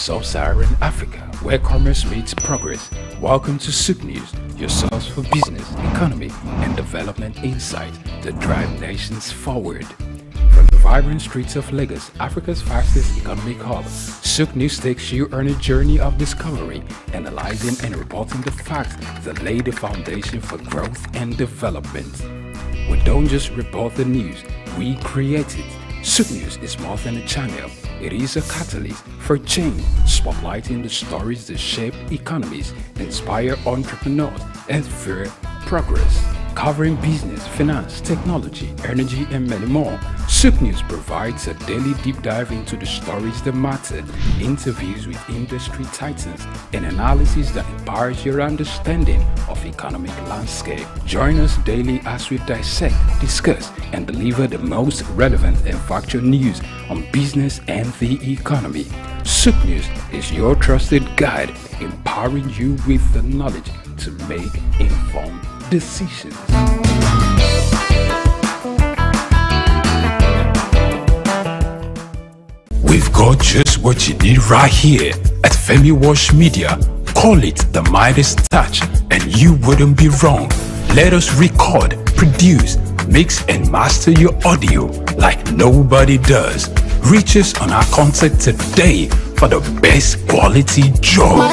Sub-Saharan Africa, where commerce meets progress. Welcome to SOUQ News, your source for business, economy, and development insight that drive nations forward. From the vibrant streets of Lagos, Africa's fastest economic hub, SOUQ News takes you on a journey of discovery, analyzing and reporting the facts that lay the foundation for growth and development. We don't just report the news, we create it. SOUQ News is more than a channel. It is a catalyst for change, spotlighting the stories that shape economies, inspire entrepreneurs, and fuel progress. Covering business, finance, technology, energy, and many more, SOUQ News provides a daily deep dive into the stories that matter, interviews with industry titans, and analysis that empowers your understanding of economic landscape. Join us daily as we dissect, discuss, and deliver the most relevant and factual news on business and the economy. SOUQ News is your trusted guide, empowering you with the knowledge to make informed decisions. We've got just what you need right here at Femi Wash Media. Call it the Midas touch and you wouldn't be wrong. Let us record, produce, mix and master your audio like nobody does. Reach us on our contact today for the best quality job.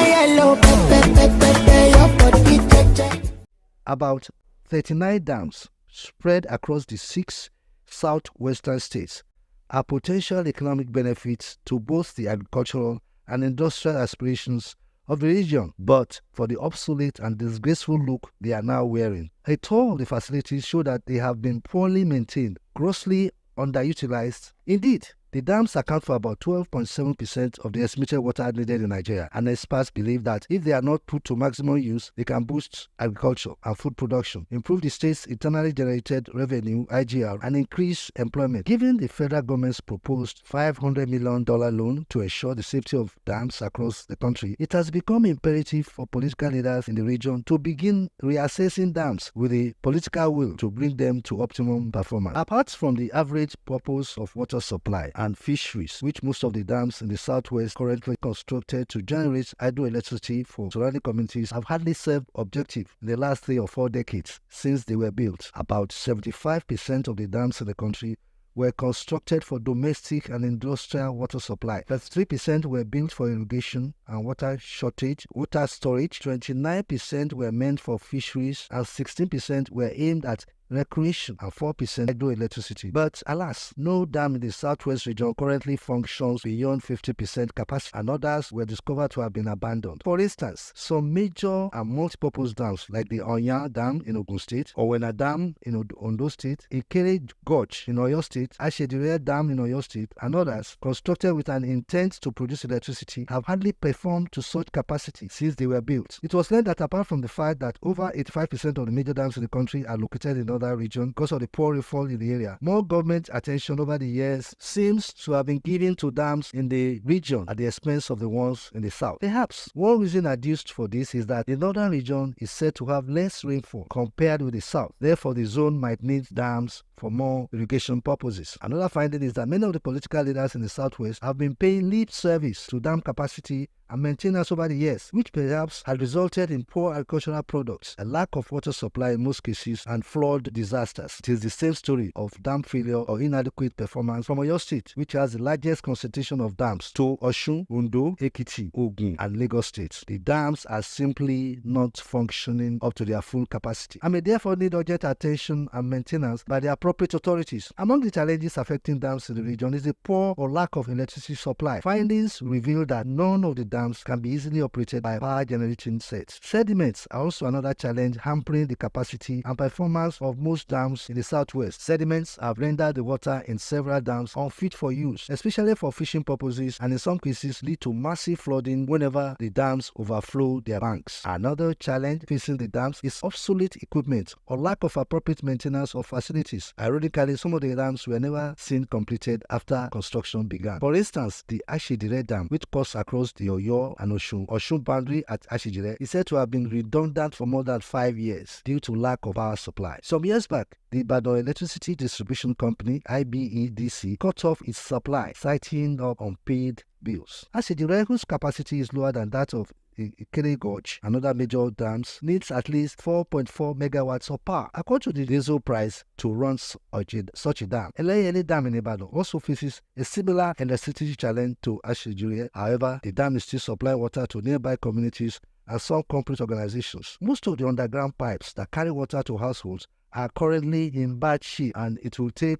About 39 dams spread across the 6 southwestern states are potential economic benefits to both the agricultural and industrial aspirations of the region, but for the obsolete and disgraceful look they are now wearing. A tour of the facilities show that they have been poorly maintained, grossly underutilized. Indeed, the dams account for about 12.7% of the estimated water needed in Nigeria, and experts believe that if they are not put to maximum use, they can boost agriculture and food production, improve the state's internally generated revenue (IGR), and increase employment. Given the federal government's proposed $500 million loan to ensure the safety of dams across the country, it has become imperative for political leaders in the region to begin reassessing dams with the political will to bring them to optimum performance. Apart from the average purpose of water supply and fisheries, which most of the dams in the southwest currently constructed to generate hydroelectricity for surrounding communities have hardly served objective in the last 3 or 4 decades since they were built. About 75% of the dams in the country were constructed for domestic and industrial water supply. 33% were built for irrigation and water storage, 29% were meant for fisheries, and 16% were aimed at recreation, and 4% hydroelectricity. But alas, no dam in the southwest region currently functions beyond 50% capacity, and others were discovered to have been abandoned. For instance, some major and multi-purpose dams like the Onya Dam in Ogun State, Owena Dam in Ondo State, Ikere Gorge in Oyo State, Ashedire Dam in Oyo State, and others constructed with an intent to produce electricity have hardly performed to such capacity since they were built. It was learned that apart from the fact that over 85% of the major dams in the country are located in other region because of the poor rainfall in the area, more government attention over the years seems to have been given to dams in the region at the expense of the ones in the south. Perhaps one reason adduced for this is that the northern region is said to have less rainfall compared with the south. Therefore, the zone might need dams for more irrigation purposes. Another finding is that many of the political leaders in the southwest have been paying lip service to dam capacity and maintenance over the years, which perhaps had resulted in poor agricultural products, a lack of water supply in most cases, and flood disasters. It is the same story of dam failure or inadequate performance from Oyo State, which has the largest concentration of dams, to Osun, Ondo, Ekiti, Ogun, and Lagos states. The dams are simply not functioning up to their full capacity and may therefore need urgent attention and maintenance by the appropriate authorities. Among the challenges affecting dams in the region is the poor or lack of electricity supply. Findings reveal that none of the dams can be easily operated by power generating sets. Sediments are also another challenge hampering the capacity and performance of most dams in the southwest. Sediments have rendered the water in several dams unfit for use, especially for fishing purposes, and in some cases lead to massive flooding whenever the dams overflow their banks. Another challenge facing the dams is obsolete equipment or lack of appropriate maintenance of facilities. Ironically, some of the dams were never seen completed after construction began. For instance, the Ashedire Dam, which cuts across the Oyo and Osun boundary at Ashedire, is said to have been redundant for more than 5 years due to lack of power supply. Some years back, the the Ibadan Electricity Distribution Company, IBEDC, cut off its supply, citing unpaid bills. As the vehicle's capacity is lower than that of Ikere Gorge and other major dams, needs at least 4.4 megawatts of power. According to the diesel price to run such a dam, Eleyele Dam in Ibadan also faces a similar electricity challenge to Ashejire. However, the dam is still supplying water to nearby communities and some corporate organizations. Most of the underground pipes that carry water to households are currently in bad shape, and it will take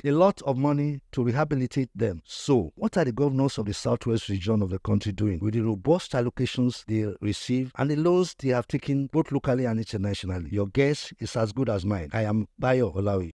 a lot of money to rehabilitate them. So, what are the governors of the southwest region of the country doing with the robust allocations they receive and the loans they have taken both locally and internationally? Your guess is as good as mine. I am Bayo Olawi.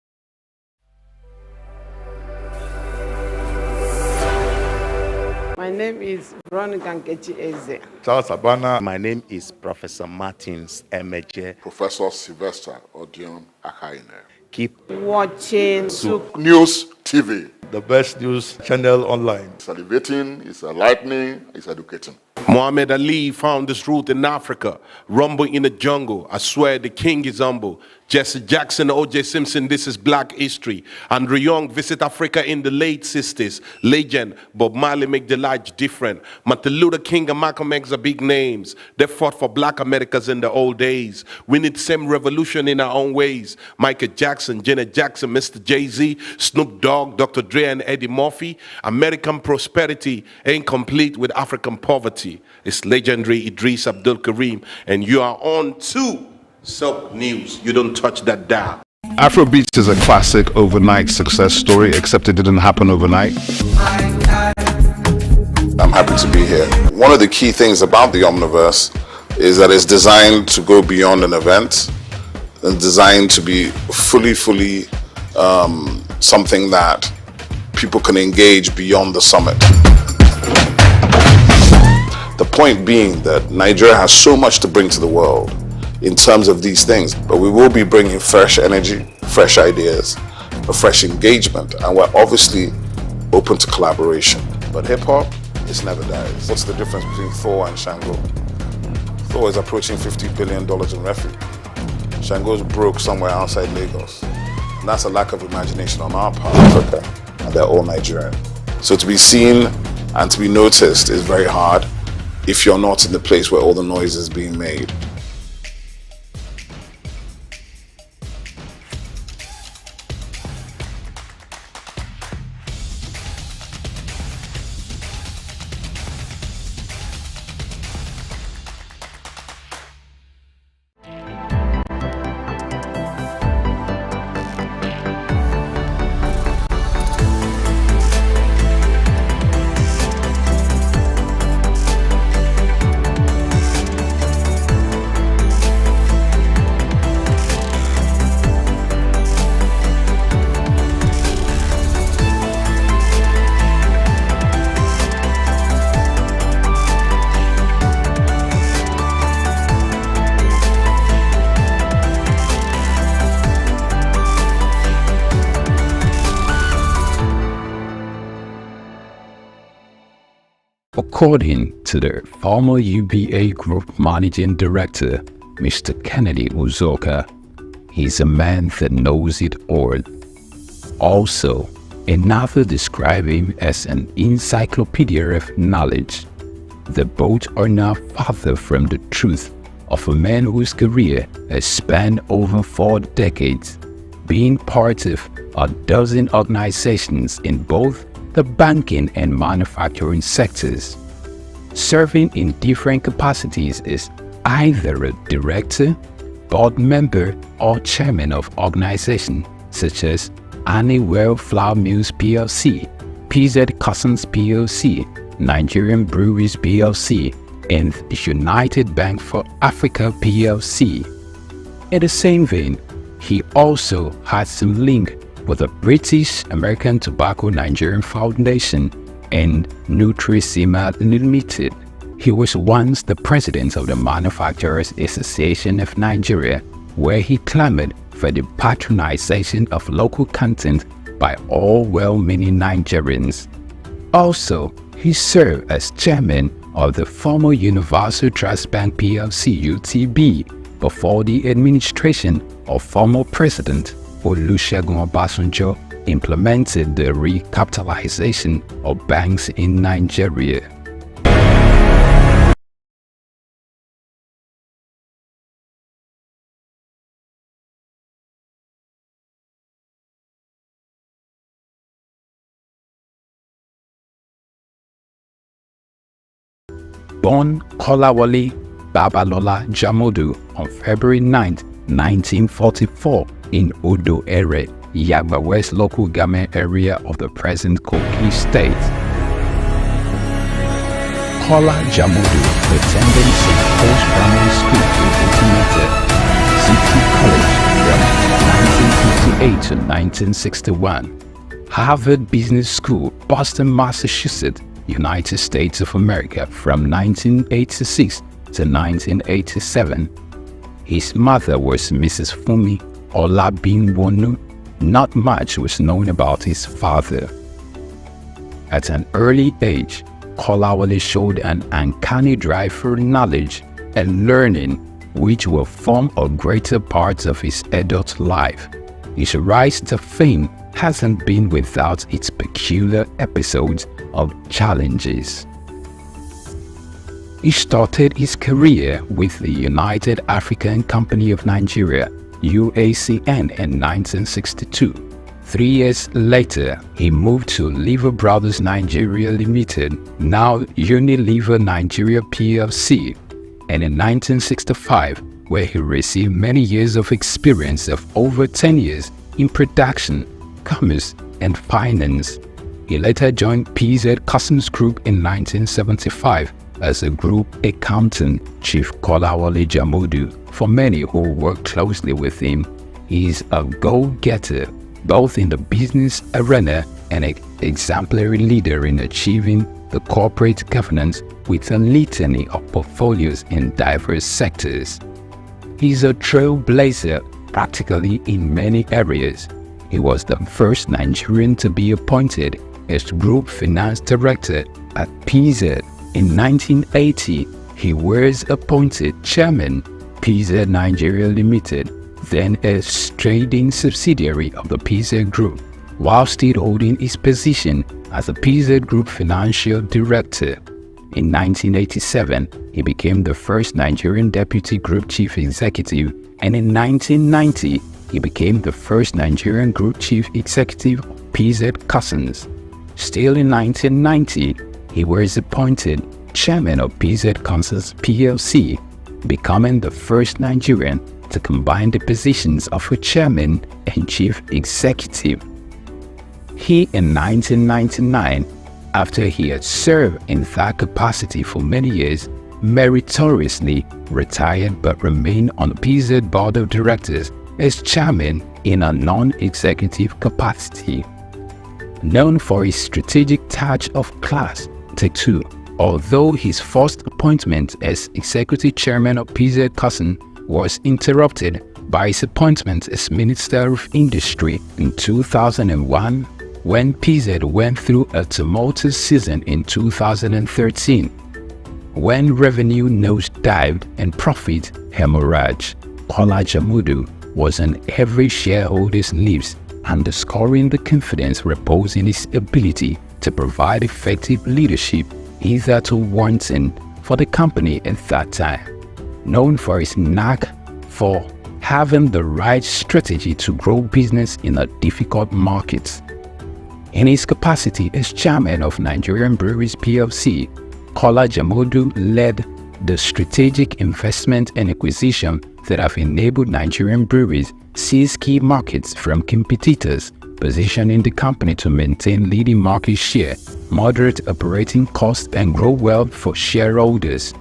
My name is Veronica Nkechi Eze. Charles Abana. My name is Professor Martins Emeje. Professor Sylvester Odion Akaine. Keep watching SOUQ News TV. The best news channel online. It's elevating, it's enlightening, it's educating. Muhammad Ali found his root in Africa. Rumble in the jungle. I swear the king is humble. Jesse Jackson, O.J. Simpson, this is black history. Andrew Young visit Africa in the late 60s. Legend, Bob Marley make the light different. Martin Luther King and Malcolm X are big names. They fought for black Americans in the old days. We need same revolution in our own ways. Michael Jackson, Janet Jackson, Mr. Jay-Z, Snoop Dogg, Dr. Dre and Eddie Murphy. American prosperity ain't complete with African poverty. It's legendary Idris Abdul Karim, and you are on to SOUQ News. You don't touch that dial. Afrobeats is a classic overnight success story, except it didn't happen overnight. I'm happy to be here. One of the key things about the Omniverse is that it's designed to go beyond an event and designed to be fully something that people can engage beyond the summit. The point being that Nigeria has so much to bring to the world in terms of these things, but we will be bringing fresh energy, fresh ideas, a fresh engagement, and we're obviously open to collaboration. But hip-hop, it's never dies. What's the difference between Thor and Shango? Thor is approaching $50 billion in revenue. Shango's broke somewhere outside Lagos. And that's a lack of imagination on our part, Africa, and they're all Nigerian. So to be seen and to be noticed is very hard if you're not in the place where all the noise is being made. According to the former UBA Group Managing Director, Mr. Kennedy Uzoka, he's a man that knows it all. Also, another described him as an encyclopedia of knowledge. The both are now farther from the truth of a man whose career has spanned over 4 decades, being part of a dozen organizations in both the banking and manufacturing sectors. Serving in different capacities is either a director, board member, or chairman of organizations such as Honeywell Flour Mills PLC, PZ Cussons PLC, Nigerian Breweries PLC, and the United Bank for Africa PLC. In the same vein, he also had some link with the British American Tobacco Nigerian Foundation and Nutrisima Limited. He was once the president of the Manufacturers Association of Nigeria, where he clamored for the patronization of local content by all well-meaning Nigerians. Also, he served as chairman of the former Universal Trust Bank PLC (UTB) before the administration of former President Olusegun Obasanjo implemented the recapitalization of banks in Nigeria. Born Kolawole Babalola Jamodu on February 9, 1944 in Odo Ere, Yagba West local government area of the present Kogi State. Kola Jamodu attended St. Paul's Primary School in Otimete, City College from 1958 to 1961, Harvard Business School, Boston, Massachusetts, United States of America from 1986 to 1987. His mother was Mrs. Fumi Olabinwonu. Not much was known about his father. At an early age, Kolawole showed an uncanny drive for knowledge and learning, which will form a greater part of his adult life. His rise to fame hasn't been without its peculiar episodes of challenges. He started his career with the United African Company of Nigeria, UACN, in 1962. 3 years later, he moved to Lever Brothers Nigeria Limited, now Unilever Nigeria PLC, and in 1965, where he received many years of experience of over 10 years in production, commerce, and finance. He later joined PZ Customs Group in 1975 as a group accountant. Chief Kolawole Jamodu, for many who work closely with him, he is a go-getter, both in the business arena and an exemplary leader in achieving the corporate governance with a litany of portfolios in diverse sectors. He is a trailblazer practically in many areas. He was the first Nigerian to be appointed as Group Finance Director at PZ. In 1980, he was appointed Chairman, PZ Nigeria Limited, then a trading subsidiary of the PZ Group, while still holding his position as a PZ Group Financial Director. In 1987, he became the first Nigerian Deputy Group Chief Executive, and in 1990, he became the first Nigerian Group Chief Executive of PZ Customs. Still in 1990, he was appointed Chairman of PZ Customs PLC, becoming the first Nigerian to combine the positions of a Chairman and Chief Executive. He, in 1999, after he had served in that capacity for many years, meritoriously retired but remained on the PZ Board of Directors as Chairman in a non-executive capacity. Known for his strategic touch of class, Take 2, although his first appointment as Executive Chairman of PZ Customs was interrupted by his appointment as Minister of Industry in 2001, when PZ went through a tumultuous season in 2013, when revenue nosedived and profit hemorrhaged. Kola Jamodu was on every shareholder's lips, underscoring the confidence reposed in his ability to provide effective leadership hitherto wanting for the company at that time. Known for his knack for having the right strategy to grow business in a difficult market. In his capacity as Chairman of Nigerian Breweries PLC, Kola Jamodu led the strategic investment and acquisition that have enabled Nigerian breweries seize key markets from competitors, positioning the company to maintain leading market share, moderate operating costs, and grow wealth for shareholders.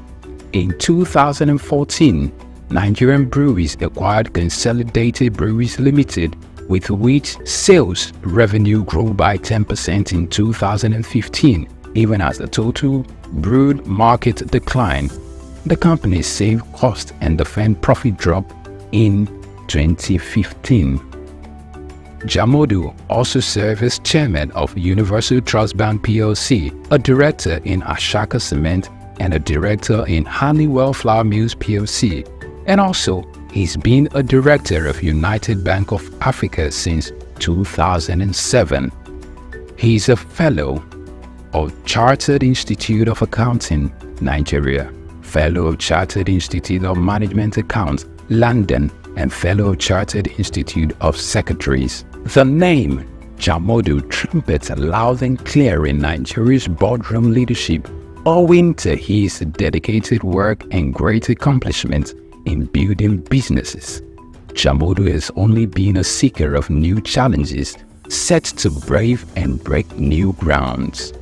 In 2014, Nigerian Breweries acquired Consolidated Breweries Limited, with which sales revenue grew by 10% in 2015, even as the total brewed market declined. The company saved cost and defended profit drop in 2015. Jamodu also served as Chairman of Universal Trust Bank PLC, a Director in Ashaka Cement, and a Director in Honeywell Flour Mills PLC, and also He's been a director of United Bank of Africa since 2007. He's a fellow of Chartered Institute of Accounting, Nigeria, fellow of Chartered Institute of Management Accounts, London, and fellow of Chartered Institute of Secretaries. The name Jamodu trumpets loud and clear in Nigeria's boardroom leadership owing to his dedicated work and great accomplishments in building businesses. Jamodu has only been a seeker of new challenges, set to brave and break new grounds.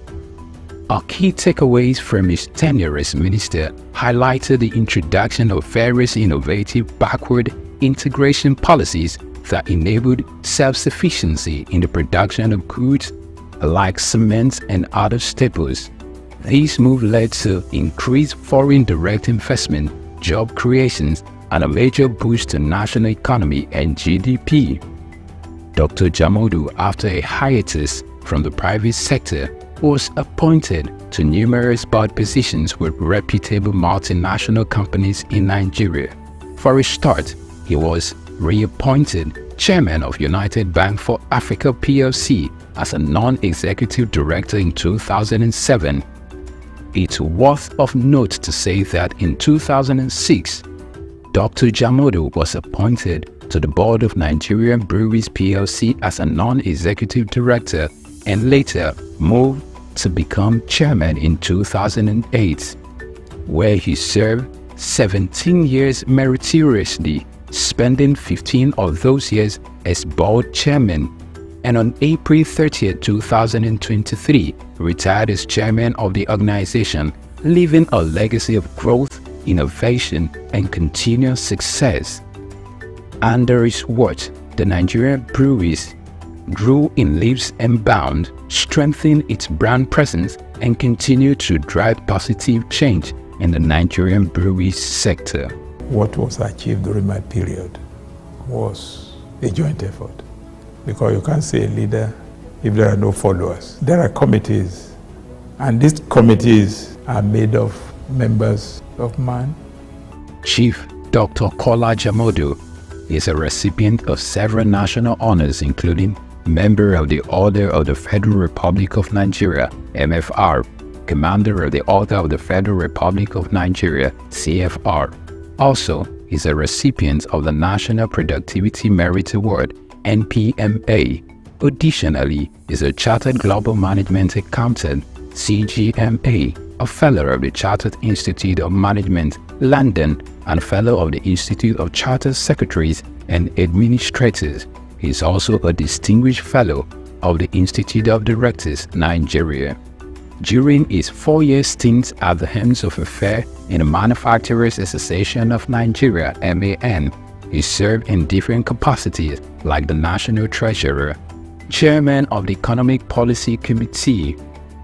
Our key takeaways from his tenure as minister highlighted the introduction of various innovative backward integration policies that enabled self-sufficiency in the production of goods like cement and other staples. This move led to increased foreign direct investment, job creations, and a major boost to national economy and GDP. Dr. Jamodu, after a hiatus from the private sector, was appointed to numerous board positions with reputable multinational companies in Nigeria. For a start, he was reappointed chairman of United Bank for Africa plc as a non-executive director in 2007. It's worth of note to say that in 2006, Dr. Jamodu was appointed to the board of Nigerian Breweries plc as a non-executive director and later moved to become chairman in 2008, where he served 17 years meritoriously, spending 15 of those years as board chairman, and on April 30, 2023, retired as chairman of the organization, leaving a legacy of growth, innovation, and continuous success. Under his watch, the Nigerian breweries grew in leaps and bounds, strengthened its brand presence, and continued to drive positive change in the Nigerian breweries sector. What was achieved during my period was a joint effort, because you can't say a leader if there are no followers. There are committees, and these committees are made of members of mine. Chief Dr. Kola Jamodu is a recipient of several national honors, including Member of the Order of the Federal Republic of Nigeria, MFR, Commander of the Order of the Federal Republic of Nigeria, CFR. Also, is a recipient of the National Productivity Merit Award, NPMA. Additionally, is a Chartered Global Management Accountant, CGMA, a Fellow of the Chartered Institute of Management, London, and Fellow of the Institute of Chartered Secretaries and Administrators. He is also a Distinguished Fellow of the Institute of Directors, Nigeria. During his 4-year stint at the helms of affairs in the Manufacturers Association of Nigeria, MAN, he served in different capacities like the National Treasurer, Chairman of the Economic Policy Committee,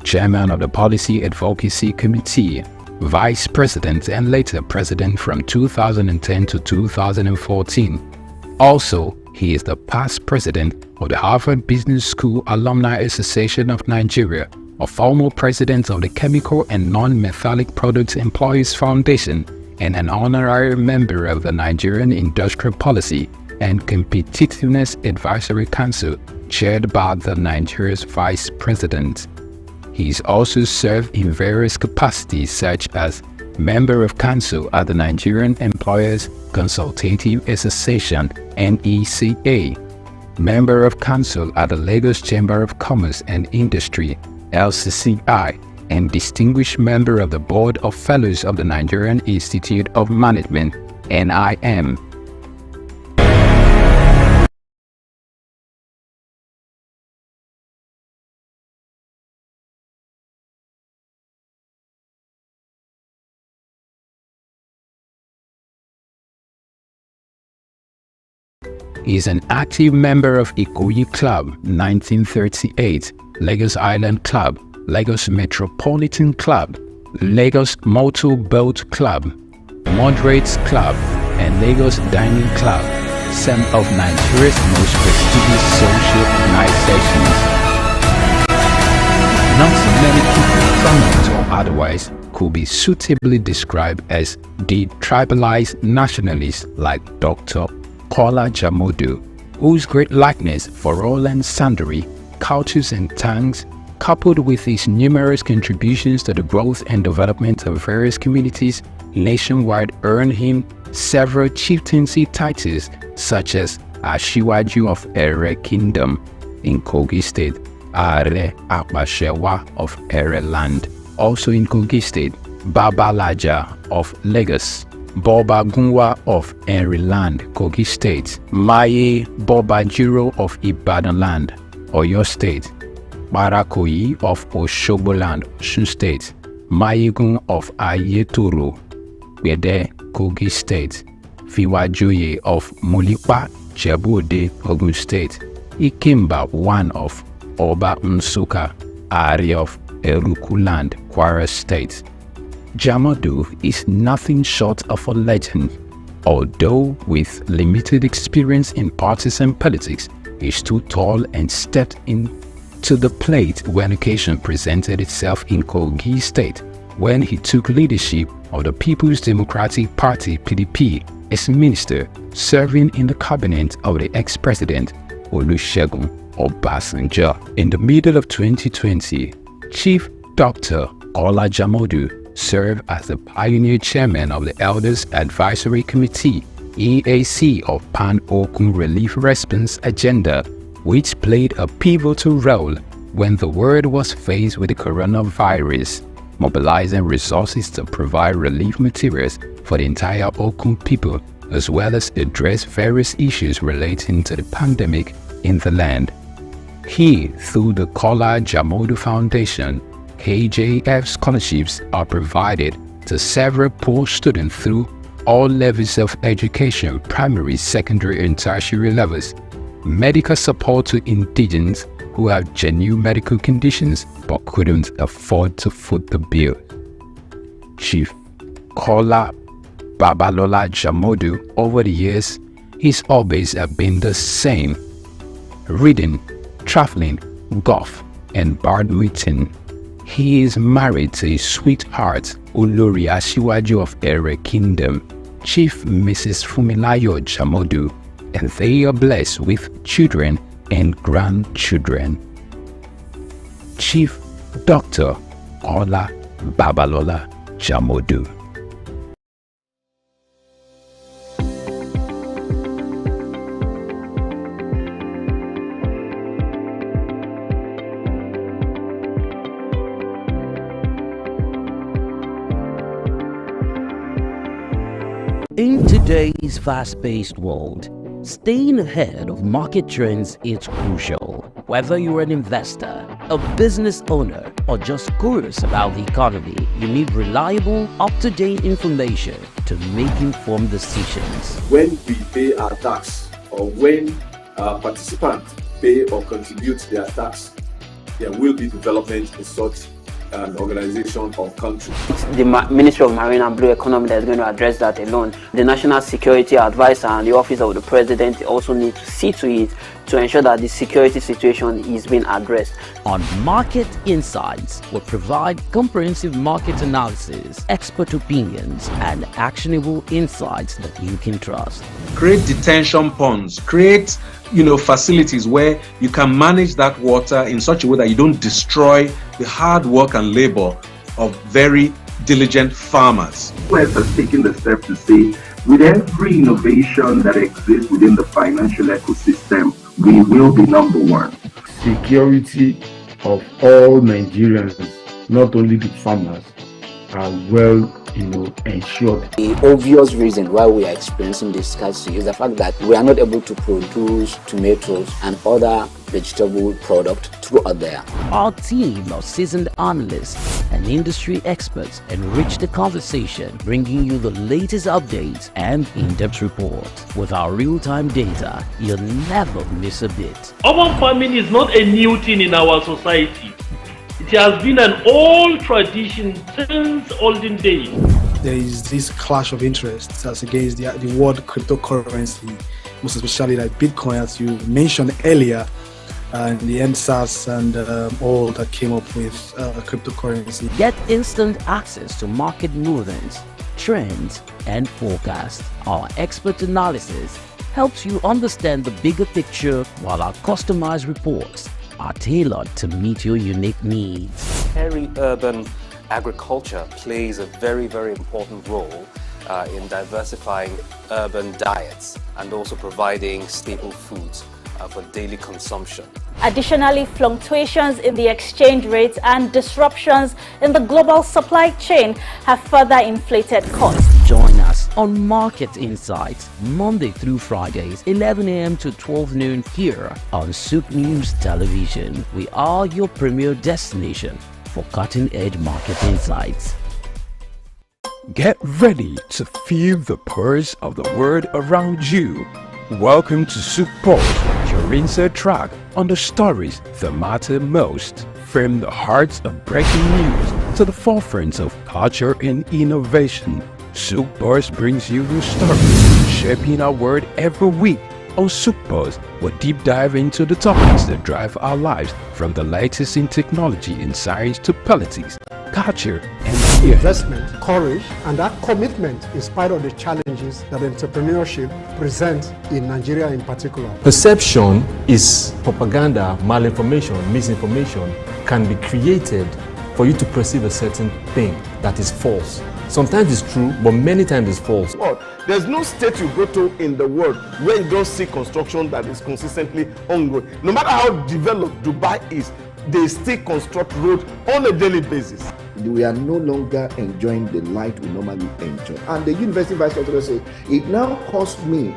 Chairman of the Policy Advocacy Committee, Vice President, and later President from 2010 to 2014. Also, he is the past president of the Harvard Business School Alumni Association of Nigeria, a former president of the Chemical and Non-Metallic Products Employees Foundation, and an honorary member of the Nigerian Industrial Policy and Competitiveness Advisory Council, chaired by the Nigeria's Vice President. He has also served in various capacities such as Member of Council at the Nigerian Employers Consultative Association, NECA, Member of Council at the Lagos Chamber of Commerce and Industry, LCCI, and Distinguished Member of the Board of Fellows of the Nigerian Institute of Management, NIM. He is an active member of Ikoyi Club 1938, Lagos Island Club, Lagos Metropolitan Club, Lagos Motor Boat Club, Moderates Club, and Lagos Dining Club, some of Nigeria's most prestigious social organizations. Not many people, prominent or otherwise, could be suitably described as detribalized nationalists like Dr. Kola Jamodu, whose great likeness for all and sundry cultures and tongues, coupled with his numerous contributions to the growth and development of various communities nationwide, earned him several chieftaincy titles such as Ashiwaju of Ere Kingdom in Kogi State, Are Apashewa of Ere Land, also in Kogi State, Babalaja of Lagos, Boba Gunwa of Ere Land, Kogi State, Maye Bobajiro of Ibadan Land, Oyo State, Barakoyi of Oshobo Land, Osun State, Mayegun of Ayetoro, Bede, Kogi State, Fiwajoye of Mulipa, Jebu-Ode, Ogun State, Ikemba one of Oba Nsuka, Ari of Eruku Land, Kwara State. Jamodu is nothing short of a legend. Although with limited experience in partisan politics, he stood tall and stepped into the plate when occasion presented itself in Kogi State, when he took leadership of the People's Democratic Party (PDP) as minister, serving in the cabinet of the ex-president Olusegun Obasanjo. In the middle of 2020, Chief Dr. Kola Jamodu served as the pioneer chairman of the Elders Advisory Committee (EAC) of Pan-Okun Relief Response Agenda, which played a pivotal role when the world was faced with the coronavirus, mobilizing resources to provide relief materials for the entire Okun people, as well as address various issues relating to the pandemic in the land. He, through the Kola Jamodu Foundation, KJF scholarships are provided to several poor students through all levels of education, primary, secondary, and tertiary levels, medical support to indigents who have genuine medical conditions but couldn't afford to foot the bill. Chief Kola Babalola Jamodu, over the years, his hobbies have been the same: reading, traveling, golf, and badminton. He is married to his sweetheart, Olori Asiwaju of Ere Kingdom, Chief Mrs. Fumilayo Jamodu, and they are blessed with children and grandchildren. Chief Dr. Kola Babalola Jamodu. In today's fast-paced world, staying ahead of market trends is crucial. Whether you're an investor, a business owner, or just curious about the economy, you need reliable, up-to-date information to make informed decisions. When we pay our tax, or when participants pay or contribute their tax, there will be development in such an organization or country. It's the Ministry of Marine and Blue Economy that is going to address that alone. The National Security Advisor and the Office of the President also need to see to it to ensure that the security situation is being addressed. On Market Insights, we provide comprehensive market analysis, expert opinions, and actionable insights that you can trust. Create detention ponds, create facilities where you can manage that water in such a way that you don't destroy the hard work and labor of very diligent farmers. We're taking the step to say, with every innovation that exists within the financial ecosystem, we will be number one. Security of all Nigerians, not only the farmers, are well ensured. The obvious reason why we are experiencing this scarcity is the fact that we are not able to produce tomatoes and other vegetable products throughout there. Our team of seasoned analysts and industry experts enrich the conversation, bringing you the latest updates and in-depth reports. With our real-time data, you'll never miss a bit. Urban farming is not a new thing in our society. It has been an old tradition since olden days. There is this clash of interests as against the world cryptocurrency, most especially like Bitcoin, as you mentioned earlier. and the NSAS and all that came up with cryptocurrency. Get instant access to market movements, trends, and forecasts. Our expert analysis helps you understand the bigger picture, while our customized reports are tailored to meet your unique needs. Peri-urban agriculture plays a very, very important role in diversifying urban diets and also providing staple foods for daily consumption. Additionally, fluctuations in the exchange rates and disruptions in the global supply chain have further inflated costs. Join us on Market Insights, Monday through Fridays, 11 a.m. to 12 noon here on SOUQ News Television. We are your premier destination for cutting-edge market insights. Get ready to feel the pulse of the world around you. Welcome to SOUQ Pulse, your insert track on the stories that matter most. From the hearts of breaking news to the forefront of culture and innovation, SOUQ Pulse brings you the stories shaping our world every week. On SOUQ Pulse, we'll deep dive into the topics that drive our lives, from the latest in technology and science to politics, culture, and investment, courage, and that commitment in spite of the challenges that entrepreneurship presents in Nigeria in particular. Perception is propaganda, malinformation, misinformation can be created for you to perceive a certain thing that is false. Sometimes it's true, but many times it's false. There's no state you go to in the world where you don't see construction that is consistently ongoing. No matter how developed Dubai is, they still construct roads on a daily basis. We are no longer enjoying the light we normally enjoy. And the university vice chancellor said, it now costs me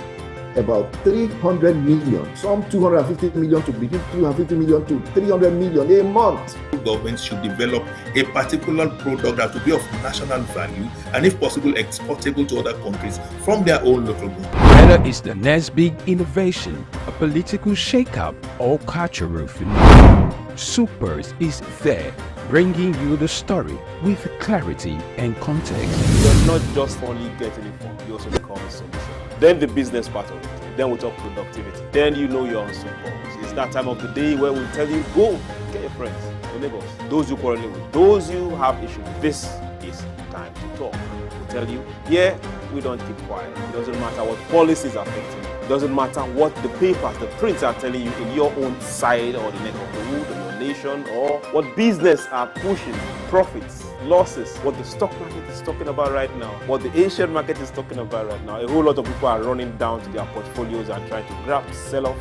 about 300 million, some 250 million to begin, 250 million to 300 million a month. Governments should develop a particular product that will be of national value and, if possible, exportable to other countries from their own local government. Whether it's the next big innovation, a political shakeup, or cultural phenomenon, SOUQ Pulse is there, bringing you the story with clarity and context. You're not just only getting informed, you also become a solution. Then the business part of it. Then we talk productivity. Then you know you're on SOUQ Pulse. It's that time of the day where we tell you, go, get your friends, your neighbors, those you quarrel with, those you have issues with. This is time to talk. We tell you, yeah, we don't keep quiet. It doesn't matter what policies are affecting you. It doesn't matter what the papers, the prints are telling you in your own side or the neck of the wood or your nation, or what business are pushing, profits, losses, what the stock market is talking about right now, what the Asian market is talking about right now. A whole lot of people are running down to their portfolios and trying to grab, sell off,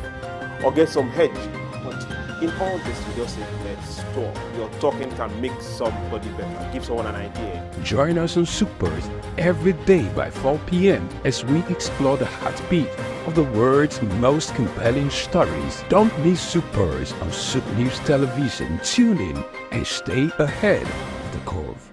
or get some hedge. But in all this, we just say, let's talk. Your talking can make somebody better, give someone an idea. Join us on SOUQ Pulse every day by 4 p.m. as we explore the heartbeat of the world's most compelling stories. Don't miss SOUQ Pulse on SOUQ News Television. Tune in and stay ahead of the curve.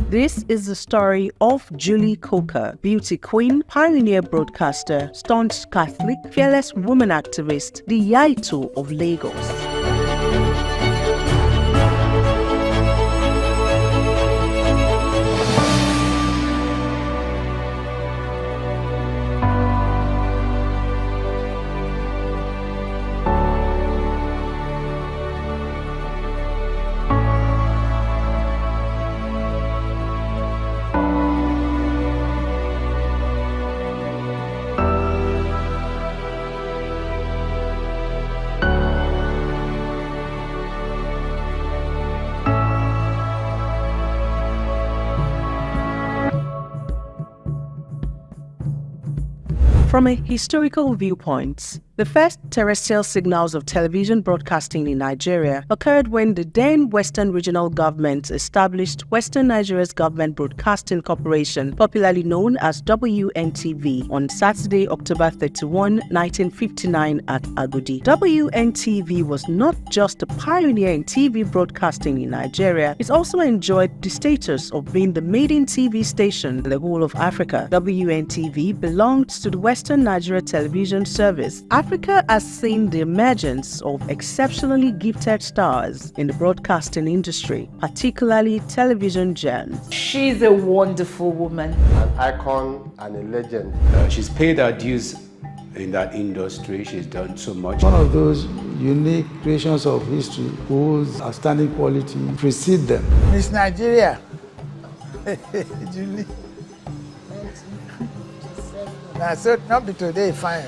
This is the story of Julie Coker, beauty queen, pioneer broadcaster, staunch Catholic, fearless woman activist, the Yaito of Lagos. From a historical viewpoint, the first terrestrial signals of television broadcasting in Nigeria occurred when the then Western Regional Government established Western Nigeria's Government Broadcasting Corporation, popularly known as WNTV, on Saturday, October 31, 1959 at Agodi. WNTV was not just a pioneer in TV broadcasting in Nigeria, it also enjoyed the status of being the maiden TV station in the whole of Africa. WNTV belonged to the Western Nigeria Television Service. Africa has seen the emergence of exceptionally gifted stars in the broadcasting industry, particularly television gems. She's a wonderful woman. An icon and a legend. She's paid her dues in that industry. She's done so much. One of those unique creations of history whose outstanding quality precede them. Miss Nigeria. Julie. Now, so not be today fine.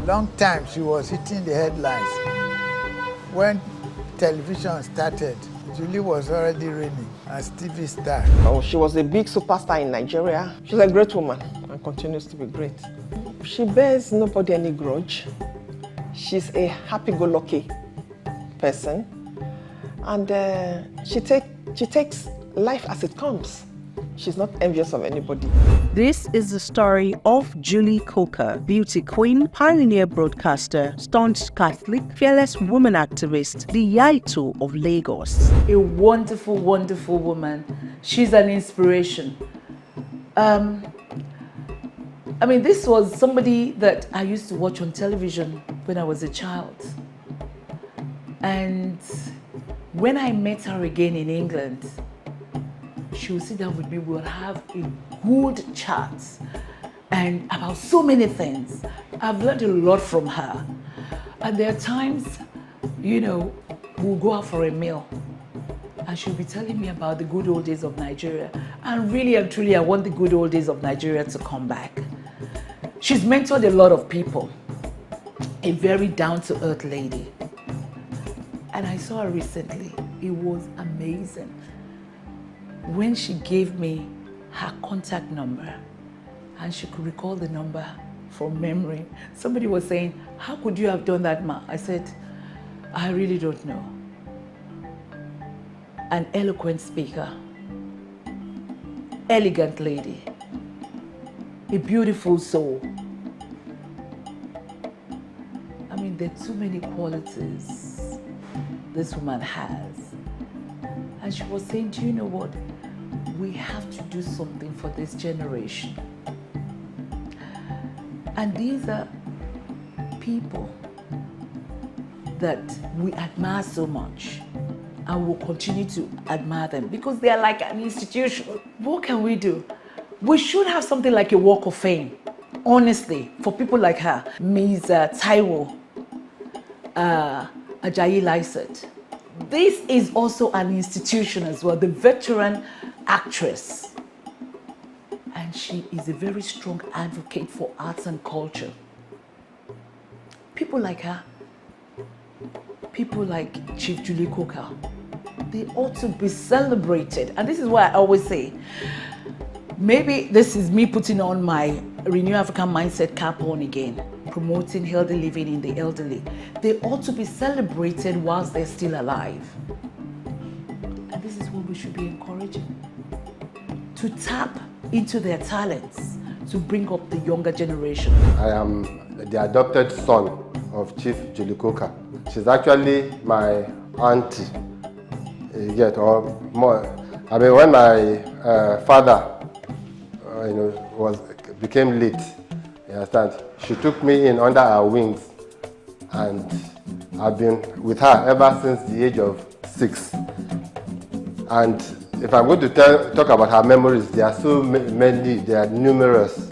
Long time she was hitting the headlines. When television started, Julie was already reigning as TV star. Oh, she was a big superstar in Nigeria. She's a great woman and continues to be great. She bears nobody any grudge. She's a happy-go-lucky person, and she takes life as it comes. She's not envious of anybody. This is the story of Julie Coker, beauty queen, pioneer broadcaster, staunch Catholic, fearless woman activist, the Yaito of Lagos. A wonderful, wonderful woman. She's an inspiration. I mean, this was somebody that I used to watch on television when I was a child. And when I met her again in England, she would sit down with me, we would have a good chat and about so many things. I've learned a lot from her. And there are times, you know, we'll go out for a meal and she'll be telling me about the good old days of Nigeria. And really and truly, I want the good old days of Nigeria to come back. She's mentored a lot of people, a very down-to-earth lady. And I saw her recently. It was amazing. When she gave me her contact number and she could recall the number from memory, somebody was saying, how could you have done that, ma? I said, I really don't know. An eloquent speaker, elegant lady, a beautiful soul. I mean, there are too many qualities this woman has. And she was saying, do you know what? We have to do something for this generation. And these are people that we admire so much and will continue to admire them because they are like an institution. What can we do? We should have something like a walk of fame, honestly, for people like her. Ms. Taiwo Ajayi Lycett. This is also an institution as well, the veteran actress. And she is a very strong advocate for arts and culture. People like her, people like Chief Julie Coker, they ought to be celebrated. And this is why I always say, maybe this is me putting on my Renew African Mindset cap on again, promoting healthy living in the elderly. They ought to be celebrated whilst they're still alive. And this is what we should be encouraging. To tap into their talents, to bring up the younger generation. I am the adopted son of Chief Julie Coker. She's actually my auntie, or more. I mean, when my father became late, you understand, she took me in under her wings, and I've been with her ever since the age of 6. And if I'm going to talk about her memories, there are so many, they are numerous.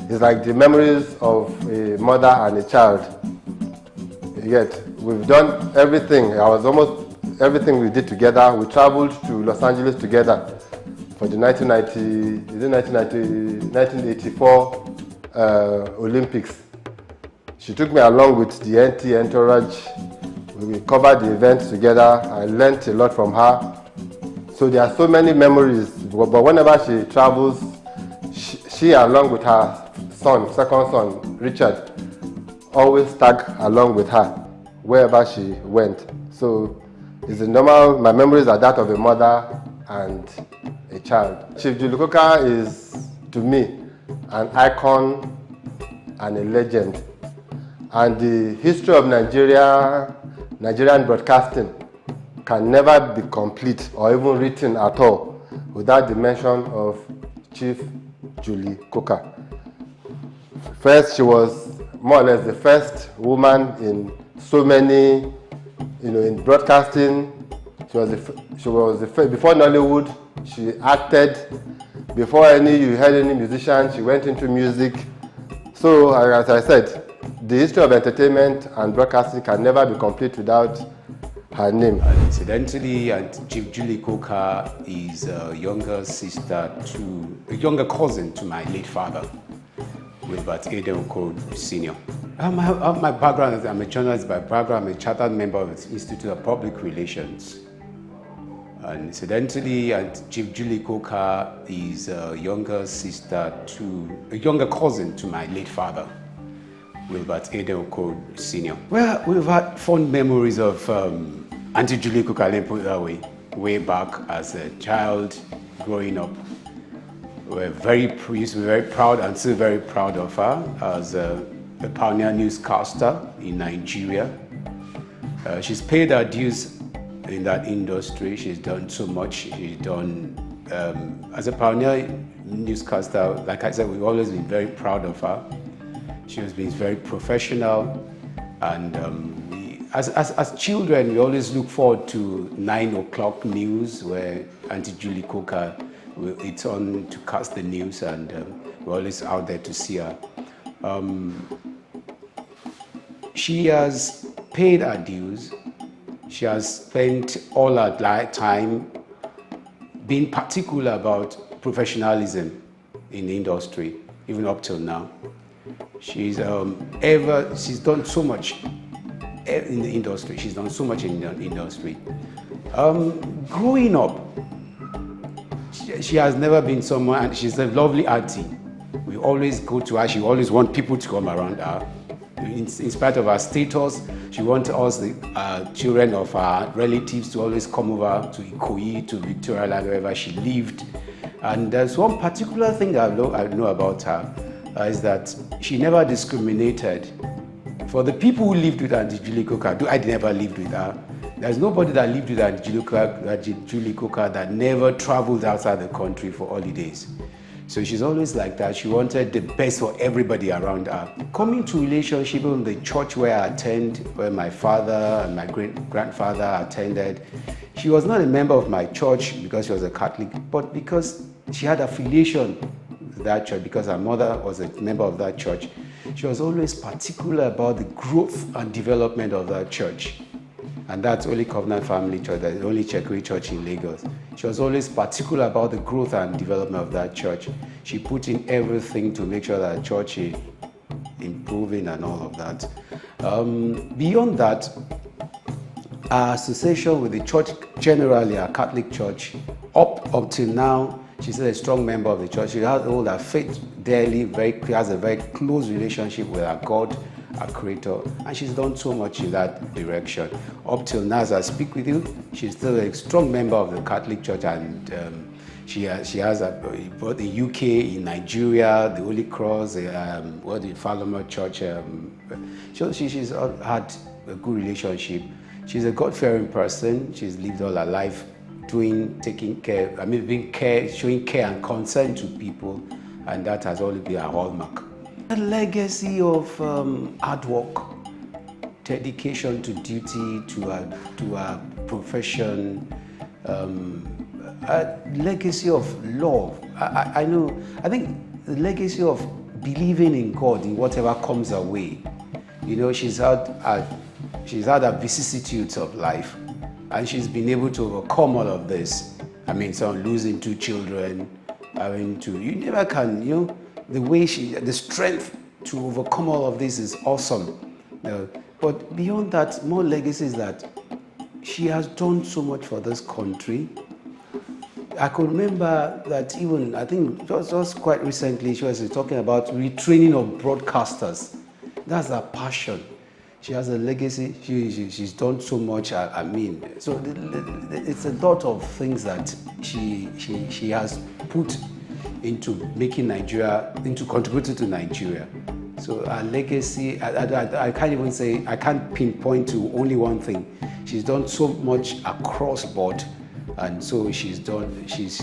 It's like the memories of a mother and a child. Yet, we've done everything. I was almost everything we did together. We traveled to Los Angeles together for the 1984 Olympics. She took me along with the NT entourage. We covered the event together. I learned a lot from her. So there are so many memories. But whenever she travels, she along with her son, second son, Richard, always tag along with her wherever she went. So it's a normal, my memories are that of a mother and a child. Chief Julie Coker is, to me, an icon and a legend. And the history of Nigerian broadcasting can never be complete or even written at all without the mention of Chief Julie Coker. First, she was more or less the first woman in so many, in broadcasting. She was the first, before Nollywood, she acted. Before you heard any musician, she went into music. So, as I said, the history of entertainment and broadcasting can never be complete without her name. Incidentally, Chief Julie Coker is a younger cousin to my late father, Wilbert Eden Senior. My background, I'm a journalist by background. I'm a chartered member of the Institute of Public Relations. And incidentally, Chief Julie Coker is a younger cousin to my late father, Wilbert Eden Senior. Well, we've had fond memories of Auntie Julie Coker, let me put it that way back as a child growing up. We used to be very proud and still very proud of her as a pioneer newscaster in Nigeria. She's paid her dues in that industry. She's done so much. She's done, as a pioneer newscaster, like I said, we've always been very proud of her. She has been very professional, and as children, we always look forward to 9 o'clock news where Auntie Julie Coker, it's on to cast the news, and we're always out there to see her. She has paid her dues. She has spent all her time being particular about professionalism in the industry, even up till now. She's done so much in the industry. She's done so much in the industry. Growing up, she has never been someone, and she's a lovely auntie. We always go to her. She always wants people to come around her. In spite of her status, she wants us, the children of her relatives, to always come over to Ikoyi, to Victoria Land, wherever she lived. And there's one particular thing I know about her, is that she never discriminated. For the people who lived with Auntie Julie Coker, I never lived with her. There's nobody that lived with Auntie Julie Coker that never traveled outside the country for holidays. So she's always like that. She wanted the best for everybody around her. Coming to relationship in the church where I attend, where my father and my great-grandfather attended, she was not a member of my church because she was a Catholic, but because she had affiliation with that church, because her mother was a member of that church. She was always particular about the growth and development of that church. And that's Holy Covenant Family Church, the only Chekwe church in Lagos. She was always particular about the growth and development of that church. She put in everything to make sure that the church is improving and all of that. Beyond that, our association with the church generally, our Catholic church, up till now, she's a strong member of the church. She has all her faith daily, has a very close relationship with our God, our Creator, and she's done so much in that direction. Up till now, as I speak with you, she's still a strong member of the Catholic Church, and she has both the UK, in Nigeria, the Holy Cross, the Falmouth Church. She's had a good relationship. She's a God-fearing person. She's lived all her life showing care and concern to people, and that has always been her hallmark. A legacy of hard work, dedication to duty, to our profession, a legacy of love. I think the legacy of believing in God in whatever comes her way. You know, she's had her vicissitudes of life, and she's been able to overcome all of this. I mean, losing 2 children, you never can, you know, the strength to overcome all of this is awesome. But beyond that, more legacy is that she has done so much for this country. I could remember that even, I think just quite recently, she was talking about retraining of broadcasters. That's her passion. She has a legacy. She's done so much. I mean, so it's a lot of things that she has put into making Nigeria, into contributing to Nigeria. So her legacy, I can't even say, I can't pinpoint to only one thing. She's done so much across board, and so she's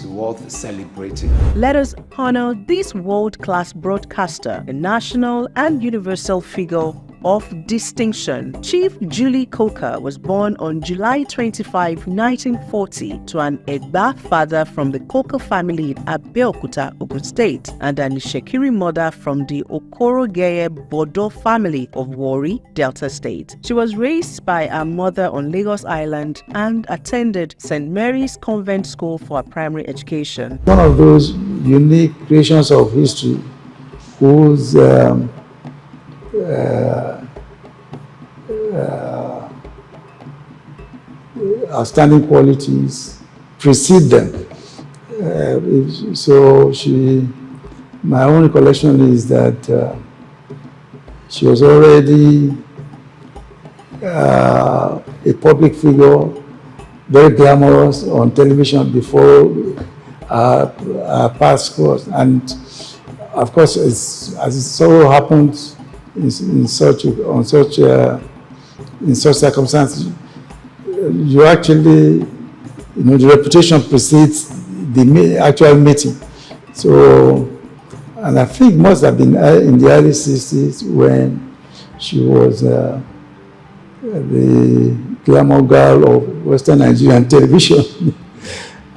worth celebrating. Let us honor this world-class broadcaster, a national and universal figure of distinction. Chief Julie Coker was born on July 25, 1940 to an Egba father from the Coker family in Abeokuta, Ogun State, and an Ishekiri mother from the Okorogeye Bodo family of Warri, Delta State. She was raised by her mother on Lagos Island and attended St. Mary's Convent School for her primary education. One of those unique creations of history whose outstanding qualities precede them. My own recollection is that she was already a public figure, very glamorous on television before our past course, and of course, as it so happened in such circumstances, you actually, the reputation precedes the actual meeting. So, and I think it must have been in the early 60s when she was the glamour girl of Western Nigerian television.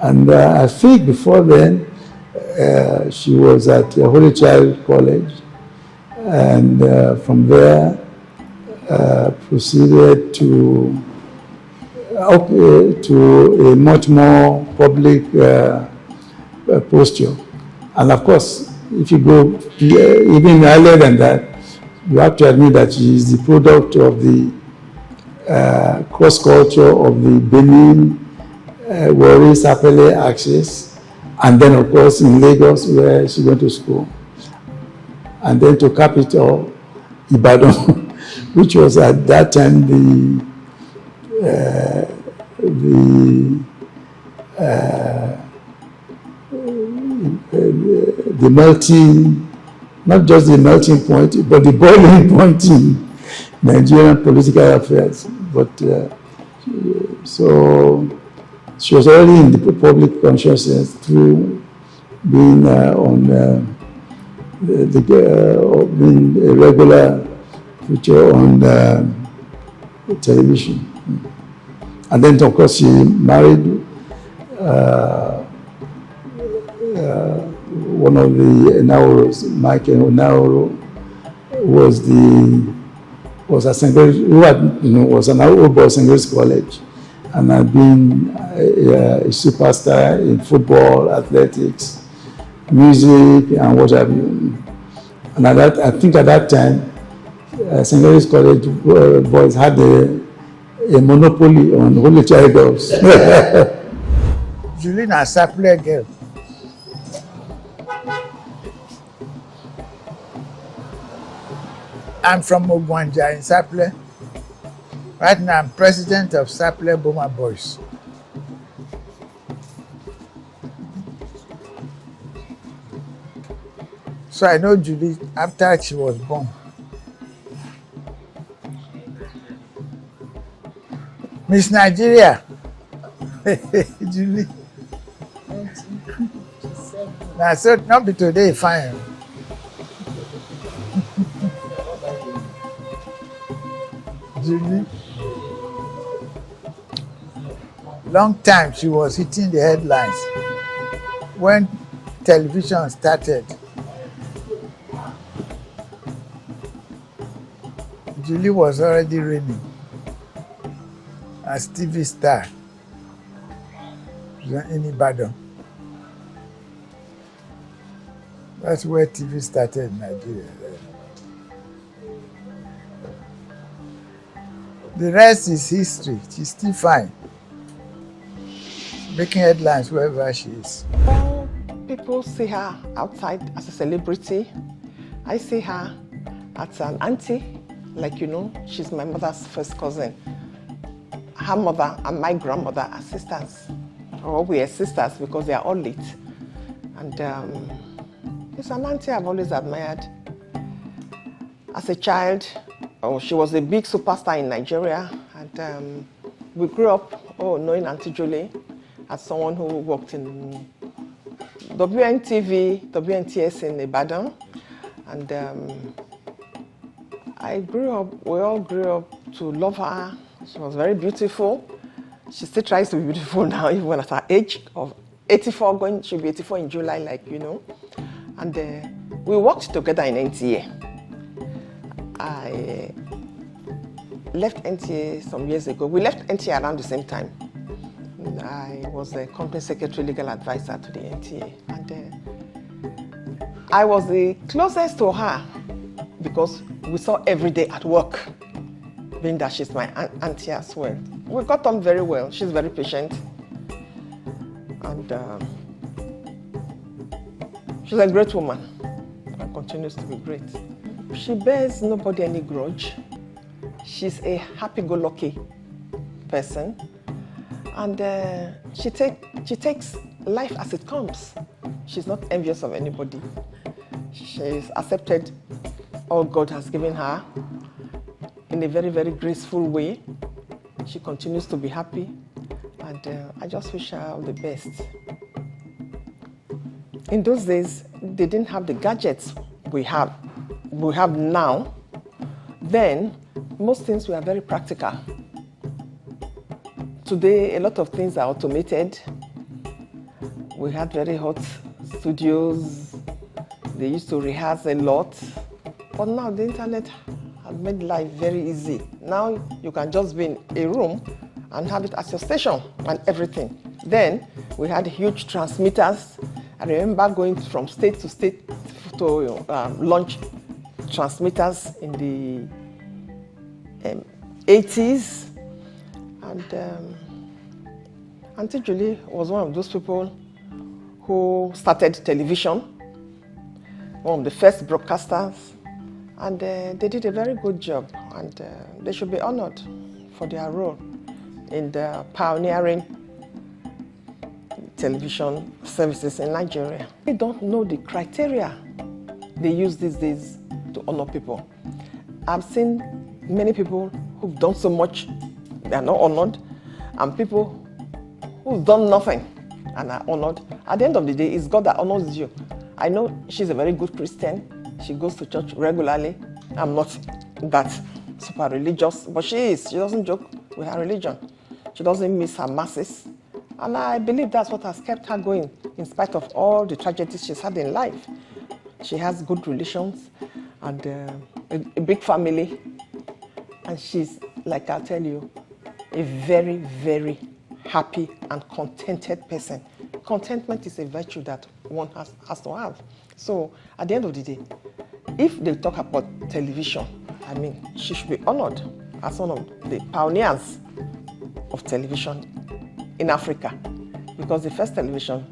And I think before then, she was at Holy Child College, and from there proceeded to a much more public posture. And of course, if you go even earlier than that, you have to admit that she is the product of the cross-culture of the Benin, Warri, Sapele axis, and then of course in Lagos where she went to school. And then to capital, Ibadan, which was at that time the melting, not just the melting point, but the boiling point in Nigerian political affairs. But so she was already in the public consciousness through being being a regular feature on television. And then, of course, she married one of the Enauros, Michael Enauro, was at St. Grace, was an old boy at St. Grace College, and had been a superstar in football, athletics, music, and what have you. And I think at that time, St. Mary's College boys had a monopoly on Holy Child girls. Julie na Sapele girl. I'm from Ogwanja in Sapele. Right now, I'm president of Sapele Boma Boys. So I know Julie after she was born. Miss Nigeria. Julie. Now, so not be today fine. Julie. Long time she was hitting the headlines when television started. Julie was already reigning as TV star in Ibadan. That's where TV started in Nigeria. The rest is history. She's still fine. making headlines wherever she is. Well, people see her outside as a celebrity. I see her as an auntie. Like, you know, she's my mother's first cousin. Her mother and my grandmother are sisters. Or we are sisters because they are all late. And it's an auntie I've always admired. As a child, she was a big superstar in Nigeria. And we grew up knowing Auntie Julie as someone who worked in WNTV, WNTS in Ibadan. And we all grew up to love her. She was very beautiful. She still tries to be beautiful now, even at her age of 84, she'll be 84 in July, like, you know. And we worked together in NTA. I left NTA some years ago. We left NTA around the same time. I was the company secretary, legal advisor to the NTA. And I was the closest to her because we saw every day at work, being that she's my auntie as well. We got on very well. She's very patient. And she's a great woman and continues to be great. She bears nobody any grudge. She's a happy-go-lucky person. And she takes life as it comes. She's not envious of anybody. She's accepted all God has given her in a very, very graceful way. She continues to be happy, and I just wish her all the best. In those days, they didn't have the gadgets we have now. Then, most things were very practical. Today, a lot of things are automated. We had very hot studios. They used to rehearse a lot. But now the internet has made life very easy. Now you can just be in a room and have it as your station and everything. Then we had huge transmitters. I remember going from state to state to launch transmitters in the 80s. And Auntie Julie was one of those people who started television, one of the first broadcasters. And they did a very good job, and they should be honored for their role in the pioneering television services in Nigeria. They don't know the criteria they use these days to honor people. I've seen many people who've done so much, they are not honored, and people who've done nothing and are honored. At the end of the day, it's God that honors you. I know she's a very good Christian. She goes to church regularly. I'm not that super religious, but she is. She doesn't joke with her religion. She doesn't miss her masses. And I believe that's what has kept her going, in spite of all the tragedies she's had in life. She has good relations and a big family. And she's, like I'll tell you, a very, very happy and contented person. Contentment is a virtue that one has to have. So at the end of the day, if they talk about television, I mean, she should be honored as one of the pioneers of television in Africa, because the first television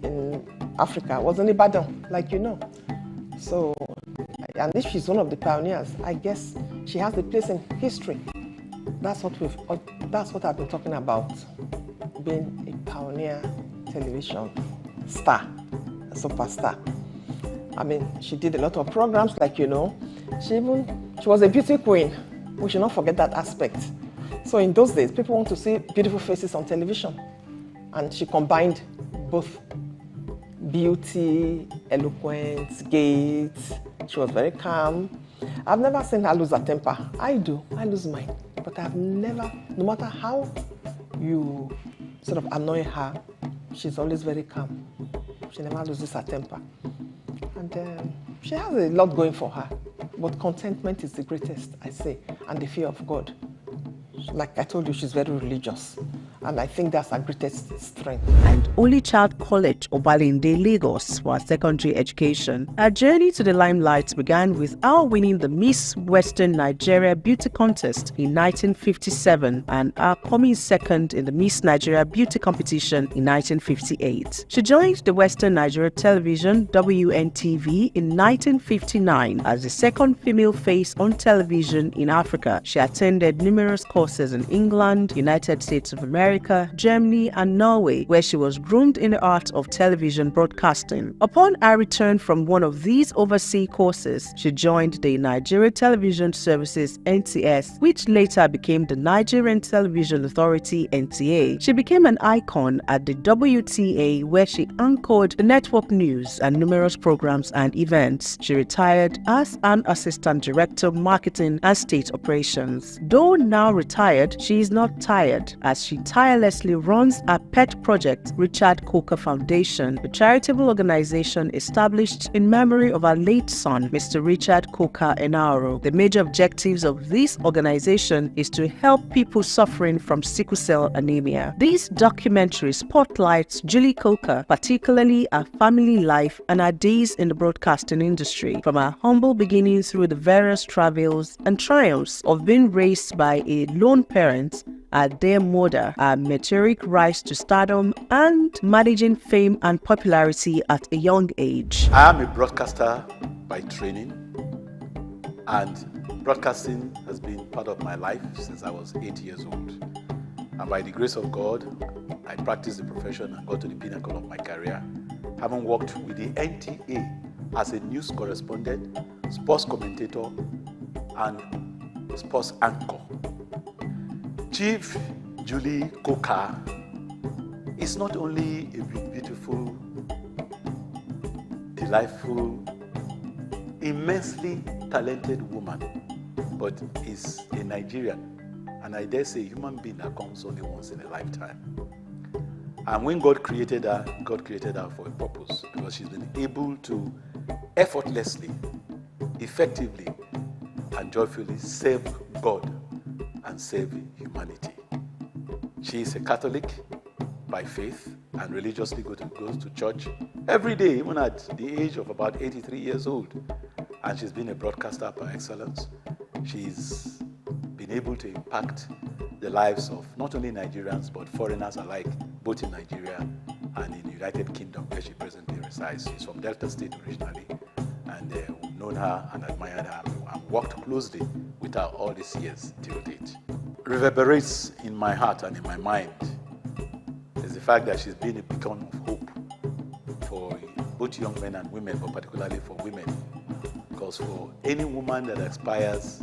in Africa was in Ibadan, like you know. So, and if she's one of the pioneers, I guess she has a place in history. That's what I've been talking about, being a pioneer television star, a superstar. I mean, she did a lot of programs, like you know. She was a beauty queen. We should not forget that aspect. So in those days, people want to see beautiful faces on television. And she combined both beauty, eloquence, gait. She was very calm. I've never seen her lose her temper. I do. I lose mine. But I've never, no matter how you sort of annoy her, she's always very calm. She never loses her temper. And she has a lot going for her. But contentment is the greatest, I say, and the fear of God. Like I told you, she's very religious. And I think that's our greatest strength. And Only Child College, Obalinde, Lagos, for her secondary education. Her journey to the limelight began with our winning the Miss Western Nigeria Beauty Contest in 1957 and our coming second in the Miss Nigeria Beauty Competition in 1958. She joined the Western Nigeria Television, WNTV, in 1959 as the second female face on television in Africa. She attended numerous courses in England, United States of America, Germany, and Norway, where she was groomed in the art of television broadcasting. Upon her return from one of these overseas courses, she joined the Nigeria Television Services (NTS), which later became the Nigerian Television Authority (NTA). She became an icon at the WTA, where she anchored the network news and numerous programs and events. She retired as an Assistant Director of Marketing and State Operations. Though now retired, she is not tired, as she tirelessly runs a pet project, Richard Coker Foundation, a charitable organization established in memory of her late son, Mr. Richard Coker Enaro. The major objectives of this organization is to help people suffering from sickle cell anemia. This documentary spotlights Julie Coker, particularly her family life and her days in the broadcasting industry, from her humble beginnings through the various travels and triumphs of being raised by a lone parent, her dear mother, her meteoric rise to stardom, and managing fame and popularity at a young age. I am a broadcaster by training, and broadcasting has been part of my life since I was 8 years old. And by the grace of God, I practiced the profession and got to the pinnacle of my career, having worked with the NTA as a news correspondent, sports commentator, and sports anchor. Chief Julie Coker is not only a beautiful, delightful, immensely talented woman, but is a Nigerian, and I dare say a human being that comes only once in a lifetime. And when God created her for a purpose, because she's been able to effortlessly, effectively, and joyfully serve God and save humanity. She is a Catholic by faith and religiously goes to church every day, even at the age of about 83 years old. And she's been a broadcaster by excellence. She's been able to impact the lives of not only Nigerians but foreigners alike, both in Nigeria and in the United Kingdom, where she presently resides. She's from Delta State originally, and we've known her and admired her and worked closely with her all these years till date. Reverberates in my heart and in my mind is the fact that she's been a beacon of hope for both young men and women, but particularly for women. Because for any woman that aspires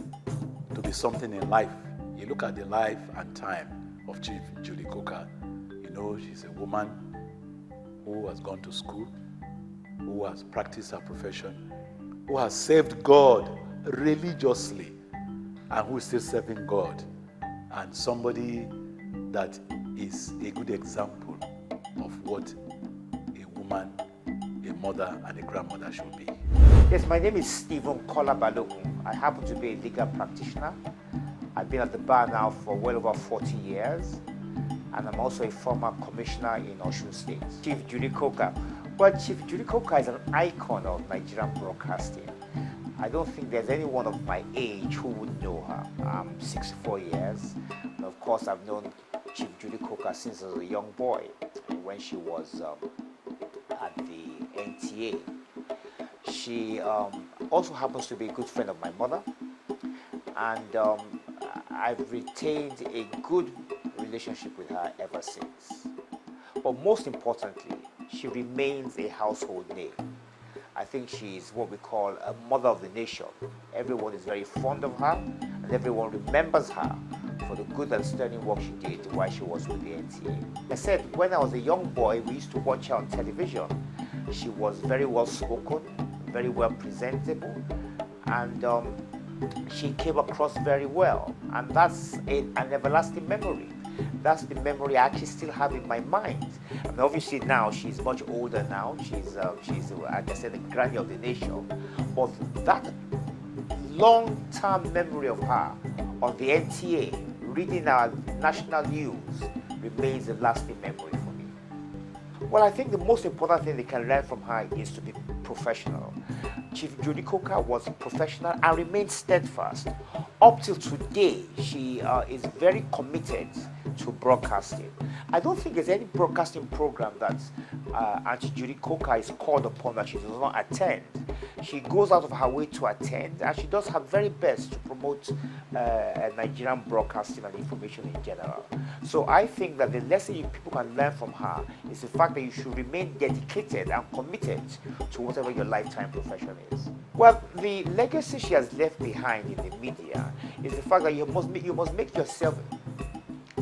to be something in life, you look at the life and time of Chief Julie Coker, you know she's a woman who has gone to school, who has practiced her profession, who has served God religiously, and who is still serving God, and somebody that is a good example of what a woman, a mother, and a grandmother should be. Yes, my name is Stephen Kola Balogun. I happen to be a legal practitioner. I've been at the bar now for well over 40 years, and I'm also a former commissioner in Osun State. Chief Julie Coker. Well, Chief Julie Coker is an icon of Nigerian broadcasting. I don't think there's anyone of my age who would know her. I'm 64 years, and of course I've known Chief Julie Coker since I was a young boy, when she was at the NTA. She also happens to be a good friend of my mother, and I've retained a good relationship with her ever since. But most importantly, she remains a household name. I think she's what we call a mother of the nation. Everyone is very fond of her, and everyone remembers her for the good and sterling work she did while she was with the NTA. I said, when I was a young boy, we used to watch her on television. She was very well spoken, very well presentable, and she came across very well. And that's an everlasting memory. That's the memory I actually still have in my mind. And obviously now she's much older now. She's like I said, the granny of the nation. But that long-term memory of her on the NTA, reading our national news, remains a lasting memory for me? Well, I think the most important thing they can learn from her is to be professional. Chief Judy Coker was professional and remained steadfast. Up till today, she is very committed to broadcasting. I don't think there's any broadcasting program that Auntie Judy Coker is called upon that she does not attend. She goes out of her way to attend, and she does her very best to promote Nigerian broadcasting and information in general. So I think that the lesson people can learn from her is the fact that you should remain dedicated and committed to whatever your lifetime profession is. Well, the legacy she has left behind in the media is the fact that you must make yourself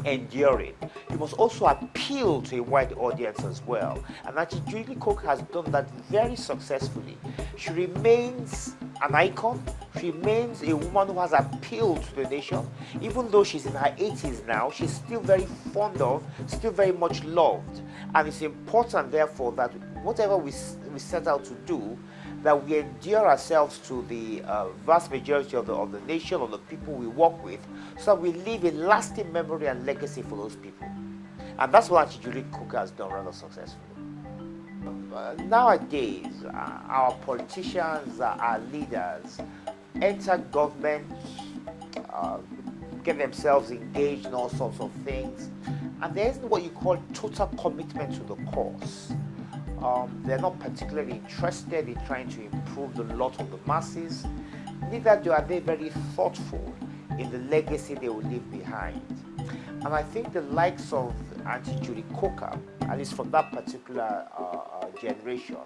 enduring. You must also appeal to a wide audience as well. And actually, Judy Coker has done that very successfully. She remains an icon. She remains a woman who has appealed to the nation. Even though she's in her 80s now, she's still very fond of, still very much loved. And it's important, therefore, that whatever we set out to do, that we endear ourselves to the vast majority of the nation, of the people we work with, so that we leave a lasting memory and legacy for those people. And that's what Auntie Judy Coker has done rather successfully. Nowadays, our politicians, our leaders, enter government, get themselves engaged in all sorts of things, and there isn't what you call total commitment to the cause. They're not particularly interested in trying to improve the lot of the masses. Neither are they very thoughtful in the legacy they will leave behind. And I think the likes of Auntie Judy Coker, at least from that particular generation,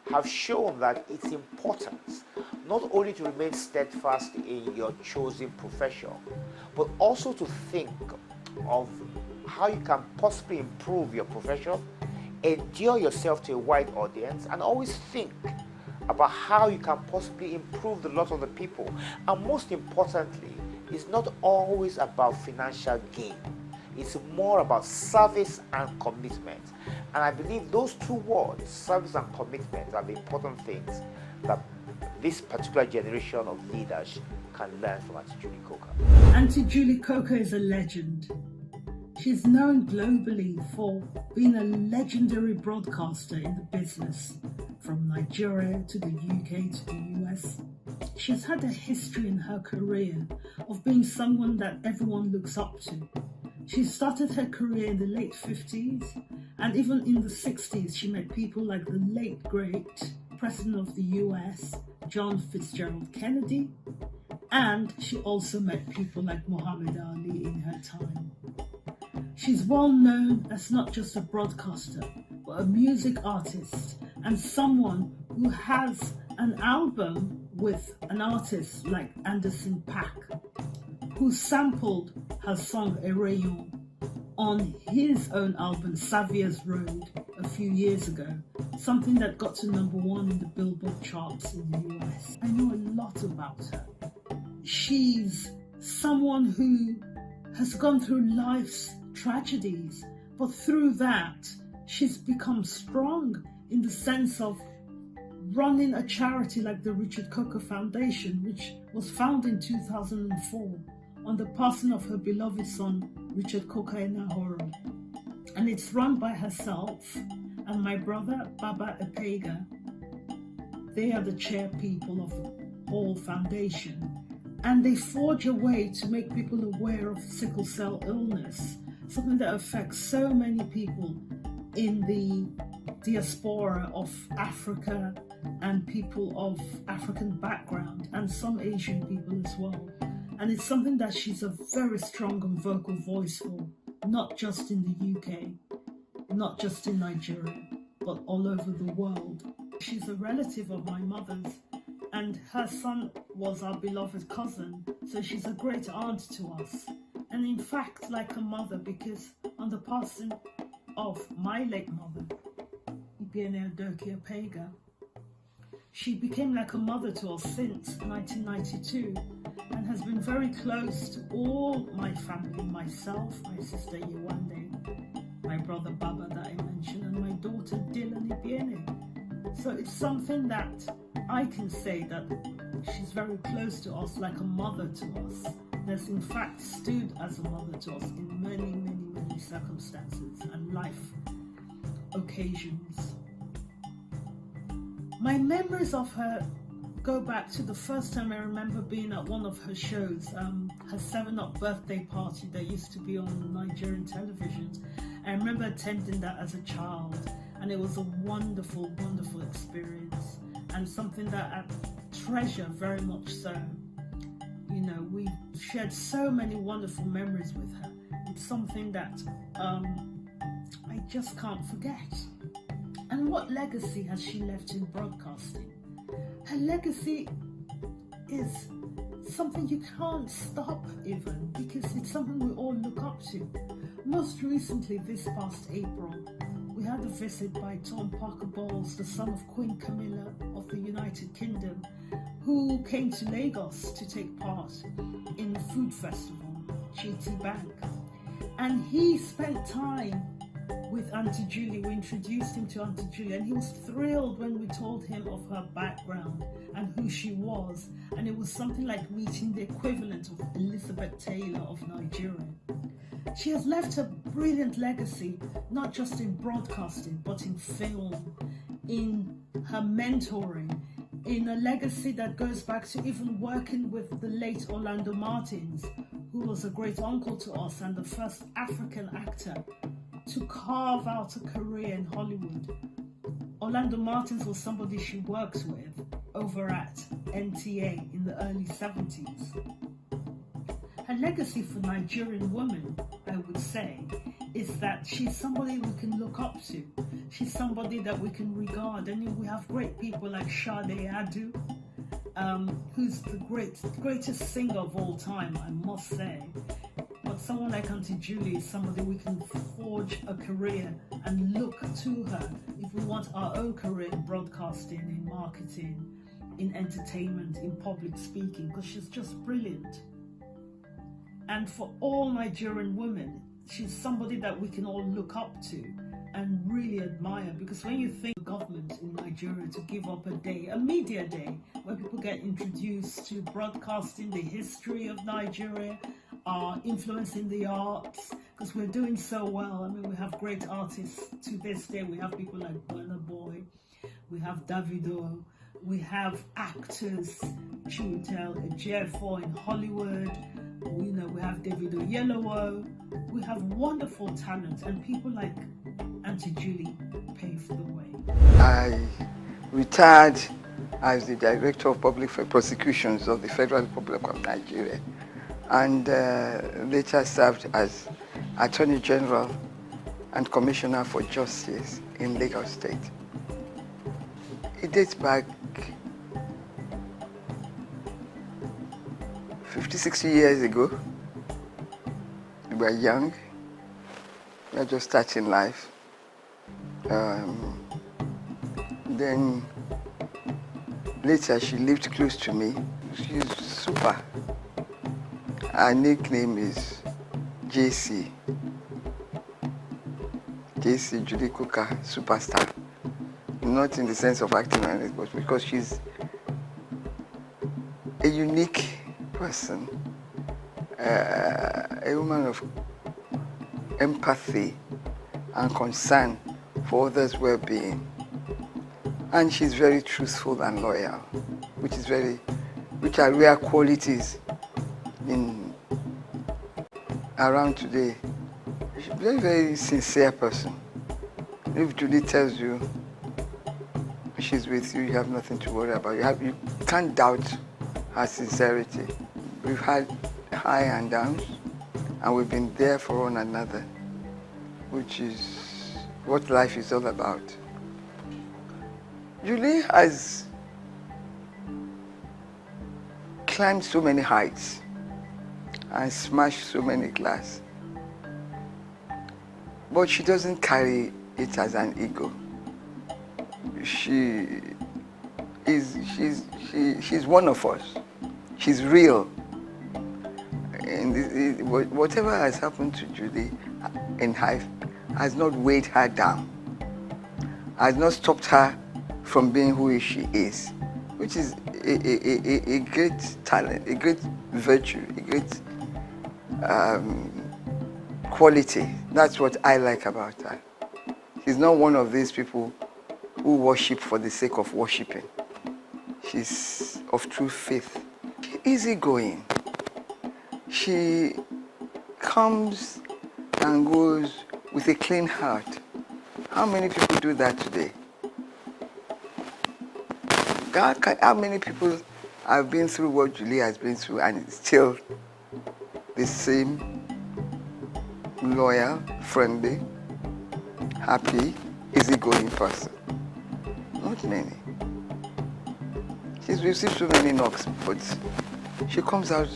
have shown that it's important not only to remain steadfast in your chosen profession, but also to think of how you can possibly improve your profession, endure yourself to a wide audience, and always think about how you can possibly improve the lot of the people. And most importantly, it's not always about financial gain. It's more about service and commitment. And I believe those two words, service and commitment, are the important things that this particular generation of leaders can learn from Auntie Judy Coker. Auntie Judy Coker is a legend. She's known globally for being a legendary broadcaster in the business, from Nigeria to the UK to the US. She's had a history in her career of being someone that everyone looks up to. She started her career in the late 50s, and even in the 60s she met people like the late great President of the US, John Fitzgerald Kennedy, and she also met people like Muhammad Ali in her time. She's well known as not just a broadcaster, but a music artist and someone who has an album with an artist like Anderson .Paak, who sampled her song Erayon on his own album Saviour's Road a few years ago, something that got to #1 in the Billboard charts in the US. I know a lot about her. She's someone who has gone through life's tragedies, but through that she's become strong in the sense of running a charity like the Richard Coker Foundation, which was founded in 2004 on the passing of her beloved son Richard Coker Enahoro, and it's run by herself and my brother Baba Epega. They are the chair people of the whole foundation, and they forge a way to make people aware of sickle cell illness, something that affects so many people in the diaspora of Africa and people of African background, and some Asian people as well. And it's something that she's a very strong and vocal voice for, not just in the UK, not just in Nigeria, but all over the world. She's a relative of my mother's, and her son was our beloved cousin, so she's a great aunt to us. And in fact, like a mother, because on the passing of my late mother, Ibiene Adoke Epega, she became like a mother to us since 1992 and has been very close to all my family, myself, my sister Yewande, my brother Baba that I mentioned, and my daughter Dylan Ibiene. So it's something that I can say that she's very close to us, like a mother to us. has in fact stood as a mother to us in many, many, many circumstances and life occasions. My memories of her go back to the first time I remember being at one of her shows, her 7-Up birthday party that used to be on Nigerian television. I remember attending that as a child, and it was a wonderful, wonderful experience, and something that I treasure very much so. You know, we shared so many wonderful memories with her. It's something that I just can't forget. And what legacy has she left in broadcasting? Her legacy is something you can't stop even, because it's something we all look up to. Most recently, this past April, we had a visit by Tom Parker Bowles, the son of Queen Camilla of the United Kingdom, who came to Lagos to take part in the food festival, GT Bank. And he spent time with Auntie Julie. We introduced him to Auntie Julie, and he was thrilled when we told him of her background and who she was. And it was something like meeting the equivalent of Elizabeth Taylor of Nigeria. She has left a brilliant legacy, not just in broadcasting, but in film, in her mentoring, in a legacy that goes back to even working with the late Orlando Martins, who was a great uncle to us and the first African actor to carve out a career in Hollywood. Orlando Martins was somebody she worked with over at NTA in the early 70s. Her legacy for Nigerian women, I would say, is that she's somebody we can look up to. She's somebody that we can regard. And we have great people like Sade Adu, who's the greatest singer of all time, I must say. But someone like Auntie Julie is somebody we can forge a career and look to her if we want our own career in broadcasting, in marketing, in entertainment, in public speaking, because she's just brilliant. And for all Nigerian women, she's somebody that we can all look up to and really admire, because when you think of government in Nigeria to give up a day, a media day, where people get introduced to broadcasting the history of Nigeria, our influence in the arts, because we're doing so well. I mean, we have great artists to this day. We have people like Burna Boy, we have Davido, we have actors, Chiwetel Ejiofor in Hollywood, we have Davido Yellowo, we have wonderful talent, and people like Auntie Julie paved the way. I retired as the Director of Public Prosecutions of the Federal Republic of Nigeria, and later served as Attorney General and Commissioner for Justice in Lagos State. It dates back 50, 60 years ago. We were young, we were just starting life. Then later she lived close to me. She's super. Her nickname is JC. JC, Judy Cooker, superstar. Not in the sense of acting, but because she's a unique person, a woman of empathy and concern for others' well-being. And she's very truthful and loyal, which are rare qualities in around today. She's a very, very sincere person. If Julie tells you she's with you, you have nothing to worry about. You can't doubt her sincerity. We've had high and downs, and we've been there for one another, which is what life is all about. Julie has climbed so many heights and smashed so many glass, but she doesn't carry it as an ego. She's one of us. She's real. And whatever has happened to Julie in life has not weighed her down, has not stopped her from being who she is, which is a great talent, a great virtue, a great quality. That's what I like about her. She's not one of these people who worship for the sake of worshiping. She's of true faith. Easygoing. She comes and goes with a clean heart. How many people do that today? How many people have been through what Julie has been through and is still the same loyal, friendly, happy, easygoing person? Not many. She's received so many knocks, but she comes out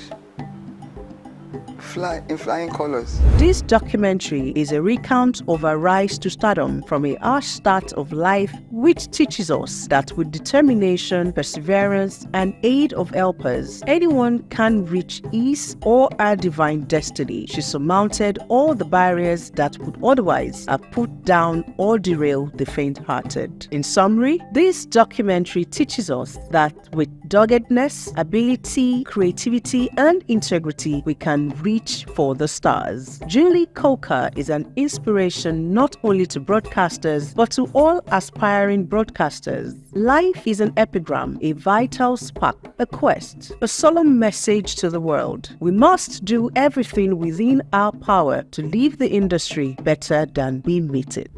in flying colors. This documentary is a recount of her rise to stardom from a harsh start of life, which teaches us that with determination, perseverance, and aid of helpers, anyone can reach his or her divine destiny. She surmounted all the barriers that would otherwise have put down or derail the faint-hearted. In summary, this documentary teaches us that with doggedness, ability, creativity, and integrity, we can reach for the stars. Julie Coker is an inspiration not only to broadcasters, but to all aspiring broadcasters. Life is an epigram, a vital spark, a quest, a solemn message to the world. We must do everything within our power to leave the industry better than we meet it.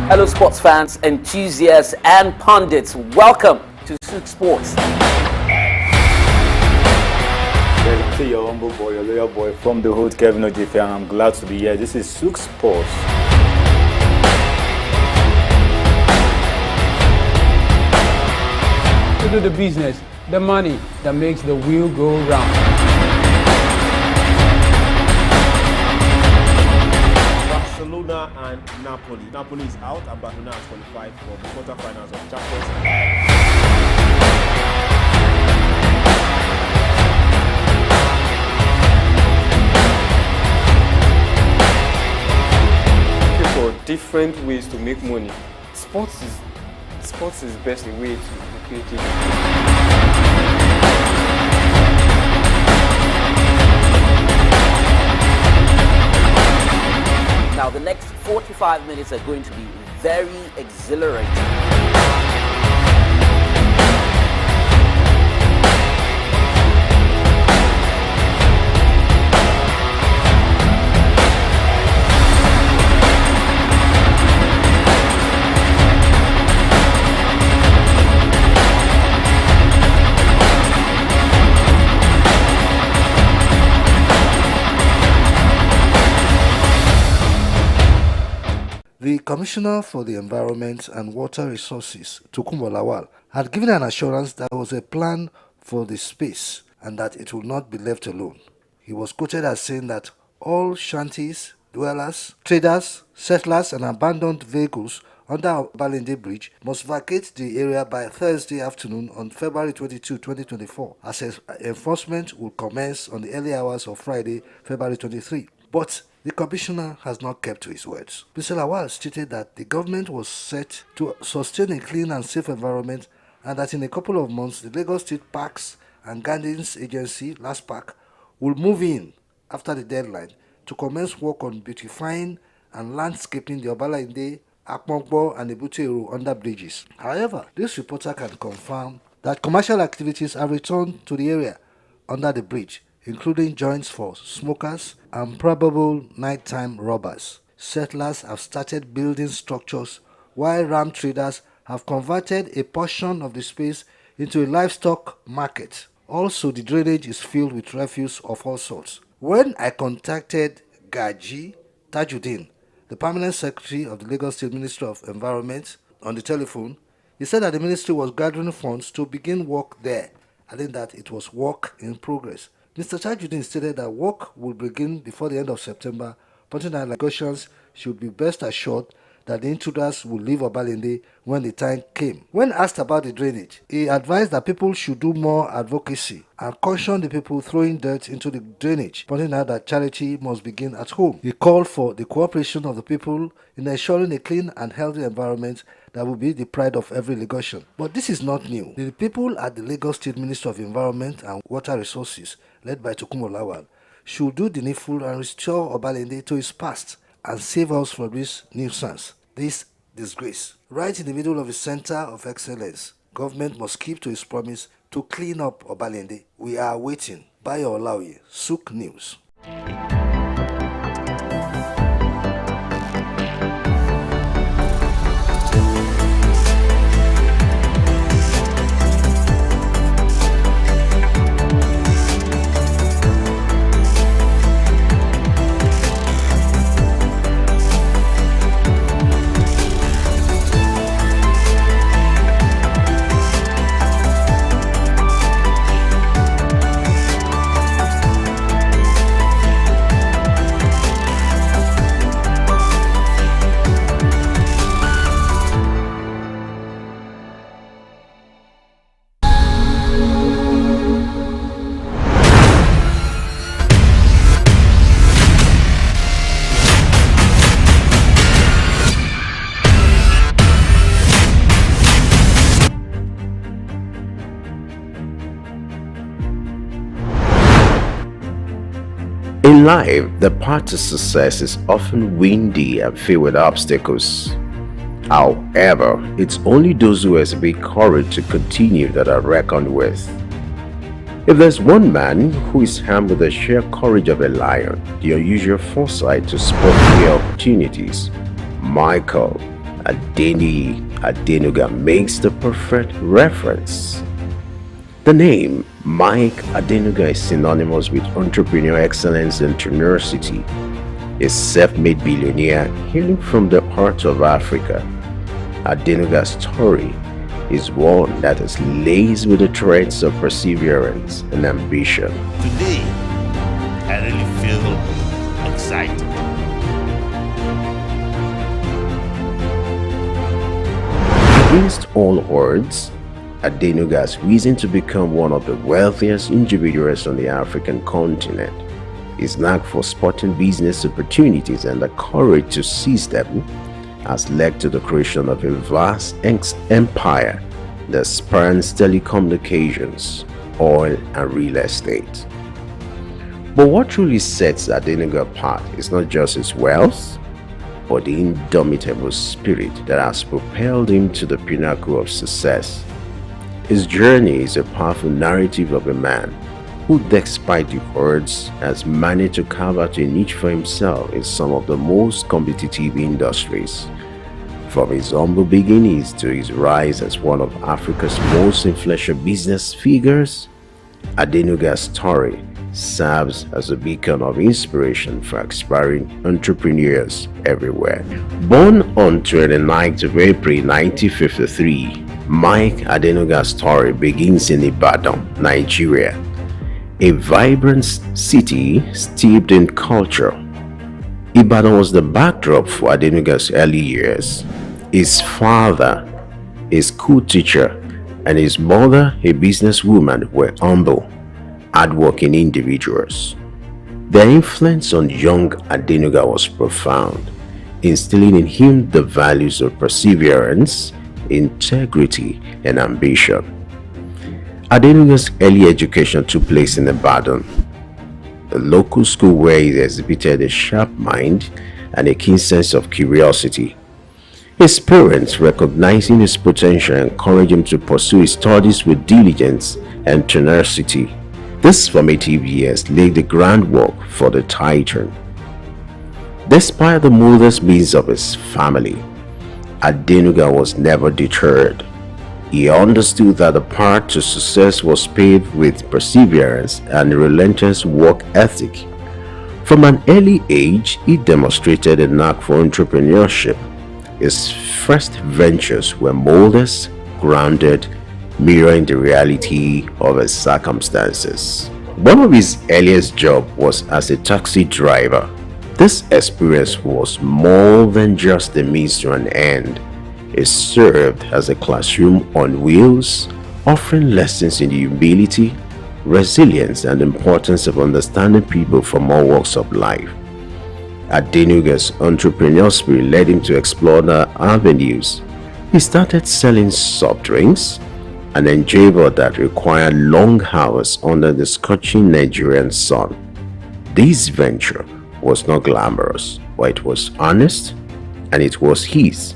Hello sports fans, enthusiasts and pundits, welcome to SOUQ Sports. Welcome to your humble boy, your loyal boy from the hood, Kevin Ojefe, and I'm glad to be here. This is SOUQ Sports. To do the business, the money that makes the wheel go round. Barcelona and Napoli. Napoli is out and Barcelona has qualified for the quarterfinals of Champions League. For different ways to make money. Sports is best a way to be creative. Now, the next 45 minutes are going to be very exhilarating. The Commissioner for the Environment and Water Resources, Tokunbo Lawal, had given an assurance that there was a plan for the space and that it would not be left alone. He was quoted as saying that all shanties, dwellers, traders, settlers and abandoned vehicles under Balinde Bridge must vacate the area by Thursday afternoon on February 22, 2024, as enforcement will commence on the early hours of Friday, February 23. But the Commissioner has not kept to his words. Mr. Lawal stated that the government was set to sustain a clean and safe environment and that in a couple of months the Lagos State Parks and Gardens Agency, LASPAC, will move in after the deadline to commence work on beautifying and landscaping the Obalinde, Akpongbo and Ebute under bridges. However, this reporter can confirm that commercial activities have returned to the area under the bridge, including joints for smokers and probable nighttime robbers. Settlers have started building structures, while ram traders have converted a portion of the space into a livestock market. Also, the drainage is filled with refuse of all sorts. When I contacted Gaji Tajuddin, the permanent secretary of the Lagos State Ministry of Environment, on the telephone, he said that the ministry was gathering funds to begin work there, adding that it was work in progress. Mr. Tajuddin stated that work will begin before the end of September, pointing out negotiations should be best assured that the intruders would leave Obalende when the time came. When asked about the drainage, he advised that people should do more advocacy and caution the people throwing dirt into the drainage, pointing out that charity must begin at home. He called for the cooperation of the people in ensuring a clean and healthy environment that will be the pride of every Lagosian. But this is not new. The people at the Lagos State Ministry of Environment and Water Resources, led by Tokunbo Lawal, should do the needful and restore Obalende to its past and save us from this nuisance, this disgrace. Right in the middle of a center of excellence, government must keep to its promise to clean up Obalende. We are waiting. Bayo Olaoye, SOUQ News. In life, the path to success is often windy and filled with obstacles. However, it's only those who exhibit courage to continue that are reckoned with. If there's one man who is armed with the sheer courage of a lion, the unusual foresight to spot new opportunities, Michael Adeniyi Adenuga makes the perfect reference. The name Mike Adenuga is synonymous with entrepreneurial excellence and tenacity. A self-made billionaire hailing from the heart of Africa, Adenuga's story is one that is laced with the threads of perseverance and ambition. Today, I really feel excited. Against all odds, Adenuga has risen to become one of the wealthiest individuals on the African continent. His knack for spotting business opportunities and the courage to seize them has led to the creation of a vast empire that spans telecommunications, oil, and real estate. But what truly sets Adenuga apart is not just his wealth, but the indomitable spirit that has propelled him to the pinnacle of success. His journey is a powerful narrative of a man who, despite the odds, has managed to carve out a niche for himself in some of the most competitive industries. From his humble beginnings to his rise as one of Africa's most influential business figures, Adenuga's story serves as a beacon of inspiration for aspiring entrepreneurs everywhere. Born on 29th of April 1953, Mike Adenuga's story begins in Ibadan, Nigeria, a vibrant city steeped in culture. Ibadan was the backdrop for Adenuga's early years. His father, a school teacher, and his mother, a businesswoman, were humble, hardworking individuals. Their influence on young Adenuga was profound, instilling in him the values of perseverance, integrity, and ambition. Adenuga's early education took place in Ibadan, a local school where he exhibited a sharp mind and a keen sense of curiosity. His parents, recognizing his potential, encouraged him to pursue his studies with diligence and tenacity. These formative years laid the groundwork for the titan. Despite the modest means of his family, Adenuga was never deterred. He understood that the path to success was paved with perseverance and relentless work ethic. From an early age, he demonstrated a knack for entrepreneurship. His first ventures were modest, grounded, mirroring the reality of his circumstances. One of his earliest jobs was as a taxi driver. This experience was more than just a means to an end. It served as a classroom on wheels, offering lessons in humility, resilience, and the importance of understanding people from all walks of life. Adenuga's entrepreneurial spirit led him to explore the avenues. He started selling soft drinks, an endeavor that required long hours under the scorching Nigerian sun. This venture was not glamorous, but it was honest, and it was his.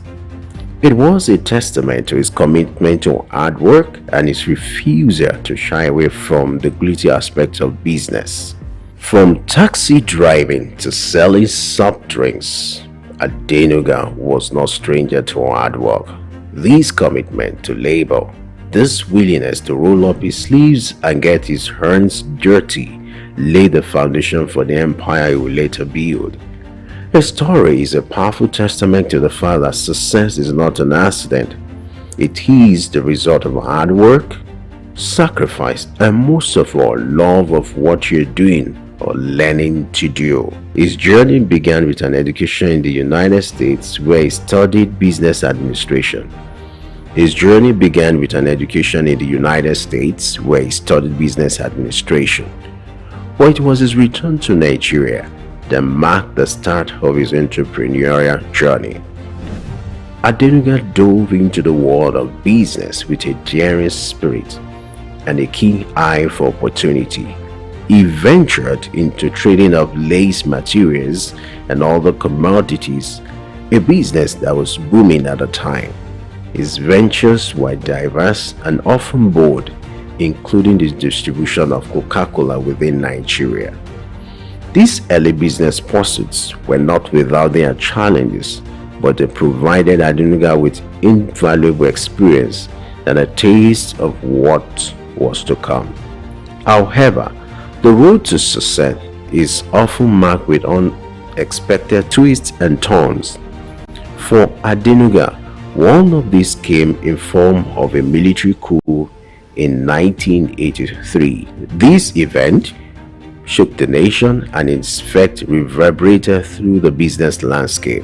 It was a testament to his commitment to hard work and his refusal to shy away from the gritty aspects of business. From taxi driving to selling soft drinks, Adenuga was no stranger to hard work. This commitment to labor, this willingness to roll up his sleeves and get his hands dirty, laid the foundation for the empire he would later build. His story is a powerful testament to the fact that success is not an accident. It is the result of hard work, sacrifice, and most of all, love of what you're doing or learning to do. His journey began with an education in the United States where he studied business administration. But it was his return to Nigeria that marked the start of his entrepreneurial journey. Adenuga dove into the world of business with a daring spirit and a keen eye for opportunity. He ventured into trading of lace materials and other commodities, a business that was booming at the time. His ventures were diverse and often bold, including the distribution of Coca-Cola within Nigeria. These early business pursuits were not without their challenges, but they provided Adenuga with invaluable experience and a taste of what was to come. However, the road to success is often marked with unexpected twists and turns. For Adenuga, one of these came in form of a military coup in 1983. This event shook the nation and its effect reverberated through the business landscape.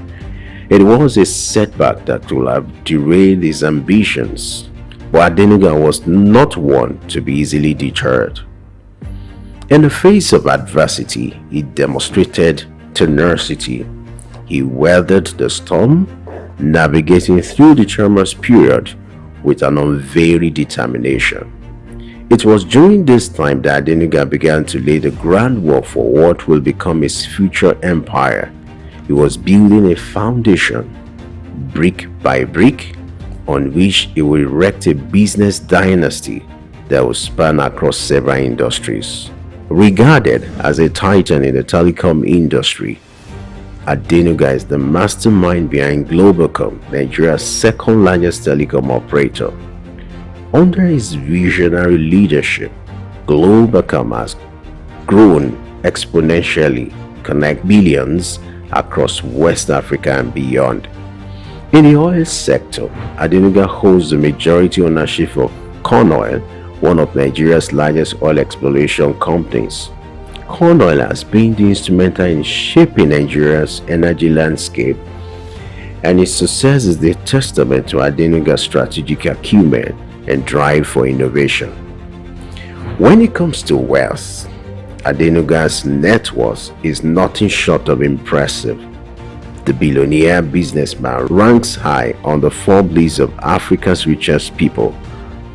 It was a setback that would have derailed his ambitions, but Adenuga was not one to be easily deterred. In the face of adversity, he demonstrated tenacity. He weathered the storm, navigating through the tumultuous period with an unvarying determination. It was during this time that Adenuga began to lay the groundwork for what will become his future empire. He was building a foundation, brick by brick, on which he would erect a business dynasty that would span across several industries. Regarded as a titan in the telecom industry, Adenuga is the mastermind behind Globalcom, Nigeria's second largest telecom operator. Under his visionary leadership, Globalcom has grown exponentially, connect billions across West Africa and beyond. In the oil sector, Adenuga holds the majority ownership of Corn Oil, one of Nigeria's largest oil exploration companies. Corn Oil has been instrumental in shaping Nigeria's energy landscape, and its success is a testament to Adenuga's strategic acumen and drive for innovation. When it comes to wealth, Adenuga's net worth is nothing short of impressive. The billionaire businessman ranks high on the Forbes list of Africa's richest people,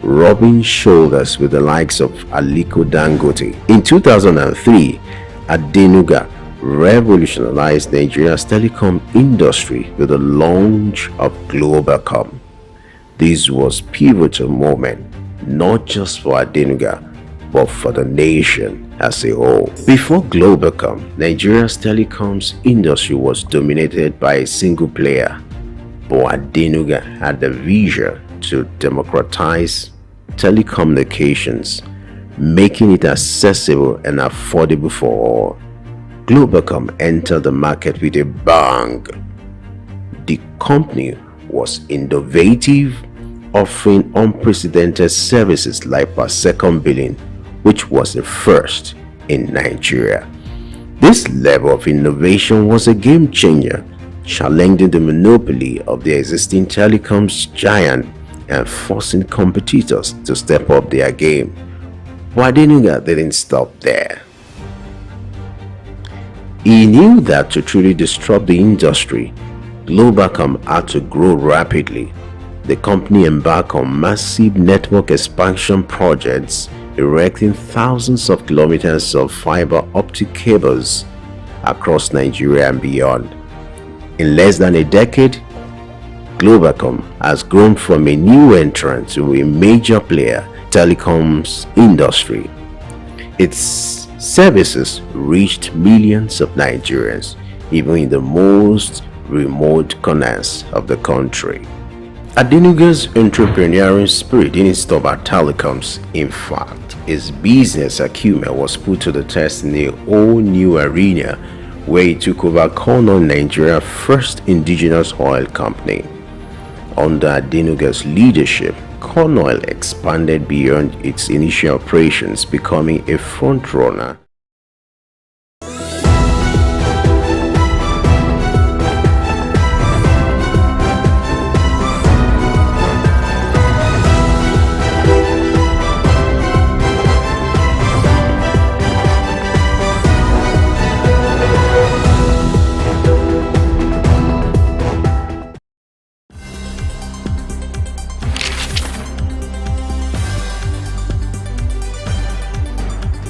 rubbing shoulders with the likes of Aliko Dangote. In 2003, Adenuga revolutionized Nigeria's telecom industry with the launch of Globalcom. This was a pivotal moment, not just for Adenuga, but for the nation as a whole. Before Globalcom, Nigeria's telecoms industry was dominated by a single player, but Adenuga had the vision to democratize telecommunications, making it accessible and affordable for all. Globalcom entered the market with a bang. The company was innovative, offering unprecedented services like per second billing, which was the first in Nigeria. This level of innovation was a game changer, challenging the monopoly of the existing telecoms giant and forcing competitors to step up their game. But Adenuga didn't stop there. He knew that to truly disrupt the industry, Globacom had to grow rapidly. The company embarked on massive network expansion projects, erecting thousands of kilometers of fiber optic cables across Nigeria and beyond. In less than a decade, Globacom has grown from a new entrant to a major player in the telecoms industry. Its services reached millions of Nigerians, even in the most remote corners of the country. Adenuga's entrepreneurial spirit didn't stop at telecoms. In fact, his business acumen was put to the test in a whole new arena where he took over Cornell, Nigeria's first indigenous oil company. Under Adenuga's leadership, Cornell expanded beyond its initial operations, becoming a frontrunner.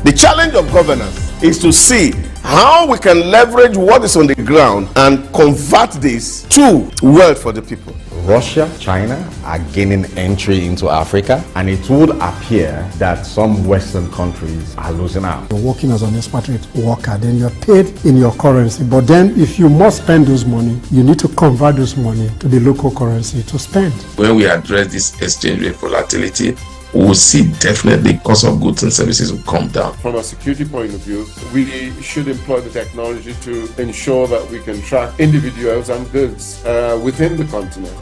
The challenge of governance is to see how we can leverage what is on the ground and convert this to wealth for the people. Russia, China are gaining entry into Africa, and it would appear that some Western countries are losing out. You're working as an expatriate worker, then you're paid in your currency. But then if you must spend those money, you need to convert those money to the local currency to spend. When we address this exchange rate volatility, we will see definitely cost of goods and services will come down. From a security point of view, we should employ the technology to ensure that we can track individuals and goods within the continent.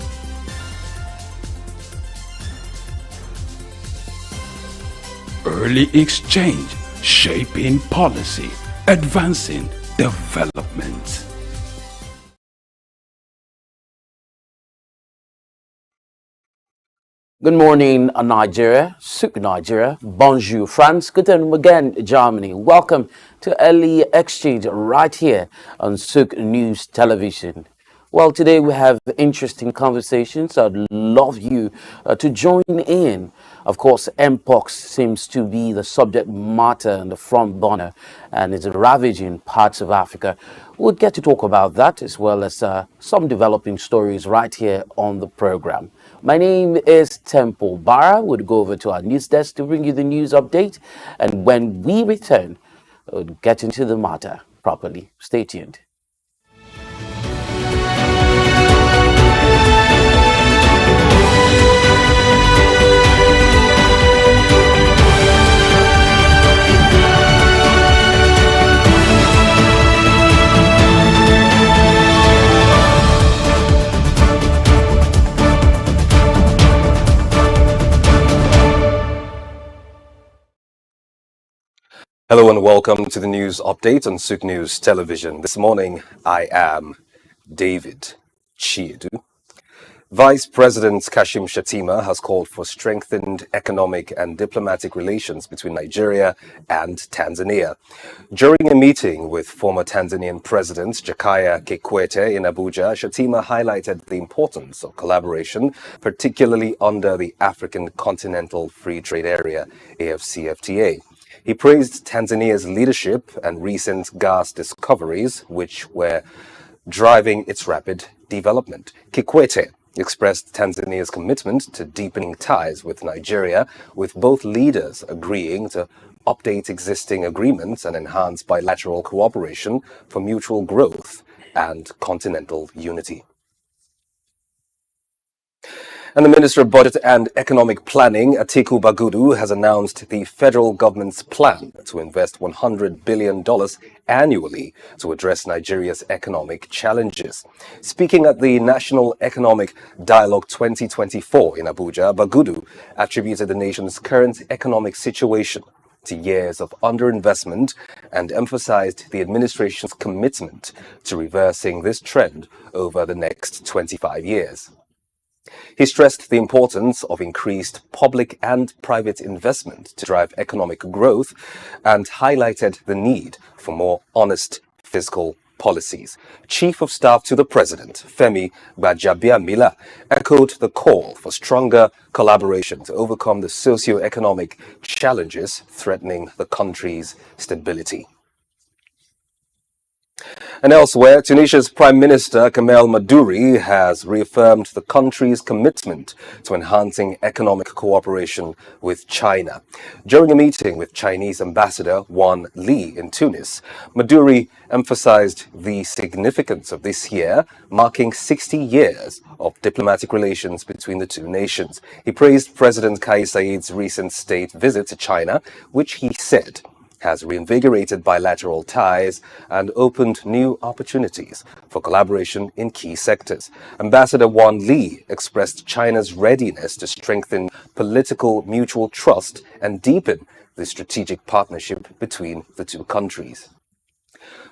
Early exchange, shaping policy, advancing development. Good morning, Nigeria, SOUQ Nigeria, bonjour France, guten Morgen Germany. Welcome to Early Exchange right here on SOUQ News Television. Well, today we have interesting conversations. I'd love you to join in. Of course, Mpox seems to be the subject matter and the front burner, and it's ravaging parts of Africa. We'll get to talk about that as well as some developing stories right here on the program. My name is Temple Barra. We'll go over to our news desk to bring you the news update. And when we return, we'll get into the matter properly. Stay tuned. Hello and welcome to the news update on SOUQ News Television. This morning, I am David Chiedu. Vice President Kashim Shettima has called for strengthened economic and diplomatic relations between Nigeria and Tanzania. During a meeting with former Tanzanian President Jakaya Kikwete in Abuja, Shettima highlighted the importance of collaboration, particularly under the African Continental Free Trade Area, AfCFTA. He praised Tanzania's leadership and recent gas discoveries, which were driving its rapid development. Kikwete expressed Tanzania's commitment to deepening ties with Nigeria, with both leaders agreeing to update existing agreements and enhance bilateral cooperation for mutual growth and continental unity. And the Minister of Budget and Economic Planning, Atiku Bagudu, has announced the federal government's plan to invest $100 billion annually to address Nigeria's economic challenges. Speaking at the National Economic Dialogue 2024 in Abuja, Bagudu attributed the nation's current economic situation to years of underinvestment and emphasized the administration's commitment to reversing this trend over the next 25 years. He stressed the importance of increased public and private investment to drive economic growth and highlighted the need for more honest fiscal policies. Chief of Staff to the President, Femi Gbajabiamila, echoed the call for stronger collaboration to overcome the socio-economic challenges threatening the country's stability. And elsewhere, Tunisia's Prime Minister Kamel Madouri has reaffirmed the country's commitment to enhancing economic cooperation with China. During a meeting with Chinese Ambassador Wan Li in Tunis, Madouri emphasized the significance of this year, marking 60 years of diplomatic relations between the two nations. He praised President Kais Saied's recent state visit to China, which he said has reinvigorated bilateral ties and opened new opportunities for collaboration in key sectors. Ambassador Wan Li expressed China's readiness to strengthen political mutual trust and deepen the strategic partnership between the two countries.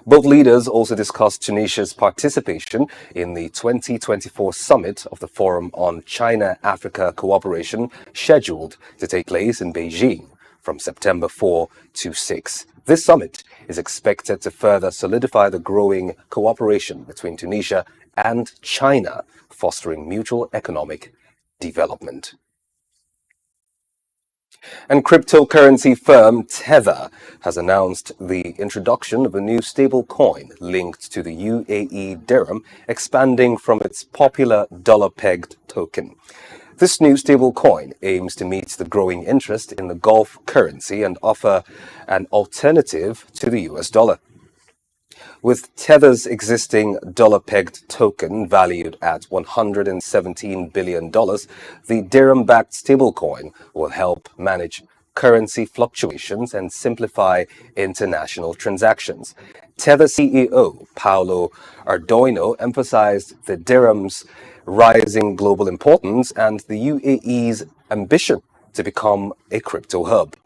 Both leaders also discussed Tunisia's participation in the 2024 summit of the Forum on China-Africa Cooperation, scheduled to take place in Beijing from September 4 to 6. This summit is expected to further solidify the growing cooperation between Tunisia and China, fostering mutual economic development. And cryptocurrency firm Tether has announced the introduction of a new stable coin linked to the UAE dirham, expanding from its popular dollar-pegged token. This new stable coin aims to meet the growing interest in the Gulf currency and offer an alternative to the US dollar. With Tether's existing dollar-pegged token valued at $117 billion, the dirham-backed stablecoin will help manage currency fluctuations and simplify international transactions. Tether CEO Paulo Ardoino emphasized the dirham's rising global importance and the UAE's ambition to become a crypto hub.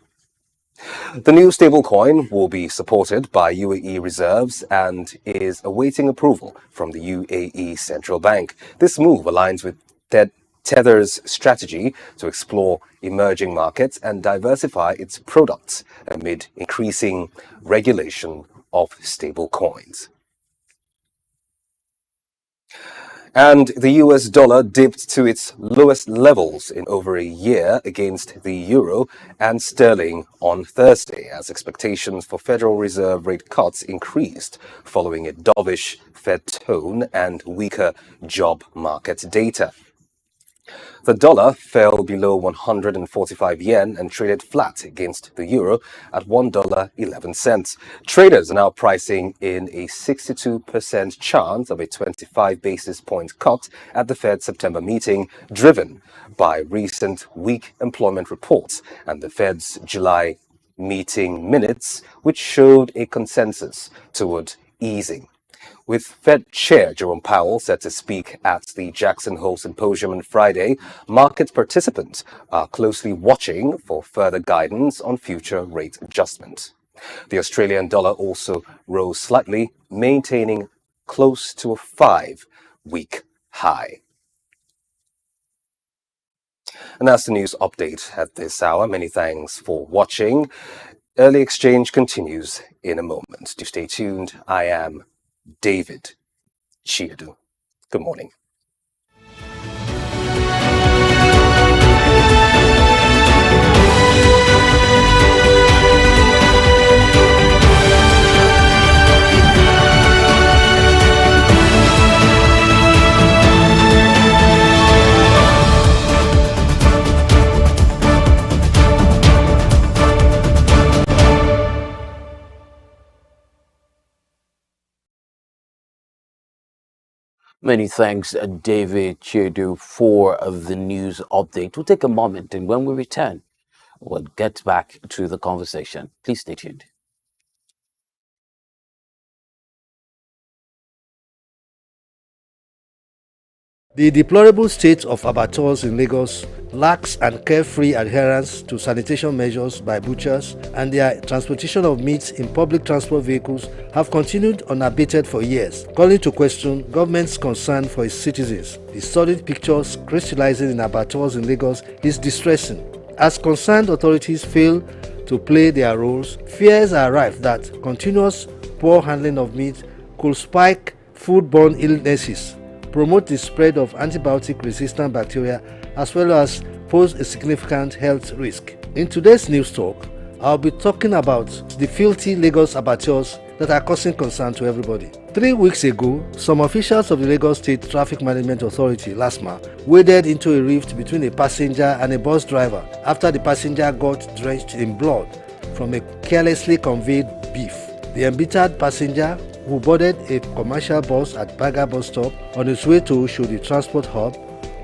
The new stablecoin will be supported by UAE reserves and is awaiting approval from the UAE Central Bank. This move aligns with Tether's strategy to explore emerging markets and diversify its products amid increasing regulation of stablecoins. And the US dollar dipped to its lowest levels in over a year against the euro and sterling on Thursday, as expectations for Federal Reserve rate cuts increased following a dovish Fed tone and weaker job market data. The dollar fell below 145 yen and traded flat against the euro at $1.11. Traders are now pricing in a 62% chance of a 25 basis point cut at the Fed September meeting, driven by recent weak employment reports and the Fed's July meeting minutes, which showed a consensus toward easing. With Fed Chair Jerome Powell set to speak at the Jackson Hole Symposium on Friday, market participants are closely watching for further guidance on future rate adjustments. The Australian dollar also rose slightly, maintaining close to a 5-week high. And that's the news update at this hour. Many thanks for watching. Early exchange continues in a moment. Do stay tuned. I am David Chiedu. Good morning. Many thanks, David Chiedu, for the news update. We'll take a moment, and when we return, we'll get back to the conversation. Please stay tuned. The deplorable state of abattoirs in Lagos, lax and carefree adherence to sanitation measures by butchers, and their transportation of meat in public transport vehicles have continued unabated for years, calling to question government's concern for its citizens. The sordid pictures crystallizing in abattoirs in Lagos is distressing. As concerned authorities fail to play their roles, fears are rife that continuous poor handling of meat could spike foodborne illnesses, promote the spread of antibiotic-resistant bacteria, as well as pose a significant health risk. In today's news talk, I'll be talking about the filthy Lagos abattoirs that are causing concern to everybody. 3 weeks ago, some officials of the Lagos State Traffic Management Authority, LASMA, waded into a rift between a passenger and a bus driver after the passenger got drenched in blood from a carelessly conveyed beef. The embittered passenger, who boarded a commercial bus at Baga bus stop on his way to Oshodi transport hub,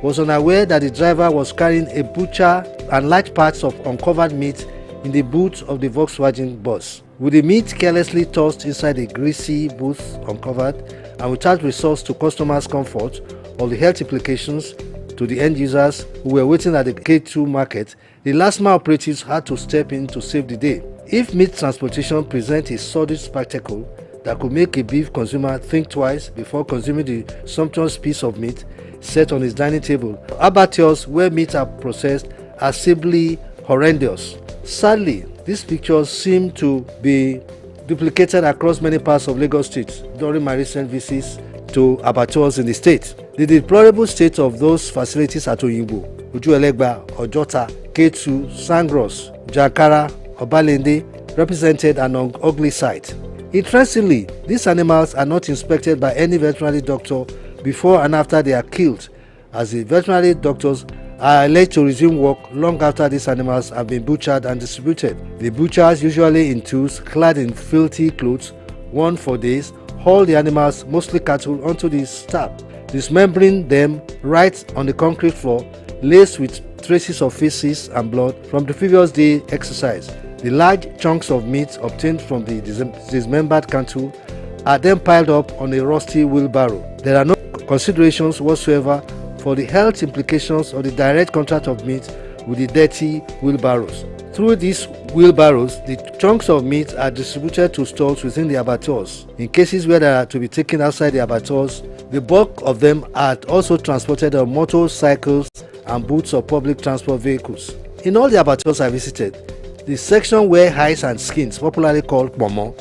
was unaware that the driver was carrying a butcher and large parts of uncovered meat in the boot of the Volkswagen bus. With the meat carelessly tossed inside a greasy booth uncovered and without resource to customers' comfort or the health implications to the end users who were waiting at the K2 market, the LASMA operatives had to step in to save the day. If meat transportation presents a sordid spectacle that could make a beef consumer think twice before consuming the sumptuous piece of meat set on his dining table, abattoirs where meat are processed are simply horrendous. Sadly, these pictures seem to be duplicated across many parts of Lagos State during my recent visits to abattoirs in the state. The deplorable state of those facilities at Oyingbo, Ojuelegba, Ojota, K2, Sangros, Jakara, Obalende represented an ugly sight. Interestingly, these animals are not inspected by any veterinary doctor before and after they are killed, as the veterinary doctors are alleged to resume work long after these animals have been butchered and distributed. The butchers, usually in twos, clad in filthy clothes, worn for days, haul the animals, mostly cattle, onto the slab, dismembering them right on the concrete floor, laced with traces of feces and blood from the previous day exercise. The large chunks of meat obtained from the dismembered cattle are then piled up on a rusty wheelbarrow. There are no considerations whatsoever for the health implications of the direct contact of meat with the dirty wheelbarrows. Through these wheelbarrows, the chunks of meat are distributed to stalls within the abattoirs. In cases where they are to be taken outside the abattoirs, the bulk of them are also transported on motorcycles and boots of public transport vehicles. In all the abattoirs I visited, the section where hides and skins, popularly called pomo,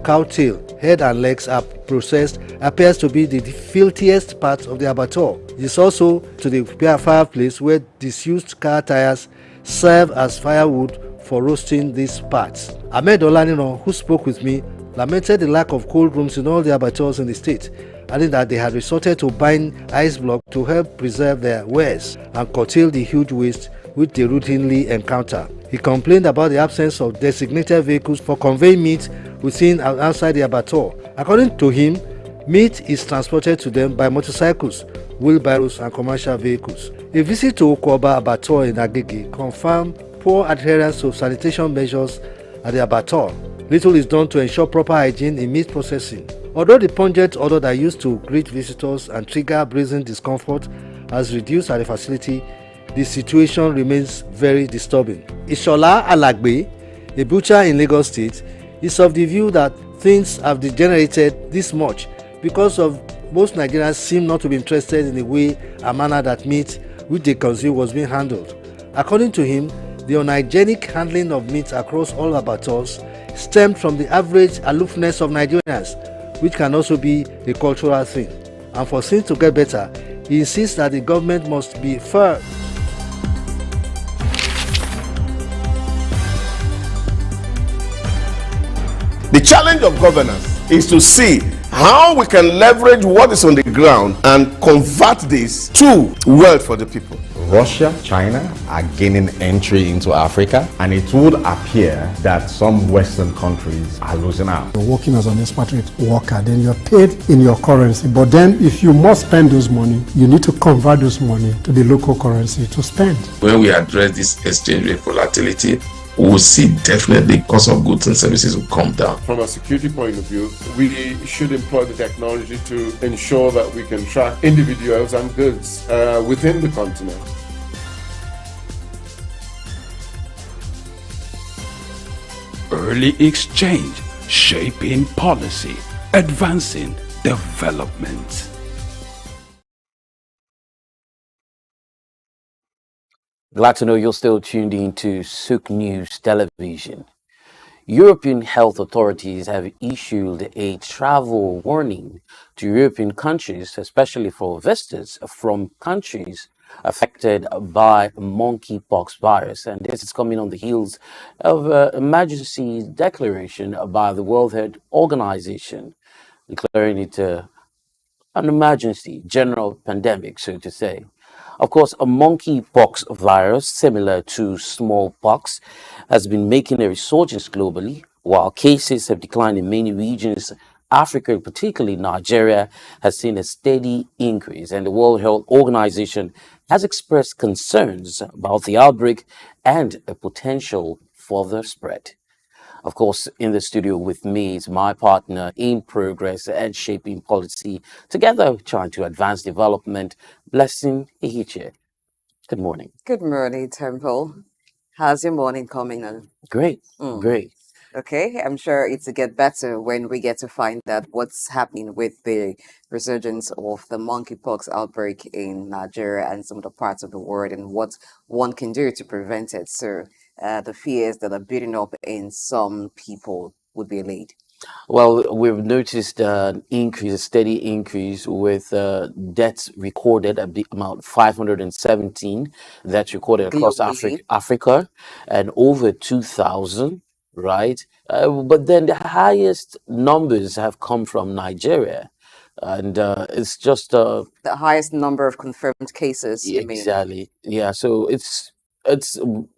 cow tail, head and legs are processed, appears to be the filthiest part of the abattoir. It is also to the fireplace where disused car tires serve as firewood for roasting these parts. Ahmed Olanino, who spoke with me, lamented the lack of cold rooms in all the abattoirs in the state, adding that they had resorted to buying ice blocks to help preserve their wares and curtail the huge waste which they routinely encounter. He complained about the absence of designated vehicles for conveying meat within and outside the abattoir. According to him, meat is transported to them by motorcycles, wheelbarrows and commercial vehicles. A visit to Okoba Abattoir in Agege confirmed poor adherence to sanitation measures at the abattoir. Little is done to ensure proper hygiene in meat processing. Although the pungent odor that used to greet visitors and trigger breathing discomfort has reduced at the facility, the situation remains very disturbing. Ishola Alagbe, a butcher in Lagos State, is of the view that things have degenerated this much because of most Nigerians seem not to be interested in the way and manner that meat which they consume was being handled. According to him, the unhygienic handling of meat across all abattoirs stemmed from the average aloofness of Nigerians, which can also be a cultural thing. And for things to get better, he insists that the government must be fair. The challenge of governance is to see how we can leverage what is on the ground and convert this to wealth for the people. Russia, China are gaining entry into Africa, and it would appear that some Western countries are losing out. You're working as an expatriate worker, then you're paid in your currency. But then if you must spend those money, you need to convert those money to the local currency to spend. When we address this exchange rate volatility, we will see definitely cost of goods and services will come down. From a security point of view, we should employ the technology to ensure that we can track individuals and goods within the continent. Early exchange, shaping policy, advancing development. Glad to know you're still tuned in to SOUQ News Television. European health authorities have issued a travel warning to European countries, especially for visitors from countries affected by monkeypox virus. And this is coming on the heels of an emergency declaration by the World Health Organization, declaring it an emergency, general pandemic, so to say. Of course, a monkeypox virus, similar to smallpox, has been making a resurgence globally, while cases have declined in many regions. Africa, particularly Nigeria, has seen a steady increase, and the World Health Organization has expressed concerns about the outbreak and a potential further spread. Of course, in the studio with me is my partner in progress and shaping policy, together trying to advance development, Blessing Ihiche. Good morning. Good morning, Temple. How's your morning coming on? Great, great. Okay, I'm sure it's to get better when we get to find out what's happening with the resurgence of the monkeypox outbreak in Nigeria and some other parts of the world, and what one can do to prevent it. So the fears that are building up in some people would be allayed. Well, we've noticed an increase, a steady increase with deaths recorded at the amount 517 that's recorded across Globally. Africa, and over 2,000, right? But then the highest numbers have come from Nigeria, and it's just The highest number of confirmed cases, you mean? exactly, yeah. So it's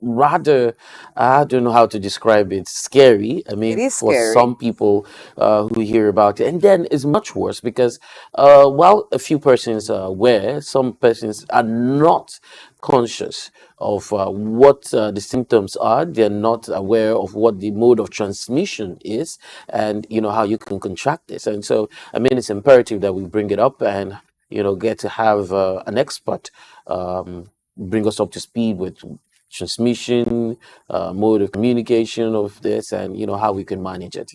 rather, I don't know how to describe it, scary. I It mean, is for scary. some people who hear about it, and then it's much worse because while a few persons are aware, some persons are not conscious of what the symptoms are. They're not aware of what the mode of transmission is, and how you can contract this. And so, I mean, it's imperative that we bring it up and get to have an expert bring us up to speed with transmission, mode of communication of this, and how we can manage it.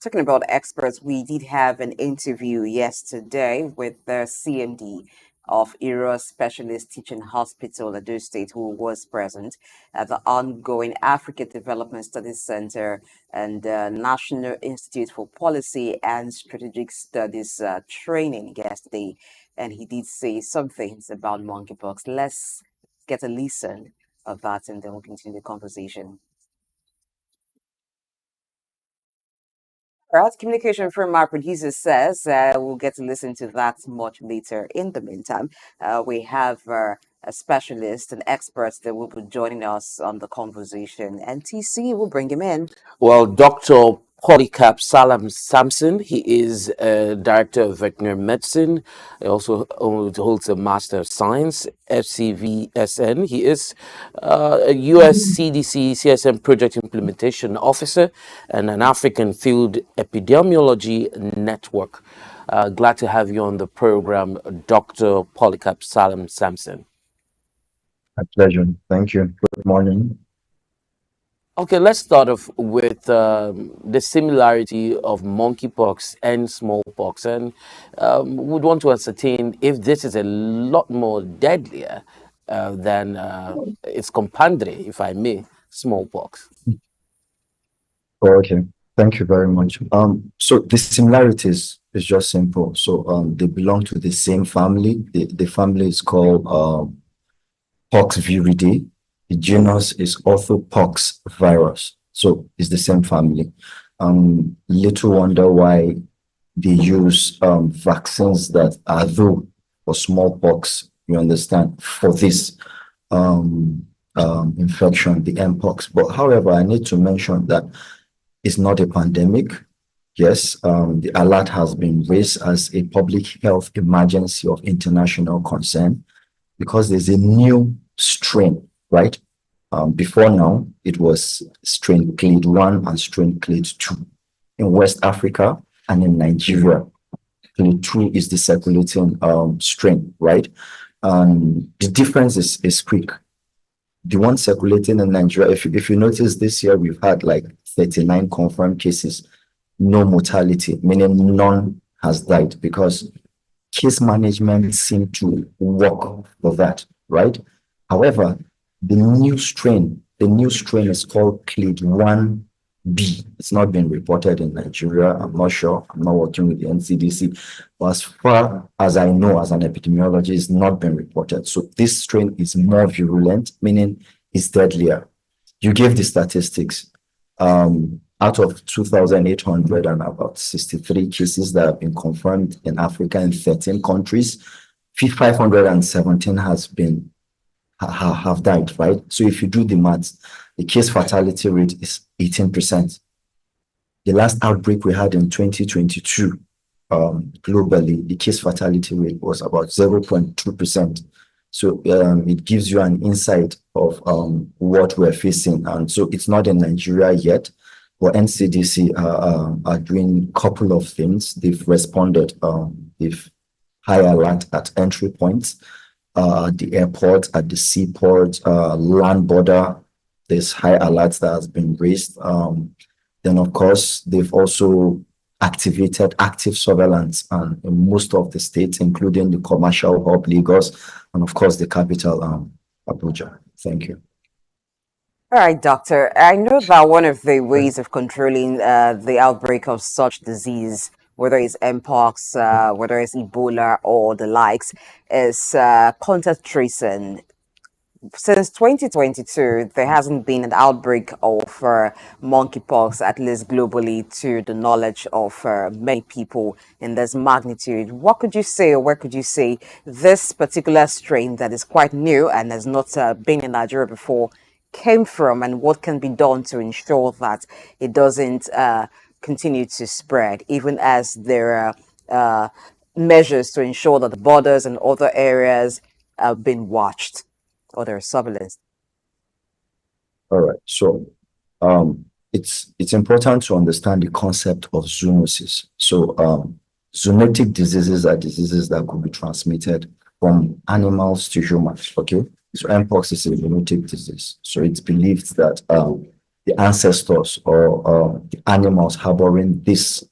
Talking about experts, we did have an interview yesterday with the CMD of Iro Specialist Teaching Hospital, Edo State, who was present at the ongoing Africa Development Studies Center and National Institute for Policy and Strategic Studies training yesterday. And he did say some things about monkeypox. Let's get a listen of that, and then we'll continue the conversation. Our communication from our producer says we'll get to listen to that much later. In the meantime, we have a specialist and experts that will be joining us on the conversation, and TC will bring him in. Well, Dr. Polycarp Salam Samson, he is a director of veterinary medicine. He also holds a Master of Science, FCVSN. He is a US CDC CSM project implementation officer and an African Field Epidemiology Network. Glad to have you on the program, Dr. Polycarp Salam Samson. My pleasure. Thank you. Good morning. Okay, let's start off with the similarity of monkeypox and smallpox, and would want to ascertain if this is a lot more deadlier than its compadre, if I may, smallpox. Okay, thank you very much. So the similarities is just simple. So they belong to the same family. The family is called Poxviridae. The genus is Orthopox virus. So it's the same family. Little wonder why they use vaccines that are though for smallpox, you understand, for this infection, the mpox. But however, I need to mention that it's not a pandemic. Yes, the alert has been raised as a public health emergency of international concern because there's a new strain, right? Before now, it was strain clade 1 and strain clade 2 in West Africa and in Nigeria. Clade 2 is the circulating strain, right? The difference is quick. The one circulating in Nigeria, if you notice this year, we've had like 39 confirmed cases, no mortality, meaning none has died because case management seemed to work for that, right? However, the new strain is called clade 1B. It's not been reported in Nigeria. I'm not sure. I'm not working with the NCDC. But as far as I know, as an epidemiologist, it's not been reported. So this strain is more virulent, meaning it's deadlier. You gave the statistics. Out of 2,800 and about 63 cases that have been confirmed in Africa in 13 countries, 517 have died, right? So if you do the maths, the case fatality rate is 18%. The last outbreak we had in 2022, globally, the case fatality rate was about 0.2%. So it gives you an insight of what we're facing. And so it's not in Nigeria yet, but NCDC are doing a couple of things. They've responded with high alert at entry points, the airport, at the seaport, land border. There's high alerts that has been raised. Then, of course, they've also activated active surveillance in most of the states, including the commercial hub, Lagos, and of course, the capital, Abuja. Thank you. All right, doctor. I know that one of the ways of controlling the outbreak of such disease, whether it's Mpox, whether it's Ebola or the likes, is contact tracing. Since 2022, there hasn't been an outbreak of monkeypox, at least globally, to the knowledge of many people in this magnitude. What could you say, or where could you say this particular strain that is quite new and has not been in Nigeria before came from, and what can be done to ensure that it doesn't continue to spread, even as there are measures to ensure that the borders and other areas have been watched? Or their surveillance? All right. So it's important to understand the concept of zoonosis. So zoonotic diseases are diseases that could be transmitted from animals to humans. Okay. So Mpox is a zoonotic disease. So it's believed that the ancestors or the animals harboring these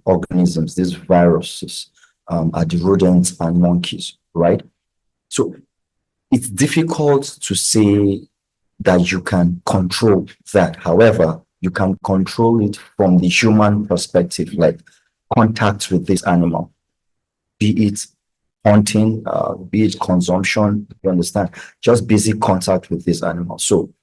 organisms, these viruses, are the rodents and monkeys, right? So it's difficult to say that you can control that. However, you can control it from the human perspective, like contact with this animal, be it hunting, be it consumption, you understand, just basic contact with this animal. So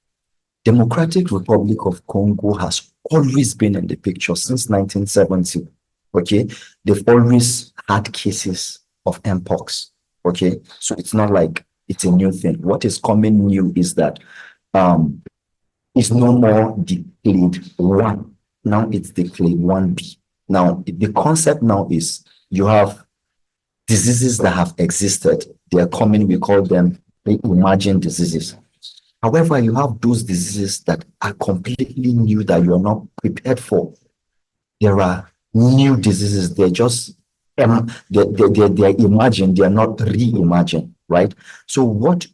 Democratic Republic of Congo has always been in the picture since 1970, okay? They've always had cases of Mpox, okay? So it's not like it's a new thing. What is coming new is that it's no more the clade 1. Now it's the clade 1B. Now, the concept now is you have diseases that have existed. They are coming, we call them emerging diseases. However, you have those diseases that are completely new that you're not prepared for. There are new diseases. They're just, they're imagined, they're not reimagined. Right? So what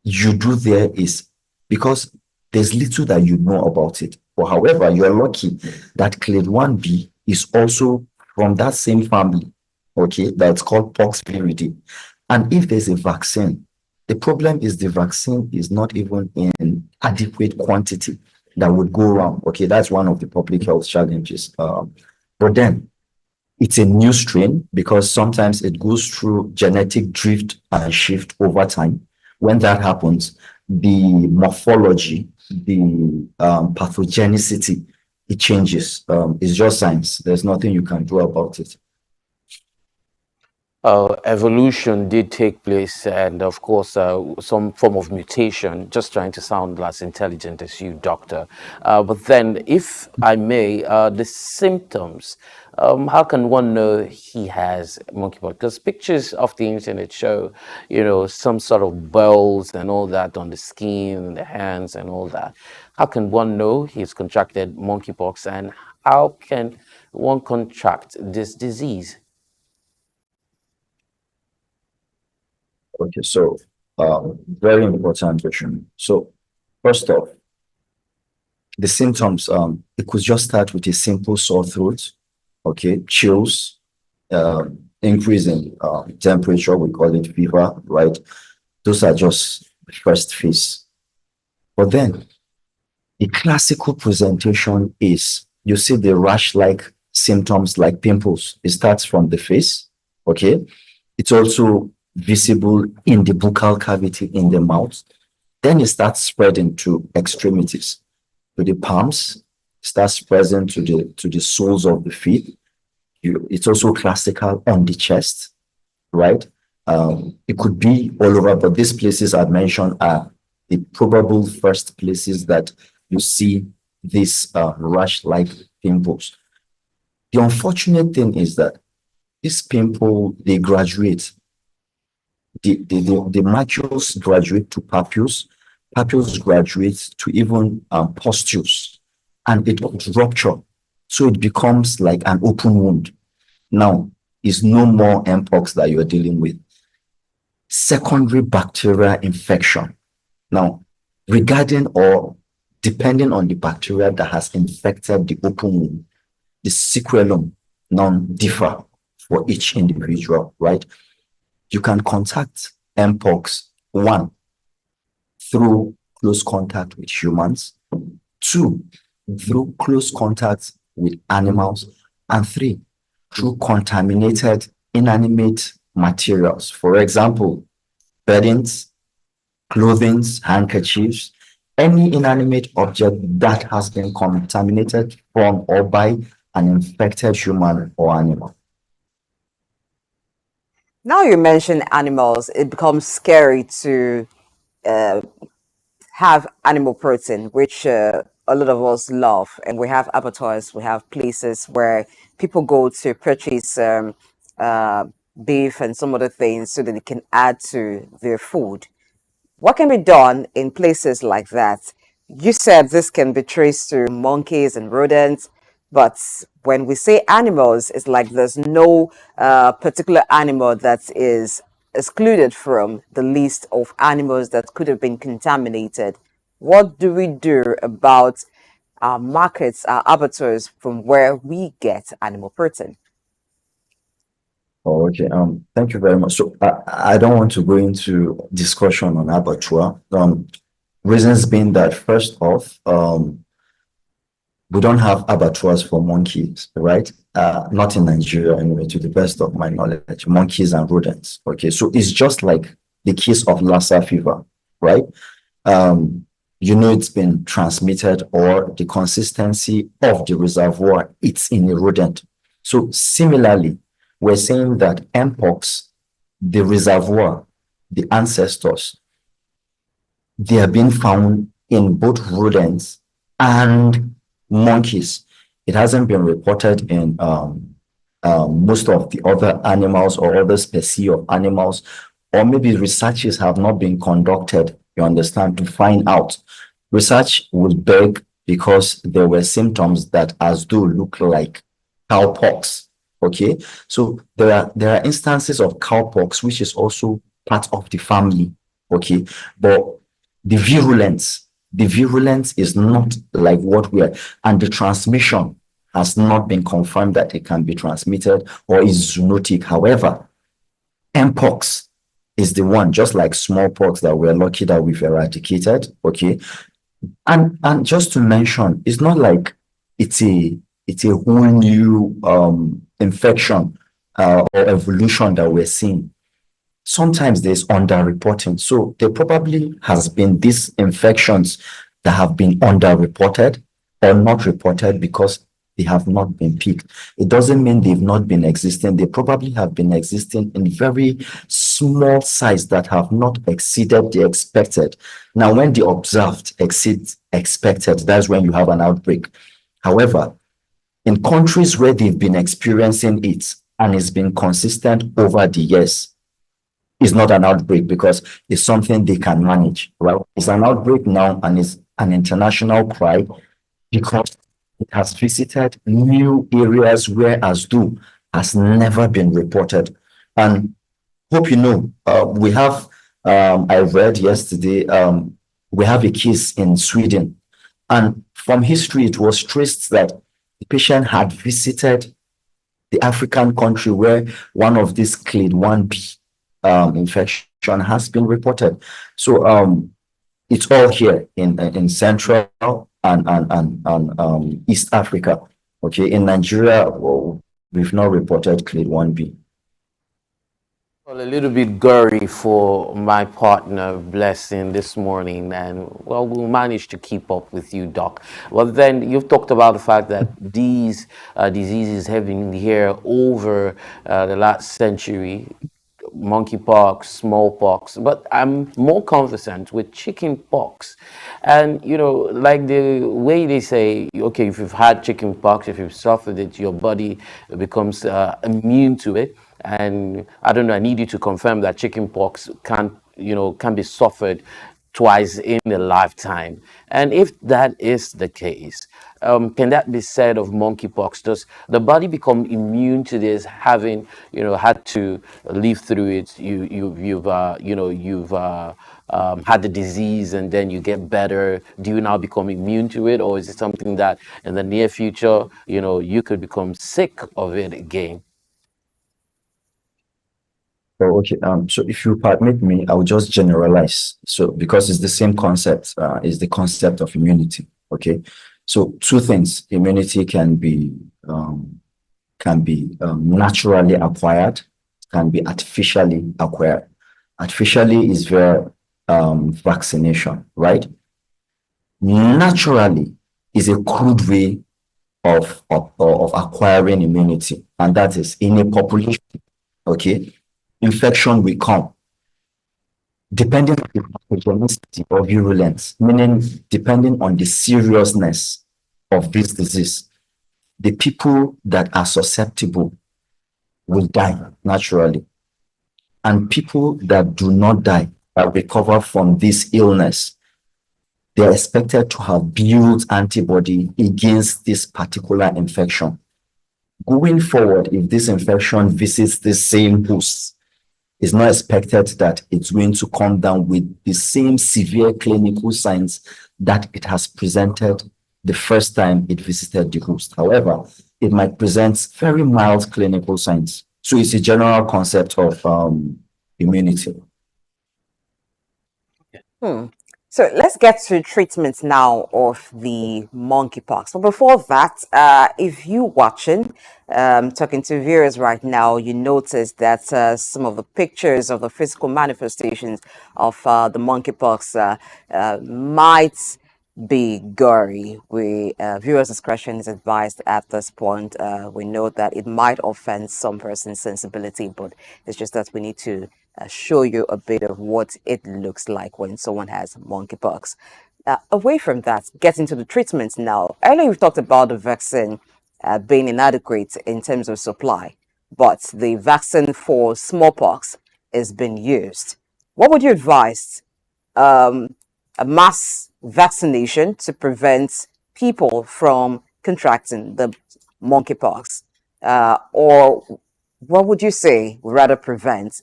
you do there is, because there's little that you know about it, but however, you're lucky that clade 1B is also from that same family, okay, that's called pox viridae. And if there's a vaccine, the problem is the vaccine is not even in adequate quantity that would go around. Okay, that's one of the public health challenges. But then, it's a new strain because sometimes it goes through genetic drift and shift over time. When that happens, the morphology, the pathogenicity, it changes. It's just science. There's nothing you can do about it. evolution did take place, and of course, some form of mutation. Just trying to sound as intelligent as you, doctor. But then, if I may, the symptoms. How can one know he has monkeypox? Because pictures of the internet show, some sort of bells and all that on the skin and the hands and all that. How can one know he's contracted monkeypox, and how can one contract this disease? Okay, so very important question. So first off, the symptoms, it could just start with a simple sore throat, okay, chills, increase in temperature, we call it fever, right? Those are just the first phase. But then the classical presentation is you see the rash-like symptoms like pimples. It starts from the face, okay? It's also visible in the buccal cavity in the mouth. Then it starts spreading to extremities, to the palms, starts spreading to the soles of the feet. It's also classical on the chest, right? It could be all over, but these places I've mentioned are the probable first places that you see these rash-like pimples. The unfortunate thing is that this pimple, they graduate. The macules graduate to papules. Papules graduate to even pustules, and it rupture. So it becomes like an open wound. Now, it's no more mpox that you're dealing with. Secondary bacterial infection. Now, regarding or depending on the bacteria that has infected the open wound, the sequelum now differ for each individual, right? You can contact mpox, 1, through close contact with humans, 2, through close contact with animals, and 3, through contaminated inanimate materials. For example, beddings, clothing, handkerchiefs, any inanimate object that has been contaminated from or by an infected human or animal. Now you mention animals, it becomes scary to have animal protein, which a lot of us love. And we have abattoirs, we have places where people go to purchase beef and some other things so that they can add to their food. What can be done in places like that? You said this can be traced to monkeys and rodents, but when we say animals, it's like there's no particular animal that is excluded from the list of animals that could have been contaminated. What do we do about our markets, our abattoirs from where we get animal protein? Oh, okay. Thank you very much. So I don't want to go into discussion on abattoir. Reasons being that first off, we don't have abattoirs for monkeys, right? Not in Nigeria anyway, to the best of my knowledge, monkeys and rodents. Okay, so it's just like the case of Lassa fever, right? It's been transmitted, or the consistency of the reservoir, it's in a rodent. So similarly, we're saying that mpox, the reservoir, the ancestors, they are being found in both rodents and monkeys. It hasn't been reported in most of the other animals or other species of animals, or maybe researches have not been conducted, you understand, to find out. Research would beg because there were symptoms that as though look like cowpox. Okay, so there are instances of cowpox, which is also part of the family. Okay, but the virulence is not like what we are, and the transmission has not been confirmed that it can be transmitted or is zoonotic. However, mpox is the one, just like smallpox, that we're lucky that we've eradicated. Okay, and just to mention, it's not like it's a whole new infection or evolution that we're seeing. Sometimes there's underreporting. So there probably has been these infections that have been underreported or not reported because they have not been picked. It doesn't mean they've not been existing. They probably have been existing in very small size that have not exceeded the expected. Now, when the observed exceeds expected, that's when you have an outbreak. However, in countries where they've been experiencing it and it's been consistent over the years, it's not an outbreak because it's something they can manage, right? It's an outbreak now and it's an international cry because it has visited new areas where ASDU has never been reported. And hope you know, we have, I read yesterday, we have a case in Sweden. And from history, it was traced that the patient had visited the African country where one of these clade 1B infection has been reported. So it's all here in Central and East Africa. Okay, in Nigeria, well, we've not reported clade 1B. Well, a little bit gory for my partner, Blessing, this morning, and well, we'll manage to keep up with you, Doc. Well, then you've talked about the fact that these diseases have been here over the last century. Monkeypox, smallpox, but I'm more conversant with chickenpox. And you know, like the way they say, okay, if you've had chickenpox, if you've suffered it, your body becomes immune to it. And I don't know, I need you to confirm that chickenpox can be suffered twice in a lifetime. And if that is the case, can that be said of monkeypox? Does the body become immune to this, having had to live through it? You've had the disease and then you get better. Do you now become immune to it, or is it something that in the near future, you could become sick of it again? Oh, okay. So if you permit me, I will just generalize. So because it's the same concept, is the concept of immunity. Okay. So two things: immunity can be naturally acquired, can be artificially acquired. Artificially is via vaccination, right? Naturally is a crude way of acquiring immunity, and that is in a population. Okay. Infection will come depending on the pathogenicity or virulence, meaning depending on the seriousness of this disease. The people that are susceptible will die naturally, and people that do not die but recover from this illness, they are expected to have built antibody against this particular infection. Going forward, if this infection visits the same host, it's not expected that it's going to come down with the same severe clinical signs that it has presented the first time it visited the host. However, it might present very mild clinical signs. So it's a general concept of immunity. So let's get to treatment now of the monkeypox. But before that, if you watching, talking to viewers right now, you notice that some of the pictures of the physical manifestations of the monkeypox might be gory. Viewers' discretion is advised at this point. We know that it might offend some person's sensibility, but it's just that we need to show you a bit of what it looks like when someone has monkeypox. Away from that, get into the treatment now. Earlier we've talked about the vaccine being inadequate in terms of supply, but the vaccine for smallpox is being used. What would you advise? A mass vaccination to prevent people from contracting the monkeypox, or what would you say would rather prevent?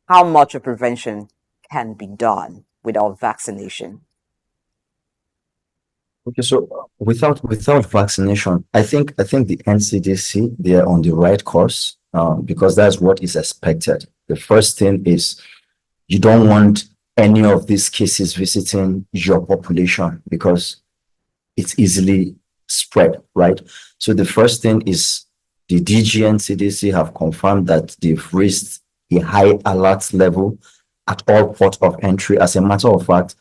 How much of prevention can be done without vaccination? Okay, so without vaccination, I think the NCDC, they are on the right course because that's what is expected. The first thing is you don't want any of these cases visiting your population because it's easily spread, right? So the first thing is the DG and CDC have confirmed that they've raised a high alert level at all ports of entry. As a matter of fact,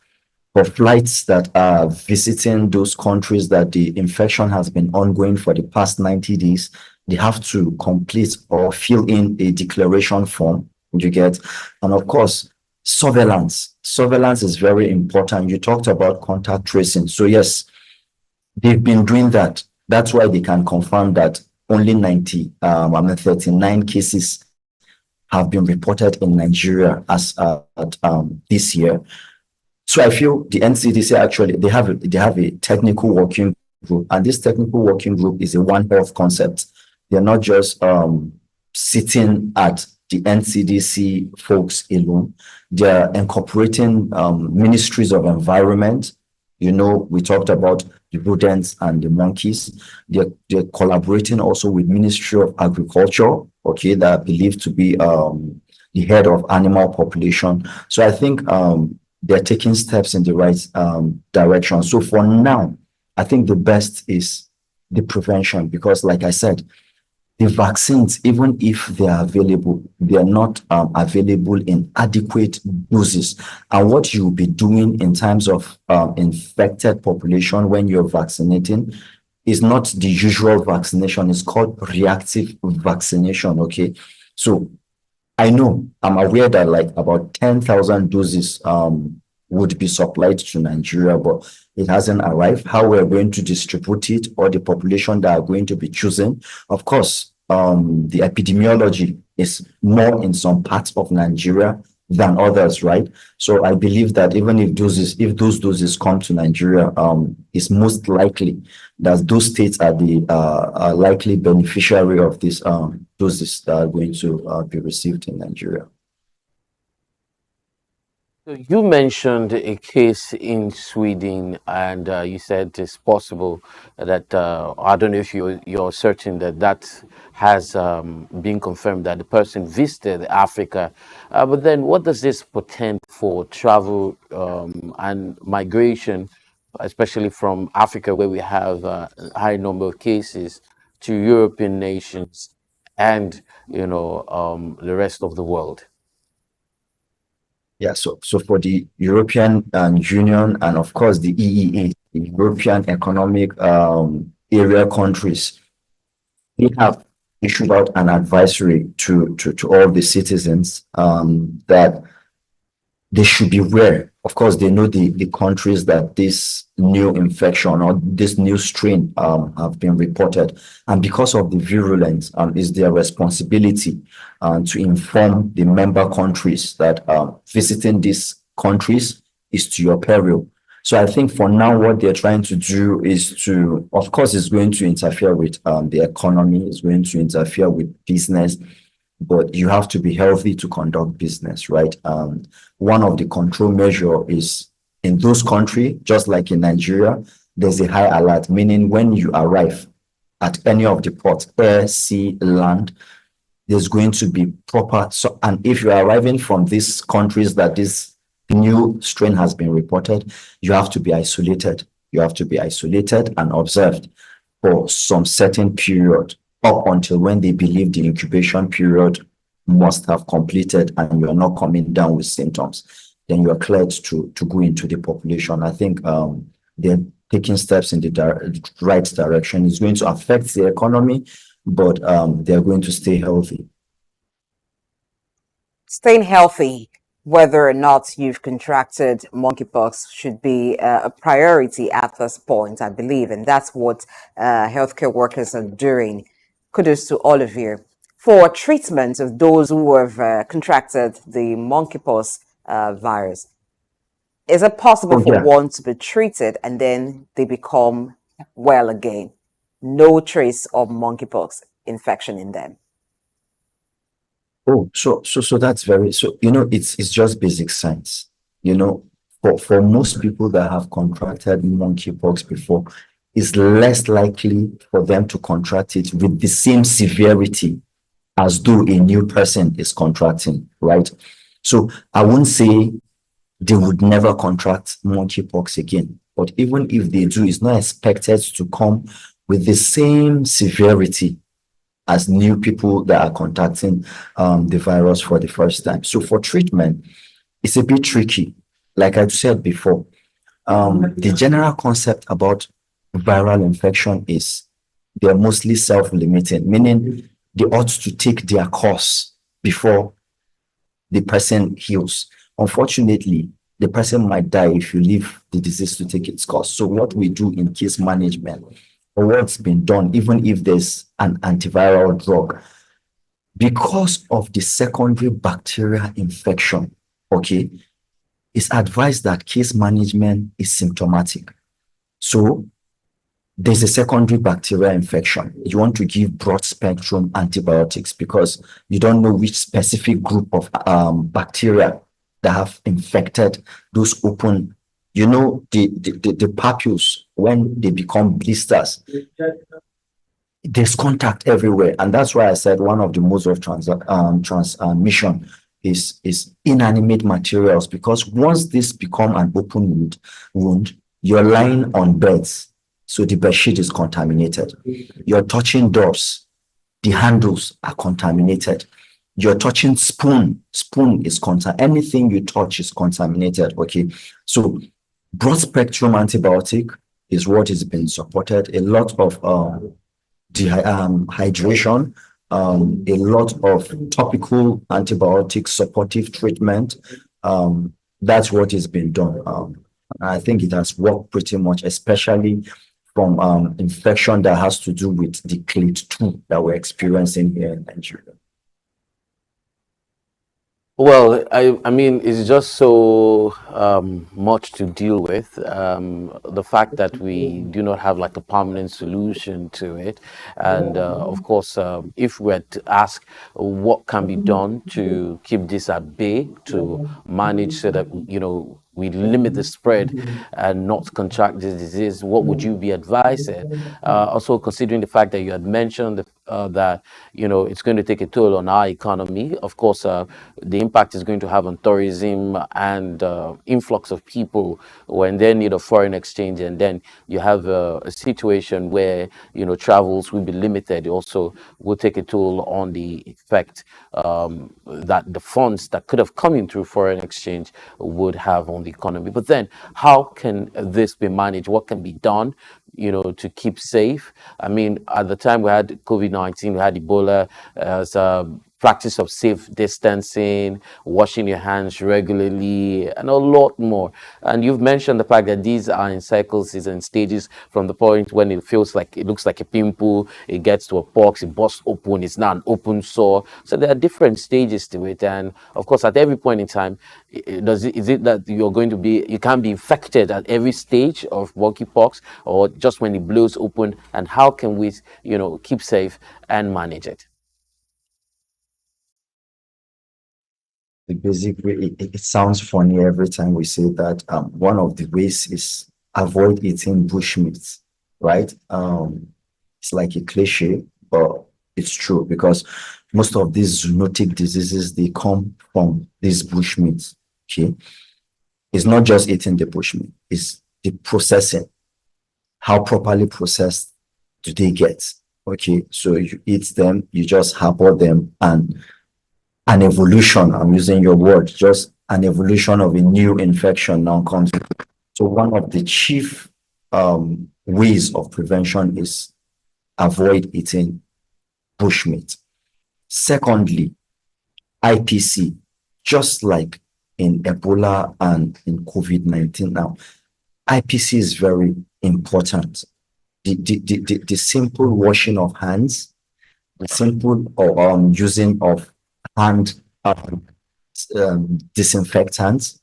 For flights that are visiting those countries that the infection has been ongoing for the past 90 days, they have to complete or fill in a declaration form, you get. And of course, surveillance. Surveillance is very important. You talked about contact tracing. So yes, they've been doing that. That's why they can confirm that only 39 cases have been reported in Nigeria as this year. So I feel the NCDC actually they have a technical working group, and this technical working group is a One Health concept. They're not just sitting at the NCDC folks alone. They're incorporating ministries of environment. You know, we talked about the rodents and the monkeys. They're collaborating also with Ministry of Agriculture, okay, that are believed to be the head of animal population. So I think they're taking steps in the right direction. So for now, I think the best is the prevention, because like I said, the vaccines, even if they are available, they are not available in adequate doses. And what you'll be doing in terms of infected population when you're vaccinating is not the usual vaccination. It's called reactive vaccination, okay? So I'm aware that like about 10,000 doses would be supplied to Nigeria, but it hasn't arrived. How we're going to distribute it, or the population that are going to be chosen. Of course, the epidemiology is more in some parts of Nigeria than others, right? So I believe that even if those doses come to Nigeria, it's most likely that those states are the likely beneficiary of these doses that are going to be received in Nigeria. So you mentioned a case in Sweden, and you said it's possible that I don't know if you're certain that has been confirmed that the person visited Africa. But then, what does this portend for travel and migration, especially from Africa, where we have a high number of cases, to European nations and the rest of the world? Yeah, so for the European Union and of course the EEA, the European Economic Area countries, we have issued out an advisory to all the citizens that they should be aware. Of course, they know the countries that this new infection or this new strain have been reported. And because of the virulence, it's their responsibility to inform the member countries that visiting these countries is to your peril. So I think for now, what they're trying to do is to, of course, it's going to interfere with the economy, it's going to interfere with business, but you have to be healthy to conduct business, right? One of the control measure is in those countries, just like in Nigeria, there's a high alert, meaning when you arrive at any of the ports, air, sea, land, there's going to be proper. So, and if you're arriving from these countries that this new strain has been reported, you have to be isolated. You have to be isolated and observed for some certain period, up until when they believe the incubation period must have completed and you are not coming down with symptoms, then you are cleared to go into the population. I think they're taking steps in the right direction. It's going to affect the economy, but they're going to stay healthy. Staying healthy, whether or not you've contracted monkeypox, should be a priority at this point, I believe, and that's what healthcare workers are doing. Kudos to all of you. For treatment of those who have contracted the monkeypox virus, is it possible for one to be treated and then they become well again? No trace of monkeypox infection in them. Oh, so that's very, so, it's just basic science. For most people that have contracted monkeypox before, it's less likely for them to contract it with the same severity as though a new person is contracting, right? So I wouldn't say they would never contract monkeypox again, but even if they do, it's not expected to come with the same severity as new people that are contracting the virus for the first time. So for treatment, it's a bit tricky. Like I said before, The general concept about viral infection is they're mostly self-limiting, meaning they ought to take their course before the person heals. Unfortunately, the person might die if you leave the disease to take its course. So what we do in case management, or what's been done, even if there's an antiviral drug, because of the secondary bacterial infection, okay, it's advised that case management is symptomatic. So there's a secondary bacterial infection. You want to give broad spectrum antibiotics because you don't know which specific group of bacteria that have infected those open, you know, the papules, when they become blisters, there's contact everywhere. And that's why I said one of the modes of transmission is inanimate materials, because once this become an open wound, you're lying on beds. So the bedsheet is contaminated. You're touching doors. The handles are contaminated. You're touching spoon is contaminated. Anything you touch is contaminated, okay? So broad spectrum antibiotic is what is being supported. A lot of hydration, a lot of topical antibiotic supportive treatment. That's what is being done. I think it has worked pretty much, especially from infection that has to do with the clade 2 that we're experiencing here in Nigeria. Well, I mean, it's just so much to deal with. The fact that we do not have like a permanent solution to it. And of course, if we're to ask what can be done to keep this at bay, to manage so that, you know, we limit the spread and not contract this disease, what would you be advising? Also considering the fact that you had mentioned that, you know, it's going to take a toll on our economy. Of course, the impact is going to have on tourism and influx of people when they need a foreign exchange, and then you have a situation where, you know, travels will be limited. Also will take a toll on the effect that the funds that could have come in through foreign exchange would have on the economy. But then how can this be managed? What can be done, you know, to keep safe? I mean, at the time we had COVID-19, we had Ebola, as practice of safe distancing, washing your hands regularly, and a lot more. And you've mentioned the fact that these are in cycles, is in stages, from the point when it feels like, it looks like a pimple, it gets to a pox, it busts open, it's now an open sore. So there are different stages to it. And of course, at every point in time, is it that you're going to be, you can't be infected at every stage of monkeypox, or just when it blows open? And how can we, you know, keep safe and manage it? The basic way, it sounds funny every time we say that. One of the ways is avoid eating bushmeat, right? It's like a cliche, but it's true, because most of these zoonotic diseases, they come from these bushmeat. Okay, it's not just eating the bushmeat; it's the processing. How properly processed do they get? Okay, so you eat them, you just harbor them, and an evolution, I'm using your word, just an evolution of a new infection now comes. So one of the chief ways of prevention is avoid eating bushmeat. Secondly, IPC, just like in Ebola and in COVID-19 now, IPC is very important. The simple washing of hands, the simple using of hand disinfectants,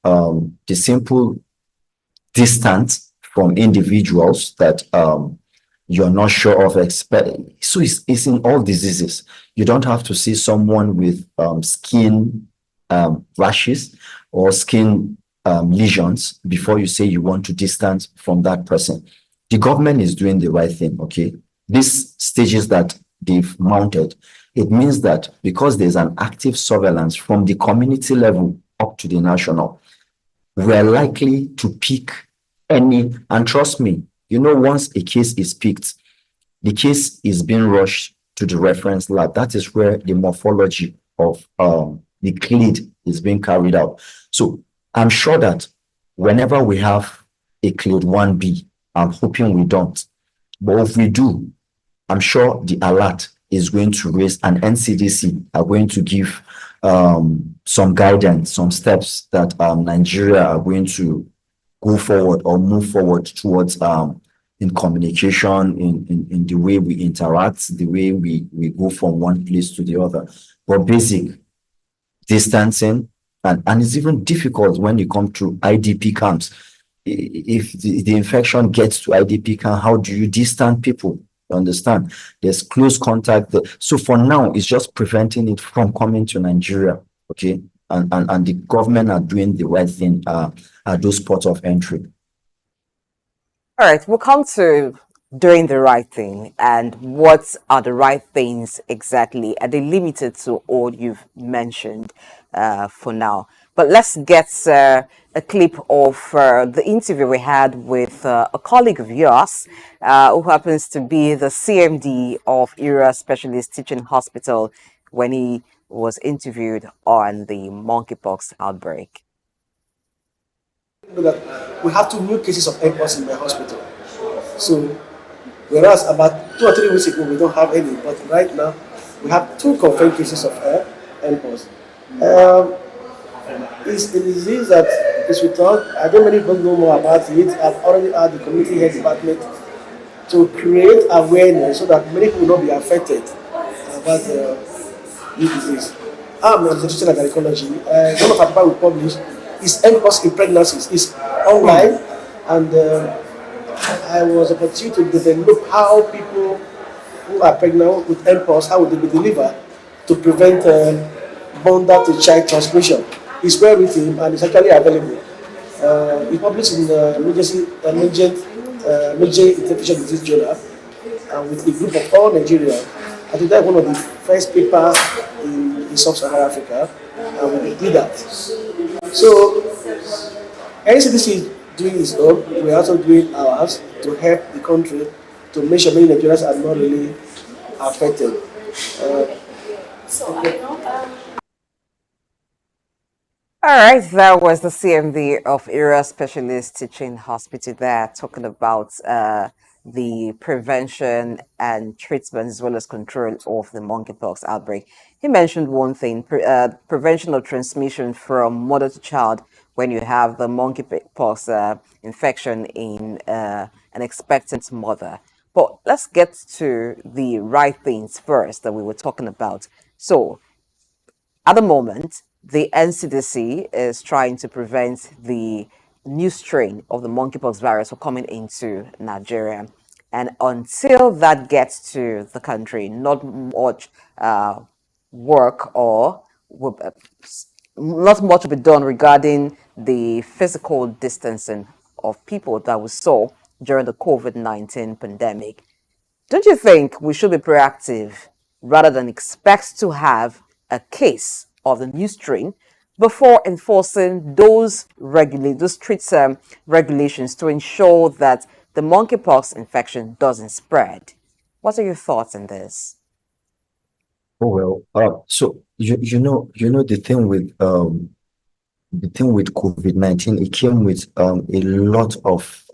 the simple distance from individuals that you're not sure of. So it's in all diseases. You don't have to see someone with skin rashes or skin lesions before you say you want to distance from that person. The government is doing the right thing, okay? These stages that they've mounted, it means that because there's an active surveillance from the community level up to the national, we're likely to pick any, and trust me, you know, once a case is picked, the case is being rushed to the reference lab. That is where the morphology of the clade is being carried out. So I'm sure that whenever we have a Clade 1B. I'm hoping we don't. But if we do, I'm sure the alert is going to raise, and NCDC are going to give some guidance, some steps that Nigeria are going to go forward or move forward towards in communication, in the way we interact, the way we go from one place to the other. But basic distancing, and it's even difficult when you come to IDP camps. If the infection gets to IDP camp, how do you distance people? You understand? There's close contact. So for now, it's just preventing it from coming to Nigeria. Okay. And the government are doing the right thing at those ports of entry. All right, we'll come to doing the right thing and what are the right things exactly. Are they limited to all you've mentioned for now? But let's get a clip of the interview we had with a colleague of yours who happens to be the CMD of ERA Specialist Teaching Hospital when he was interviewed on the monkeypox outbreak. That we have 2 new cases of mpox in my hospital. So, whereas about 2 or 3 weeks ago we don't have any, but right now we have 2 confirmed cases of mpox. It's a disease that is with us. I don't many people know more about it. I've already had the community health department to create awareness so that many people will not be affected about this disease. I'm a nutrition and gynecology. One of our papers we published is mpox in pregnancies. It's online, and I was opportunity to develop how people who are pregnant with mpox, how would they be delivered to prevent mother to child transmission. It's well written and it's actually available. It's published in Major Infectious Disease Journal with a group of all Nigeria. I think that's one of the first papers in sub-Saharan Africa, and we did that. So, NCDC is doing its own. We're also doing ours to help the country to make sure many Nigerians are not really affected. All right, that was the CMD of ERA Specialist Teaching Hospital there, talking about the prevention and treatment as well as control of the monkeypox outbreak. He mentioned one thing, prevention of transmission from mother to child when you have the monkeypox infection in an expectant mother. But let's get to the right things first that we were talking about. So, at the moment, the NCDC is trying to prevent the new strain of the monkeypox virus from coming into Nigeria. And until that gets to the country, not much work or not much will be done regarding the physical distancing of people that we saw during the COVID-19 pandemic. Don't you think we should be proactive rather than expect to have a case of the new strain before enforcing those strict regulations to ensure that the monkeypox infection doesn't spread? What are your thoughts on this? Oh well, so you know the thing with COVID-19, it came with a lot of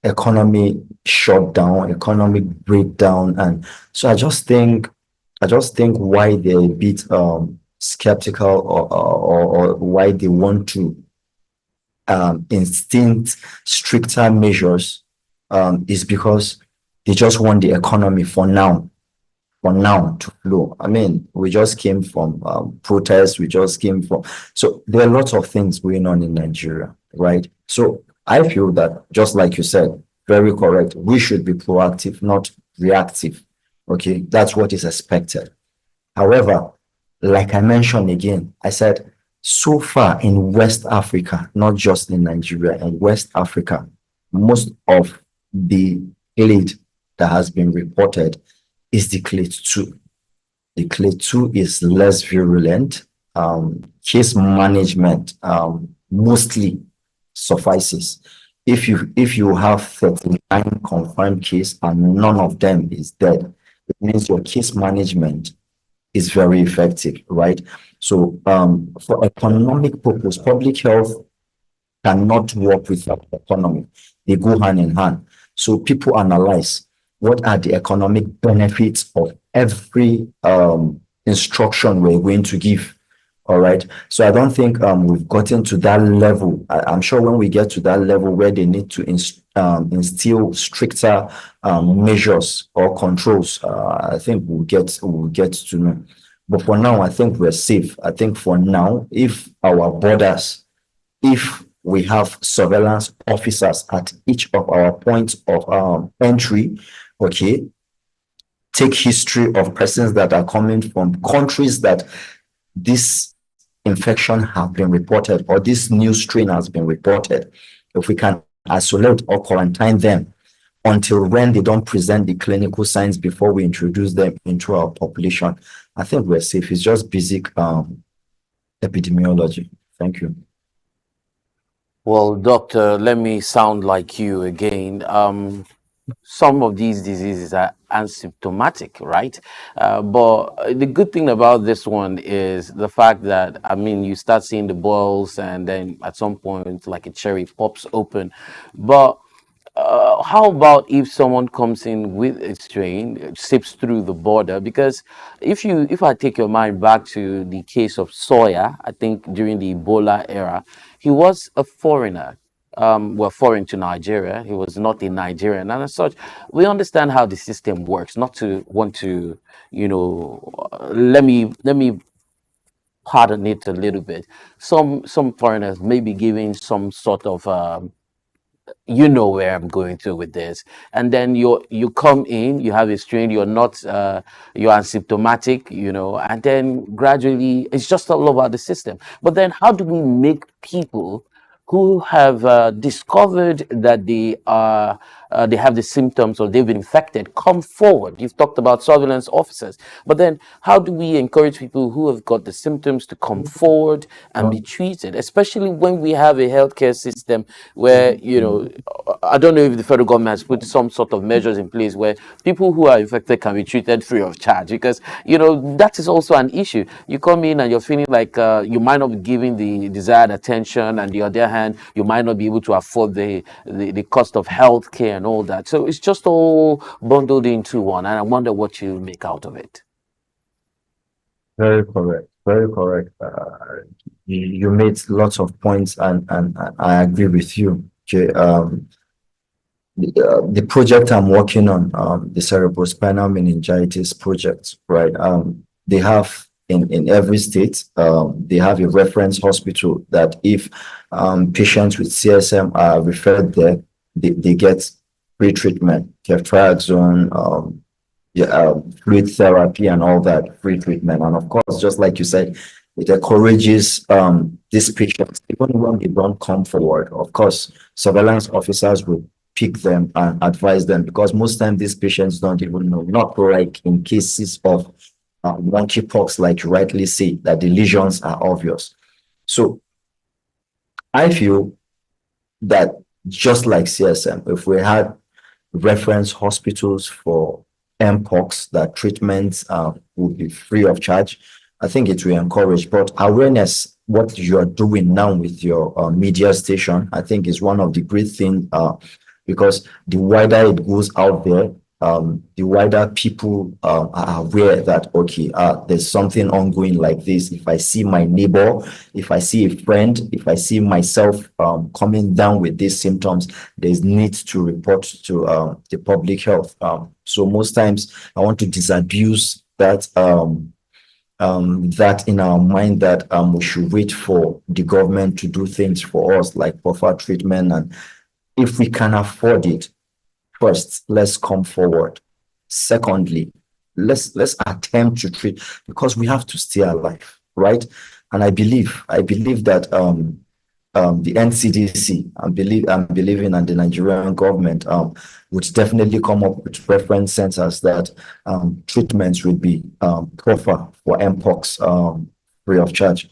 economy shutdown, economic breakdown, and so I just think why they're a bit skeptical or why they want to instinct stricter measures is because they just want the economy for now to flow. I mean, we just came from protests, so there are lots of things going on in Nigeria, right? So I feel that, just like you said, very correct, we should be proactive, not reactive. Okay, that's what is expected. However, like I mentioned again, I said, so far in West Africa, not just in Nigeria, in West Africa, most of the clade that has been reported is the clade 2. The clade 2 is less virulent. Case management mostly suffices. If you have 39 confirmed cases and none of them is dead, it means your case management is very effective, right? So for economic purpose, public health cannot work without economy. They go hand in hand. So people analyze what are the economic benefits of every instruction we're going to give. All right. So I don't think we've gotten to that level. I'm sure when we get to that level where they need to instill stricter measures or controls, I think we'll get to know. But for now, I think we're safe. I think for now, if our borders, if we have surveillance officers at each of our points of entry, okay, take history of persons that are coming from countries that this infection have been reported or this new strain has been reported, if we can isolate or quarantine them until when they don't present the clinical signs before we introduce them into our population, I think we're safe. It's just basic epidemiology. Thank you. Well, doctor, let me sound like you again. Some of these diseases are asymptomatic, right? But the good thing about this one is the fact that, I mean, you start seeing the boils and then at some point, like a cherry pops open. But how about if someone comes in with a strain, sips through the border? Because if I take your mind back to the case of Sawyer, I think during the Ebola era, he was a foreigner. Foreign to Nigeria. He was not in Nigerian, and as such, we understand how the system works. Not to want to, let me pardon it a little bit. Some foreigners may be giving some sort of you know where I'm going to with this. And then you come in, you have a strain, you're not you're asymptomatic, and then gradually it's just all about the system. But then how do we make people who have discovered that they have the symptoms or they've been infected come forward? You've talked about surveillance officers, but then how do we encourage people who have got the symptoms to come forward and be treated, especially when we have a healthcare system where, I don't know if the federal government has put some sort of measures in place where people who are infected can be treated free of charge, because, that is also an issue. You come in and you're feeling like you might not be giving the desired attention, and the other hand, you might not be able to afford the cost of healthcare and all that. So it's just all bundled into one, and I wonder what you make out of it. Very correct. Very correct. You made lots of points, and I agree with you. Okay. The project I'm working on, the cerebrospinal meningitis project, right? They have in every state, they have a reference hospital that if patients with CSM are referred there, they get free treatment, ceftriaxone, fluid therapy, and all that free treatment. And of course, just like you said, it encourages these patients, even when they don't come forward. Of course, surveillance officers will pick them and advise them, because most times these patients don't even know, not like in cases of monkeypox, like you rightly say, that the lesions are obvious. So I feel that just like CSM, if we had reference hospitals for mpox, that treatments would be free of charge, I think it will encourage. But awareness, what you're doing now with your media station, I think is one of the great things, because the wider it goes out there, the wider people are aware that, okay, there's something ongoing like this. If I see my neighbor, if I see a friend, if I see myself coming down with these symptoms, there's need to report to the public health. So most times I want to disabuse that that in our mind that we should wait for the government to do things for us, like buffer treatment. And if we can afford it, first, let's come forward. Secondly, let's attempt to treat, because we have to stay alive, right? And I believe that the NCDC, I'm believing, and the Nigerian government would definitely come up with reference centers that treatments would be proper for mpox free of charge.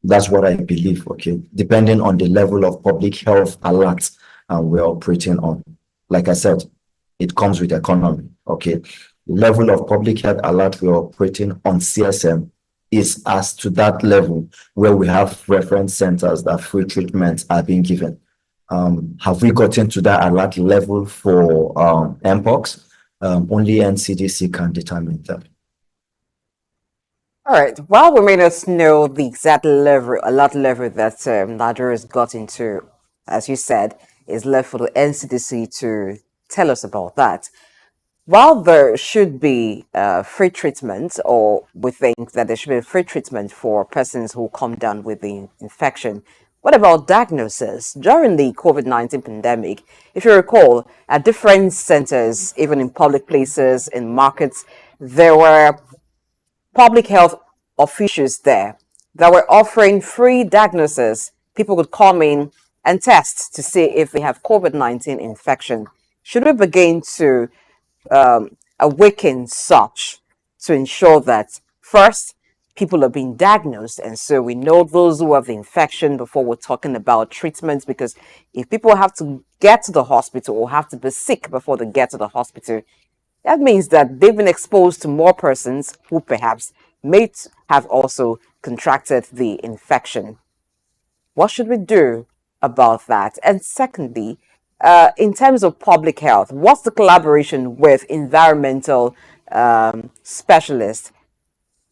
That's what I believe. Okay, depending on the level of public health alert we're operating on. Like I said, it comes with economy. Okay, the level of public health alert we're operating on CSM is as to that level where we have reference centers that free treatments are being given. Have we gotten to that alert level for Mpox? Only NCDC can determine that. All right. While we may not know the exact level, alert level that Nigeria has got into, as you said, is left for the NCDC to tell us about that. While there should be free treatment, or we think that there should be free treatment for persons who come down with the infection, what about diagnosis? During the COVID-19 pandemic, if you recall, at different centers, even in public places, in markets, there were public health officials there that were offering free diagnosis. People could come in and test to see if they have COVID-19 infection. Should we begin to awaken such to ensure that first people are being diagnosed, and so we know those who have the infection before we're talking about treatments? Because if people have to get to the hospital or have to be sick before they get to the hospital, that means that they've been exposed to more persons who perhaps may have also contracted the infection. What should we do about that? And secondly, in terms of public health, what's the collaboration with environmental specialists,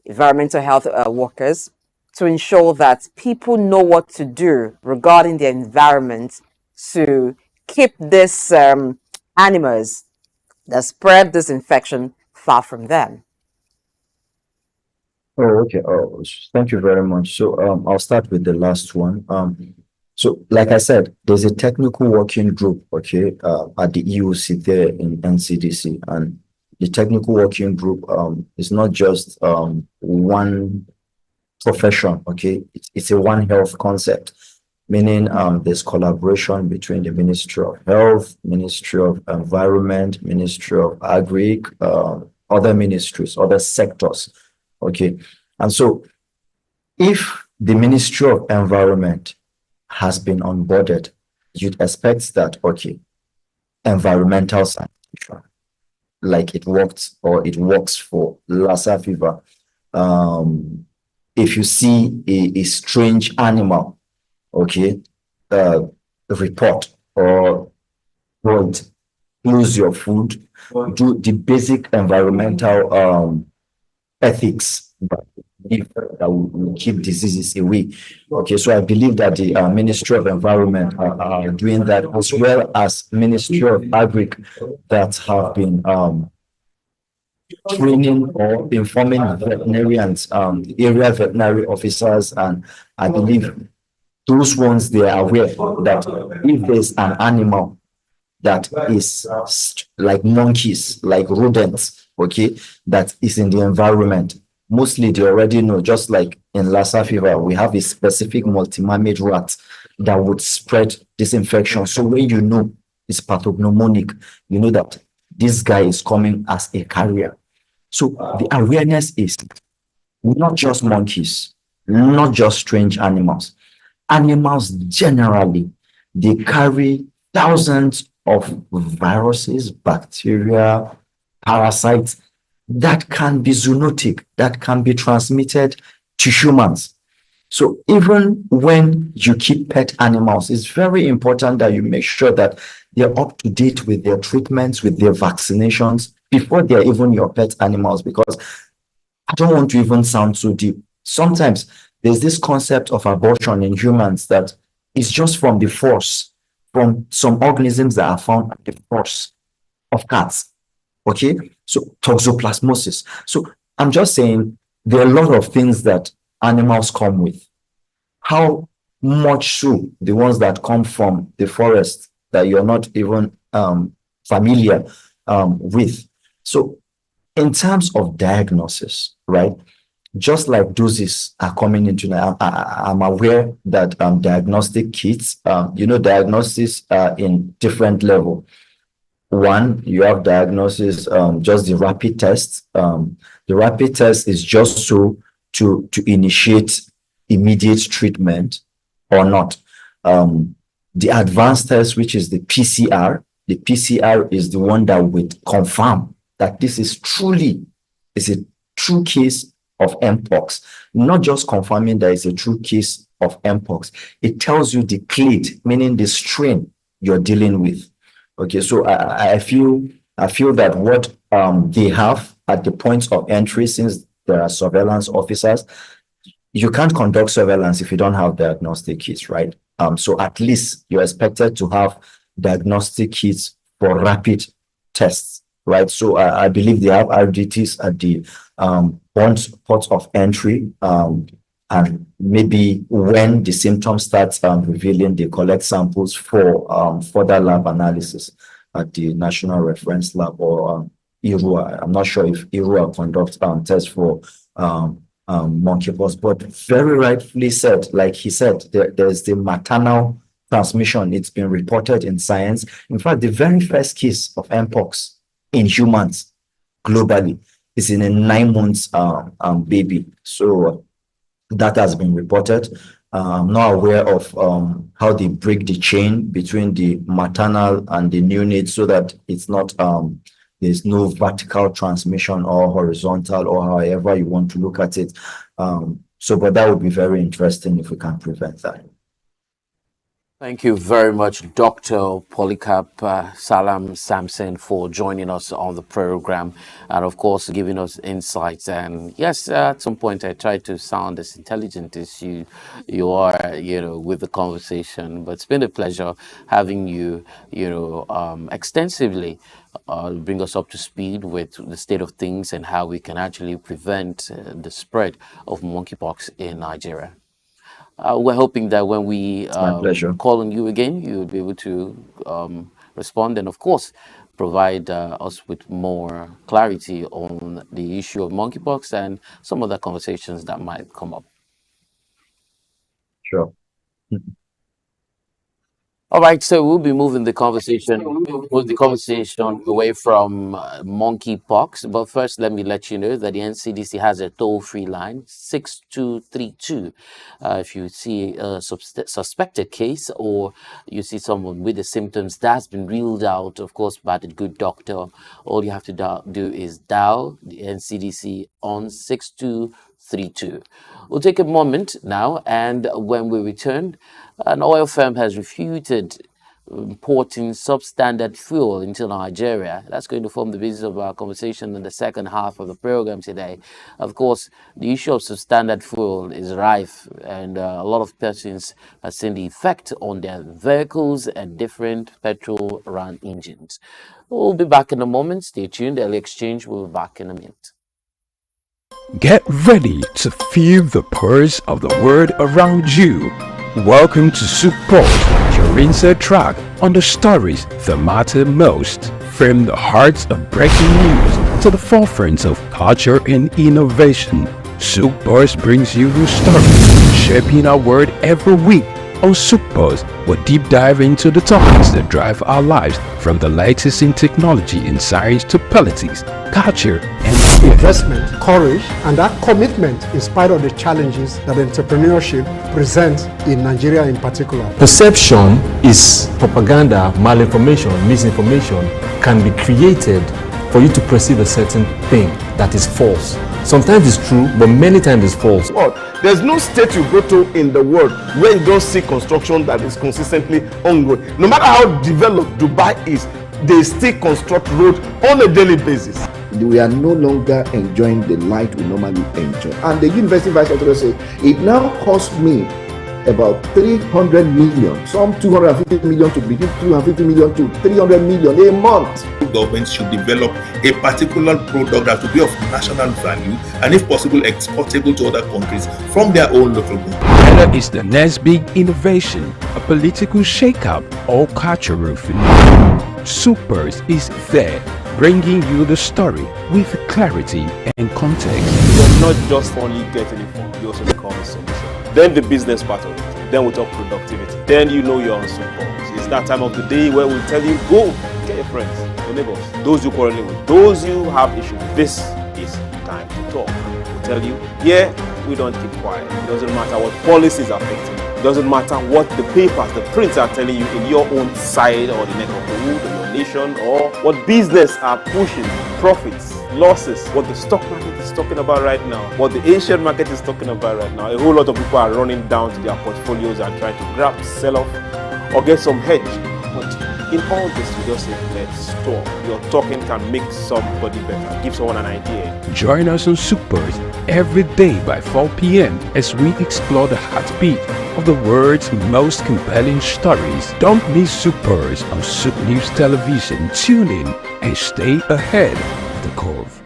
environmental health workers, to ensure that people know what to do regarding their environment to keep these animals that spread this infection far from them? Oh, okay. Oh, thank you very much. So I'll start with the last one. So like I said, there's a technical working group, okay, at the EOC there in NCDC, and the technical working group is not just one profession, okay. It's a One Health concept, meaning there's collaboration between the Ministry of Health, Ministry of Environment, Ministry of Agri, other ministries, other sectors, okay. And so if the Ministry of Environment has been onboarded, you'd expect that, okay, environmental sanitation, like it works for Lassa fever. If you see a strange animal, okay, report or don't lose your food, do the basic environmental ethics that will keep diseases away. Okay, so I believe that the Ministry of Environment are doing that, as well as Ministry of Agri, that have been training or informing veterinarians, area veterinary officers, and I believe those ones, they are aware that if there's an animal that is like monkeys, like rodents, okay, that is in the environment, mostly they already know, just like in Lassa fever, we have a specific multi-mammal rat that would spread this infection. So when you know it's pathognomonic, you know that this guy is coming as a carrier. So the awareness is not just monkeys, not just strange animals. Animals generally, they carry thousands of viruses, bacteria, parasites that can be zoonotic, that can be transmitted to humans. So even when you keep pet animals, it's very important that you make sure that they're up to date with their treatments, with their vaccinations, before they're even your pet animals, because I don't want to even sound so deep. Sometimes there's this concept of abortion in humans that is just from the force, from some organisms that are found at the force of cats. Okay, so toxoplasmosis. So I'm just saying there are a lot of things that animals come with. How much so the ones that come from the forest that you're not even familiar with. So in terms of diagnosis, right, just like doses are coming into now, I'm aware that diagnostic kits, diagnosis in different level. One, you have diagnosis, just the rapid test. The rapid test is just so to initiate immediate treatment or not. The advanced test, which is the PCR is the one that would confirm that this is a true case of mpox, not just confirming that it's a true case of mpox. It tells you the clade, meaning the strain you're dealing with. Okay, so I feel that what they have at the points of entry, since there are surveillance officers, you can't conduct surveillance if you don't have diagnostic kits, right? So at least you're expected to have diagnostic kits for rapid tests, right? So I believe they have RDTs at the ports of entry, and maybe when the symptoms start revealing, they collect samples for further lab analysis at the National Reference Lab or IRUA. I'm not sure if IRUA conducts tests for monkeypox, but very rightfully said, like he said, there's the maternal transmission. It's been reported in science. In fact, the very first case of mpox in humans globally is in a 9 months baby. So that has been reported. I'm not aware of how they break the chain between the maternal and the neonate so that it's not there's no vertical transmission or horizontal or however you want to look at it. But that would be very interesting if we can prevent that. Thank you very much, Dr. Polycarp Salam Samson, for joining us on the program and, of course, giving us insights. And yes, at some point I tried to sound as intelligent as you are, with the conversation. But it's been a pleasure having you, extensively bring us up to speed with the state of things and how we can actually prevent the spread of monkeypox in Nigeria. We're hoping that when we call on you again, you'll be able to respond and, of course, provide us with more clarity on the issue of monkeypox and some other conversations that might come up. Sure. All right, so we'll be moving the conversation away from monkeypox. But first, let me let you know that the NCDC has a toll-free line, 6232. If you see a suspected case or you see someone with the symptoms that's been ruled out, of course, by the good doctor, all you have to do is dial the NCDC on 6232. We'll take a moment now, and when we return, an oil firm has refuted importing substandard fuel into Nigeria. That's going to form the basis of our conversation in the second half of the program today. Of course, the issue of substandard fuel is rife, and a lot of persons have seen the effect on their vehicles and different petrol-run engines. We'll be back in a moment. Stay tuned. Early Exchange will be back in a minute. Get ready to feel the pulse of the world around you. Welcome to SOUQ Pulse, your insert track on the stories that matter most. From the heart of breaking news to the forefront of culture and innovation, SOUQ Pulse brings you the stories shaping our world every week. On SOUQ Pulse, we'll deep dive into the topics that drive our lives, from the latest in technology and science to politics, culture, and investment, courage, and that commitment in spite of the challenges that entrepreneurship presents in Nigeria in particular. Perception is propaganda, malinformation, misinformation can be created for you to perceive a certain thing that is false. Sometimes it's true, but many times it's false. There's no state you go to in the world where you don't see construction that is consistently ongoing. No matter how developed Dubai is, they still construct roads on a daily basis. We are no longer enjoying the light we normally enjoy. And the university vice chancellor said, it now costs me about 300 million, some 250 million to begin, 250 million to 300 million a month. Governments should develop a particular product that will be of national value and, if possible, exportable to other countries from their own local government. Whether it's the next big innovation, a political shakeup, or cultural phenomenon, SOUQ Pulse is there, bringing you the story with clarity and context. You're not just only getting informed, you also become a solution. Then the business part of it. Then we talk productivity. Then you know you're on SOUQ Pulse. It's that time of the day where we'll tell you, go, get your friends, your neighbors, those you quarreling with, those you have issues. This is time to talk. We'll tell you, yeah, we don't keep quiet. It doesn't matter what policies are affecting you. Doesn't matter what the papers, the prints are telling you in your own side or the neck of the wood or your nation, or what business are pushing, profits, losses, what the stock market is talking about right now, what the Asian market is talking about right now. A whole lot of people are running down to their portfolios and trying to grab, sell off, or get some hedge. But in all this, you just say, let's talk. Your talking can make somebody better, give someone an idea. Join us on SOUQ Pulse every day by 4 p.m. as we explore the heartbeat of the world's most compelling stories. Don't miss SOUQ Pulse on SOUQ News Television. Tune in and stay ahead of the curve.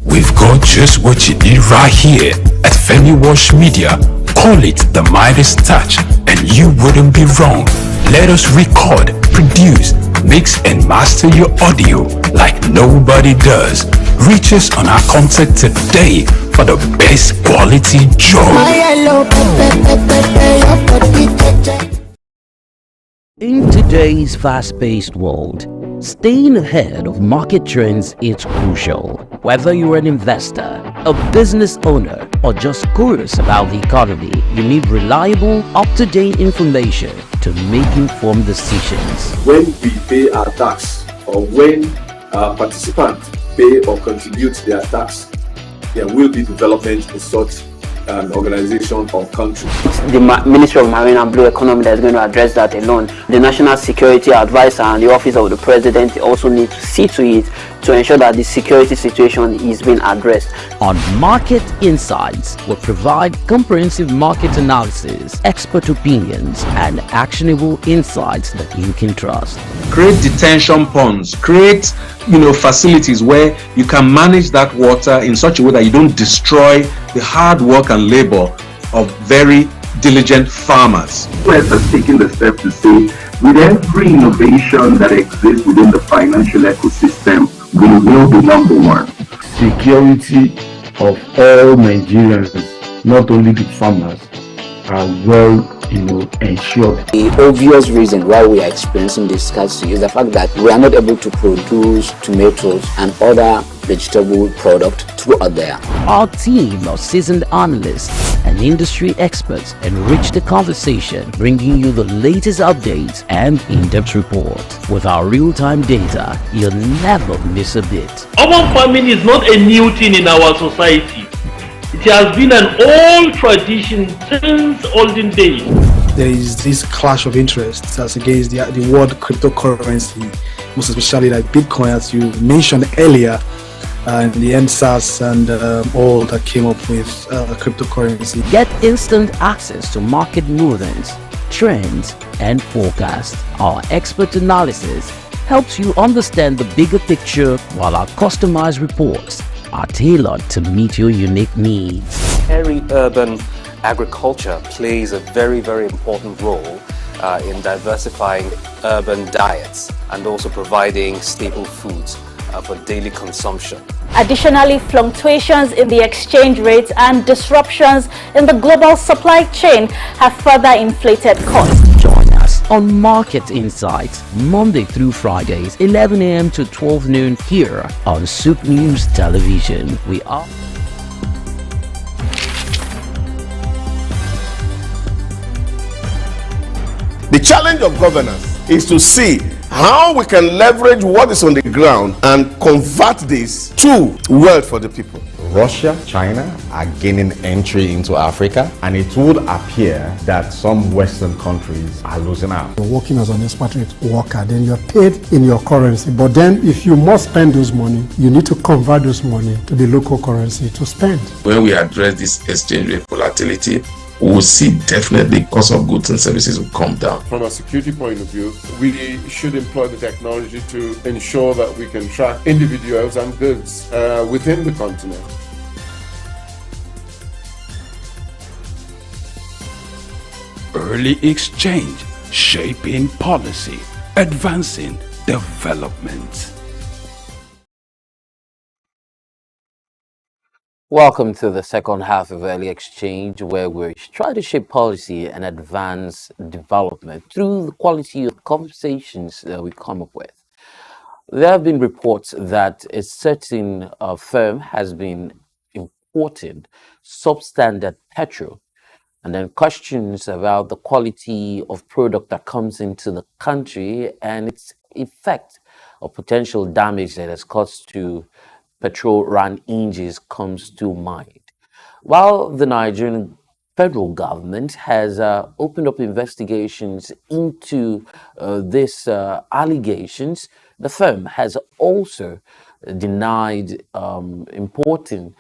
We've got just what you need right here at Femi Wash Media. Call it the Midas Touch and you wouldn't be wrong. Let us record, produce, mix and master your audio like nobody does. Reach us on our contact today for the best quality job. In today's fast-paced world, staying ahead of market trends is crucial. Whether you're an investor, a business owner, or just curious about the economy, you need reliable, up-to-date information to make informed decisions. When we pay our tax, or when participants pay or contribute their tax, there will be development in such an organization or country. The Ministry of Marine and Blue Economy that is going to address that alone. The National Security Advisor and the Office of the President also need to see to it to ensure that the security situation is being addressed. On Market Insights, we'll provide comprehensive market analysis, expert opinions, and actionable insights that you can trust. Create detention ponds, create facilities where you can manage that water in such a way that you don't destroy the hard work and labor of very diligent farmers. We're just taking the step to say, with every innovation that exists within the financial ecosystem, we will be number one. Security of all Nigerians, not only the farmers, are well ensured. The obvious reason why we are experiencing this scarcity is the fact that we are not able to produce tomatoes and other vegetable products throughout there. Our team of seasoned analysts and industry experts enrich the conversation, bringing you the latest updates and in-depth reports. With our real-time data, you'll never miss a bit. Urban farming is not a new thing in our society. It has been an old tradition since olden days. There is this clash of interests as against the word cryptocurrency, most especially like Bitcoin, as you mentioned earlier, and the NSAS and all that came up with cryptocurrency. Get instant access to market movements, trends, and forecasts. Our expert analysis helps you understand the bigger picture, while our customized reports are tailored to meet your unique needs. Peri-urban agriculture plays a very, very important role in diversifying urban diets and also providing staple foods for daily consumption. Additionally, fluctuations in the exchange rates and disruptions in the global supply chain have further inflated costs. Join us on Market Insights, Monday through Fridays, 11 a.m. to 12 noon here on SOUQ News Television. We are... The challenge of governance is to see how we can leverage what is on the ground and convert this to wealth for the people. Russia, China are gaining entry into Africa, and it would appear that some Western countries are losing out. You're working as an expatriate worker, then you're paid in your currency. But then if you must spend those money, you need to convert those money to the local currency to spend. When we address this exchange rate volatility, we will see definitely cost of goods and services will come down. From a security point of view, we should employ the technology to ensure that we can track individuals and goods within the continent. Early exchange, shaping policy, advancing development. Welcome to the second half of Early Exchange, where we try to shape policy and advance development through the quality of conversations that we come up with. There have been reports that a certain firm has been importing substandard petrol, and then questions about the quality of product that comes into the country and its effect or potential damage that has caused to petrol-run engines comes to mind. While the Nigerian federal government has opened up investigations into these allegations, the firm has also denied importing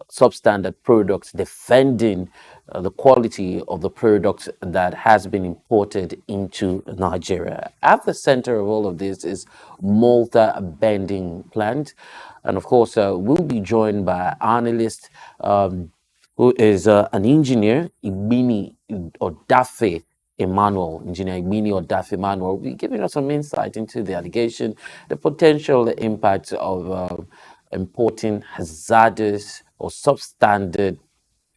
substandard products, defending the quality of the products that has been imported into Nigeria. At the center of all of this is Malta Bending Plant. And of course, we'll be joined by analyst who is an engineer, Igbini Odafe Emmanuel, Engineer Igbini Odafe Emmanuel, will be giving us some insight into the allegation, the potential impact of importing hazardous or substandard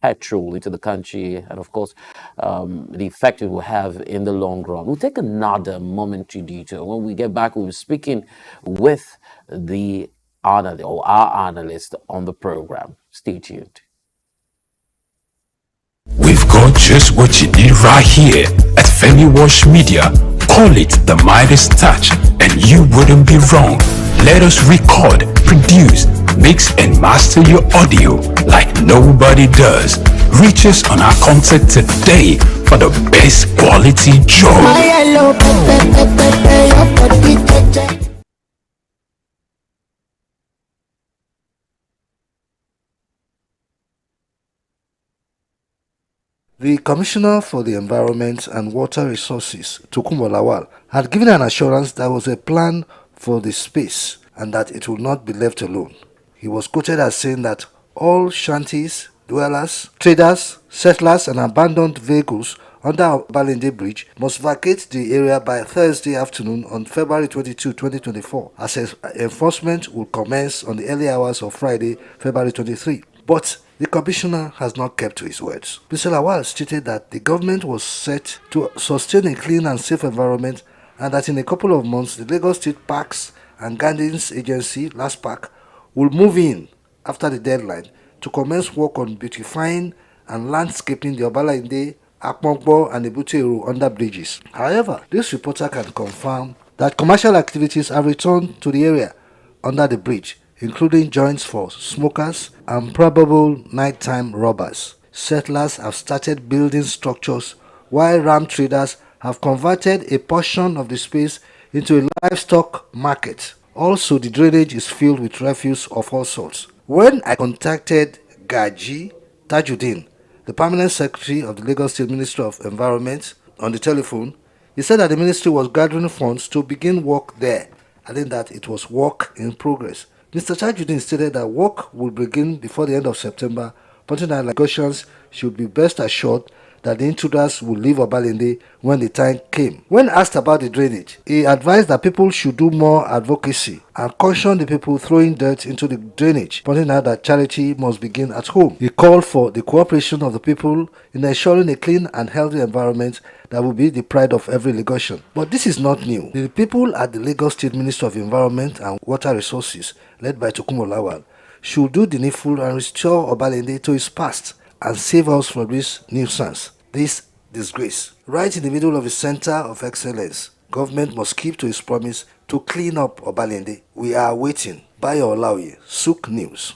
petrol into the country, and of course, the effect it will have in the long run. We'll take another momentary detour. When we get back, we'll be speaking with the analyst or our analyst on the program. Stay tuned. We've got just what you need right here at Femi Wash Media. Call it the Midas touch and you wouldn't be wrong. Let us record, produce, mix and master your audio like nobody does. Reach us on our contact today for the best quality job. The Commissioner for the Environment and Water Resources, Tokunbo Lawal, had given an assurance there was a plan for the space and that it will not be left alone. He was quoted as saying that all shanties, dwellers, traders, settlers and abandoned vehicles under Obalende Bridge must vacate the area by Thursday afternoon on February 22, 2024, as enforcement will commence on the early hours of Friday, February 23. But the Commissioner has not kept to his words. Mr. Lawal stated that the government was set to sustain a clean and safe environment and that in a couple of months the Lagos State Parks and Gardens Agency, LASPAC, will move in after the deadline to commence work on beautifying and landscaping the Obalende, Akmogbo and Ebute under bridges. However, this reporter can confirm that commercial activities have returned to the area under the bridge, including joints for smokers and probable nighttime robbers. Settlers have started building structures, while ram traders have converted a portion of the space into a livestock market. Also, the drainage is filled with refuse of all sorts. When I contacted Gaji Tajuddin, the permanent secretary of the Lagos State Ministry of Environment, on the telephone, he said that the ministry was gathering funds to begin work there, adding that it was work in progress. Mr. Tajuddin stated that work will begin before the end of September, pointing out that Lagosians should be best assured that the intruders will leave Obalende when the time came. When asked about the drainage, he advised that people should do more advocacy and caution the people throwing dirt into the drainage, pointing out that charity must begin at home. He called for the cooperation of the people in ensuring a clean and healthy environment that will be the pride of every Lagosian. But this is not new. The people at the Lagos State Ministry of Environment and Water Resources, led by Tokunbo Lawal, should do the needful and restore Obalende to its past and save us from this nuisance, this disgrace. Right in the middle of a center of excellence, government must keep to its promise to clean up Obalende. We are waiting. Bayo Olaoye, SOUQ News.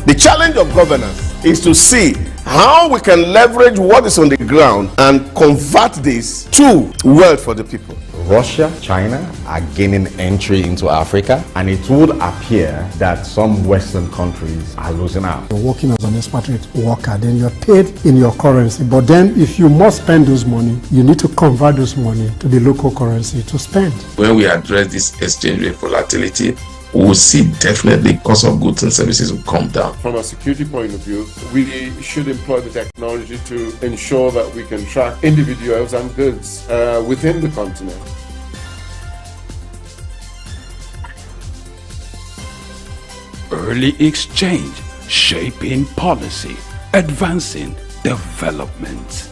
The challenge of governance is to see how we can leverage what is on the ground and convert this to wealth for the people. Russia, China are gaining entry into Africa, and it would appear that some Western countries are losing out. You're working as an expatriate worker, then you're paid in your currency. But then if you must spend those money, you need to convert those money to the local currency to spend. When we address this exchange rate volatility, we will see definitely cost of goods and services will come down. From a security point of view, we should employ the technology to ensure that we can track individuals and goods within the continent. Early exchange, shaping policy, advancing development.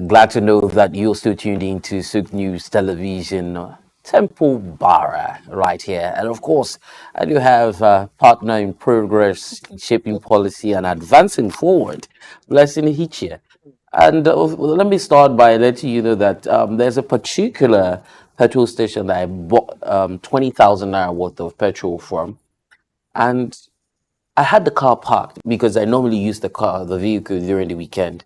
Glad to know that you're still tuned in to SOUQ News Television. Temple Barra right here. And of course, I do have partner in progress, shaping policy and advancing forward, Blessing Hichia. And let me start by letting you know that there's a particular petrol station that I bought 20,000 naira worth of petrol from. And I had the car parked because I normally use the vehicle during the weekend.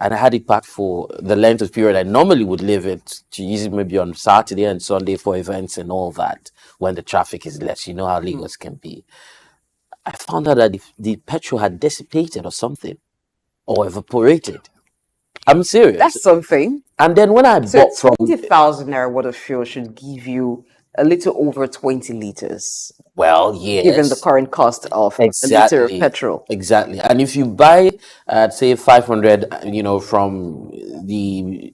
And I had it parked for the length of period I normally would leave it to use it maybe on Saturday and Sunday for events and all that when the traffic is less. You know how Lagos can be. I found out that the petrol had dissipated or something or evaporated. I'm serious. That's something. And then when I bought from 20,000 naira worth of fuel should give you a little over 20 liters. Well, yes. Given the current cost of a liter of petrol. Exactly. And if you buy, say, 500, from the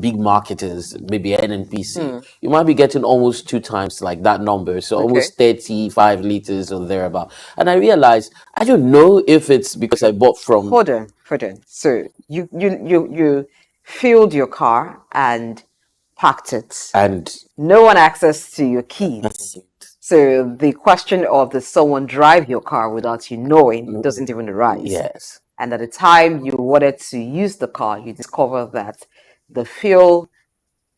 big marketers, maybe NNPC, you might be getting almost 2 times like that number. So almost 35 liters or thereabout. And I realized, I don't know if it's because I bought from... Hold on. So you filled your car and parked it. And no one access to your keys. So the question of did someone drive your car without you knowing doesn't even arise. Yes. And at the time you wanted to use the car, you discovered that the fuel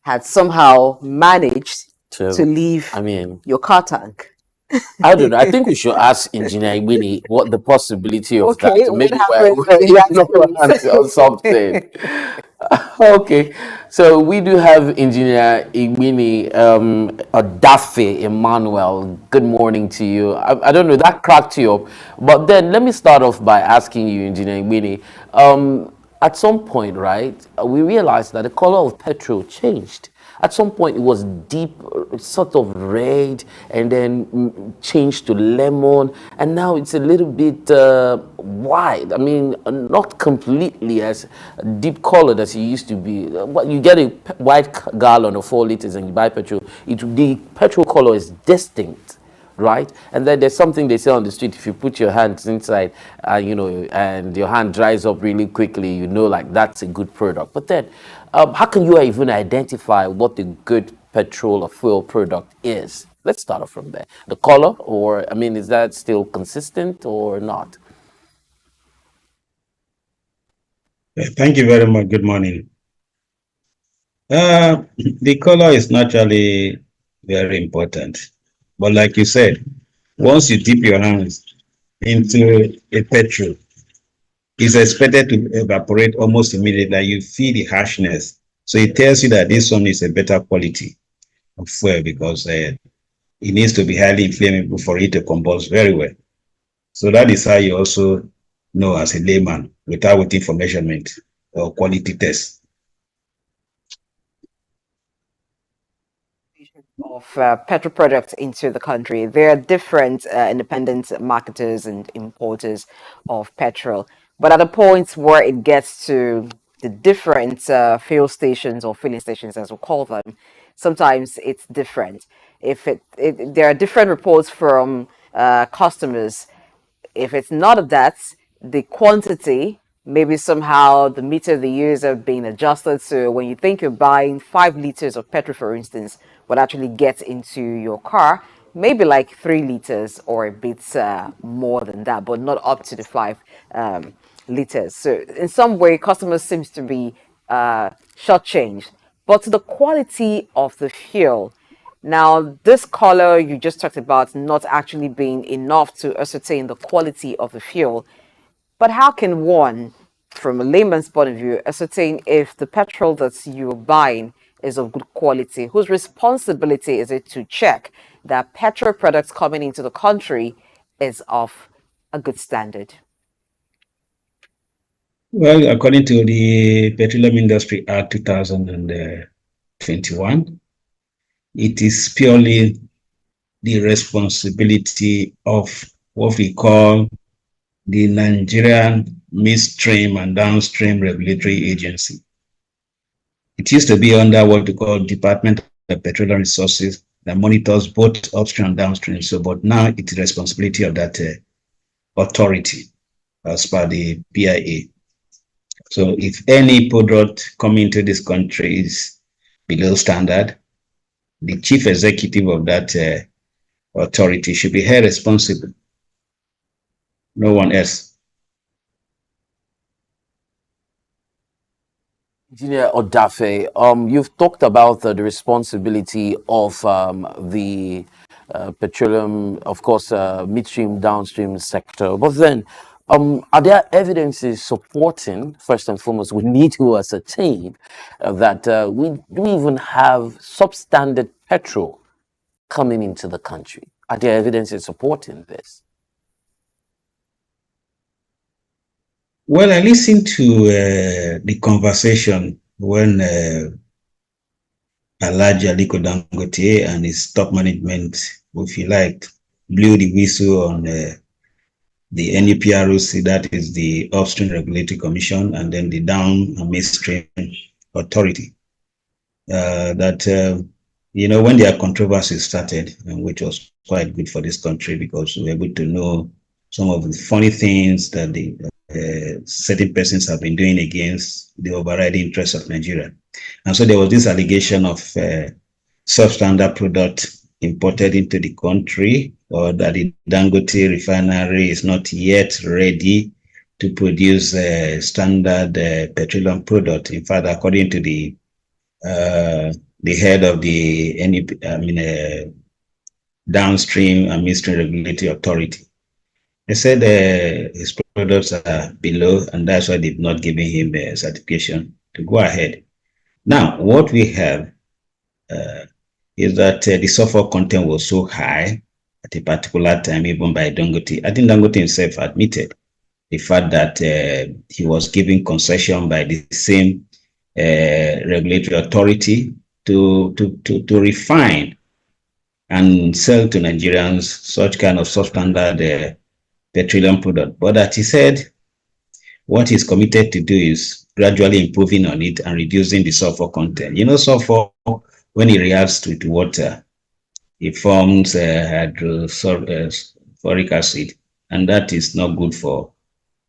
had somehow managed to leave your car tank. I don't know. I think we should ask Engineer Winnie what the possibility of that. Maybe or something. Okay, so we do have Engineer Igwini Adafe Emmanuel. Good morning to you. I don't know, that cracked you up. But then let me start off by asking you, Engineer Igwini. At some point, right, we realized that the color of petrol changed. At some point, it was deep, sort of red, and then changed to lemon, and now it's a little bit white. I mean, not completely as deep colored as it used to be. But you get a white gallon of 4 liters and you buy petrol, the petrol color is distinct. Right, and then there's something they say on the street: if you put your hands inside, and your hand dries up really quickly, like that's a good product. But then, how can you even identify what a good petrol or fuel product is? Let's start off from there. The color, or is that still consistent or not? Thank you very much. Good morning. The color is naturally very important. But like you said, once you dip your hands into a petrol, it's expected to evaporate almost immediately. You feel the harshness. So it tells you that this one is a better quality of fuel because it needs to be highly inflammable for it to combust very well. So that is how you also know as a layman without waiting for measurement or quality test. Of petrol products into the country. There are different independent marketers and importers of petrol, but at the point where it gets to the different fuel stations or filling stations, as we call them, sometimes it's different. There are different reports from customers. If it's not that, the quantity, maybe somehow the meter they use have been adjusted. So when you think you're buying 5 liters of petrol, for instance, what actually gets into your car, maybe like 3 liters or a bit more than that, but not up to the 5 liters. So in some way, customers seems to be shortchanged. But the quality of the fuel, now this color you just talked about not actually being enough to ascertain the quality of the fuel. But how can one, from a layman's point of view, ascertain if the petrol that you're buying is of good quality? Whose responsibility is it to check that petrol products coming into the country is of a good standard? Well, according to the Petroleum Industry Act 2021, it is purely the responsibility of what we call the Nigerian Midstream and Downstream Regulatory Agency. It used to be under what we call Department of Petroleum Resources that monitors both upstream and downstream. So, but now it's the responsibility of that authority as per the PIA. So if any product coming into this country is below standard, the chief executive of that authority should be held responsible. No one else. Engineer Odafe, you've talked about the responsibility of the petroleum, of course, midstream, downstream sector. But then, are there evidences supporting, first and foremost, we need to ascertain that we do even have substandard petrol coming into the country? Are there evidences supporting this? Well, I listened to the conversation when Alhaji Aliko Dangote and his top management, if you like, blew the whistle on the NUPROC, that is the Upstream Regulatory Commission, and then the Down and Midstream Authority. When their controversy started, which was quite good for this country because we were able to know some of the funny things that the certain persons have been doing against the overriding interests of Nigeria. And so there was this allegation of substandard product imported into the country, or that the Dangote refinery is not yet ready to produce a standard petroleum product. In fact, according to the head of the downstream and midstream regulatory authority, they said his products are below, and that's why they've not given him a certification to go ahead. Now, what we have is that the sulfur content was so high at a particular time, even by Dangote. I think Dangote himself admitted the fact that he was given concession by the same regulatory authority to refine and sell to Nigerians such kind of substandard petroleum product. But that he said what he's committed to do is gradually improving on it and reducing the sulfur content. Sulfur, when it reacts with water, it forms hydrofluoric acid, and that is not good for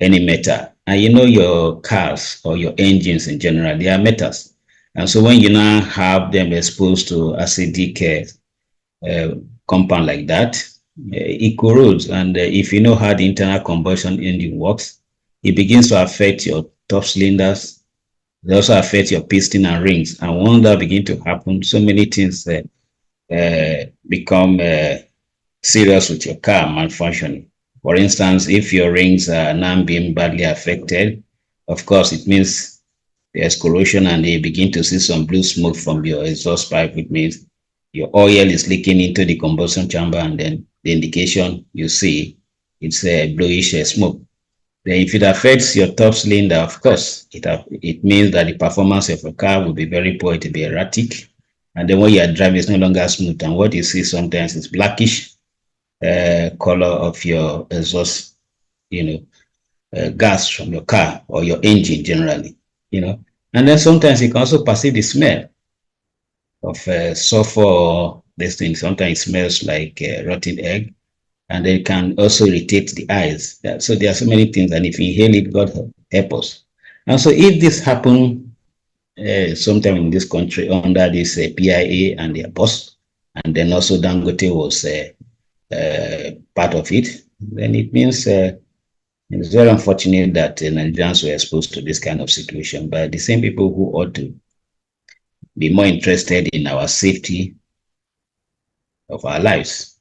any metal. And your cars or your engines in general, they are metals. And so when you now have them exposed to acidic compound like that, it corrodes. And if you know how the internal combustion engine works, it begins to affect your top cylinders. It also affects your piston and rings. And when that begins to happen, so many things become serious with your car malfunctioning. For instance, if your rings are now being badly affected, of course, it means there's corrosion and they begin to see some blue smoke from your exhaust pipe, which means your oil is leaking into the combustion chamber, and then the indication you see, it's a bluish smoke. Then if it affects your top cylinder, of course, it means that the performance of a car will be very poor, it will be erratic. And then when you are driving, it's no longer smooth. And what you see sometimes is blackish color of your exhaust, gas from your car or your engine generally, And then sometimes you can also perceive the smell of sulfur. This thing sometimes smells like rotten egg, and they can also irritate the eyes. So there are so many things, and if you inhale it, God help us. And so if this happen sometime in this country under this PIA and their boss, and then also Dangote was part of it, then it means it's very unfortunate that Nigerians were exposed to this kind of situation by the same people who ought to be more interested in our safety of our lives.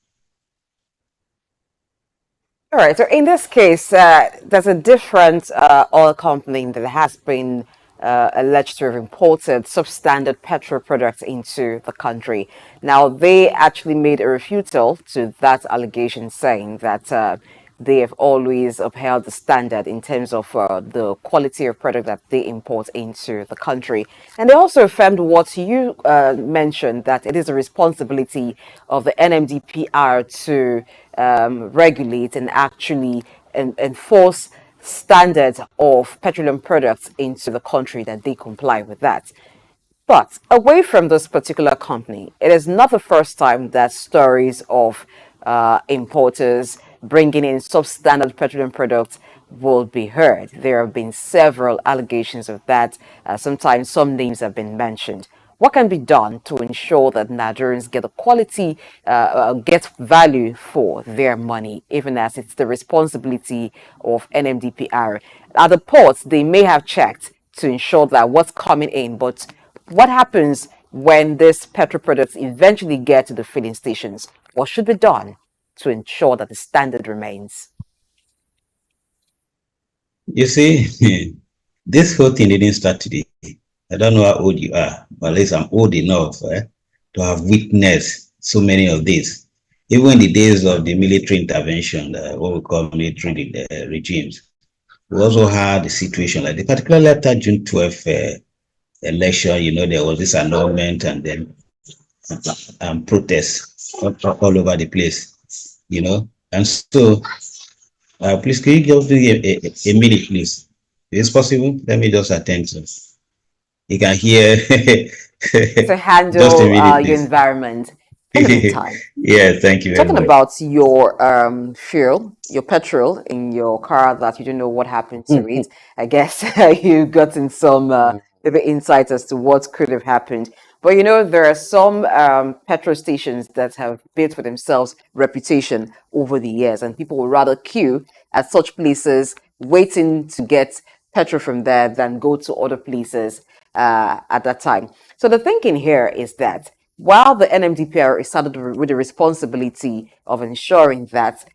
All right, so in this case, there's a different oil company that has been alleged to have imported substandard petrol products into the country. Now, they actually made a refutal to that allegation, saying that they have always upheld the standard in terms of the quality of product that they import into the country. And they also affirmed what you mentioned, that it is a responsibility of the NMDPR to regulate and actually enforce standards of petroleum products into the country, that they comply with that. But away from this particular company, it is not the first time that stories of importers bringing in substandard petroleum products will be heard. There have been several allegations of that. Sometimes some names have been mentioned. What can be done to ensure that Nigerians get a quality, get value for their money, even as it's the responsibility of NMDPR? At the ports, they may have checked to ensure that what's coming in, but what happens when these petrol products eventually get to the filling stations? What should be done to ensure that the standard remains? You see, this whole thing didn't start today. I don't know how old you are, but at least I'm old enough to have witnessed so many of these. Even in the days of the military intervention, what we call military regimes, we also had a situation like this, particularly after June 12th election. You know, there was this annulment and then protests all over the place, you know. And so, please, can you give me a minute, please? Is it possible? Let me just attend to. You can hear. To handle just a minute, your please. environment. In the meantime, Yeah, thank you very talking much. about your fuel, your petrol in your car that you don't know what happened to it. I guess you got in some maybe insights as to what could have happened. But you know, there are some petrol stations that have built for themselves reputation over the years, and people would rather queue at such places waiting to get petrol from there than go to other places at that time. So the thinking here is that while the NMDPR is saddled with the responsibility of ensuring that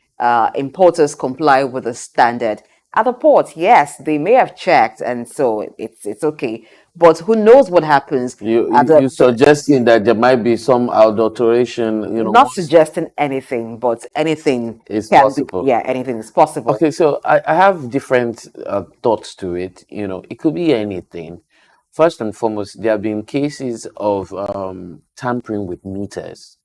importers comply with the standard, at the port, yes, they may have checked, and so it's okay. But who knows what happens? You suggesting that there might be some adulteration, you know? Not suggesting anything, but anything is can possible. be, yeah, anything is possible. Okay, so I have different thoughts to it. You know, it could be anything. First and foremost, there have been cases of tampering with meters,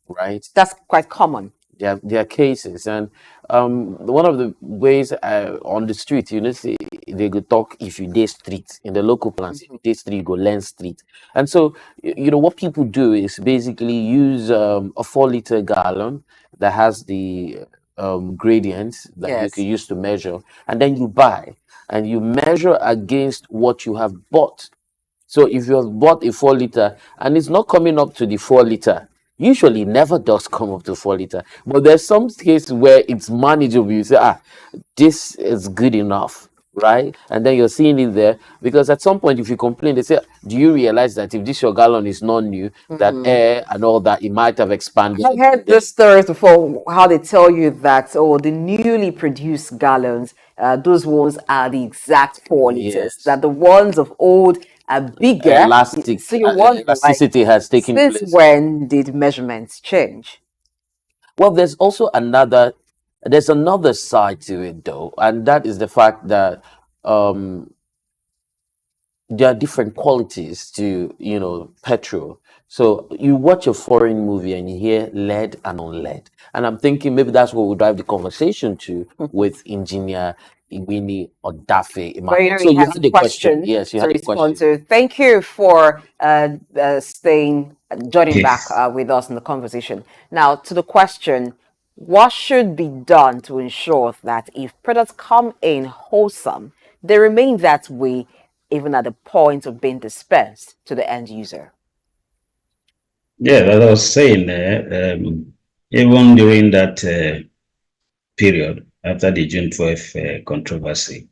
right? That's quite common. There are cases, and one of the ways on the street, you know, see, they go talk if you day street in the local plans. If you day street, you go land street, and so you know what people do is basically use a 4-liter gallon that has the gradient that you Yes. can use to measure, and then you buy and you measure against what you have bought. So if you have bought a 4-liter and it's not coming up to the 4-liter, usually it never does come up to 4-liter. But there's some cases where it's manageable. You say, this is good enough, right? And then you're seeing it there because at some point, if you complain, they say, do you realize that if this your gallon is not new, that air and all that, it might have expanded? I've heard this story before, how they tell you that, the newly produced gallons, those ones are the exact 4 liters, Yes. that the ones of old are bigger. Elastic, So you wonder, elasticity has taken since place. when did measurements change? Well, there's also another side to it though, and that is the fact that there are different qualities to, you know, petrol. So you watch a foreign movie and you hear lead and unlead. And I'm thinking maybe that's what we'll drive the conversation to with engineer Iwini or Dafe. But you know, So he you has had a a question. question Yes, you to had a respond question. to. Thank you for joining Yes. back with us in the conversation. Now, to the question, what should be done to ensure that if products come in wholesome, they remain that way even at the point of being dispensed to the end user? Yeah, as I was saying, even during that period after the June 12th controversy,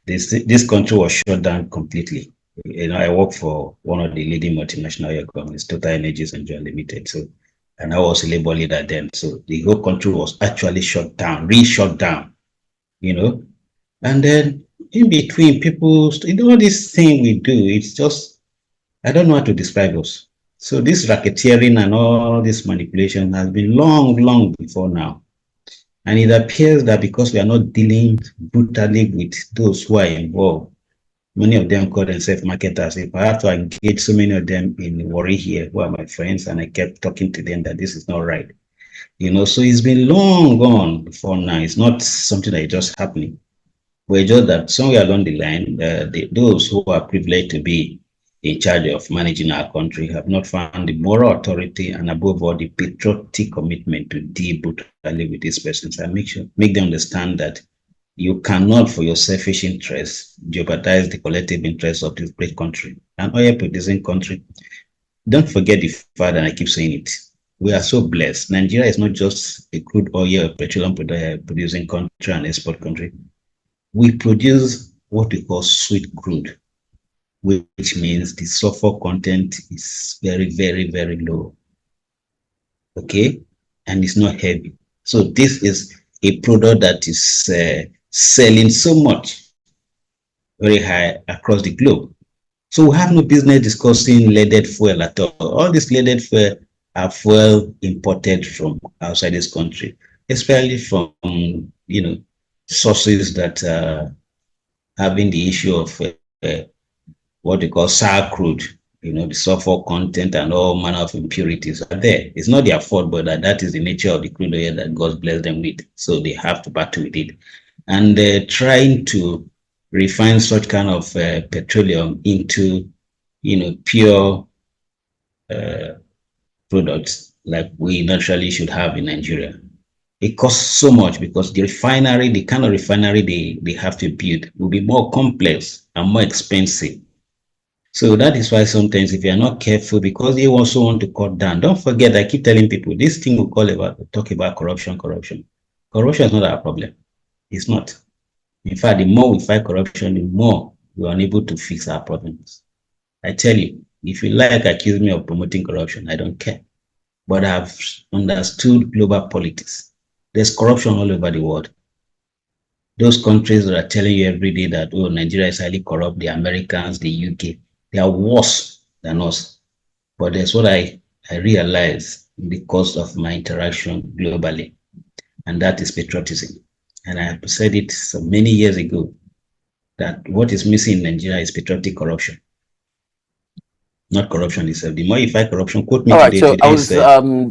this country was shut down completely. You know, I work for one of the leading multinational oil companies, Total Energies and Nigeria Limited. So, and I was a labor leader then. So the whole country was actually shut down, re-shut down. You know, and then in between, people, you know, this thing we do, it's just, I don't know how to describe us. So this racketeering and all this manipulation has been long, long before now. And it appears that because we are not dealing brutally with those who are involved, many of them call themselves marketers. If I have to engage so many of them in worry here, who are my friends, and I kept talking to them that this is not right. You know, so it's been long gone before now. It's not something that is just happening. But just that somewhere along the line, those who are privileged to be in charge of managing our country have not found the moral authority and above all the patriotic commitment to deal brutally with these persons and make them understand that You cannot, for your selfish interests, jeopardize the collective interests of this great country, an oil producing country. Don't forget the fact, and I keep saying it, we are so blessed. Nigeria is not just a crude oil petroleum producing country and export country. We produce what we call sweet crude, which means the sulfur content is very, very, very low. Okay, and it's not heavy. So this is a product that is selling so much, very high across the globe. So we have no business discussing leaded fuel at all. All this leaded fuel are fuel imported from outside this country, especially from sources that are having the issue of what they call SOUQ crude. The sulfur content and all manner of impurities are there. It's not their fault, but that is the nature of the crude oil that God blessed them with. So they have to battle with it. And trying to refine such kind of petroleum into, pure products like we naturally should have in Nigeria. It costs so much because the refinery, the kind of refinery they have to build will be more complex and more expensive. So that is why sometimes if you are not careful, because they also want to cut down, don't forget, I keep telling people, this thing we talk about corruption. Corruption is not our problem. It's not. In fact, the more we fight corruption, the more we are unable to fix our problems. I tell you, if you like accuse me of promoting corruption, I don't care. But I've understood global politics. There's corruption all over the world. Those countries that are telling you every day that, oh, Nigeria is highly corrupt, the Americans, the UK, they are worse than us. But that's what I realized because of my interaction globally. And that is patriotism. And I have said it so many years ago that what is missing in Nigeria is patriotic corruption. Not corruption itself. The more you fight corruption, quote me today. So I was talking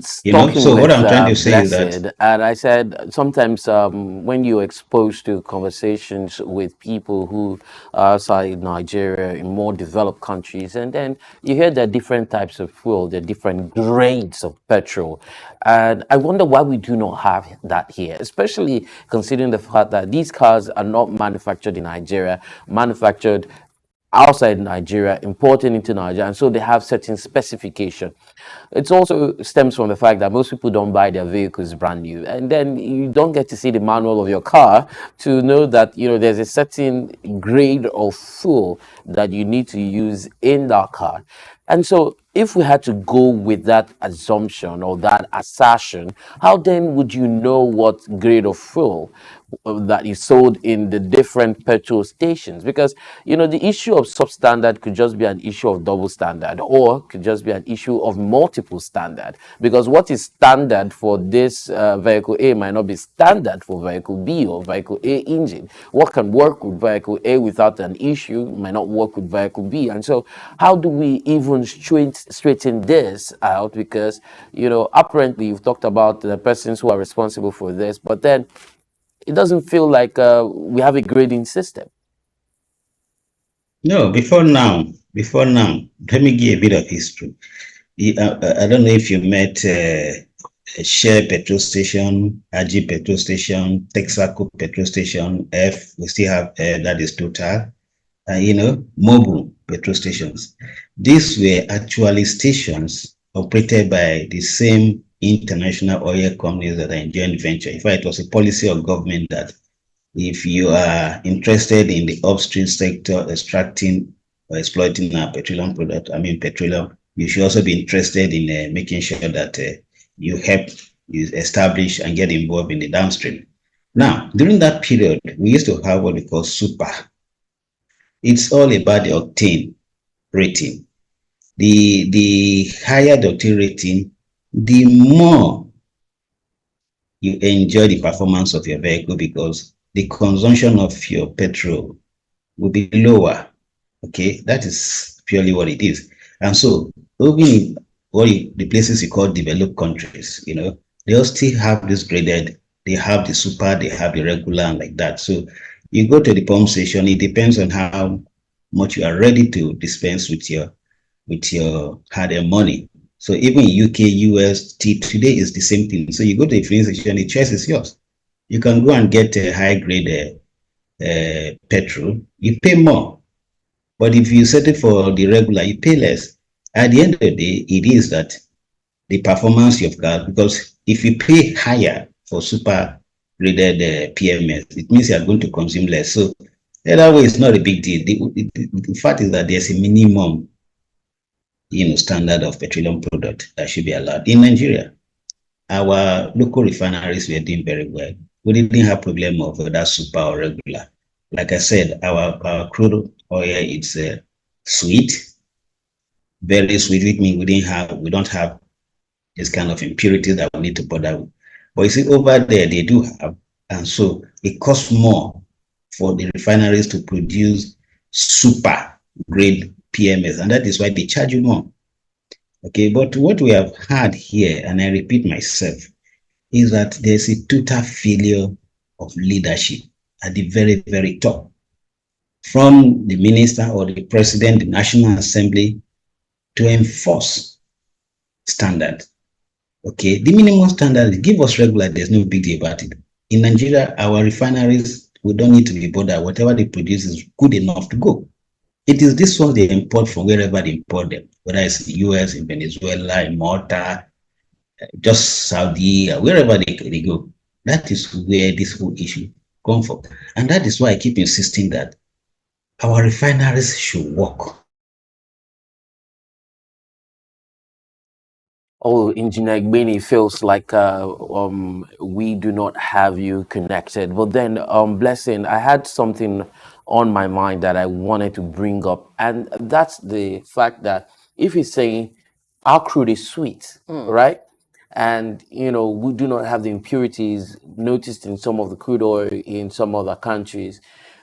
so with what I'm trying to say is that, and I said sometimes when you're exposed to conversations with people who are outside Nigeria in more developed countries, and then you hear there are different types of fuel, there are different grades of petrol, and I wonder why we do not have that here, especially considering the fact that these cars are not manufactured in Nigeria, manufactured outside Nigeria, imported into Nigeria, and so they have certain specification. It also stems from the fact that most people don't buy their vehicles brand new, and then you don't get to see the manual of your car to know that there's a certain grade of fuel that you need to use in that car. And so if we had to go with that assumption or that assertion, how then would you know what grade of fuel that is sold in the different petrol stations? Because the issue of substandard could just be an issue of double standard, or could just be an issue of multiple standard, because what is standard for this vehicle A might not be standard for vehicle B or vehicle A engine. What can work with vehicle A without an issue might not work with vehicle B. And so how do we even straighten this out? Because apparently you've talked about the persons who are responsible for this, but then it doesn't feel like we have a grading system. No, before now, let me give a bit of history. I don't know if you met Shell petrol station, AG petrol station, Texaco petrol station, F, we still have that is Total, Mobil petrol stations. These were actually stations operated by the same international oil companies that are in joint venture. In fact, it was a policy of government that if you are interested in the upstream sector, extracting or exploiting a petroleum product, petroleum, you should also be interested in making sure that you help you establish and get involved in the downstream. Now, during that period, we used to have what we call super. It's all about the octane rating. The higher the octane rating, the more you enjoy the performance of your vehicle, because the consumption of your petrol will be lower. Okay, that is purely what it is. And so, even in the places you call developed countries, they all still have this graded. They have the super, they have the regular, and like that. So you go to the pump station. It depends on how much you are ready to dispense with your hard-earned money. So even in UK, US, today is the same thing. So you go to the filling station, the choice is yours. You can go and get a high-grade petrol, you pay more. But if you set it for the regular, you pay less. At the end of the day, it is that the performance you've got, because if you pay higher for super graded PMS, it means you are going to consume less. So that way, it's not a big deal. The fact is that there's a minimum, standard of petroleum product that should be allowed in Nigeria. Our local refineries were doing very well. We didn't have problem of whether super or regular. Like I said, our crude oil, it's sweet, very sweet. With me, we don't have this kind of impurity that we need to bother with. But you see, over there they do have, and so it costs more for the refineries to produce super grade PMS, and that is why they charge you more. Okay, but what we have had here, and I repeat myself, is that there's a total failure of leadership at the very, very top. From the minister or the president, the National Assembly, to enforce standard. Okay, the minimum standard, give us regular, there's no big deal about it. In Nigeria, our refineries, we don't need to be bothered. Whatever they produce is good enough to go. It is this one they import from wherever they import them, whether it's the US, in Venezuela, in Malta, just Saudi, wherever they go. That is where this whole issue comes from. And that is why I keep insisting that our refineries should work. Oh, Engineer Gbeni, feels like we do not have you connected. But then, Blessing, I had something on my mind that I wanted to bring up, and that's the fact that if he's saying our crude is sweet, right? And, we do not have the impurities noticed in some of the crude oil in some other countries,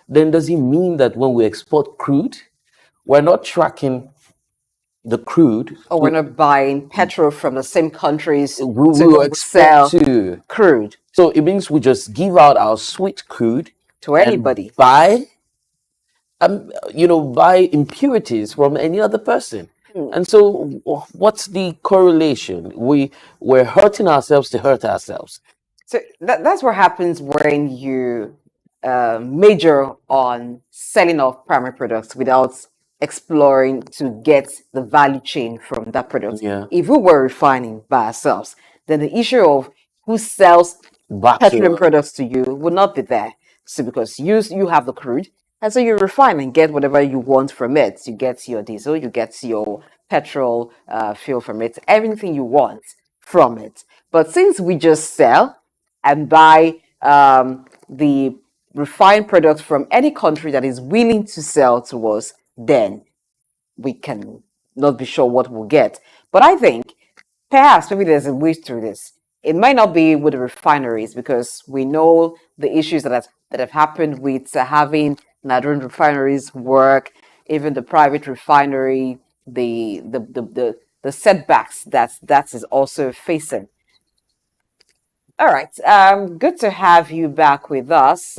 then does it mean that when we export crude, we're not tracking the crude? Or we're not buying petrol from the same countries we to export sell to crude. So it means we just give out our sweet crude to anybody. Buy impurities from any other person. And so what's the correlation? We're hurting ourselves to hurt ourselves. So that's what happens when you major on selling off primary products without exploring to get the value chain from that product. Yeah. If we were refining by ourselves, then the issue of who sells petroleum products to you would not be there. So because you have the crude, and so you refine and get whatever you want from it. You get your diesel, you get your petrol fuel from it, everything you want from it. But since we just sell and buy the refined products from any country that is willing to sell to us, then we can not be sure what we'll get. But I think perhaps maybe there's a way through this. It might not be with the refineries, because we know the issues that have happened with having Nigerian refineries work, even the private refinery, the setbacks that is also facing. All right, good to have you back with us.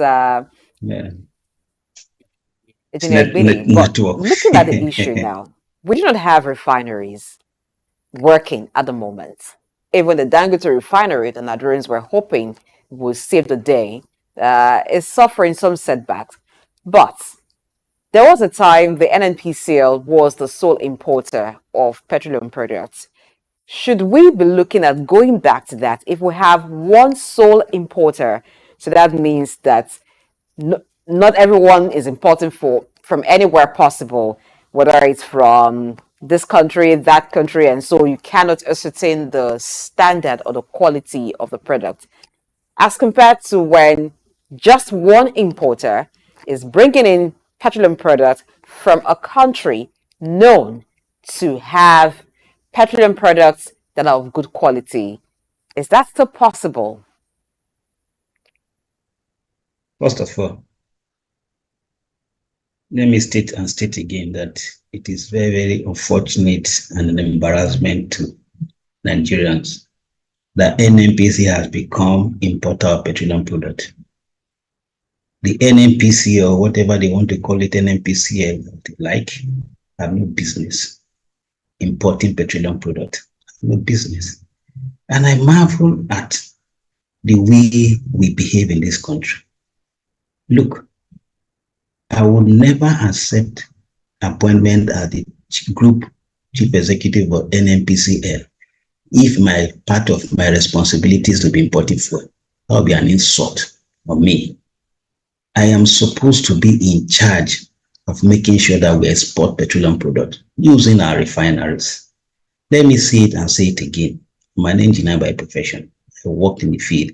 It's looking at the issue now, we do not have refineries working at the moment. Even the Dangote refinery that Nigerians were hoping would save the day is suffering some setbacks. But there was a time the NNPCL was the sole importer of petroleum products. Should we be looking at going back to that if we have one sole importer? So that means that not everyone is importing from anywhere possible, whether it's from this country, that country, and so you cannot ascertain the standard or the quality of the product, as compared to when just one importer is bringing in petroleum products from a country known to have petroleum products that are of good quality. Is that still possible? First of all, let me state again that it is very, very unfortunate and an embarrassment to Nigerians that NNPC has become importer of petroleum product. The NNPC, or whatever they want to call it, NNPCL, have no business importing petroleum product. No business. And I marvel at the way we behave in this country. Look, I would never accept appointment as the group chief executive of NNPCL if my part of my responsibility is to be importing fuel. That would be an insult on me. I am supposed to be in charge of making sure that we export petroleum products using our refineries. Let me say it and say it again. I'm an engineer by profession. I worked in the field,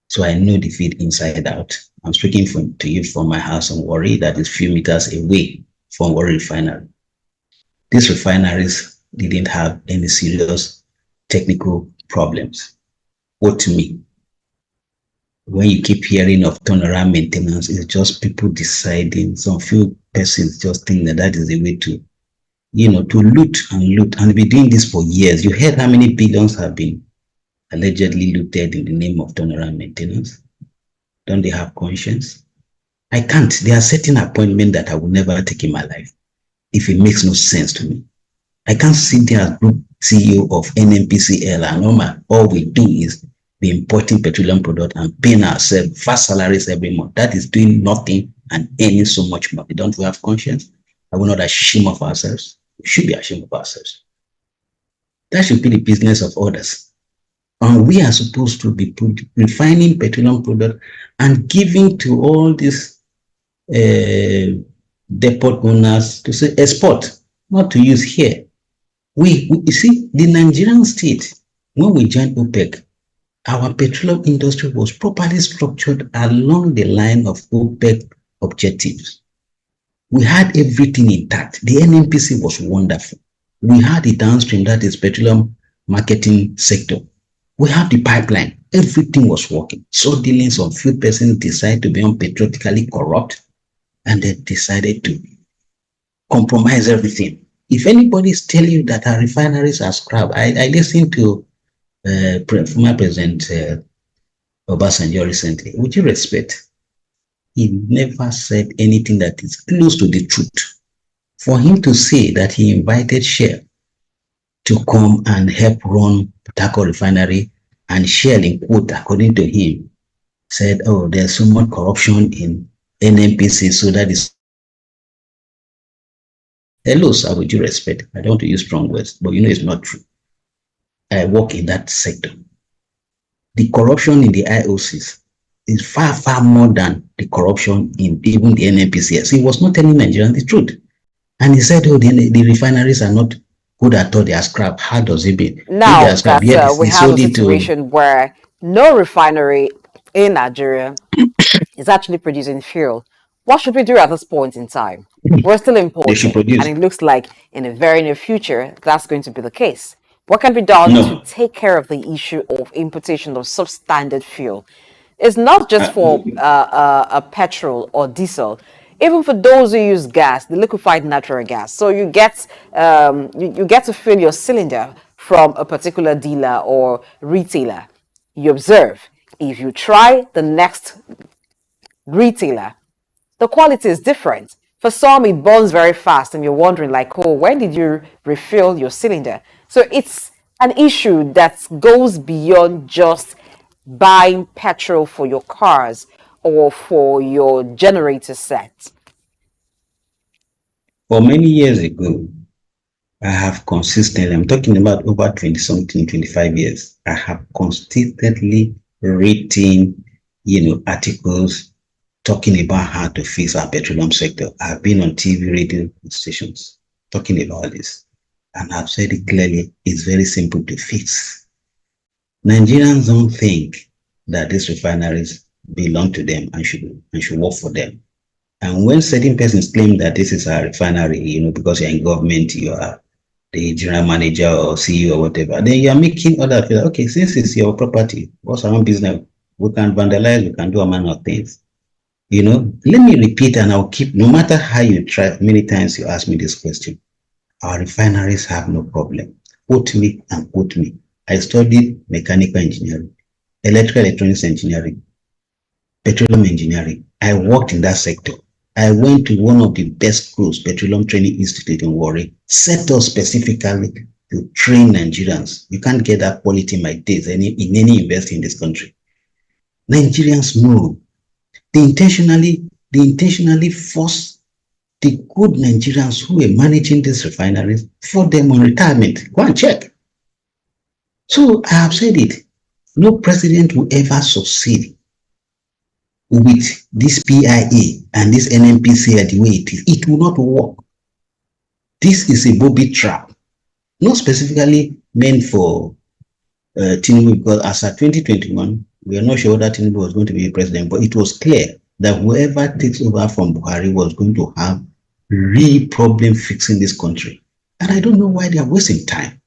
so I know the field inside out. I'm speaking to you from my house in Warri, that is few meters away from Warri Refinery. These refineries didn't have any serious technical problems. What to me, when you keep hearing of turnaround maintenance, it's just people deciding, some few persons just think that that is the way to, to loot and be doing this for years. You heard how many billions have been allegedly looted in the name of turnaround maintenance? Don't they have conscience? I can't. There are certain appointments that I will never take in my life if it makes no sense to me. I can't sit there as group CEO of NNPCL and all we do is be importing petroleum products and paying ourselves fast salaries every month. That is doing nothing and earning so much money. Don't we have conscience? Are we not ashamed of ourselves? We should be ashamed of ourselves. That should be the business of others. And we are supposed to be refining petroleum products and giving to all these depot owners to say export, not to use here. You see, the Nigerian state, when we joined OPEC, our petroleum industry was properly structured along the line of OPEC objectives. We had everything intact. The NNPC was wonderful. We had the downstream, that is petroleum marketing sector. We have the pipeline. Everything was working. So dealing some few persons decided to be unpatriotically corrupt and they decided to compromise everything. If anybody is telling you that our refineries are scrap, I listened to former President Obasanjo recently. With due respect, he never said anything that is close to the truth. For him to say that he invited Shell to come and help run Port Harcourt refinery, and Shell, in quote, according to him, said, oh, there's so much corruption in NNPC, so that is. Hello, sir, with due respect. I don't want to use strong words, but it's not true. I work in that sector. The corruption in the IOCs is far, far more than the corruption in even the NNPCS. He was not telling Nigerians the truth. And he said, oh, the refineries are not good at all, they are scrap. How does it be? Now that we have a situation where no refinery in Nigeria is actually producing fuel, what should we do at this point in time? We're still importing, and it looks like in the very near future that's going to be the case. What can be done to take care of the issue of importation of substandard fuel? It's not just for petrol or diesel. Even for those who use gas, the liquefied natural gas. So you get to fill your cylinder from a particular dealer or retailer. You observe, if you try the next retailer, the quality is different. For some, it burns very fast and you're wondering like, oh, when did you refill your cylinder? So it's an issue that goes beyond just buying petrol for your cars or for your generator set. For many years ago, I have consistently, I'm talking about over 20-something, 25 years, I have consistently written, articles talking about how to fix our petroleum sector. I've been on TV, radio stations talking about this. And I've said it clearly, it's very simple to fix. Nigerians don't think that these refineries belong to them and should work for them. And when certain persons claim that this is a refinery, because you're in government, you are the general manager or CEO or whatever, then you are making other people, okay, since it's your property, what's our own business? We can vandalize, we can do a manner of things. Let me repeat, and I'll keep, no matter how you try, many times you ask me this question, our refineries have no problem. Quote me and quote me. I studied mechanical engineering, electrical electronics engineering, petroleum engineering. I worked in that sector. I went to one of the best schools, Petroleum Training Institute in Warri, set up specifically to train Nigerians. You can't get that quality in my days in any university in this country. Nigerians know. They intentionally force the good Nigerians who were managing these refineries for them on retirement. Go and check. So I have said it. No president will ever succeed with this PIA and this NNPC the way it is. It will not work. This is a booby trap, not specifically meant for Tinubu, because as at 2021, we are not sure that Tinubu was going to be a president, but it was clear that whoever takes over from Buhari was going to have real problem fixing this country. And I don't know why they are wasting time.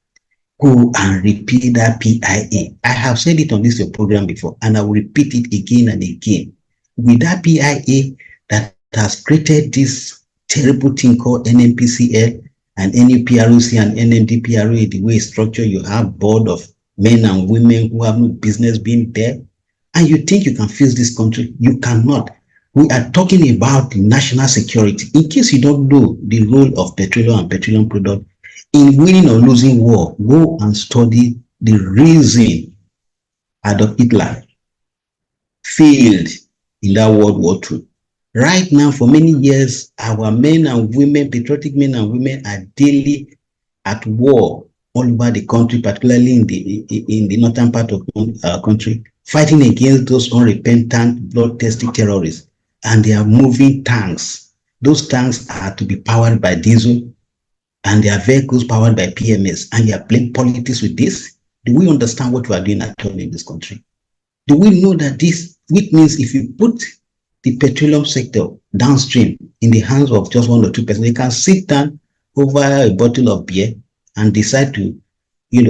Go and repeat that PIA. I have said it on this program before, and I will repeat it again and again. With that PIA that has created this terrible thing called NNPCL and NUPROC and NMDPRA, the way it's structured, you have board of men and women who have no business being there, and you think you can fix this country. You cannot. We are talking about national security. In case you don't know the role of petroleum and petroleum product in winning or losing war, go and study the reason Adolf Hitler failed in that World War II. Right now, for many years, our men and women, patriotic men and women, are daily at war all over the country, particularly in the northern part of our country, fighting against those unrepentant, bloodthirsty terrorists. And they are moving tanks. Those tanks are to be powered by diesel, and their vehicles powered by PMS. And you are playing politics with this? Do we understand what we are doing at all in this country? Do we know that this, which means if you put the petroleum sector downstream in the hands of just 1 or 2%, they can sit down over a bottle of beer and decide to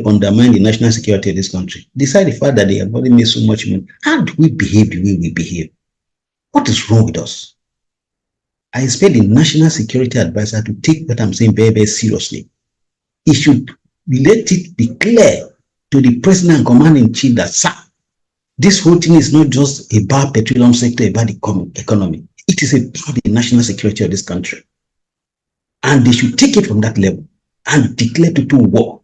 undermine the national security of this country. Decide the fact that they have already made so much money. How do we behave the way we behave? What is wrong with us? I expect the National Security Advisor to take what I'm saying very, very seriously. He should let it be clear to the President and Commander-in-Chief that, sir, this whole thing is not just about petroleum sector, about the economy. It is about the national security of this country. And they should take it from that level and declare total war.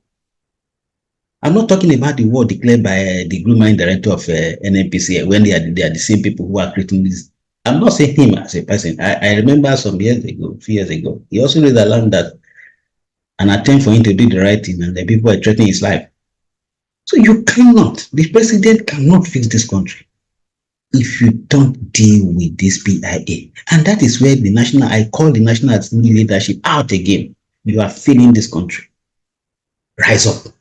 I'm not talking about the war declared by the group mine director of NNPC when they are the same people who are creating this. I'm not saying him as a person. I remember some years ago, a few years ago, he also raised alarm that an attempt for him to do the right thing and the people are threatening his life. So you cannot, the president cannot fix this country if you don't deal with this PIA. And that is where I call the National Assembly leadership out again. You are failing this country. Rise up.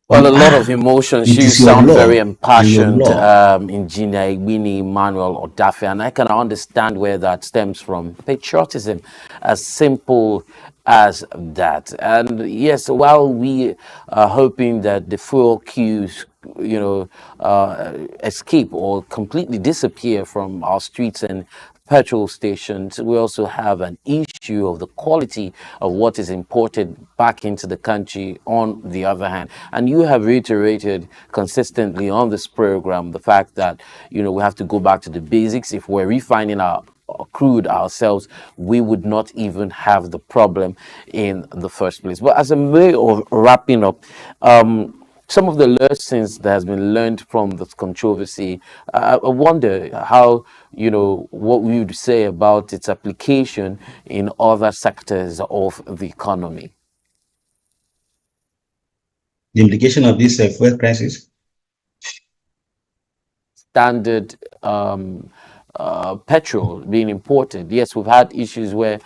Well, a lot of emotions. You sound very impassioned, Engineer Igbini Emmanuel Odafe, and I can understand where that stems from. Patriotism, as simple as that. And yes, while we are hoping that the fuel queues, escape or completely disappear from our streets and petrol stations, we also have an issue of the quality of what is imported back into the country on the other hand. And you have reiterated consistently on this program the fact that, we have to go back to the basics. If we're refining our crude ourselves, we would not even have the problem in the first place. But as a way of wrapping up, some of the lessons that has been learned from this controversy, I wonder how, what we would say about its application in other sectors of the economy. The implication of this fuel crisis? Standard petrol being imported. Yes, we've had issues where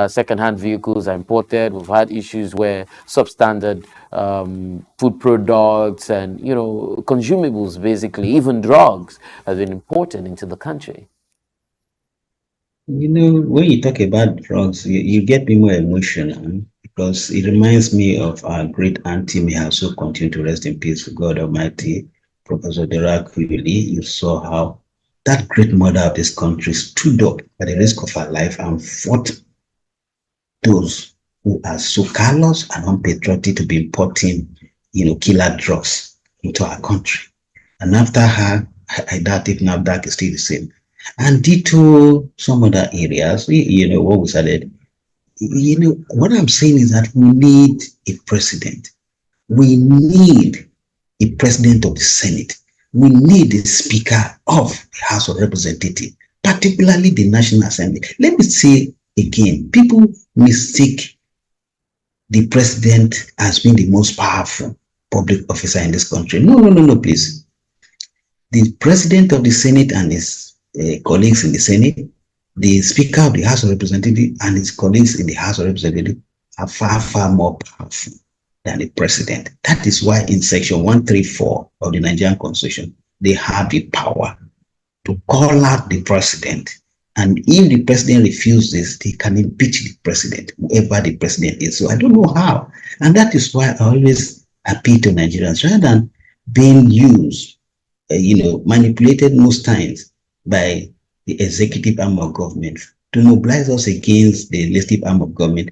second-hand vehicles are imported. We've had issues where substandard food products and, consumables, basically, even drugs, have been imported into the country. When you talk about drugs, you get me more emotional because it reminds me of our great auntie, may her soul continue to rest in peace, for God Almighty, Professor Dora Kuyuli. You saw how that great mother of this country stood up at the risk of her life and fought those who are so callous and unpatriotic to be importing, killer drugs into our country. And after her, I doubt if NAFDAC is still the same. And ditto some other areas, what we started. What I'm saying is that we need a president. We need a president of the Senate. We need the Speaker of the House of Representatives, particularly the National Assembly. Let me say again, people mistake the president as being the most powerful public officer in this country. No, please. The president of the Senate and his colleagues in the Senate, the Speaker of the House of Representatives and his colleagues in the House of Representatives are far, far more powerful than the president. That is why in Section 134 of the Nigerian Constitution, they have the power to call out the president. And if the president refuses, they can impeach the president, whoever the president is. So I don't know how. And that is why I always appeal to Nigerians, rather than being used, manipulated most times by the executive arm of government to mobilize us against the legislative arm of government.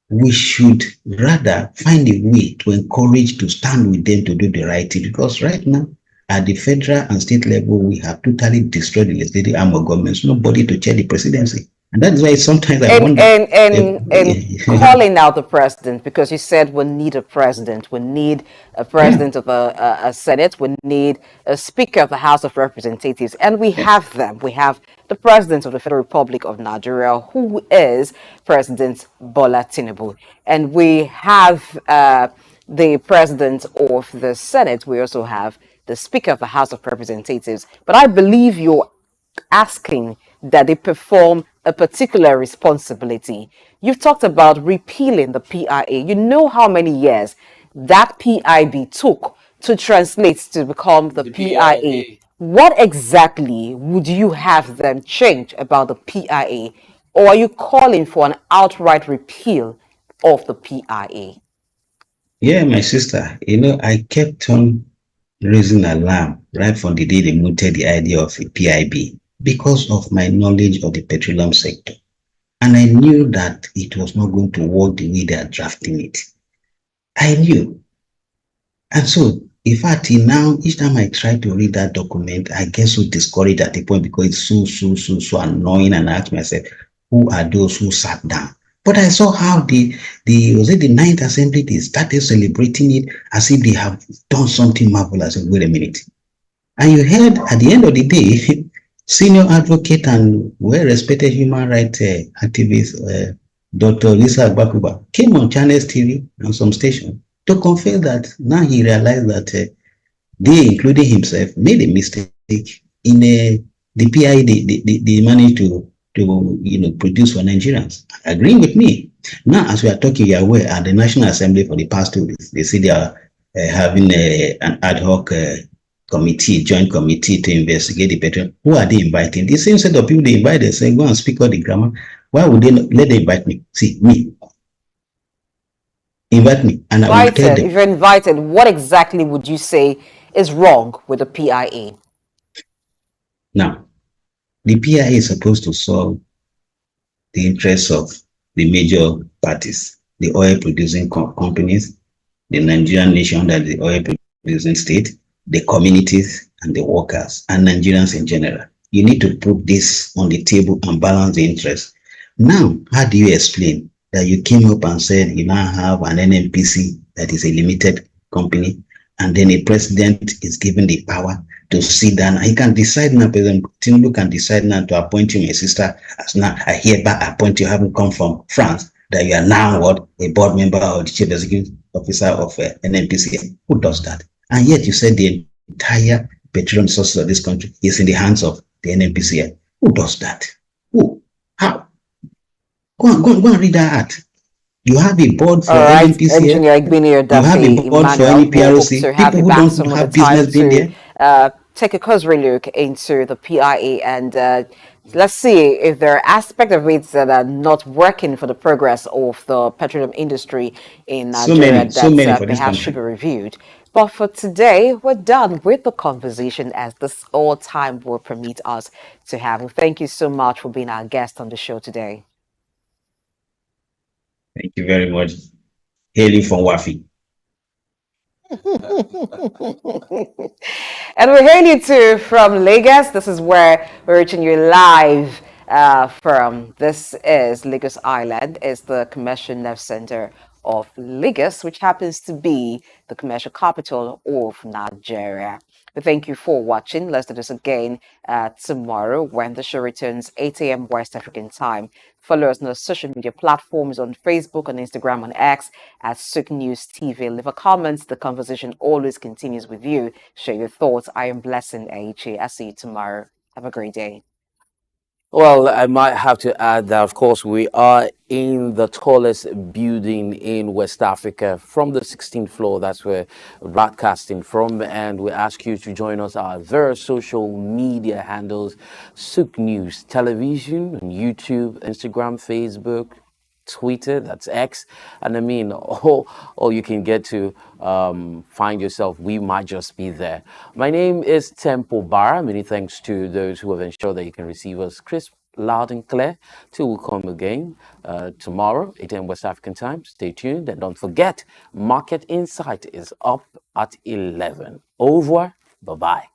We should rather find a way to encourage, to stand with them to do the right thing, because right now, at the federal and state level, we have totally destroyed the legislative arm of government. So nobody to chair the presidency. And that is why sometimes I wonder. And calling out the president, because you said we need a president. We need a president of a Senate. We need a Speaker of the House of Representatives. And we have them. We have the President of the Federal Republic of Nigeria, who is President Bola Tinubu. And we have the President of the Senate. We also have the Speaker of the House of Representatives. But I believe you're asking that they perform a particular responsibility. You've talked about repealing the PIA. You know how many years that PIB took to translate to become the PIA. What exactly would you have them change about the PIA? Or are you calling for an outright repeal of the PIA? Yeah, my sister, I kept on raising alarm right from the day they mooted the idea of a PIB, because of my knowledge of the petroleum sector. And I knew that it was not going to work the way they are drafting it. I knew. And so, in fact, now, each time I try to read that document, I get so discouraged at the point, because it's so annoying, and I ask myself, who are those who sat down? But I saw how the Ninth Assembly, they started celebrating it as if they have done something marvelous. Wait a minute. And you heard at the end of the day, senior advocate and well-respected human rights activist, Dr. Lisa Agbakuba, came on Channels TV and some station to confess that now he realized that they, including himself, made a mistake in the PI they managed to produce for Nigerians. Agreeing with me. Now, as we are talking, you are aware, at the National Assembly for the past 2 weeks, they say they are having an ad hoc joint committee to investigate the petroleum. Who are they inviting? The same set of people they invite, they say, go and speak all the grammar. Why would they not let them invite me? See, me. Invite me. And I will tell them. If you're invited, what exactly would you say is wrong with the PIA? Now, the PIA is supposed to solve the interests of the major parties, the oil producing companies, the Nigerian nation, that the oil producing state, the communities and the workers and Nigerians in general. You need to put this on the table and balance the interests. Now, how do you explain that you came up and said you now have an NNPC that is a limited company, and then a president is given the power to sit down? He can decide now, President Tinubu can decide now to appoint you, my sister, as now I hereby appoint you, having come from France, that you are now what? A board member or the chief executive officer of NNPC. Who does that? And yet you said the entire petroleum resources of this country is in the hands of the NNPC. Who does that? Who? How? Go and read that. You have a board for NNPC. You have a board for any PROC. People who don't have business being there. Take a cursory look into the PIA and let's see if there are aspects of it that are not working for the progress of the petroleum industry in Nigeria that perhaps should be reviewed. But for today, we're done with the conversation, as this all time will permit us to have. And thank you so much for being our guest on the show today. Thank you very much. Hailing from Wafi. And we're hailing you too from Lagos. This is where we're reaching you live from. This is Lagos Island. It's the commercial nerve center of Lagos, which happens to be the commercial capital of Nigeria. We thank you for watching. Let's do this again tomorrow when the show returns 8 a.m. West African time. Follow us on our social media platforms on Facebook, on Instagram, on X at SOUQ News TV. Leave a comment. The conversation always continues with you. Share your thoughts. I am Blessing Aichi. I'll see you tomorrow. Have a great day. Well, I might have to add that, of course, we are in the tallest building in West Africa from the 16th floor. That's where we're broadcasting from. And we ask you to join us on various social media handles, SOUQ News Television, on YouTube, Instagram, Facebook, Twitter, that's X, and I mean, all you can get to find yourself, we might just be there. My name is Tempo Barra. Many thanks to those who have ensured that you can receive us crisp, loud and clear. Till we come again tomorrow, 8 a.m. West African time. Stay tuned and don't forget, Market Insight is up at 11. Au revoir. Bye-bye.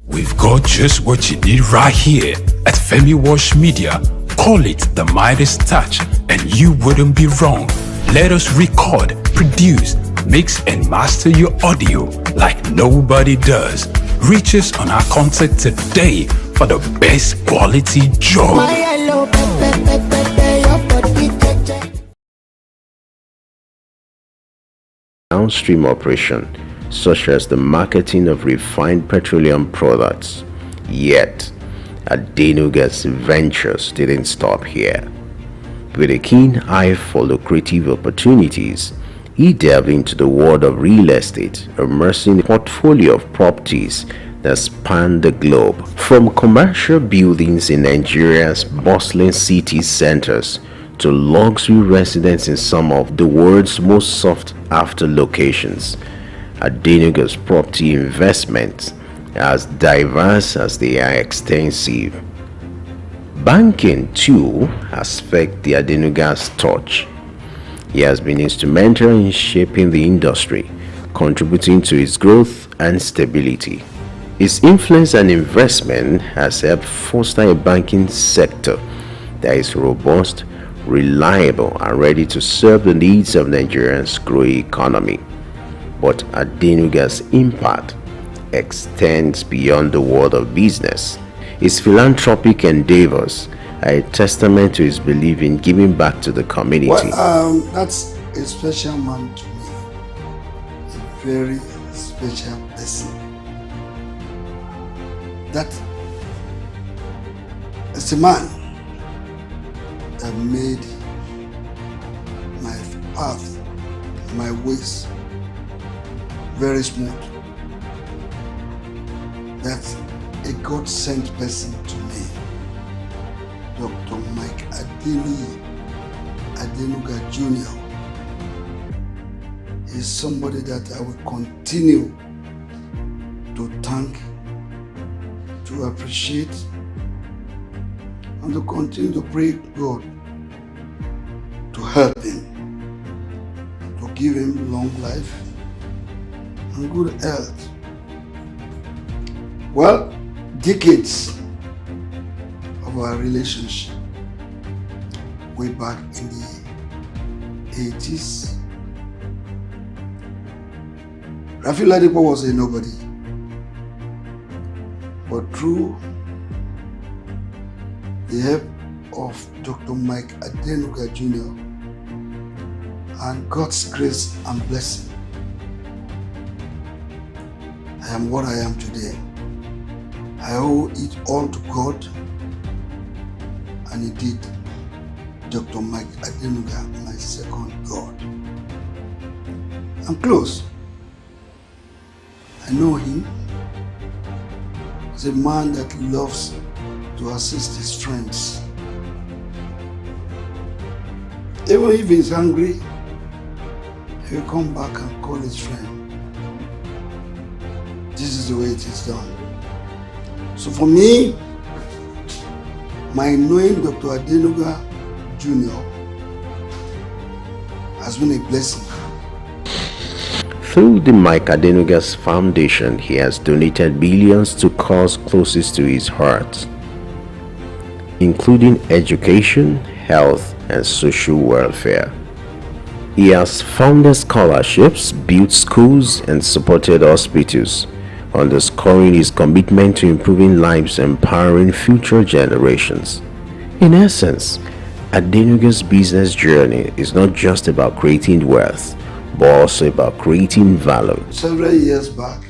We've got just what you need right here at Femi Wash Media. Call it the Midas Touch and you wouldn't be wrong. Let us record, produce, mix and master your audio like nobody does. Reach us on our contact today for the best quality job. Downstream operation, such as the marketing of refined petroleum products. Yet, Adenuga's ventures didn't stop here. With a keen eye for lucrative opportunities, he delved into the world of real estate, immersing a portfolio of properties that span the globe, from commercial buildings in Nigeria's bustling city centers to luxury residences in some of the world's most sought-after locations. Adenuga's property investments are as diverse as they are extensive. Banking too has felt the Adenuga's touch. He has been instrumental in shaping the industry, contributing to its growth and stability. His influence and investment has helped foster a banking sector that is robust, reliable, and ready to serve the needs of Nigeria's growing economy. But Adenuga's impact extends beyond the world of business. His philanthropic endeavors are a testament to his belief in giving back to the community. Well, that's a special man to me. A very special person. That is a man that made my path, my ways very smooth. That's a God-sent person to me. Dr. Mike Adenuga Jr. is somebody that I will continue to thank, to appreciate, and to continue to pray God to help him, to give him long life and good health. Well, decades of our relationship, way back in the 80s, Rafi Ladipo was a nobody, but through the help of Dr. Mike Adenuga Jr. and God's grace and blessing, I am what I am today. I owe it all to God and indeed Dr. Mike Adenuga, my second God. I'm close. I know him. He's a man that loves to assist his friends. Even if he's hungry, he will come back and call his friend. This is the way it is done. So for me, my knowing Dr. Adenuga Jr. has been a blessing. Through the Mike Adenuga's Foundation, he has donated billions to cause closest to his heart, including education, health, and social welfare. He has funded scholarships, built schools, and supported hospitals, underscoring his commitment to improving lives and empowering future generations. In essence, Adenuga's business journey is not just about creating wealth, but also about creating value. Several years back,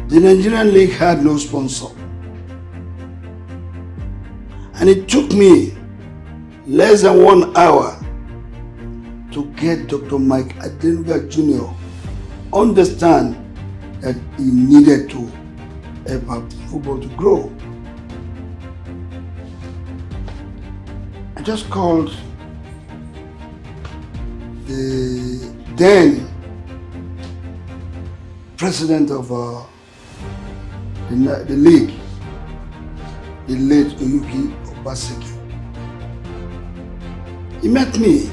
the Nigerian League had no sponsor. And it took me less than 1 hour to get Dr. Mike Adenuga Jr. understand that he needed to help football to grow. I just called the then president of the league, the late Oyuki Obaseki. He met me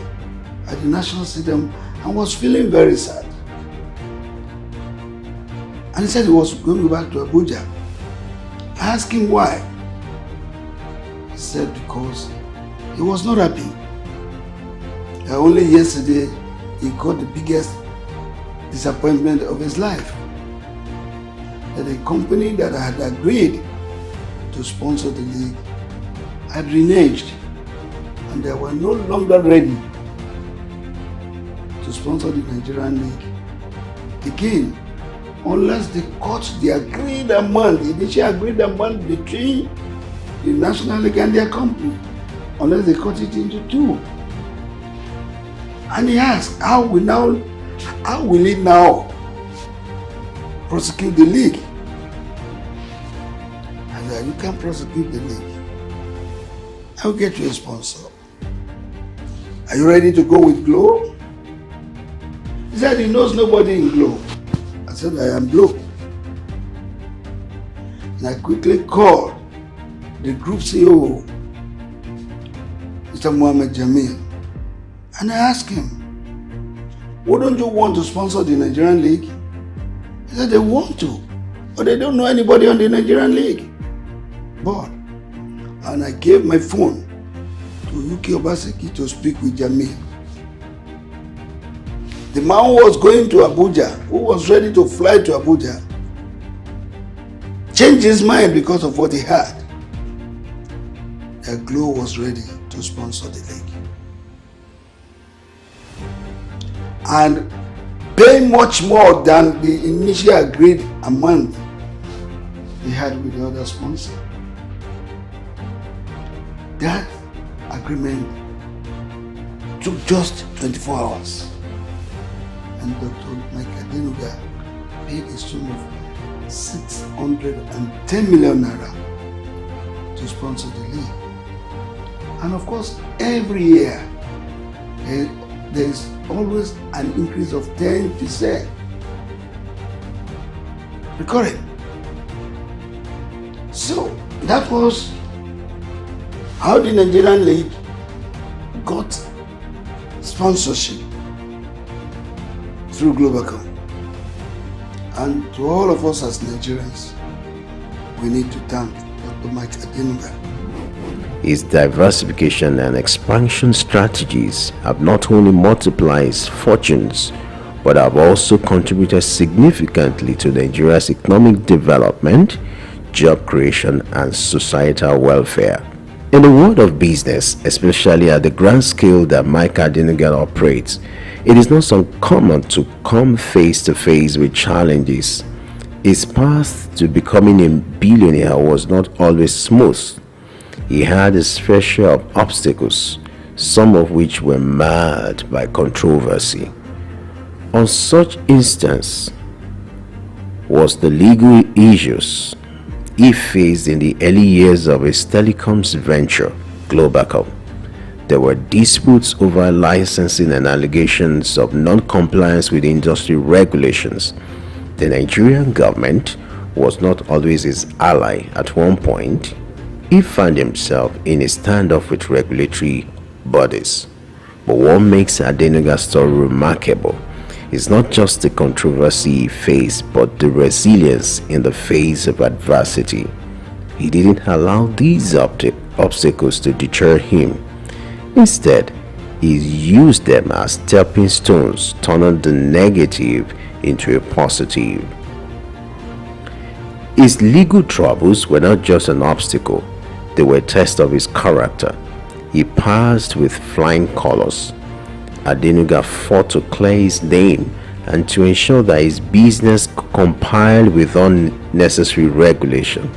at the National Stadium and was feeling very sad. And he said he was going back to Abuja. I asked him why. He said because he was not happy. Only yesterday he got the biggest disappointment of his life. That the company that had agreed to sponsor the league had reneged and they were no longer ready to sponsor the Nigerian league again, unless they cut the agreed amount, the initial agreed amount between the National League and their company, unless they cut it into two. And he asked, how will it now prosecute the league? I said, you can't prosecute the league. I'll get you a sponsor. Are you ready to go with Glow? He said he knows nobody in Glow. I said, I am Glow. And I quickly called the group CEO, Mr. Mohammed Jamil, and I asked him, wouldn't you want to sponsor the Nigerian League? He said they want to, but they don't know anybody on the Nigerian League. But, and I gave my phone to Oyuki Obaseki to speak with Jamil. The man who was going to Abuja, who was ready to fly to Abuja, changed his mind because of what he heard. That Glow was ready to sponsor the league. And pay much more than the initial agreed amount he had with the other sponsor. That agreement took just 24 hours. And Dr. Mike Adenuga paid a sum of 610 million naira to sponsor the league. And of course, every year, there is always an increase of 10%. Recurring. So, that was how the Nigerian League got sponsorship through Globacom. And to all of us as Nigerians, we need to thank Dr. Mike Adenuga. His diversification and expansion strategies have not only multiplied his fortunes, but have also contributed significantly to Nigeria's economic development, job creation, and societal welfare. In the world of business, especially at the grand scale that Mike Adenuga operates, it is not uncommon to come face to face with challenges. His path to becoming a billionaire was not always smooth. He had his fair share of obstacles, some of which were marred by controversy. On such instance was the legal issues he faced in the early years of his telecoms venture, Globacom. There were disputes over licensing and allegations of non-compliance with industry regulations. The Nigerian government was not always his ally. At one point, he found himself in a standoff with regulatory bodies. But what makes Adenuga's story remarkable is not just the controversy he faced, but the resilience in the face of adversity. He didn't allow these obstacles to deter him. Instead, he used them as stepping stones, turning the negative into a positive. His legal troubles were not just an obstacle, they were a test of his character. He passed with flying colors. Adenuga fought to clear his name and to ensure that his business complied with unnecessary regulation.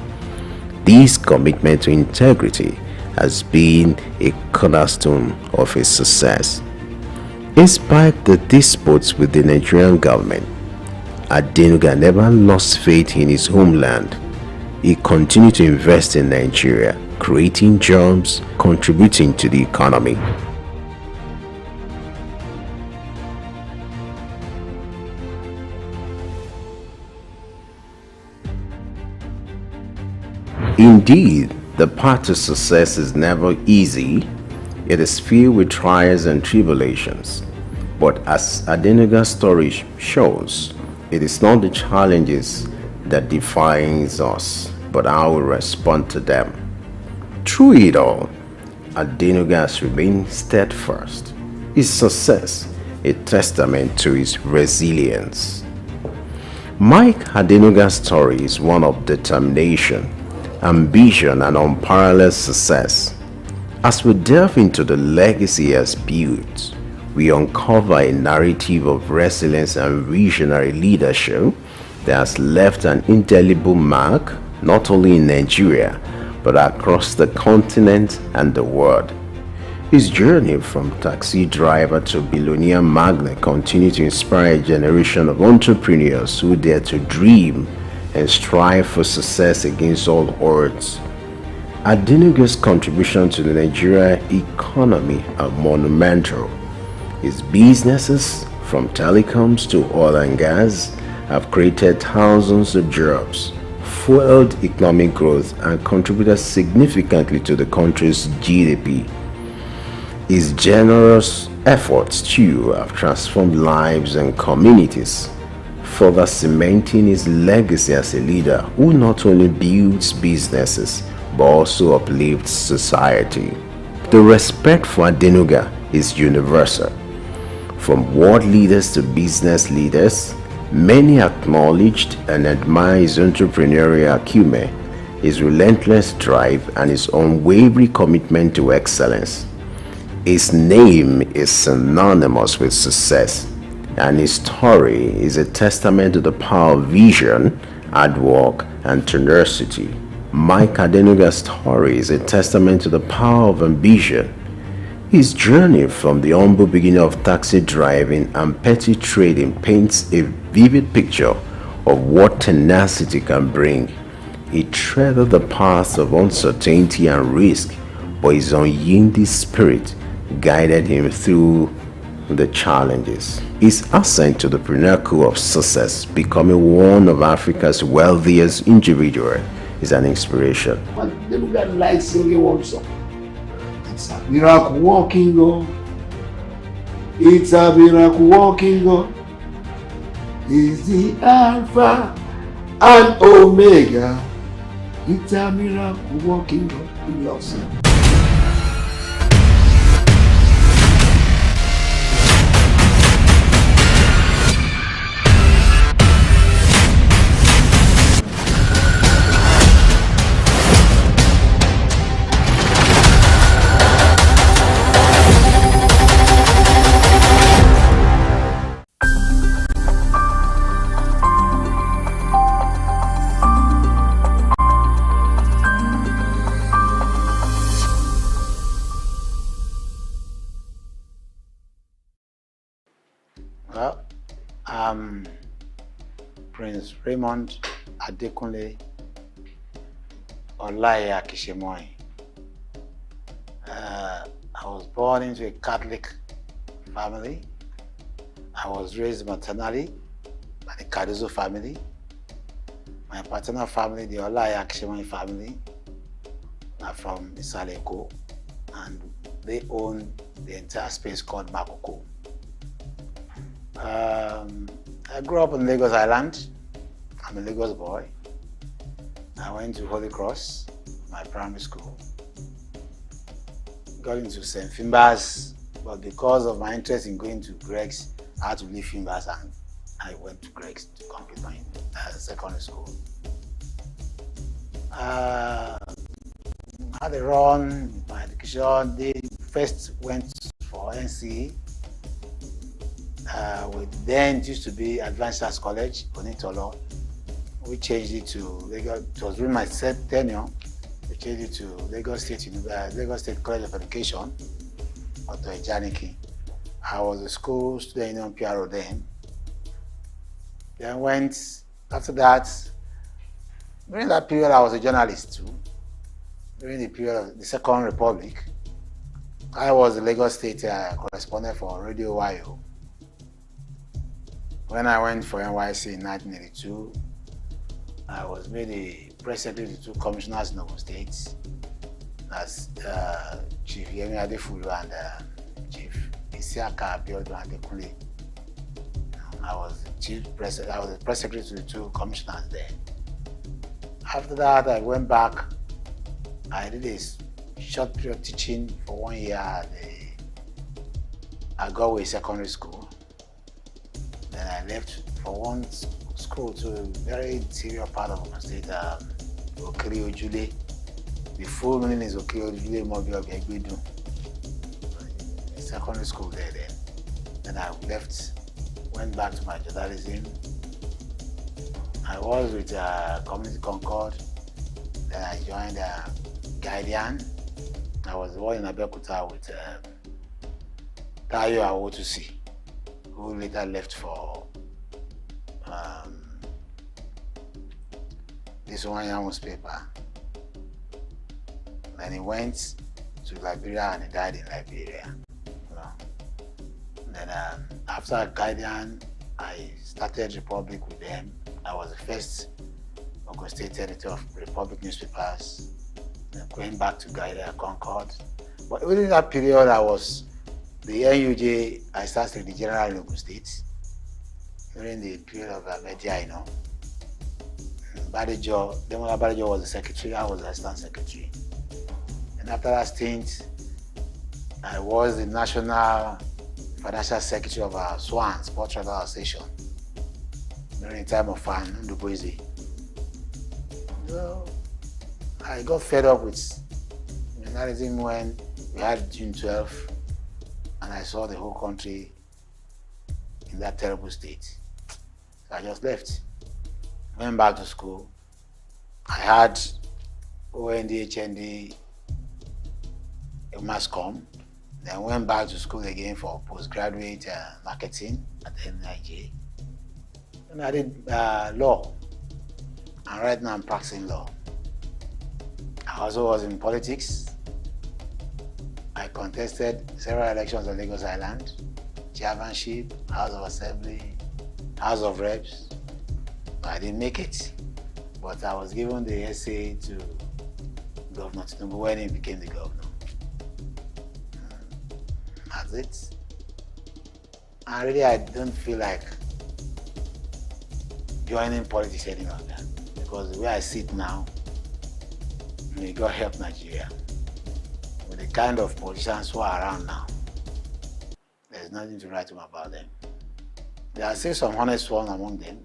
This commitment to integrity has been a cornerstone of his success. Despite the disputes with the Nigerian government, Adenuga never lost faith in his homeland. He continued to invest in Nigeria, creating jobs, contributing to the economy. Indeed, the path to success is never easy. It is filled with trials and tribulations. But as Adenuga's story shows, it is not the challenges that defines us, but how we respond to them. Through it all, Adenuga has remained steadfast. His success, a testament to his resilience. Mike Adenuga's story is one of determination, ambition, and unparalleled success. As we delve into the legacy he has built, we uncover a narrative of resilience and visionary leadership that has left an indelible mark not only in Nigeria but across the continent and the world. His journey from taxi driver to billionaire magnate continues to inspire a generation of entrepreneurs who dare to dream and strive for success against all odds. Adenuga's contribution to the Nigerian economy are monumental. His businesses, from telecoms to oil and gas, have created thousands of jobs, fueled economic growth, and contributed significantly to the country's GDP. His generous efforts too have transformed lives and communities, further cementing his legacy as a leader who not only builds businesses but also uplifts society. The respect for Adenuga is universal. From world leaders to business leaders, many acknowledged and admire his entrepreneurial acumen, his relentless drive, and his unwavering commitment to excellence. His name is synonymous with success, and his story is a testament to the power of vision, hard work, and tenacity. Mike Adenuga's story is a testament to the power of ambition. His journey from the humble beginning of taxi driving and petty trading paints a vivid picture of what tenacity can bring. He treaded the paths of uncertainty and risk, but his unyielding spirit guided him through the challenges. His ascent to the pinnacle of success, becoming one of Africa's wealthiest individuals, is an inspiration. Adenuga likes singing one song. It's a miracle walking God. It's a miracle walking God. He's the Alpha and Omega. It's a miracle walking God. He loves him. I'm Prince Raymond Adekunle Olaye Akishemoy. I was born into a Catholic family. I was raised maternally by the Cardozo family. My paternal family, the Olaye Akishemoy family, are from Isaleko, and they own the entire space called Makoko. I grew up in Lagos Island. I'm a Lagos boy. I went to Holy Cross, my primary school. Got into St. Finbar's, but because of my interest in going to Greg's, I had to leave Finbar's and I went to Greg's to complete my secondary school. I had a run with my education. They first went for NCE. Then it used to be Advanced Arts College, Onitolo. We changed it to Lagos. It was during my tenure. We changed it to Lagos State College of Education, Otto Ejaniki. I was a school student union PRO then. Then went, after that, during that period I was a journalist too. During the period of the Second Republic, I was the Lagos State correspondent for Radio YO. When I went for NYC in 1982, I was made a press secretary to two commissioners in Ogun State, as Chief Yemi Adefulu and Chief Isiaka Abiodun Adekunle. I was the press secretary to the two commissioners there. After that, I went back. I did a short period of teaching for 1 year at Agaway Secondary School. Then I left for one school to a very interior part of Ogun State, Okiri Ojule. The full meaning is Okiri Ojule Mobile Begbedu. Secondary school there then. Then I left, went back to my journalism. I was with Community Concord. Then I joined Guardian. I was the one in Abeokuta with Tayo Awotusi, who later left for this one newspaper. Then he went to Liberia and he died in Liberia. Then after Guardian, I started Republic with them. I was the first Ogun State editor of Republic newspapers. Then going back to Guardian Concord. But within that period, I was the NUJ. I started the general in Ogun State during the period of media, you know. Demola Badejo was the secretary. I was the assistant secretary. And after that stint, I was the national financial secretary of our SWAN, Sports Travel Association, during the time of Fan Ndubuisi. So I got fed up with journalism when we had June 12th, and I saw the whole country in that terrible state. So I just left. Went back to school. I had OND, HND, MassCom. Then went back to school again for postgraduate marketing at the NIJ. And I did law. And right now I'm practicing law. I also was in politics. I contested several elections on Lagos Island, chairmanship, House of Assembly, House of Reps. I didn't make it, but I was given the essay to Governor Tinubu when he became the governor. That's it. And really, I don't feel like joining politics any longer, because the way I sit now, may God help Nigeria. With the kind of politicians who are around now, there's nothing to write home about them. There are still some honest ones among them,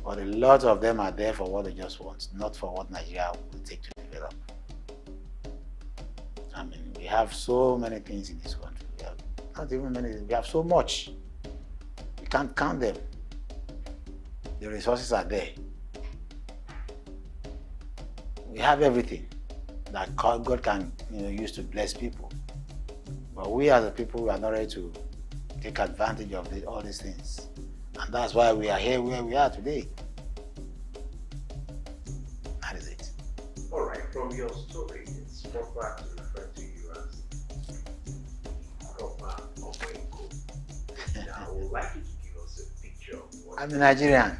but a lot of them are there for what they just want, not for what Nigeria will take to develop. I mean, we have so many things in this country. We have not even many, we have so much. We can't count them. The resources are there. We have everything that God can use to bless people. But we as a people, we are not ready to take advantage of all these things. And And that's why we are here where we are today. That is it. All right, from your story, it's proper to refer to you as proper Obenko. Now, I would like you to give us a picture of what I'm a Nigerian.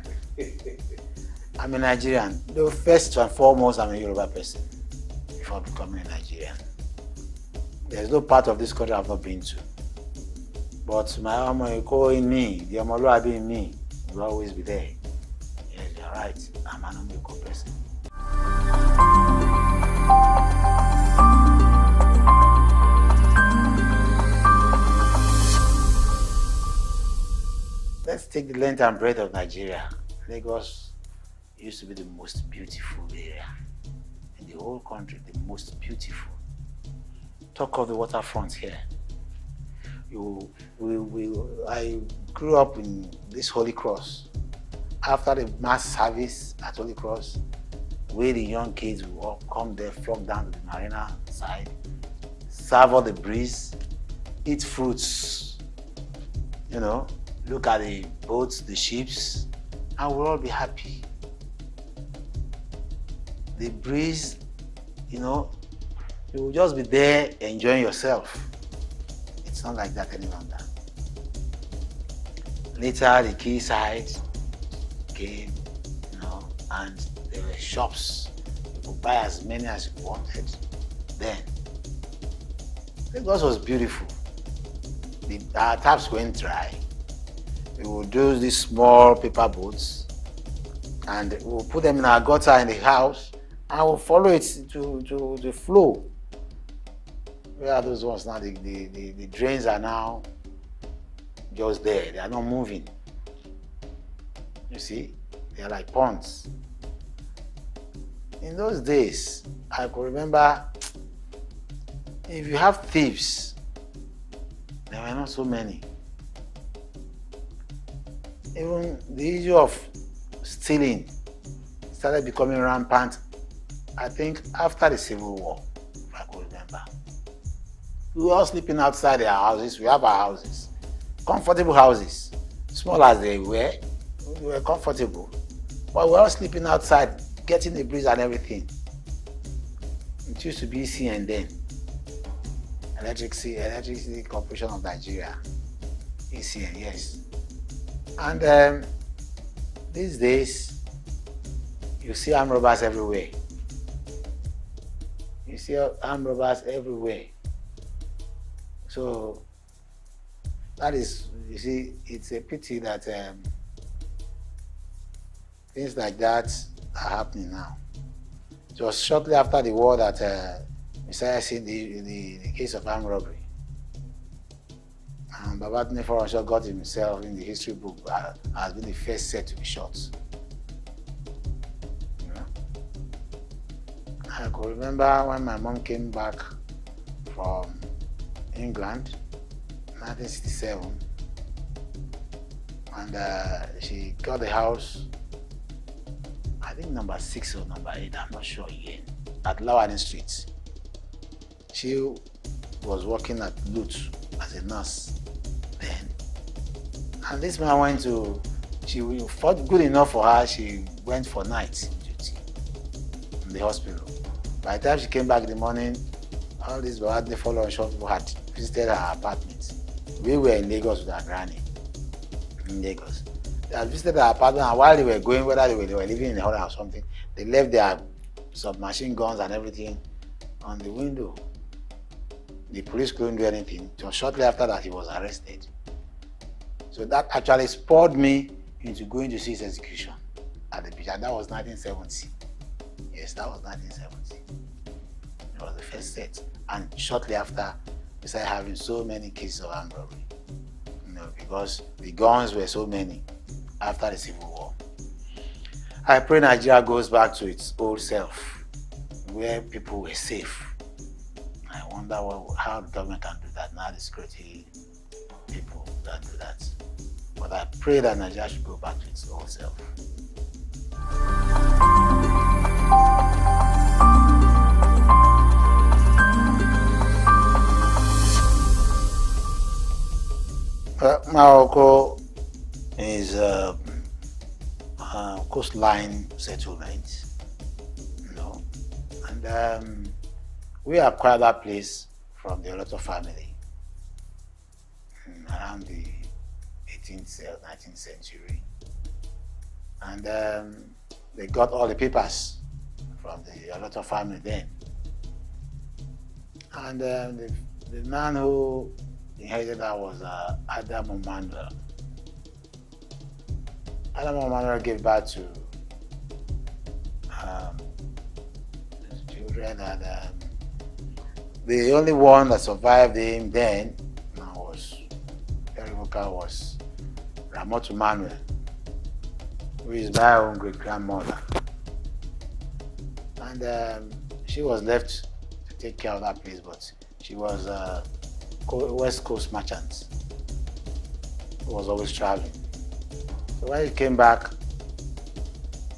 I'm a Nigerian. Though first and foremost, I'm a Yoruba person before becoming a Nigerian. There's no part of this country I've not been to. But my Omoiko in me, the Omoluabi in me, will always be there. Yes, you're right. I'm an Omoiko person. Let's take the length and breadth of Nigeria. Lagos used to be the most beautiful area in the whole country, the most beautiful. Talk of the waterfront here. I grew up in this Holy Cross. After the mass service at Holy Cross, where the young kids will all come there, flock down to the marina side, savor the breeze, eat fruits, you know, look at the boats, the ships, and we'll all be happy. The breeze, you know, you will just be there enjoying yourself. It's not like that any longer. Later, the quayside came, you know, and there were shops. You could buy as many as you wanted. Then, Lagos was beautiful. Our taps went dry. We would do these small paper boats, and we would put them in our gutter in the house, and we'll follow it to the flow. Where are those ones now? The drains are now just there. They are not moving. You see? They are like ponds. In those days, I could remember, if you have thieves, there were not so many. Even the issue of stealing started becoming rampant, I think, after the Civil War, if I could remember. We were all sleeping outside our houses. We have our houses. Comfortable houses. Small as they were comfortable. But we were all sleeping outside, getting the breeze and everything. It used to be ECN then. Electricity Corporation of Nigeria. ECN, yes. And these days, you see armed robbers everywhere. You see armed robbers everywhere. So that is, you see, it's a pity that things like that are happening now. It was shortly after the war that we started seeing the case of armed robbery. And Babatunde Foronsho got himself in the history book as being the first set to be shot. You know? I could remember when my mom came back from England, 1967, and she got the house, I think number 6 or number 8, I'm not sure again, at Lawanin Street. She was working at Lut as a nurse then, and this man she fought good enough for her, she went for night duty in the hospital. By the time she came back in the morning, all these Babatunde Foronsho people had visited her apartment. We were in Lagos with our granny, in Lagos. They had visited her apartment, and while they were going, whether they were living in a hotel or something, they left their submachine guns and everything on the window. The police couldn't do anything. It was shortly after that he was arrested. So that actually spurred me into going to see his execution at the beach, and that was 1970. Yes, that was 1970. It was the first set, and shortly after, we started having so many cases of armed robbery. You know, because the guns were so many after the Civil War. I pray Nigeria goes back to its old self, where people were safe. I wonder how the government can do that. Now the security people can do that. But I pray that Nigeria should go back to its old self. Morocco is is coastline settlement, you know, and we acquired that place from the Oloto family around the 18th, 19th century, and they got all the papers from the Oloto family then, and the man who inherited that was Adam Emmanuel. Adam Emmanuel gave birth to his children, and the only one that survived him then was very vocal, was Ramotu Manuel, who is my own great grandmother, and she was left to take care of that place, but she was West Coast merchant who was always traveling. So when he came back,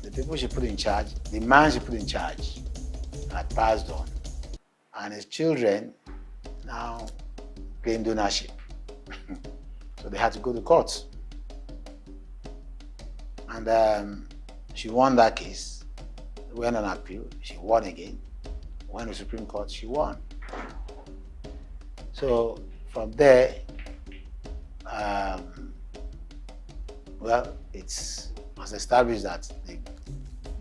the people she put in charge, the man she put in charge, had passed on, and his children now claimed ownership. So they had to go to court, and she won that case. Went on appeal, she won again. Went to the Supreme Court, she won. So from there, well, it was established that the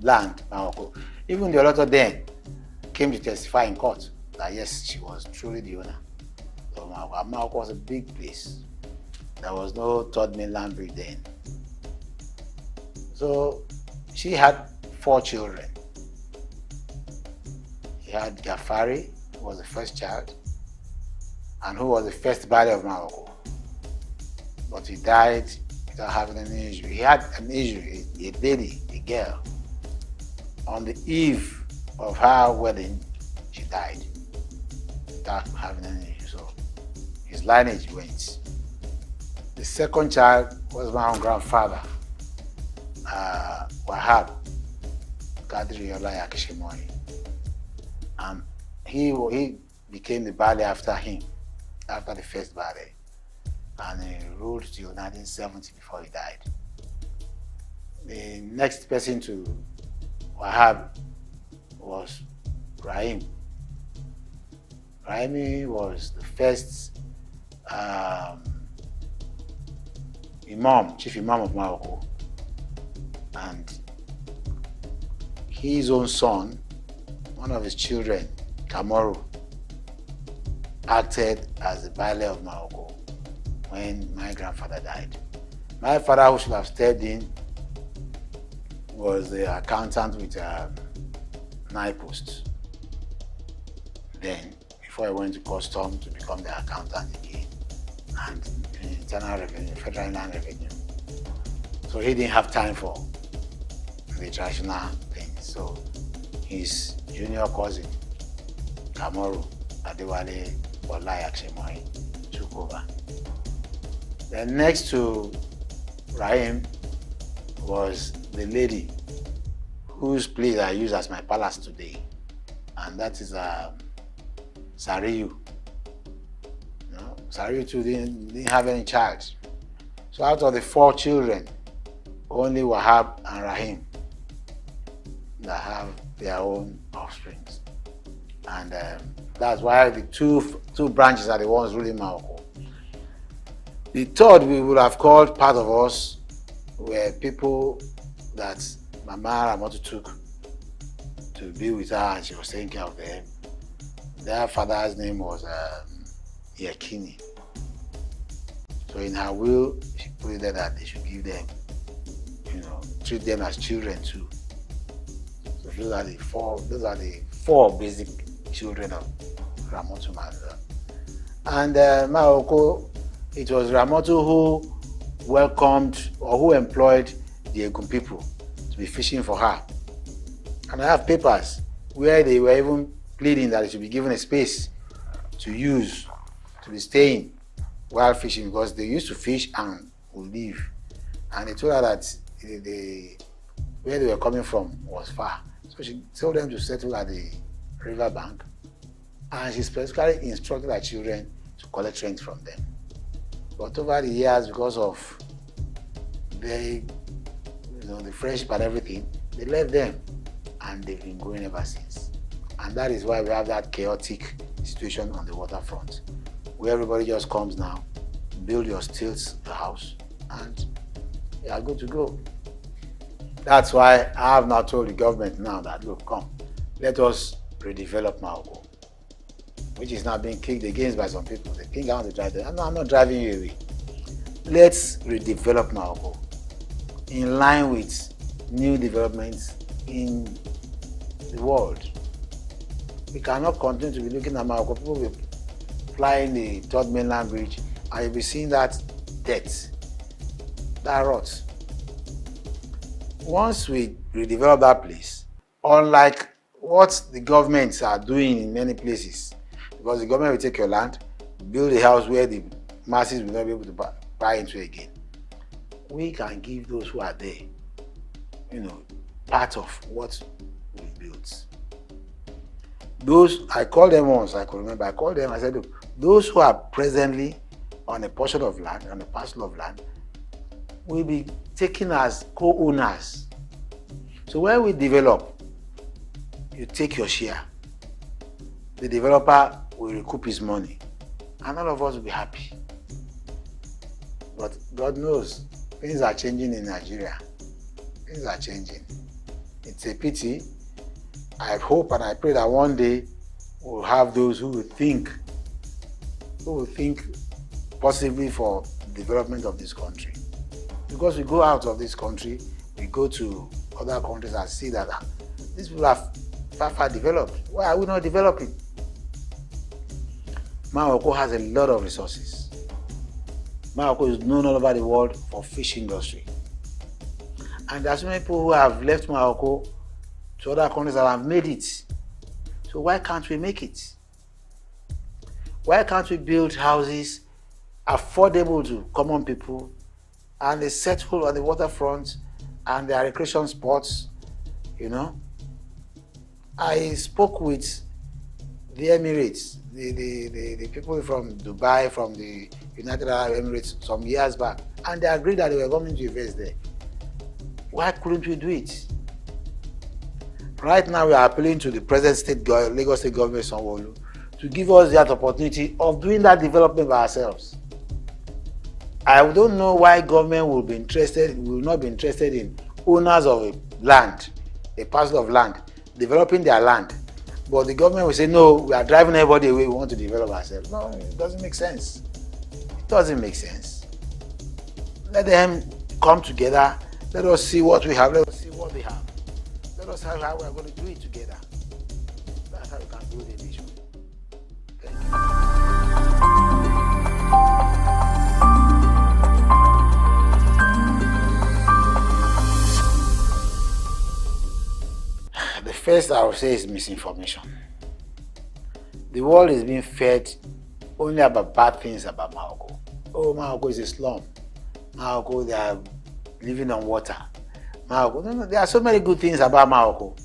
land, Maroko, even the Oloto then came to testify in court that yes, she was truly the owner of Maroko. Maroko was a big place. There was no third mainland bridge then. So she had 4 children. She had Gafari, who was the first child, and who was the first Bali of Maroko. But he died without having any injury. He had an injury, a lady, a girl. On the eve of her wedding, she died without having any injury. So his lineage went. The second child was my own grandfather, Wahab Kadri Olaya Kishimoy. He became the Bali after him, after the first Bali, and he ruled till 1970 before he died. The next person to Wahab was Rahim. Rahim was the first Imam, Chief Imam of Morocco, and his own son, one of his children, Kamaru, acted as the Baile of Morocco when my grandfather died. My father, who should have stepped in, was the accountant with NIPOST. Then, before he went to custom to become the accountant again, and internal revenue, federal inland revenue. So he didn't have time for the traditional things. So his junior cousin, Kamaru Adewale Olaya Kishimoy, took over. Then next to Rahim was the lady whose place I use as my palace today, and that is Sariyu. Sariyu too didn't have any child. So out of the 4 children, only Wahab and Rahim that have their own offsprings. And that's why the two branches are the ones ruling Morocco. The third we would have called part of us were people that Mama Ramotu took to be with her, and she was taking care of them. Their father's name was Yakini. So in her will, she put it there that they should give them, treat them as children too. So those are the four basic children of Ramotu Manuel. And Morocco, it was Ramotu who welcomed or who employed the Egun people to be fishing for her. And I have papers where they were even pleading that it should be given a space to use, to be staying while fishing, because they used to fish and would leave. And they told her that where they were coming from was far. So she told them to settle at the river bank, and she specifically instructed her children to collect rent from them. But over the years, because of they, the friendship and everything, they left them, and they've been going ever since. And that is why we have that chaotic situation on the waterfront, where everybody just comes now, build your stilts, your house, and you are good to go. That's why I have now told the government now that, look, come, let us redevelop MAOKO, which is now being kicked against by some people. They think I want to drive them. No, I'm not driving you away. Let's redevelop MAOKO in line with new developments in the world. We cannot continue to be looking at MAOKO. People will be flying the third mainland bridge, and you'll be seeing that debt, that rot. Once we redevelop that place, unlike what the governments are doing in many places, because the government will take your land, build a house where the masses will not be able to buy into again. We can give those who are there, part of what we've built. Those, I called them once, I could remember, I called them, I said, look, those who are presently on a portion of land, on a parcel of land, will be taken as co-owners. So when we develop, you take your share. The developer will recoup his money, and all of us will be happy. But God knows, things are changing in Nigeria. Things are changing. It's a pity. I hope and I pray that one day we'll have those who will think positively for the development of this country. Because we go out of this country, we go to other countries and see that these people are far developed. Why are we not developing? MAOKO has a lot of resources. MAOKO is known all over the world for fish industry. And there are so many people who have left MAOKO to other countries that have made it. So why can't we make it? Why can't we build houses affordable to common people, and they settle on the waterfront and their recreation spots, I spoke with the Emirates, the people from Dubai, from the United Arab Emirates some years back, and they agreed that they were going to invest there. Why couldn't we do it? Right now we are appealing to the present Lagos State government, Sanwo-Olu, to give us that opportunity of doing that development by ourselves. I don't know why government will not be interested in owners of a land, a parcel of land, developing their land. But the government will say, no, we are driving everybody away, we want to develop ourselves. No, it doesn't make sense. It doesn't make sense. Let them come together, let us see what we have, let us see what they have. Let us see how we are going to do it together. That's how we can build a nation. Thank you. The first I would say is misinformation. The world is being fed only about bad things about MAOKO. Oh, MAOKO is a slum. MAOKO, they are living on water. MAOKO, no, there are so many good things about MAOKO.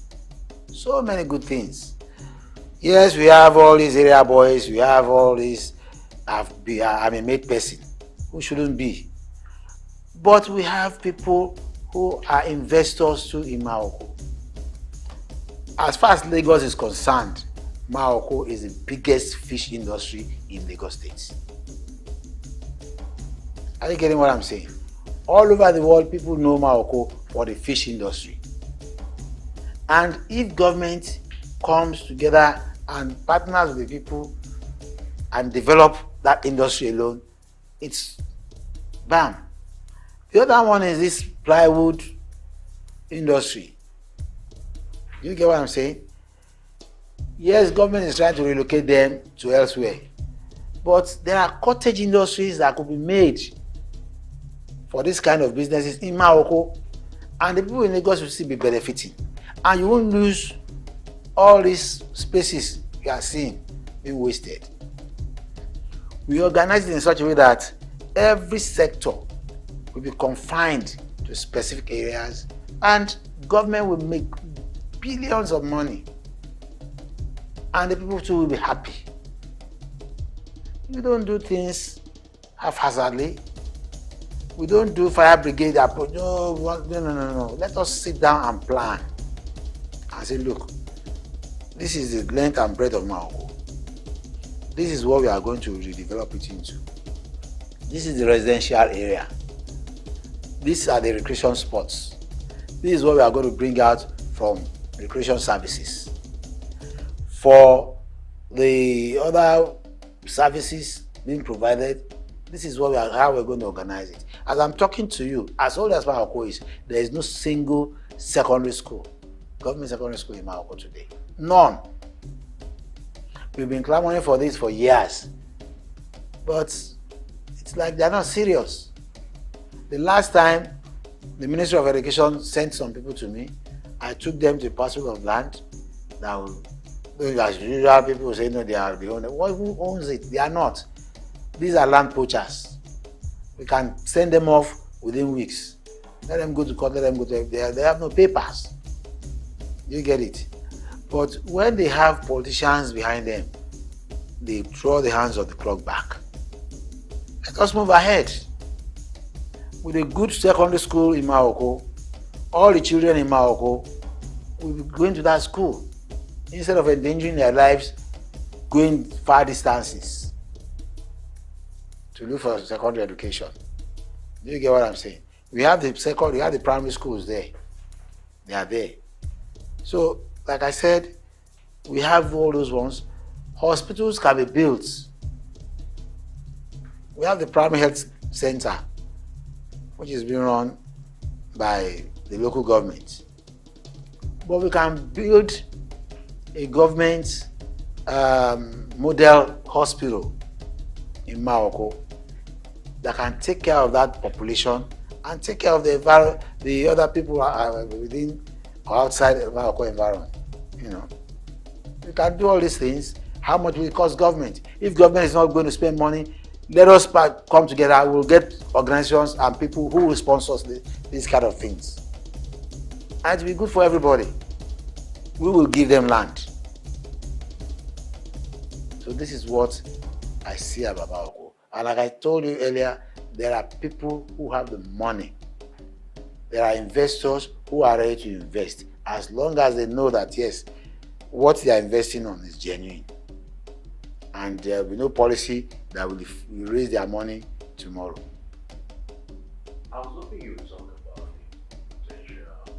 So many good things. Yes, we have all these area boys, we have all these, I'm a made person who shouldn't be. But we have people who are investors too in MAOKO. As far as Lagos is concerned, MAOKO is the biggest fish industry in Lagos State. Are you getting what I'm saying? All over the world, people know MAOKO for the fish industry. And if government comes together and partners with the people and develop that industry alone, it's bam. The other one is this plywood industry. You get what I'm saying? Yes, government is trying to relocate them to elsewhere. But there are cottage industries that could be made for this kind of businesses in MAOKO, and the people in Lagos will still be benefiting. And you won't lose all these spaces you are seeing being wasted. We organize it in such a way that every sector will be confined to specific areas, and government will make billions of money, and the people too will be happy. You don't do things haphazardly. We don't do fire brigade approach. No. Let us sit down and plan and say, look, this is the length and breadth of Maoko. This is what we are going to redevelop it into. This is the residential area. These are the recreation spots. This is what we are going to bring out from recreation services. For the other services being provided, this is what how we're going to organize it. As I'm talking to you, as old as Maoko is, there is no single secondary school, government secondary school in Maoko today. None. We've been clamoring for this for years, but it's like they're not serious. The last time the Ministry of Education sent some people to me, I took them to a parcel of land that as usual people say no, they are the owner. Who owns it? They are not. These are land poachers. We can send them off within weeks. Let them go to court, let them go to they have no papers. You get it? But when they have politicians behind them, they throw the hands of the clock back. Let us move ahead. With a good secondary school in Maoko, all the children in Maoko will be going to that school instead of endangering their lives going far distances to look for secondary education. Do you get what I'm saying? We have the primary schools there. They are there. So, like I said, we have all those ones. Hospitals can be built. We have the primary health center, which is being run by the local government. But we can build a government model hospital in Maoko that can take care of that population and take care of the other people within or outside the Maoko environment. You know, we can do all these things. How much will it cost government? If government is not going to spend money, let us come together. We'll get organizations and people who will sponsor these kind of things. And it will be good for everybody. We will give them land. So this is what I see about Maoko. And like I told you earlier, there are people who have the money. There are investors who are ready to invest, as long as they know that, yes, what they are investing on is genuine. And there will be no policy that will raise their money tomorrow. I was hoping you would talk about the potential of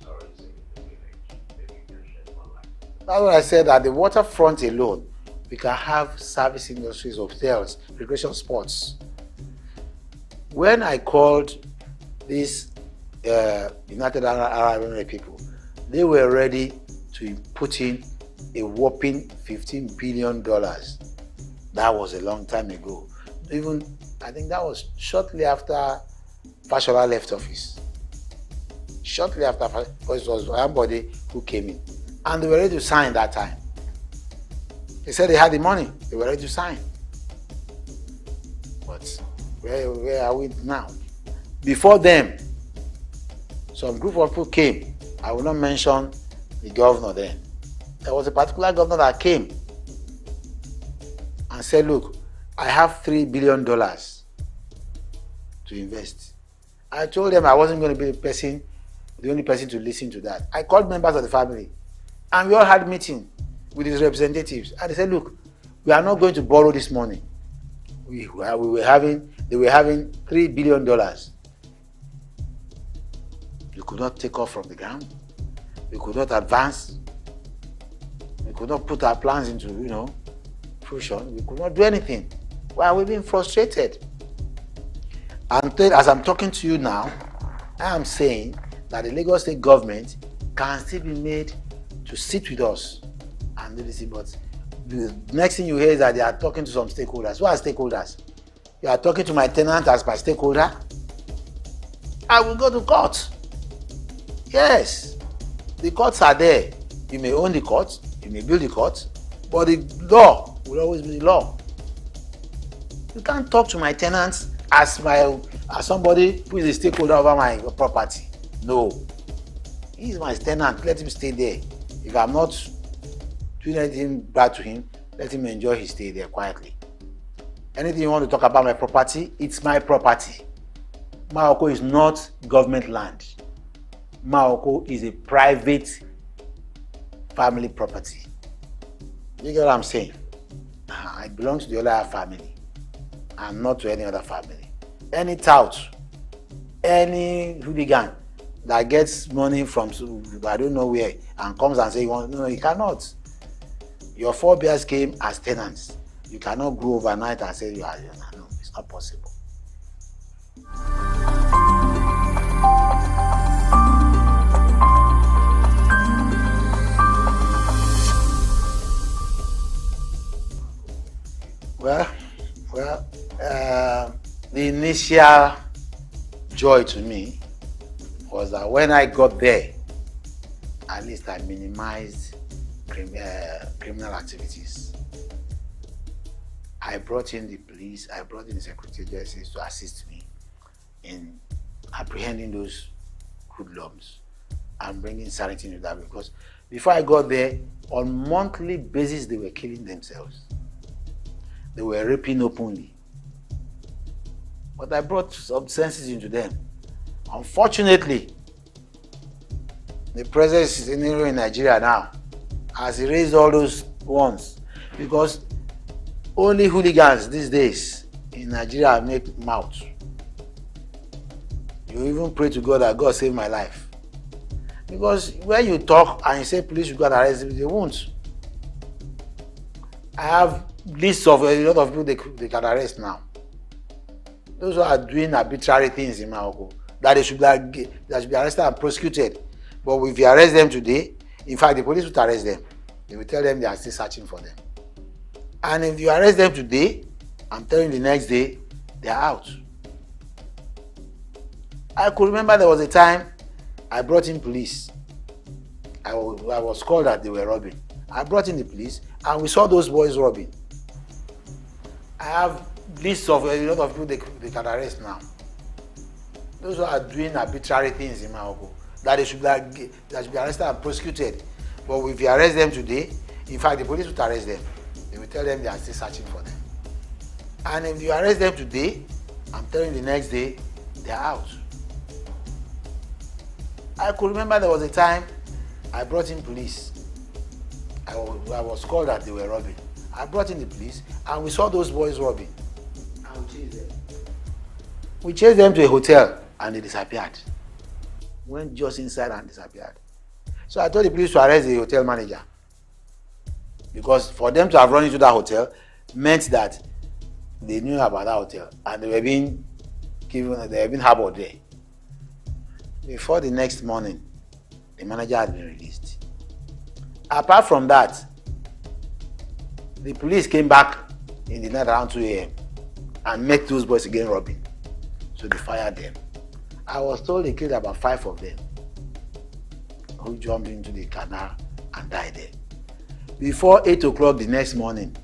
tourism in the village. Maybe you can shed more light. That's what I said, at the waterfront alone, we can have service industries, hotels, recreation spots. When I called these United Arab Emirates people, they were ready to put in a whopping $15 billion. That was a long time ago. Even, I think that was shortly after Fashola left office. Shortly after, because it was somebody who came in. And they were ready to sign that time. They said they had the money, they were ready to sign. But where are we now? Before them, some group of people came. I will not mention the governor then. There was a particular governor that came and said, look, I have $3 billion to invest. I told them I wasn't going to be the only person to listen to that. I called members of the family and we all had a meeting with his representatives. And they said, look, we are not going to borrow this money. They were having $3 billion. We could not take off from the ground. We could not advance. We could not put our plans into, fruition. We could not do anything. Why are we being frustrated? And as I'm talking to you now, I am saying that the Lagos State government can still be made to sit with us and do this. But the next thing you hear is that they are talking to some stakeholders. Who are stakeholders? You are talking to my tenant as my stakeholder? I will go to court. Yes, the courts are there. You may own the court, you may build the court, but the law will always be the law. You can't talk to my tenants as somebody who is a stakeholder over my property. No, he is my tenant. Let him stay there. If I'm not doing anything bad to him, let him enjoy his stay there quietly. Anything you want to talk about my property, it's my property. Maoko is not government land. Maoko is a private family property. You get what I'm saying? It belongs to the Olaya family and not to any other family. Any tout, any hooligan that gets money from I don't know where and comes and says no, you cannot. Your forebears came as tenants. You cannot grow overnight and say you are. No, it's not possible. The initial joy to me was that when I got there, at least I minimized criminal activities. I brought in the police, I brought in the security agencies to assist me in apprehending those hoodlums and bringing sanity into that, because before I got there, on monthly basis, they were killing themselves. They were raping openly. But I brought some senses into them. Unfortunately, the present scenario in Nigeria now has erased all those ones, because only hooligans these days in Nigeria make mouth. You even pray to God that God save my life. Because when you talk and you say police should go and arrest them, they won't. I have lists of a lot of people they can arrest now. Those who are doing arbitrary things in Maoko, that they should be arrested and prosecuted. But if you arrest them today, in fact, the police will arrest them. They will tell them they are still searching for them. And if you arrest them today, I'm telling you the next day, they are out. I could remember there was a time I brought in police. I was called that they were robbing. I brought in the police and we saw those boys robbing. I have lists of a lot of people they can arrest now. Those who are doing arbitrary things in Maoko, that they should be arrested and prosecuted. But if you arrest them today, in fact, the police will arrest them. They will tell them they are still searching for them. And if you arrest them today, I'm telling you the next day, they are out. I could remember there was a time I brought in police. I was called that they were robbing. I brought in the police and we saw those boys robbing. And we chased them. We chased them to a hotel and they disappeared. Went just inside and disappeared. So I told the police to arrest the hotel manager. Because for them to have run into that hotel meant that they knew about that hotel and they were being harbored there. Before the next morning, the manager had been released. Apart from that, the police came back in the night around 2 a.m. and met those boys again robbing. So they fired them. I was told they killed about 5 of them who jumped into the canal and died there. Before 8 o'clock the next morning,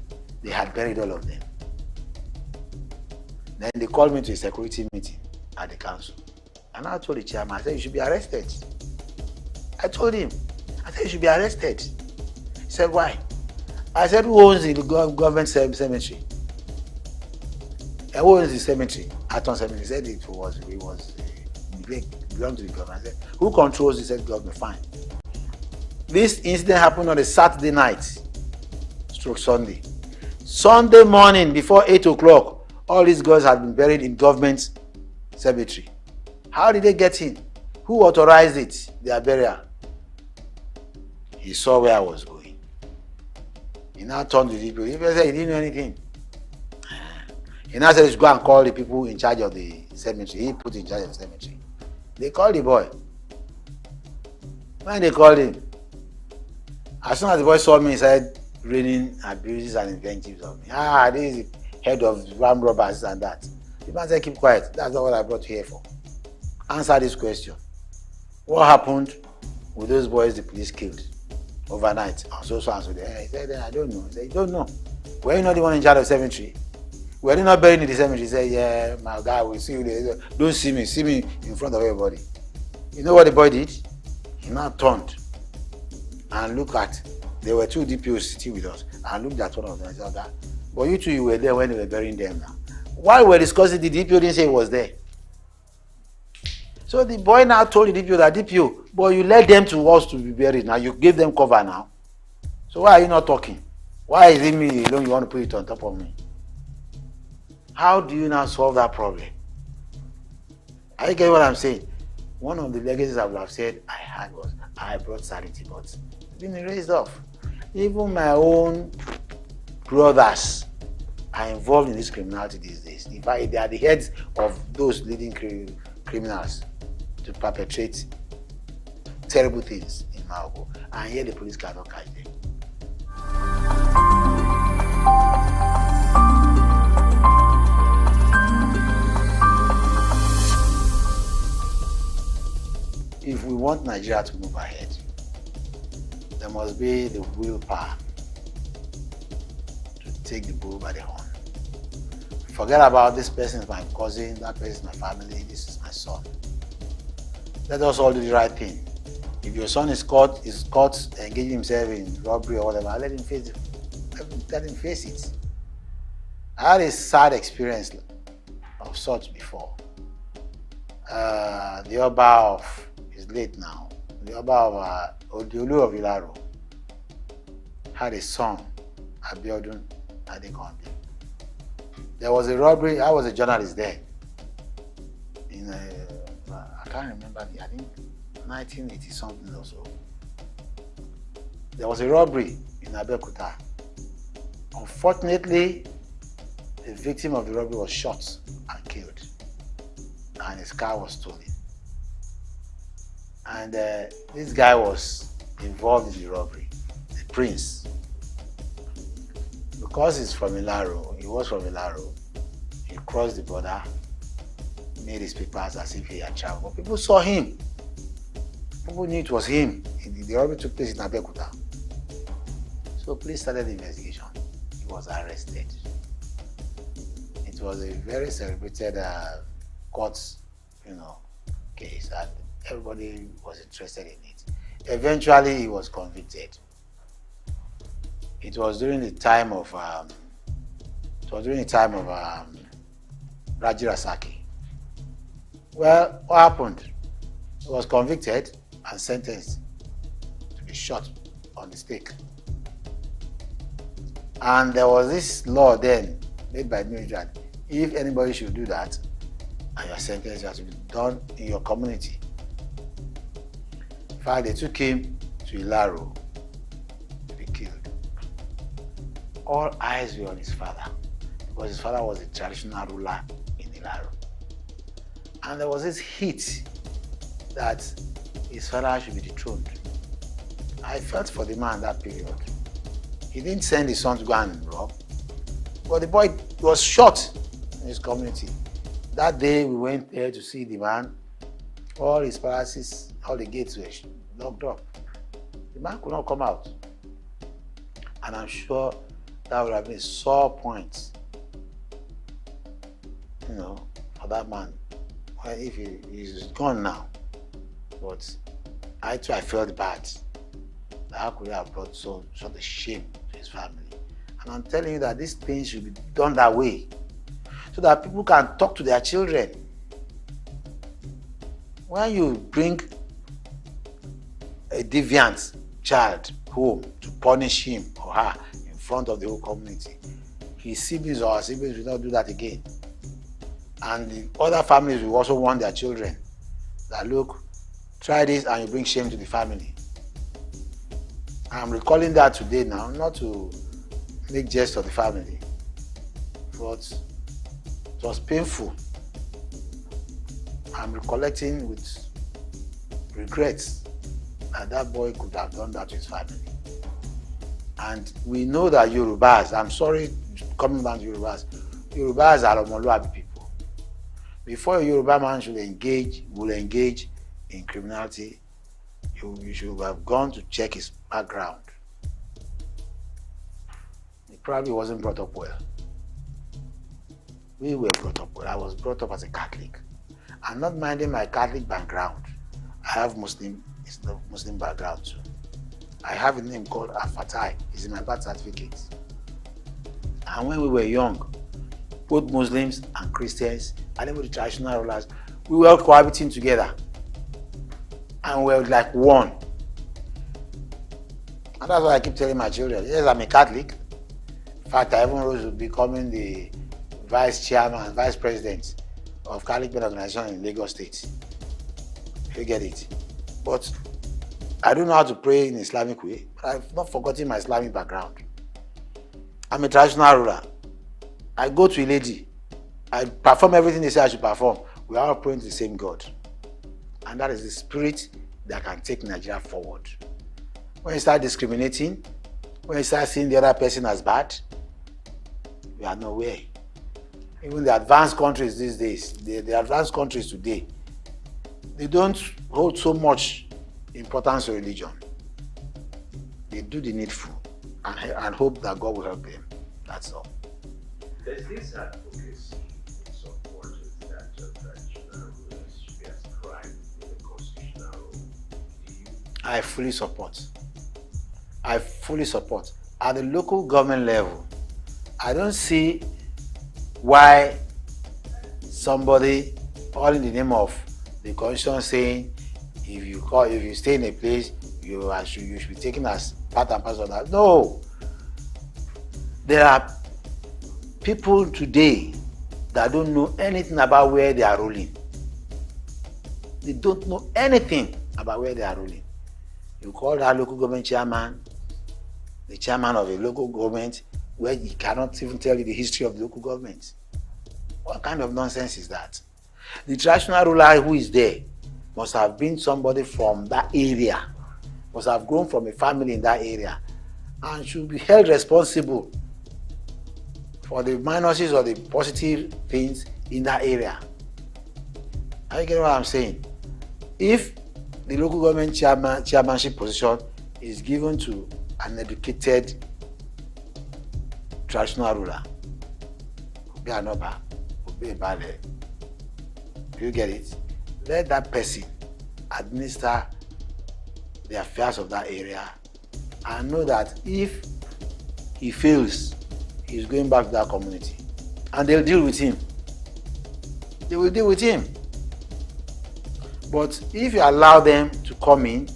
they had buried all of them. Then they called me to a security meeting at the council. And I told the chairman, I said, you should be arrested. I told him, I said, you should be arrested. He said, why? I said, who owns the government cemetery? Who owns the cemetery? Aton Cemetery. He said it belonged to the government. I said, who controls the said government? Fine. This incident happened on a Saturday night, stroke Sunday. Sunday morning, before 8 o'clock, all these girls had been buried in government cemetery. How did they get in? Who authorized it, their burial? He saw where I was going. He now turned to the people. He said he didn't know anything. He now said he should go and call the people in charge of the cemetery. He put in charge of the cemetery. They called the boy. When they called him, as soon as the boy saw me, he started raining abuses and invectives on me. This is the head of armed robbers and that. The man said, keep quiet. That's not what I brought you here for. Answer this question. What happened with those boys the police killed overnight? And so. He said, I don't know. He said, you don't know. Were you not the one in charge of the cemetery? Were you not buried in the cemetery? He said, yeah, my guy, will see you there. Don't see me in front of everybody. You know what the boy did? He now turned and looked at, there were 2 DPOs sitting with us, and looked at one of them and said, but you 2, you were there when they were burying them now. While we were discussing, the DPO didn't say he was there. So the boy now told the DPO that DPO, but you led them to us to be buried. Now you gave them cover now. So why are you not talking? Why is it me alone you want to put it on top of me? How do you now solve that problem? Are you getting what I'm saying? One of the legacies I would have said I had was I brought sanity, but it's been erased off. Even my own brothers are involved in this criminality these days. In fact, they are the heads of those leading criminals to perpetrate terrible things in Maogo, and yet the police cannot catch them. If we want Nigeria to move ahead, there must be the willpower to take the bull by the horn. Forget about this person is my cousin, that person is my family, this is my son. Let us all do the right thing. If your son is caught engaging himself in robbery or whatever, let him face it. Let him face it. I had a sad experience of such before. The Oba of is late now. The Oba of Odiolu of Ilaro had a son, Abiodun Adekonbi. There was a robbery. I was a journalist then. I can't remember. I think 1980 something or so. There was a robbery in Abeokuta. Unfortunately, the victim of the robbery was shot and killed, and his car was stolen. And this guy was involved in the robbery, the prince. Because he's from Ilaro, he was from Ilaro, he crossed the border, made his papers as if he had traveled. But people saw him. People knew it was him. The robbery took place in Abeokuta. So police started the investigation. He was arrested. It was a very celebrated court, case, and everybody was interested in it. Eventually, he was convicted. It was during the time of Raji Rasaki. Well, what happened? He was convicted and sentenced to be shot on the stake. And there was this law then made by New Zealand. If anybody should do that, and your sentence has to be done in your community. In fact, they took him to Ilaro to be killed. All eyes were on his father, because his father was a traditional ruler in Ilaro. And there was this heat that his father should be dethroned. I felt for the man that period. He didn't send his son to go and rob, but the boy was shot in his community. That day we went there to see the man. All his palaces, all the gates were locked up. The man could not come out. And I'm sure that would have been a sore point, for that man. Well, if he's gone now. But I felt bad. How could he have brought such a shame to his family? And I'm telling you that these things should be done that way, so that people can talk to their children. When you bring a deviant child home to punish him or her in front of the whole community, his siblings or our siblings will not do that again. And the other families will also warn their children that, look, try this and you bring shame to the family. I'm recalling that today now, not to make jest of the family, but it was painful. I'm recollecting with regrets that that boy could have done that to his family. And we know that Yorubas, I'm sorry coming back to Yorubas are Omoluabi people. Before a Yoruba man will engage in criminality, you should have gone to check his background. He probably wasn't brought up well. We were brought up well. I was brought up as a Catholic. I'm not minding my Catholic background. I have Muslim background too. I have a name called Afatai. It's in my birth certificate. And when we were young, both Muslims and Christians, and even the traditional rulers, we were cohabiting together. And we were like one. And that's why I keep telling my children, yes, I'm a Catholic. In fact, I even rose to becoming the vice chairman, vice president of Catholic Men Organization in Lagos State. You get it? But I don't know how to pray in Islamic way, but I've not forgotten my Islamic background. I'm a traditional ruler. I go to a lady. I perform everything they say I should perform. We are all praying to the same God. And that is the spirit that can take Nigeria forward. When you start discriminating, when you start seeing the other person as bad, we are nowhere. Even the advanced countries these days, the advanced countries today, they don't hold so much importance to religion. They do the needful and hope that God will help them. That's all. There's this advocacy in some quarters that traditional rulers should be ascribed in the constitutional role. I fully support. I fully support. At the local government level, I don't see why somebody, all in the name of the constitution, saying if you stay in a place, you should be taken as part and parcel of that. No. There are people today that don't know anything about where they are ruling. They don't know anything about where they are ruling. You call that local government chairman, the chairman of a local government, where he cannot even tell you the history of the local government. What kind of nonsense is that? The traditional ruler who is there must have been somebody from that area, must have grown from a family in that area, and should be held responsible for the minuses or the positive things in that area. Are you getting what I'm saying? If the local government chairmanship position is given to an educated traditional ruler, Obi Anoba, Obi Bale, do you get it? Let that person administer the affairs of that area and know that if he fails, he's going back to that community. And they'll deal with him. They will deal with him. But if you allow them to come in,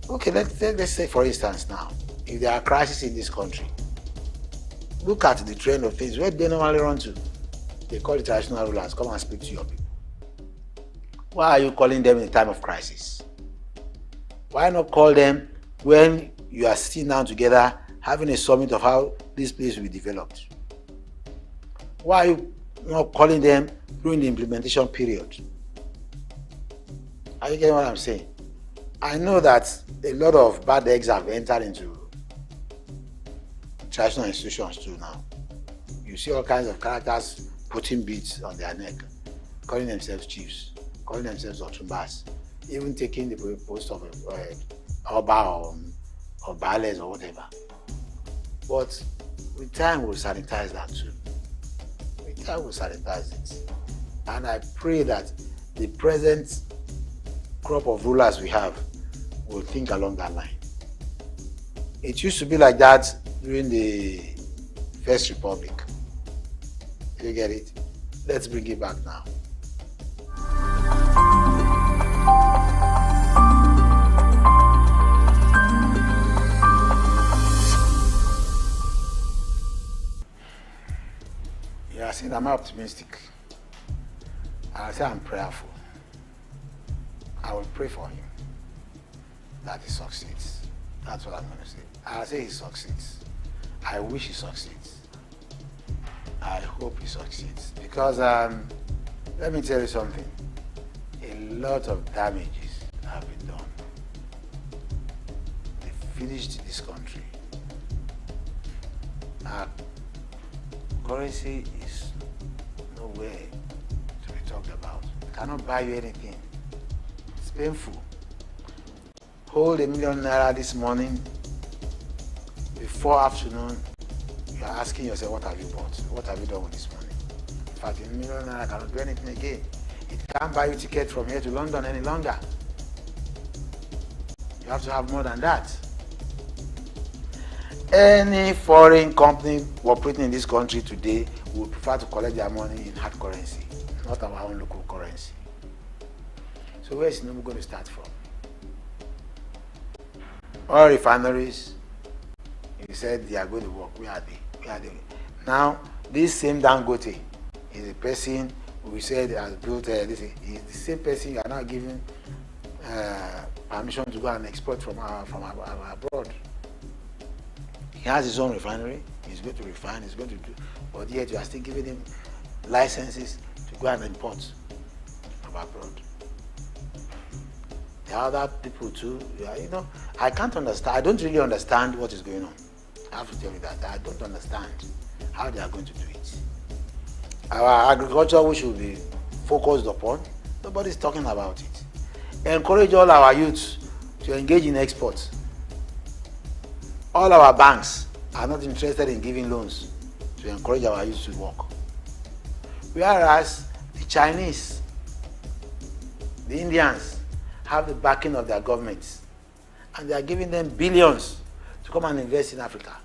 okay, let's say for instance now, if there are crises in this country, look at the trend of things. Where they normally run to? They call the traditional rulers, come and speak to your people. Why are you calling them in a time of crisis? Why not call them when you are sitting down together, having a summit of how this place will be developed? Why are you not calling them during the implementation period? Are you getting what I'm saying? I know that a lot of bad eggs have entered into traditional institutions too now. You see all kinds of characters putting beads on their neck, calling themselves chiefs, calling themselves Otumbas, even taking the post of Oba or Bales or whatever. But with time we'll sanitize that too. With time we'll sanitize it. And I pray that the present crop of rulers we have will think along that line. It used to be like that during the First Republic. You get it? Let's bring it back now. Yeah, I said I'm optimistic. I say I'm prayerful. I will pray for him that he succeeds. That's what I'm going to say. I'll say he succeeds. I wish he succeeds. I hope he succeeds. Because let me tell you something. A lot of damages have been done. They finished this country. Our currency is nowhere to be talked about. It cannot buy you anything. It's painful. Hold ₦1 million this morning. Before afternoon, you are asking yourself, what have you bought? What have you done with this money? In fact, ₦1 million cannot do anything again. It can't buy you a ticket from here to London any longer. You have to have more than that. Any foreign company operating in this country today would prefer to collect their money in hard currency, not our own local currency. So where is Tinubu going to start from? Oil refineries, he said they are going to work. Where are they? Where are they? Now, this same Dangote is a person who said has built this. Is the same person you are now giving permission to go and export from abroad. He has his own refinery. He's going to refine. He's going to do. But yet you are still giving him licenses to go and import from abroad. There are other people too. You know, I can't understand. I don't really understand what is going on. I have to tell you that I don't understand how they are going to do it. Our agriculture, which should be focused upon, nobody's talking about it. Encourage all our youths to engage in exports. All our banks are not interested in giving loans to encourage our youth to work. Whereas the Chinese, the Indians, have the backing of their governments, and they are giving them billions to come and invest in Africa.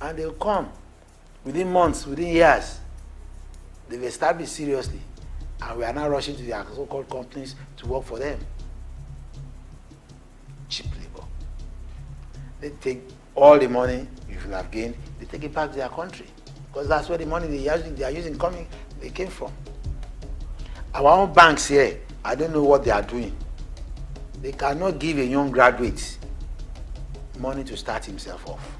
And they'll come within months, within years. They've established seriously, and we are now rushing to their so-called companies to work for them. Cheap labor. They take all the money you should have gained, they take it back to their country, because that's where the money they are using they came from. Our own banks here, I don't know what they are doing. They cannot give a young graduate money to start himself off.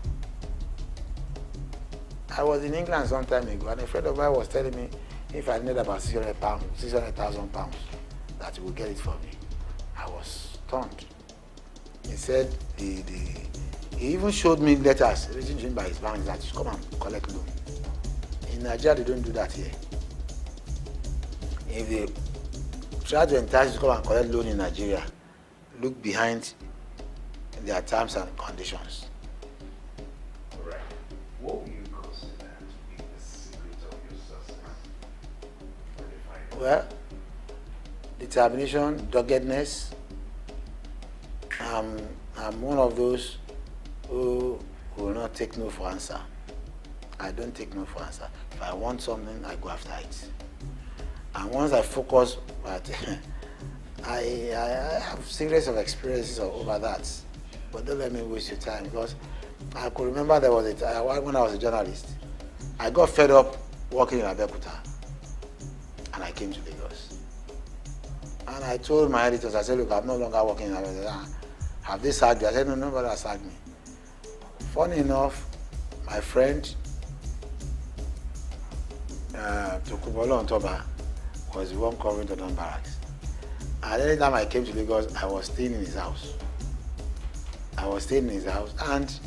I was in England some time ago, and a friend of mine was telling me if I need about 600,000 pounds, that he would get it for me. I was stunned. He said he even showed me letters written to him by his bank that you come and collect loan. In Nigeria, they don't do that here. If they try to entice you to come and collect loan in Nigeria, look behind their terms and conditions. All right. What would you consider to be the secret of your success? Well, determination, doggedness. I'm one of those who will not take no for answer. I don't take no for answer. If I want something, I go after it. And once I focus, but I have series of experiences over that. But don't let me waste your time, because I could remember there was a time when I was a journalist. I got fed up working in Abeokuta, and I came to Lagos. And I told my editors, I said, look, I'm no longer working in Abeokuta. Have they sacked you? I said, no, nobody has sacked me. Funny enough, my friend, Tukubolo Ontoba, was the one covering the barracks. And any time I came to Lagos, I was staying in his house. And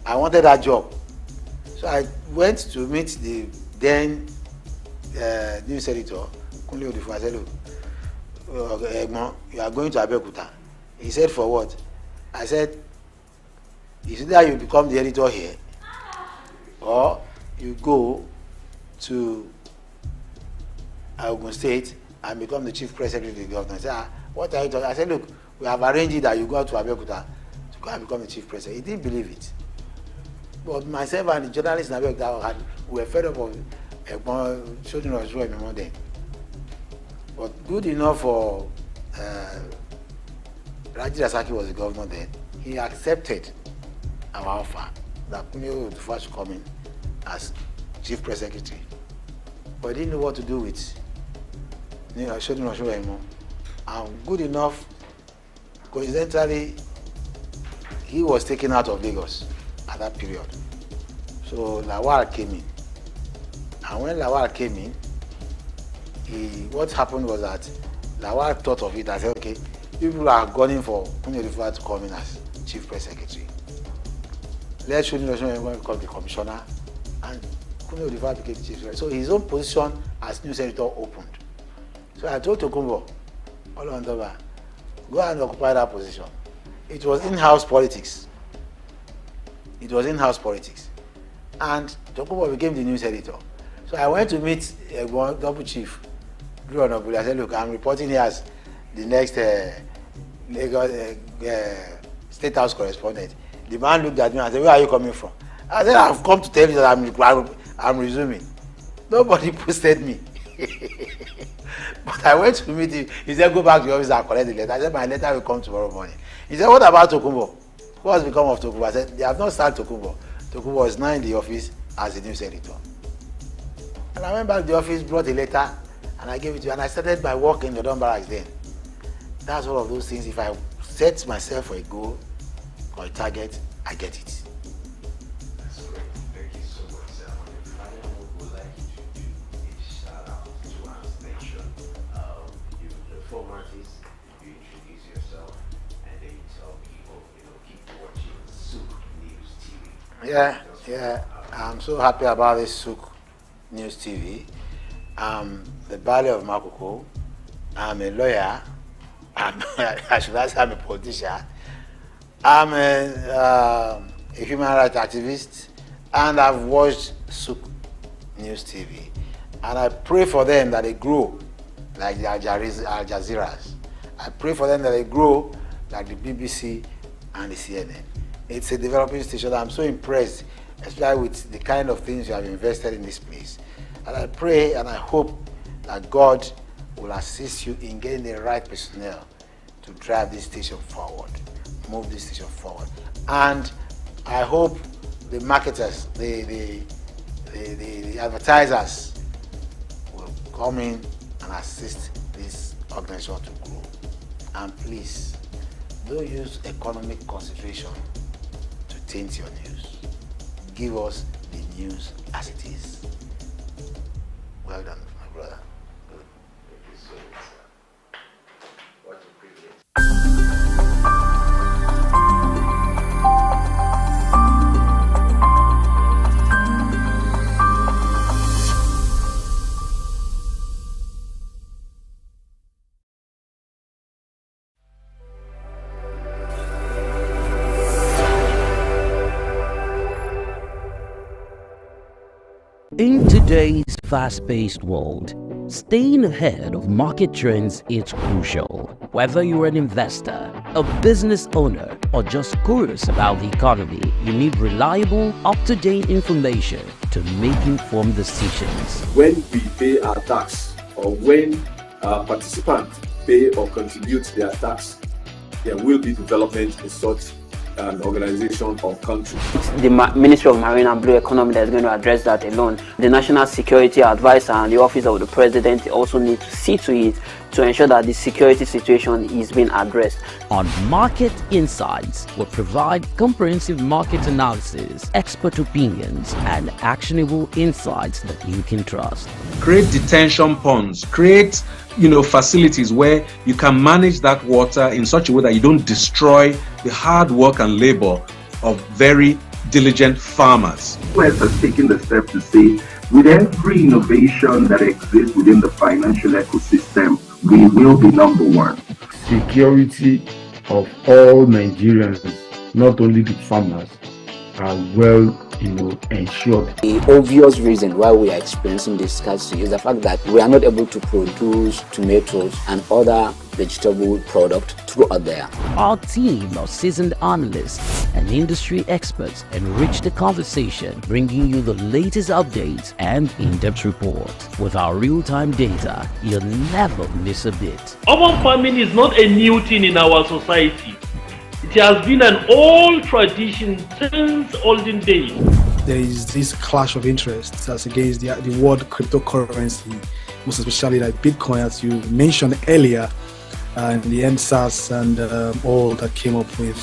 I wanted that job. So I went to meet the then news editor, Kunle Odifu. I said, look, Egmon, you are going to Abeokuta. He said, for what? I said, is it that you become the editor here, or you go to Ogun State and become the chief press secretary of the government? I said, what are you talking? I said, look, we have arranged it that you go to Abeokuta to go and become the chief press secretary. He didn't believe it. But myself and the journalists in Abeokuta were fed up of children of Israel anymore then. But good enough for Raji Rasaki was the governor then. He accepted our offer that Kunle Odifu should come in as chief press secretary. But he didn't know what to do with children of Israel anymore. And good enough, coincidentally, he was taken out of Lagos at that period. So Lawal came in. And when Lawal came in, what happened was that Lawal thought of it and said, okay, people are gunning for Kunle Odifu to come in as chief press secretary. Let's show him become the commissioner, and Kunle Odifu became the chief secretary. So his own position as news editor opened. So I told Tokumbo, Olondoba, go and occupy that position. It was in-house politics. And Tokumbo became the news editor. So I went to meet double chief, Drew Onobuli. I said, look, I'm reporting here as the next Lagos State House correspondent. The man looked at me and said, where are you coming from? I said, I've come to tell you that I'm resuming. Nobody posted me. But I went to meet him. He said, go back to the office and collect the letter. I said, my letter will come tomorrow morning. He said, what about Tokumbo? What has become of Tokumbo? I said, they have not started Tokumbo. Tokumbo is now in the office as the news editor. And I went back to the office, brought a letter, and I gave it to you. And I started my work in the Don Barracks then. That's one of those things. If I set myself for a goal or a target, I get it. That's great. Thank you so much, sir. Finally, what we'd like you to do is shout out to our station. The format is you introduce yourself and then you tell people, keep watching SOUQ News TV. Yeah. I'm so happy about this SOUQ News TV. The Valley of Makoko. I'm a lawyer. I should say I'm a politician. I'm a human rights activist, and I've watched SOUQ News TV. And I pray for them that they grow like the Al Jazeera's. I pray for them that they grow like the BBC and the CNN. It's a developing station. I'm so impressed, especially with the kind of things you have invested in this place. And I pray and I hope that God will assist you in getting the right personnel to drive this station forward, move this station forward. And I hope the marketers, the advertisers will come in and assist this organization to grow. And please, don't use economic consideration to taint your news. Give us the news as it is. Well done, my brother. Good. Thank you so much, sir. What a privilege. In today's fast-paced world, staying ahead of market trends is crucial. Whether you're an investor, a business owner, or just curious about the economy, you need reliable, up-to-date information to make informed decisions. When we pay our tax, or when participants pay or contribute their tax, there will be development in such an organization or country. The Ministry of Marine and Blue Economy that is going to address that alone. The National Security Advisor and the Office of the President also need to see to it to ensure that the security situation is being addressed. On Market Insights, we provide comprehensive market analysis, expert opinions, and actionable insights that you can trust. Create detention ponds, create facilities where you can manage that water in such a way that you don't destroy the hard work and labor of very diligent farmers. US has taken the step to say, with every innovation that exists within the financial ecosystem, we will be number one. Security of all Nigerians, not only the farmers, are well ensured. The obvious reason why we are experiencing this scarcity is the fact that we are not able to produce tomatoes and other vegetable products throughout there. Our team of seasoned analysts and industry experts enrich the conversation, bringing you the latest updates and in-depth reports. With our real-time data, you'll never miss a bit. Urban farming is not a new thing in our society. It has been an old tradition since olden days. There is this clash of interests as against the word cryptocurrency, most especially like Bitcoin, as you mentioned earlier, and the NSAS and all that came up with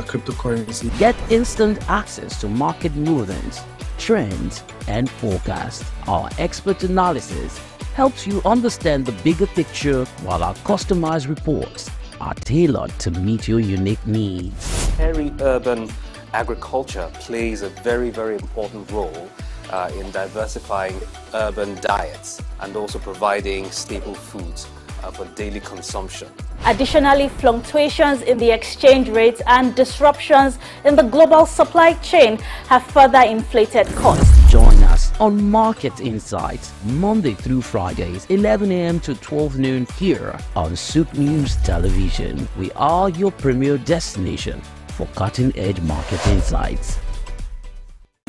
cryptocurrency. Get instant access to market movements, trends, and forecasts. Our expert analysis helps you understand the bigger picture, while our customized reports are tailored to meet your unique needs. Peri-urban agriculture plays a very, very important role in diversifying urban diets and also providing staple foods for daily consumption. Additionally, fluctuations in the exchange rates and disruptions in the global supply chain have further inflated costs. Join us on Market Insights, Monday through Fridays, 11 a.m. to 12 noon here on SOUQ News Television. We are your premier destination for cutting-edge market insights.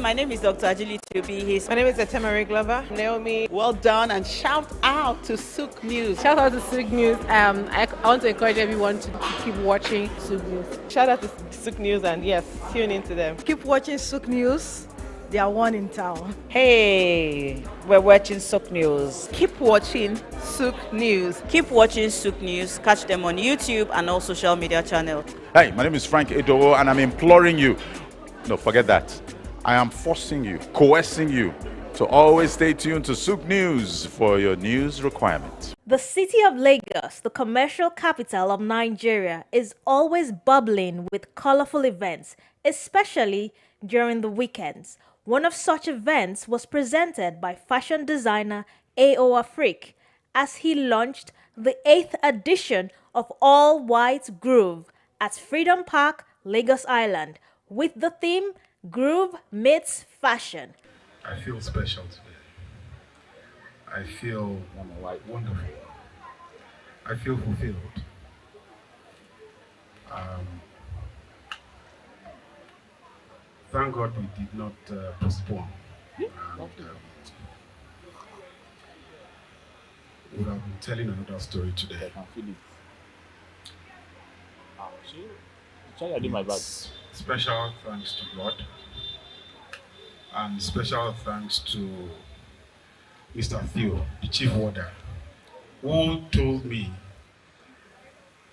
My name is Dr. Ajili Tubi. My name is Etemari Glover. Naomi, well done, and shout out to SOUQ News. Shout out to SOUQ News. I want to encourage everyone to keep watching SOUQ News. Shout out to SOUQ News, and yes, tune into them. Keep watching SOUQ News. They are one in town. Hey, we're watching SOUQ News. Keep watching SOUQ News. Keep watching SOUQ News. Catch them on YouTube and all social media channels. Hey, my name is Frank Edowo, and I'm imploring you. No, forget that. I am forcing you, coercing you to always stay tuned to SOUQ News for your news requirements. The city of Lagos, the commercial capital of Nigeria, is always bubbling with colorful events, especially during the weekends. One of such events was presented by fashion designer A.O. Afrique as he launched the 8th edition of All White Groove at Freedom Park, Lagos Island, with the theme Groove Meets Fashion. I feel special today. I feel wonderful. I feel fulfilled. Thank God we did not postpone. And, would have been telling another story today. I can feel it. With special thanks to God, and special thanks to Mr. Theo, the chief warder, who told me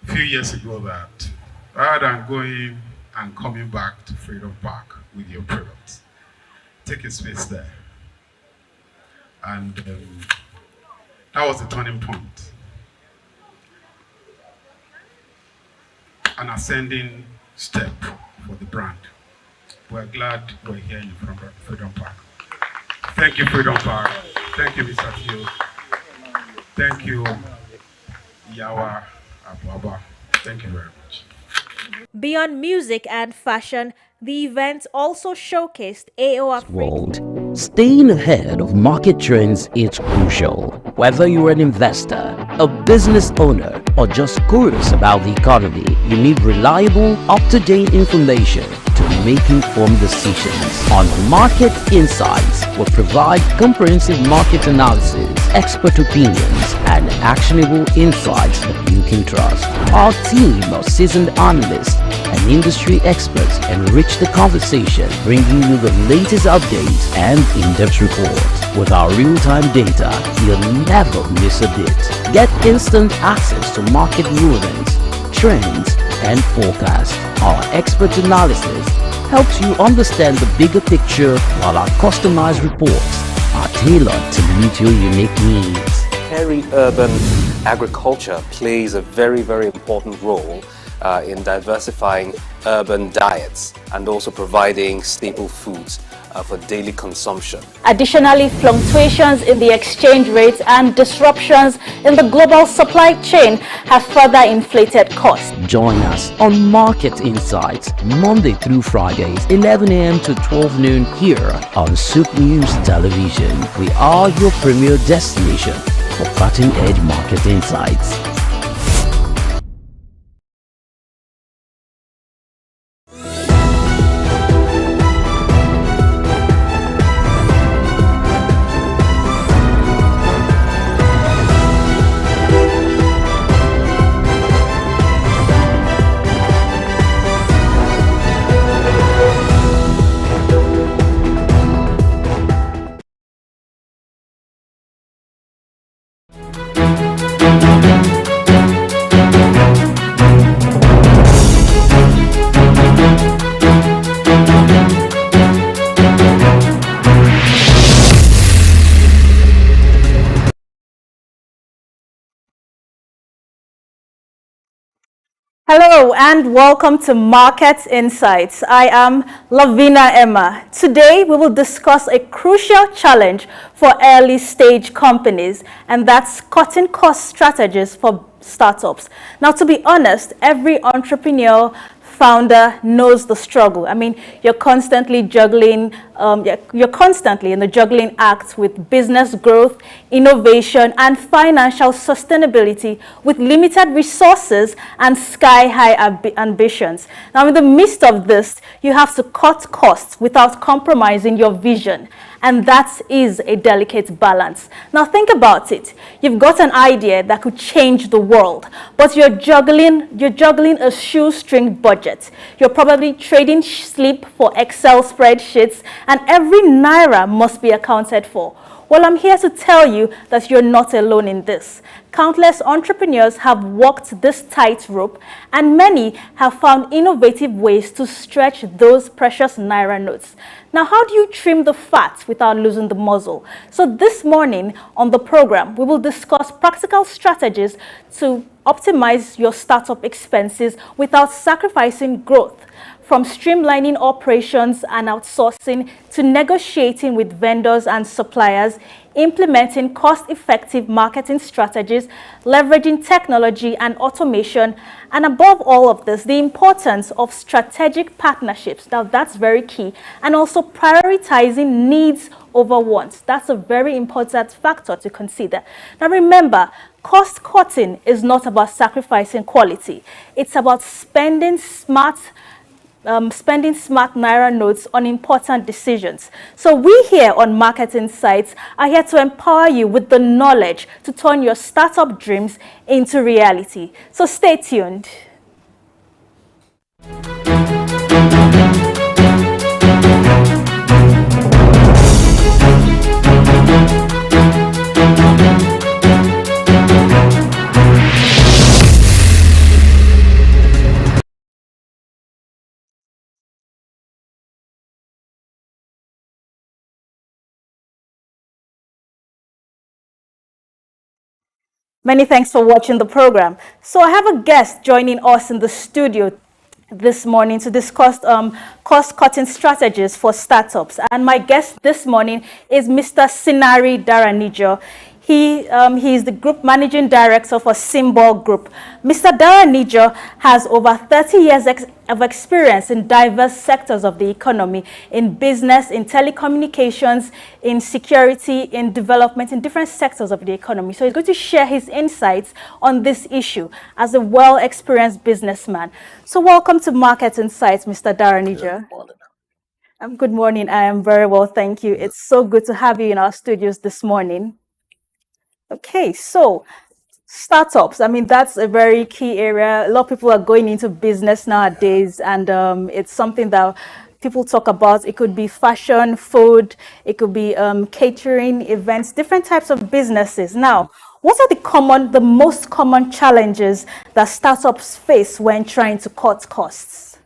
a few years ago that rather than going and coming back to Freedom Park with your products, take a space there. And that was the turning point. An ascending step for the brand. We're glad we're here in Freedom Park. Thank you, Freedom Park. Thank you, Mr. Theo. Thank you, Yawa Ababa. Thank you very much. Beyond music and fashion, the event also showcased A.O. Afrique. World. Staying ahead of market trends is crucial. Whether you're an investor, a business owner, or just curious about the economy, you need reliable, up-to-date information to make informed decisions. On Market Insights, we provide comprehensive market analysis, expert opinions, and actionable insights that you can trust. Our team of seasoned analysts and industry experts enrich the conversation, bringing you the latest updates and in-depth reports. With our real-time data, you'll never miss a bit. Get instant access to market rulings, trends, and forecasts. Our expert analysis helps you understand the bigger picture, while our customized reports are tailored to meet your unique needs. Peri-urban agriculture plays a very, very important role in diversifying urban diets and also providing staple foods for daily consumption. Additionally, fluctuations in the exchange rates and disruptions in the global supply chain have further inflated costs. Join us on Market Insights, Monday through Fridays, 11 a.m. to 12 noon here on SOUQ News Television. We are your premier destination for cutting-edge market insights. Hello and welcome to Market Insights. I am Lavina Emma. Today we will discuss a crucial challenge for early stage companies, and that's cutting cost strategies for startups. Now, to be honest, every entrepreneur founder knows the struggle. I mean, you're constantly juggling, you're constantly in the juggling act with business growth, innovation, and financial sustainability with limited resources and sky-high ambitions. Now, in the midst of this, you have to cut costs without compromising your vision. And that is a delicate balance. Now think about it. You've got an idea that could change the world, but you're juggling a shoestring budget. You're probably trading sleep for Excel spreadsheets, and every naira must be accounted for. Well, I'm here to tell you that you're not alone in this. Countless entrepreneurs have walked this tightrope, and many have found innovative ways to stretch those precious naira notes. Now, how do you trim the fat without losing the muscle? So this morning on the program, we will discuss practical strategies to optimize your startup expenses without sacrificing growth. From streamlining operations and outsourcing to negotiating with vendors and suppliers, implementing cost-effective marketing strategies, leveraging technology and automation, and above all of this, the importance of strategic partnerships. Now, that's very key. And also prioritizing needs over wants. That's a very important factor to consider. Now, remember, cost cutting is not about sacrificing quality. It's about spending smart naira notes on important decisions. So we here on Market Insights are here to empower you with the knowledge to turn your startup dreams into reality. So stay tuned. Many thanks for watching the program. So I have a guest joining us in the studio this morning to discuss cost-cutting strategies for startups. And my guest this morning is Mr. Sinari Daranijo. He is the Group Managing Director for Symbol Group. Mr. Daranijo has over 30 years of experience in diverse sectors of the economy, in business, in telecommunications, in security, in development, in different sectors of the economy. So he's going to share his insights on this issue as a well-experienced businessman. So welcome to Market Insights, Mr. Daranijo. Good morning. I am very well, thank you. It's so good to have you in our studios this morning. Okay, so startups, I mean, that's a very key area. A lot of people are going into business nowadays, and it's something that people talk about. It could be fashion, food, it could be catering, events, different types of businesses. Now, what are the most common challenges that startups face when trying to cut costs?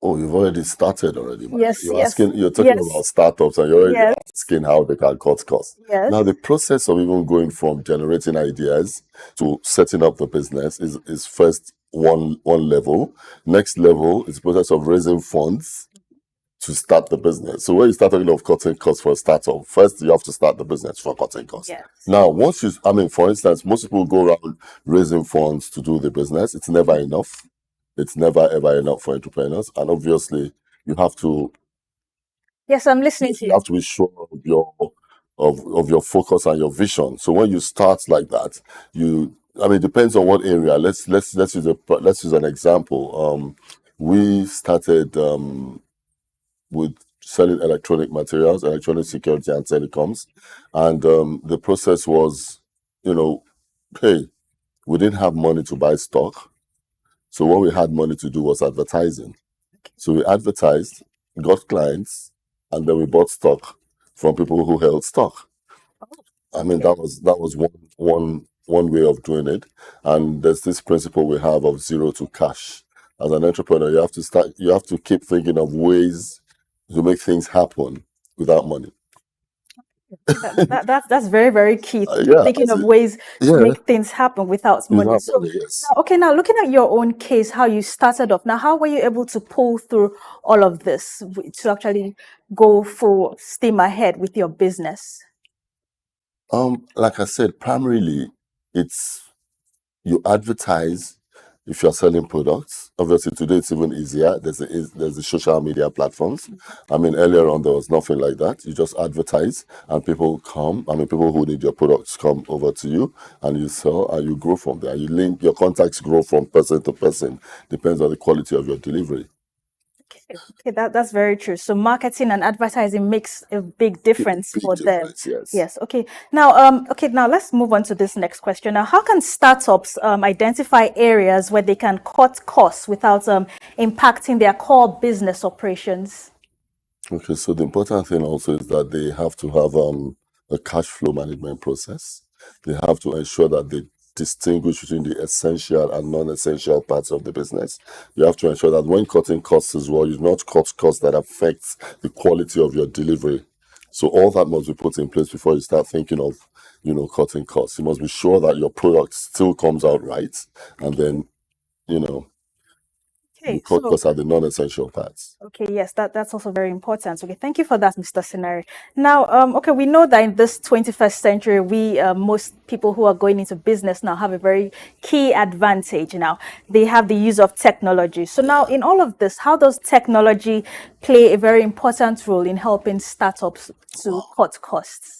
Oh, you've already started already, man. Yes, You're talking about startups and you're already asking how they can cut costs. Yes. Now, the process of even going from generating ideas to setting up the business is first one level. Next level is the process of raising funds to start the business. So when you start talking of cutting costs for a startup, first you have to start the business for cutting costs. Yes. Now, for instance, most people go around raising funds to do the business. It's never enough. It's never ever enough for entrepreneurs, and obviously you have to. Yes, I'm listening to you. You have to be sure of your focus and your vision. So when you start like that, it depends on what area. Let's use an example. We started with selling electronic materials, electronic security, and telecoms, and the process was, hey, we didn't have money to buy stock. So what we had money to do was advertising. So we advertised, got clients, and then we bought stock from people who held stock. I mean, that was one way of doing it. And there's this principle we have of zero to cash. As an entrepreneur, you have to keep thinking of ways to make things happen without money. That's very, very key. Thinking of ways to make things happen without money. Now looking at your own case, how you started off. Now, how were you able to pull through all of this to actually go full steam ahead with your business? Like I said, primarily it's you advertise, if you're selling products, obviously today it's even easier. There's the social media platforms. I mean, earlier on there was nothing like that. You just advertise and people come. I mean, people who need your products come over to you and you sell and you grow from there. You link, your contacts grow from person to person. Depends on the quality of your delivery. Okay, that's very true. So marketing and advertising makes a big difference for them. Yes. Yes. Okay. Now, now let's move on to this next question. Now, how can startups identify areas where they can cut costs without impacting their core business operations? Okay, so the important thing also is that they have to have a cash flow management process. They have to ensure that they distinguish between the essential and non-essential parts of the business. You have to ensure that when cutting costs as well, you do not cut costs that affect the quality of your delivery. So all that must be put in place before you start thinking of, cutting costs. You must be sure that your product still comes out right, and then, Okay, you cut so costs are the non-essential parts. okay, yes, that's also very important. Okay, thank you for that, Mr. Scenario. Now, okay, we know that in this 21st century, we most people who are going into business now have a very key advantage. Now, they have the use of technology. So now, in all of this, how does technology play a very important role in helping startups to cut costs?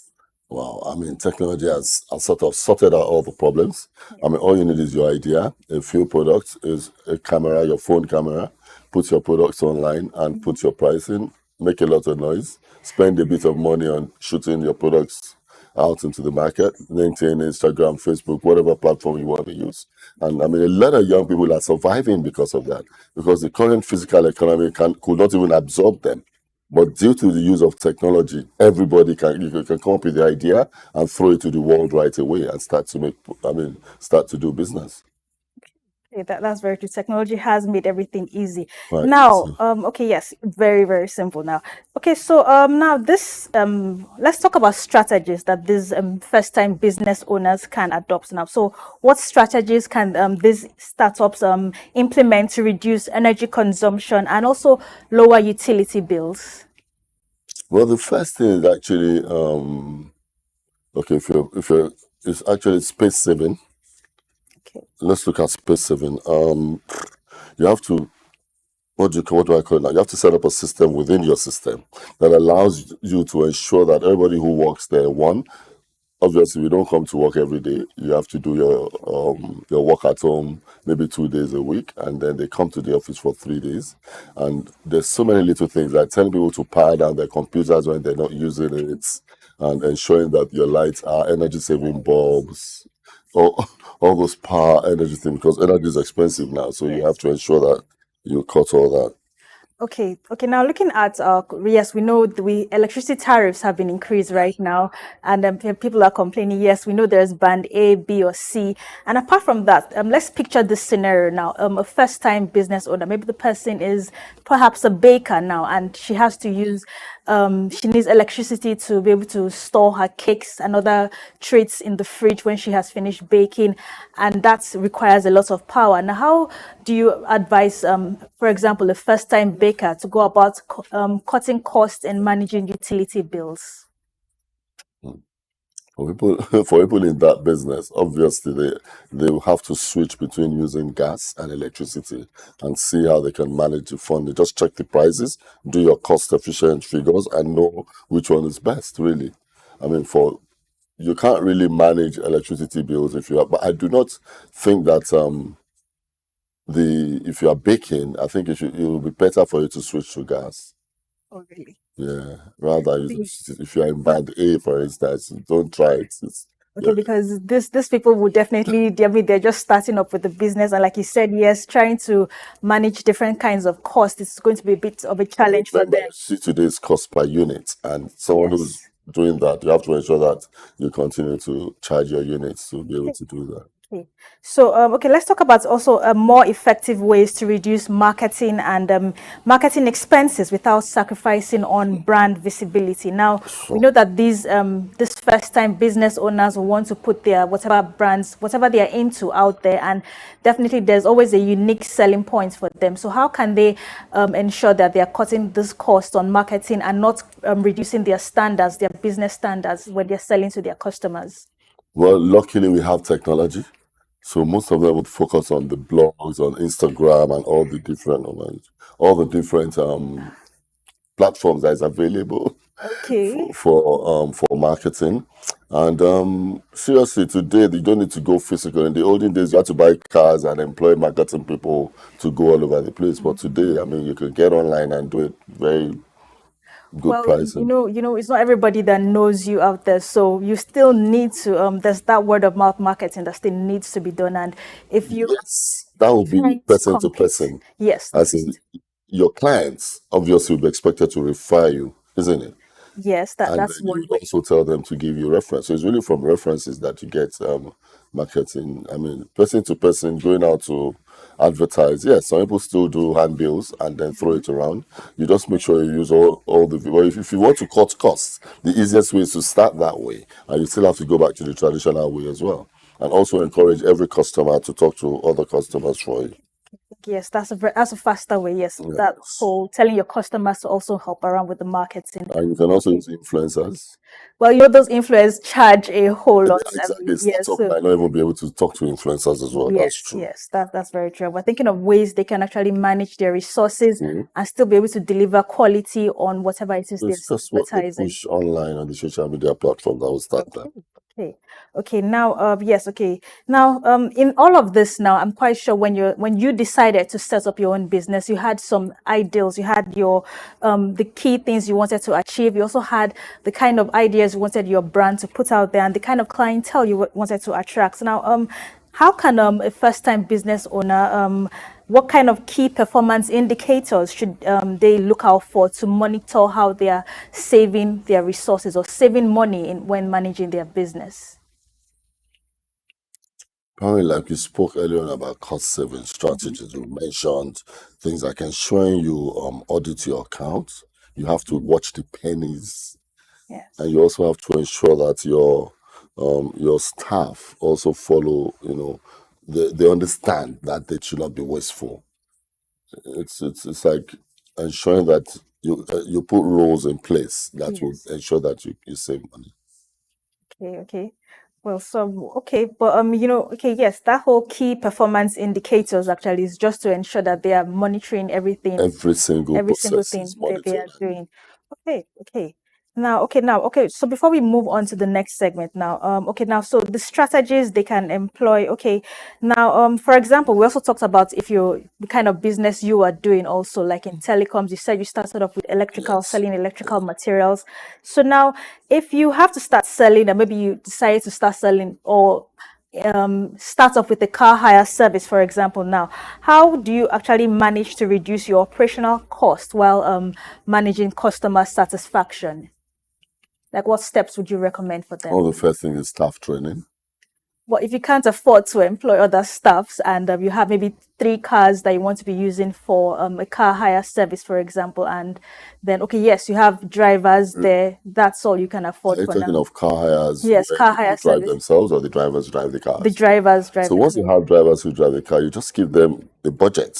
Wow, I mean, technology has sort of sorted out all the problems. I mean, all you need is your idea. A few products is a camera, your phone camera. Put your products online and put your pricing. Make a lot of noise. Spend a bit of money on shooting your products out into the market. LinkedIn, Instagram, Facebook, whatever platform you want to use. And I mean, a lot of young people are surviving because of that. Because the current physical economy could not even absorb them. But due to the use of technology, everybody can come up with the idea and throw it to the world right away and start to do business. Okay, that's very true. Technology has made everything easy. Right. Now, okay, yes, very, very simple now. Okay, so now this, let's talk about strategies that these first-time business owners can adopt now. So what strategies can these startups implement to reduce energy consumption and also lower utility bills? Well, the first thing is actually, okay, it's actually space saving. Okay. Let's look at space saving. You have to, what do I call it now? You have to set up a system within your system that allows you to ensure that everybody who works there, one, obviously, we don't come to work every day. You have to do your work at home maybe 2 days a week, and then they come to the office for 3 days. And there's so many little things like telling people to power down their computers when they're not using it, and ensuring that your lights are energy-saving bulbs, all those power energy things, because energy is expensive now. So you have to ensure that you cut all that. Okay. Now looking at yes, we know the electricity tariffs have been increased right now, and people are complaining. Yes, we know there's band A, B, or C. And apart from that, let's picture this scenario now. A first-time business owner, maybe the person is perhaps a baker now, and she has to use. She needs electricity to be able to store her cakes and other treats in the fridge when she has finished baking, and that requires a lot of power. Now, how do you advise, for example, a first-time baker to go about cutting costs and managing utility bills? For people in that business, obviously they will have to switch between using gas and electricity and see how they can manage the fund. They just check the prices, do your cost efficient figures, and know which one is best. Really, I mean, you can't really manage electricity bills if you have. But I do not think that if you are baking, I think it will be better for you to switch to gas. Oh, really? Yeah, rather if you are in band A, for instance, don't try it. Okay, because these people would definitely, I mean, they're just starting up with the business, and like you said, yes, trying to manage different kinds of costs, it's going to be a bit of a challenge for them. See today's cost per unit, and someone who's doing that, you have to ensure that you continue to charge your units to be able to do that. Okay. So, okay, let's talk about also more effective ways to reduce marketing and marketing expenses without sacrificing on brand visibility. Now, we know that these first-time business owners want to put their whatever brands, whatever they are into out there, and definitely there's always a unique selling point for them. So how can they ensure that they are cutting this cost on marketing and not reducing their standards, their business standards when they're selling to their customers? Well, luckily we have technology. So most of them would focus on the blogs, on Instagram, and all the different platforms that is available Okay. for marketing. And seriously, today you don't need to go physical. In the olden days, you had to buy cars and employ marketing people to go all over the place. But today, I mean, you can get online and do it very good Well, pricing. it's not everybody that knows you out there, so you still need to. There's that word of mouth marketing that still needs to be done, and if you That will be trying to person to compete, person. yes, As in, your clients obviously will be expected to refer you, isn't it? yes, And that's then you one would way. also tell them to give you reference. So it's really from references that you get marketing. I mean, person to person, going out to advertise. Yes, some people still do handbills and then throw it around. You just make sure you use all the. Well, if you want to cut costs, the easiest way is to start that way, and you still have to go back to the traditional way as well. And also encourage every customer to talk to other customers for you. Yes, that's a faster way. Yes, that whole telling your customers to also help around with the marketing. And you can also use influencers. Well, those influencers charge a whole lot. Exactly. Yes, Startup so might not even be able to talk to influencers as well. That's yes, true. yes, that's very true. We're thinking of ways they can actually manage their resources and still be able to deliver quality on whatever it is they're It's just what they advertising. push online on the social media platform that will start that. Okay. Now, yes. Okay. Now, in all of this, now I'm quite sure when you decided to set up your own business, you had some ideals. You had your the key things you wanted to achieve. You also had the kind of ideas you wanted your brand to put out there, and the kind of clientele you wanted to attract. So now, how can a first-time business owner what kind of key performance indicators should they look out for to monitor how they are saving their resources or saving money when managing their business? Probably like you spoke earlier on about cost saving strategies. You mentioned things like ensuring you audit your accounts. You have to watch the pennies. Yes. And you also have to ensure that your staff also follow, they understand that they should not be wasteful. It's like ensuring that you put rules in place that will ensure that you save money. Okay. Well, so okay, but okay, yes, that whole key performance indicators actually is just to ensure that they are monitoring everything, Every single every single process thing is that they are monitored. doing. Okay. Now, so before we move on to the next segment now, so the strategies they can employ, now, for example, we also talked about the kind of business you are doing also, like in telecoms, you said you started off with selling electrical materials. So now, if you have to start selling, and maybe you decided to start selling or start off with a car hire service, for example. Now, how do you actually manage to reduce your operational cost while managing customer satisfaction? Like, what steps would you recommend for them? Well, the first thing is staff training. Well, if you can't afford to employ other staffs and you have maybe 3 cars that you want to be using for a car hire service, for example, and then, yes, you have drivers there. That's all you can afford Are you for talking now. of car hires? Yes, where car people hire drive service. themselves, or the drivers drive the cars? The drivers drive So the once you have drivers who drive the car, you just give them a budget.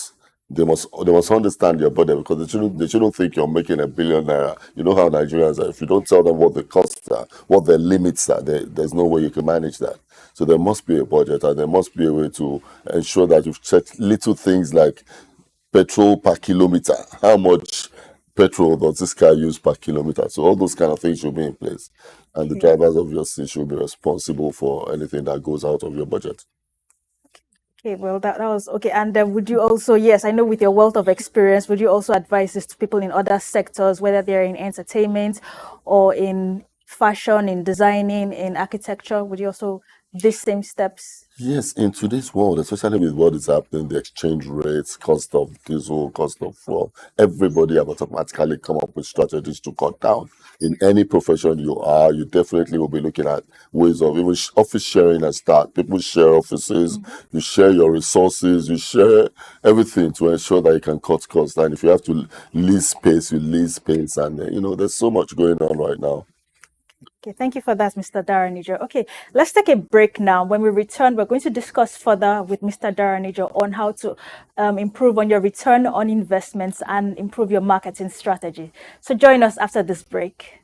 They must understand your budget, because they shouldn't think you're making $1 billion. You know how Nigerians are. If you don't tell them what the costs are, what their limits are, there's no way you can manage that. So there must be a budget, and there must be a way to ensure that you've checked little things like petrol per kilometer. How much petrol does this car use per kilometer? So all those kind of things should be in place. And the drivers obviously should be responsible for anything that goes out of your budget. Okay, well, that was okay. And would you also, yes, I know with your wealth of experience, would you also advise this to people in other sectors, whether they're in entertainment or in fashion, in designing, in architecture? Would you also these same steps? Yes, in today's world, especially with what is happening, the exchange rates, cost of diesel, cost of fuel, everybody have automatically come up with strategies to cut down. In any profession you are, you definitely will be looking at ways of even office sharing and start. People share offices, you share your resources, you share everything to ensure that you can cut costs. And if you have to lease space, you lease space. And, there's so much going on right now. Okay, thank you for that, Mr. Daranijo. Okay, let's take a break now. When we return, we're going to discuss further with Mr. Daranijo on how to improve on your return on investments and improve your marketing strategy. So join us after this break.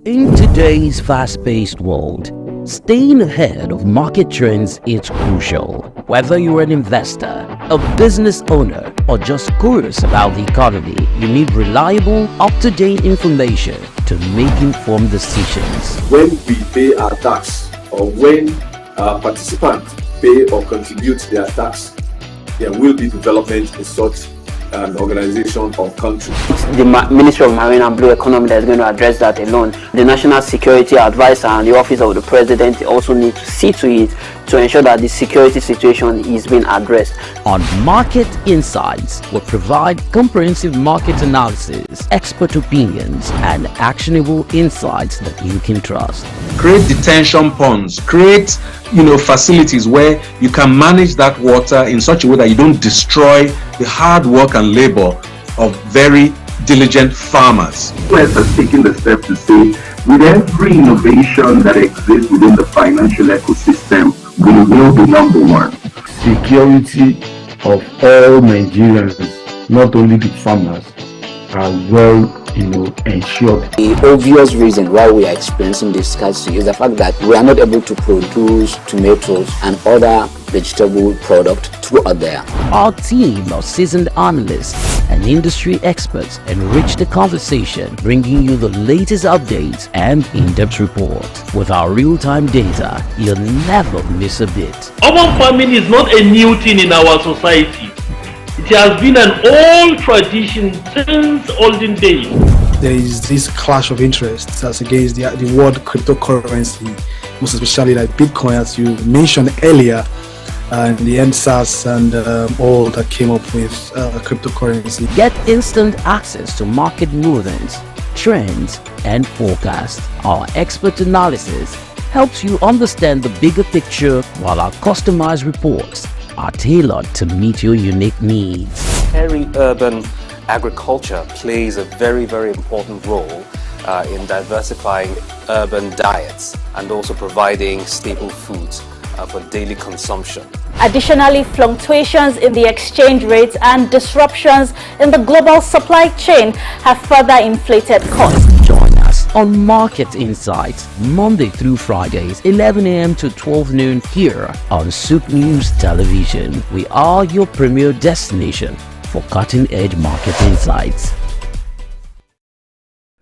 In today's fast-paced world, Staying ahead of market trends is crucial. Whether you're an investor, a business owner, or just curious about the economy, you need reliable, up-to-date information to make informed decisions. When we pay our tax, or when participants pay or contribute their tax, there will be development in such an organization or country. The Ministry of Marine and Blue Economy that is going to address that alone. The National Security Advisor and the Office of the President also need to see to it to ensure that the security situation is being addressed. On Market Insights, we provide comprehensive market analysis, expert opinions, and actionable insights that you can trust. Create detention ponds, create facilities where you can manage that water in such a way that you don't destroy the hard work and labor of very diligent farmers. US has taken the step to say, with every innovation that exists within the financial ecosystem, we will be number one. Security of all Nigerians, not only the farmers, are well ensured. The obvious reason why we are experiencing this scarcity is the fact that we are not able to produce tomatoes and other vegetable products throughout there. Our team of seasoned analysts and industry experts enrich the conversation, bringing you the latest updates and in-depth reports. With our real-time data, you'll never miss a bit. Urban farming is not a new thing in our society. It has been an old tradition since olden days. There is this clash of interests as against the word cryptocurrency, most especially like Bitcoin, as you mentioned earlier, and the NSAS and all that came up with cryptocurrency. Get instant access to market movements, trends, and forecasts. Our expert analysis helps you understand the bigger picture, while our customized reports are tailored to meet your unique needs. Peri-urban agriculture plays a very, very important role in diversifying urban diets and also providing staple foods for daily consumption. Additionally, fluctuations in the exchange rates and disruptions in the global supply chain have further inflated costs. Join us on Market Insights, Monday through Fridays, 11 a.m. to 12 noon here on SOUQ News Television. We are your premier destination for cutting-edge market insights.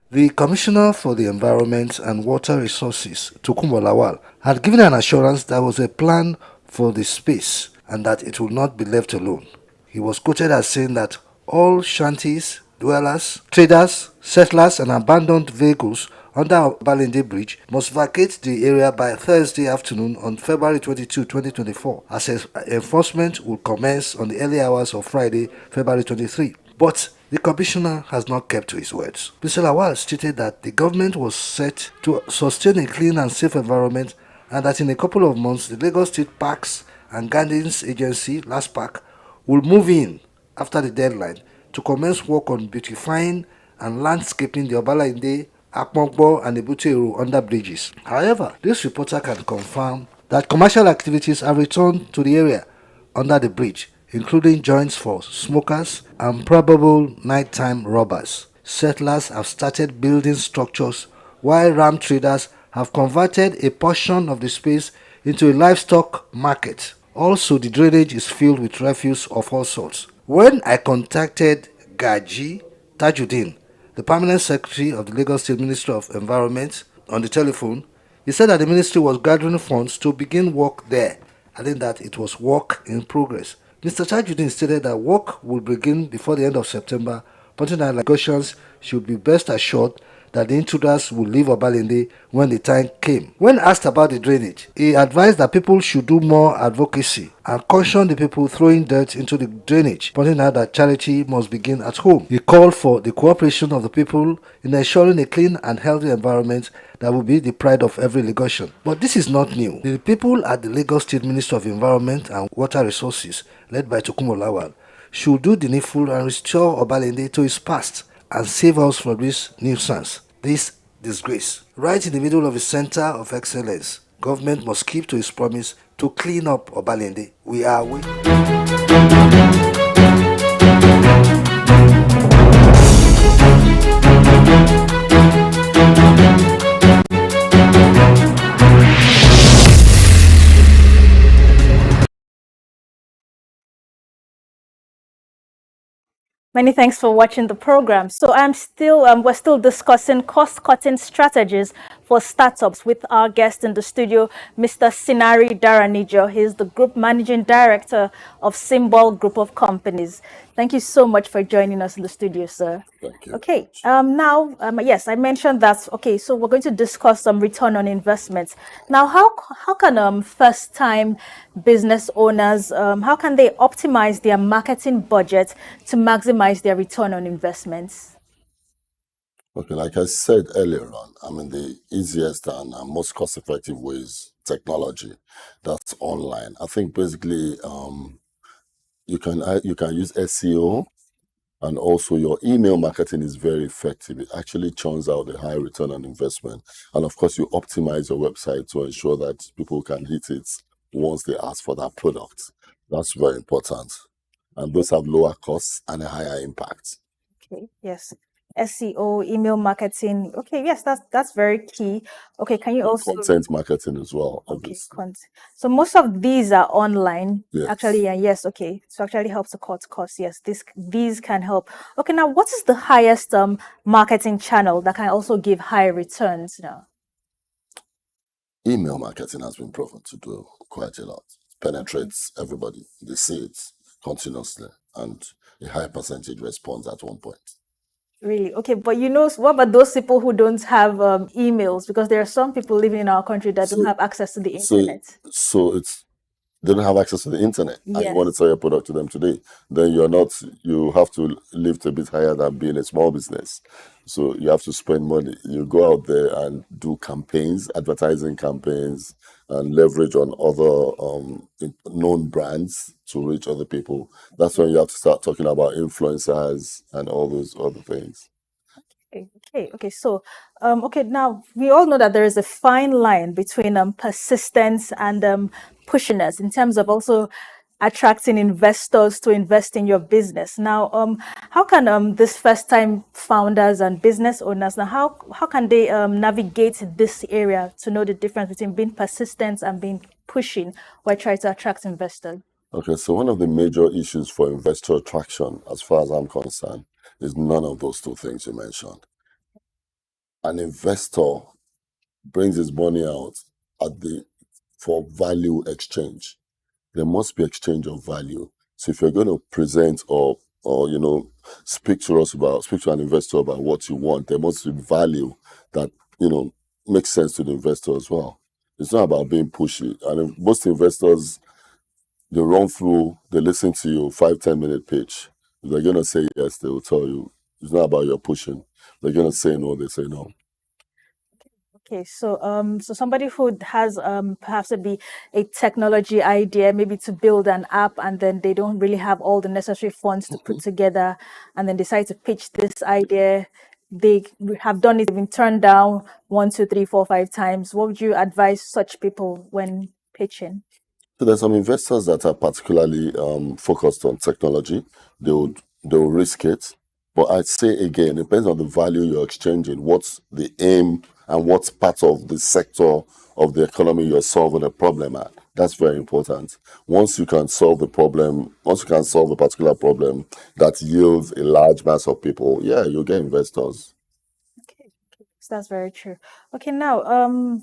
The Commissioner for the Environment and Water Resources, Tokunbo Lawal, had given an assurance there was a plan for the space and that it would not be left alone. He was quoted as saying that all shanties, dwellers, traders, settlers and abandoned vehicles under Obalende Bridge must vacate the area by Thursday afternoon on February 22, 2024, as enforcement will commence on the early hours of Friday, February 23. But the Commissioner has not kept to his words. Mr. Lawal stated that the government was set to sustain a clean and safe environment and that in a couple of months the Lagos State Parks and Gardens Agency, LASPAC, will move in after the deadline to commence work on beautifying and landscaping the Obalende, Akpongbo and Ebute-Eru under bridges. However, this reporter can confirm that commercial activities have returned to the area under the bridge, including joints for smokers and probable nighttime robbers. Settlers have started building structures, while ram traders have converted a portion of the space into a livestock market. Also, the drainage is filled with refuse of all sorts. When I contacted Gaji Tajuddin, the Permanent Secretary of the Lagos State Ministry of Environment, on the telephone, he said that the ministry was gathering funds to begin work there, adding that it was work in progress. Mr. Tajuddin stated that work will begin before the end of September, pointing that Lagosians should be best assured that the intruders will leave Obalende when the time came. When asked about the drainage, he advised that people should do more advocacy and caution the people throwing dirt into the drainage, pointing out that charity must begin at home. He called for the cooperation of the people in ensuring a clean and healthy environment that will be the pride of every Lagosian. But this is not new. The people at the Lagos State Ministry of Environment and Water Resources, led by Tokunbo Lawal, should do the needful and restore Obalende to its past and save us from this nuisance, this disgrace. Right in the middle of a center of excellence, government must keep to its promise to clean up Obalende. We are waiting. Many thanks for watching the program. So we're still discussing cost-cutting strategies for startups with our guest in the studio, Mr. Sinari Daranijo. He's the Group Managing Director of Symbol Group of Companies. Thank you so much for joining us in the studio, sir. Thank you. Okay, yes, I mentioned that. Okay, so we're going to discuss some return on investments. Now, how can first-time business owners, how can they optimize their marketing budget to maximize their return on investments? Okay, like I said earlier on, I mean, the easiest and most cost-effective way is technology. That's online. I think basically you can use SEO, and also your email marketing is very effective. It actually churns out a high return on investment. And of course, you optimize your website to ensure that people can hit it once they ask for that product. That's very important. And those have lower costs and a higher impact. Okay, yes. SEO, email marketing. Okay, yes, that's very key. Okay, can you also content marketing as well, okay, obviously. content. So most of these are online. Yes. Actually, yeah, yes, okay. So actually helps to cut costs. Yes, these can help. Okay, now what is the highest marketing channel that can also give high returns now? Email marketing has been proven to do quite a lot. It penetrates everybody. They see it continuously, and a high percentage response at one point. Really? Okay, but what about those people who don't have emails? Because there are some people living in our country that don't have access to the internet. So they don't have access to the internet, and you want to Yes. sell your product to them today, then you have to lift a bit higher than being a small business. So you have to spend money. You go out there and do campaigns, advertising campaigns, and leverage on other known brands to reach other people. That's when you have to start talking about influencers and all those other things. Okay. So, okay. Now we all know that there is a fine line between persistence and pushiness in terms of also attracting investors to invest in your business. Now, how can this first-time founders and business owners now how can they navigate this area to know the difference between being persistent and being pushing while trying to attract investors? Okay, so one of the major issues for investor attraction, as far as I'm concerned, is none of those two things you mentioned. An investor brings his money out for value exchange. There must be exchange of value. So if you're going to present or speak to an investor about what you want, there must be value that makes sense to the investor as well. It's not about being pushy. And most investors, they run through, they listen to you 5-10 minute pitch. If they're gonna say yes, they will tell you. It's not about your pushing. They're gonna say no, they say no. Okay, so so somebody who has perhaps a technology idea, maybe to build an app, and then they don't really have all the necessary funds to put together, and then decide to pitch this idea. They have done it, been turned down 1, 2, 3, 4, 5 times. What would you advise such people when pitching? So there's some investors that are particularly focused on technology. They'll risk it. But I'd say again, it depends on the value you're exchanging. What's the aim and what's part of the sector of the economy you're solving a problem at? That's very important. Once you can solve a particular problem that yields a large mass of people, yeah, you'll get investors. So that's very true. Okay, now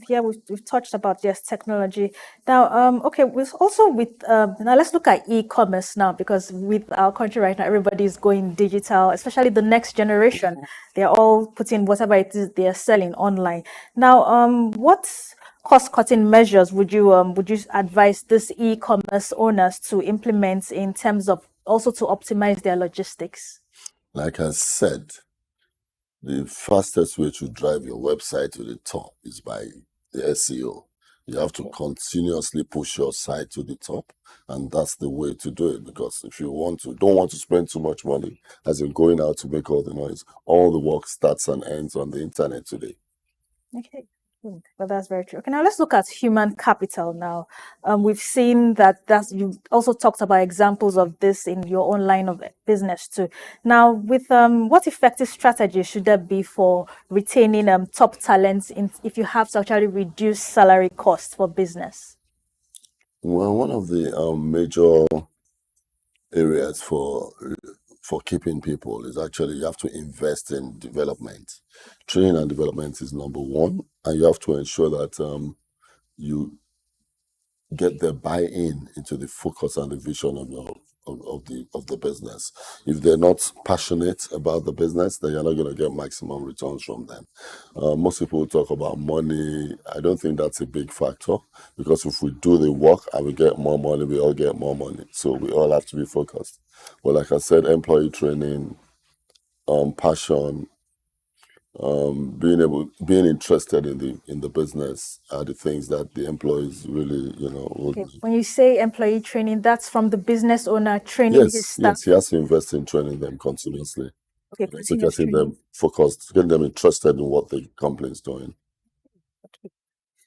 yeah, we've touched about this technology. Now okay, now let's look at e-commerce now, because with our country right now, everybody is going digital, especially the next generation. They're all putting whatever it is they're selling online. Now what cost-cutting measures would you advise these e-commerce owners to implement in terms of also to optimize their logistics? Like I said, the fastest way to drive your website to the top is by the SEO. You have to continuously push your site to the top, and that's the way to do it. Because if you don't want to spend too much money, as in going out to make all the noise, all the work starts and ends on the internet today. Okay. Well, that's very true. Okay, now let's look at human capital now. We've seen you also talked about examples of this in your own line of business too. Now, with what effective strategy should there be for retaining top talents if you have to actually reduce salary costs for business? Well, one of the major areas for keeping people is actually you have to invest in development. Training and development is number one, and you have to ensure that you get their buy-in into the focus and the vision of your of the business. If they're not passionate about the business, then you're not going to get maximum returns from them. Most people talk about money. I don't think that's a big factor, because if we do the work and we get more money, we all get more money. So we all have to be focused. But like I said, employee training, passion, being interested in the business are the things that the employees really would Okay. When you say employee training, that's from the business owner training his staff. yes, he has to invest in training them continuously. Okay, And also continuous getting training. them focused, getting them interested in what the company is doing.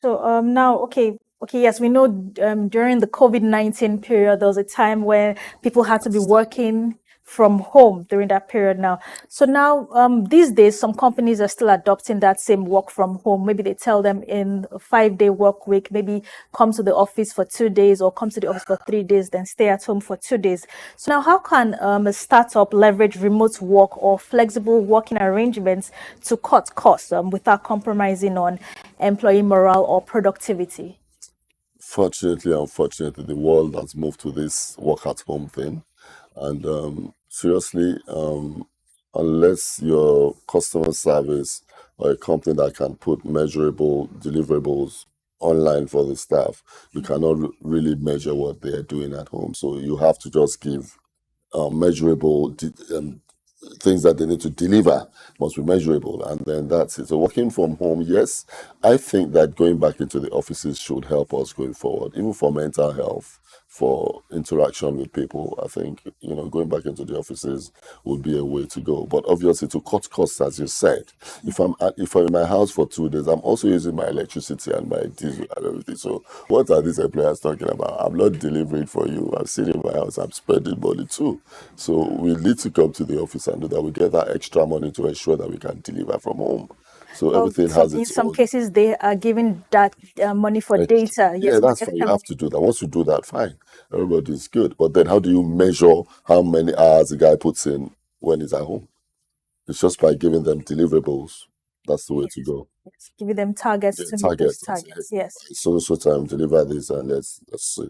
So now, okay, yes, we know during the COVID-19 period, there was a time where people had to be working from home during that period now. So now, these days, some companies are still adopting that same work from home. Maybe they tell them in a 5-day work week, maybe come to the office for 2 days or come to the office for 3 days, then stay at home for 2 days. So now how can a startup leverage remote work or flexible working arrangements to cut costs without compromising on employee morale or productivity? Fortunately, unfortunately, the world has moved to this work at home thing. And seriously, unless your customer service or a company that can put measurable deliverables online for the staff, you cannot really measure what they are doing at home. So you have to just give measurable things that they need to deliver must be measurable, and then that's it. So working from home, yes, I think that going back into the offices should help us going forward, even for mental health, for interaction with people. I think going back into the offices would be a way to go. But obviously, to cut costs, as you said, if I'm in my house for 2 days, I'm also using my electricity and my diesel and everything. So what are these employers talking about? I'm not delivering for you. I'm sitting in my house. I'm spending money too. So we need to come to the office and do that. We get that extra money to ensure that we can deliver from home. So everything has In its some own. cases, they are giving that money for data. Yeah, Yes, that's fine. You have to do that. Once you do that, fine. Everybody's good. But then how do you measure how many hours the guy puts in when he's at home? It's just by giving them deliverables. That's the way to go. giving them targets to meet those targets. Yes. So time, deliver this, and let's see.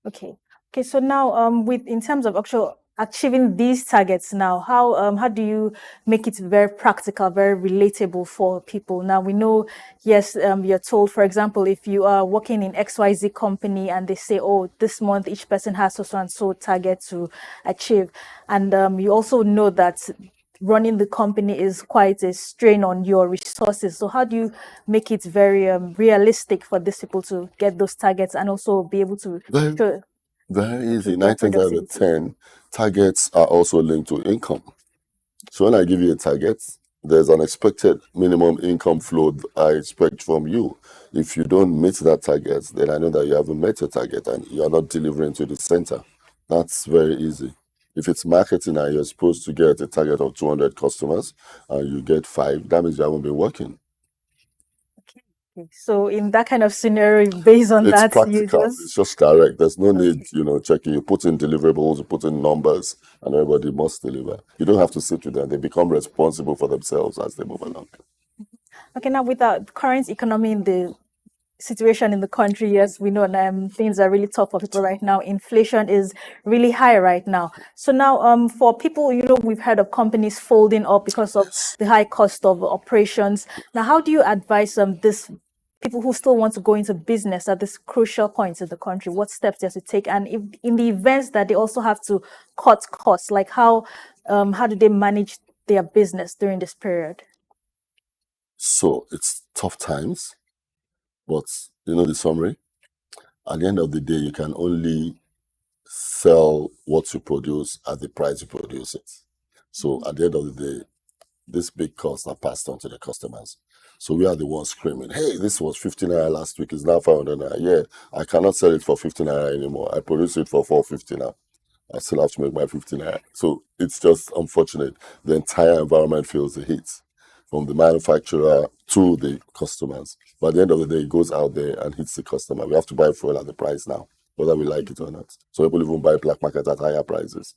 Okay. So now, with in terms of actual achieving these targets, now how do you make it very practical, very relatable for people? Now we know, yes, you're told, for example, if you are working in XYZ company and they say, oh, this month each person has so and so target to achieve, and you also know that running the company is quite a strain on your resources. So how do you make it very realistic for these people to get those targets and also be able to show Very easy. their 9 times out of productivity? 10, targets are also linked to income. So when I give you a target, there's an expected minimum income flow I expect from you. If you don't meet that target, then I know that you haven't met your target and you're not delivering to the center. That's very easy. If it's marketing and you're supposed to get a target of 200 customers and you get 5, that means you haven't been working. So in that kind of scenario, based on It's that, you practical. It's just direct. There's no need, checking. You put in deliverables, you put in numbers, and everybody must deliver. You don't have to sit with them. They become responsible for themselves as they move along. Okay, now with the current economy in the situation in the country, yes, we know things are really tough for people right now. Inflation is really high right now. So now, for people, we've heard of companies folding up because of the high cost of operations. Now, how do you advise this people who still want to go into business at this crucial point in the country? What steps they have to take? And if in the events that they also have to cut costs, like how do they manage their business during this period? So it's tough times, but the summary? At the end of the day, you can only sell what you produce at the price you produce it. So at the end of the day, these big costs are passed on to the customers. So we are the ones screaming, hey, this was 15 naira last week, it's now 500 naira. Yeah, I cannot sell it for 15 naira anymore. I produce it for 450 now. I still have to make my 15 naira. So it's just unfortunate. The entire environment feels the heat from the manufacturer to the customers. But at the end of the day, it goes out there and hits the customer. We have to buy fuel at the price now, whether we like it or not. So people even buy black market at higher prices.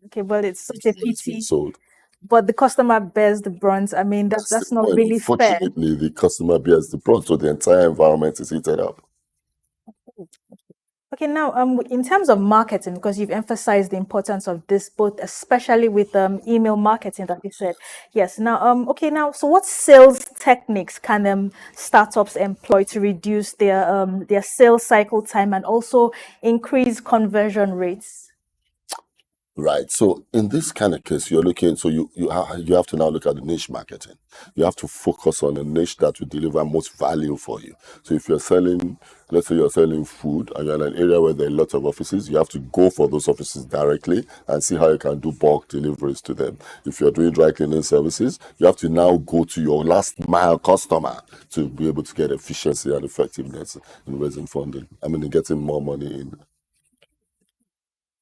Okay, well, it's such a It's been pity, sold. but the customer bears the brunt. I mean, that's not Well, really fair. unfortunately, the customer bears the brunt, so the entire environment is heated up. Okay, now in terms of marketing, because you've emphasized the importance of this, both especially with email marketing that you said. Yes. Now okay, now so what sales techniques can startups employ to reduce their sales cycle time and also increase conversion rates? Right. So in this kind of case, you're looking. So you have to now look at the niche marketing. You have to focus on a niche that will deliver most value for you. So if you're selling, let's say you're selling food, and you're in an area where there are lots of offices, you have to go for those offices directly and see how you can do bulk deliveries to them. If you're doing dry cleaning services, you have to now go to your last mile customer to be able to get efficiency and effectiveness in raising funding. I mean, in getting more money in.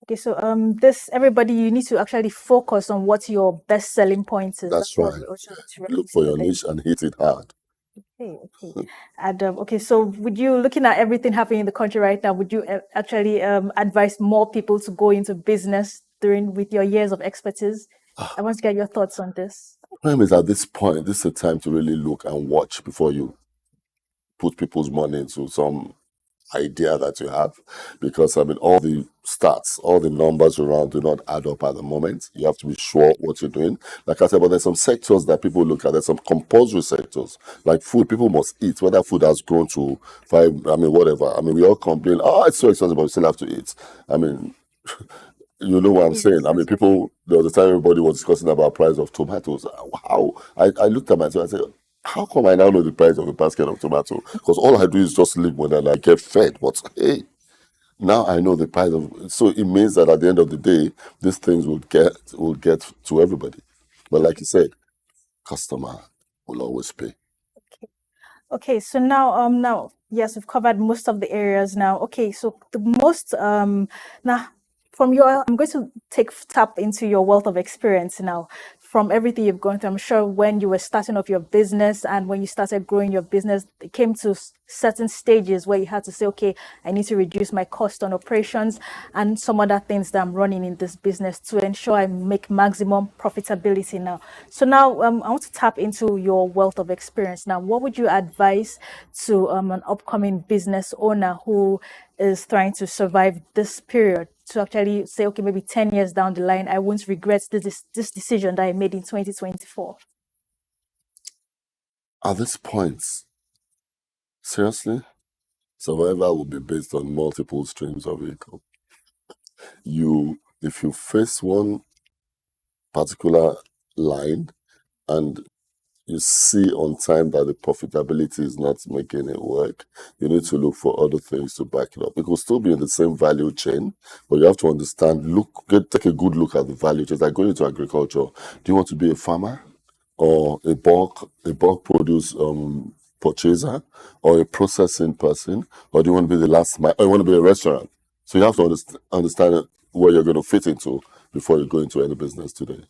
Okay, so this everybody you need to actually focus on what your best selling points is. That's What right. we're also Look for your niche and hit it hard. Okay, okay. And okay, so would you, looking at everything happening in the country right now, would you actually advise more people to go into business with your years of expertise? I want to get your thoughts on this. Problem is, at this point, this is a time to really look and watch before you put people's money into some idea that you have, because I mean, all the stats, all the numbers around do not add up at the moment. You have to be sure what you're doing. Like I said, but there's some sectors that people look at. There's some compulsory sectors, like food. People must eat, whether food has grown to whatever. I mean, we all complain, oh, it's so expensive, but we still have to eat. I mean, you know what I'm saying? I mean, there was a time everybody was discussing about price of tomatoes. How I looked at myself and said, how come I now know the price of a basket of tomato? Because all I do is just live when I get fed. But hey, now I know the price of. So it means that at the end of the day, these things will get to everybody. But like you said, customer will always pay. Okay, so now yes, we've covered most of the areas now. Okay, so the most now from I'm going to tap into your wealth of experience now. From everything you've gone through, I'm sure when you were starting off your business and when you started growing your business, it came to certain stages where you had to say, okay, I need to reduce my cost on operations and some other things that I'm running in this business to ensure I make maximum profitability now. So now I want to tap into your wealth of experience. Now, what would you advise to an upcoming business owner who is trying to survive this period, to actually say, okay, maybe 10 years down the line, I won't regret this decision that I made in 2024? At this point, seriously, survival will be based on multiple streams of income. If you face one particular line and you see on time that the profitability is not making it work, you need to look for other things to back it up. It will still be in the same value chain, but you have to understand, take a good look at the value chain. Like going into agriculture, do you want to be a farmer or a bulk produce purchaser or a processing person, or do you want to be the last mile, or you want to be a restaurant? So you have to understand where you're going to fit into before you go into any business today.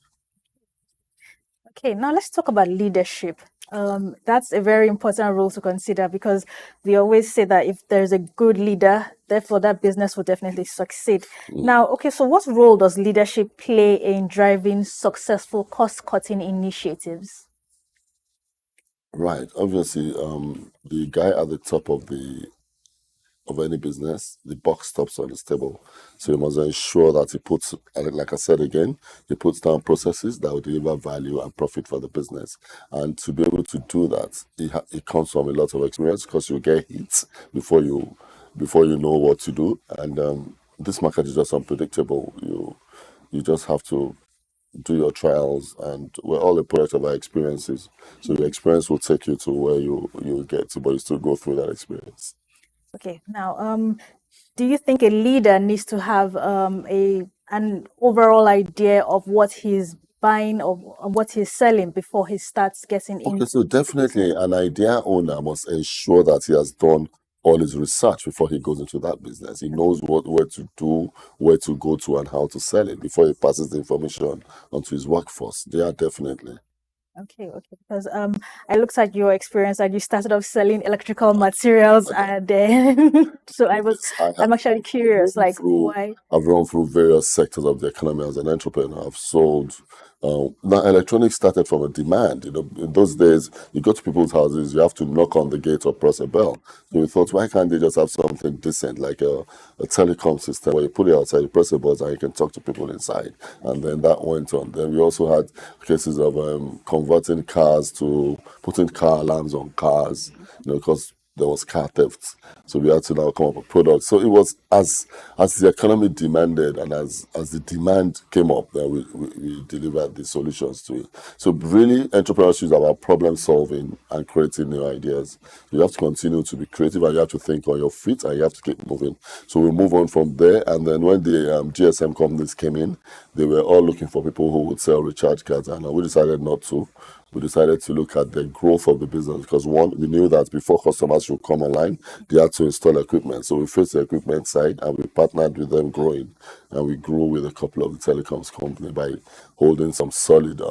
Okay, now let's talk about leadership. That's a very important role to consider, because we always say that if there's a good leader, therefore that business will definitely succeed. Now, okay, so what role does leadership play in driving successful cost-cutting initiatives? Right. Obviously, the guy at the top of any business, the buck stops on his table. So you must ensure that he puts, like I said again, he puts down processes that will deliver value and profit for the business. And to be able to do that, it comes from a lot of experience, because you get hits before you know what to do. And this market is just unpredictable. You just have to do your trials, and we're all a product of our experiences. So your experience will take you to where you get to, but you still go through that experience. Okay, now, do you think a leader needs to have an overall idea of what he's buying or what he's selling before he starts getting into? Okay, so definitely an idea owner must ensure that he has done all his research before he goes into that business. He knows where to do, where to go to, and how to sell it before he passes the information onto his workforce. Yeah, definitely. Okay, because I looked at your experience and you started off selling electrical materials, and then so I'm actually curious, like why? I've run through various sectors of the economy as an entrepreneur. I've sold. Now, electronics started from a demand. In those days, you go to people's houses, you have to knock on the gate or press a bell. So we thought, why can't they just have something decent, like a telecom system where you put it outside, you press a button, and you can talk to people inside. And then that went on. Then we also had cases of converting cars to putting car alarms on cars, because there was car theft. So we had to now come up with products. So it was as the economy demanded and as the demand came up, then we delivered the solutions to it. So really, entrepreneurship is about problem solving and creating new ideas. You have to continue to be creative and you have to think on your feet and you have to keep moving. So we move on from there. And then when the GSM companies came in, they were all looking for people who would sell recharge cards. And we decided not to. We decided to look at the growth of the business because one, we knew that before customers would come online, they had to install equipment. So we faced the equipment side and we partnered with them growing. And we grew with a couple of the telecoms company by holding some solid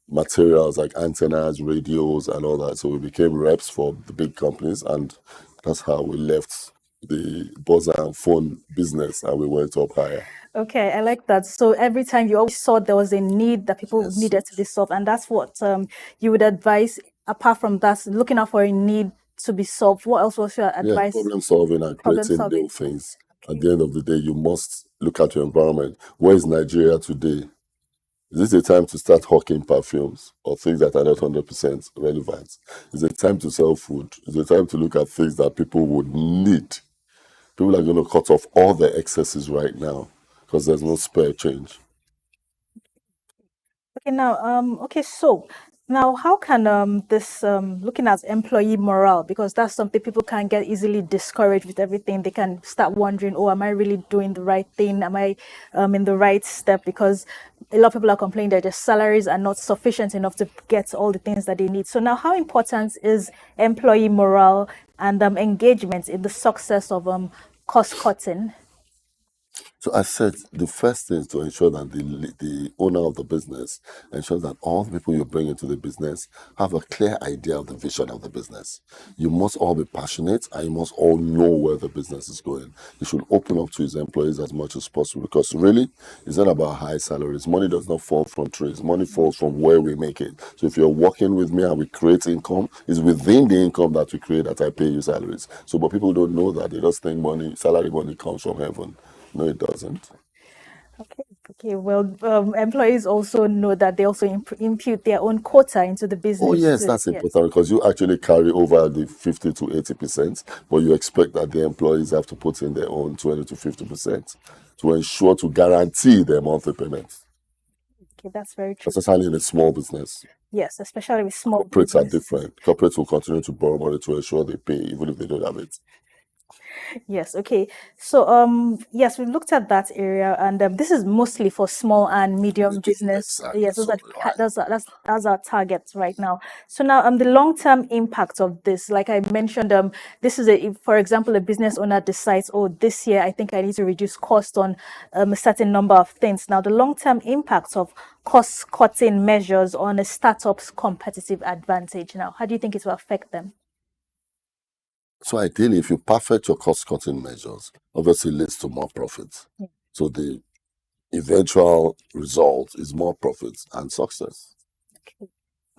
materials like antennas, radios, and all that. So we became reps for the big companies, and that's how we left the buzzer and phone business and we went up higher. Okay, I like that. So every time you always saw there was a need that people needed to be solved, and that's what you would advise. Apart from that, looking out for a need to be solved, what else was your advice? Problem solving and creating new things. At the end of the day, you must look at your environment. Where is Nigeria today? Is this a time to start hawking perfumes or things that are not 100% relevant? Is it time to sell food? Is it time to look at things that people would need? People are going to cut off all the excesses right now because there's no spare change. Okay, now, so now how can this looking at employee morale, because that's something people can get easily discouraged with everything. They can start wondering, oh, am I really doing the right thing? Am I in the right step? Because a lot of people are complaining that their salaries are not sufficient enough to get all the things that they need. So now, how important is employee morale and engagement in the success of cost cutting? So I said the first thing is to ensure that the owner of the business ensures that all the people you bring into the business have a clear idea of the vision of the business. You must all be passionate and you must all know where the business is going. You should open up to his employees as much as possible because really it's not about high salaries. Money does not fall from trees. Money falls from where we make it. So if you're working with me and we create income, it's within the income that we create that I pay you salaries. So but people don't know that. They just think salary money comes from heaven. No, it doesn't. Okay. Well, employees also know that they also impute their own quota into the business. Oh yes, that's important because you actually carry over the 50 to 80%, but you expect that the employees have to put in their own 20 to 50% to ensure to guarantee their monthly payments. Okay, that's very true. Especially in a small business. Yes, especially with small corporates are different. Corporates will continue to borrow money to ensure they pay, even if they don't have it. Yes. Okay. So, yes, we've looked at that area, and this is mostly for small and medium business. Exactly. Yes, that's our target right now. So now, the long-term impact of this, like I mentioned, this is if, for example, a business owner decides, oh, this year I think I need to reduce cost on a certain number of things. Now, the long-term impact of cost-cutting measures on a startup's competitive advantage. Now, how do you think it will affect them? So ideally, if you perfect your cost-cutting measures, obviously it leads to more profits. Yeah. So the eventual result is more profits and success.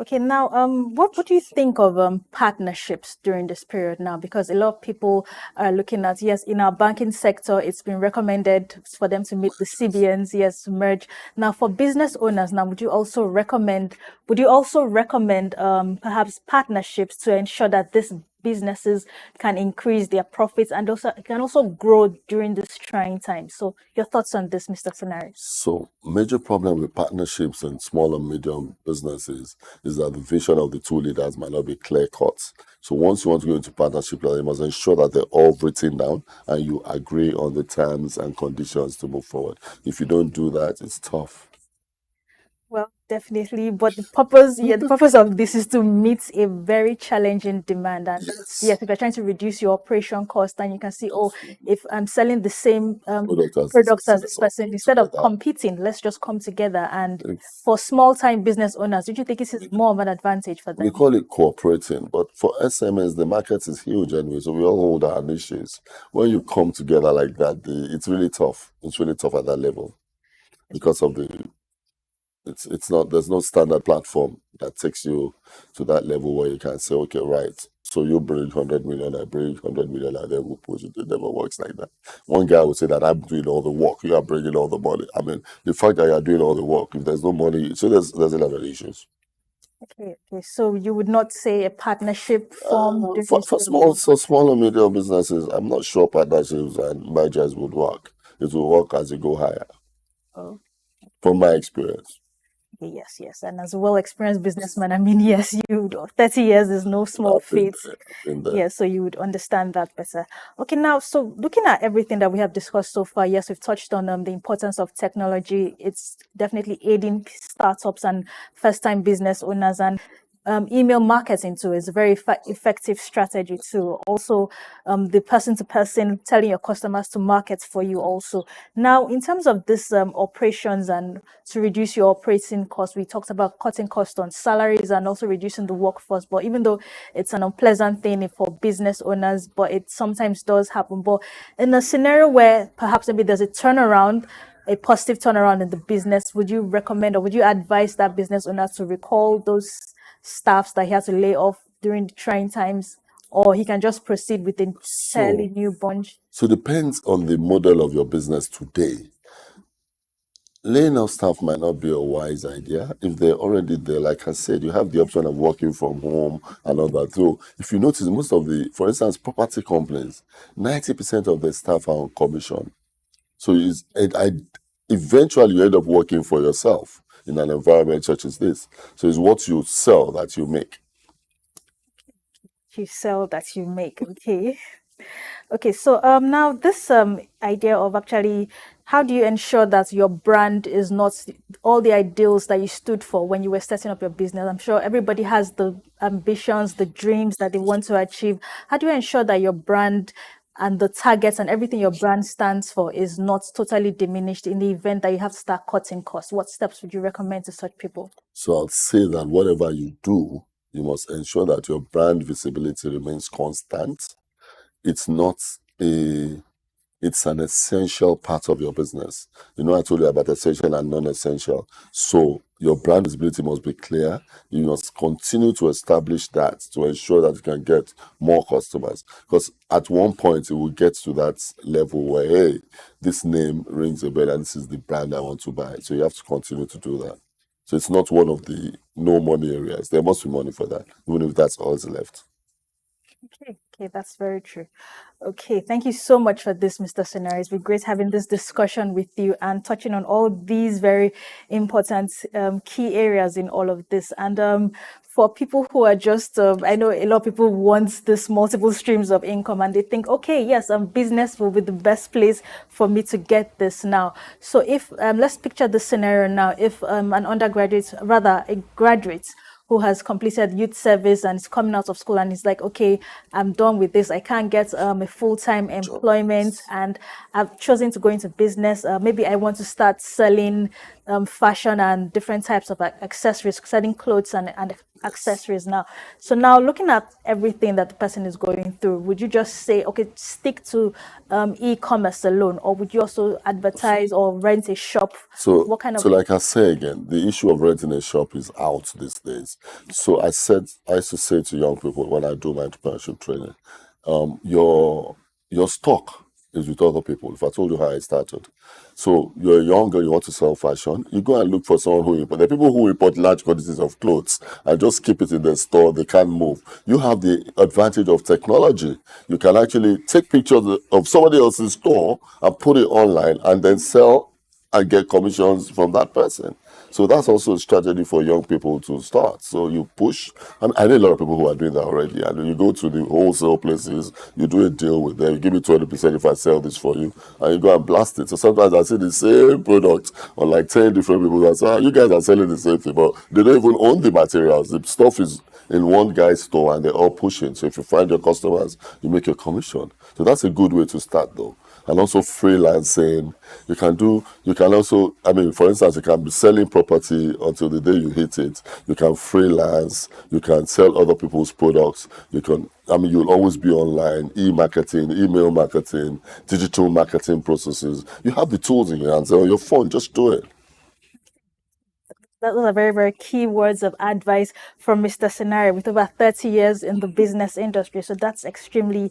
Okay, now, what do you think of partnerships during this period now? Because a lot of people are looking at, yes, in our banking sector, it's been recommended for them to meet the CBNs, yes, to merge. Now, for business owners, now, would you also recommend perhaps partnerships to ensure that these businesses can increase their profits and also can also grow during this trying time? So your thoughts on this, Mr. Senari? So major problem with partnerships and small and medium businesses is that the vision of the two leaders might not be clear cut. So once you want to go into partnership, you must ensure that they're all written down and you agree on the terms and conditions to move forward. If you don't do that, it's tough. Well, Definitely, but the purpose of this is to meet a very challenging demand, and yes, if you're trying to reduce your operation cost, and you can see, oh, if I'm selling the same products as this person, instead of competing, let's just come together. And for small-time business owners, do you think this is more of an advantage for them? We call it cooperating, but for SMEs, the market is huge anyway, so we all hold our niches. When you come together like that, it's really tough. It's really tough at that level because of it's not, there's no standard platform that takes you to that level where you can say, okay, right, so you bring 100 million, I bring 100 million, and then we'll push it. It never works like that. One guy would say that I'm doing all the work, you are bringing all the money. I mean, the fact that you are doing all the work, if there's no money, so there's a lot of issues. Okay. So you would not say a partnership form For small and medium businesses, I'm not sure partnerships and mergers would work. It will work as you go higher. Oh. From my experience. Yes. And as a well-experienced businessman, I mean, yes, 30 years is no small feat. Yeah, so you would understand that better. Okay, now, so looking at everything that we have discussed so far, yes, we've touched on the importance of technology. It's definitely aiding startups and first-time business owners, and email marketing too is a very effective strategy too. Also, the person-to-person telling your customers to market for you also. Now, in terms of this operations and to reduce your operating costs, we talked about cutting costs on salaries and also reducing the workforce. But even though it's an unpleasant thing for business owners, but it sometimes does happen. But in a scenario where perhaps maybe there's a turnaround, a positive turnaround in the business, would you recommend or would you advise that business owner to recall those staffs that he has to lay off during the trying times, or he can just proceed with a fairly new bunch? So it depends on the model of your business today. Laying off staff might not be a wise idea. If they're already there, like I said, you have the option of working from home and all that. So if you notice, most of for instance, property companies, 90% of the staff are on commission. So eventually you end up working for yourself in an environment such as this. So it's what you sell that you make. You sell that you make, okay. Okay, so now this idea of actually, how do you ensure that your brand is not all the ideals that you stood for when you were setting up your business? I'm sure everybody has the ambitions, the dreams that they want to achieve. How do you ensure that your brand and the targets and everything your brand stands for is not totally diminished in the event that you have to start cutting costs? What steps would you recommend to such people? So I'll say that whatever you do, you must ensure that your brand visibility remains constant. It's an essential part of your business. You know, I told you about essential and non-essential. So your brand visibility must be clear. You must continue to establish that to ensure that you can get more customers. Because at one point, it will get to that level where, hey, this name rings a bell and this is the brand I want to buy. So you have to continue to do that. So it's not one of the no money areas. There must be money for that, even if that's all that's left. Okay, that's very true. Okay, thank you so much for this, Mr. Senari. It's been great having this discussion with you and touching on all these very important key areas in all of this. And for people who are just, I know a lot of people want this multiple streams of income and they think, okay, yes, business will be the best place for me to get this now. So if, let's picture the scenario now, if an undergraduate, rather a graduate, who has completed youth service and is coming out of school and is like, okay, I'm done with this. I can't get a full-time employment and I've chosen to go into business. Maybe I want to start selling fashion and different types of accessories, selling clothes and accessories now. So now looking at everything that the person is going through, would you just say, okay, stick to e-commerce alone, or would you also advertise or rent a shop? So, what kind of... so like I say again, the issue of renting a shop is out these days. So I used to say to young people when I do my entrepreneurship training, your stock is with other people. If I told you how I started. So you're a young girl, you want to sell fashion, you go and look for someone who import. There are people who import large quantities of clothes and just keep it in the store, they can't move. You have the advantage of technology. You can actually take pictures of somebody else's store and put it online and then sell and get commissions from that person. So that's also a strategy for young people to start. So you push, and I know a lot of people who are doing that already. And you go to the wholesale places, you do a deal with them, you give me 20% if I sell this for you, and you go and blast it. So sometimes I see the same product on like 10 different people that say, you guys are selling the same thing, but they don't even own the materials. The stuff is in one guy's store and they're all pushing. So if you find your customers, you make your commission. So that's a good way to start though. And also freelancing. You can also, I mean, for instance, you can be selling property until the day you hit it. You can freelance, you can sell other people's products. You'll always be online, e-marketing, email marketing, digital marketing processes. You have the tools in your hands, on your phone, just do it. That was a very, very key words of advice from Mr. Sinari with over 30 years in the business industry. So that's something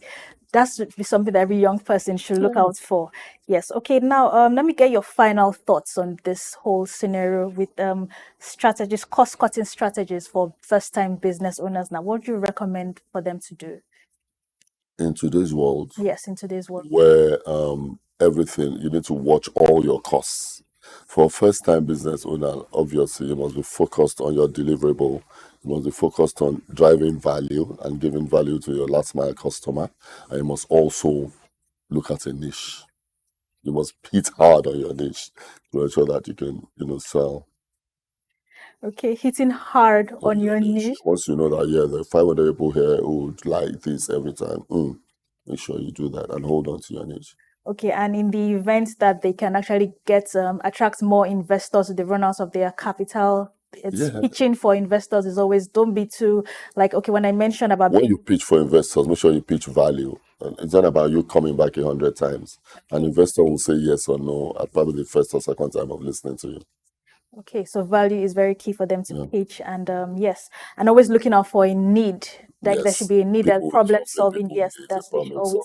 that every young person should look out for. Yes. Okay. Now, let me get your final thoughts on this whole scenario with strategies, cost-cutting strategies for first-time business owners. Now, what do you recommend for them to do? In today's world? Yes, in today's world. Where everything, you need to watch all your costs. For a first-time business owner, obviously, you must be focused on your deliverable. You must be focused on driving value and giving value to your last-mile customer. And you must also look at a niche. You must hit hard on your niche to ensure that you can, sell. Okay, hitting hard on your niche. Once you know that, there are 500 people here who would like this every time, make sure you do that and hold on to your niche. Okay, and in the event that they can actually attract more investors to the run out of their capital, pitching for investors is always, don't be too when I mentioned about when you pitch for investors, make sure you pitch value. And it's not about you coming back 100 times. An investor will say yes or no at probably the first or second time of listening to you. Okay, so value is very key for them to pitch, and and always looking out for a need. There should be a need, that problem solving. Yes, that's always.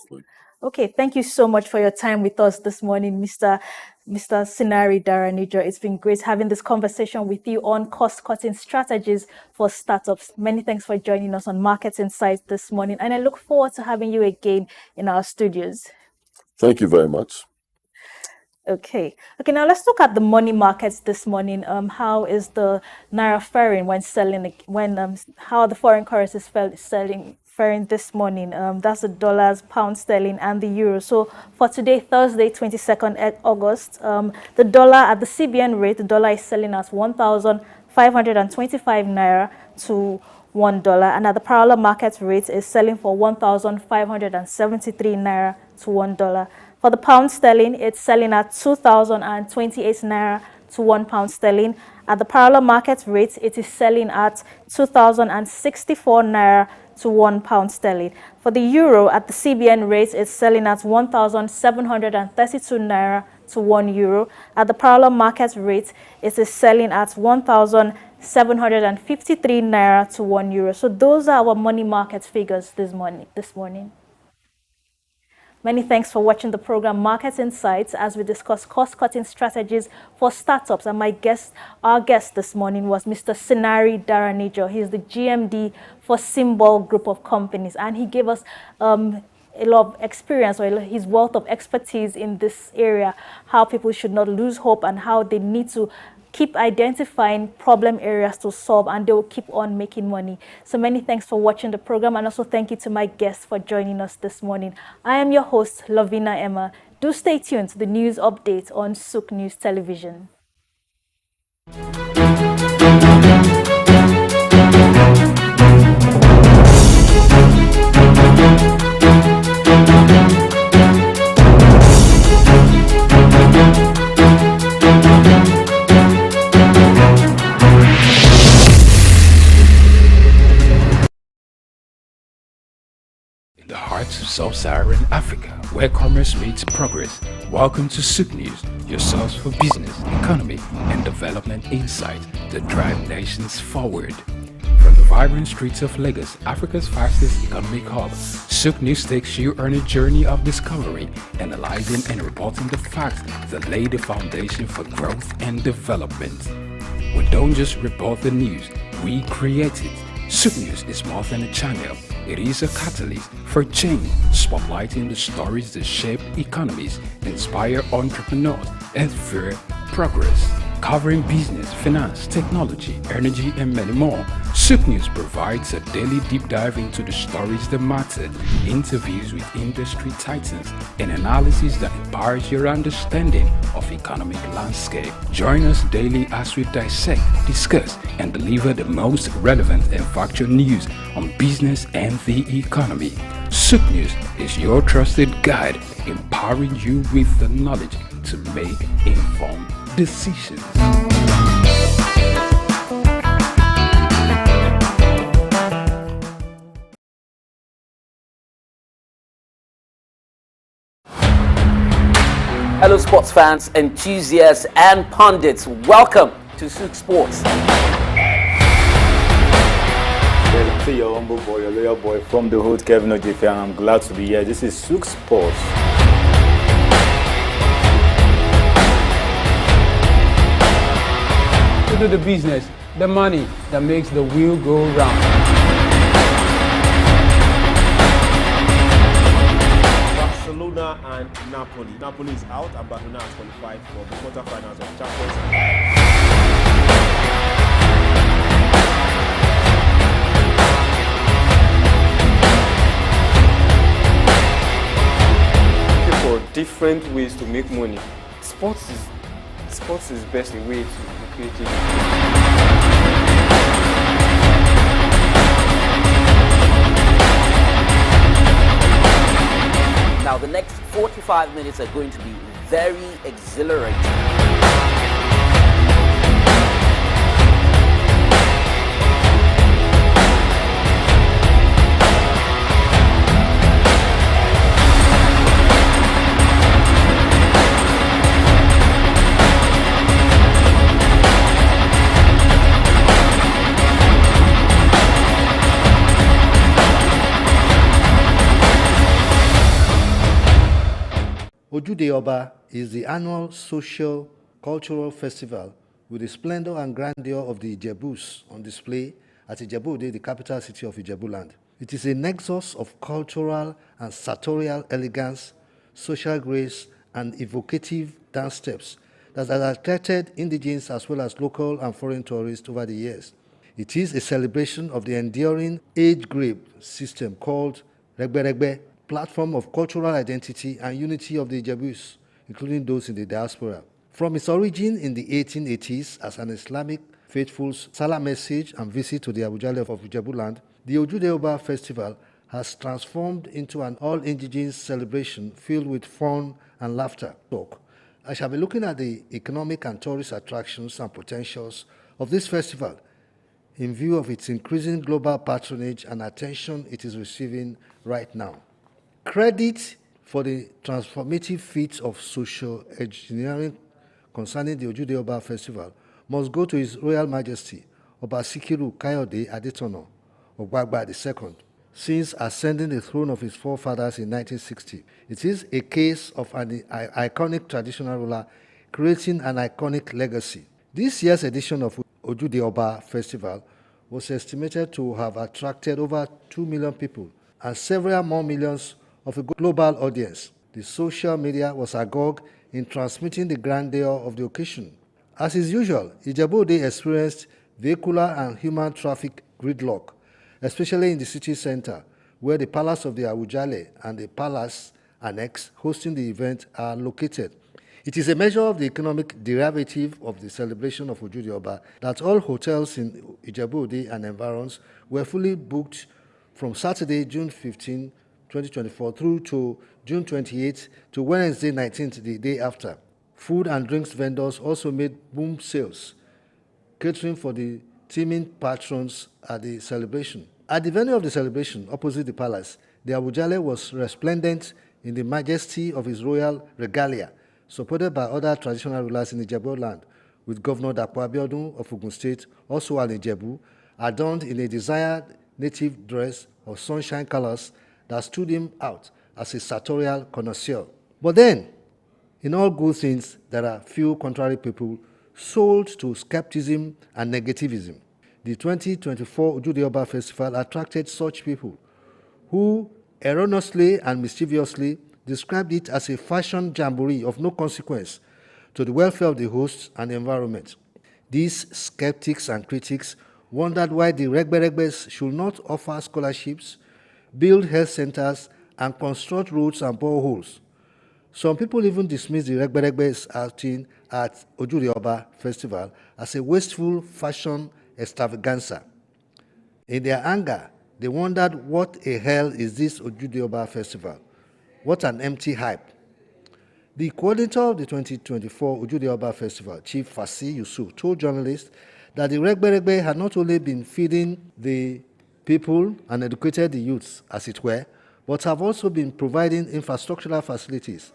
Okay, thank you so much for your time with us this morning, Mr. Sinari Daranijo. It's been great having this conversation with you on cost-cutting strategies for startups. Many thanks for joining us on Market Insights this morning, and I look forward to having you again in our studios. Thank you very much. Okay, now let's look at the money markets this morning. How is the Naira faring when selling, how the foreign currencies faring this morning? That's the dollars, pound sterling, and the euro. So for today, Thursday, 22nd August, the dollar at the CBN rate, the dollar is selling at 1,525 Naira to $1, and at the parallel market rate is selling for 1,573 Naira to $1. For the pound sterling, it's selling at 2,028 Naira to £1 sterling. At the parallel market rate, it is selling at 2,064 Naira to £1 sterling. For the euro, at the CBN rate, it's selling at 1,732 Naira to €1. At the parallel market rate, it is selling at 1,753 Naira to €1. So those are our money market figures this morning. Many thanks for watching the program Market Insights as we discuss cost-cutting strategies for startups. And our guest this morning was Mr. Sinari Daranijo. He's the GMD for Symbol Group of Companies, and he gave us a lot of experience, or his wealth of expertise in this area, how people should not lose hope and how they need to keep identifying problem areas to solve, and they will keep on making money. So many thanks for watching the program, and also thank you to my guests for joining us this morning. I am your host, Lovina Emma. Do stay tuned to the news update on SOUQ News Television. In the heart of sub-Saharan Africa, where commerce meets progress. Welcome to SOUQ News, your source for business, economy, and development insight that drive nations forward. From the vibrant streets of Lagos, Africa's fastest economic hub, SOUQ News takes you on a journey of discovery, analyzing and reporting the facts that lay the foundation for growth and development. We don't just report the news, we create it. SOUQ News is more than a channel. It is a catalyst for change, spotlighting the stories that shape economies, inspire entrepreneurs, and fuel progress. covering business, finance, technology, energy, and many more. SOUQ News provides a daily deep dive into the stories that matter, interviews with industry titans, and analysis that empowers your understanding of economic landscape. Join us daily as we dissect, discuss, and deliver the most relevant and factual news on business and the economy. SOUQ News is your trusted guide, empowering you with the knowledge to make informed decisions. Hello sports fans, enthusiasts and pundits, welcome to SOUQ Sports. Well, your humble boy, your loyal boy from the hood, Kevin Ojefe, and I'm glad to be here. This is SOUQ Sports. To do the business, the money that makes the wheel go round. Barcelona and Napoli. Napoli is out and Barcelona has qualified for the quarterfinals of Champions League. For different ways to make money. Sports is best a way to be creative. Now the next 45 minutes are going to be very exhilarating. Ojude Oba is the annual social cultural festival with the splendor and grandeur of the Ijebus on display at Ijebu-Ode, the capital city of Ijebuland. It is a nexus of cultural and sartorial elegance, social grace, and evocative dance steps that has attracted indigenous as well as local and foreign tourists over the years. It is a celebration of the enduring age-grade system called Regbe Regbe, platform of cultural identity and unity of the Ijebus, including those in the diaspora. From its origin in the 1880s as an Islamic faithful Salah message and visit to the Awujale of Ijebuland, the Ojude Oba festival has transformed into an all-indigenous celebration filled with fun and laughter. I shall be looking at the economic and tourist attractions and potentials of this festival in view of its increasing global patronage and attention it is receiving right now. Credit for the transformative feats of social engineering concerning the Ojude Oba Festival must go to His Royal Majesty Oba Sikiru Kayode Adetono Ogbagba II, since ascending the throne of his forefathers in 1960. It is a case of an iconic traditional ruler creating an iconic legacy. This year's edition of Ojude Oba Festival was estimated to have attracted over 2 million people and several more millions of a global audience. The social media was agog in transmitting the grandeur of the occasion. As is usual, Ijebu-Ode experienced vehicular and human traffic gridlock, especially in the city center, where the Palace of the Awujale and the Palace Annex hosting the event are located. It is a measure of the economic derivative of the celebration of Ojude Oba that all hotels in Ijebu-Ode and environs were fully booked from Saturday, June 15, 2024 through to June 28th to Wednesday 19th, the day after. Food and drinks vendors also made boom sales, catering for the teeming patrons at the celebration. At the venue of the celebration, opposite the palace, the Awujale was resplendent in the majesty of his royal regalia, supported by other traditional rulers in Ijebu land, with Governor Dapo Abiodun of Ogun State, also an Ijebu, adorned in a desired native dress of sunshine colors that stood him out as a sartorial connoisseur. But then, in all good things, there are few contrary people sold to skepticism and negativism. The 2024 Ojude Oba Festival attracted such people who erroneously and mischievously described it as a fashion jamboree of no consequence, to the welfare of the host and the environment. These skeptics and critics wondered why the Regberegbes should not offer scholarships, build health centers, and construct roads and boreholes. Some people even dismissed the Regberegbes outing at Ojurioba Festival as a wasteful fashion extravaganza. In their anger, they wondered what a hell is this Ojurioba Festival? What an empty hype. The coordinator of the 2024 Ojurioba Festival, Chief Fasi Yusuf, told journalists that the Regberegbe had not only been feeding the people and educated the youths, as it were, but have also been providing infrastructural facilities.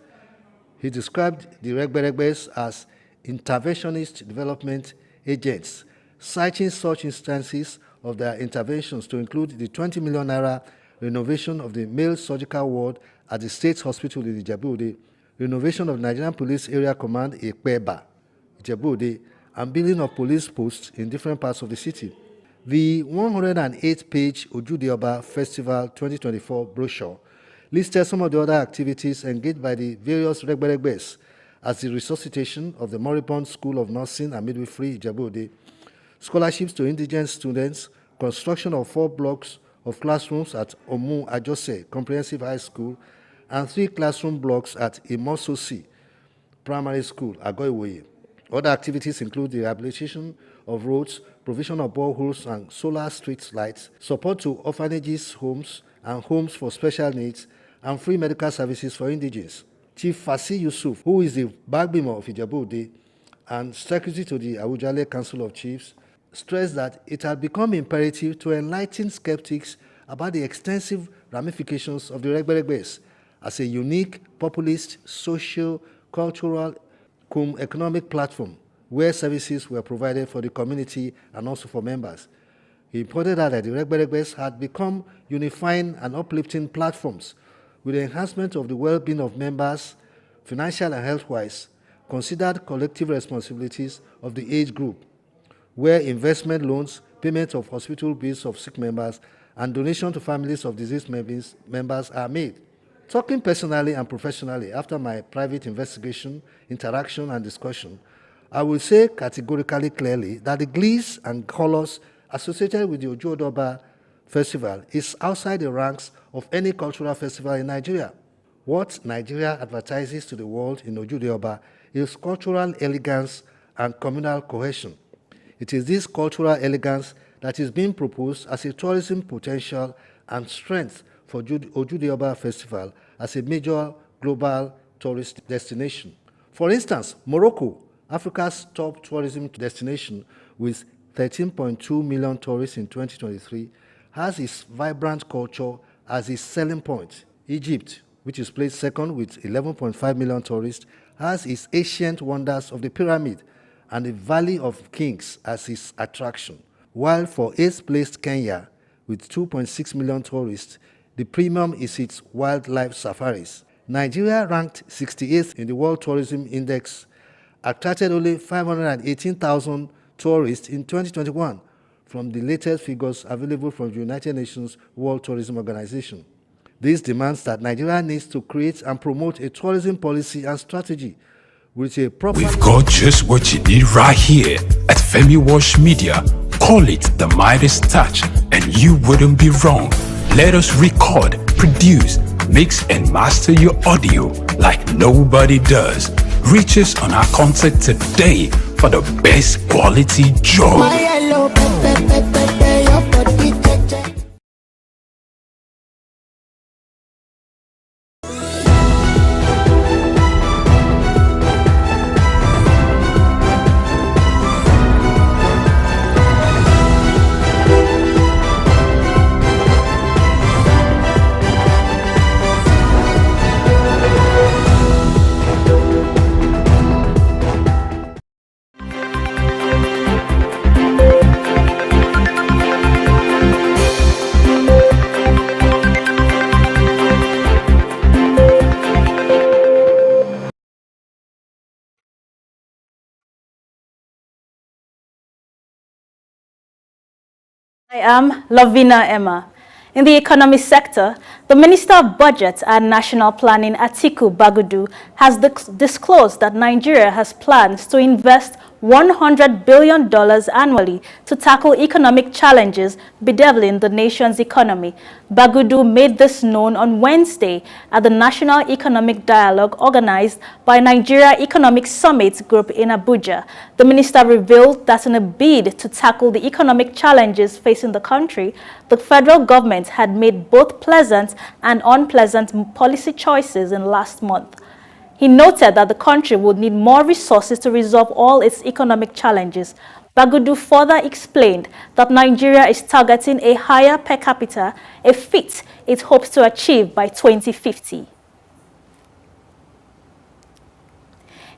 He described the Regberegbes as interventionist development agents, citing such instances of their interventions to include the 20 million naira renovation of the male surgical ward at the State Hospital in Ijebu-Ode, renovation of Nigerian Police Area Command Ekpeba, Ijebu-Ode, and building of police posts in different parts of the city. The 108-page Ojudioba Festival 2024 brochure listed some of the other activities engaged by the various Regberegbes, as the resuscitation of the moribund School of Nursing and Midwifery Ijebu-Ode, scholarships to indigent students, construction of 4 blocks of classrooms at Omu Ajose Comprehensive High School, and 3 classroom blocks at Imososi Primary School, Agoiwoye. Other activities include the rehabilitation of roads, provision of boreholes and solar street lights, support to orphanages, homes, and homes for special needs, and free medical services for indigents. Chief Fasi Yusuf, who is the Bagbeamer of Ijebu-Ode and secretary to the Awujale Council of Chiefs, stressed that it had become imperative to enlighten skeptics about the extensive ramifications of the Regberegbes as a unique, populist, social, cultural, economic platform where services were provided for the community and also for members. He pointed out that the Regberegbes had become unifying and uplifting platforms with the enhancement of the well-being of members, financial and health-wise, considered collective responsibilities of the age group, where investment loans, payment of hospital bills of sick members, and donation to families of deceased members are made. Talking personally and professionally after my private investigation, interaction, and discussion, I will say categorically clearly that the glees and colors associated with the Ojuodoba Festival is outside the ranks of any cultural festival in Nigeria. What Nigeria advertises to the world in Ojuodoba is cultural elegance and communal cohesion. It is this cultural elegance that is being proposed as a tourism potential and strength for Ojuodoba Festival as a major global tourist destination. For instance, Morocco, Africa's top tourism destination with 13.2 million tourists in 2023, has its vibrant culture as its selling point. Egypt, which is placed second with 11.5 million tourists, has its ancient wonders of the pyramid and the Valley of Kings as its attraction. While for 8th placed Kenya, with 2.6 million tourists, the premium is its wildlife safaris. Nigeria, ranked 68th in the World Tourism Index, attracted only 518,000 tourists in 2021 from the latest figures available from the United Nations World Tourism Organization. This demands that Nigeria needs to create and promote a tourism policy and strategy with a proper... We've got just what you need right here at Femi Wash Media. Call it the Midas Touch and you wouldn't be wrong. Let us record, produce, mix and master your audio like nobody does. Reach us on our contact today for the best quality job. I am Lavina Emma. In the economy sector, the Minister of Budget and National Planning, Atiku Bagudu, has disclosed that Nigeria has plans to invest $100 billion annually to tackle economic challenges bedeviling the nation's economy. Bagudu made this known on Wednesday at the National Economic Dialogue organized by Nigeria Economic Summit Group in Abuja. The minister revealed that in a bid to tackle the economic challenges facing the country, the federal government had made both pleasant and unpleasant policy choices in last month. He noted that the country would need more resources to resolve all its economic challenges. Bagudu further explained that Nigeria is targeting a higher per capita, a feat it hopes to achieve by 2050.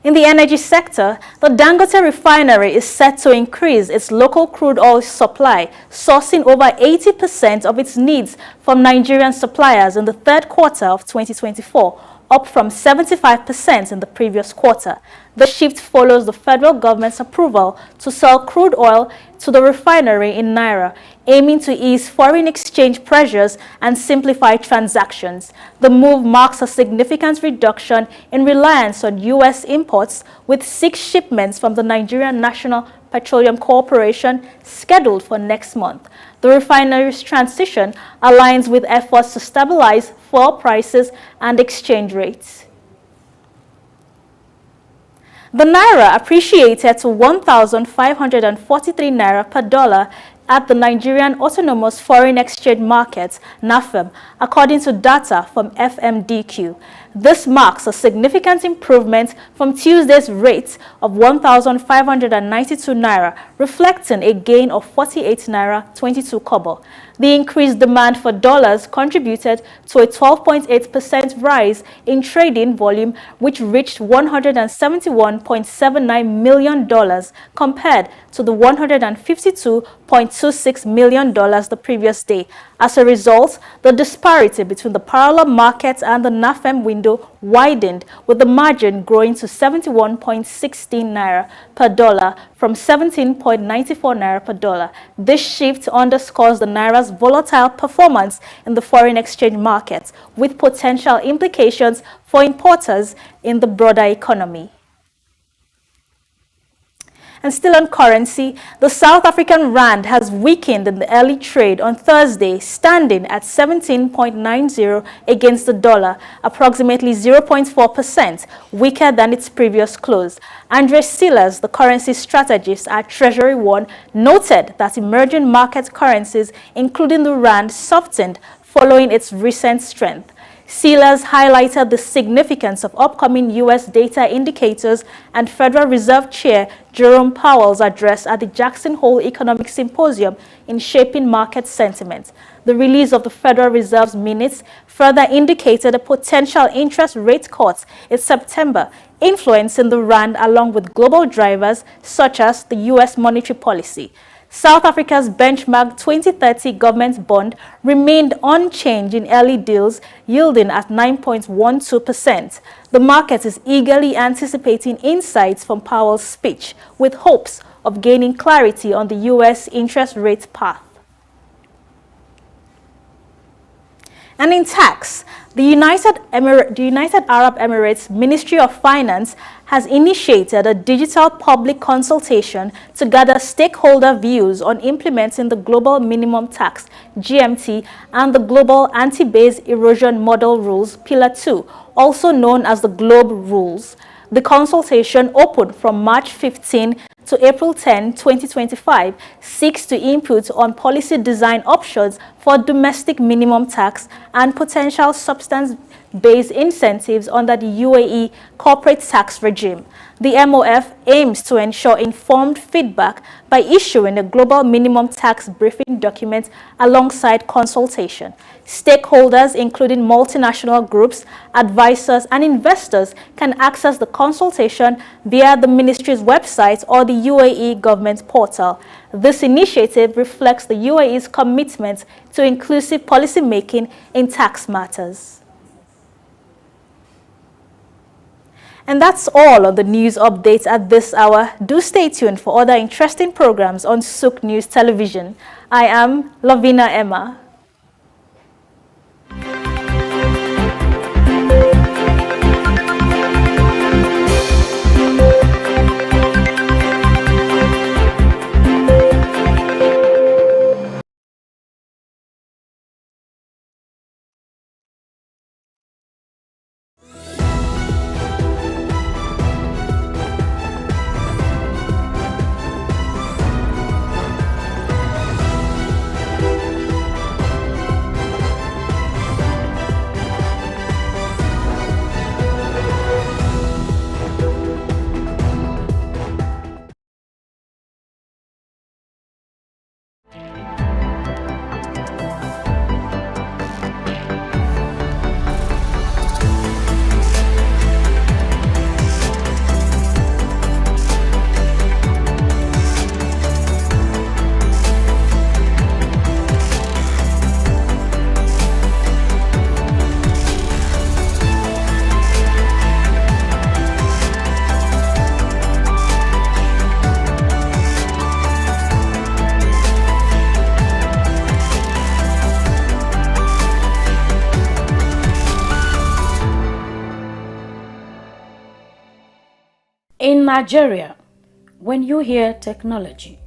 In the energy sector, the Dangote refinery is set to increase its local crude oil supply, sourcing over 80% of its needs from Nigerian suppliers in the third quarter of 2024. Up from 75% in the previous quarter. The shift follows the federal government's approval to sell crude oil to the refinery in Naira, aiming to ease foreign exchange pressures and simplify transactions. The move marks a significant reduction in reliance on U.S. imports, with 6 shipments from the Nigerian National Petroleum Corporation scheduled for next month. The refinery's transition aligns with efforts to stabilize fuel prices and exchange rates. The Naira appreciated to 1,543 Naira per dollar at the Nigerian Autonomous Foreign Exchange Market, NAFEM, according to data from FMDQ. This marks a significant improvement from Tuesday's rate of 1,592 Naira, reflecting a gain of 48 Naira 22 kobo. The increased demand for dollars contributed to a 12.8% rise in trading volume, which reached $171.79 million compared to the $152.26 million the previous day. As a result, the disparity between the parallel market and the NAFEM window widened, with the margin growing to 71.16 Naira per dollar from 17.94 Naira per dollar. This shift underscores the Naira's volatile performance in the foreign exchange market, with potential implications for importers in the broader economy. And still on currency, the South African rand has weakened in the early trade on Thursday, standing at 17.90 against the dollar, approximately 0.4% weaker than its previous close. Andre Seelers, the currency strategist at Treasury One, noted that emerging market currencies, including the rand, softened following its recent strength. Seelers highlighted the significance of upcoming U.S. data indicators and Federal Reserve Chair Jerome Powell's address at the Jackson Hole Economic Symposium in shaping market sentiment. The release of the Federal Reserve's minutes further indicated a potential interest rate cut in September, influencing the rand along with global drivers such as the U.S. monetary policy. South Africa's benchmark 2030 government bond remained unchanged in early deals, yielding at 9.12%. The market is eagerly anticipating insights from Powell's speech, with hopes of gaining clarity on the U.S. interest rate path. And in tax, the United Arab Emirates Ministry of Finance has initiated a digital public consultation to gather stakeholder views on implementing the Global Minimum Tax (GMT) and the Global Anti-Base Erosion Model Rules Pillar 2, also known as the GLOBE Rules. The consultation, opened from March 15 to April 10, 2025, seeks to input on policy design options for domestic minimum tax and potential substance-based incentives under the UAE corporate tax regime. The MOF aims to ensure informed feedback by issuing a global minimum tax briefing document alongside consultation. Stakeholders, including multinational groups, advisors, and investors, can access the consultation via the ministry's website or the UAE government portal. This initiative reflects the UAE's commitment to inclusive policy making in tax matters. And that's all on the news updates at this hour. Do stay tuned for other interesting programs on SOUQ News Television. I am Lavina Emma. In Nigeria, when you hear technology,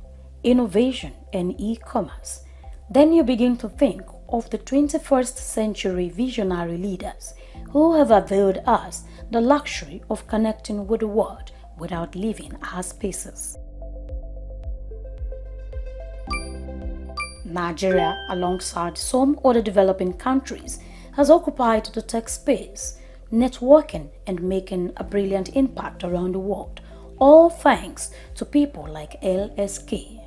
innovation, and e-commerce, then you begin to think of the 21st century visionary leaders who have availed us the luxury of connecting with the world without leaving our spaces. Nigeria, alongside some other developing countries, has occupied the tech space, networking and making a brilliant impact around the world, all thanks to people like LSK.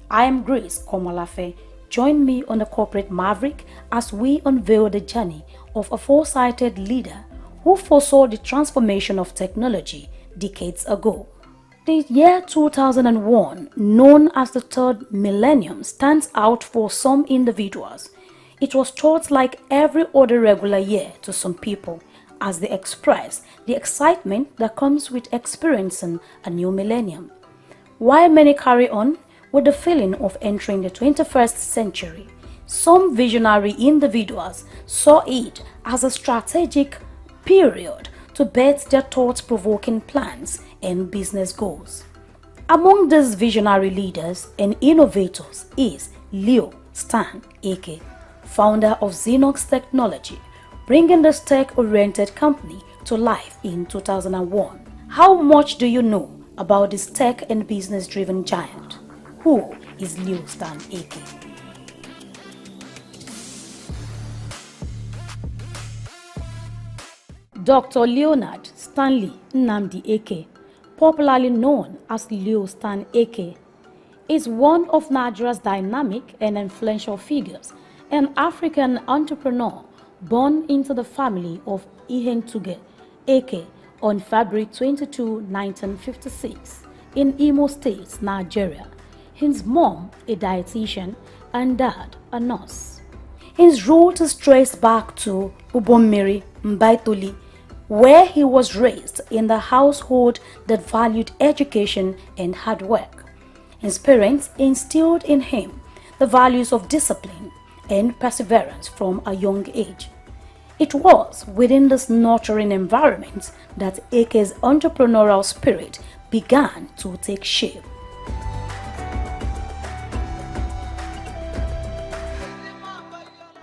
I am Grace Komolafe. Join me on the Corporate Maverick as we unveil the journey of a foresighted leader who foresaw the transformation of technology decades ago. The year 2001, known as the third millennium, stands out for some individuals. It was thought like every other regular year to some people, as they express the excitement that comes with experiencing a new millennium. While many carry on with the feeling of entering the 21st century, some visionary individuals saw it as a strategic period to bet their thought-provoking plans and business goals. Among these visionary leaders and innovators is Leo Stan Eke, founder of Xenox Technology, bringing this tech-oriented company to life in 2001. How much do you know about this tech and business-driven giant? Who is Leo Stan Eke? Dr. Leonard Stanley Nnamdi Eke, popularly known as Leo Stan Eke, is one of Nigeria's dynamic and influential figures, an African entrepreneur born into the family of Ihentuge Eke on February 22, 1956, in Imo State, Nigeria. His mom, a dietitian, and dad, a nurse. His root is traced back to Ubommiri Mbaitoli, where he was raised in the household that valued education and hard work. His parents instilled in him the values of discipline and perseverance from a young age. It was within this nurturing environment that Eke's entrepreneurial spirit began to take shape.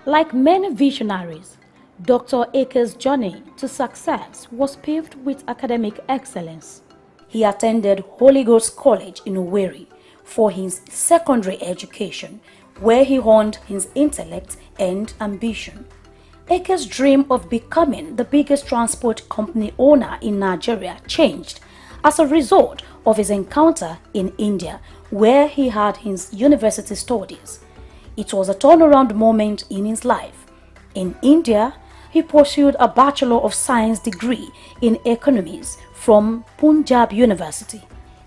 Like many visionaries, Dr. Eke's journey to success was paved with academic excellence. He attended Holy Ghost College in Owerri for his secondary education, where he honed his intellect and ambition. Eke's dream of becoming the biggest transport company owner in Nigeria changed as a result of his encounter in India, where he had his university studies. It was a turnaround moment in his life. In India, he pursued a Bachelor of Science degree in economics from Punjab University,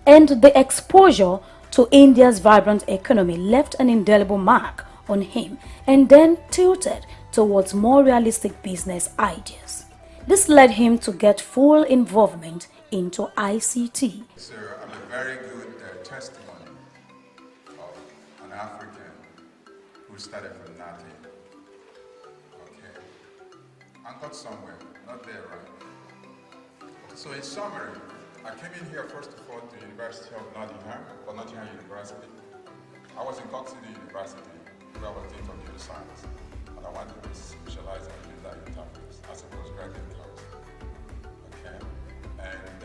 and the exposure to India's vibrant economy left an indelible mark on him and then tilted towards more realistic business ideas. This led him to get full involvement into ICT. So a very good testimony of an African who started from nothing. And got somewhere, not there, right? So in summary, I came in here first of all to the University of Nottingham, or Nottingham University. I was in Cork City University, where I was doing computer science, and I wanted to specialize in user interface as a postgraduate course. Okay, and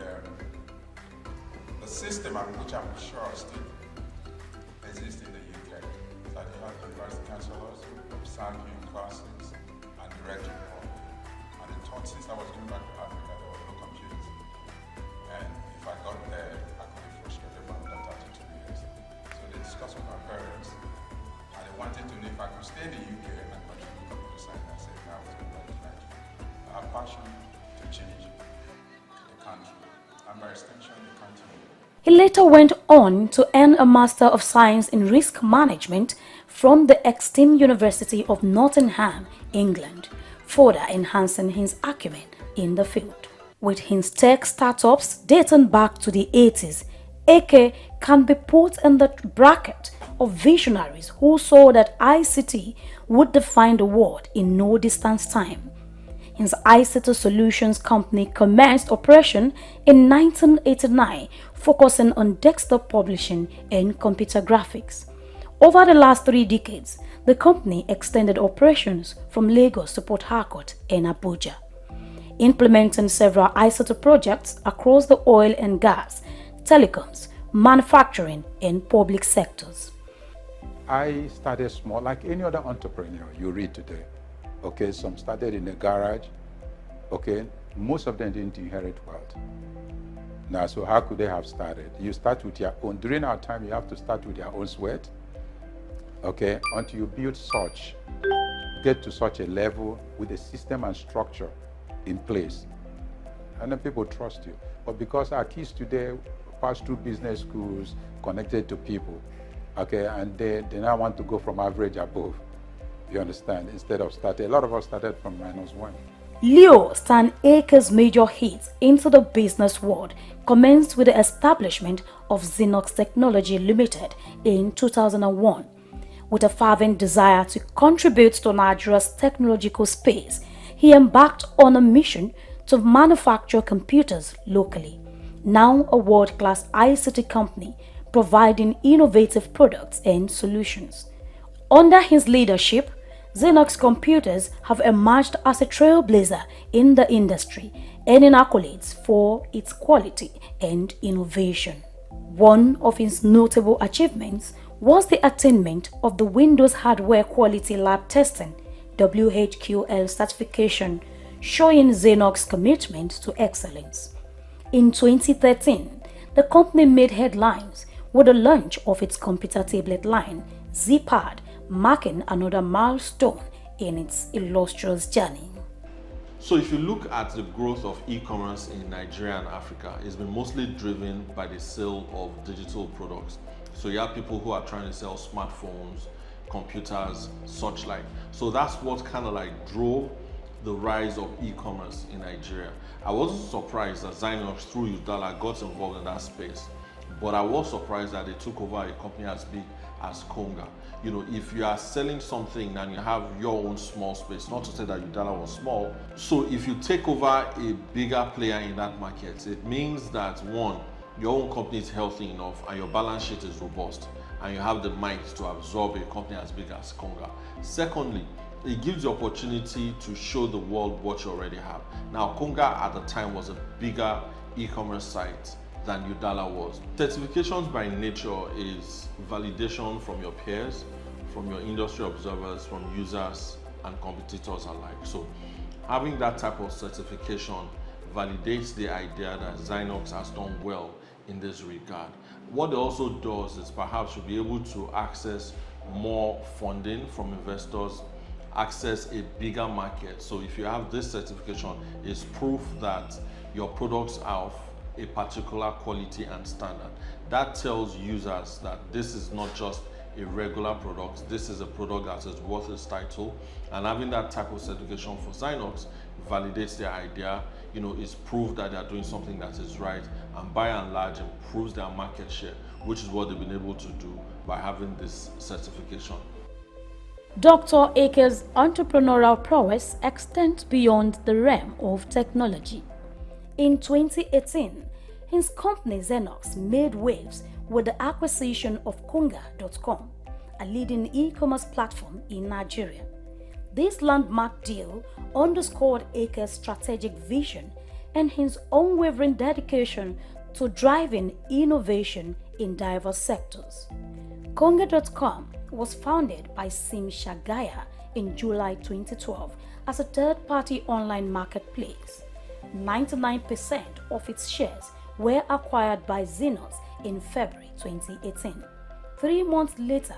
the system, which I'm sure still exists in the UK, that you have university councillors, SOUQ classes, and direct report. Since I was going back to Africa, there were no computers. And if I got there, I could be frustrated about that after 2 years. So they discussed with my parents, and they wanted to know if I could stay in the UK and contribute computer science. I said, now I was going back to Nigeria. I have passion to change the country, and by extension, the continent. He later went on to earn a Master of Science in Risk Management from the Exton University of Nottingham, England, further enhancing his acumen in the field. With his tech startups dating back to the 80s, Eke can be put in the bracket of visionaries who saw that ICT would define the world in no distant time. His ICT Solutions company commenced operation in 1989, focusing on desktop publishing and computer graphics. Over the last 3 decades, the company extended operations from Lagos to Port Harcourt and Abuja, implementing several ICT projects across the oil and gas, telecoms, manufacturing, and public sectors. I started small, like any other entrepreneur you read today. Okay, some started in the garage. Okay, most of them didn't inherit wealth. Now, so how could they have started? You start with your own. During our time, you have to start with your own sweat. Okay, until you build get to such a level with a system and structure in place. And then people trust you. But because our kids today pass through business schools connected to people, okay, and they now want to go from average above, you understand, instead of starting. A lot of us started from -1. Leo Stan Akers' major hit into the business world commenced with the establishment of SOUQ Technology Limited in 2001. With a fervent desire to contribute to Nigeria's technological space, he embarked on a mission to manufacture computers locally. Now a world-class ICT company providing innovative products and solutions. Under his leadership, SOUQ computers have emerged as a trailblazer in the industry, earning accolades for its quality and innovation. One of his notable achievements was the attainment of the Windows Hardware Quality Lab Testing WHQL certification, showing SOUQ's commitment to excellence. In 2013, the company made headlines with the launch of its computer tablet line, ZPad, marking another milestone in its illustrious journey. So if you look at the growth of e-commerce in Nigeria and Africa, it's been mostly driven by the sale of digital products. So you have people who are trying to sell smartphones, computers, such like. So that's what kind of like drove the rise of e-commerce in Nigeria. I wasn't surprised that SOUQ through Udala got involved in that space, but I was surprised that they took over a company as big as Konga. You know, if you are selling something and you have your own small space, not to say that Udala was small, so if you take over a bigger player in that market, it means that one, your own company is healthy enough and your balance sheet is robust and you have the might to absorb a company as big as Konga. Secondly, it gives the opportunity to show the world what you already have. Now, Konga at the time was a bigger e-commerce site than Udala was. Certifications by nature is validation from your peers, from your industry observers, from users and competitors alike. So having that type of certification validates the idea that SOUQ has done well in this regard. What it also does is perhaps you'll be able to access more funding from investors, access a bigger market. So if you have this certification, it's proof that your products are of a particular quality and standard. That tells users that this is not just a regular product, this is a product that is worth its title, and having that type of certification for SOUQ validates their idea, you know, it's proof that they are doing something that is right, and by and large improves their market share, which is what they've been able to do by having this certification. Dr. Akers' entrepreneurial prowess extends beyond the realm of technology. In 2018, his company SOUQ made waves with the acquisition of Konga.com, a leading e-commerce platform in Nigeria. This landmark deal underscored Akers' strategic vision and his unwavering dedication to driving innovation in diverse sectors. Konga.com was founded by Sim Shagaya in July 2012 as a third-party online marketplace. 99% of its shares were acquired by SOUQ in February 2018. 3 months later,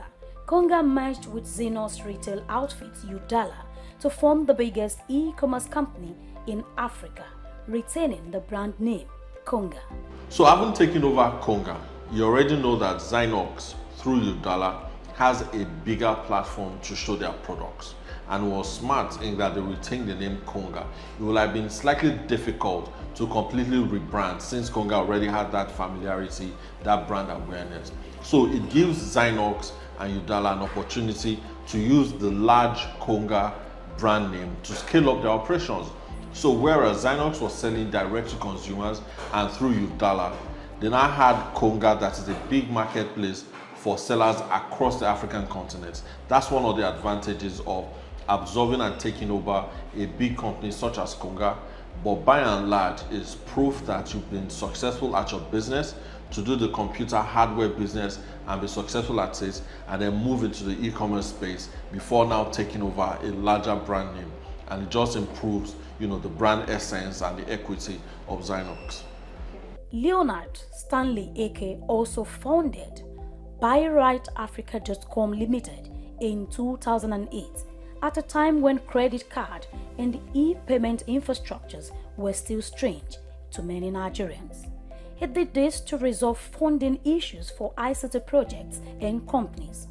Konga merged with SOUQ's retail outfit Udala to form the biggest e-commerce company in Africa, retaining the brand name Konga. So having taken over Konga, you already know that SOUQ through Udala has a bigger platform to show their products, and was smart in that they retained the name Konga. It would have been slightly difficult to completely rebrand since Konga already had that familiarity, that brand awareness. So it gives SOUQ and Udala an opportunity to use the large Konga brand name to scale up their operations. So whereas Zynox was selling direct to consumers and through Udala, then I had Konga, that is a big marketplace for sellers across the African continent. That's one of the advantages of absorbing and taking over a big company such as Konga. But by and large, it's proof that you've been successful at your business, to do the computer hardware business and be successful at it, and then move into the e-commerce space before now taking over a larger brand name. And it just improves, the brand essence and the equity of Zynox. Leonard Stanley Eke also founded BuyRightAfrica.com Limited in 2008, at a time when credit card and e-payment infrastructures were still strange to many Nigerians. He did this to resolve funding issues for ICT projects and companies.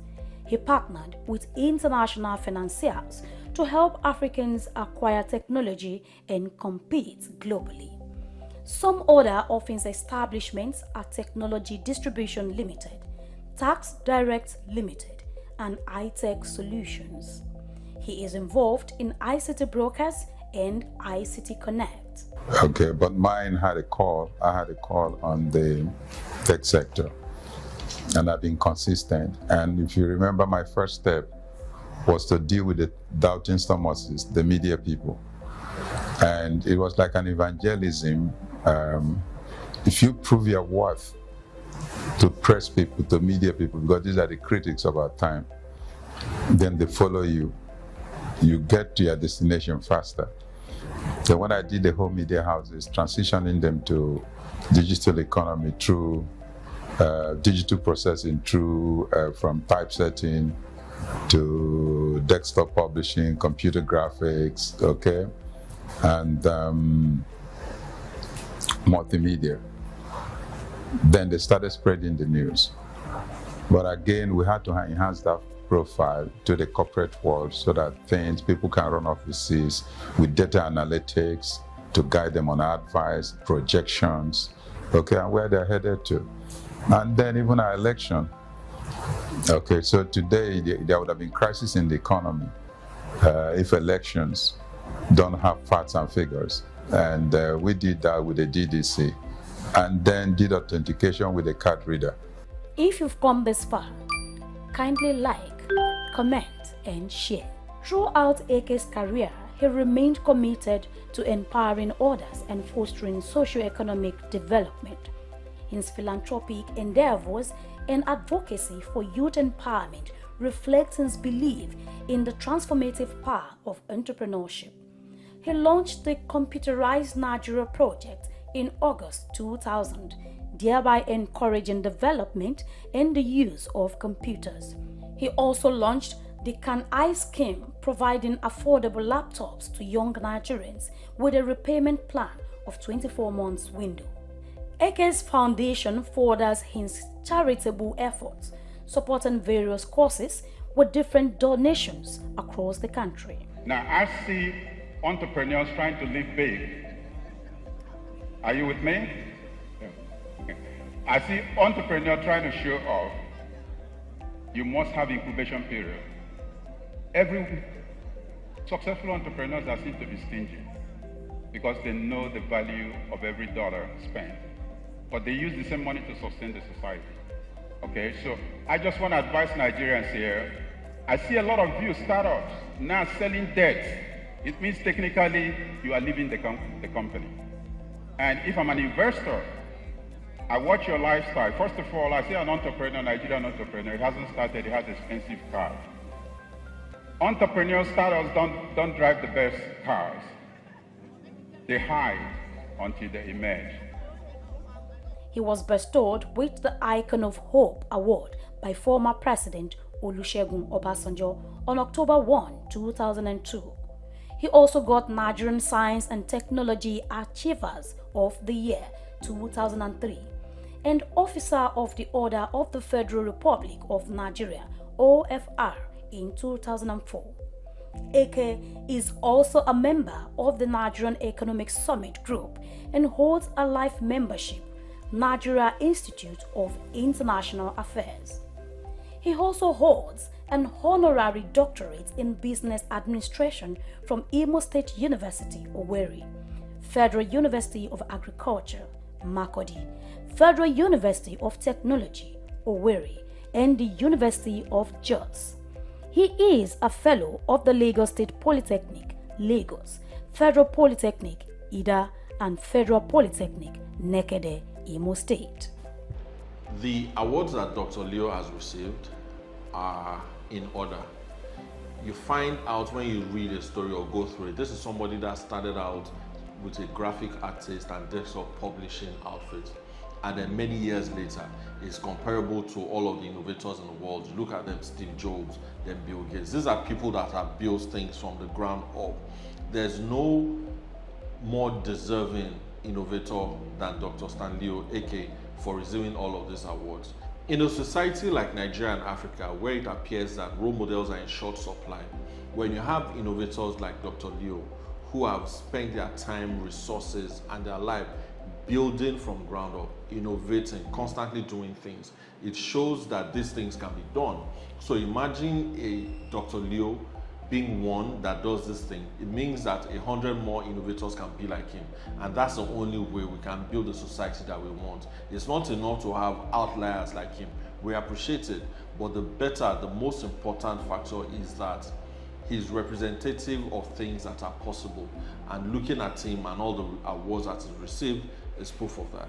He partnered with international financiers to help Africans acquire technology and compete globally. Some other of his establishments are Technology Distribution Limited, Tax Direct Limited, and iTech Solutions. He is involved in ICT Brokers and ICT Connect. Okay, but mine had a call. I had a call on the tech sector, and I've been consistent. And if you remember, my first step was to deal with the doubting Thomases, the media people. And it was like an evangelism. If you prove your worth to press people, to media people, because these are the critics of our time, then they follow you. You get to your destination faster. So when I did the whole media houses, transitioning them to digital economy through digital processing, through from typesetting to desktop publishing, computer graphics, okay, and multimedia. Then they started spreading the news. But again, we had to enhance that profile to the corporate world so that people can run offices with data analytics to guide them on advice, projections, okay, and where they're headed to. And then even our election. Okay, so today there would have been crisis in the economy if elections don't have facts and figures. And we did that with the DDC, and then did authentication with a card reader. If you've come this far, kindly like, comment, and share. Throughout Eke's career, he remained committed to empowering others and fostering socio-economic development. His philanthropic endeavors and advocacy for youth empowerment reflect his belief in the transformative power of entrepreneurship. He launched the Computerized Nigeria project in August 2000, thereby encouraging development and the use of computers. He also launched the Can I scheme, providing affordable laptops to young Nigerians with a repayment plan of 24 months window. Eke's foundation furthers his charitable efforts, supporting various causes with different donations across the country. Now, I see entrepreneurs trying to live big. Are you with me? Yeah. Okay. I see entrepreneurs trying to show off. You must have incubation period. Every successful entrepreneurs are seen to be stingy because they know the value of every dollar spent. But they use the same money to sustain the society. Okay, so I just want to advise Nigerians here. I see a lot of you startups now selling debt. It means technically you are leaving the company. And if I'm an investor, I watch your lifestyle. First of all, I see an entrepreneur, Nigerian entrepreneur. He hasn't started, he has expensive cars. Entrepreneur startups don't drive the best cars. They hide until they emerge. He was bestowed with the Icon of Hope Award by former President Olusegun Obasanjo on October 1, 2002. He also got Nigerian Science and Technology Achievers of the Year 2003 and Officer of the Order of the Federal Republic of Nigeria OFR in 2004. Eke is also a member of the Nigerian Economic Summit Group and holds a life membership, Nigeria Institute of International Affairs. He also holds and honorary doctorate in business administration from Imo State University, Owerri, Federal University of Agriculture, Makurdi, Federal University of Technology, Owerri, and the University of Jos. He is a fellow of the Lagos State Polytechnic, Lagos, Federal Polytechnic, Ida, and Federal Polytechnic, Nekede, Imo State. The awards that Dr. Leo has received are in order. You find out when you read a story or go through it. This is somebody that started out with a graphic artist and desktop publishing outfit, and then many years later is comparable to all of the innovators in the world. You look at them, Steve Jobs, then Bill Gates. These are people that have built things from the ground up. There's no more deserving innovator than Dr. Stanley AK for receiving all of these awards. In a society like Nigeria and Africa, where it appears that role models are in short supply, when you have innovators like Dr. Leo, who have spent their time, resources, and their life building from ground up, innovating, constantly doing things, it shows that these things can be done. So imagine a Dr. Leo being one that does this thing. It means that 100 more innovators can be like him, and that's the only way we can build the society that we want. It's not enough to have outliers like him. We appreciate it, but the most important factor is that he's representative of things that are possible, and looking at him and all the awards that he's received is proof of that.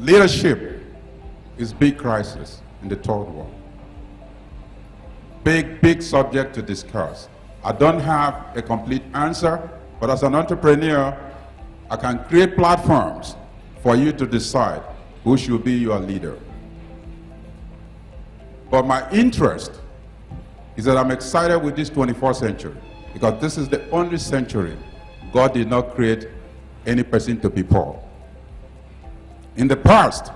Leadership is big crisis in the third world. Big subject to discuss. I don't have a complete answer, but as an entrepreneur, I can create platforms for you to decide who should be your leader. But my interest is that I'm excited with this 21st century, because this is the only century God did not create any person to be poor. In the past,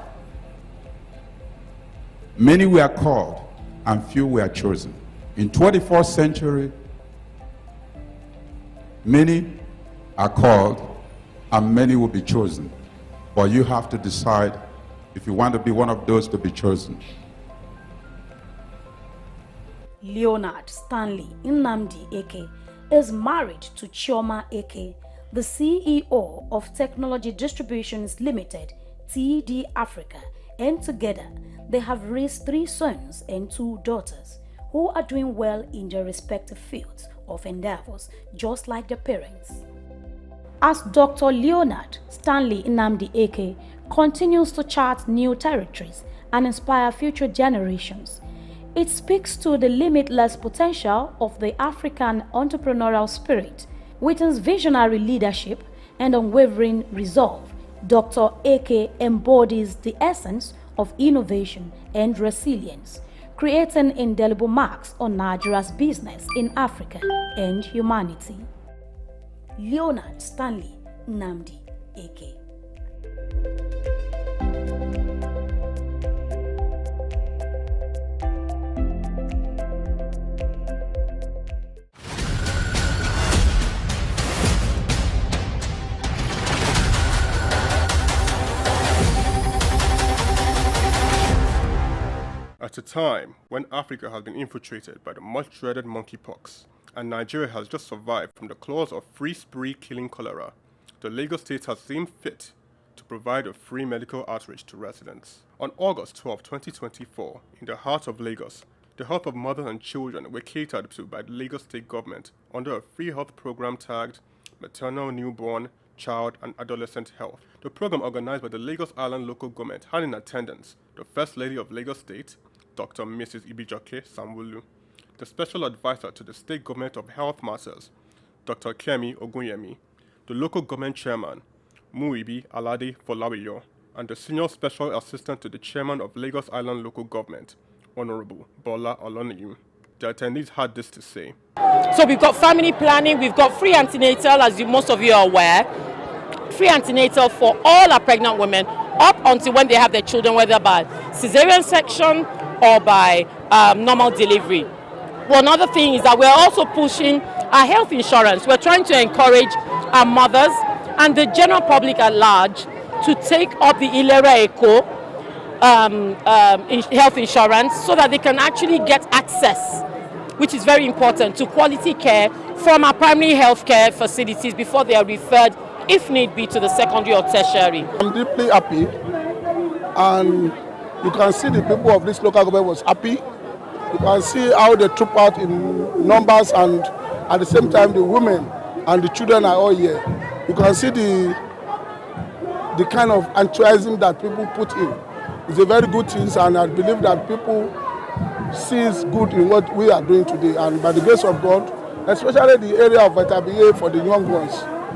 many were called and few were chosen. In 21st century, many are called and many will be chosen. But you have to decide if you want to be one of those to be chosen. Leonard Stanley Nnamdi Eke is married to Chioma Eke, the CEO of Technology Distributions Limited, TD Africa, and together they have raised 3 sons and 2 daughters who are doing well in their respective fields of endeavors, just like their parents. As Dr. Leonard Stanley Nnamdi Eke continues to chart new territories and inspire future generations, it speaks to the limitless potential of the African entrepreneurial spirit. With his visionary leadership and unwavering resolve, Dr. Eke embodies the essence of innovation and resilience, creating indelible marks on Nigeria's business in Africa and humanity. Leonard Stanley Nnamdi Eke. At a time when Africa has been infiltrated by the much-dreaded monkeypox, and Nigeria has just survived from the claws of free spree killing cholera, the Lagos state has seen fit to provide a free medical outreach to residents. On August 12, 2024, in the heart of Lagos, the health of mothers and children were catered to by the Lagos state government under a free health program tagged Maternal, Newborn, Child and Adolescent Health. The program, organized by the Lagos Island local government, had in attendance the First Lady of Lagos State, Dr. Mrs. Ibijoke Sanwo-Olu, the Special Advisor to the State Government of Health Matters, Dr. Kemi Ogunyemi, the local government chairman, Muibi Alade Folawiyo, and the Senior Special Assistant to the Chairman of Lagos Island Local Government, Honorable Bola Oloniyi. The attendees had this to say. So we've got family planning, we've got free antenatal, as most of you are aware, free antenatal for all our pregnant women up until when they have their children, whether by cesarean section or by normal delivery. One other thing is that we're also pushing our health insurance. We're trying to encourage our mothers and the general public at large to take up the Ilera Eco health insurance so that they can actually get access, which is very important, to quality care from our primary health care facilities before they are referred, if need be, to the secondary or tertiary. I'm deeply happy, and you can see the people of this local government was happy. You can see how they troop out in numbers, and at the same time the women and the children are all here. You can see the kind of enthusiasm that people put in. It's a very good thing, and I believe that people sees good in what we are doing today, and by the grace of God, especially the area of vitamin A for the young ones.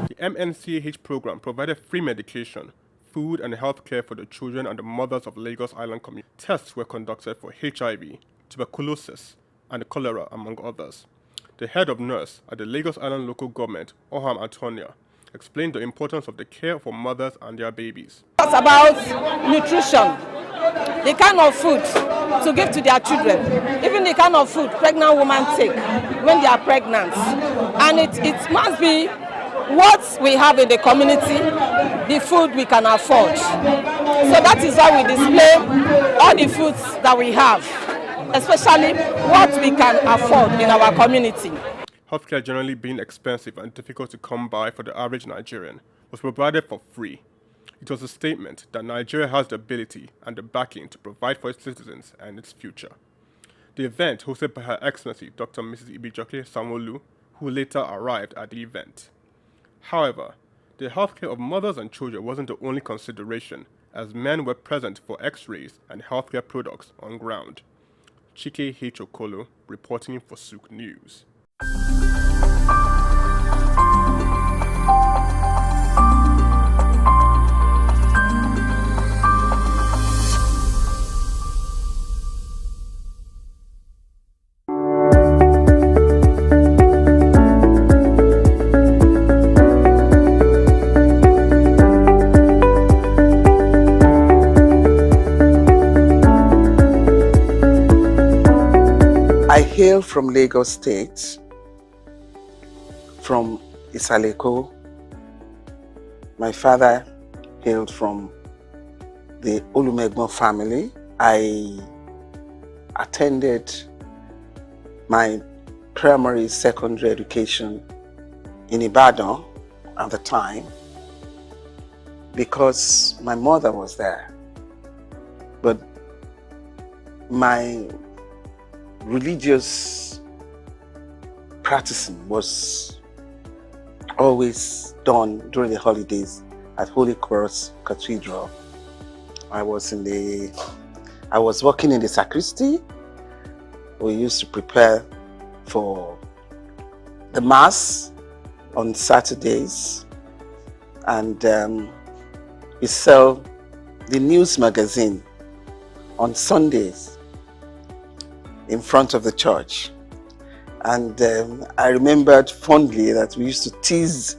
The MNCH program provided free medication, food and health care for the children and the mothers of Lagos Island community. Tests were conducted for HIV, tuberculosis, and cholera, among others. The head of nurse at the Lagos Island local government, Oham Antonia, explained the importance of the care for mothers and their babies. It's about nutrition, the kind of food to give to their children, even the kind of food pregnant women take when they are pregnant. And it must be what we have in the community, the food we can afford. So that is why we display all the foods that we have, especially what we can afford in our community. Healthcare generally being expensive and difficult to come by for the average Nigerian was provided for free. It was a statement that Nigeria has the ability and the backing to provide for its citizens and its future. The event, hosted by Her Excellency Dr. Mrs. Ibijoke Sanwo-Olu, who later arrived at the event. However, the healthcare of mothers and children wasn't the only consideration, as men were present for x-rays and healthcare products on ground. Chike H. Okolo, reporting for SOUQ News. I hail from Lagos State, from Isaleko. My father hailed from the Olumegbo family. I attended my primary, secondary education in Ibadan at the time because my mother was there. But my religious practicing was always done during the holidays at Holy Cross Cathedral. I was working in the sacristy. We used to prepare for the Mass on Saturdays, and we sell the news magazine on Sundays in front of the church. And I remembered fondly that we used to tease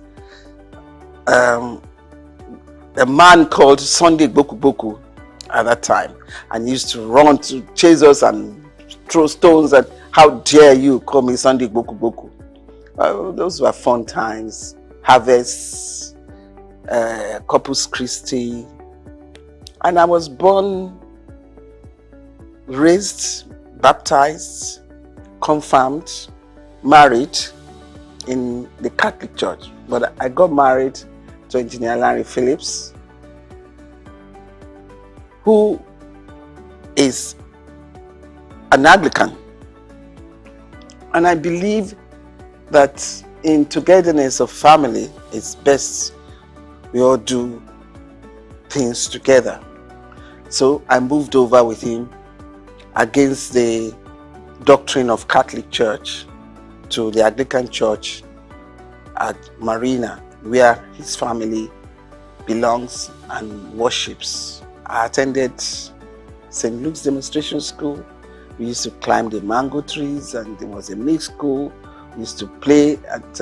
a man called Sunday Boku Boku at that time, and he used to run to chase us and throw stones and how dare you call me Sunday Boku Boku. Those were fun times. Harvest, Corpus Christi. And I was born, raised, baptized, confirmed, married in the Catholic Church. But I got married to Engineer Larry Phillips, who is an Anglican. And I believe that in togetherness of family, it's best we all do things together. So I moved over with him against the doctrine of Catholic Church to the Anglican Church at Marina, where his family belongs and worships. I attended St. Luke's Demonstration School. We used to climb the mango trees, and there was a mixed school. We used to play at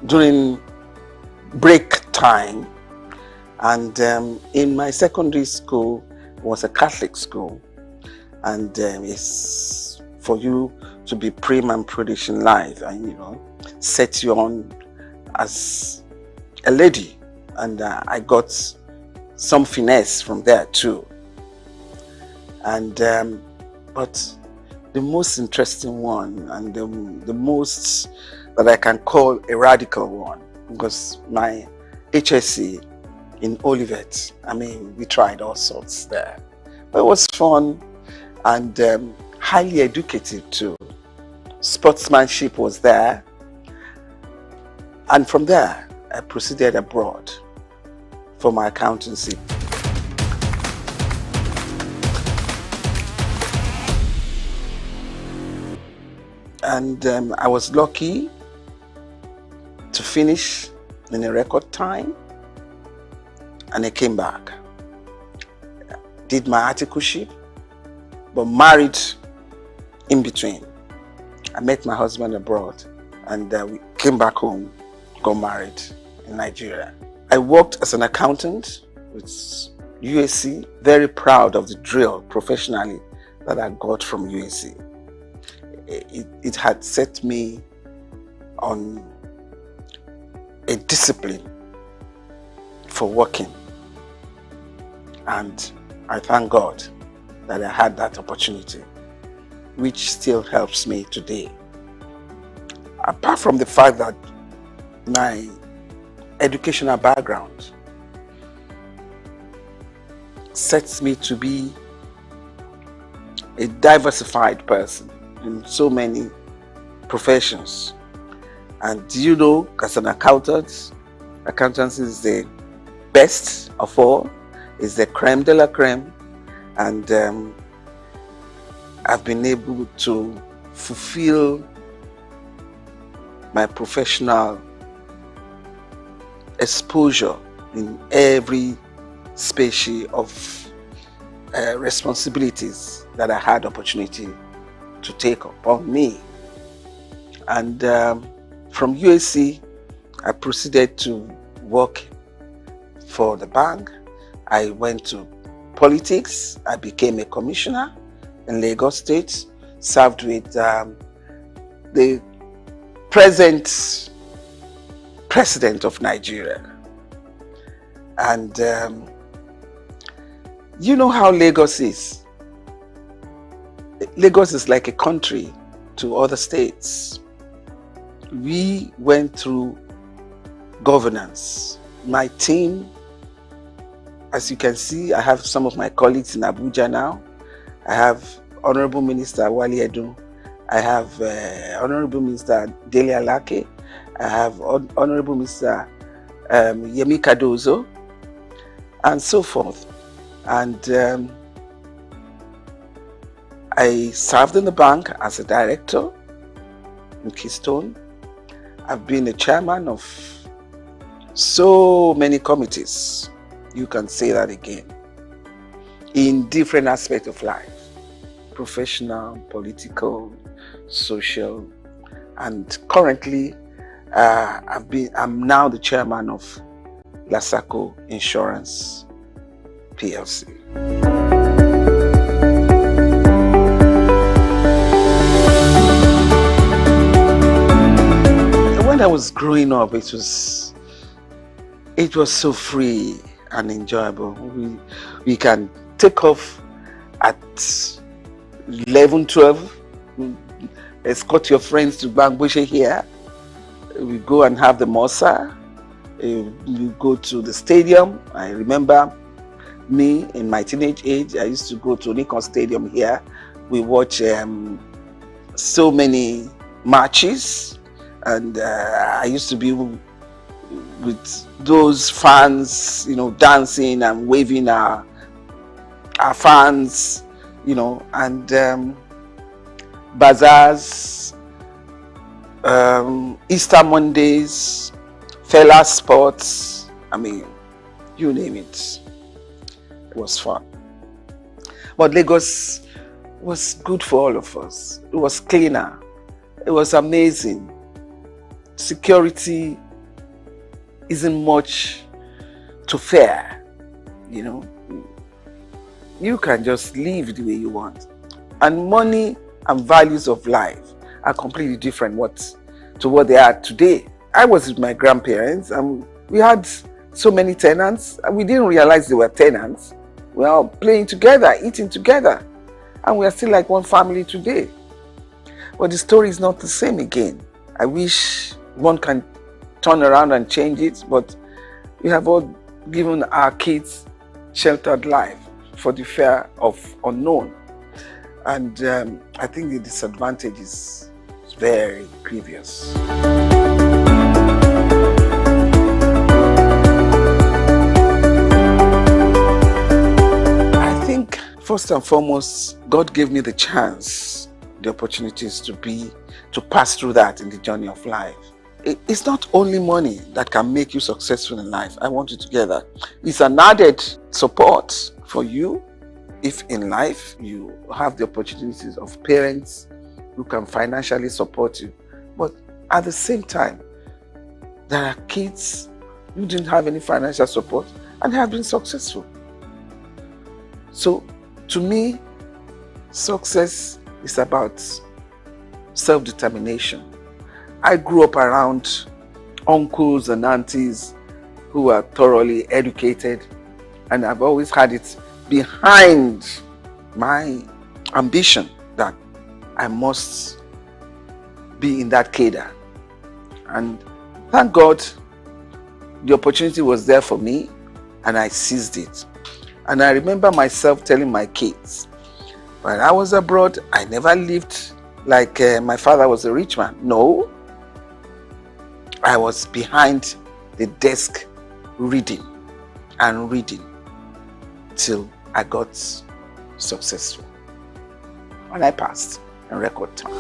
during break time. And in my secondary school was a Catholic school, and it's for you to be prim and prudish in life, and set you on as a lady. And I got some finesse from there too. And but the most interesting one, and the most that I can call a radical one, was my HSC in Olivet. I mean, we tried all sorts there. But it was fun and highly educative too. Sportsmanship was there. And from there, I proceeded abroad for my accountancy. And I was lucky to finish in a record time, and I came back. Did my articleship, but married in between. I met my husband abroad, and we came back home, got married in Nigeria. I worked as an accountant with UAC, very proud of the drill professionally that I got from UAC. It had set me on a discipline for working, and I thank God that I had that opportunity, which still helps me today. Apart from the fact that my educational background sets me to be a diversified person in so many professions. And you know, as an accountant, accountancy is the best of all, is the creme de la creme, and I've been able to fulfill my professional exposure in every species of responsibilities that I had opportunity to take upon me. And from UAC, I proceeded to work for the bank. I went to politics. I became a commissioner in Lagos State, served with the present president of Nigeria. And you know how Lagos is. Lagos is like a country to other states. We went through governance. My team, as you can see, I have some of my colleagues in Abuja now. I have Honorable Minister Wali Edun. I have Honorable Minister Dele Alake. I have Honorable Minister Yemi Cardozo, and so forth. And I served in the bank as a director in Keystone. I've been a chairman of so many committees. You can say that again. In different aspects of life. Professional, political, social. And currently, I'm now the chairman of SOUQ Insurance PLC. When I was growing up, it was so free and enjoyable. We can take off at 11, 12, escort your friends to Bangboshe here. We go and have the Mosa. We go to the stadium. I remember me in my teenage age, I used to go to Lincoln Stadium here. We watch so many matches, and I used to be with those fans, you know, dancing and waving our fans, you know, and bazaars, Easter Mondays, Fela Sports, I mean, you name it. It was fun. But Lagos was good for all of us. It was cleaner. It was amazing. Security isn't much to fear, you know. You can just live the way you want. And money and values of life are completely different to what they are today. I was with my grandparents and we had so many tenants, and we didn't realize they were tenants. We were all playing together, eating together, and we are still like one family today. But the story is not the same again. I wish one can turn around and change it, but we have all given our kids sheltered life for the fear of unknown. And I think the disadvantage is very grievous. I think first and foremost, God gave me the chance, the opportunities to pass through that in the journey of life. It's not only money that can make you successful in life. I want you to get that. It's an added support for you if in life you have the opportunities of parents who can financially support you. But at the same time, there are kids who didn't have any financial support and have been successful. So to me, success is about self-determination. I grew up around uncles and aunties who are thoroughly educated, and I've always had it behind my ambition that I must be in that cadre. And thank God the opportunity was there for me and I seized it. And I remember myself telling my kids, when I was abroad, I never lived like my father was a rich man. No. I was behind the desk reading and reading till I got successful. And I passed in record time.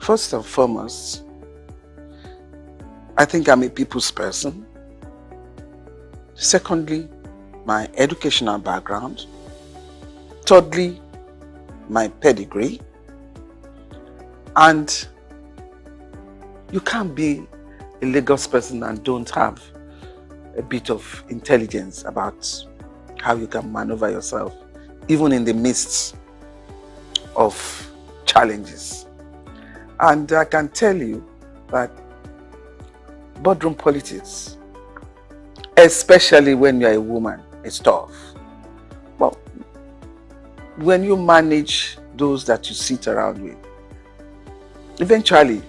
First and foremost, I think I'm a people's person. Secondly, my educational background. Thirdly, my pedigree. And you can't be a Lagos person and don't have a bit of intelligence about how you can maneuver yourself, even in the midst of challenges. And I can tell you that boardroom politics, especially when you're a woman, is tough. But when you manage those that you sit around with, eventually,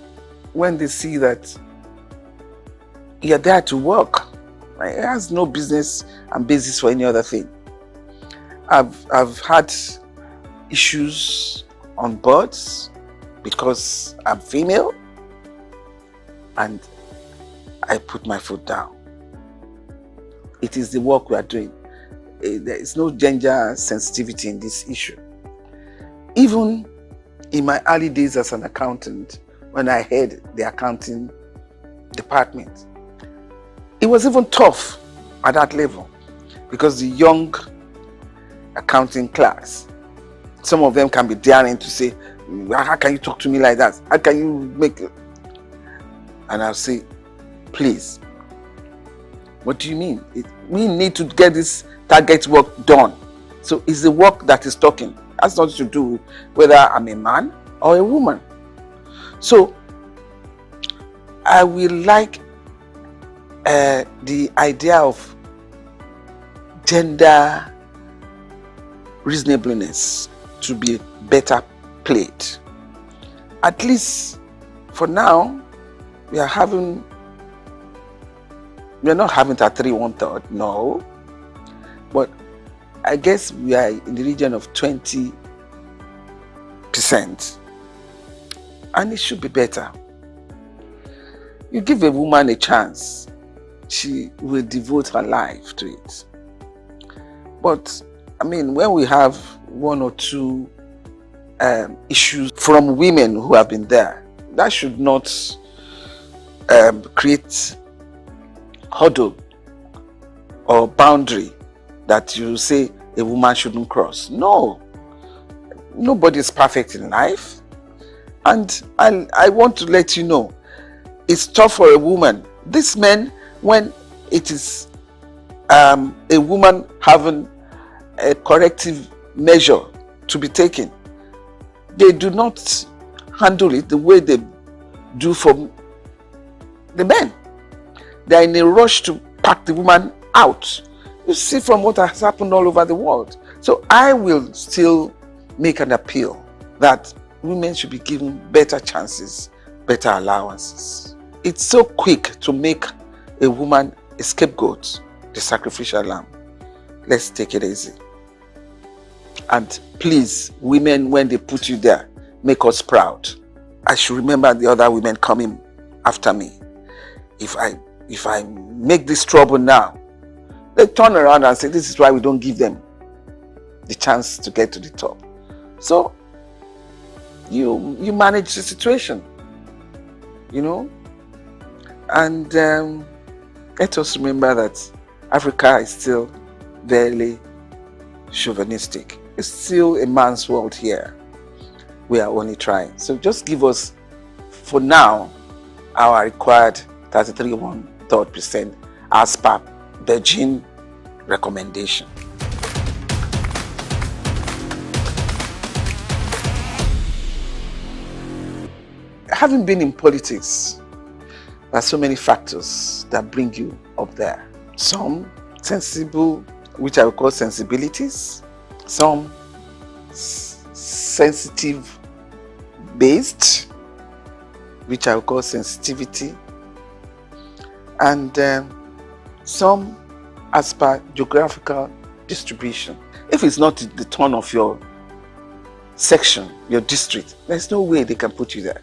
when they see that you're there to work, it has no business and basis for any other thing. I've had issues on boards because I'm female, and I put my foot down. It is the work we are doing. There is no gender sensitivity in this issue. Even in my early days as an accountant, when I head the accounting department, it was even tough at that level because the young accounting class, some of them can be daring to say, how can you talk to me like that? How can you make it? And I'll say, please, what do you mean? We need to get this target work done. So it's the work that is talking. That's nothing to do with whether I'm a man or a woman. So I will like the idea of gender reasonableness to be better played. At least for now, we are not having it at 3 1/3, no. But I guess we are in the region of 20%. And it should be better. You give a woman a chance, she will devote her life to it. But, I mean, when we have 1 or 2 issues from women who have been there, that should not create hurdle or boundary that you say a woman shouldn't cross. No. Nobody is perfect in life. And I want to let you know, it's tough for a woman. This men, when it is a woman having a corrective measure to be taken, they do not handle it the way they do for the men. They are in a rush to pack the woman out. You see from what has happened all over the world. So I will still make an appeal that women should be given better chances, better allowances. It's so quick to make a woman a scapegoat, the sacrificial lamb. Let's take it easy. And please, women, when they put you there, make us proud. I should remember the other women coming after me. If I make this trouble now, they turn around and say, this is why we don't give them the chance to get to the top. So you manage the situation, you know. And let us remember that Africa is still very chauvinistic. It's still a man's world here. We are only trying. So just give us, for now, our required 33.3% as per Beijing recommendation. Having been in politics, there are so many factors that bring you up there. Some sensible, which I would call sensibilities. Some sensitive based, which I would call sensitivity. And some as per geographical distribution. If it's not the turn of your section, your district, there's no way they can put you there.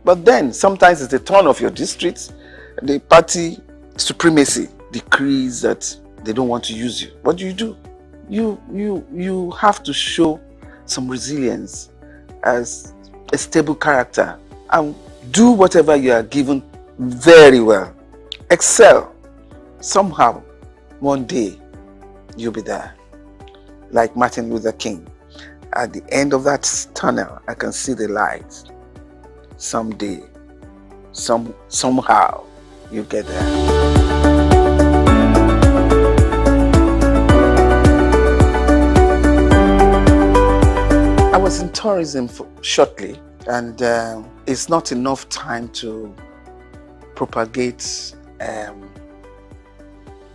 But then sometimes it's the turn of your district, the party supremacy decrees that they don't want to use you. What do? You have to show some resilience as a stable character and do whatever you are given very well. Excel. Somehow, one day, you'll be there. Like Martin Luther King. At the end of that tunnel, I can see the light. Someday, somehow, you get there. I was in tourism shortly, and it's not enough time to propagate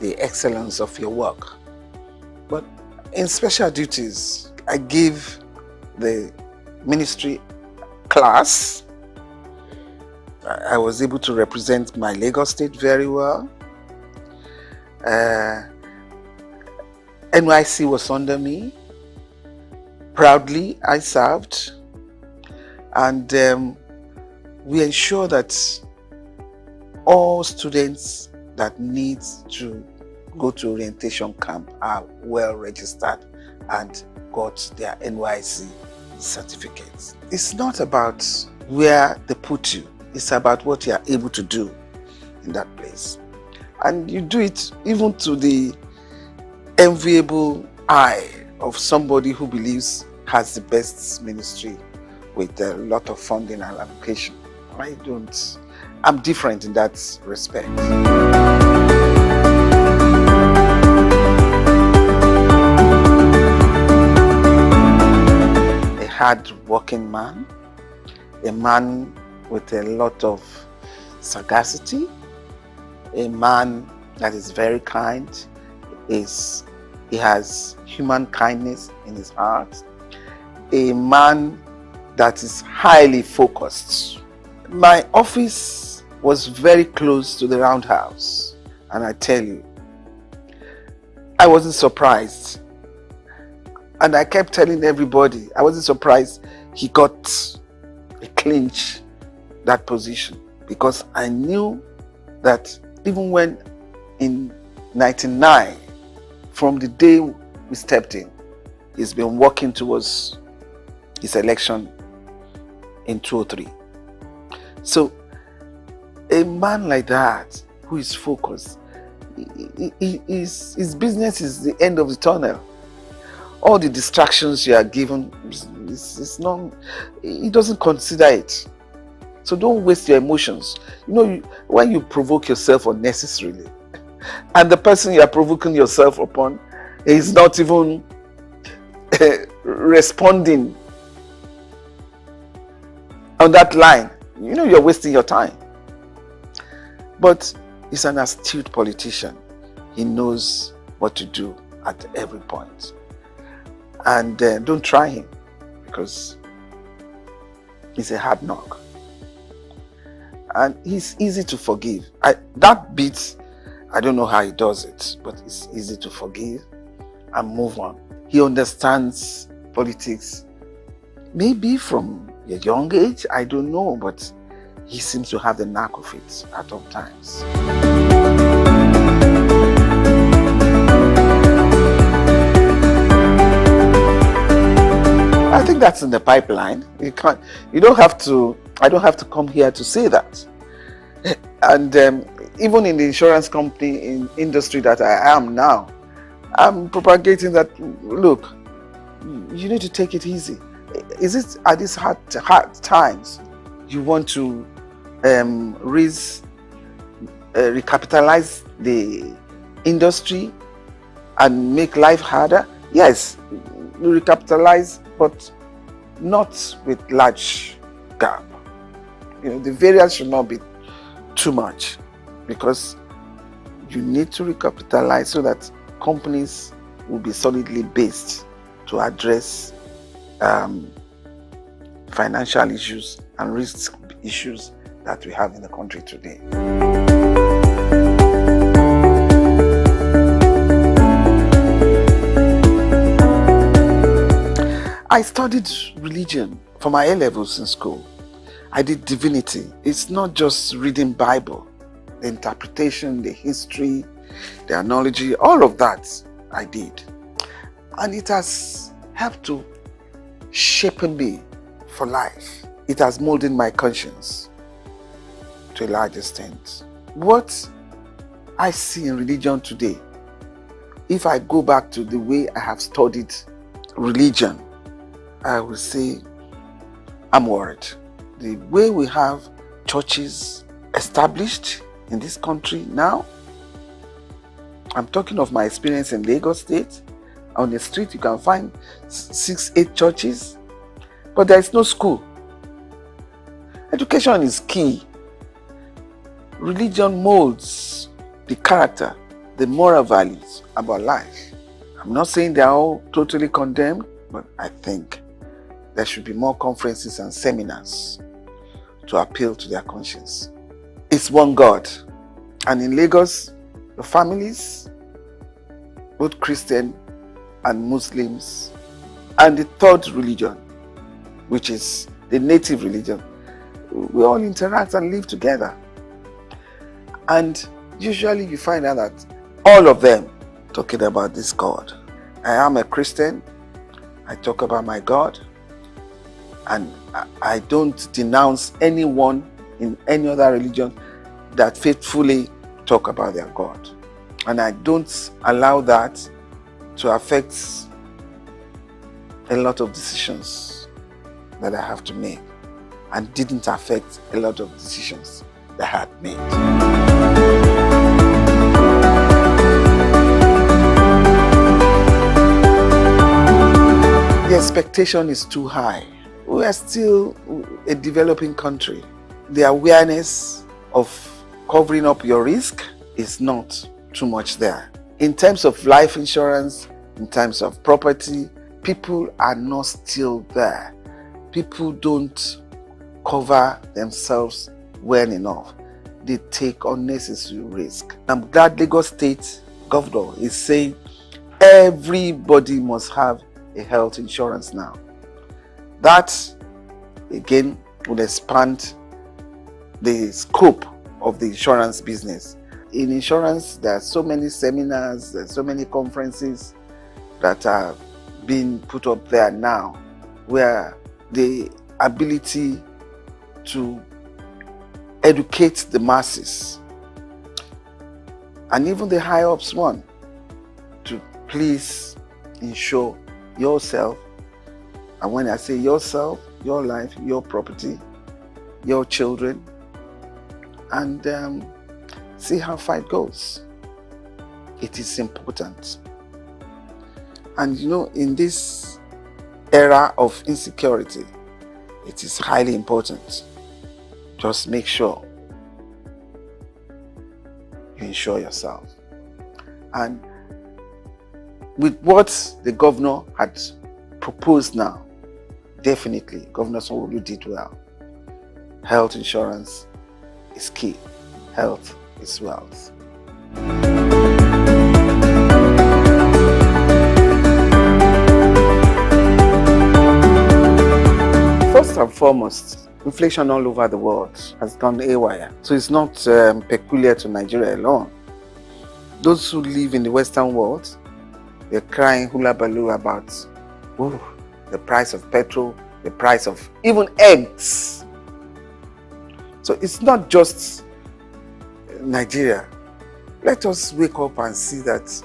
the excellence of your work. But in special duties, I give the ministry class. I was able to represent my Lagos State very well. NYC was under me. Proudly, I served. And we ensure that all students that need to go to orientation camp are well registered and got their NYC certificates. It's not about where they put you. It's about what you are able to do in that place. And you do it even to the enviable eye of somebody who believes has the best ministry with a lot of funding and allocation. I'm different in that respect. A hard-working man, a man with a lot of sagacity, a man that is very kind, he has human kindness in his heart, a man that is highly focused. My office was very close to the Roundhouse, and I tell you, I wasn't surprised. And I kept telling everybody, I wasn't surprised he got a clinch that position, because I knew that even when in 99, from the day we stepped in, he's been working towards his election in 2003. So a man like that who is focused, his business is the end of the tunnel. All the distractions you are given, it's not, he doesn't consider it. So don't waste your emotions. You know, when you provoke yourself unnecessarily, and the person you are provoking yourself upon is not even responding on that line, you know you're wasting your time. But he's an astute politician. He knows what to do at every point. And don't try him, because he's a hard knock. And he's easy to forgive. That bit, I don't know how he does it, but it's easy to forgive and move on. He understands politics, maybe from a young age, I don't know, but he seems to have the knack of it at all times. I think that's in the pipeline. I don't have to come here to say that. And even in the insurance company industry that I am now, I'm propagating that, look, you need to take it easy. Is it at these hard times you want to recapitalize the industry and make life harder? Yes, recapitalize, but not with large gap. The variance should not be too much, because you need to recapitalize so that companies will be solidly based to address financial issues and risk issues that we have in the country today. I studied religion for my A-levels in school. I did divinity. It's not just reading Bible. The interpretation, the history, the analogy, all of that I did. And it has helped to shape me for life. It has molded my conscience to a large extent. What I see in religion today, if I go back to the way I have studied religion, I will say I'm worried. The way we have churches established in this country now, I'm talking of my experience in Lagos State. On the street you can find 6-8 churches, but there is no school. Education is key. Religion molds the character, the moral values about life. I'm not saying they're all totally condemned, but I think there should be more conferences and seminars to appeal to their conscience. It's one God. And in Lagos, the families, both Christian and Muslims, and the third religion, which is the native religion, we all interact and live together. And usually you find out that all of them talking about this God. I am a Christian. I talk about my God. And I don't denounce anyone in any other religion that faithfully talk about their God. And I don't allow that to affect a lot of decisions that I have to make, and didn't affect a lot of decisions that I had made. The expectation is too high. We are still a developing country. The awareness of covering up your risk is not too much there. In terms of life insurance, in terms of property, people are not still there. People don't cover themselves well enough. They take unnecessary risk. I'm glad Lagos State Governor is saying everybody must have a health insurance now. That, again, will expand the scope of the insurance business. In insurance, there are so many seminars, there are so many conferences that are being put up there now, where the ability to educate the masses, and even the high-ups one, to please insure yourself. And when I say yourself, your life, your property, your children, and see how far it goes. It is important. And in this era of insecurity, It is highly important. Just make sure you insure yourself. And with what the governor had proposed now, definitely Governor Sanwo-Olu did well. Health insurance is key. Health is wealth. First and foremost, inflation all over the world has gone haywire. So it's not peculiar to Nigeria alone. Those who live in the Western world, they're crying hula baloo about the price of petrol, the price of even eggs. So it's not just Nigeria. Let us wake up and see that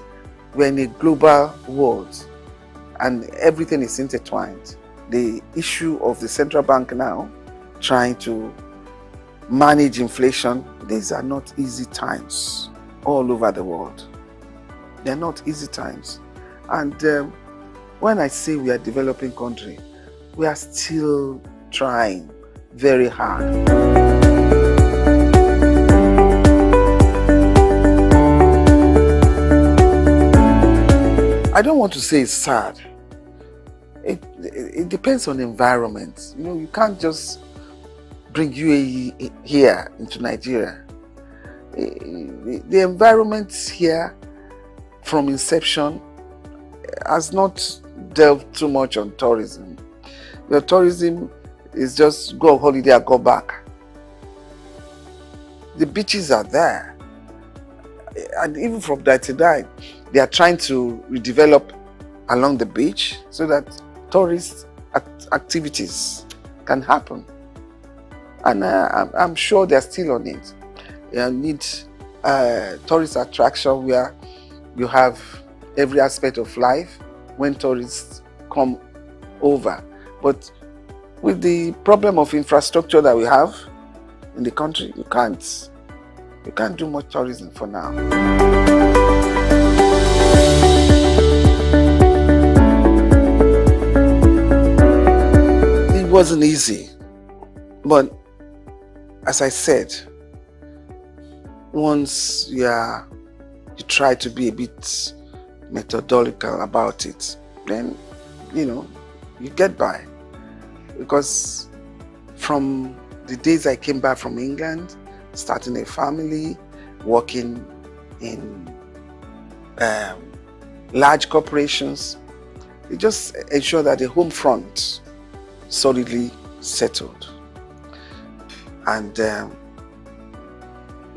we're in a global world and everything is intertwined. The issue of the central bank now trying to manage inflation, these are not easy times all over the world. They're not easy times. And when I say we are a developing country, we are still trying very hard. I don't want to say it's sad. It depends on the environment. You know, you can't just bring UAE here into Nigeria. The environment here from inception has not delved too much on tourism. The tourism is just go on holiday and go back. The beaches are there. And even from 1999, they are trying to redevelop along the beach so that tourist activities can happen. And I'm sure they're still on it. You need tourist attraction where you have every aspect of life when tourists come over. But with the problem of infrastructure that we have in the country, you can't do much tourism for now. It wasn't easy, but as I said, once you try to be a bit methodological about it, then you get by. Because from the days I came back from England, starting a family, working in large corporations, it just ensure that the home front solidly settled. And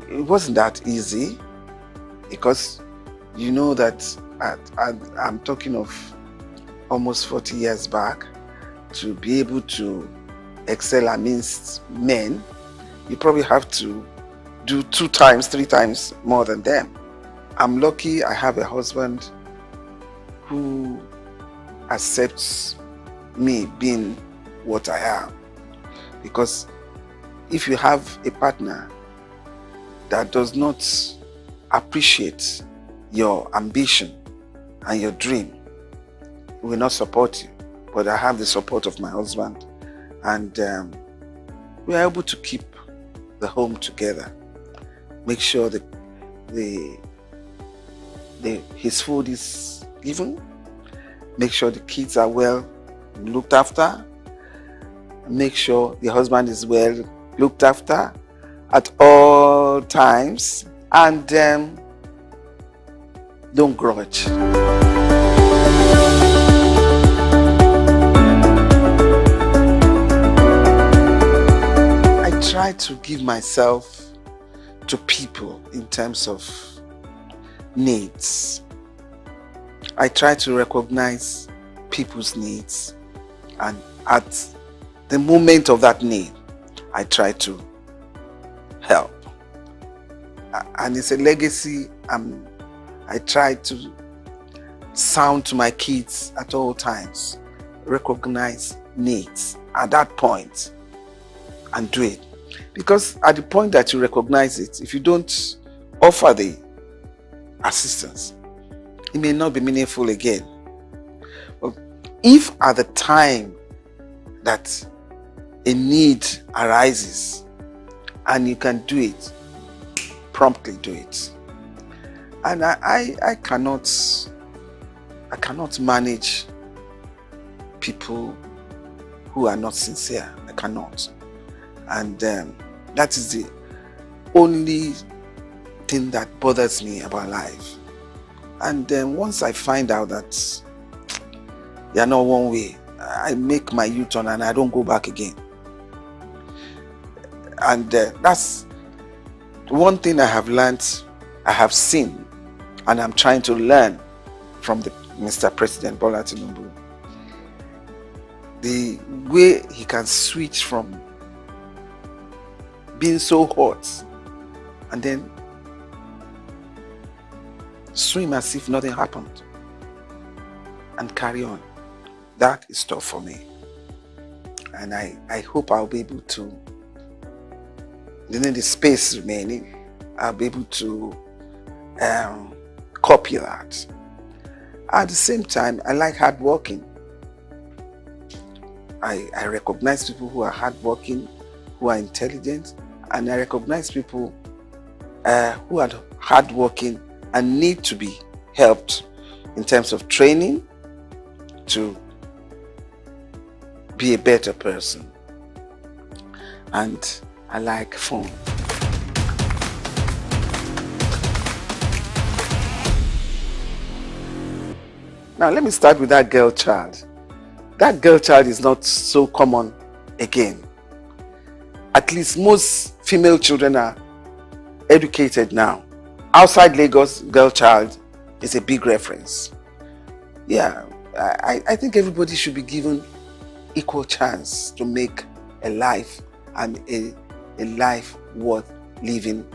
it wasn't that easy, because you know that I'm talking of almost 40 years back. To be able to excel amidst men, you probably have to do 2 times, 3 times more than them. I'm lucky I have a husband who accepts me being what I am. Because if you have a partner that does not appreciate your ambition and your dream, he will not support you. But I have the support of my husband, and we are able to keep the home together. Make sure that his food is given. Make sure the kids are well looked after. Make sure the husband is well looked after at all times, and don't grudge. Try to give myself to people in terms of needs. I try to recognize people's needs, and at the moment of that need, I try to help. And it's a legacy I try to sound to my kids at all times. Recognize needs at that point and do it. Because at the point that you recognize it, if you don't offer the assistance, it may not be meaningful again. But if at the time that a need arises and you can do it, promptly do it. And I cannot manage people who are not sincere. I cannot. And that is the only thing that bothers me about life. And once I find out that they are not one way, I make my U-turn and I don't go back again. And that's one thing I have learned, I have seen, and I'm trying to learn from Mr. President Bola Tinubu. The way he can switch from being so hot and then swim as if nothing happened and carry on. That is tough for me. And I hope I'll be able to, within the space remaining, I'll be able to copy that. At the same time, I like hardworking. I recognize people who are hardworking, who are intelligent, and I recognize people who are hardworking and need to be helped in terms of training to be a better person. And I like fun. Now let me start with that girl child. That girl child is not so common again. At least most female children are educated now. Outside Lagos, girl child is a big reference. Yeah, I think everybody should be given equal chance to make a life, and a life worth living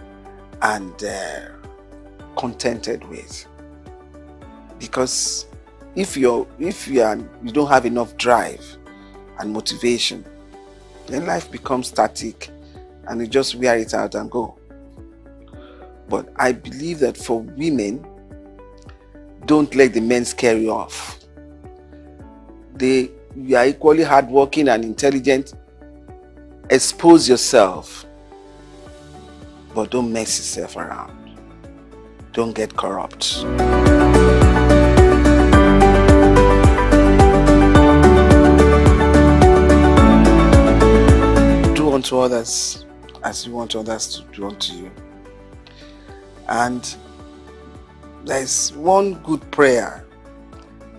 and contented with. Because if you don't have enough drive and motivation, then life becomes static and you just wear it out and go. But I believe that for women, don't let the men scare you off. You are equally hardworking and intelligent. Expose yourself, but don't mess yourself around. Don't get corrupt. Do unto others as you want others to do unto you. And there's one good prayer.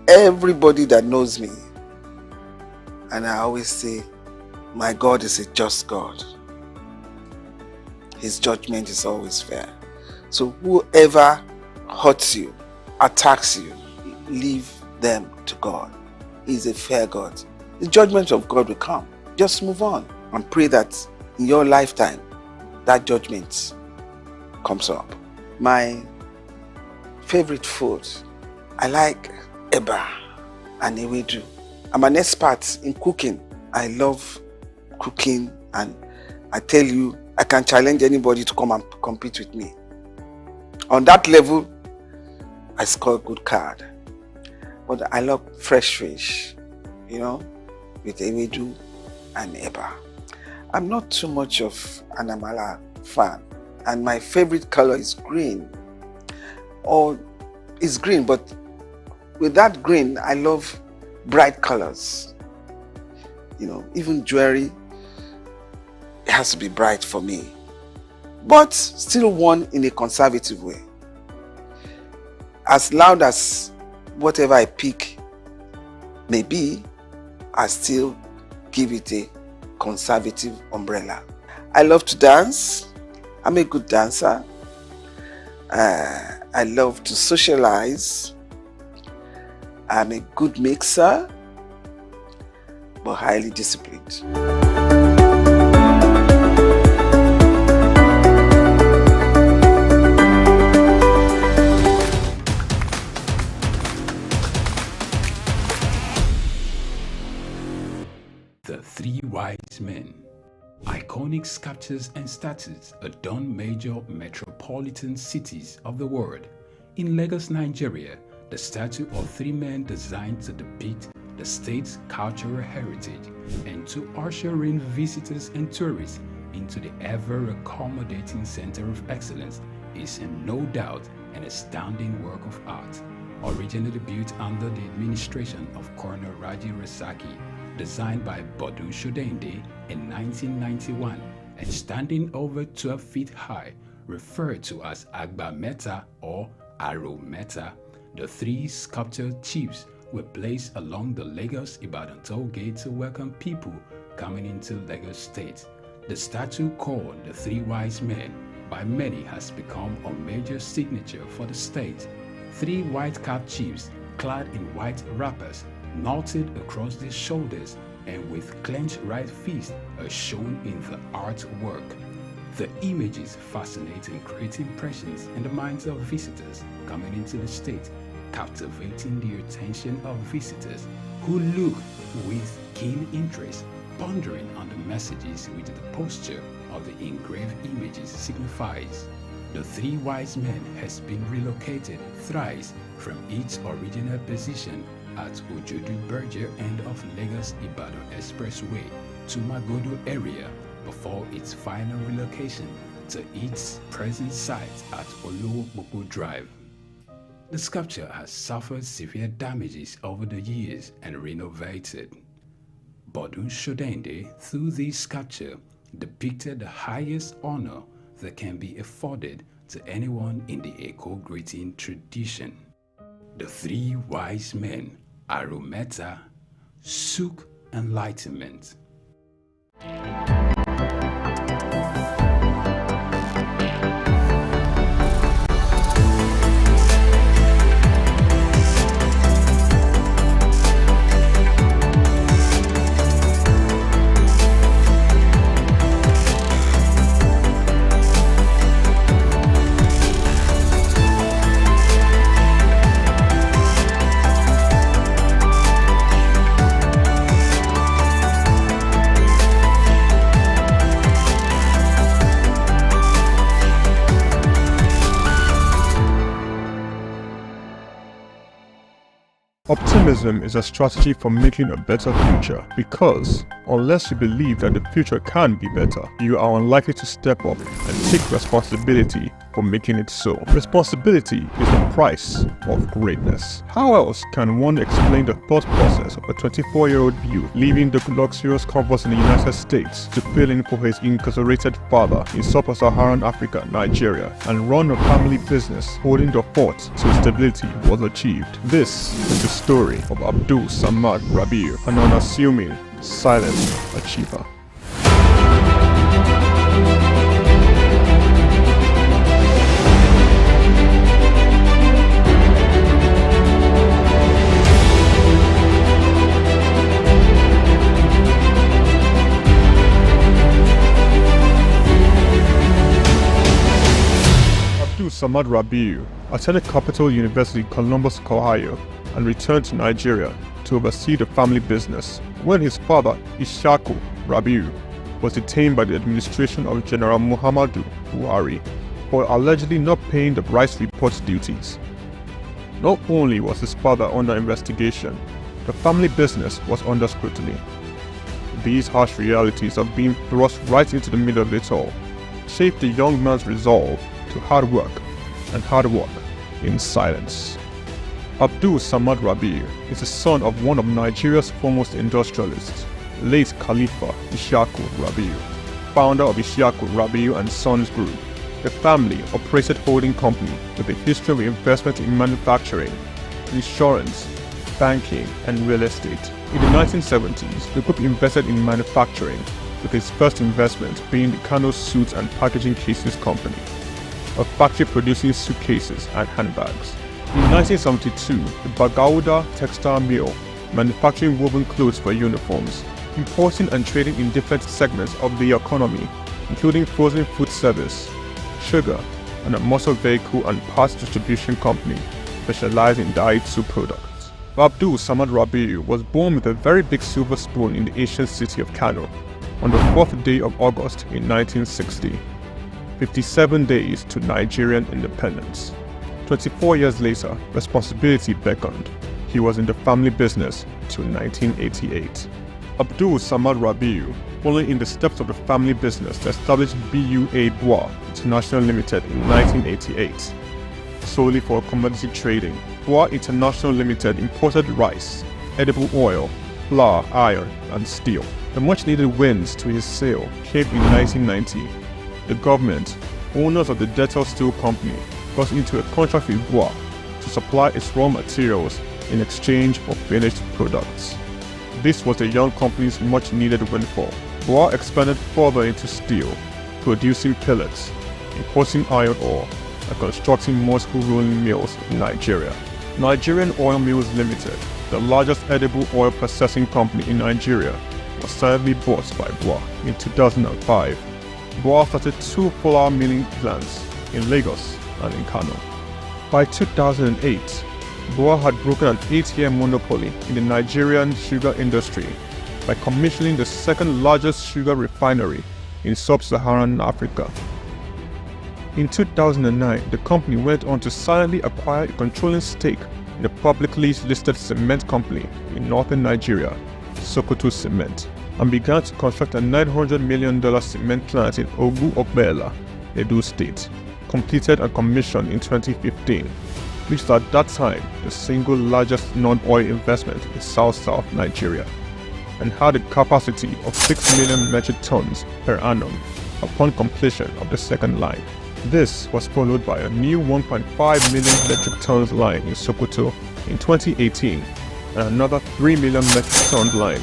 Everybody that knows me, and I always say, my God is a just God. His judgment is always fair. So whoever hurts you, attacks you, leave them to God. He's a fair God. The judgment of God will come. Just move on and pray that in your lifetime, that judgment comes up. My favorite food, I like eba and ewedu. I'm an expert in cooking. I love cooking, and I tell you, I can challenge anybody to come and compete with me. On that level, I score a good card. But I love fresh fish, with ewedu and eba. I'm not too much of an amala fan, and my favorite color is green. Or it's green, but with that green, I love bright colors. Even jewelry, it has to be bright for me, but still worn in a conservative way. As loud as whatever I pick may be, I still give it a conservative umbrella. I love to dance. I'm a good dancer. I love to socialize. I'm a good mixer, but highly disciplined. The Three Wise Men. Iconic sculptures and statues adorn major metropolitan cities of the world. In Lagos, Nigeria, the statue of three men designed to depict the state's cultural heritage and to usher in visitors and tourists into the ever-accommodating center of excellence is no doubt an astounding work of art. Originally built under the administration of Colonel Raji Rasaki, designed by Bodun Shodende in 1991 and standing over 12 feet high, referred to as Agba Meta or Aro Meta, the 3 sculptured chiefs were placed along the Lagos-Ibadan toll gate to welcome people coming into Lagos State. The statue called the 3 Wise Men by many has become a major signature for the state. 3 white-capped chiefs clad in white wrappers, knotted across their shoulders and with clenched right fists are shown in the artwork. The images fascinate and create impressions in the minds of visitors coming into the state, captivating the attention of visitors who look with keen interest, pondering on the messages which the posture of the engraved images signifies. The 3 Wise Men has been relocated thrice from its original position at Ojodu Berger end of Lagos-Ibadan Expressway to Magodo area before its final relocation to its present site at Olowopopo Drive. The sculpture has suffered severe damages over the years and renovated. Bodun Shodende, through this sculpture, depicted the highest honor that can be afforded to anyone in the Eko greeting tradition. The 3 Wise Men, Arometa, SOUQ Enlightenment. Optimism is a strategy for making a better future because unless you believe that the future can be better, you are unlikely to step up and take responsibility for making it so. Responsibility is the price of greatness. How else can one explain the thought process of a 24-year-old youth leaving the luxurious comforts in the United States to fill in for his incarcerated father in sub-Saharan Africa, Nigeria, and run a family business holding the fort till stability was achieved? This is the story of Abdul Samad Rabiu, an unassuming, silent achiever. Abdul Samad Rabiu attended Capital University, Columbus, Ohio, and returned to Nigeria to oversee the family business when his father, Ishaku Rabiu, was detained by the administration of General Muhammadu Buhari for allegedly not paying the rice report duties. Not only was his father under investigation, the family business was under scrutiny. These harsh realities of being thrust right into the middle of it all shaped the young man's resolve to hard work in silence. Abdul Samad Rabiu is the son of one of Nigeria's foremost industrialists, late Khalifa Ishaku Rabiu, founder of Ishaku Rabiu and Sons Group. The family operated holding company with a history of investment in manufacturing, insurance, banking, and real estate. In the 1970s, the group invested in manufacturing, with its first investment being the Kano Suits and Packaging Cases Company, a factory producing suitcases and handbags. In 1972, the Bagauda Textile Mill, manufacturing woven clothes for uniforms, importing and trading in different segments of the economy, including frozen food service, sugar, and a motor vehicle and parts distribution company specialized in dyed soup products. Abdul Samad Rabiu was born with a very big silver spoon in the ancient city of Kano on the 4th day of August in 1960, 57 days to Nigerian independence. 24 years later, responsibility beckoned. he was in the family business till 1988. Abdul Samad Rabiu, following in the steps of the family business, established BUA Bois International Limited in 1988. Solely for commodity trading, Bois International Limited imported rice, edible oil, flour, iron, and steel. The much-needed wins to his sale came in 1990. The government, owners of the Dettol Steel Company, got into a contract with Bois to supply its raw materials in exchange for finished products. This was the young company's much-needed windfall. Bois expanded further into steel, producing pellets, importing iron ore, and constructing multiple rolling mills in Nigeria. Nigerian Oil Mills Limited, the largest edible oil processing company in Nigeria, was sadly bought by Bois in 2005. Bois started 2 flour milling plants in Lagos and in Kano. By 2008, Bois had broken an 8-year monopoly in the Nigerian sugar industry by commissioning the second largest sugar refinery in sub-Saharan Africa. In 2009, the company went on to silently acquire a controlling stake in the publicly listed cement company in northern Nigeria, Sokoto Cement, and began to construct a $900 million cement plant in Ogun-Ogbela, Edo State, completed and commissioned in 2015, which was at that time the single largest non-oil investment in South Nigeria, and had a capacity of 6 million metric tons per annum upon completion of the second line. This was followed by a new 1.5 million metric tons line in Sokoto in 2018 and another 3 million metric ton line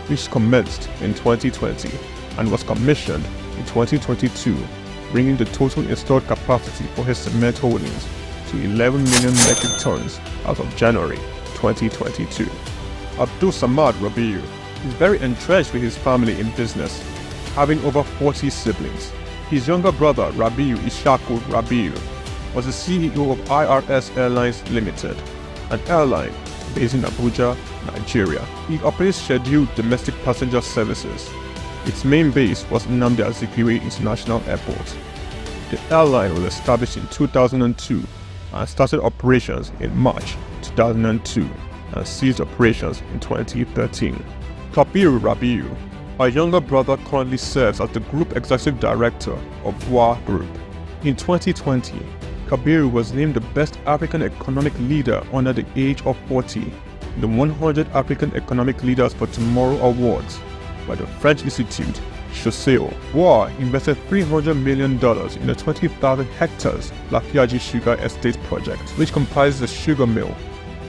which commenced in 2020 and was commissioned in 2022, bringing the total installed capacity for his cement holdings to 11 million metric tons as of January 2022. Abdul Samad Rabiu is very entrenched with his family in business, having over 40 siblings. His younger brother, Rabiu Ishaku Rabiu, was the CEO of IRS Airlines Limited, an airline based in Abuja, Nigeria. He operates scheduled domestic passenger services. Its main base was Nnamdi Azikiwe International Airport. The airline was established in 2002 and started operations in March 2002 and ceased operations in 2013. Kabiru Rabiu, our younger brother, currently serves as the Group Executive Director of Bois Group. In 2020, Kabiru was named the Best African Economic Leader under the age of 40 in the 100 African Economic Leaders for Tomorrow Awards by the French Institute Chausseo. Bois invested $300 million in the 20,000 hectares Lafiaji Sugar Estate project, which comprises a sugar mill,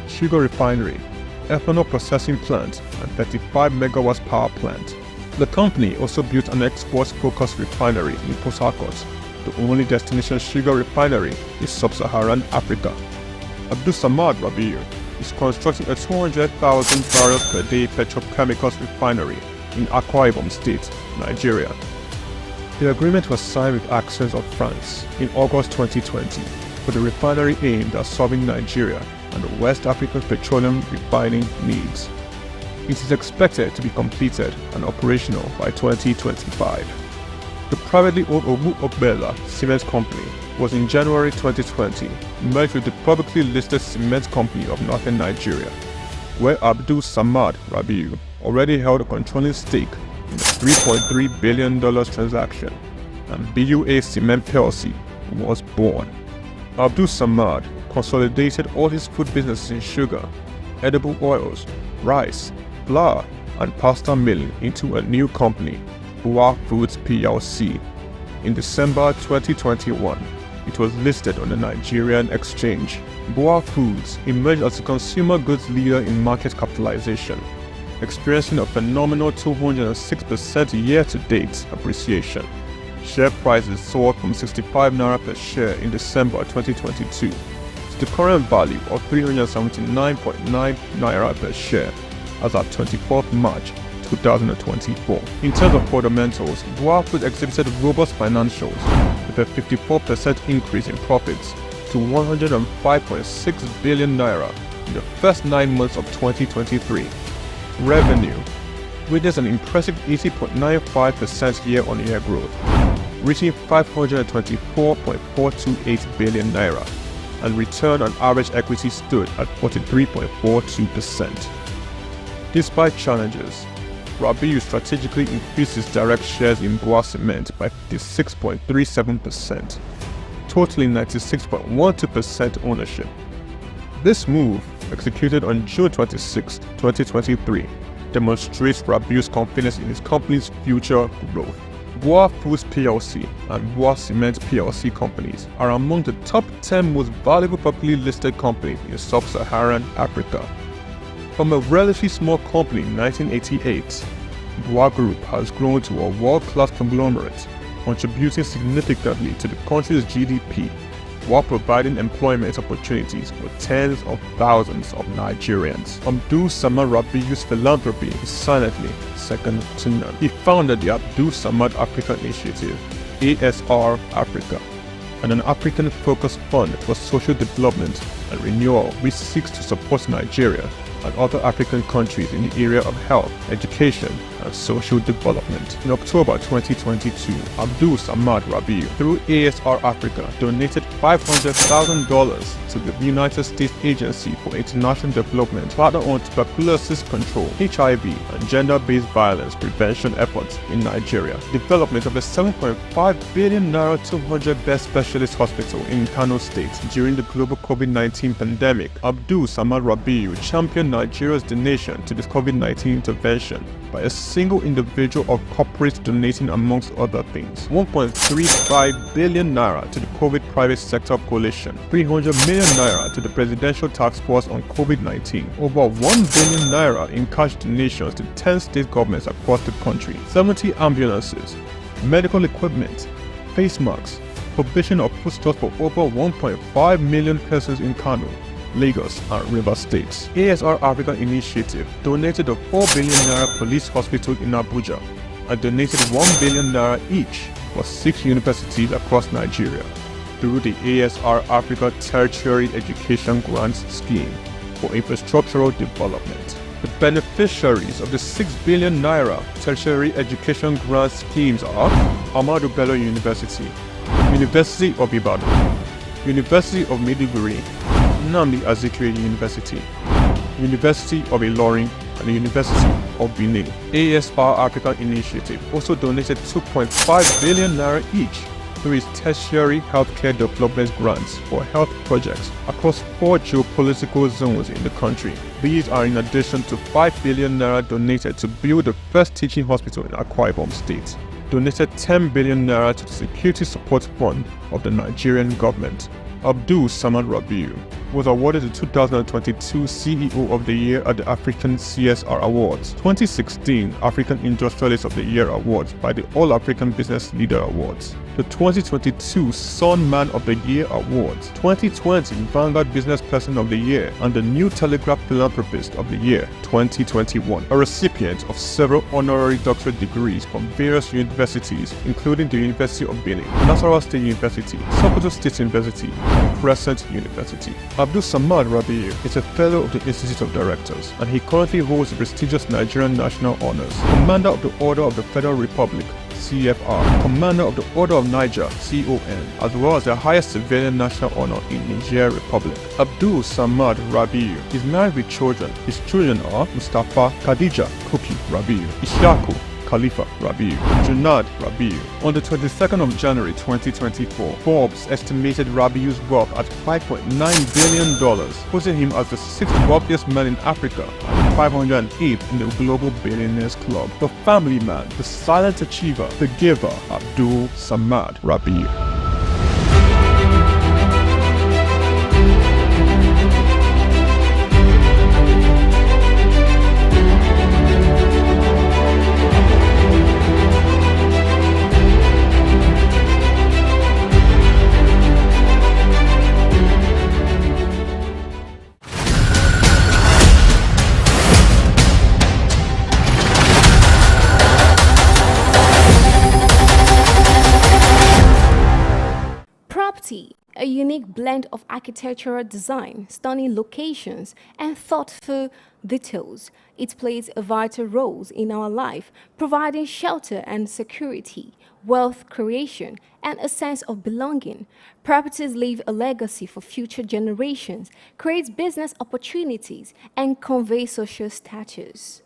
sugar refinery, ethanol processing plant, and 35 megawatts power plant. The company also built an export-focused refinery in Port Harcourt, the only destination sugar refinery in sub-Saharan Africa. Abdul Samad Rabiu is constructing a 200,000 barrels per day petrochemicals refinery in Akwa Ibom State, Nigeria. The agreement was signed with Access of France in August 2020 for the refinery aimed at serving Nigeria and the West African petroleum refining needs. It is expected to be completed and operational by 2025. The privately owned Ogun-Ogbela Cement Company was in January 2020 merged with the publicly listed Cement Company of Northern Nigeria, where Abdul Samad Rabiu already held a controlling stake in the $3.3 billion transaction, and BUA Cement PLC was born. Abdul Samad consolidated all his food businesses in sugar, edible oils, rice, flour, and pasta milling into a new company, Bois Foods PLC. In December 2021, it was listed on the Nigerian exchange. Bois Foods emerged as a consumer goods leader in market capitalization, experiencing a phenomenal 206% year-to-date appreciation. Share prices soared from 65 naira per share in December 2022 to the current value of 379.9 naira per share as at 24th March 2024. In terms of fundamentals, Bois Foods exhibited robust financials with a 54% increase in profits to 105.6 billion naira in the first 9 months of 2023. Revenue witnessed an impressive 80.95% year-on-year growth, reaching 524.428 billion naira. and return on average equity stood at 43.42%. Despite challenges, Rabiu strategically increased its direct shares in Boa Cement by 56.37%, totaling 96.12% ownership. This move, executed on June 26, 2023, demonstrates Rabiu's confidence in its company's future growth. Boa Foods plc and Boa Cement plc companies are among the top 10 most valuable publicly listed companies in sub-Saharan Africa. From a relatively small company in 1988, Boa Group has grown to a world-class conglomerate, contributing significantly to the country's GDP while providing employment opportunities for tens of thousands of Nigerians. Abdul Samad Rabiu's philanthropy is silently second to none. He founded the Abdul Samad Africa Initiative, ASR Africa, an African-focused fund for social development and renewal which seeks to support Nigeria and other African countries in the area of health, education, and social development. In October 2022, Abdul Samad Rabiu, through ASR Africa, donated $500,000 to the United States Agency for International Development partner on tuberculosis control, HIV, and gender-based violence prevention efforts in Nigeria. Development of a 7.5 billion naira 200-bed specialist hospital in Kano State during the global COVID-19 pandemic. Abdul Samad Rabiu championed Nigeria's donation to this COVID-19 intervention by a single individual or corporate donating, amongst other things, 1.35 billion naira to the COVID private sector coalition, 300 million naira to the Presidential Task Force on COVID-19, over 1 billion naira in cash donations to 10 state governments across the country, 70 ambulances, medical equipment, face masks, provision of foodstuffs for over 1.5 million persons in Kano, Lagos, and River States. ASR Africa Initiative donated a 4 billion naira police hospital in Abuja and donated 1 billion naira each for 6 universities across Nigeria through the ASR Africa Tertiary Education Grants Scheme for infrastructural development. The beneficiaries of the 6 billion naira tertiary education grant schemes are Ahmadu Bello University, University of Ibadan, University of Maiduguri, Nnamdi Azikiwe University, University of Ilorin, and the University of Benin. ASR Africa Initiative also donated 2.5 billion naira each through its tertiary healthcare development grants for health projects across 4 geopolitical zones in the country. These are in addition to 5 billion naira donated to build the first teaching hospital in Akwa Ibom State, donated 10 billion naira to the Security Support Fund of the Nigerian government. Abdul Samad Rabiu was awarded the 2022 CEO of the Year at the African CSR Awards, 2016 African Industrialist of the Year Awards by the All African Business Leader Awards, the 2022 Sun Man of the Year Awards, 2020 Vanguard Business Person of the Year, and the New Telegraph Philanthropist of the Year 2021, a recipient of several honorary doctorate degrees from various universities, including the University of Benin, Nasarawa State University, Sokoto State University, and Crescent University. Abdul Samad Rabiu is a fellow of the Institute of Directors, and he currently holds the prestigious Nigerian National Honors, Commander of the Order of the Federal Republic, CFR, Commander of the Order of Niger, CON, as well as the highest civilian national honor in Niger Republic. Abdul Samad Rabiu is married with children. His children are Mustafa Khadija Kuki Rabiu, Ishaku Khalifa Rabiu, Junad Rabiu. On the 22nd of January 2024, Forbes estimated Rabiu's wealth at $5.9 billion, putting him as the 6th wealthiest man in Africa and 508th in the Global Billionaires Club. The family man, the silent achiever, the giver, Abdul Samad Rabiu. a unique blend of architectural design, stunning locations, and thoughtful details. It plays a vital role in our life, providing shelter and security, wealth creation, and a sense of belonging. Properties leave a legacy for future generations, create business opportunities, and convey social status.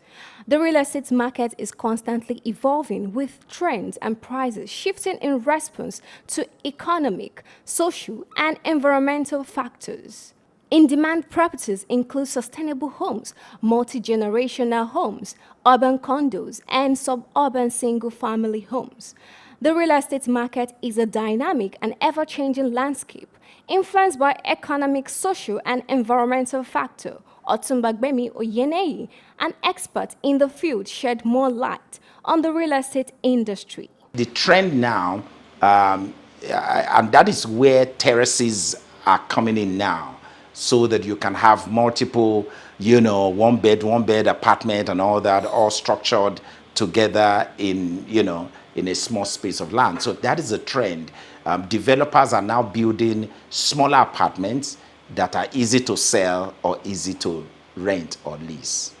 The real estate market is constantly evolving with trends and prices shifting in response to economic, social, and environmental factors. In-demand properties include sustainable homes, multi-generational homes, urban condos, and suburban single-family homes. The real estate market is a dynamic and ever-changing landscape influenced by economic, social, and environmental factors. Otumbagbemi Oyeneyi, an expert in the field, shed more light on the real estate industry. The trend now, and that is where terraces are coming in now, so that you can have multiple, one bed apartment and all that, all structured together in, in a small space of land. So that is a trend. Developers are now building smaller apartments that are easy to sell or easy to rent or lease.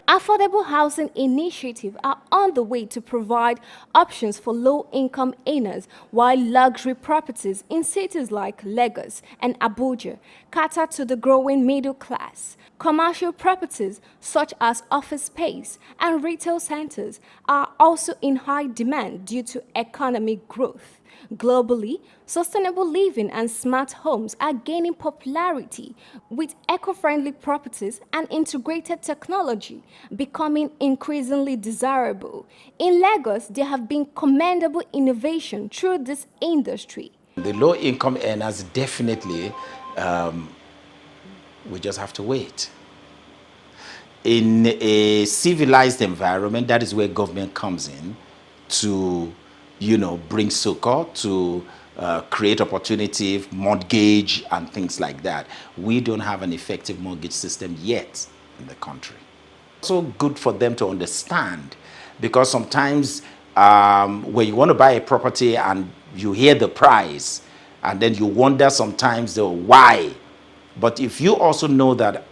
Affordable housing initiatives are on the way to provide options for low-income earners, while luxury properties in cities like Lagos and Abuja cater to the growing middle class. Commercial properties such as office space and retail centers are also in high demand due to economic growth. Globally, sustainable living and smart homes are gaining popularity, with eco-friendly properties and integrated technology becoming increasingly desirable. In Lagos, there have been commendable innovation through this industry. The low-income earners definitely, we just have to wait. In a civilized environment, that is where government comes in to bring SOUQ to create opportunity, mortgage, and things like that. We don't have an effective mortgage system yet in the country. So good for them to understand, because sometimes when you want to buy a property and you hear the price, and then you wonder sometimes the why. But if you also know that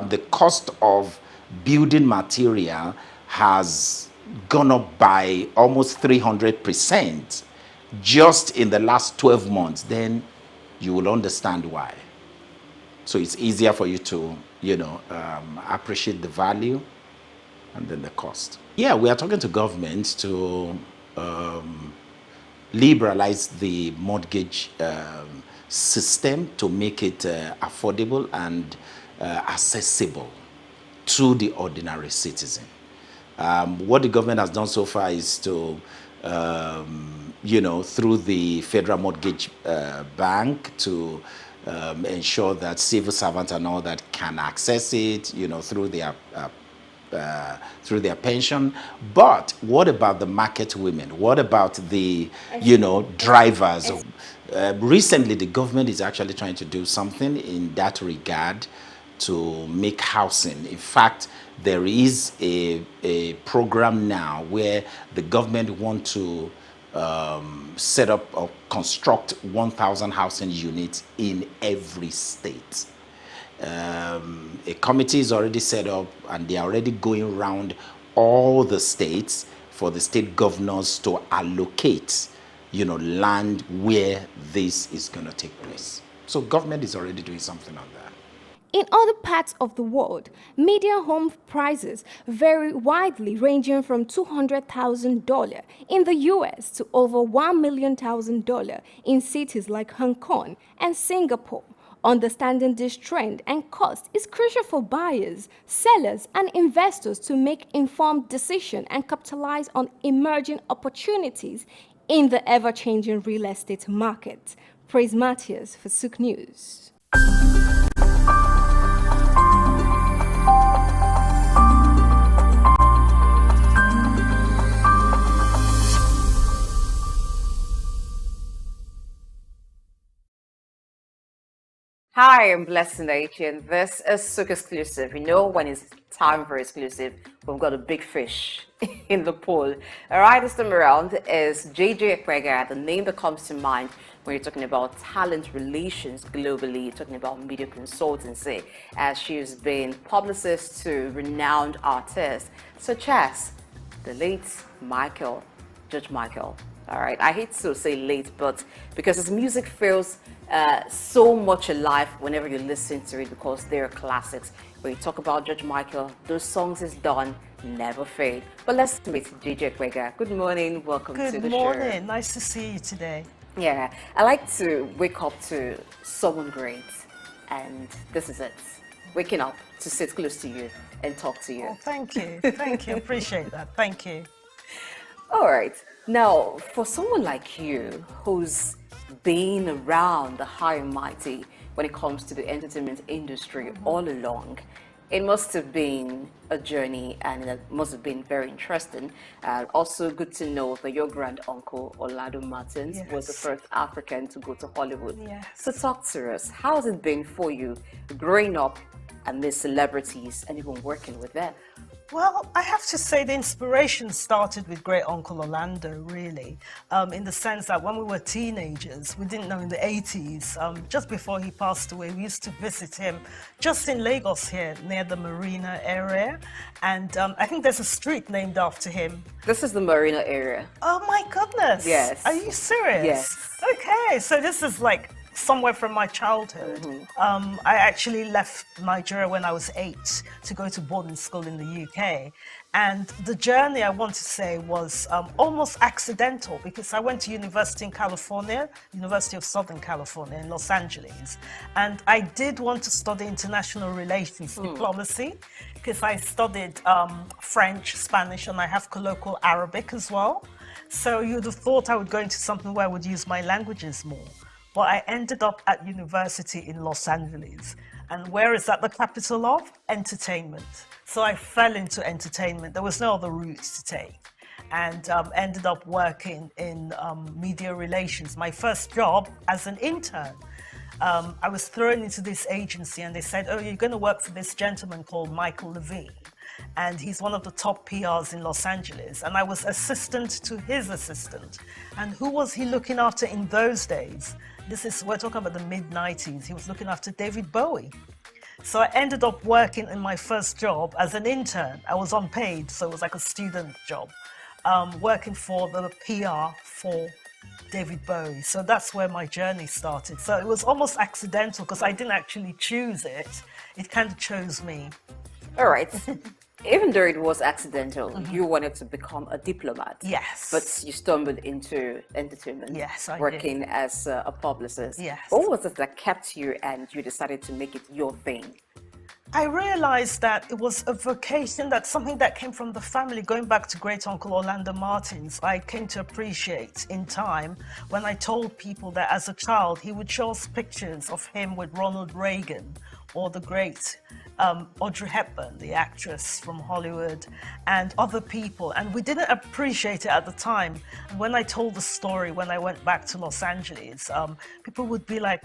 the cost of building material has gone up by almost 300% just in the last 12 months, then you will understand why. So it's easier for you to, appreciate the value and then the cost. Yeah, we are talking to governments to liberalize the mortgage system to make it affordable and accessible to the ordinary citizen. What the government has done so far is to, through the Federal Mortgage Bank, to ensure that civil servants and all that can access it, through their pension. But what about the market women? What about the, drivers? Recently, the government is actually trying to do something in that regard to make housing. In fact, there is a program now where the government wants to set up or construct 1,000 housing units in every state. A committee is already set up, and they are already going around all the states for the state governors to allocate, land where this is going to take place. So government is already doing something on that. In other parts of the world, median home prices vary widely, ranging from $200,000 in the US to over $1 million in cities like Hong Kong and Singapore. Understanding this trend and cost is crucial for buyers, sellers, and investors to make informed decisions and capitalize on emerging opportunities in the ever-changing real estate market. Praise Matthias for SOUQ News. Hi, I'm Blessed Nation. This is SOUQ Exclusive. You know, when it's time for exclusive, we've got a big fish in the pool. All right, this time around is JJ Ekwega, the name that comes to mind when you're talking about talent relations globally, you're talking about media consultancy, as she has been publicist to renowned artists such as the late Judge Michael. All right, I hate to say late, but because his music feels so much alive whenever you listen to it, because they're classics. When you talk about Judge Michael, those songs is done, never fade. But let's meet JJ Ekwega. Good morning, welcome to the Good show. morning, nice to see you today. Yeah, I like to wake up to someone great, and this is it. Waking up to sit close to you and talk to you. Oh, thank you, appreciate that, thank you. All right, now for someone like you who's been around the high and mighty when it comes to the entertainment industry all along, it must have been a journey, and it must have been very interesting. Also good to know that your grand uncle Orlando Martins was the first African to go to Hollywood. So talk to us, how has it been for you growing up amid celebrities and even working with them? Well, I have to say the inspiration started with great uncle Orlando, really, in the sense that when we were teenagers, we didn't know in the 80s, just before he passed away, we used to visit him just in Lagos here, near the Marina area, and I think there's a street named after him. This is the Marina area. Oh my goodness! Yes. Are you serious? Yes. Okay, so this is like somewhere from my childhood. I actually left Nigeria when I was 8 to go to boarding school in the UK. And the journey, I want to say, was almost accidental, because I went to university in California, University of Southern California in Los Angeles. And I did want to study international relations, diplomacy, because I studied French, Spanish, and I have colloquial Arabic as well. So you'd have thought I would go into something where I would use my languages more. But I ended up at university in Los Angeles. And where is that the capital of? Entertainment. So I fell into entertainment. There was no other route to take. And ended up working in media relations. My first job as an intern. I was thrown into this agency and they said, oh, you're going to work for this gentleman called Michael Levine. And he's one of the top PRs in Los Angeles. And I was assistant to his assistant. And who was he looking after in those days? We're talking about the mid-90s. He was looking after David Bowie. So I ended up working in my first job as an intern. I was unpaid, so it was like a student job, working for the PR for David Bowie. So that's where my journey started. So it was almost accidental, because I didn't actually choose it. It kind of chose me. All right. Even though it was accidental, you wanted to become a diplomat. Yes. But you stumbled into entertainment. Yes, I working did. as a publicist. Yes. What was it that kept you and you decided to make it your thing? I realized that it was a vocation, that's something that came from the family. Going back to great uncle Orlando Martins, I came to appreciate in time when I told people that as a child he would show us pictures of him with Ronald Reagan or the great Audrey Hepburn, the actress from Hollywood, and other people, and we didn't appreciate it at the time. And when I told the story, when I went back to Los Angeles, people would be like,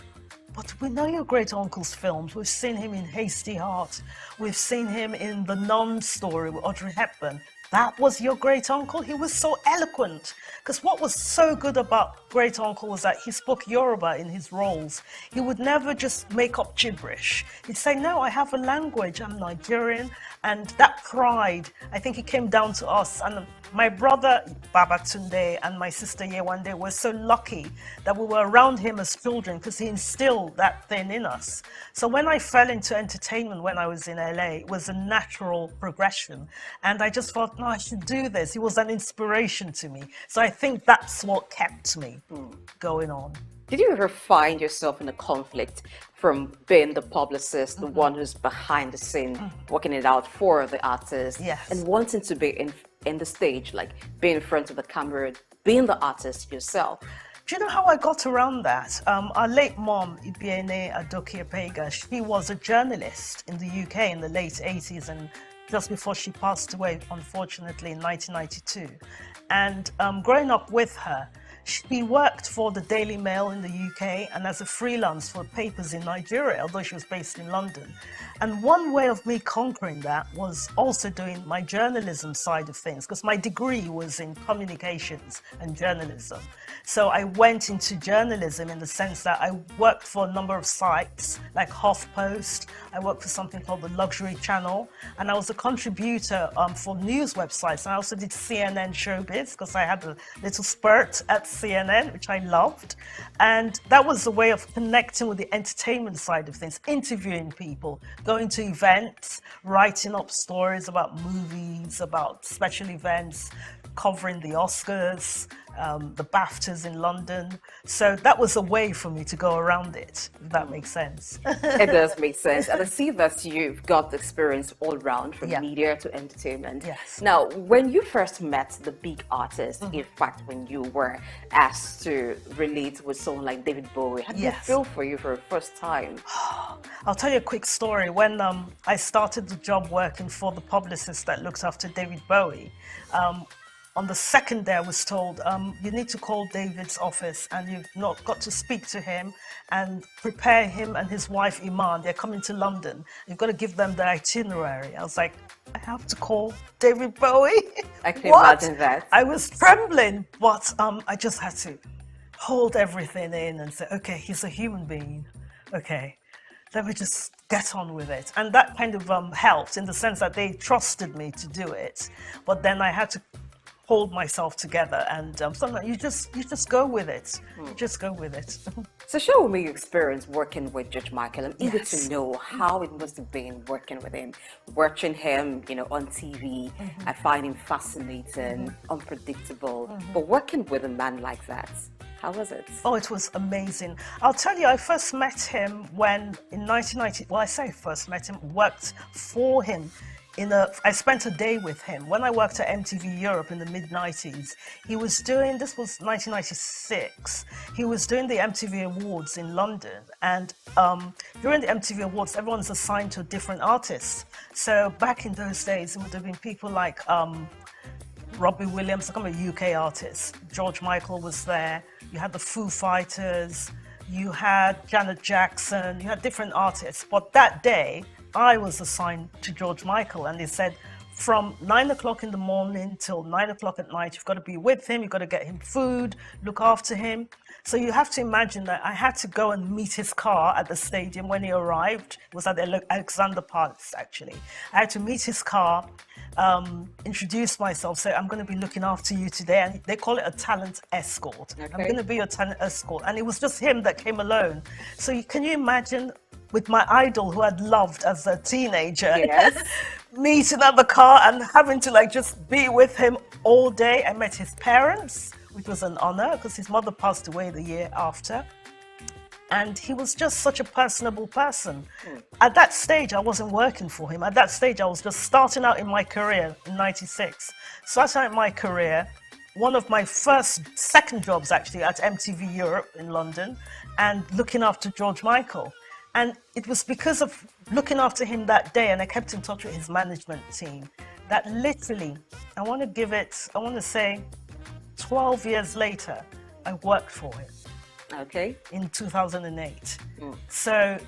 but we know your great uncle's films. We've seen him in Hasty Heart. We've seen him in The Nun story with Audrey Hepburn. That was your great uncle? He was so eloquent. Because what was so good about great uncle was that he spoke Yoruba in his roles. He would never just make up gibberish. He'd say, no, I have a language, I'm Nigerian. And that pride, I think it came down to us. And my brother Babatunde and my sister Yewande were so lucky that we were around him as children, because he instilled that thing in us. So when I fell into entertainment when I was in LA, it was a natural progression. And I just thought, no, I should do this. He was an inspiration to me. So I think that's what kept me going on. Did you ever find yourself in a conflict from being the publicist, the one who's behind the scene, working it out for the artist, and wanting to be in the stage, like being in front of the camera, being the artist yourself? Do you know how I got around that? Our late mom, Ibiene Adokie-Apega, she was a journalist in the UK in the late 80s, and just before she passed away, unfortunately, in 1992. And growing up with her, She worked for the Daily Mail in the UK and as a freelance for papers in Nigeria, although she was based in London. And one way of me conquering that was also doing my journalism side of things, because my degree was in communications and journalism. So I went into journalism in the sense that I worked for a number of sites like HuffPost. I worked for something called the Luxury Channel, and I was a contributor for news websites. And I also did CNN Showbiz because I had a little spurt at CNN, which I loved. And that was a way of connecting with the entertainment side of things, interviewing people, going to events, writing up stories about movies, about special events, covering the Oscars, the BAFTAs in London. So that was a way for me to go around it, if that makes sense. It does make sense. And I see that you've got experience all round from media to entertainment. Yes. Now, when you first met the big artists, in fact, when you were asked to relate with someone like David Bowie, how did it feel for you for the first time? I'll tell you a quick story. When I started the job working for the publicist that looks after David Bowie, on the second day I was told, you need to call David's office and you've not got to speak to him and prepare him and his wife Iman. They're coming to London. You've got to give them the itinerary. I was like, I have to call David Bowie? I can imagine that. I was trembling, but I just had to hold everything in and say, okay, he's a human being. Okay, let me just get on with it. And that kind of helped in the sense that they trusted me to do it. But then I had to hold myself together, and sometimes you just go with it. You just go with it. So share with me your experience working with George Michael. I'm eager to know how it must have been working with him, watching him, on TV. I find him fascinating, unpredictable. But working with a man like that, how was it? Oh, it was amazing. I'll tell you, I first met him when in 1990. Well, I say first met him, worked for him. I spent a day with him. When I worked at MTV Europe in the mid-90s, he was doing, this was 1996, he was doing the MTV Awards in London. And during the MTV Awards, everyone's assigned to a different artist. So back in those days, it would have been people like Robbie Williams, I'm a UK artist. George Michael was there. You had the Foo Fighters. You had Janet Jackson. You had different artists. But that day, I was assigned to George Michael, and they said from 9 o'clock in the morning till 9 o'clock at night, you've got to be with him, you've got to get him food, look after him. So you have to imagine that I had to go and meet his car at the stadium when he arrived. It was at the Alexander Palace, actually. I had to meet his car, introduce myself, say, I'm going to be looking after you today. And they call it a talent escort. Okay. I'm going to be your talent escort. And it was just him that came alone. So can you imagine with my idol who I'd loved as a teenager, meeting at the car and having to just be with him all day. I met his parents, which was an honor because his mother passed away the year after. And he was just such a personable person. At that stage, I wasn't working for him. At that stage, I was just starting out in my career in 96. Starting out in my career, one of my second jobs actually at MTV Europe in London and looking after George Michael. And it was because of looking after him that day, and I kept in touch with his management team, that literally, I want to say 12 years later, I worked for him. Okay. In 2008. So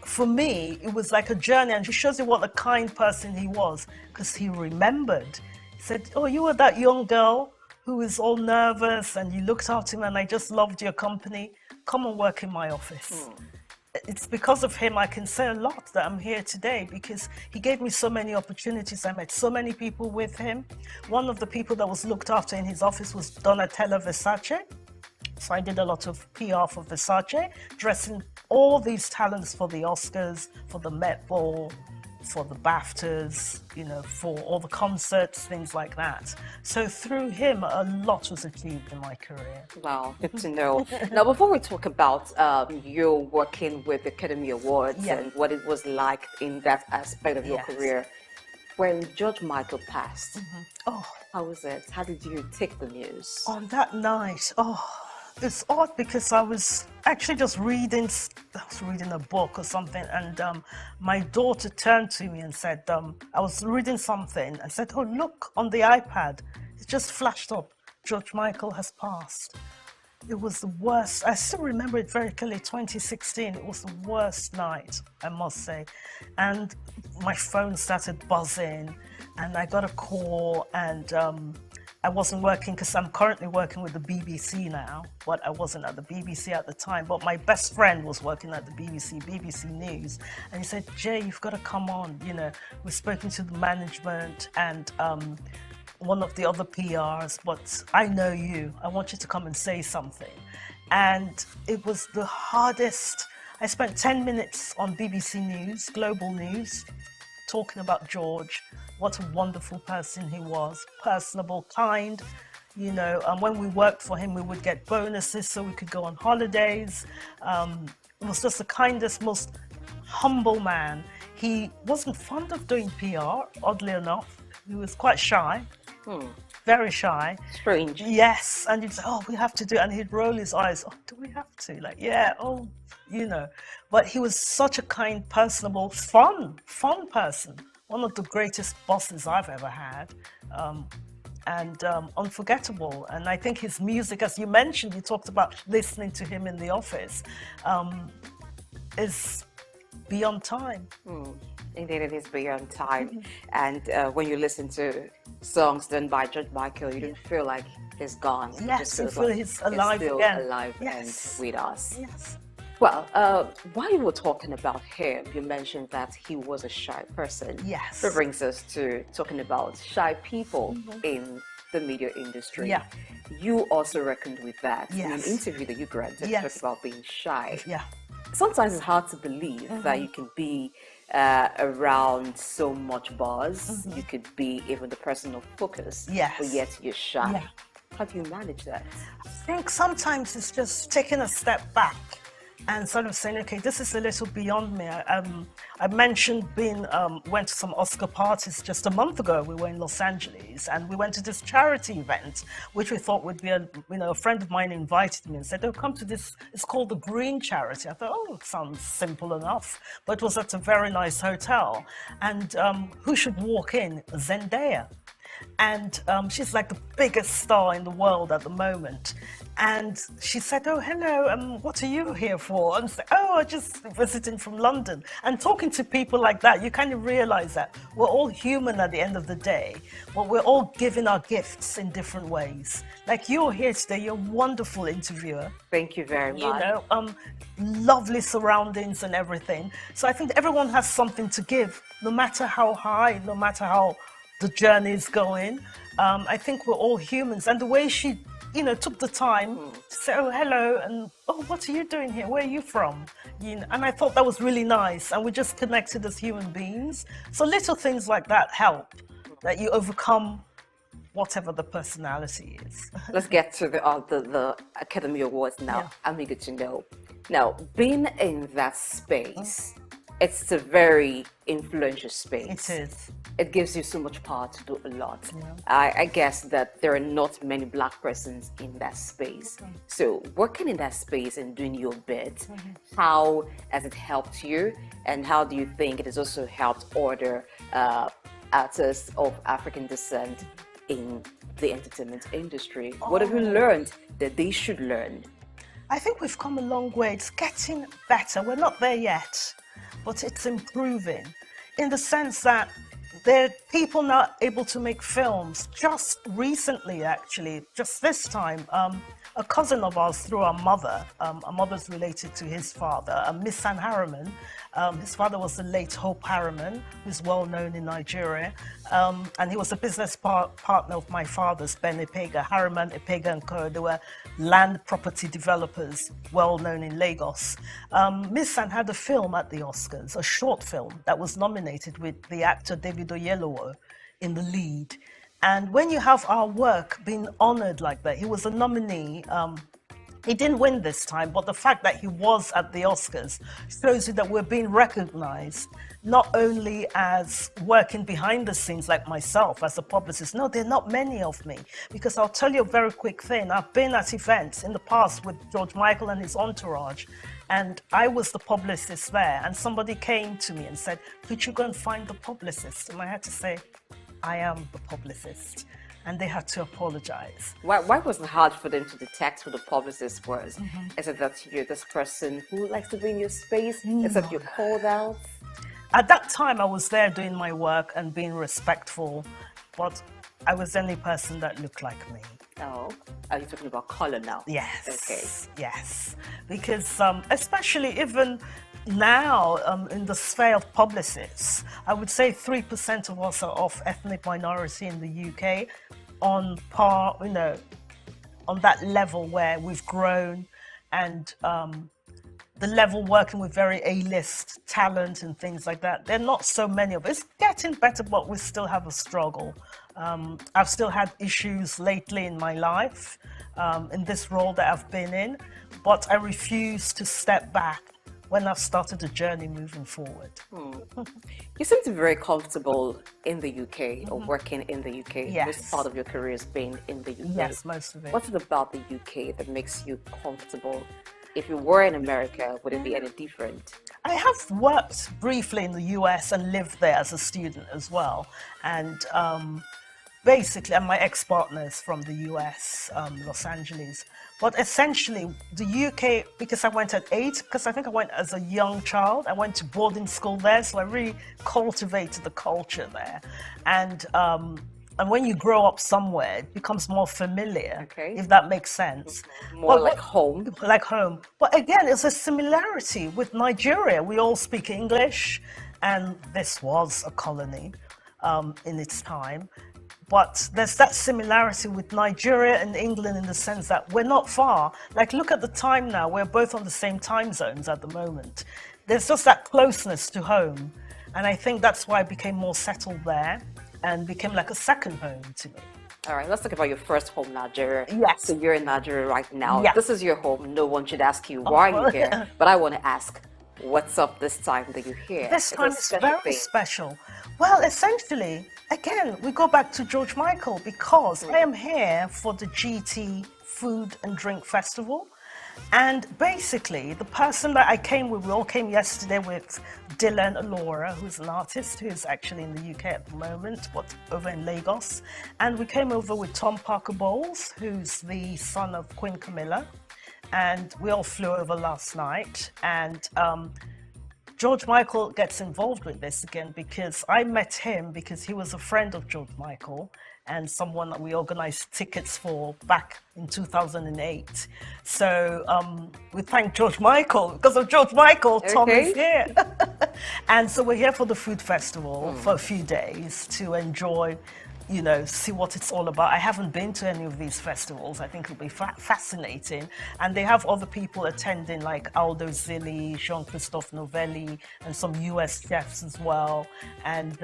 for me, it was like a journey, and it shows you what a kind person he was, because he remembered. He said, oh, you were that young girl who was all nervous, and you looked after him, and I just loved your company. Come and work in my office. It's because of him I can say a lot that I'm here today, because he gave me so many opportunities. I met so many people with him. One of the people that was looked after in his office was Donatella Versace. So I did a lot of PR for Versace, dressing all these talents for the Oscars, for the Met Ball, for the BAFTAs, for all the concerts, things like that. So through him, a lot was achieved in my career. Wow, good to know. Now, before we talk about you working with the Academy Awards and what it was like in that aspect of your career, when George Michael passed, how was it? How did you take the news? On that night, it's odd because I was actually just reading a book or something, and my daughter turned to me and said, I was reading something and said, oh, look on the iPad, it just flashed up, George Michael has passed. It was the worst. I still remember it very clearly, 2016. It was the worst night, I must say. And my phone started buzzing, and I got a call, and I wasn't working because I'm currently working with the BBC now, but I wasn't at the BBC at the time. But my best friend was working at the BBC News, and he said, "Jay, you've got to come on. You know, we've spoken to the management and one of the other PRs, but I know you. I want you to come and say something." And it was the hardest. I spent 10 minutes on BBC News, Global News, talking about George. What a wonderful person he was, personable, kind. You know, and when we worked for him, we would get bonuses so we could go on holidays. He was just the kindest, most humble man. He wasn't fond of doing PR, oddly enough. He was quite shy, very shy. Strange. Yes, and he'd say, "Oh, we have to do it," and he'd roll his eyes. "Oh, do we have to?" Like, yeah, oh, you know. But he was such a kind, personable, fun person. One of the greatest bosses I've ever had, and unforgettable. And I think his music, as you mentioned, you talked about listening to him in the office, is beyond time. Indeed, it is beyond time. And when you listen to songs done by George Michael, you don't feel like he's gone. Yes, you feel he's alive still again. alive Yes. and with us. Yes. Well, while you were talking about him, you mentioned that he was a shy person. Yes. That brings us to talking about shy people in the media industry. Yeah. You also reckoned with that in an Yes. interview that you granted, Yes. talked about being shy. Yeah. Sometimes it's hard to believe that you can be around so much buzz. You could be even the person of focus, Yes. but yet you're shy. Yeah. How do you manage that? I think sometimes it's just taking a step back and sort of saying, okay, this is a little beyond me. I mentioned went to some Oscar parties just a month ago. We were in Los Angeles, and we went to this charity event, which we thought would be a friend of mine invited me and said, "Oh, come to this. It's called the Green Charity." I thought, oh, it sounds simple enough, but it was at a very nice hotel. And who should walk in? Zendaya. And she's like the biggest star in the world at the moment. And she said, "Oh, hello, what are you here for?" And I said, "Oh, I'm just visiting from London." And talking to people like that, you kind of realize that we're all human at the end of the day, but we're all giving our gifts in different ways. Like you're here today, you're a wonderful interviewer. Thank you very much. You know, lovely surroundings and everything. So I think everyone has something to give, no matter how high, no matter how the journey is going. I think we're all humans. And the way she, took the time to say, "Oh, hello," and "Oh, what are you doing here? Where are you from?" And I thought that was really nice. And we just connected as human beings. So little things like that help, that you overcome whatever the personality is. Let's get to the Academy Awards now. Yeah. I'm eager to know. Now, being in that space, it's a very influential space. It is. It gives you so much power to do a lot. Yeah. I guess that there are not many Black persons in that space. So working in that space and doing your bit, how has it helped you? And how do you think it has also helped other artists of African descent in the entertainment industry? What have you learned that they should learn? I think we've come a long way. It's getting better. We're not there yet, but it's improving in the sense that there are people now able to make films. Just recently, actually, just this time, a cousin of ours through our mother's related to his father, Miss San Harriman. His father was the late Hope Harriman, who's well known in Nigeria. And he was a business partner of my father's, Ben Epega, Harriman, Epega and Co. They were land property developers, well known in Lagos. Miss San had a film at the Oscars, a short film that was nominated with the actor David Oyelowo in the lead. And when you have our work being honored like that, he was a nominee. He didn't win this time, but the fact that he was at the Oscars shows you that we're being recognized, not only as working behind the scenes like myself as a publicist. No, there are not many of me, because I'll tell you a very quick thing. I've been at events in the past with George Michael and his entourage, and I was the publicist there, and somebody came to me and said, "Could you go and find the publicist?" And I had to say, "I am the publicist." and they had to apologize. Why was it hard for them to detect who the publicist was? Is it that you're this person who likes to be in your space? Is it you're called out? At that time, I was there doing my work and being respectful, but I was the only person that looked like me. Oh, are you talking about color now? Yes. Okay. Yes, because especially even now in the sphere of publicists, I would say 3% of us are of ethnic minority in the UK, on par, on that level where we've grown, and the level working with very A-list talent and things like that. There are not so many of us. It's getting better, but we still have a struggle. I've still had issues lately in my life, in this role that I've been in, but I refuse to step back when I've started a journey moving forward. You seem to be very comfortable in the UK or working in the UK. Yes. Most part of your career has been in the UK. Yes, most of it. What's it about the UK that makes you comfortable? If you were in America, would it be any different? I have worked briefly in the US and lived there as a student as well. And basically, and my ex-partner is from the US, Los Angeles. But essentially, the UK, because I went at 8, because I think I went as a young child, I went to boarding school there, so I really cultivated the culture there. And when you grow up somewhere, it becomes more familiar, if that makes sense. More like home. Like home. But again, it's a similarity with Nigeria. We all speak English, and this was a colony in its time. But there's that similarity with Nigeria and England in the sense that we're not far. Like, look at the time now. We're both on the same time zones at the moment. There's just that closeness to home. And I think that's why I became more settled there and became like a second home to me. All right, let's talk about your first home, Nigeria. Yes. So you're in Nigeria right now. Yeah. This is your home. No one should ask you, why are you here? But I want to ask, what's up this time that you're here? This time is very special. Well, essentially, again, we go back to George Michael because I am here for the GT Food and Drink Festival. And basically, the person that I came with, we all came yesterday with Dylan Alora, who's an artist who's actually in the UK at the moment, but over in Lagos. And we came over with Tom Parker Bowles, who's the son of Queen Camilla. And we all flew over last night. And George Michael gets involved with this again because I met him because he was a friend of George Michael and someone that we organized tickets for back in 2008. So we thank George Michael. Because of George Michael, Tom is here. And so we're here for the food festival for a few days to enjoy, see what it's all about. I haven't been to any of these festivals. I think it'll be fascinating. And they have other people attending like Aldo Zilli, Jean-Christophe Novelli, and some US chefs as well. And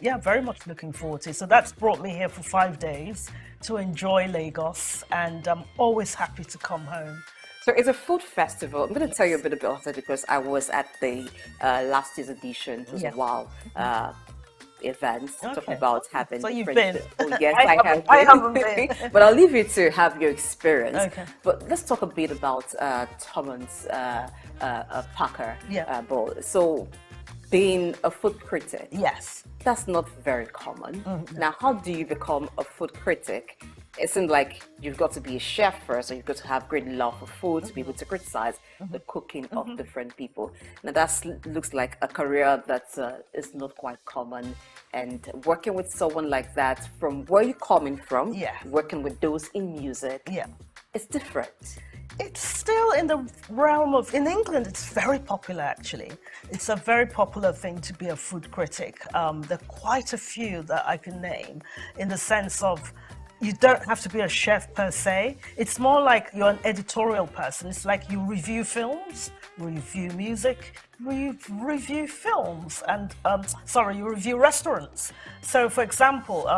yeah, very much looking forward to it. So that's brought me here for 5 days to enjoy Lagos. And I'm always happy to come home. So it's a food festival. I'm going to tell you a bit about it because I was at the last year's edition. It was a while. Events talking about having. So you've been? Oh, yes, I haven't been. But I'll leave you to have your experience. Okay. But let's talk a bit about Thomas Parker Bowles. So, being a food critic, yes, that's not very common. Now, how do you become a food critic? It seems like you've got to be a chef first, or you've got to have great love for food to be able to criticize the cooking of different people. Now that looks like a career that is not quite common. And working with someone like that, from where you're coming from, working with those in music, it's different. It's still in the realm of, in England, it's very popular actually. It's a very popular thing to be a food critic. There are quite a few that I can name in the sense of, you don't have to be a chef per se. It's more like you're an editorial person. It's like you review films, review music, review films, and you review restaurants. So, for example,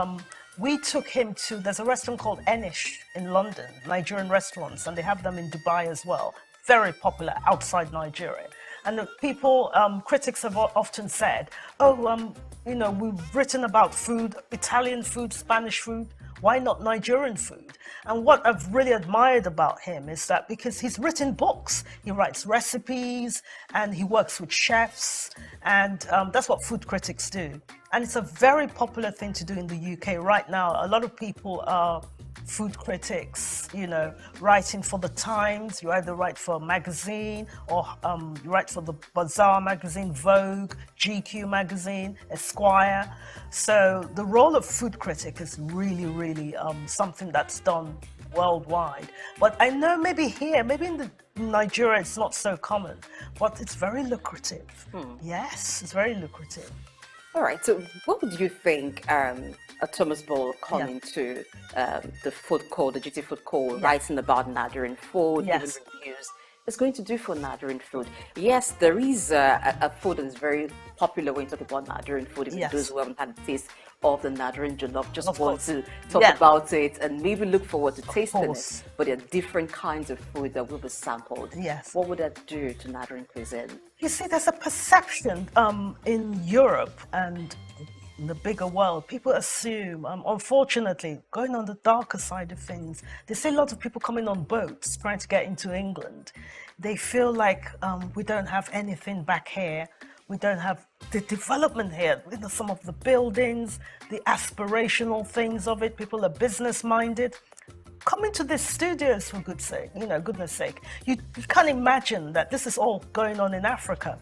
we took him to, there's a restaurant called Enish in London, Nigerian restaurants, and they have them in Dubai as well. Very popular outside Nigeria. And the people, critics have often said, we've written about food, Italian food, Spanish food, why not Nigerian food? And what I've really admired about him is that because he's written books, he writes recipes, and he works with chefs, and that's what food critics do. And it's a very popular thing to do in the UK right now. A lot of people are food critics, you know, writing for the Times. You either write for a magazine or you write for the Bazaar magazine, Vogue, GQ magazine, Esquire. So the role of food critic is really, really something that's done worldwide. But I know maybe here, maybe in Nigeria, it's not so common, but it's very lucrative. Yes, it's very lucrative. All right, so what would you think a Thomas Ball coming to the food court, the GT food court, writing about Nigerian food, giving reviews, is going to do for Nigerian food? Yes, there is a food that is very popular when you talk about Nigerian food. Even those who haven't had a taste of the Nigerian jollof just want to talk about it and maybe look forward to tasting it. But there are different kinds of food that will be sampled. Yes. What would that do to Nigerian cuisine? You see, there's a perception in Europe and in the bigger world. People assume, unfortunately, going on the darker side of things, they see a lot of people coming on boats trying to get into England. They feel like we don't have anything back here. We don't have the development here. You know, some of the buildings, the aspirational things of it. People are business-minded. Come into these studios for goodness sake. You can't imagine that this is all going on in Africa.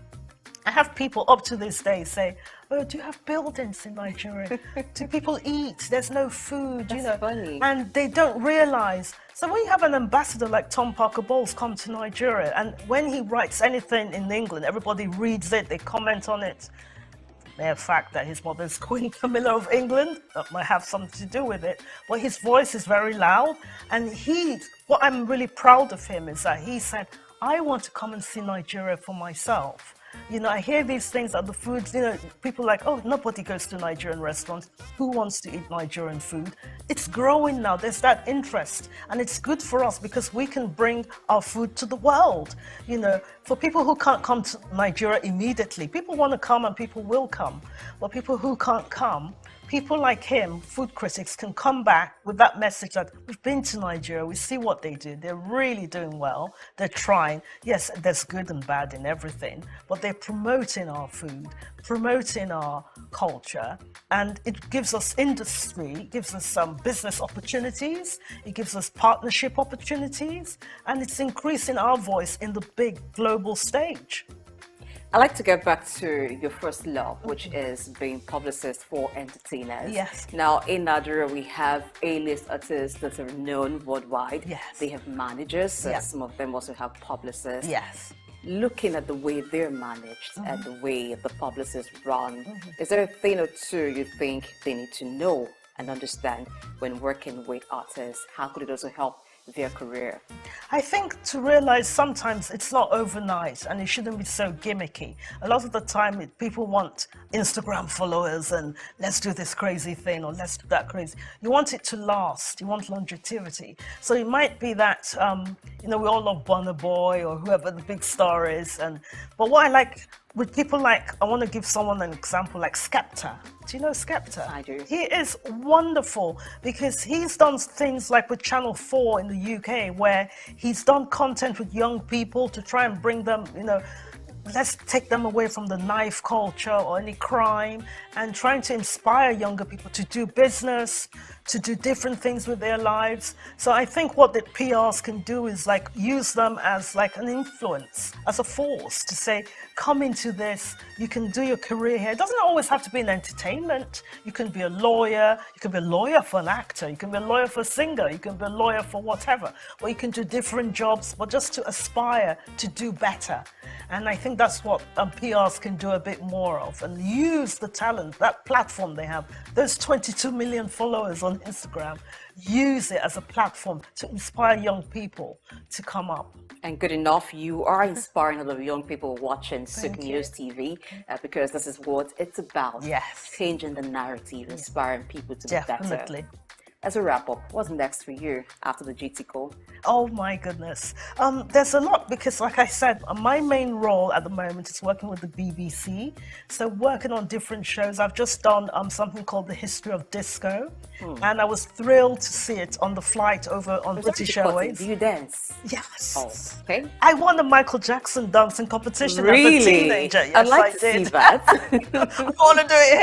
I have people up to this day say, "Oh, do you have buildings in Nigeria? Do people eat? There's no food," you know. Funny. And they don't realize. So when you have an ambassador like Tom Parker Bowles come to Nigeria, and when he writes anything in England, everybody reads it, they comment on it. The mere fact that his mother's Queen Camilla of England, that might have something to do with it. But his voice is very loud, and what I'm really proud of him is that he said, "I want to come and see Nigeria for myself." You know, I hear these things at the foods, you know, people like, "Oh, nobody goes to Nigerian restaurants. Who wants to eat Nigerian food?" It's growing now. There's that interest. And it's good for us because we can bring our food to the world. You know, for people who can't come to Nigeria immediately, people want to come and people will come. But people who can't come, people like him, food critics, can come back with that message that we've been to Nigeria, we see what they do, they're really doing well, they're trying. Yes, there's good and bad in everything, but they're promoting our food, promoting our culture, and it gives us industry, it gives us some business opportunities, it gives us partnership opportunities, and it's increasing our voice in the big global stage. I'd like to get back to your first love, which is being publicist for entertainers. Yes. Now, in Nigeria, we have A-list artists that are known worldwide. Yes. They have managers. Yes. Some of them also have publicists. Yes. Looking at the way they're managed and the way the publicists run, is there a thing or two you think they need to know and understand when working with artists? How could it also help their career? I think to realize sometimes it's not overnight and it shouldn't be so gimmicky. A lot of the time people want Instagram followers and let's do this crazy thing or let's do that crazy. You want it to last, you want longevity. So it might be that, you know, we all love Burna Boy or whoever the big star is. But what I like with people like, I want to give someone an example like Skepta. Do you know Skepta? I do. He is wonderful because he's done things like with Channel 4 in the UK where he's done content with young people to try and bring them, you know, let's take them away from the knife culture or any crime and trying to inspire younger people to do business, to do different things with their lives. So I think what the PRs can do is like use them as like an influence, as a force to say, come into this, you can do your career here. It doesn't always have to be in entertainment. You can be a lawyer, you can be a lawyer for an actor, you can be a lawyer for a singer, you can be a lawyer for whatever, or you can do different jobs, but just to aspire to do better. And I think that's what PRs can do a bit more of and use the talent, that platform they have, those 22 million followers on Instagram, use it as a platform to inspire young people to come up. And good enough, you are inspiring a lot of young people watching SOUQ News TV because this is what it's about. Yes. Changing the narrative, inspiring people to be better. Definitely. As a wrap-up, what's next for you after the GT call? Oh my goodness. There's a lot because, like I said, my main role at the moment is working with the BBC. So working on different shows. I've just done something called The History of Disco. And I was thrilled to see it on the flight over on British Airways. Do you dance? Yes. Oh, okay. I won the Michael Jackson dancing competition Really? as a teenager. Yes, I'd like I to did. see that. I want to do it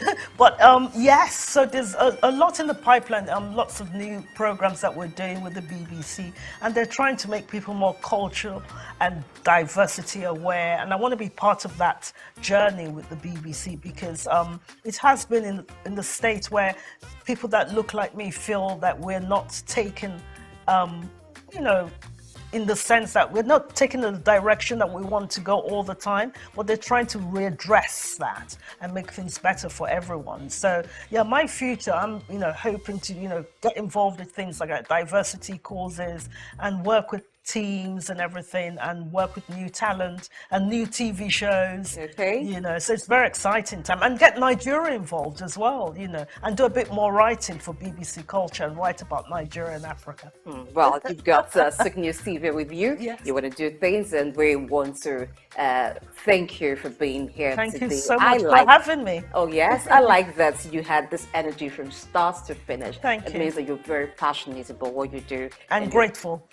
here. But yes, so there's a lot in the pipeline. Lots of new programs that we're doing with the BBC, and they're trying to make people more cultural and diversity aware. And I want to be part of that journey with the BBC because it has been in the States where people that look like me feel that we're not taken, in the sense that we're not taking the direction that we want to go all the time, but they're trying to readdress that and make things better for everyone. So yeah, my future, I'm hoping to get involved with things like diversity causes and work with teams and everything, and work with new talent and new TV shows. Okay. So it's very exciting time, and get Nigeria involved as well. And do a bit more writing for BBC Culture and write about Nigeria and Africa. Well, you've got SOUQ News TV with you. Yes. You want to do things, and we want to thank you for being here Thank today. you so much for having me. Oh yes, I like that you had this energy from start to finish. Thank It you. means that you're very passionate about what you do. And grateful.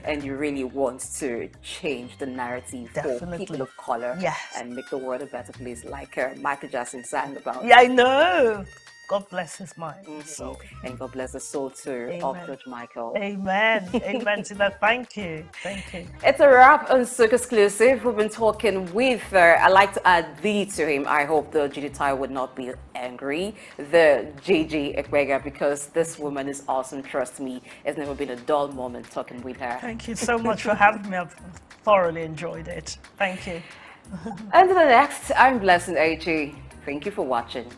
And you really want to change the narrative for Definitely. people of color Yes. and make the world a better place, like Michael Jackson sang about. Yeah, I know. God bless his mind. So. And God bless the soul too of Amen. George Michael. Amen. Amen to that. Thank you. Thank you. It's a wrap on SOUQ Exclusive. We've been talking with, I like to add the to him. I hope the GD would not be angry. The JJ Ekwega, because this woman is awesome. Trust me, it's never been a dull moment talking with her. Thank you so much for having me. I've thoroughly enjoyed it. Thank you. Until the next, I'm Blessing AG. Thank you for watching.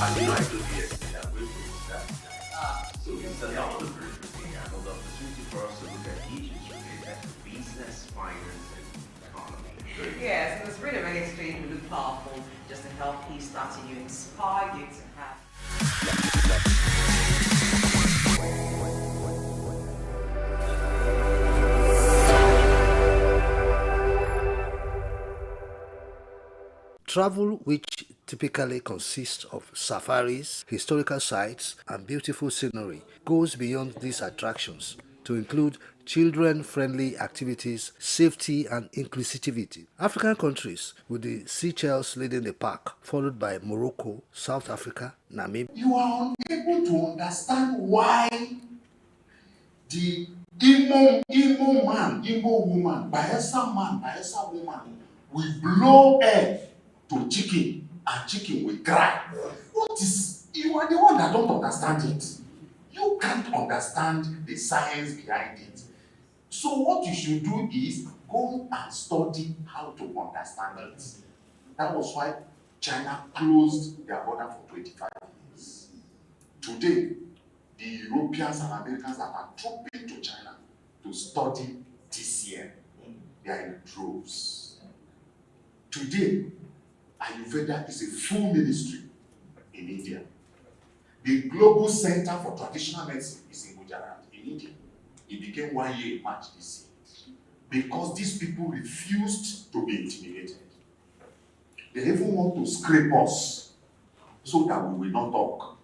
I do like to be a good that. So it's another very interesting angle, the opportunity for us to look at issues related to business, finance, and economy. Yes, it was really, really extremely really powerful just to help you start to inspire you to have. Travel, which typically consists of safaris, historical sites, and beautiful scenery, goes beyond these attractions to include children-friendly activities, safety, and inclusivity. African countries, with the Seychelles leading the pack, followed by Morocco, South Africa, Namibia. You are unable to understand why the Igbo man, Igbo woman, Bayelsa man, Bayelsa woman will blow air to chicken and chicken will cry. What is, you are the one that don't understand it. You can't understand the science behind it. So what you should do is go and study how to understand it. That was why China closed their border for 25 years. Today, the Europeans and Americans are trooping to China to study TCM. They are in droves. Today, Ayurveda is a full ministry in India. The Global Center for Traditional Medicine is in Gujarat, in India. It became 1 year in March this year. Because these people refused to be intimidated. They even want to scrape us so that we will not talk.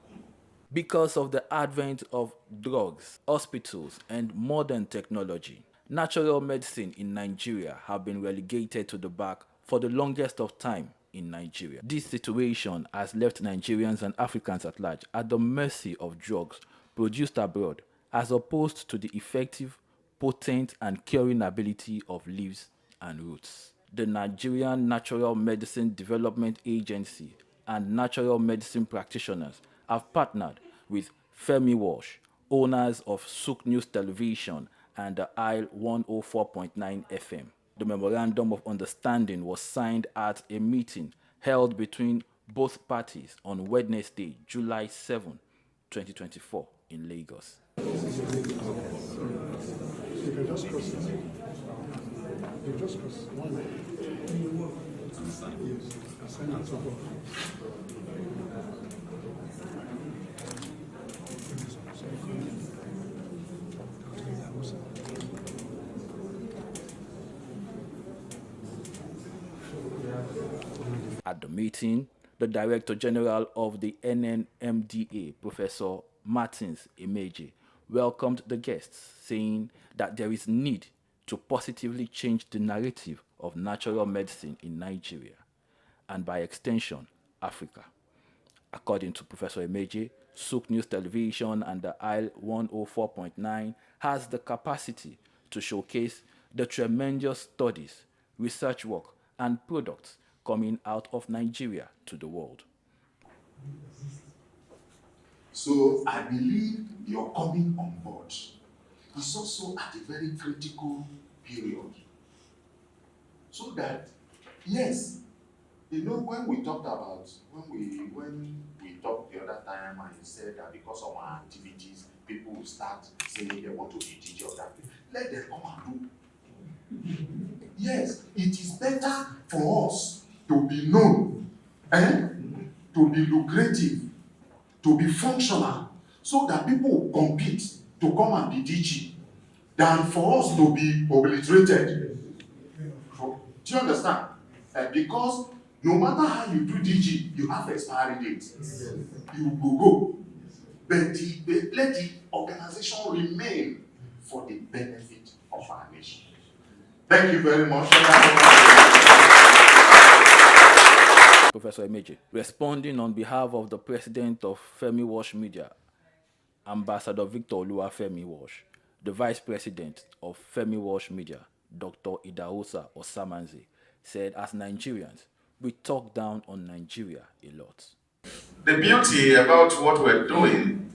Because of the advent of drugs, hospitals, and modern technology, natural medicine in Nigeria have been relegated to the back for the longest of time in Nigeria. This situation has left Nigerians and Africans at large at the mercy of drugs produced abroad, as opposed to the effective, potent, and curing ability of leaves and roots. The Nigerian Natural Medicine Development Agency and natural medicine practitioners have partnered with Femi Walsh, owners of SOUQ News Television and the Isle 104.9 FM. The Memorandum of Understanding was signed at a meeting held between both parties on Wednesday, July 7, 2024 in Lagos. You can just cross it. You just cross one line. Yes, assign it to God. At the meeting, the Director General of the NNMDA, Professor Martins Emeje, welcomed the guests, saying that there is need to positively change the narrative of natural medicine in Nigeria and by extension, Africa. According to Professor Emeje, SOUQ News Television and the Isle 104.9 has the capacity to showcase the tremendous studies, research work, and products coming out of Nigeria to the world. So I believe your coming on board is also at a very critical period. So that, yes, you know, when we talked the other time and you said that because of our activities, people will start saying they want to be DJ of that, let them come and do. Yes, it is better for us to be known, to be lucrative, to be functional, so that people will compete to come and be DG, than for us to be obliterated. Do you understand? Because no matter how you do DG, you have expiry date. You will go. But let the organization remain for the benefit of our nation. Thank you very much. Professor Emeje, responding on behalf of the president of Femi Walsh Media, Ambassador Victor Oluwafemi Walsh, the vice president of Femi Walsh Media, Dr. Idahosa Osamanze, said, as Nigerians, we talk down on Nigeria a lot. The beauty about what we're doing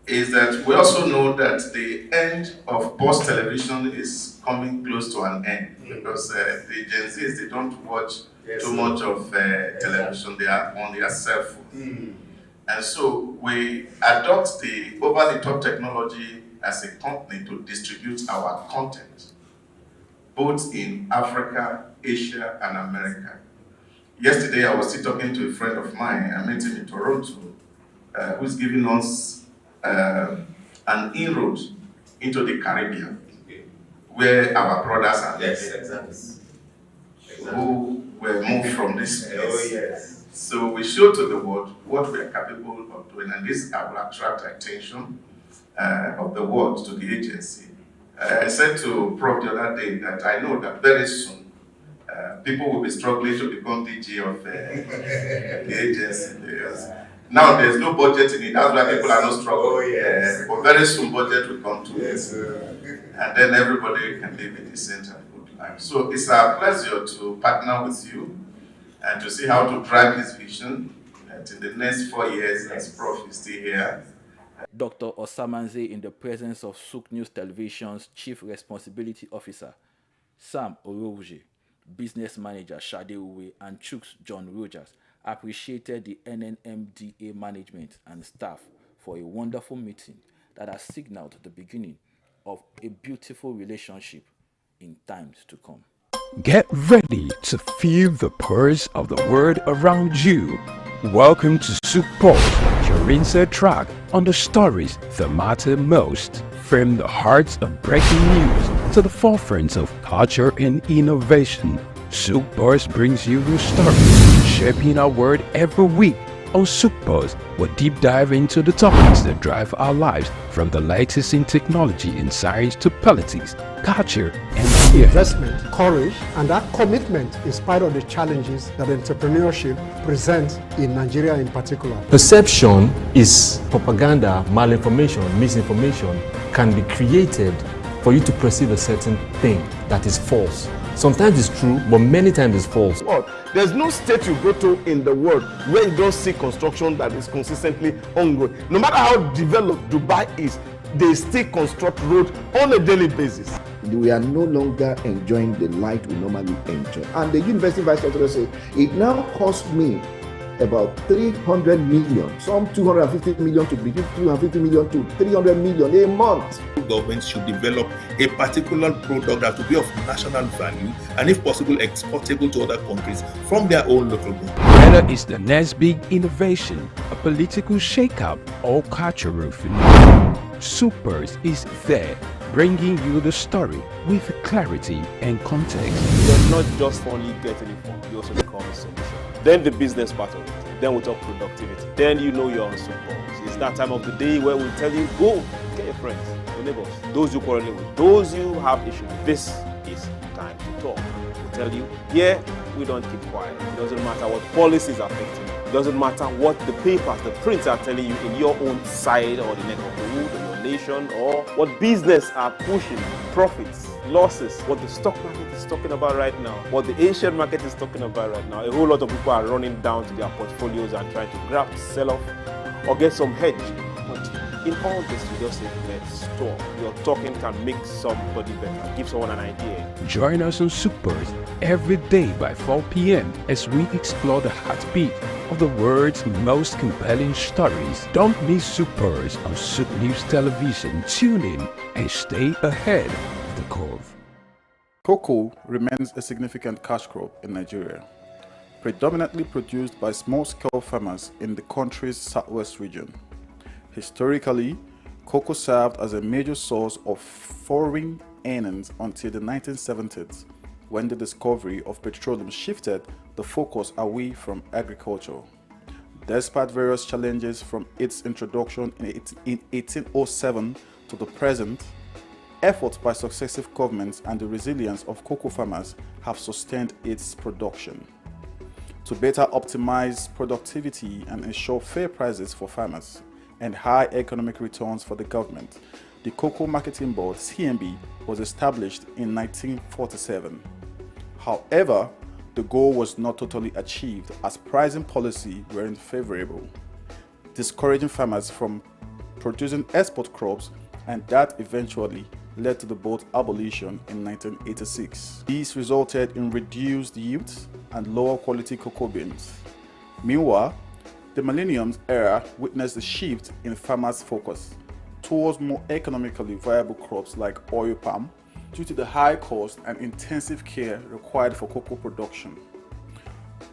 is that we also know that the end of Pulse television is coming close to an end, because the Gen Zs, they don't watch too much of television, they are on their cell phone. And so we adopt the over-the-top technology as a company to distribute our content, both in Africa, Asia, and America. Yesterday, I was still talking to a friend of mine, I met him in Toronto, who's giving us an inroad into the Caribbean, where our brothers are who were moved from this place. So we show to the world what we are capable of doing, and this will attract attention of the world to the agency. I said to Prof the other day that I know that very soon people will be struggling to become DG of the agency, because now there's no budget in it. That's why people are not struggling. But very soon budget will come to it, and then everybody can live a decent and good life. So it's a pleasure to partner with you and to see how to drive this vision in the next 4 years as Prof is still here. Dr. Osamanze, in the presence of SOUQ News Television's Chief Responsibility Officer, Sam Orowuje, Business Manager Shade Uwe, and Chooks John Rogers, appreciated the NNMDA management and staff for a wonderful meeting that has signaled the beginning of a beautiful relationship in times to come. Get ready to feel the pulse of the world around you. Welcome to SOUQ Pulse, your insert track on the stories that matter most. From the hearts of breaking news to the forefront of culture and innovation, SOUQ Pulse brings you the stories shaping our world every week. On SOUQ Pulse, we'll deep dive into the topics that drive our lives, from the latest in technology and science to politics, culture, and investment, courage, and that commitment in spite of the challenges that entrepreneurship presents in Nigeria in particular. Perception is propaganda, malinformation, misinformation can be created for you to perceive a certain thing that is false. Sometimes it's true, but many times it's false. There's no state you go to in the world where you don't see construction that is consistently ongoing. No matter how developed Dubai is, they still construct roads on a daily basis. We are no longer enjoying the light we normally enjoy. And the university vice chancellor said, it now costs me about 300 million, some 250 million to between 250 million to 300 million a month. Governments should develop a particular product that will be of national value and if possible exportable to other countries from their own local government. Whether it's the next big innovation, a political shakeup, or cultural phenomenon, SOUQ Pulse is there, bringing you the story with clarity and context. You're not just only getting informed, you also become a solution. Then the business part of it. Then we talk productivity. Then you know you're on SOUQ Pulse. It's that time of the day where we tell you, go, get your friends, your neighbors, those you quarrel with, those you have issues with. This is time to talk. We tell you, here, we don't keep quiet. It doesn't matter what policies are affecting you. It doesn't matter what the papers, the prints are telling you in your own side or the neck of the wood or your nation, or what business are pushing, profits, losses, what the stock market is talking about right now, what the Asian market is talking about right now. A whole lot of people are running down to their portfolios and trying to grab, sell off, or get some hedge. But in all this, you just say, let's talk. Your talking can make somebody better, give someone an idea. Join us on SOUQ Pulse every day by 4 p.m. as we explore the heartbeat of the world's most compelling stories. Don't miss SOUQ Pulse on SOUQ News Television. Tune in and stay ahead of the curve. Cocoa remains a significant cash crop in Nigeria, predominantly produced by small-scale farmers in the country's southwest region. Historically, cocoa served as a major source of foreign earnings until the 1970s, when the discovery of petroleum shifted the focus away from agriculture. Despite various challenges from its introduction in 1807 to the present, efforts by successive governments and the resilience of cocoa farmers have sustained its production. To better optimize productivity and ensure fair prices for farmers and high economic returns for the government, the Cocoa Marketing Board, CMB, was established in 1947. However, the goal was not totally achieved as pricing policy weren't favorable, discouraging farmers from producing export crops, and that eventually led to the board's abolition in 1986. These resulted in reduced yields and lower quality cocoa beans. Meanwhile, the millennium era witnessed a shift in farmers' focus towards more economically viable crops like oil palm due to the high cost and intensive care required for cocoa production.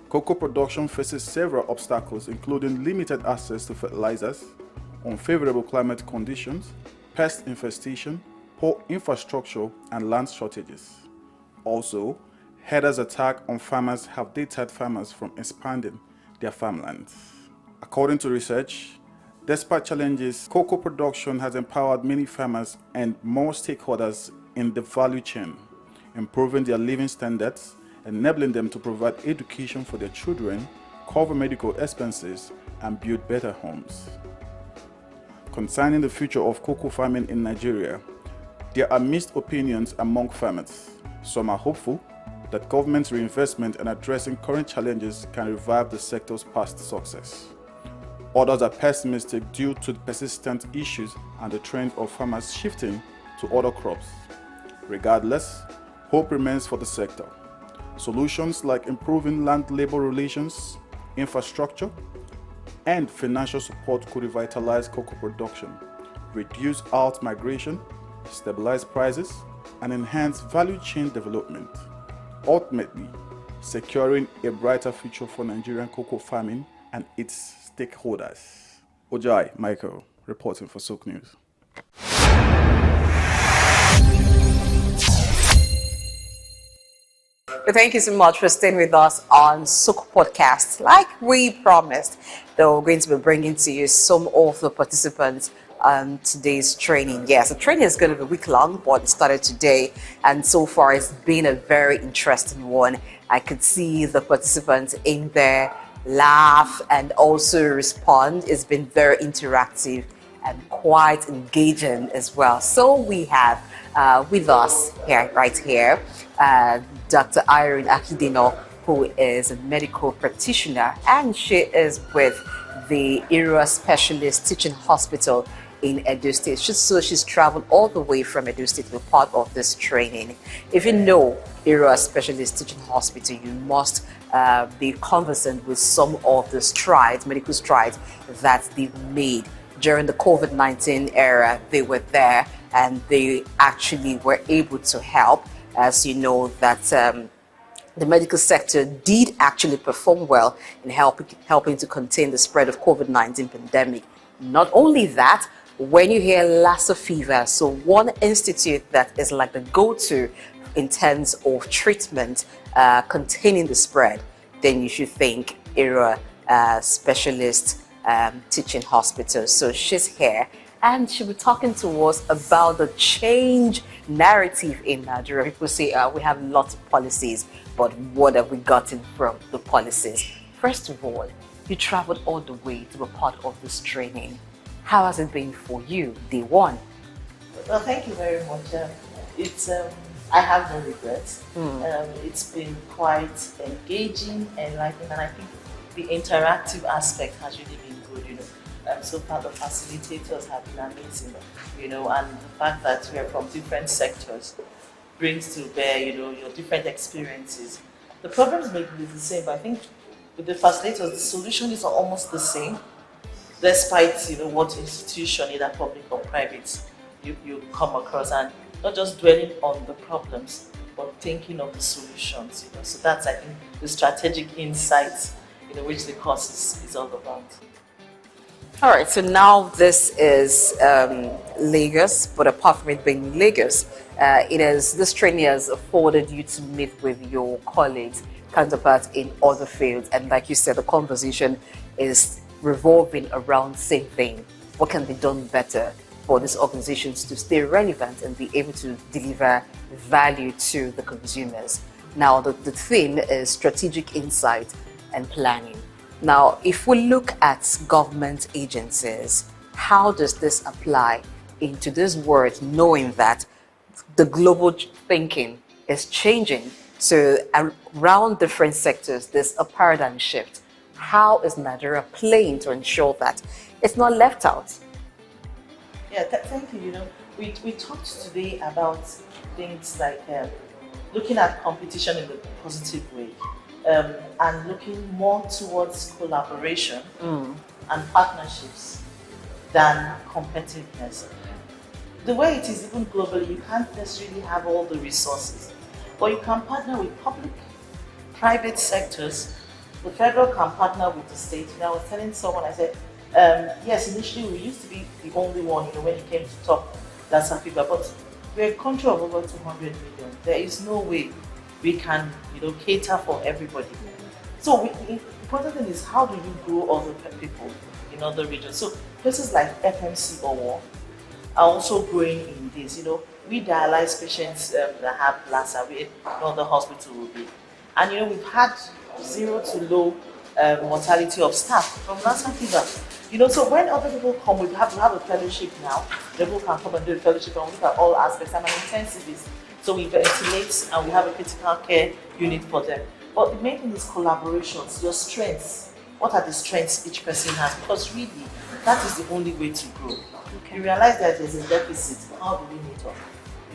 Cocoa production faces several obstacles, including limited access to fertilizers, unfavorable climate conditions, pest infestation, poor infrastructure, and land shortages. Also, herders' attacks on farmers have deterred farmers from expanding their farmlands. According to research, despite challenges, cocoa production has empowered many farmers and more stakeholders in the value chain, improving their living standards, enabling them to provide education for their children, cover medical expenses, and build better homes. Concerning the future of cocoa farming in Nigeria, there are mixed opinions among farmers. Some are hopeful that government reinvestment and addressing current challenges can revive the sector's past success. Others are pessimistic due to the persistent issues and the trend of farmers shifting to other crops. Regardless, hope remains for the sector. Solutions like improving land-labor relations, infrastructure, and financial support could revitalize cocoa production, reduce out-migration, stabilize prices, and enhance value chain development, ultimately securing a brighter future for Nigerian cocoa farming and its stakeholders. Ojai Michael, reporting for SOUQ News. Thank you so much for staying with us on SOUQ Podcast. Like we promised, though, we're going to be bringing to you some of the participants on today's training. Yes, the training is going to be week-long, but it started today, and so far it's been a very interesting one. I could see the participants in there laugh and also respond. It's been very interactive, and quite engaging as well. So we have with us right here, Dr. Irene Akidino, who is a medical practitioner, and she is with the Area Specialist Teaching Hospital in Edo State. She's traveled all the way from Edo State to be part of this training. If you know Area Specialist Teaching Hospital, you must be conversant with some of the strides, medical strides that they've made during the COVID-19 era. They were there and they actually were able to help. As you know, that the medical sector did actually perform well in helping to contain the spread of COVID-19 pandemic. Not only that, when you hear Lassa fever, so one institute that is like the go-to in terms of treatment containing the spread, then you should think Area Specialist Teaching Hospital. So she's here and she'll be talking to us about the change narrative in Nigeria. People say we have lots of policies, but what have we gotten from the policies? First of all, you traveled all the way to be part of this training. How has it been for you, day one? Well, thank you very much. I have no regrets. It's been quite engaging, enlightening, and I think the interactive aspect has really been good. So far the facilitators have been amazing. And the fact that we are from different sectors brings to bear, your different experiences. The problems may be the same, but I think with the facilitators, the solution is almost the same, despite what institution, either public or private, you come across, and not just dwelling on the problems, but thinking of the solutions. So that's, I think, the strategic insights which the course is all about. All right, so now this is Lagos, but apart from it being Lagos, this training has afforded you to meet with your colleagues, counterparts in other fields, and like you said, the conversation is revolving around the same thing. What can be done better for these organizations to stay relevant and be able to deliver value to the consumers? Now, the theme is strategic insight and planning. Now, if we look at government agencies, how does this apply into this world, knowing that the global thinking is changing? So around different sectors, there's a paradigm shift. How is Nigeria playing to ensure that it's not left out? Yeah, thank you. We talked today about things like looking at competition in a positive way. And looking more towards collaboration and partnerships than competitiveness. The way it is even globally, you can't necessarily have all the resources, but you can partner with public, private sectors. The federal can partner with the state. I was telling someone, I said, yes, initially we used to be the only one, when it came to top Lassa fever, but we're a country of over 200 million. There is no way we can, cater for everybody. So the important thing is, how do you grow other people in other regions? So places like FMC or are also growing in this. We dialyze patients that have Lassa. No other hospital will be. And we've had 0 to low mortality of staff from Lassa fever. So when other people come, we have to have a fellowship now. People can come and do a fellowship and look at all aspects. I'm an intensivist. So we ventilate and we have a critical care unit for them. But the main thing is collaborations, your strengths. What are the strengths each person has? Because really, that is the only way to grow. Okay. You realize that there's a deficit. How do we meet up?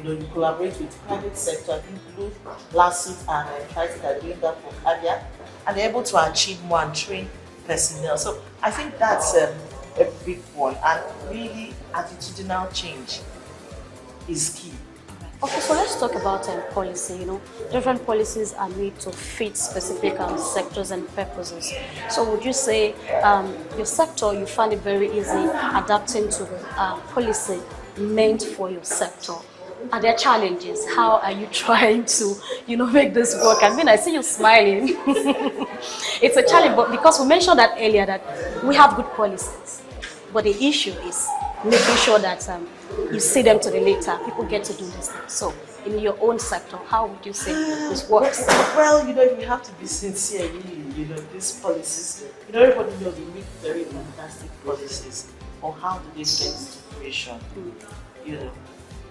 You collaborate with private sector. I think Blue, Lawsuit, and Triton are doing that for cardiac, and they're able to achieve more and train personnel. So I think that's a big one, and really attitudinal change is key. Okay, so let's talk about policy. Different policies are made to fit specific sectors and purposes. So would you say your sector, you find it very easy adapting to the policy meant for your sector? Are there challenges? How are you trying to, make this work? I see you smiling. It's a challenge, but because we mentioned that earlier, that we have good policies, but the issue is making sure that you see them to the later. People get to do this thing. So, in your own sector, how would you say this works? Well, if we have to be sincere, really, these policies, everybody knows we make very fantastic policies. or how do they get to fruition? You know,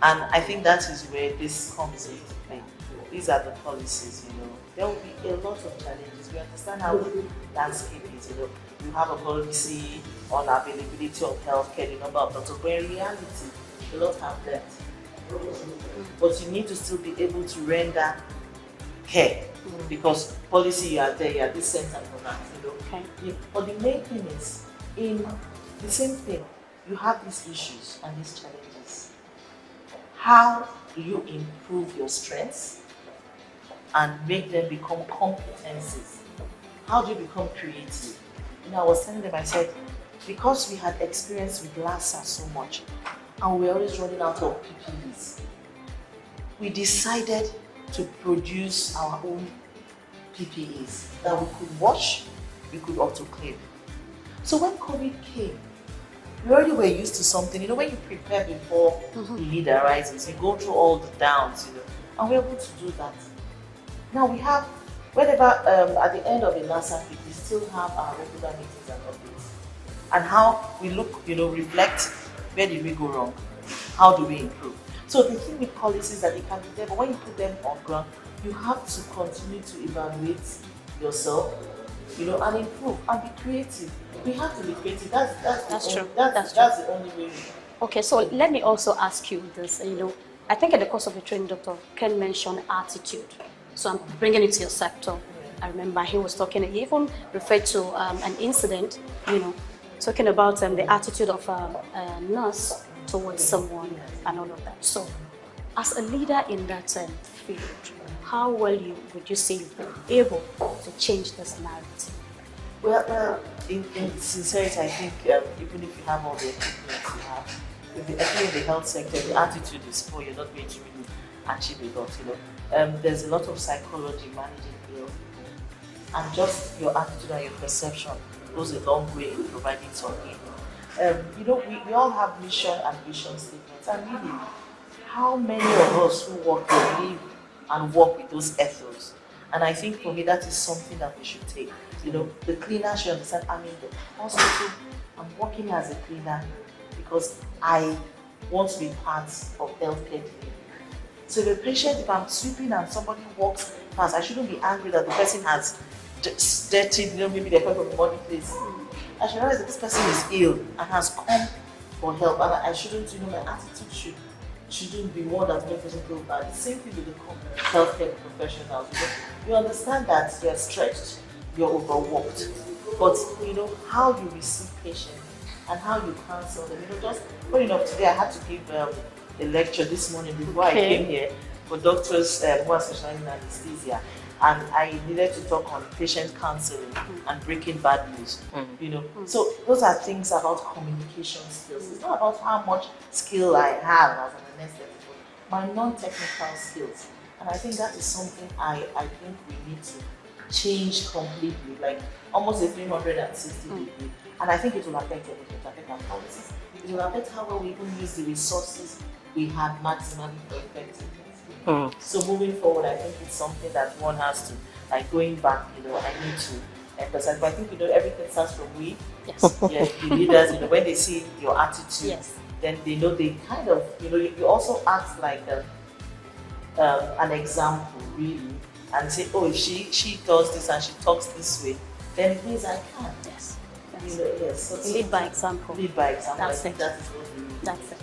and I think that is where this comes into play. These are the policies. You know, there will be a lot of challenges. We understand how the landscape is. You know, you have a policy on availability of healthcare, the number of doctors, but in reality, a lot have left. But you need to still be able to render care because policy you are there, you are this center for that. You know, but the main thing is in the same thing. You have these issues and these challenges. How do you improve your strengths and make them become competencies? How do you become creative? You know, I was telling them, I said, because we had experience with LASA so much and we were always running out of PPEs, we decided to produce our own PPEs that we could wash, we could autoclave. So when COVID came, we already were used to something. You know, when you prepare before the need arises, you go through all the downs, you know, and we're able to do that. Now we have, whenever at the end of the LASA week, we still have our regular meetings and updates. And how we look, you know, reflect, where did we go wrong? How do we improve? So the thing with policies is that they can be there, but when you put them on ground, you have to continue to evaluate yourself, you know, and improve and be creative. We have to be creative. That's true. That's the only way. Okay, so let me also ask you this. You know, I think in the course of the training, Dr. Ken mentioned attitude. So I'm bringing it to your sector. I remember he was talking, he even referred to an incident, you know, talking about the attitude of a nurse towards someone and all of that. So as a leader in that field, how well would you say you've been able to change this narrative? Well, in sincerity, I think even if you have all the equipment you have, I think in the health sector, the attitude is poor, you're not going to really achieve a lot, you know. There's a lot of psychology managing ill, and just your attitude and your perception goes a long way in providing some aid. You know, we all have mission and vision statements, and really, how many of us who work here live and work with those ethos? And I think for me, that is something that we should take. You know, the cleaner should understand, I'm in the hospital, I'm working as a cleaner because I want to be part of healthcare delivery. So if a patient, if I'm sweeping and somebody walks past, I shouldn't be angry that the person has dirtied, you know, maybe they're coming from a muddy place. I should realize that this person is ill and has come for help, and I shouldn't, you know, my attitude shouldn't be one that makes person feel bad. The same thing with the healthcare professionals. You understand that you're stretched, you're overworked, but you know how you receive patients and how you counsel them. You know, just funny enough, today I had to give a lecture this morning before I came here for doctors who are specializing in anesthesia, and I needed to talk on patient counseling and breaking bad news. You know, so those are things about communication skills. It's not about how much skill I have as an anesthetist, but my non-technical skills. And I think that is something I think we need to change completely, like almost a 360 degree. And I think it will affect everything. It will affect our policies. It will affect how well we even use the resources we have maximally for effectiveness. So moving forward, I think it's something that one has to, like going back, you know, I need to emphasize. But I think, you know, everything starts from we. Yes. Yeah, the leaders, you know, when they see your attitude, then they know they kind of, you know, you also act like an example, really, and say, oh, if she does this and she talks this way, then it means I can. Yes. You know, yes. So lead by example. Lead by example. That's I think it. that is what we need. That's it.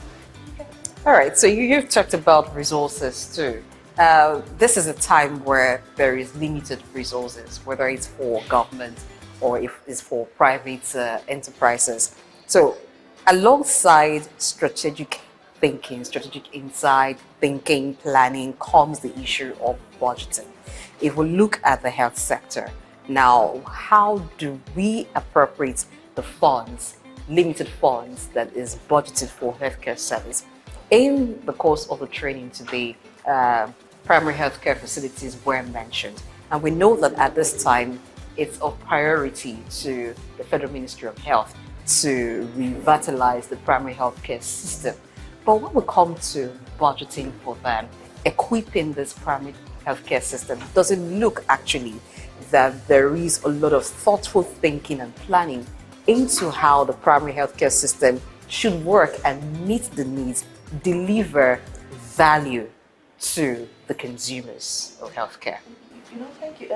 All right, so you've talked about resources too. This is a time where there is limited resources, whether it's for government or if it's for private enterprises. So alongside strategic thinking, strategic insight, thinking, planning, comes the issue of budgeting. If we look at the health sector, now how do we appropriate the funds, limited funds that is budgeted for healthcare service? In the course of the training today, primary healthcare facilities were mentioned. And we know that at this time, it's of priority to the Federal Ministry of Health to revitalize the primary healthcare system. But when we come to budgeting for them, equipping this primary healthcare system, does it look actually that there is a lot of thoughtful thinking and planning into how the primary healthcare system should work and meet the needs, deliver value to the consumers of healthcare? Thank you.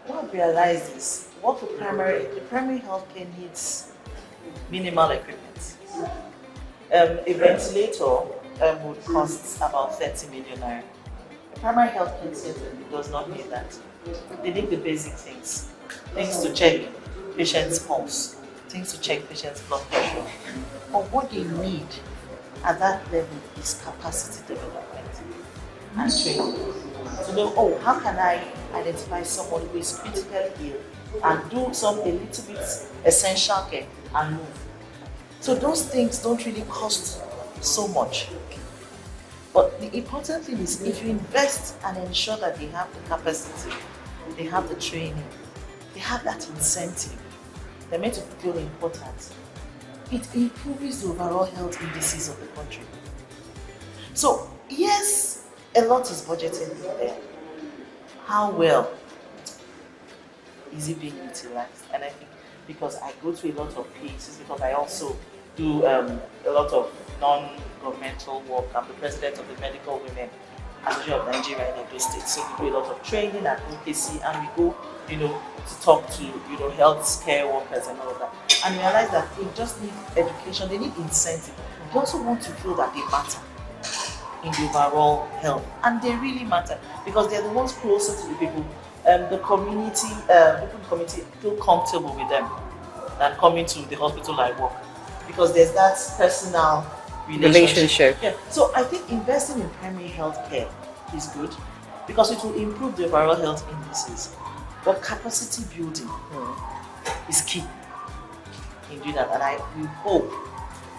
What I realized is the primary healthcare needs minimal equipment. A ventilator would cost about 30 million naira. A primary healthcare center does not need that. They need the basic things to check patient's pulse, things to check patient's blood pressure. But what they need at that level is capacity development and training. To know, how can I identify someone who is critically ill and do a little bit essential care and move. So those things don't really cost so much. But the important thing is if you invest and ensure that they have the capacity, they have the training, they have that incentive, they're made to feel important, it improves the overall health indices of the country. So yes, a lot is budgeted there. How well is it being utilized? And I think because I go to a lot of places, because I also do a lot of non-governmental work. I'm the president of the Medical Women Association of Nigeria in Edo State. So we do a lot of training, advocacy, and we go, to talk to, health care workers and all of that. And realize that they just need education, they need incentive. They also want to feel that they matter in the overall health. And they really matter because they're the ones closer to the people. The community, people in the community feel comfortable with them than coming to the hospital I work. Because there's that personal relationship. Yeah. So I think investing in primary health care is good because it will improve the overall health indices. But capacity building is key in doing that. And I will hope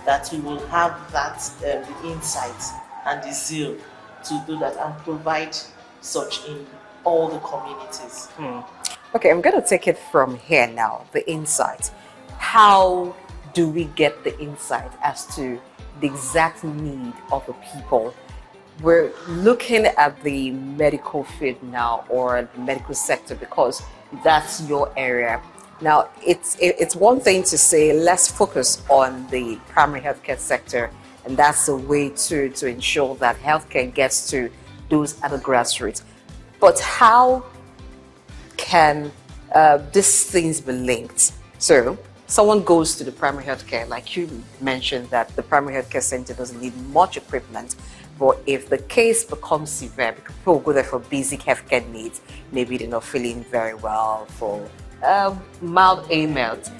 that we will have that the insight and the zeal to do that and provide such in all the communities. Okay, I'm going to take it from here now, the insight. How do we get the insight as to the exact need of the people? We're looking at the medical field now, or the medical sector, because that's your area. Now, it's one thing to say, let's focus on the primary healthcare sector, and that's a way to ensure that healthcare gets to those at the grassroots. But how can these things be linked? So, someone goes to the primary healthcare, like you mentioned that the primary healthcare center doesn't need much equipment, but if the case becomes severe, because people go there for basic healthcare needs, maybe they're not feeling very well, for mild ailment,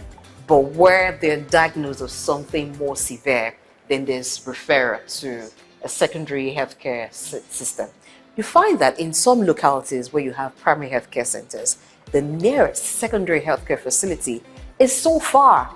but where they're diagnosed with something more severe, then there's referral to a secondary healthcare system. You find that in some localities where you have primary healthcare centers, the nearest secondary healthcare facility is so far.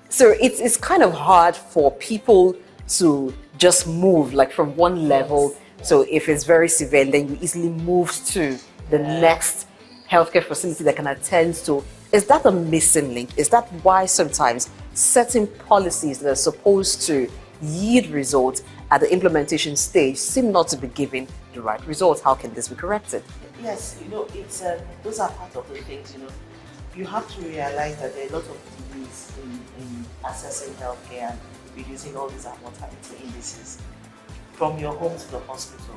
So it's kind of hard for people to just move like from one level. So if it's very severe, then you easily move to the next healthcare facility that can attend to. Is that a missing link? Is that why sometimes certain policies that are supposed to yield results at the implementation stage seem not to be giving the right results? How can this be corrected? Yes, it's those are part of the things, You have to realize that there are a lot of delays in accessing healthcare and reducing all these mortality indices. From your home to the hospital,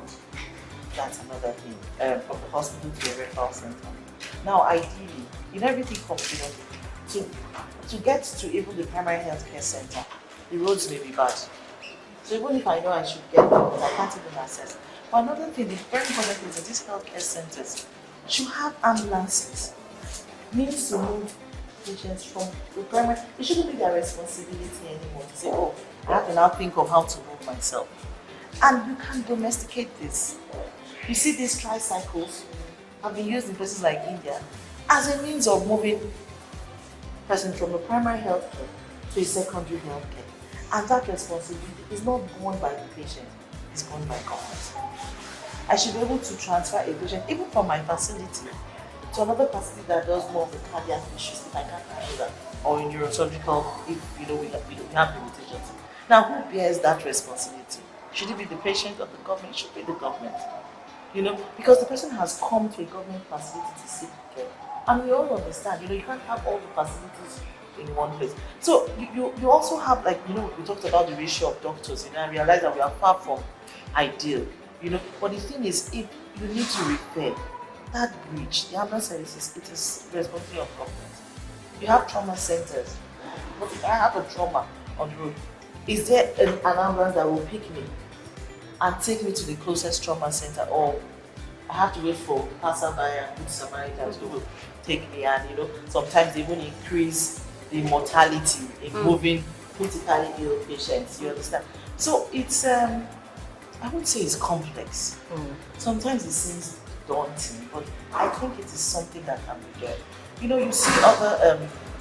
that's another thing. From the hospital to a referral center. Now, ideally, everything comes to get to even the primary healthcare center, the roads may be bad. So even if I know I should get them, I can't even access. But another thing, the very important thing is that these healthcare centers should have ambulances. Means to move patients from the primary. It shouldn't be their responsibility anymore to say, oh, I have to now think of how to move myself. And you can domesticate this. You see these tricycles have been used in places like India as a means of moving person from the primary health care to a secondary health care. And that responsibility is not borne by the patient, it's borne by government. I should be able to transfer a patient, even from my facility, to another facility that does more of the cardiac issues if I can't handle that, or in neurosurgical if we have limitations. Now, who bears that responsibility? Should it be the patient or the government? It should be the government. Because the person has come to a government facility to seek care. And we all understand, you can't have all the facilities in one place. So you also have, like, we talked about the ratio of doctors, and I realize that we are far from ideal, but the thing is, if you need to repair that bridge, the ambulance services, it is responsibility of government. You have trauma centers, but if I have a trauma on the road, is there an ambulance that will pick me and take me to the closest trauma center, or I have to wait for passerby and good Samaritans who will take me, and sometimes they even increase the mortality in moving critically ill patients, you understand? So it's, I would say it's complex. Sometimes it seems daunting, but I think it is something that can be done. You see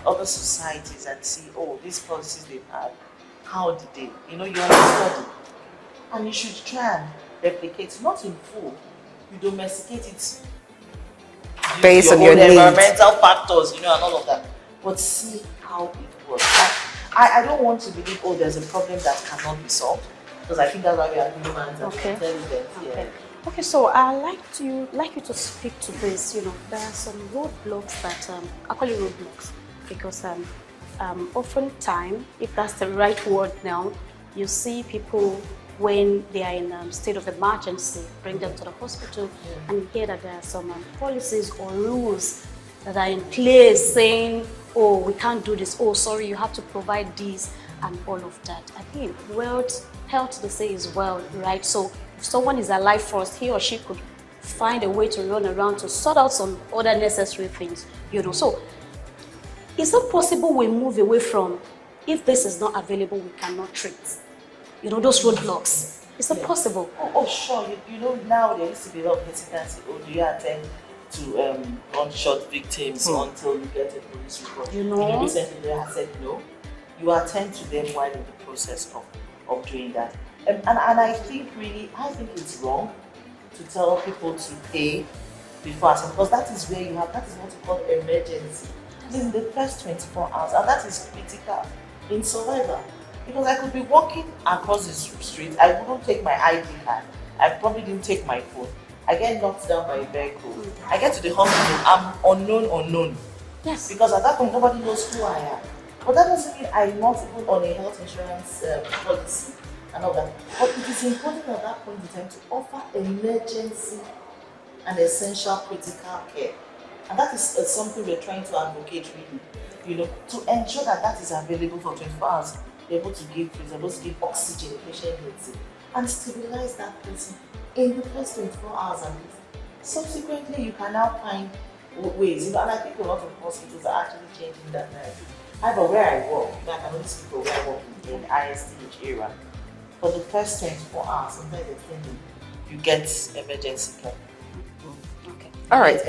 other societies and see, oh, these policies they've had, how did they, you understand it. And you should try and replicate, not in full, you domesticate it based on your needs, environmental factors, and all of that. But see how it works. I don't want to believe, oh, there's a problem that cannot be solved, because I think that's why we are humans and intelligent. Okay. Okay, so I'd like you to speak to this. There are some roadblocks that I call it roadblocks because oftentimes, if that's the right word now, you see people when they are in a state of emergency, bring them to the hospital, and you hear that there are some policies or rules that are in place saying, oh, we can't do this, oh, sorry, you have to provide this, and all of that. I think World Health, they say, is well, right? So if someone is alive first, he or she could find a way to run around to sort out some other necessary things, So is it possible we move away from, if this is not available, we cannot treat? Those roadblocks. Is it possible? Oh, sure. Now there used to be a lot of hesitancy. Oh, do you attend to gunshot victims until you get a police report? Recently they have said no. You attend to them while in the process of doing that. And I think it's wrong to tell people to pay before attending, because that is where that is what you call emergency. In the first 24 hours, and that is critical in survival. Because I could be walking across the street, I wouldn't take my ID card, I probably didn't take my phone. I get knocked down by a vehicle. I get to the hospital, I'm unknown. Yes. Because at that point, nobody knows who I am. But that doesn't mean I'm not even on a health insurance policy and all that. But it is important at that point in time to offer emergency and essential critical care. And that is something we're trying to advocate really, to ensure that is available for 24 hours. Able to give oxygen the patient needs, and stabilize that person in the first 24 hours at least. Subsequently, you can now find ways, and I think a lot of hospitals are actually changing that narrative. However, where I work, I can only speak for where I work in the ISTH era. For the first 24 hours, sometimes extended, you get emergency care. All right.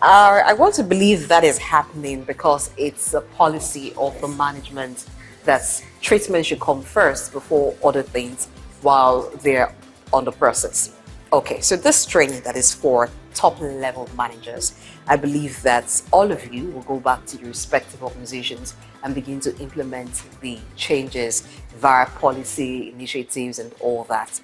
I want to believe that is happening because it's a policy of the management that treatment should come first before other things while they're on the process. Okay, so this training that is for top level managers, I believe that all of you will go back to your respective organizations and begin to implement the changes via policy initiatives and all that.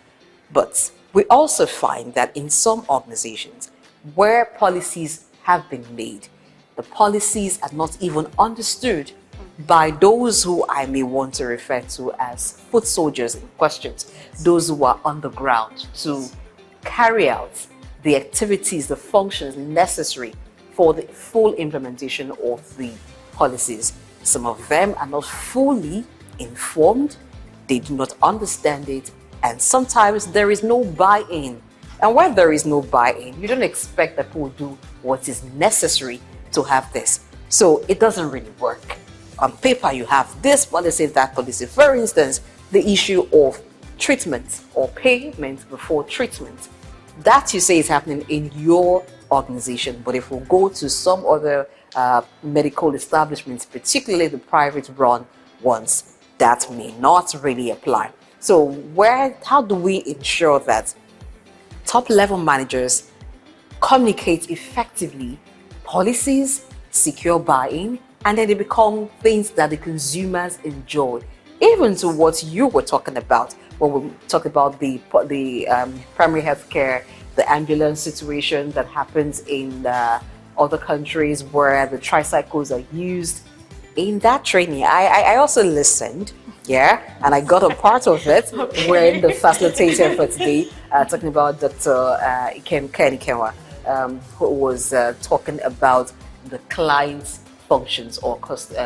But we also find that in some organizations where policies have been made, the policies are not even understood by those who I may want to refer to as foot soldiers in questions, those who are on the ground to carry out the activities, the functions necessary for the full implementation of the policies. Some of them are not fully informed, they do not understand it, and sometimes there is no buy-in. And when there is no buy-in, you don't expect that people will do what is necessary to have this. So it doesn't really work. On paper, you have this policy, that policy. For instance, the issue of treatment or payment before treatment. That you say is happening in your organization, but if we go to some other medical establishments, particularly the private run ones, that may not really apply. So how do we ensure that top level managers communicate effectively policies, secure buy-in, and then they become things that the consumers enjoy? Even to what you were talking about when we talk about the primary health care, the ambulance situation that happens in other countries where the tricycles are used in that training, I also listened, yeah, and I got a part of it when the facilitator for today, talking about Dr. Ken Kenwa, who was talking about the client's functions or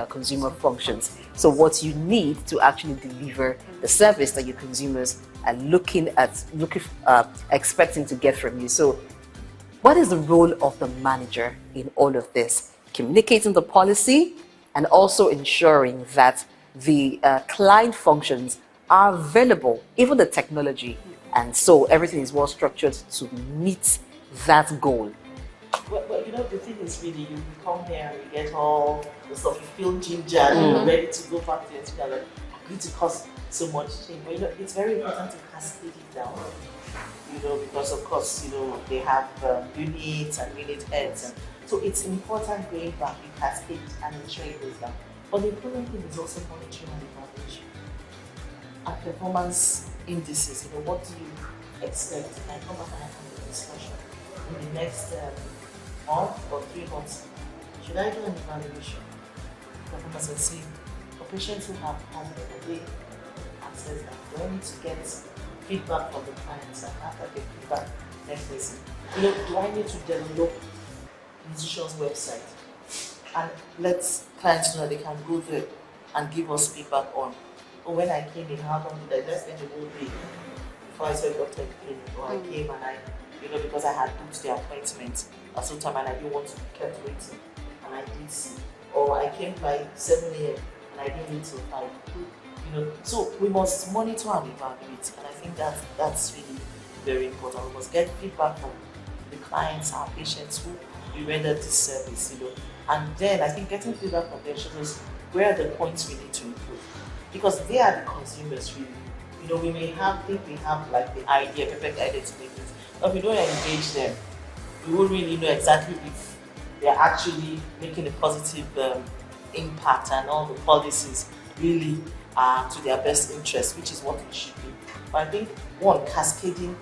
consumer functions. So what you need to actually deliver the service that your consumers are expecting to get from you. So what is the role of the manager in all of this? Communicating the policy and also ensuring that the client functions are available, even the technology, and so everything is well structured to meet that goal. Well, you know, the thing is really, you come here and you get all the stuff, you feel ginger and you're ready to go back to your school, like, I'm going to cause so much change. But you know, it's very important to cascade it down, you know, because of course, you know, they have units and unit heads. And so it's important going back, you cascade and ensure it goes down. But the important thing is also monitoring and evaluation. And performance indices, you know, what do you expect? And come back and have a discussion in the next month or 3 months. Should I do an evaluation? Performance and see for patients who have had a day access that, do I need to get feedback from the clients and after the feedback next person? You know, do I need to develop musician's website and let clients know they can go there and give us feedback on, oh, when I came in, how long did I spend the whole day before I saw a doctor in the clinic, or I came and I, you know, because I had booked the appointment at some time and I didn't want to be kept waiting, and I did see, or I came by 7 a.m. and I didn't wait till 5. You know, so we must monitor and evaluate, and I think that's really very important. We must get feedback from the clients, our patients who we render this service, you know, and then I think getting feedback from them shows us where are the points we need to improve, because they are the consumers really. You know, we may think we have like the idea, perfect idea to make this, but if we don't engage them, we won't really know exactly if they're actually making a positive impact and all the policies really are to their best interest, which is what it should be. But I think, one, cascading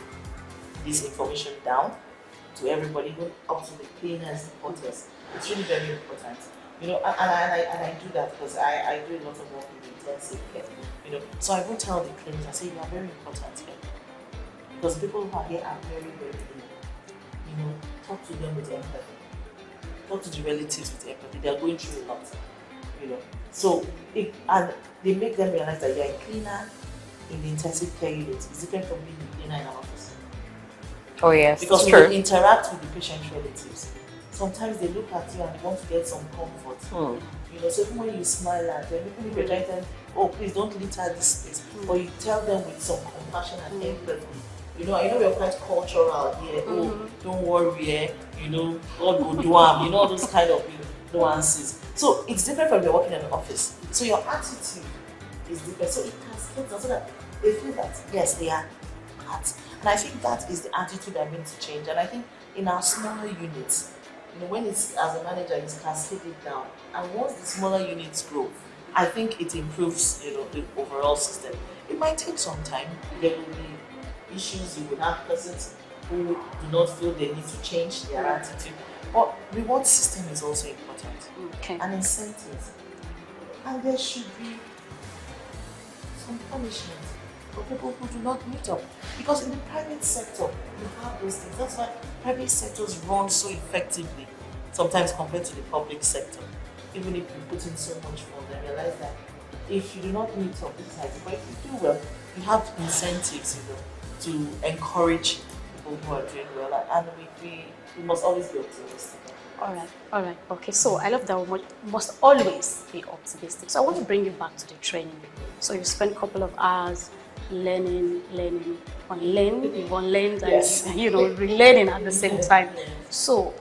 this information down to everybody, even up to the cleaners, the porters, it's really very important. You know, and I do that because I do a lot of work in the intensive care. You know, so I will tell the cleaners, I say, you are very important here. Because people who are here are very, very ill. You know, talk to them with empathy. Talk to the relatives with empathy. They are going through a lot. You know, so and they make them realize that you're a cleaner in the intensive care unit is different from being a cleaner in an office. Oh yes, because it's when true. you interact with the patient relatives, sometimes they look at you and they want to get some comfort. You know, so even when you smile at them, even if you're trying to tell them, oh please don't litter this place, or you tell them with some compassion and empathy. You know, I know we're quite cultural here. Oh, don't worry, you know, God will do them. You know, those kind of nuances. So it's different from you're working in an office. So your attitude is different. So it cascades so that they feel that yes, they are part. And I think that is the attitude that needs to change. And I think in our smaller units, you know, when it's as a manager, it's cascaded down. And once the smaller units grow, I think it improves, you know, the overall system. It might take some time. There will be issues. You will have persons who do not feel they need to change their attitude. But reward system is also important. Okay. And incentives. And there should be some punishment for people who do not meet up. Because in the private sector, you have those things. That's why private sectors run so effectively, sometimes compared to the public sector. Even if you put in so much for them, realize that if you do not meet up, this is how it is. But if you do well, you have incentives, you know, to encourage people who are doing well. And we must always be optimistic. All right, okay. So I love that we must always be optimistic. So I want to bring you back to the training. So you spent a couple of hours learning, unlearn, you've unlearned, Yes. and you know, relearning at the same time. So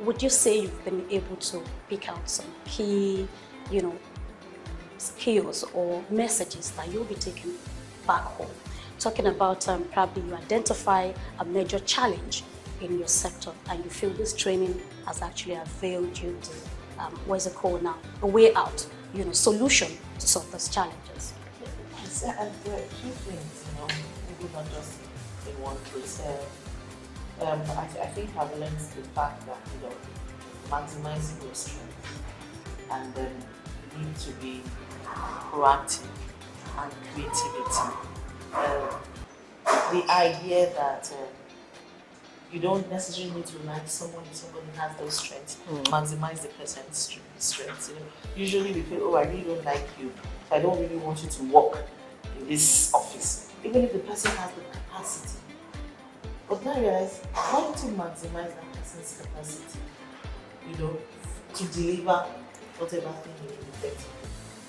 would you say you've been able to pick out some key, you know, skills or messages that you'll be taking back home? Talking about probably you identify a major challenge in your sector and you feel this training has actually availed you to, what's it called now, a way out, you know, solution to solve those challenges. Yes, and there are two things, you know, maybe not just in one place. I think I've learned the fact that, you know, maximizing your strength and then need to be proactive and creativity. The idea that you don't necessarily need to like someone if somebody has those strengths. Maximize the person's strengths. You know, usually we feel, oh, I really don't like you, so I don't really want you to work in this office, even if the person has the capacity. But now I realize, why don't you maximize that person's capacity, you know, to deliver whatever thing you need effectively?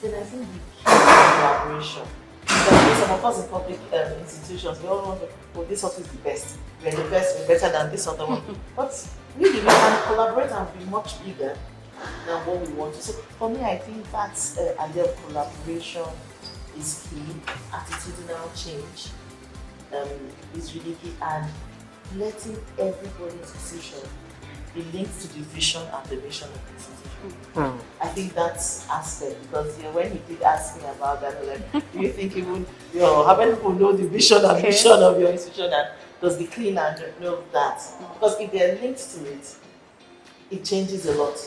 Then I think the key is collaboration. Because some of us in public institutions, we all want to, oh, this office is the best. We're the best, we're better than this other one. But really, we can collaborate and be much bigger than what we want to. So for me, I think that's idea of collaboration is key. Attitudinal change is really key, and letting everybody's decision be linked to the vision and the mission of the institution. I think that's aspect, because when you did ask me about that, like, do you think even how many people know the vision and mission of your institution, and does the cleaner know that? Because if they're linked to it, it changes a lot.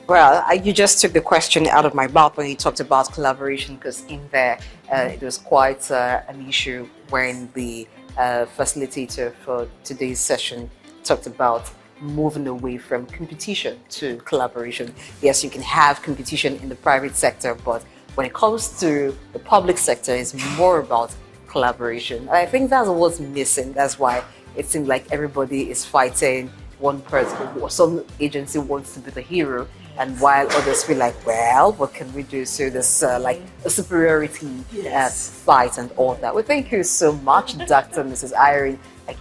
Well, you just took the question out of my mouth when you talked about collaboration, because in there it was quite an issue when the facilitator for today's session talked about moving away from competition to collaboration. Yes, you can have competition in the private sector, but when it comes to the public sector, it's more about collaboration. And I think that's what's missing. That's why it seems like everybody is fighting one person. Some agency wants to be the hero, and while others feel like, well, what can we do? So there's like a superiority fight and all that. Well, thank you so much, Dr. Mrs. Irene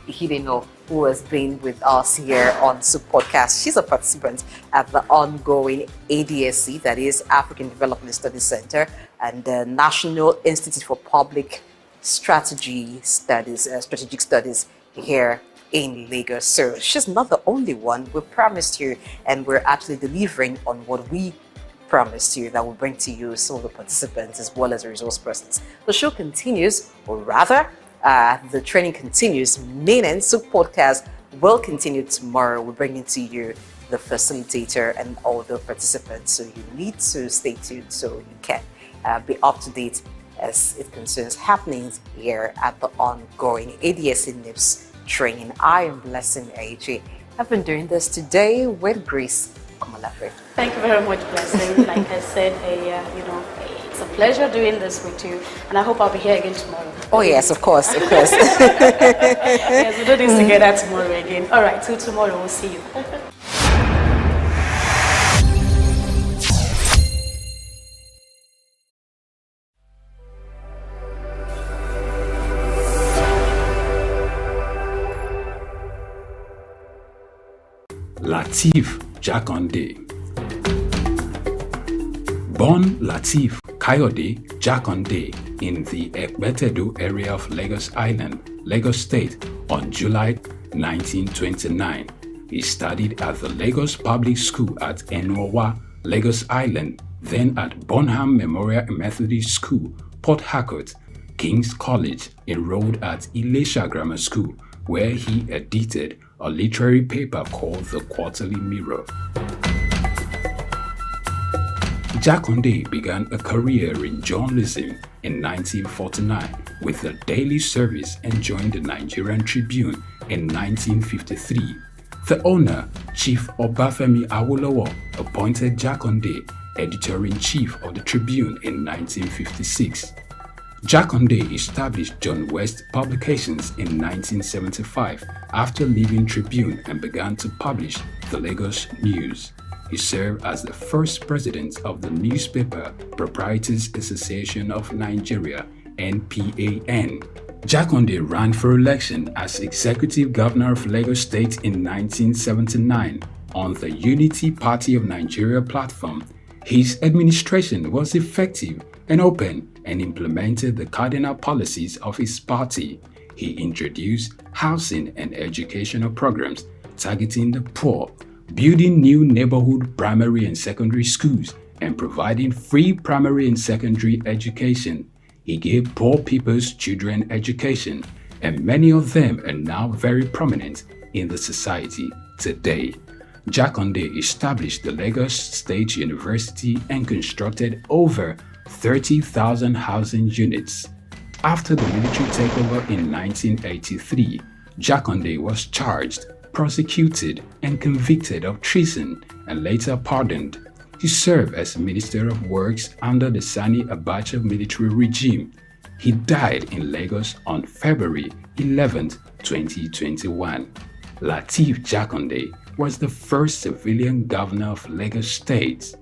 Hideno, who has been with us here on SOUQ Podcast. She's a participant at the ongoing ADSC, that is African Development Studies Center, and the National Institute for Public Strategic Studies here in Lagos. So she's not the only one. We promised you, and we're actually delivering on what we promised you, that we'll bring to you some of the participants as well as the resource persons. The show continues, or rather, the training continues, meaning SOUQ Podcast will continue tomorrow. We're bringing to you the facilitator and all the participants, so you need to stay tuned so you can be up to date as it concerns happenings here at the ongoing ADSC NIPS training. I am Blessing AJ. I've been doing this today with Grace Komalafe. Thank you very much, Blessing. Like I said, it's a pleasure doing this with you, and I hope I'll be here again tomorrow. Oh yes, of course. Yes, we'll do this together tomorrow again. All right, till tomorrow, we'll see you. Lateef Jakande. Born Lateef Kayode Jakande in the Ekbetedo area of Lagos Island, Lagos State, on July 1929. He studied at the Lagos Public School at Enowa, Lagos Island, then at Bonham Memorial Methodist School, Port Harcourt, King's College, enrolled at Ilesha Grammar School, where he edited a literary paper called The Quarterly Mirror. Jakande began a career in journalism in 1949 with the Daily Service and joined the Nigerian Tribune in 1953. The owner, Chief Obafemi Awolowo, appointed Jakande editor-in-chief of the Tribune in 1956. Jakande established John West Publications in 1975 after leaving Tribune and began to publish the Lagos News. He served as the first president of the Newspaper Proprietors Association of Nigeria, NPAN. Jakande ran for election as executive governor of Lagos State in 1979 on the Unity Party of Nigeria platform. His administration was effective and open and implemented the cardinal policies of his party. He introduced housing and educational programs targeting the poor, building new neighborhood primary and secondary schools, and providing free primary and secondary education. He gave poor people's children education, and many of them are now very prominent in the society today. Jakande established the Lagos State University and constructed over 30,000 housing units. After the military takeover in 1983, Jakande was charged, prosecuted, and convicted of treason and later pardoned. He served as Minister of Works under the Sani Abacha military regime. He died in Lagos on February 11, 2021. Lateef Jakande was the first civilian governor of Lagos State.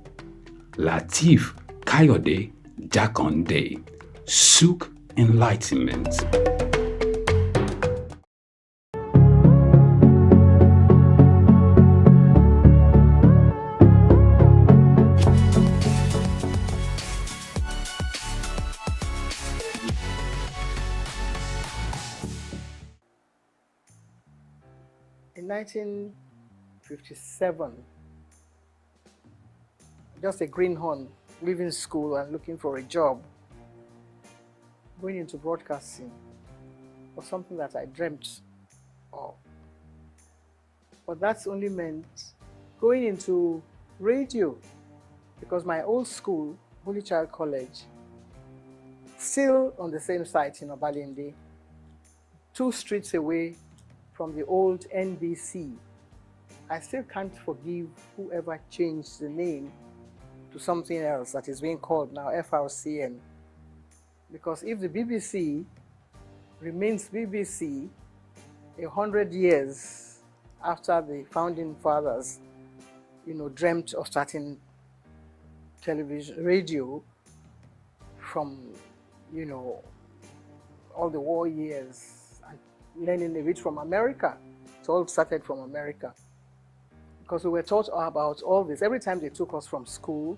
Lateef Kayode Jakande, SOUQ Enlightenment. In 1957, just a greenhorn, leaving school and looking for a job, going into broadcasting was something that I dreamt of. But that's only meant going into radio, because my old school, Holy Child College, still on the same site in Obalende, 2 streets away from the old NBC. I still can't forgive whoever changed the name to something else that is being called now FRCN. Because if the BBC remains BBC 100 years after the founding fathers, dreamt of starting television, radio from, all the war years, learning a bit from America. It all started from America. Because we were taught about all this. Every time they took us from school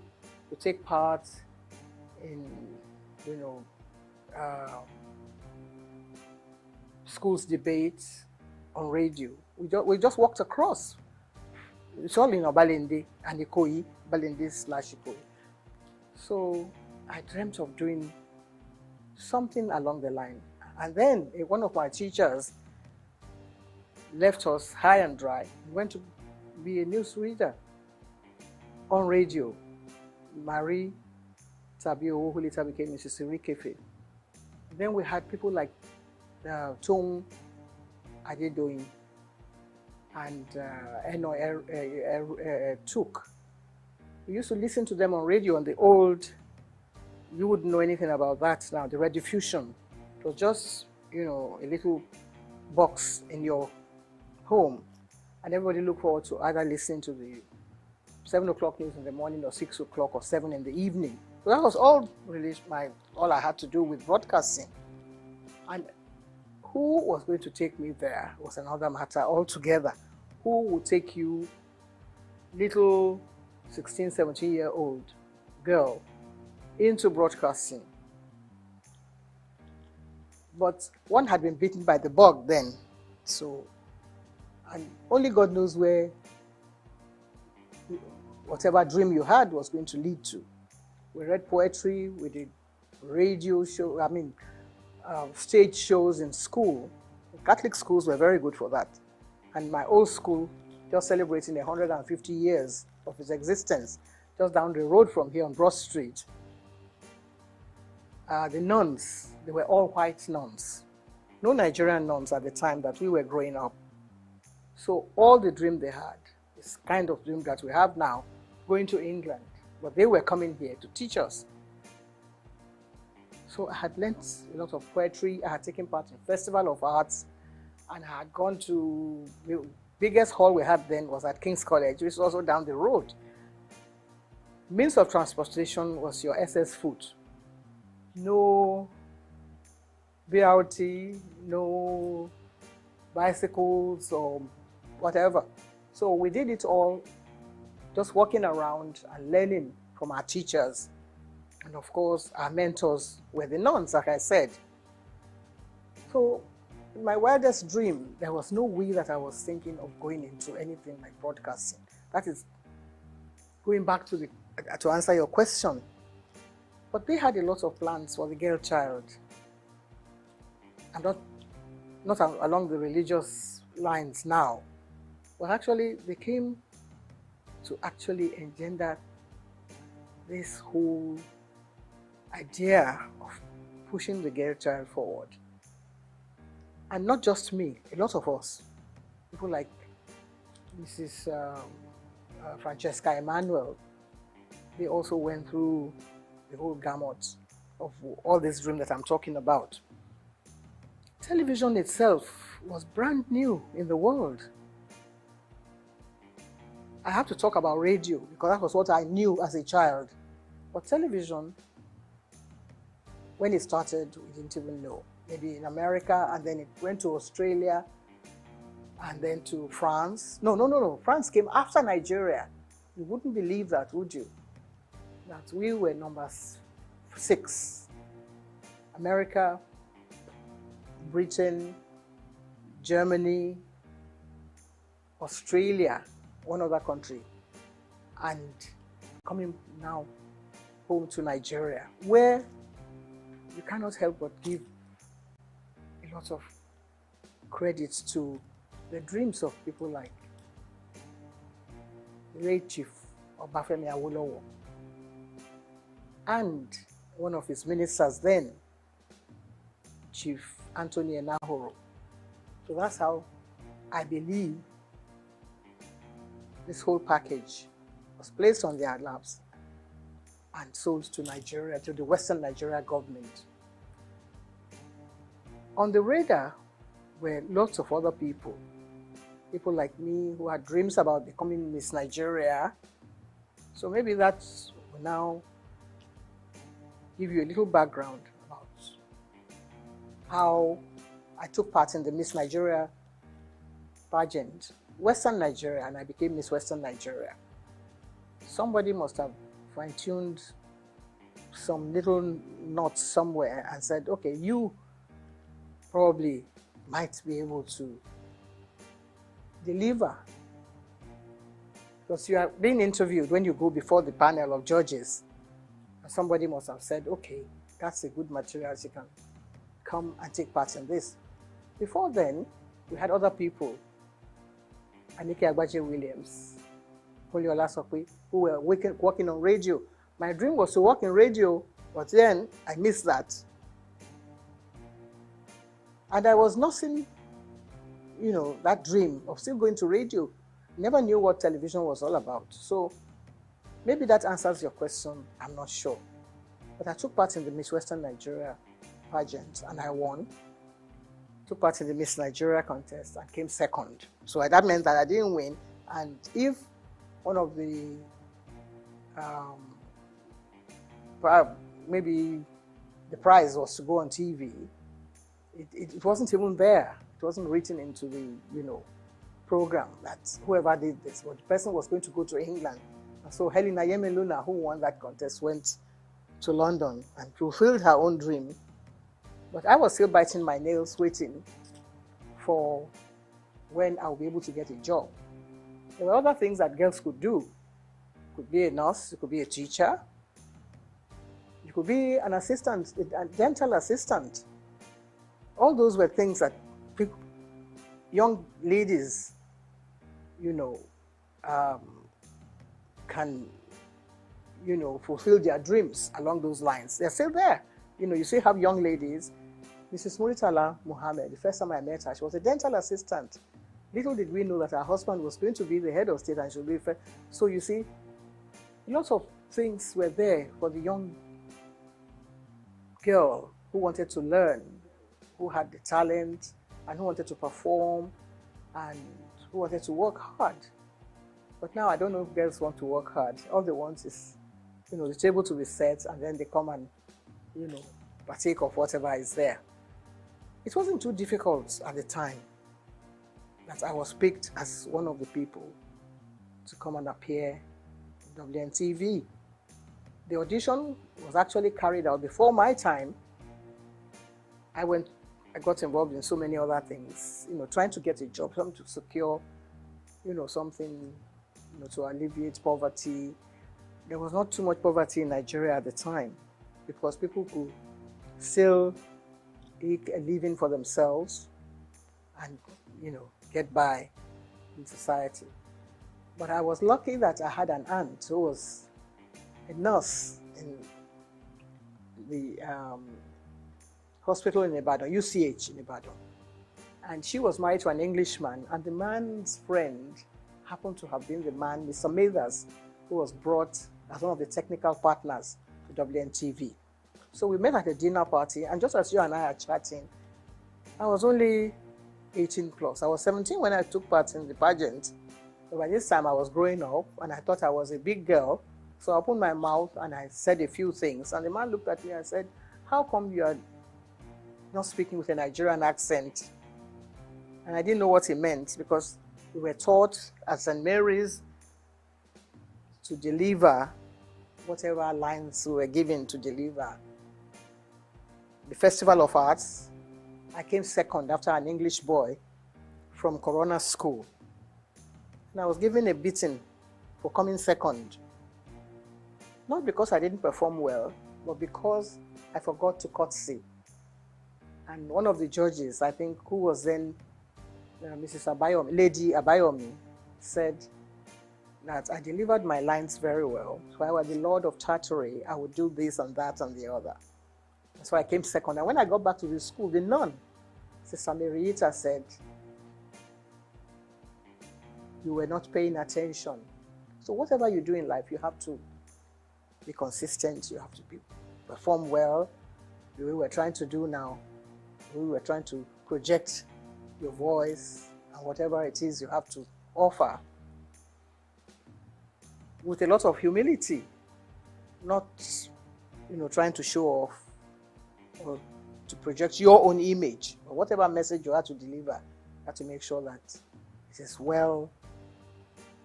to take part in, schools debates on radio, we just walked across. It's all in Obalende and Ikoyi, Balende/Ikoyi. So I dreamt of doing something along the line. And then one of my teachers left us high and dry. He went to be a newsreader on radio. Marie Tabio, who later became Mrs. Irikefe. Then we had people like Tung Adedoyin and SOUQ. We used to listen to them on radio on the old, you wouldn't know anything about that now, the rediffusion. It was just, a little box in your home, and everybody looked forward to either listening to the 7 o'clock news in the morning or 6 o'clock or 7 in the evening. So that was all really all I had to do with broadcasting. And who was going to take me there was another matter altogether. Who would take you, little 16, 17-year-old girl, into broadcasting? But one had been bitten by the bug then. So, and only God knows where whatever dream you had was going to lead to. We read poetry, we did radio show, stage shows in school. Catholic schools were very good for that. And my old school, just celebrating 150 years of its existence, just down the road from here on Broad Street. The nuns, they were all white nuns. No Nigerian nuns at the time that we were growing up. So all the dream they had, this kind of dream that we have now, going to England, but they were coming here to teach us. So I had learnt a lot of poetry, I had taken part in Festival of Arts, and I had gone to, the biggest hall we had then was at King's College, which was also down the road. Means of transportation was your SS foot. No BRT, no bicycles or whatever. So we did it all just walking around and learning from our teachers. And of course, our mentors were the nuns, like I said. So in my wildest dream, there was no way that I was thinking of going into anything like broadcasting. That is going back to answer your question. But they had a lot of plans for the girl child. And not along the religious lines now. But actually, they came to actually engender this whole idea of pushing the girl child forward. And not just me, a lot of us, people like Mrs. Francesca Emanuel, they also went through the whole gamut of all this dream that I'm talking about. Television itself was brand new in the world. I have to talk about radio because that was what I knew as a child. But television, when it started, we didn't even know. Maybe in America, and then it went to Australia, and then to France. No. France came after Nigeria. You wouldn't believe that, would you? That we were number 6. America, Britain, Germany, Australia, one other country, and coming now home to Nigeria, where you cannot help but give a lot of credit to the dreams of people like late Chief Obafemi Awolowo and one of his ministers then, Chief Anthony Enahoro. So that's how I believe this whole package was placed on their laps and sold to Nigeria, to the Western Nigeria government. On the radar were lots of other people like me who had dreams about becoming Miss Nigeria. So maybe that will now give you a little background about how I took part in the Miss Nigeria pageant, Western Nigeria, and I became Miss Western Nigeria. Somebody must have fine-tuned some little knots somewhere and said, okay, you probably might be able to deliver. Because you are being interviewed when you go before the panel of judges. And somebody must have said, okay, that's a good material, you can come and take part in this. Before then, we had other people, Anike Agbaje Williams, Oliola Sokwe, who were working on radio. My dream was to work in radio, but then I missed that. And I was nursing, that dream of still going to radio. Never knew what television was all about. So maybe that answers your question, I'm not sure. But I took part in the Miss Western Nigeria pageant and I won. Took part in the Miss Nigeria contest and came second. So that meant that I didn't win. And if one of the, maybe the prize was to go on TV, it wasn't even there. It wasn't written into the, program that whoever did this, but the person was going to go to England. And so Helena Yemeluna, who won that contest, went to London and fulfilled her own dream. But I was still biting my nails, waiting for when I'll be able to get a job. There were other things that girls could do. You could be a nurse, you could be a teacher, you could be an assistant, a dental assistant. All those were things that people, young ladies, can, fulfill their dreams along those lines. They're still there. You still have young ladies. Mrs. Muritala Muhammad, the first time I met her, she was a dental assistant. Little did we know that her husband was going to be the head of state and she would be first. So you see, lots of things were there for the young girl who wanted to learn, who had the talent, and who wanted to perform, and who wanted to work hard. But now I don't know if girls want to work hard. All they want is, the table to be set, and then they come and, partake of whatever is there. It wasn't too difficult at the time that I was picked as one of the people to come and appear in WNTV. The audition was actually carried out before my time. I got involved in so many other things, trying to get a job, something to secure, something, to alleviate poverty. There was not too much poverty in Nigeria at the time because people could still make a living for themselves and, get by in society. But I was lucky that I had an aunt who was a nurse in the hospital in Ibadan, UCH in Ibadan. And she was married to an Englishman, and the man's friend happened to have been the man, Mr. Mathers, who was brought as one of the technical partners to WNTV. So we met at a dinner party, and just as you and I are chatting, I was only 18 plus. I was 17 when I took part in the pageant. So by this time I was growing up, and I thought I was a big girl. So I opened my mouth and I said a few things. And the man looked at me and said, "How come you are not speaking with a Nigerian accent?" And I didn't know what he meant, because we were taught at St. Mary's to deliver whatever lines we were given to deliver. The Festival of Arts, I came second after an English boy from Corona School. And I was given a beating for coming second. Not because I didn't perform well, but because I forgot to curtsy. And one of the judges, I think, who was then Mrs. Abayomi, Lady Abayomi, said that I delivered my lines very well. If I were the Lord of Tartary, I would do this and that and the other. So I came second. And when I got back to the school, the nun, Sister Marieta, said, "You were not paying attention." So whatever you do in life, you have to be consistent. You have to perform well. The way we're trying to do now, the way we're trying to project your voice and whatever it is you have to offer with a lot of humility, not trying to show off or to project your own image, or whatever message you have to deliver, you have to make sure that it is well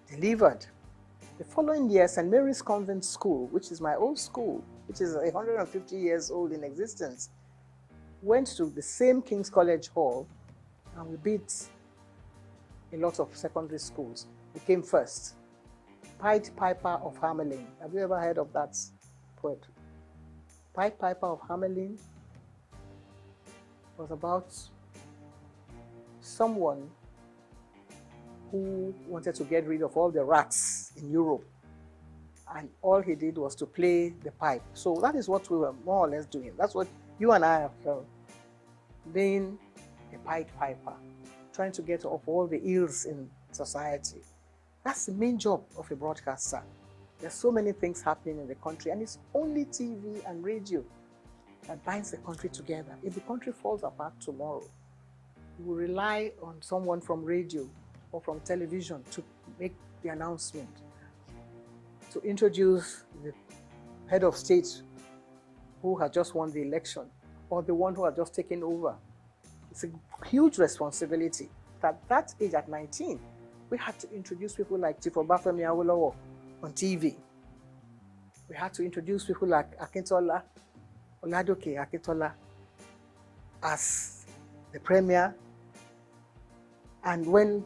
delivered. The following year, St. Mary's Convent School, which is my old school, which is 150 years old in existence, went to the same King's College Hall, and we beat a lot of secondary schools. We came first. Pied Piper of Hamelin. Have you ever heard of that poetry? Pied Piper of Hamelin was about someone who wanted to get rid of all the rats in Europe, and all he did was to play the pipe. So that is what we were more or less doing. That's what you and I have felt, being a Pied Piper, trying to get off all the ills in society. That's the main job of a broadcaster. There's so many things happening in the country, and it's only TV and radio that binds the country together. If the country falls apart tomorrow, we will rely on someone from radio or from television to make the announcement, to introduce the head of state who had just won the election, or the one who had just taken over. It's a huge responsibility. At that age, at 19, we had to introduce people like Chief Obafemi Awolowo on TV. We had to introduce people like Akintola, Oladoke Akintola, as the premier. And when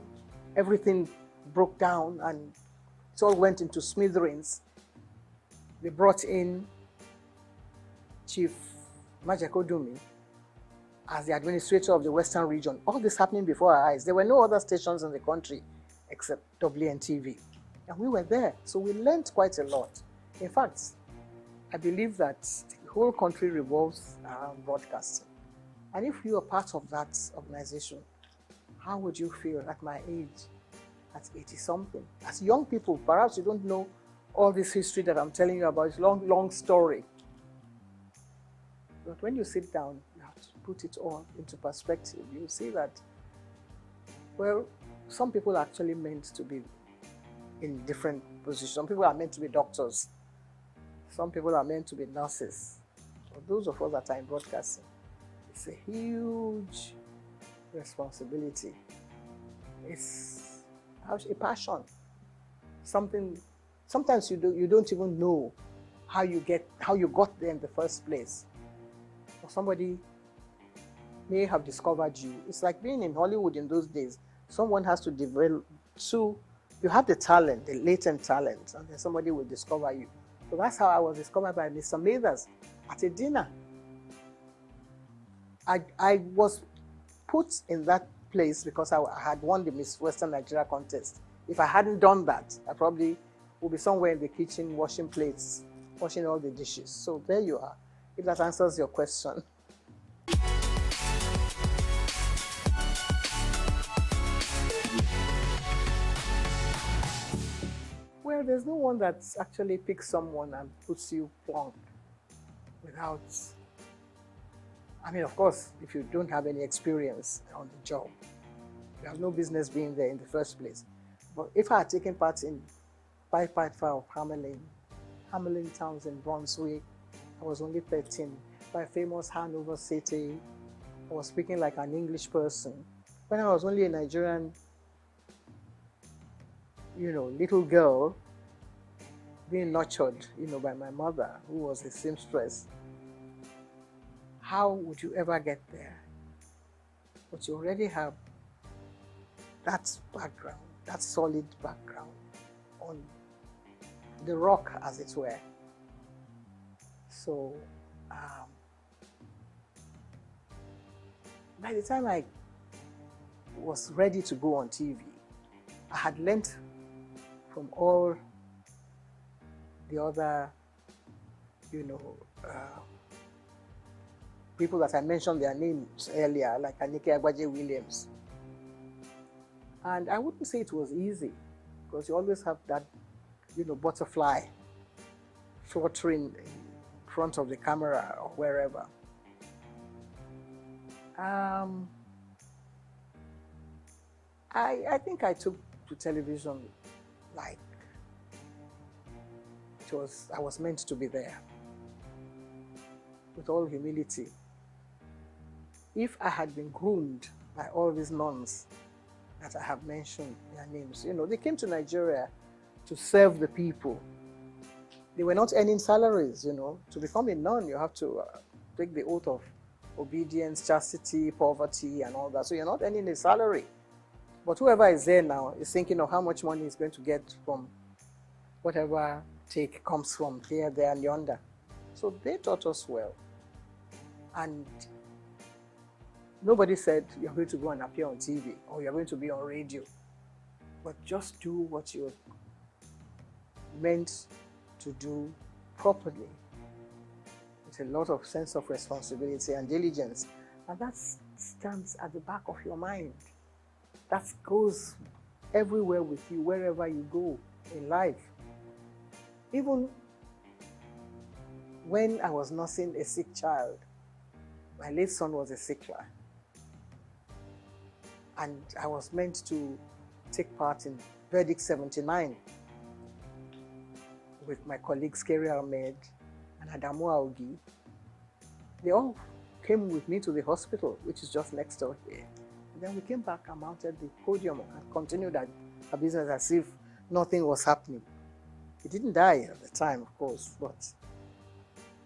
everything broke down and it all went into smithereens, they brought in Chief Majekodumi as the administrator of the Western region. All this happening before our eyes. There were no other stations in the country except WNTV. And we were there, so we learned quite a lot. In fact, I believe that the whole country revolves around broadcasting. And if you are part of that organization, how would you feel at my age, at 80-something? As young people, perhaps you don't know all this history that I'm telling you about. It's a long, long story. But when you sit down, you have to put it all into perspective. You see that, well, some people are actually meant to be in different positions. Some people are meant to be doctors. Some people are meant to be nurses. But those of us that are in broadcasting, it's a huge responsibility. It's a passion. Something. Sometimes you don't even know how you got there in the first place. Or somebody may have discovered you. It's like being in Hollywood in those days. Someone has to develop. So you have the talent, the latent talent, and then somebody will discover you. So that's how I was discovered by Mr. Mathers at a dinner. I was put in that place because I had won the Miss Western Nigeria contest If I hadn't done that, I probably would be somewhere in the kitchen washing plates, washing all the dishes. So there you are, if that answers your question. Well, there's no one that actually picks someone and puts you plonk without, I mean, of course, if you don't have any experience on the job, you have no business being there in the first place. But if I had taken part in firefighter of Hamelin Towns in Brunswick, I was only 13. By famous Hanover City, I was speaking like an English person. When I was only a Nigerian, little girl, being nurtured, by my mother, who was a seamstress, how would you ever get there? But you already have that background, that solid background on the rock, as it were. So, by the time I was ready to go on TV, I had learnt from all the other, people that I mentioned their names earlier, like Anike Agbaje Williams. And I wouldn't say it was easy, because you always have that, butterfly fluttering in front of the camera or wherever. I think I took to television like I was meant to be there, with all humility. If I had been groomed by all these nuns that I have mentioned their names, they came to Nigeria to serve the people. They were not earning salaries, To become a nun, you have to take the oath of obedience, chastity, poverty, and all that. So you're not earning a salary. But whoever is there now is thinking of how much money he's going to get from whatever take comes from here, there, and yonder. So they taught us well. And nobody said you're going to go and appear on TV or you're going to be on radio. But just do what you're meant to do properly, with a lot of sense of responsibility and diligence. And that stands at the back of your mind. That goes everywhere with you, wherever you go in life. Even when I was nursing a sick child, my late son was a sick child, and I was meant to take part in Verdict 79 with my colleagues Kerry Ahmed and Adamu Augi. They all came with me to the hospital, which is just next door here. And then we came back and mounted the podium and continued our business as if nothing was happening. He didn't die at the time, of course, but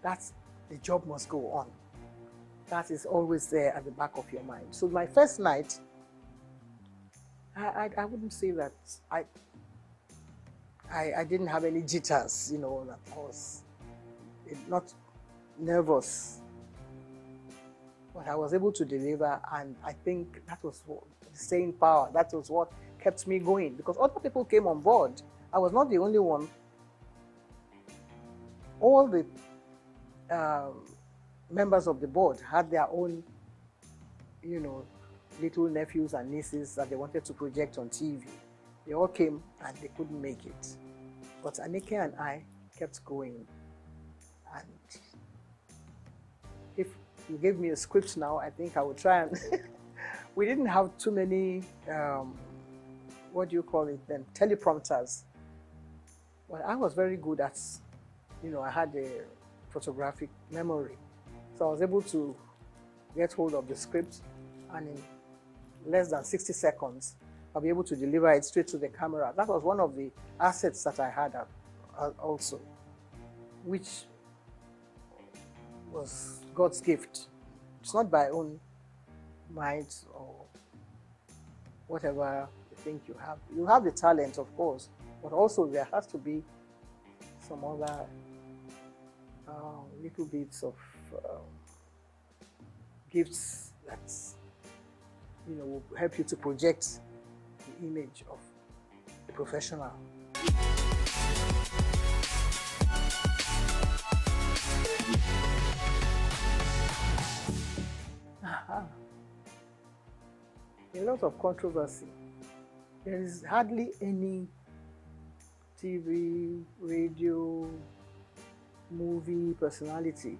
the job must go on. That is always there at the back of your mind. So my first night, I wouldn't say that I didn't have any jitters, that I was not nervous. But I was able to deliver, and I think that was the staying power. That was what kept me going, because other people came on board. I was not the only one. All the members of the board had their own, little nephews and nieces that they wanted to project on TV. They all came and they couldn't make it. But Anike and I kept going. And if you gave me a script now, I think I would try and... We didn't have too many, what do you call it then, teleprompters. Well, I was very good at, I had a photographic memory. So I was able to get hold of the script, and in less than 60 seconds, I'll be able to deliver it straight to the camera. That was one of the assets that I had also, which was God's gift. It's not by own might or whatever you think you have. You have the talent, of course, but also there has to be some other little bits of gifts that will help you to project the image of the professional. A lot of controversy. There is hardly any TV, radio, movie personality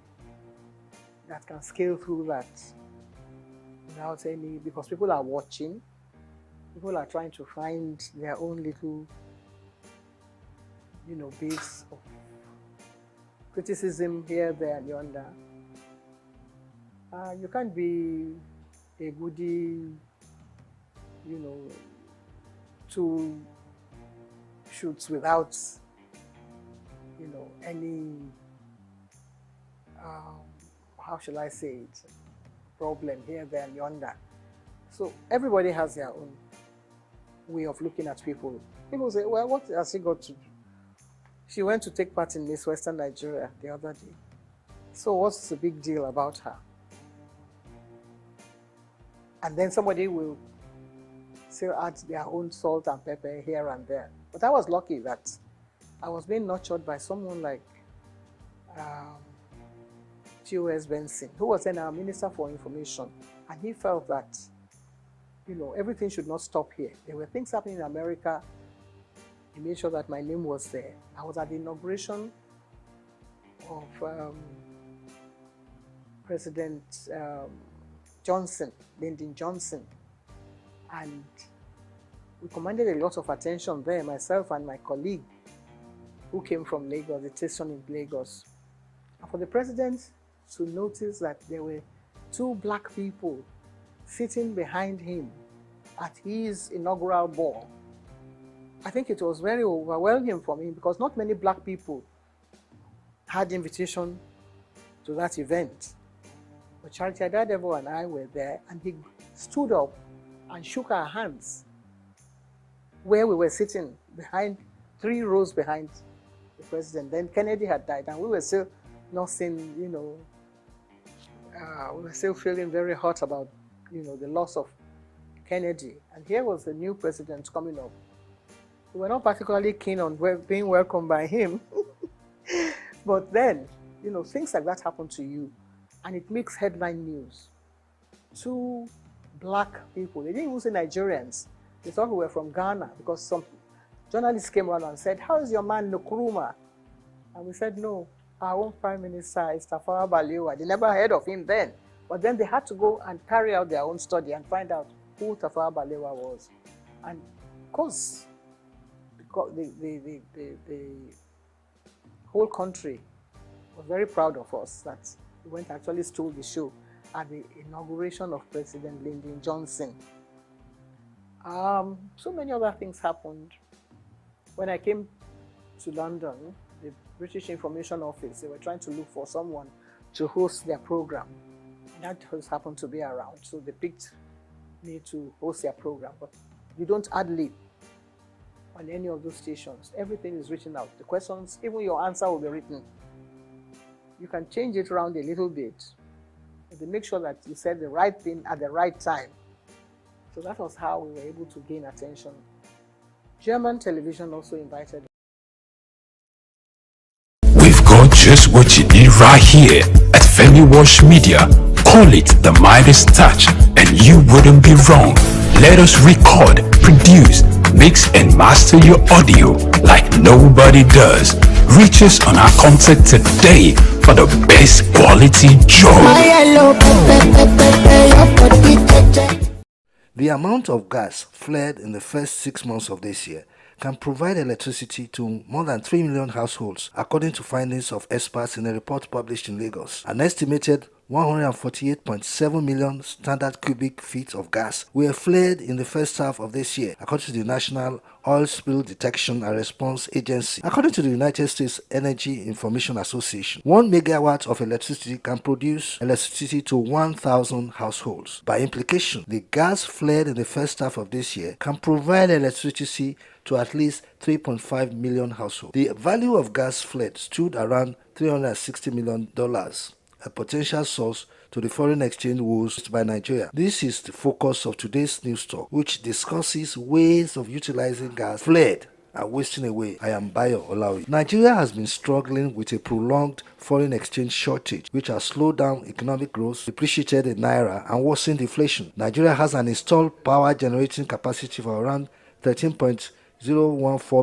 that can scale through that without any, because people are watching, people are trying to find their own little, base of criticism here, there, and yonder. You can't be a goodie, two shoots without, any, how shall I say it, problem here, there, and yonder. So everybody has their own way of looking at people. People say, well, what has she got to do? She went to take part in Miss Western Nigeria the other day. So what's the big deal about her? And then somebody will still add their own salt and pepper here and there. But I was lucky that I was being nurtured by someone like T.O.S. Benson, who was then our Minister for Information. And he felt that, everything should not stop here. There were things happening in America. He made sure that my name was there. I was at the inauguration of President Johnson, Lyndon Johnson. And we commanded a lot of attention there, myself and my colleague who came from Lagos, the station in Lagos. And for the president to notice that there were two black people sitting behind him at his inaugural ball, I think it was very overwhelming for me, because not many black people had invitation to that event. But Charity Adadevo and I were there, and he stood up and shook our hands where we were sitting, behind 3 rows behind the president. Then Kennedy had died, and we were still nursing, we were still feeling very hot about, the loss of Kennedy. And here was the new president coming up. We were not particularly keen on being welcomed by him. But then, things like that happen to you, and it makes headline news. 2 black people, they didn't even say Nigerians. They thought we were from Ghana, because some journalists came around and said, how is your man Nkrumah? And we said, no, our own Prime Minister is Tafawa Balewa. They never heard of him then. But then they had to go and carry out their own study and find out who Tafawa Balewa was. And of course, the whole country was very proud of us that we went and actually stole the show at the inauguration of President Lyndon Johnson. So many other things happened. When I came to London, the British Information Office, they were trying to look for someone to host their program. And that just happened to be around, so they picked me to host their program. But you don't ad-lib on any of those stations. Everything is written out. The questions, even your answer will be written. You can change it around a little bit, but they make sure that you said the right thing at the right time. So that was how we were able to gain attention. German television also invited. We've got just what you need right here at Femi Wash Media. Call it the Midas Touch and you wouldn't be wrong. Let us record, produce, mix and master your audio like nobody does. Reach us on our contact today for the best quality job. The amount of gas flared in the first 6 months of this year can provide electricity to more than 3 million households, according to findings of experts in a report published in Lagos. An estimated 148.7 million standard cubic feet of gas were flared in the first half of this year, according to the National Oil Spill Detection and Response Agency. According to the United States Energy Information Association, 1 megawatt of electricity can produce electricity to 1,000 households. By implication, the gas flared in the first half of this year can provide electricity to at least 3.5 million households. The value of gas flared stood around $360 million, a potential source to the foreign exchange woes by Nigeria. This is the focus of today's news talk, which discusses ways of utilizing gas fled and wasting away. I am Bayo Olawi. Nigeria has been struggling with a prolonged foreign exchange shortage, which has slowed down economic growth, depreciated the naira, and worsened inflation. Nigeria has an installed power generating capacity of around 13.014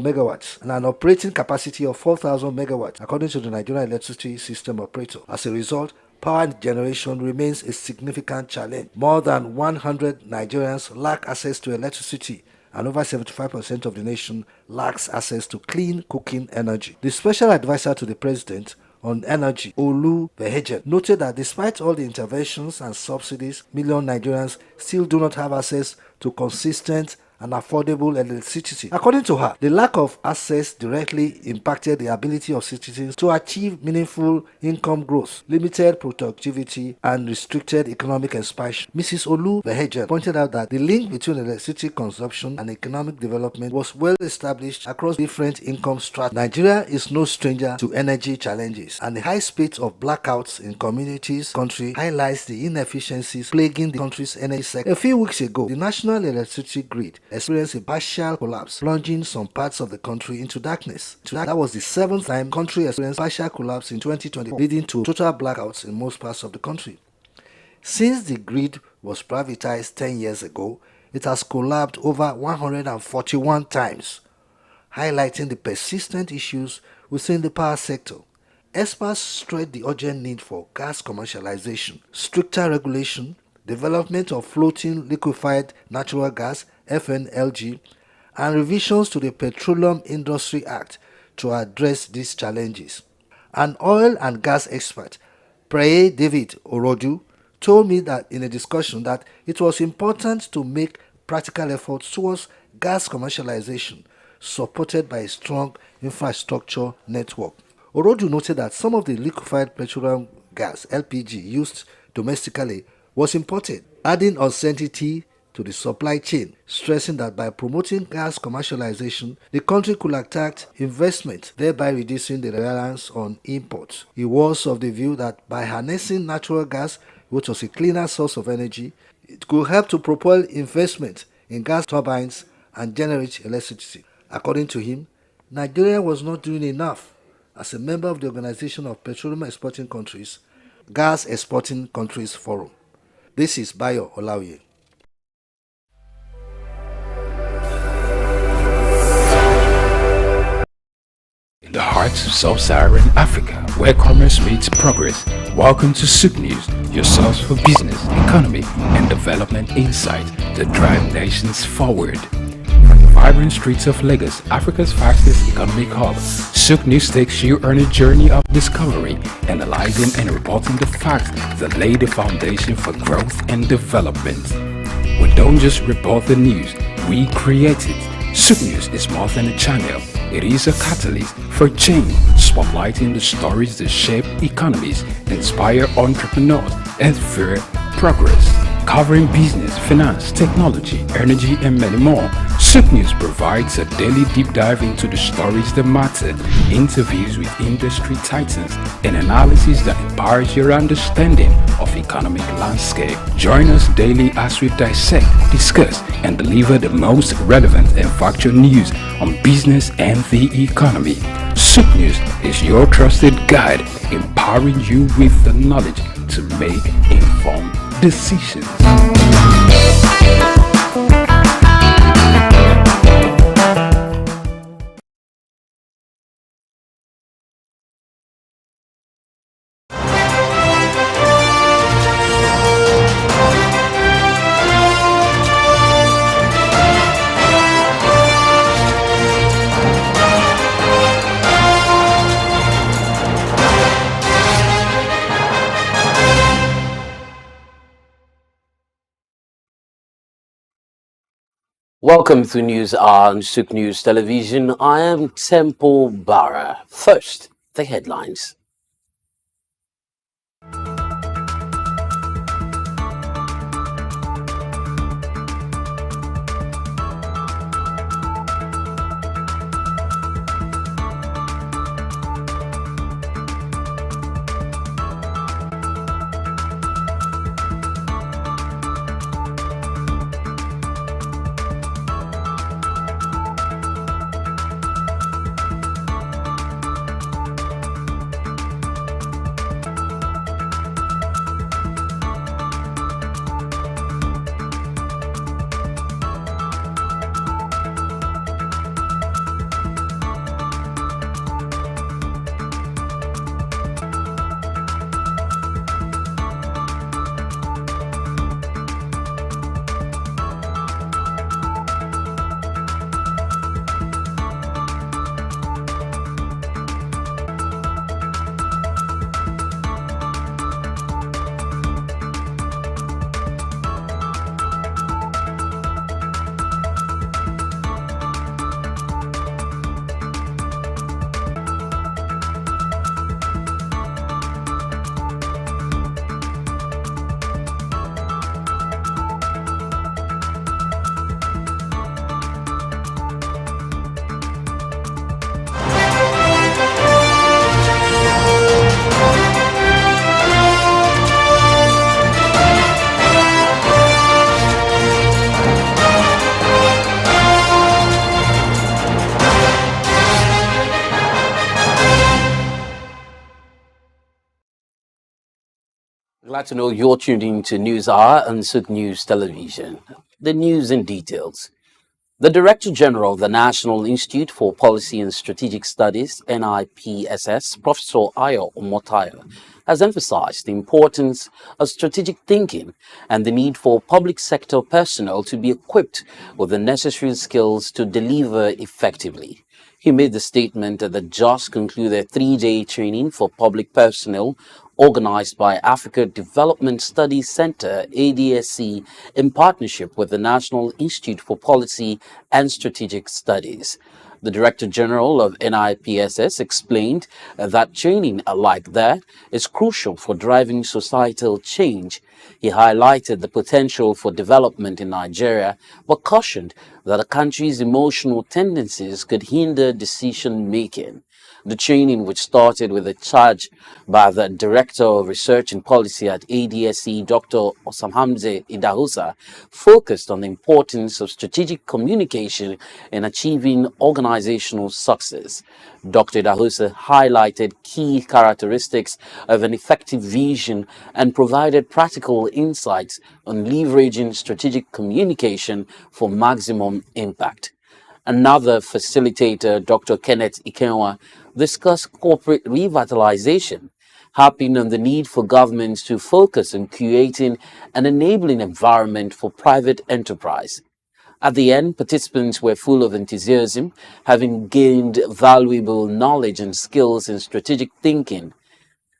megawatts and an operating capacity of 4,000 megawatts, according to the Nigerian Electricity System Operator. As a result, power generation remains a significant challenge. More than 100 Nigerians lack access to electricity, and over 75% of the nation lacks access to clean cooking energy. The special advisor to the president on energy, Olu Behejen, noted that despite all the interventions and subsidies, million Nigerians still do not have access to consistent and affordable electricity. According to her, the lack of access directly impacted the ability of citizens to achieve meaningful income growth, limited productivity, and restricted economic expansion. Mrs. Olu Behejen pointed out that the link between electricity consumption and economic development was well established across different income strata. Nigeria is no stranger to energy challenges, and the high spate of blackouts in country highlights the inefficiencies plaguing the country's energy sector. A few weeks ago, the national electricity grid experienced a partial collapse, plunging some parts of the country into darkness. That was the 7th time the country experienced partial collapse in 2020, leading to total blackouts in most parts of the country. Since the grid was privatized 10 years ago, it has collapsed over 141 times, highlighting the persistent issues within the power sector. Experts stress the urgent need for gas commercialization, stricter regulation, development of floating liquefied natural gas (FNLG), and revisions to the Petroleum Industry Act to address these challenges. An oil and gas expert, Preye David Orodu, told me that in a discussion that it was important to make practical efforts towards gas commercialization, supported by a strong infrastructure network. Orodu noted that some of the liquefied petroleum gas (LPG) used domestically was imported, adding uncertainty to the supply chain, stressing that by promoting gas commercialization, the country could attract investment, thereby reducing the reliance on imports. He was of the view that by harnessing natural gas, which was a cleaner source of energy, it could help to propel investment in gas turbines and generate electricity. According to him, Nigeria was not doing enough as a member of the Organization of Petroleum Exporting Countries, Gas Exporting Countries Forum. This is Bayo Olawi. In the heart of sub-Saharan Africa, where commerce meets progress, welcome to SOUQ News, your source for business, economy, and development insight that drive nations forward. From the vibrant streets of Lagos, Africa's fastest economic hub, SOUQ News takes you on a journey of discovery, analyzing and reporting the facts that lay the foundation for growth and development. We don't just report the news, we create it. SOUQ News is more than a channel. It is a catalyst for change, spotlighting the stories that shape economies, inspire entrepreneurs, and fuel progress. Covering business, finance, technology, energy, and many more, SOUQ News provides a daily deep dive into the stories that matter, interviews with industry titans, and analysis that empowers your understanding of economic landscape. Join us daily as we dissect, discuss, and deliver the most relevant and factual news on business and the economy. SOUQ News is your trusted guide, empowering you with the knowledge to make informed decisions. Welcome to News Hour on SOUQ News Television. I am Temple Barra. First, the headlines. Glad to know you're tuned in to News Hour on SOUQ News Television. The news in details. The Director General of the National Institute for Policy and Strategic Studies, NIPSS, Professor Ayo Omotayo, has emphasized the importance of strategic thinking and the need for public sector personnel to be equipped with the necessary skills to deliver effectively. He made the statement at the just concluded 3-day training for public personnel organized by Africa Development Studies Center, ADSC, in partnership with the National Institute for Policy and Strategic Studies. The Director General of NIPSS explained that training like that is crucial for driving societal change. He highlighted the potential for development in Nigeria, but cautioned that the country's emotional tendencies could hinder decision-making. The training, which started with a charge by the Director of Research and Policy at ADSC, Dr. Osamhamze Idahosa, focused on the importance of strategic communication in achieving organizational success. Dr. Idahosa highlighted key characteristics of an effective vision and provided practical insights on leveraging strategic communication for maximum impact. Another facilitator, Dr. Kenneth Ikenwa, discussed corporate revitalization, harping on the need for governments to focus on creating an enabling environment for private enterprise. At the end, participants were full of enthusiasm, having gained valuable knowledge and skills in strategic thinking.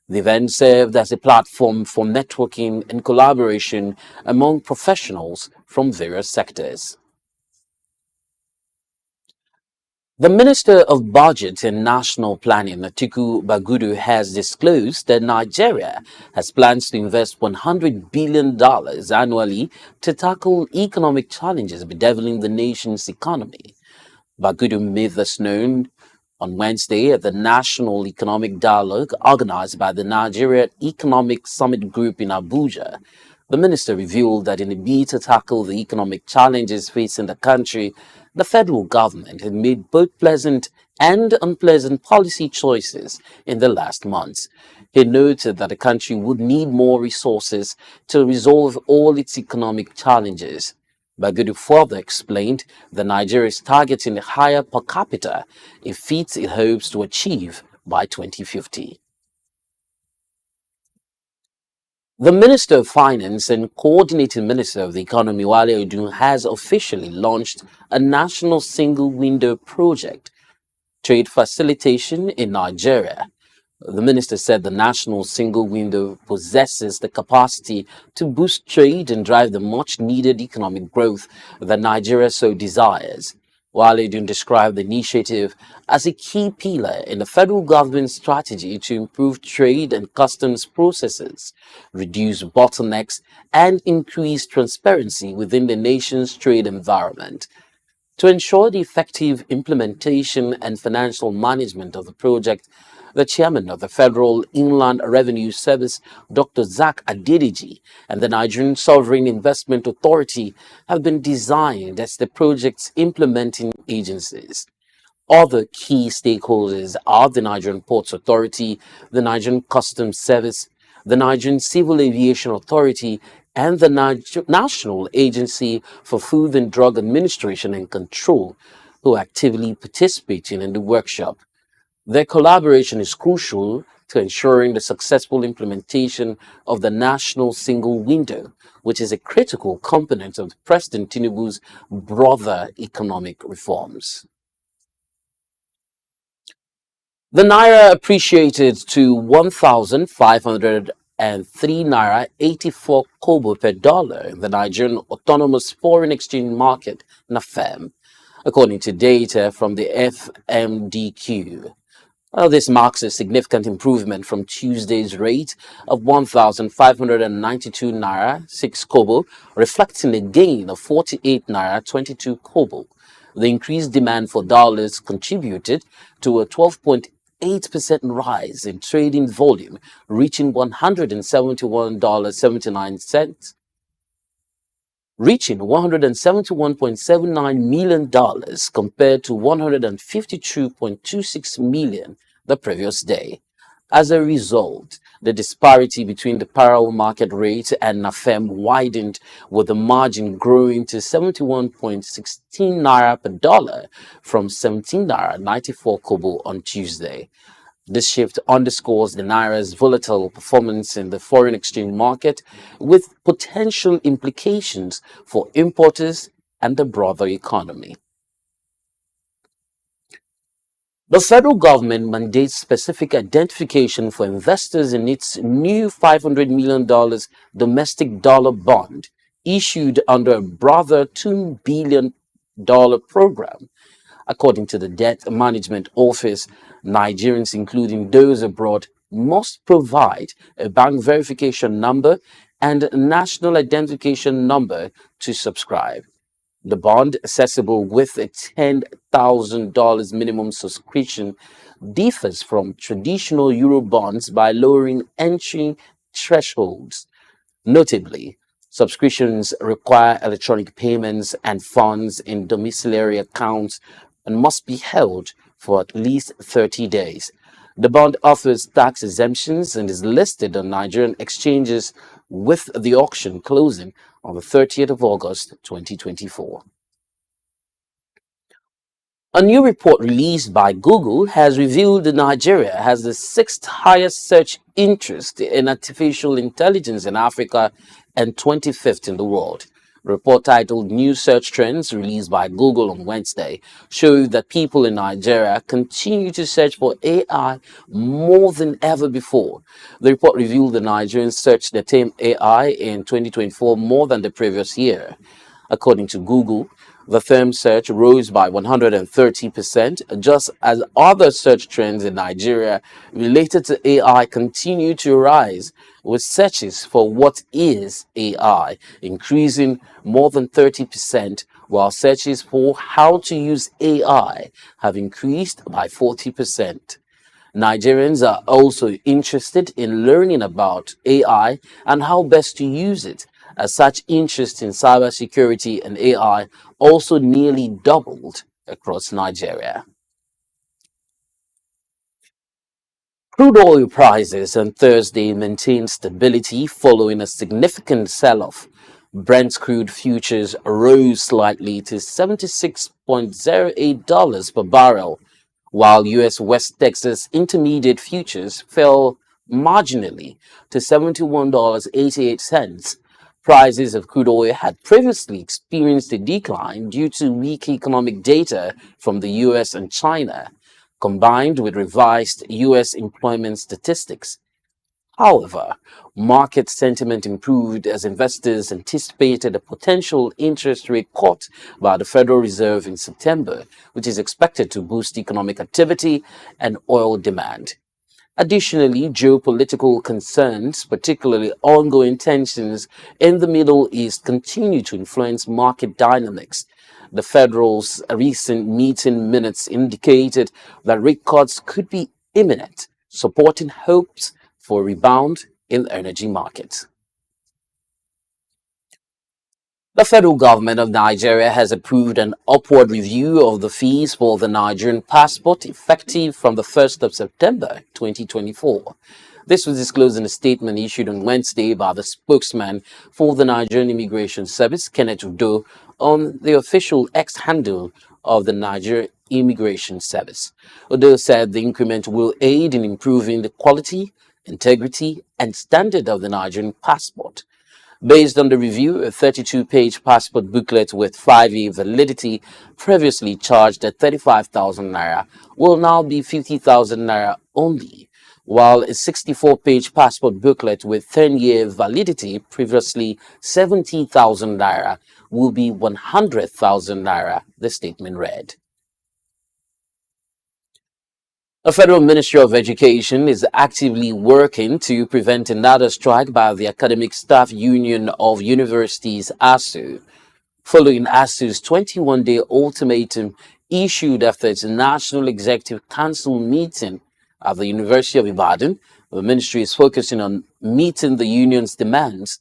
The event served as a platform for networking and collaboration among professionals from various sectors. The Minister of Budget and National Planning, Atiku Bagudu, has disclosed that Nigeria has plans to invest $100 billion annually to tackle economic challenges bedeviling the nation's economy. Bagudu made this known on Wednesday at the National Economic Dialogue organized by the Nigeria Economic Summit Group in Abuja. The minister revealed that in a bid to tackle the economic challenges facing the country, the federal government had made both pleasant and unpleasant policy choices in the last months. He noted that the country would need more resources to resolve all its economic challenges. Bagudu further explained that Nigeria is targeting a higher per capita, a feat it hopes to achieve by 2050. The Minister of Finance and Coordinating Minister of the Economy, Wale Odun, has officially launched a national single window project, trade facilitation in Nigeria. The minister said the national single window possesses the capacity to boost trade and drive the much-needed economic growth that Nigeria so desires. Wale Odun described the initiative as a key pillar in the federal government's strategy to improve trade and customs processes, reduce bottlenecks, and increase transparency within the nation's trade environment. To ensure the effective implementation and financial management of the project, the chairman of the Federal Inland Revenue Service, Dr. SOUQ Adedeji, and the Nigerian Sovereign Investment Authority have been designed as the project's implementing agencies. Other key stakeholders are the Nigerian Ports Authority, the Nigerian Customs Service, the Nigerian Civil Aviation Authority, and the National Agency for Food and Drug Administration and Control, who are actively participating in the workshop. Their collaboration is crucial to ensuring the successful implementation of the national single window, which is a critical component of President Tinubu's broader economic reforms. The Naira appreciated to 1,503 Naira 84 Kobo per dollar in the Nigerian Autonomous Foreign Exchange Market, NAFEM, according to data from the FMDQ. This marks a significant improvement from Tuesday's rate of 1,592 Naira 6 Kobo, reflecting a gain of 48 Naira 22 Kobo. The increased demand for dollars contributed to a 12.8% rise in trading volume, reaching $171.79, reaching $171.79 million compared to $152.26 million the previous day. As a result, the disparity between the parallel market rate and NAFEM widened, with the margin growing to 71.16 naira per dollar from 17 naira 94 kobo on Tuesday. This shift underscores the naira's volatile performance in the foreign exchange market, with potential implications for importers and the broader economy. The federal government mandates specific identification for investors in its new $500 million domestic dollar bond issued under a broader $2 billion program. According to the Debt Management Office, Nigerians, including those abroad, must provide a bank verification number and national identification number to subscribe. The bond, accessible with a $10,000 minimum subscription, differs from traditional Euro bonds by lowering entry thresholds. Notably, subscriptions require electronic payments and funds in domiciliary accounts and must be held for at least 30 days. The bond offers tax exemptions and is listed on Nigerian exchanges, with the auction closing on the 30th of August 2024. A new report released by Google has revealed that Nigeria has the sixth highest search interest in artificial intelligence in Africa and 25th in the world. A report titled New Search Trends, released by Google on Wednesday, showed that people in Nigeria continue to search for AI more than ever before. The report revealed that Nigerians searched the term AI in 2024 more than the previous year. According to Google, the term search rose by 130%, just as other search trends in Nigeria related to AI continue to rise, with searches for what is AI increasing more than 30%, while searches for how to use AI have increased by 40%. Nigerians are also interested in learning about AI and how best to use it, as such interest in cybersecurity and AI also nearly doubled across Nigeria. Crude oil prices on Thursday maintained stability following a significant sell-off. Brent crude futures rose slightly to $76.08 per barrel, while U.S. West Texas Intermediate futures fell marginally to $71.88. Prices of crude oil had previously experienced a decline due to weak economic data from the U.S. and China, combined with revised U.S. employment statistics. However, market sentiment improved as investors anticipated a potential interest rate cut by the Federal Reserve in September, which is expected to boost economic activity and oil demand. Additionally, geopolitical concerns, particularly ongoing tensions in the Middle East, continue to influence market dynamics. The Federal's recent meeting minutes indicated that rate cuts could be imminent, supporting hopes for a rebound in energy markets. The federal government of Nigeria has approved an upward review of the fees for the Nigerian passport effective from the 1st of September 2024. This was disclosed in a statement issued on Wednesday by the spokesman for the Nigerian Immigration Service, Kenneth Udo, on the official X handle of the Nigerian Immigration Service. Udo said the increment will aid in improving the quality, integrity, and standard of the Nigerian passport. Based on the review, a 32-page passport booklet with 5-year validity, previously charged at 35,000 naira, will now be 50,000 naira only, while a 64-page passport booklet with 10-year validity, previously 70,000 naira, will be 100,000 naira, the statement read. The Federal Ministry of Education is actively working to prevent another strike by the Academic Staff Union of Universities, SOUQ. Following SOUQ's 21-day ultimatum issued after its National Executive Council meeting at the University of Ibadan, the ministry is focusing on meeting the union's demands.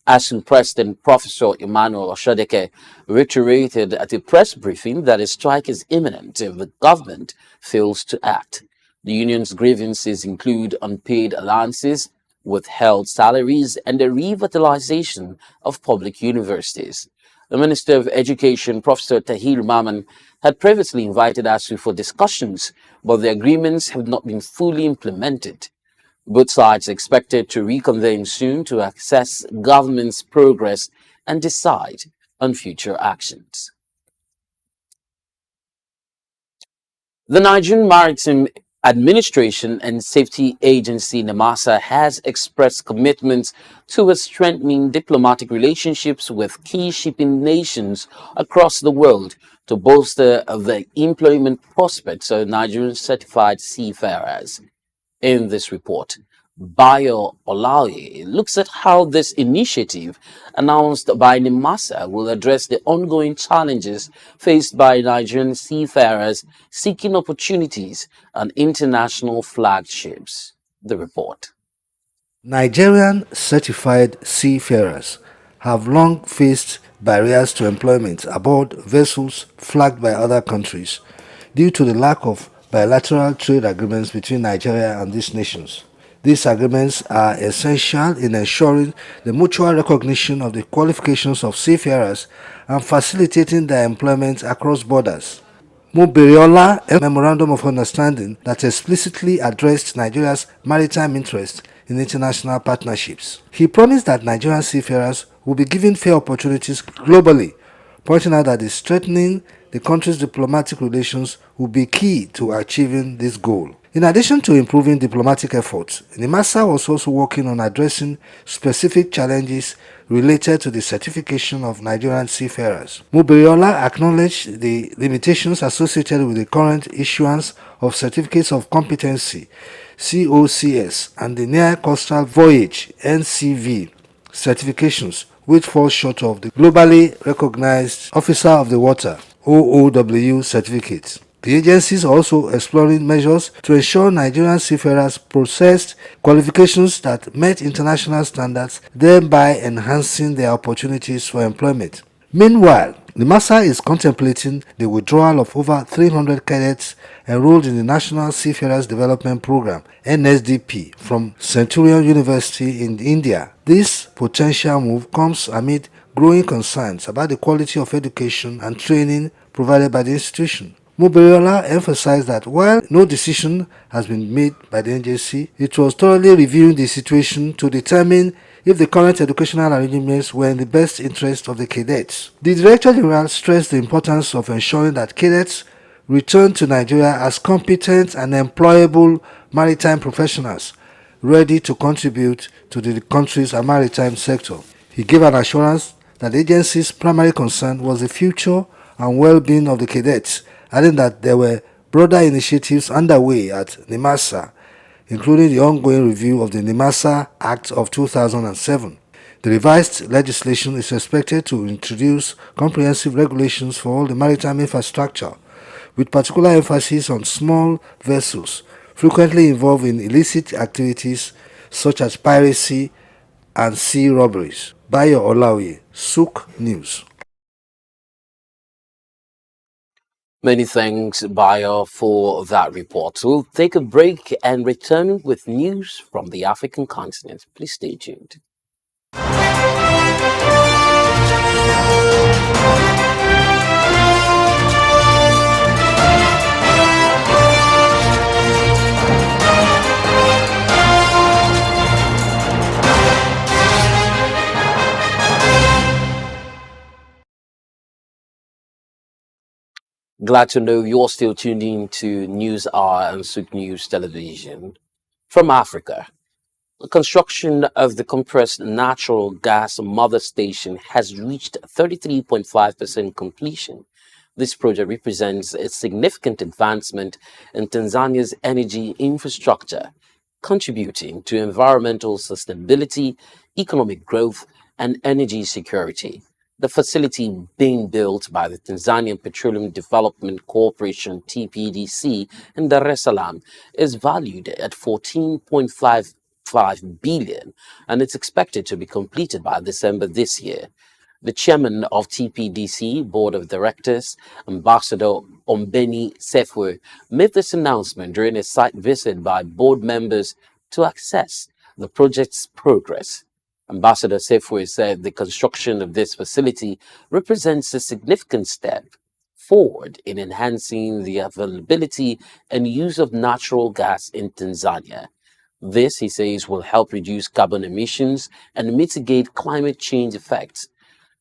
SOUQ President Professor Emmanuel Oshadeke reiterated at a press briefing that a strike is imminent if the government fails to act. The union's grievances include unpaid allowances, withheld salaries, and the revitalization of public universities. The Minister of Education, Professor Tahir Maman, had previously invited ASU for discussions, but the agreements have not been fully implemented. Both sides are expected to reconvene soon to assess government's progress and decide on future actions. The Nigerian Maritime Administration and Safety Agency NIMASA has expressed commitments towards strengthening diplomatic relationships with key shipping nations across the world to bolster the employment prospects of Nigerian certified seafarers. In this report, Bayo Olaoye looks at how this initiative announced by NIMASA will address the ongoing challenges faced by Nigerian seafarers seeking opportunities on international flagged ships. The report. Nigerian certified seafarers have long faced barriers to employment aboard vessels flagged by other countries due to the lack of bilateral trade agreements between Nigeria and these nations. These agreements are essential in ensuring the mutual recognition of the qualifications of seafarers and facilitating their employment across borders. Mubiriola, a memorandum of understanding that explicitly addressed Nigeria's maritime interests in international partnerships. He promised that Nigerian seafarers will be given fair opportunities globally, pointing out that strengthening the country's diplomatic relations will be key to achieving this goal. In addition to improving diplomatic efforts, NIMASA was also working on addressing specific challenges related to the certification of Nigerian seafarers. Mubiriola acknowledged the limitations associated with the current issuance of certificates of competency (COCS) and the Near Coastal Voyage (NCV) certifications, which fall short of the globally recognized Officer of the Water (OOW) certificate. The agency is also exploring measures to ensure Nigerian seafarers possessed qualifications that met international standards, thereby enhancing their opportunities for employment. Meanwhile, NIMASA is contemplating the withdrawal of over 300 cadets enrolled in the National Seafarers Development Program (NSDP) from Centurion University in India. This potential move comes amid growing concerns about the quality of education and training provided by the institution. Mubiriola emphasized that while no decision has been made by the agency, it was thoroughly reviewing the situation to determine if the current educational arrangements were in the best interest of the cadets. The Director General stressed the importance of ensuring that cadets return to Nigeria as competent and employable maritime professionals ready to contribute to the country's maritime sector. He gave an assurance that the agency's primary concern was the future and well-being of the cadets, adding that there were broader initiatives underway at NIMASA, including the ongoing review of the NIMASA Act of 2007. The revised legislation is expected to introduce comprehensive regulations for all the maritime infrastructure, with particular emphasis on small vessels frequently involved in illicit activities such as piracy and sea robberies. Bayo Olaoye, SOUQ News. Many thanks, Bayo, for that report. We'll take a break and return with news from the African continent. Please stay tuned. Glad to know you're still tuned in to News Hour and SOUQ News Television. From Africa, the construction of the compressed natural gas mother station has reached 33.5% completion. This project represents a significant advancement in Tanzania's energy infrastructure, contributing to environmental sustainability, economic growth, and energy security. The facility being built by the Tanzanian Petroleum Development Corporation (TPDC) in Dar es Salaam is valued at 14.55 billion and it's expected to be completed by December this year. The chairman of TPDC Board of Directors, Ambassador Ombeni Sefwe, made this announcement during a site visit by board members to assess the project's progress. Ambassador Sefwe said the construction of this facility represents a significant step forward in enhancing the availability and use of natural gas in Tanzania. This, he says, will help reduce carbon emissions and mitigate climate change effects.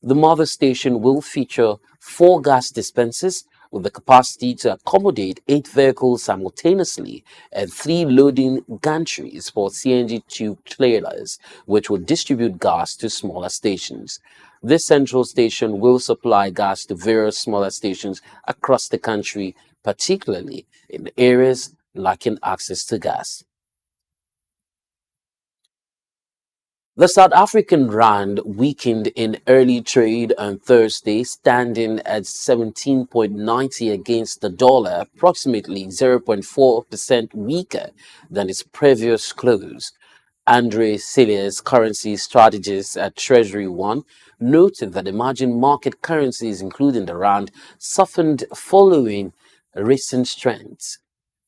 The mother station will feature 4 gas dispensers with the capacity to accommodate 8 vehicles simultaneously and 3 loading gantries for CNG tube trailers, which will distribute gas to smaller stations. This central station will supply gas to various smaller stations across the country, particularly in areas lacking access to gas. The South African rand weakened in early trade on Thursday, standing at 17.90 against the dollar, approximately 0.4% weaker than its previous close. Andre Cilliers, currency strategist at Treasury One, noted that emerging market currencies, including the rand, softened following recent trends.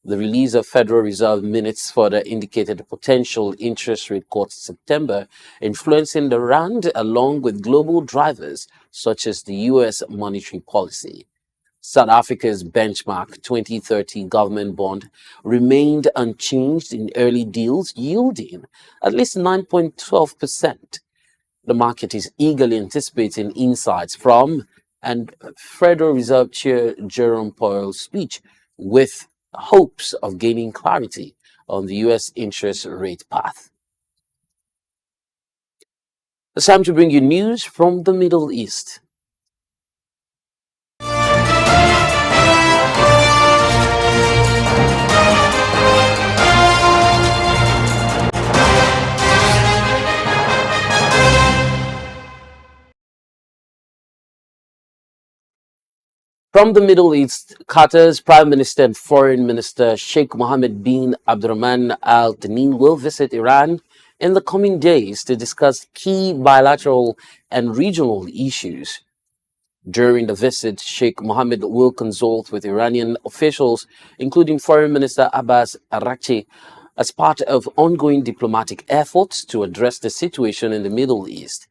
The release of Federal Reserve minutes further indicated a potential interest rate cut in September, influencing the rand along with global drivers such as the U.S. monetary policy. South Africa's benchmark 2030 government bond remained unchanged in early deals, yielding at least 9.12%. The market is eagerly anticipating insights from and Federal Reserve Chair Jerome Powell's speech, with hopes of gaining clarity on the U.S. interest rate path. It's time to bring you news from the Middle East. From the Middle East, Qatar's Prime Minister and Foreign Minister Sheikh Mohammed bin Abdurrahman Al Thani will visit Iran in the coming days to discuss key bilateral and regional issues. During the visit, Sheikh Mohammed will consult with Iranian officials, including Foreign Minister Abbas Araghchi, as part of ongoing diplomatic efforts to address the situation in the Middle East.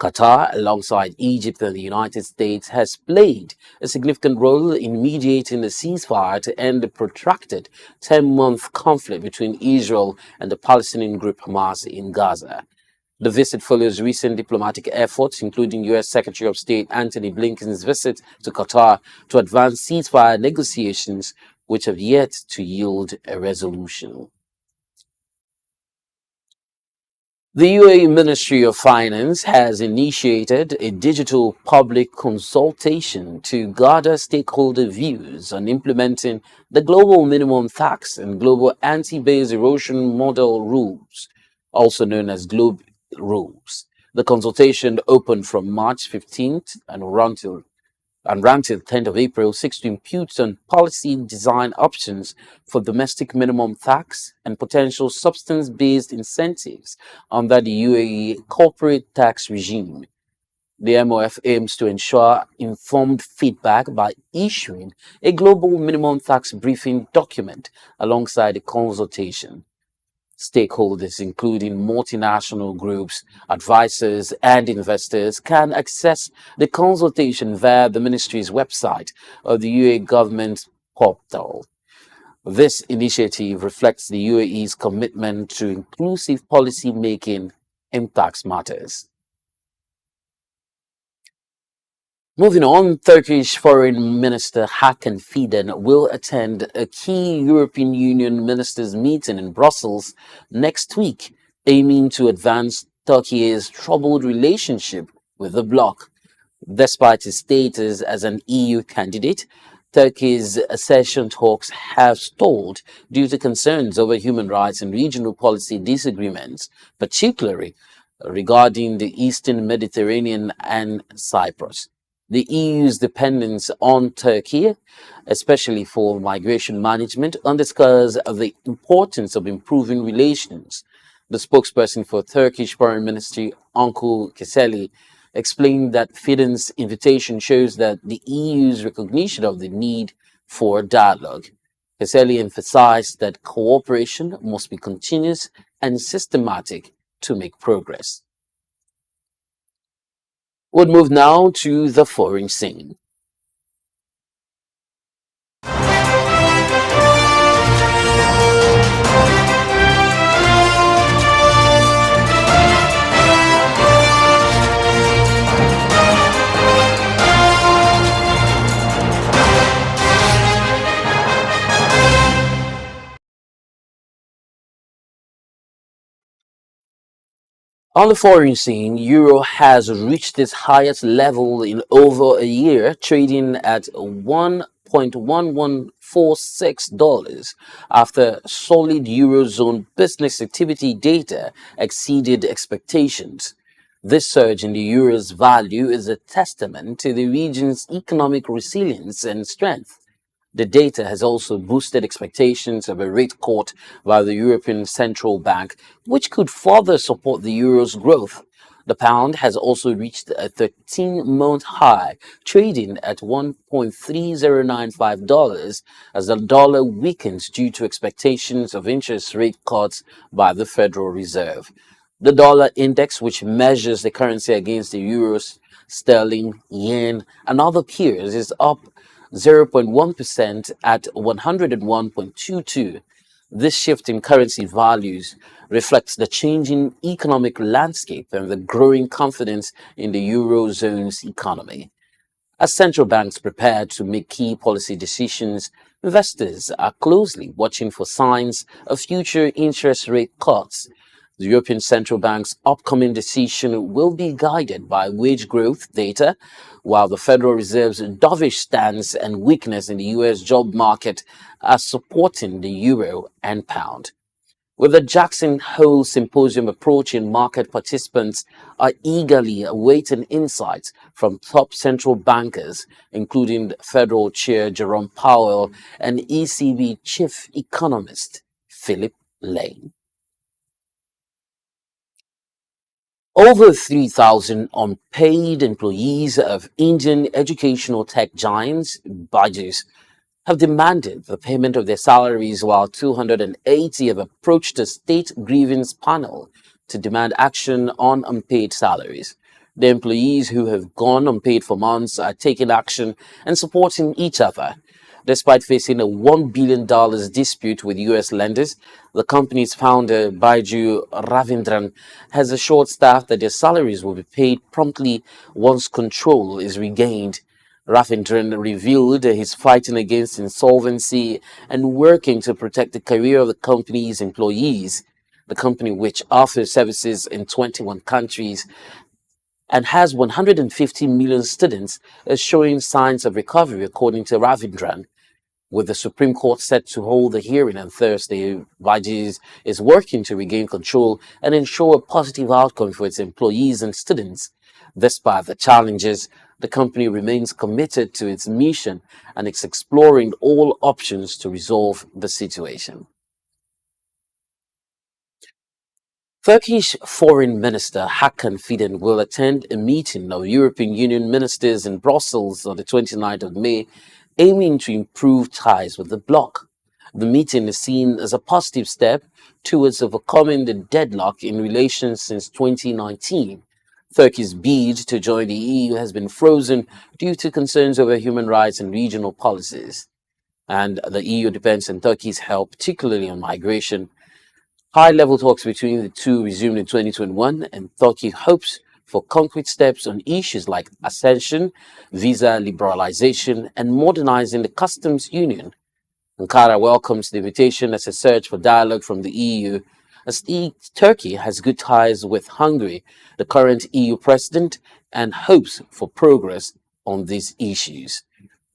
Qatar, alongside Egypt and the United States, has played a significant role in mediating a ceasefire to end the protracted 10-month conflict between Israel and the Palestinian group Hamas in Gaza. The visit follows recent diplomatic efforts, including U.S. Secretary of State Antony Blinken's visit to Qatar to advance ceasefire negotiations, which have yet to yield a resolution. The UAE Ministry of Finance has initiated a digital public consultation to gather stakeholder views on implementing the global minimum tax and global anti-base erosion model rules, also known as GLOBE rules. The consultation opened from March 15th and ran till 10th of April, seeks to impute on policy design options for domestic minimum tax and potential substance-based incentives under the UAE corporate tax regime. The MOF aims to ensure informed feedback by issuing a global minimum tax briefing document alongside the consultation. Stakeholders, including multinational groups, advisors, and investors, can access the consultation via the ministry's website or the UAE government portal. This initiative reflects the UAE's commitment to inclusive policy making in tax matters. Moving on, Turkish Foreign Minister Hakan Fidan will attend a key European Union ministers' meeting in Brussels next week, aiming to advance Turkey's troubled relationship with the bloc. Despite its status as an EU candidate, Turkey's accession talks have stalled due to concerns over human rights and regional policy disagreements, particularly regarding the Eastern Mediterranean and Cyprus. The EU's dependence on Turkey, especially for migration management, underscores the importance of improving relations. The spokesperson for Turkish Foreign Ministry, Uncle Keseli, explained that Fiden's invitation shows that the EU's recognition of the need for dialogue. Keseli emphasized that cooperation must be continuous and systematic to make progress. We'll move now to the foreign scene. On the foreign scene, euro has reached its highest level in over a year, trading at $1.1146 after solid eurozone business activity data exceeded expectations. This surge in the euro's value is a testament to the region's economic resilience and strength. The data has also boosted expectations of a rate cut by the European Central Bank, which could further support the euro's growth. The pound has also reached a 13-month high, trading at $1.3095 as the dollar weakens due to expectations of interest rate cuts by the Federal Reserve. The dollar index, which measures the currency against the euro, sterling, yen, and other peers, is up 0.1% at 101.22. This shift in currency values reflects the changing economic landscape and the growing confidence in the eurozone's economy. As central banks prepare to make key policy decisions, investors are closely watching for signs of future interest rate cuts. The European Central Bank's upcoming decision will be guided by wage growth data, while the Federal Reserve's dovish stance and weakness in the US job market are supporting the euro and pound. With the Jackson Hole Symposium approaching, market participants are eagerly awaiting insights from top central bankers, including Federal Chair Jerome Powell and ECB Chief Economist Philip Lane. Over 3,000 unpaid employees of Indian educational tech giants, Bajus, have demanded the payment of their salaries, while 280 have approached the state grievance panel to demand action on unpaid salaries. The employees who have gone unpaid for months are taking action and supporting each other. Despite facing a $1 billion dispute with U.S. lenders, the company's founder, Baiju Ravindran, has assured staff that their salaries will be paid promptly once control is regained. Ravindran revealed he's fighting against insolvency and working to protect the career of the company's employees. The company, which offers services in 21 countries and has 150 million students, is showing signs of recovery, according to Ravindran. With the Supreme Court set to hold a hearing on Thursday, Vajis is working to regain control and ensure a positive outcome for its employees and students. Despite the challenges, the company remains committed to its mission and is exploring all options to resolve the situation. Turkish Foreign Minister Hakan Fidan will attend a meeting of European Union ministers in Brussels on the 29th of May, aiming to improve ties with the bloc. The meeting is seen as a positive step towards overcoming the deadlock in relations since 2019. Turkey's bid to join the EU has been frozen due to concerns over human rights and regional policies. And the EU depends on Turkey's help, particularly on migration. High-level talks between the two resumed in 2021, and Turkey hopes for concrete steps on issues like accession, visa liberalization, and modernizing the customs union. Ankara welcomes the invitation as a search for dialogue from the EU, as Turkey has good ties with Hungary, the current EU president, and hopes for progress on these issues.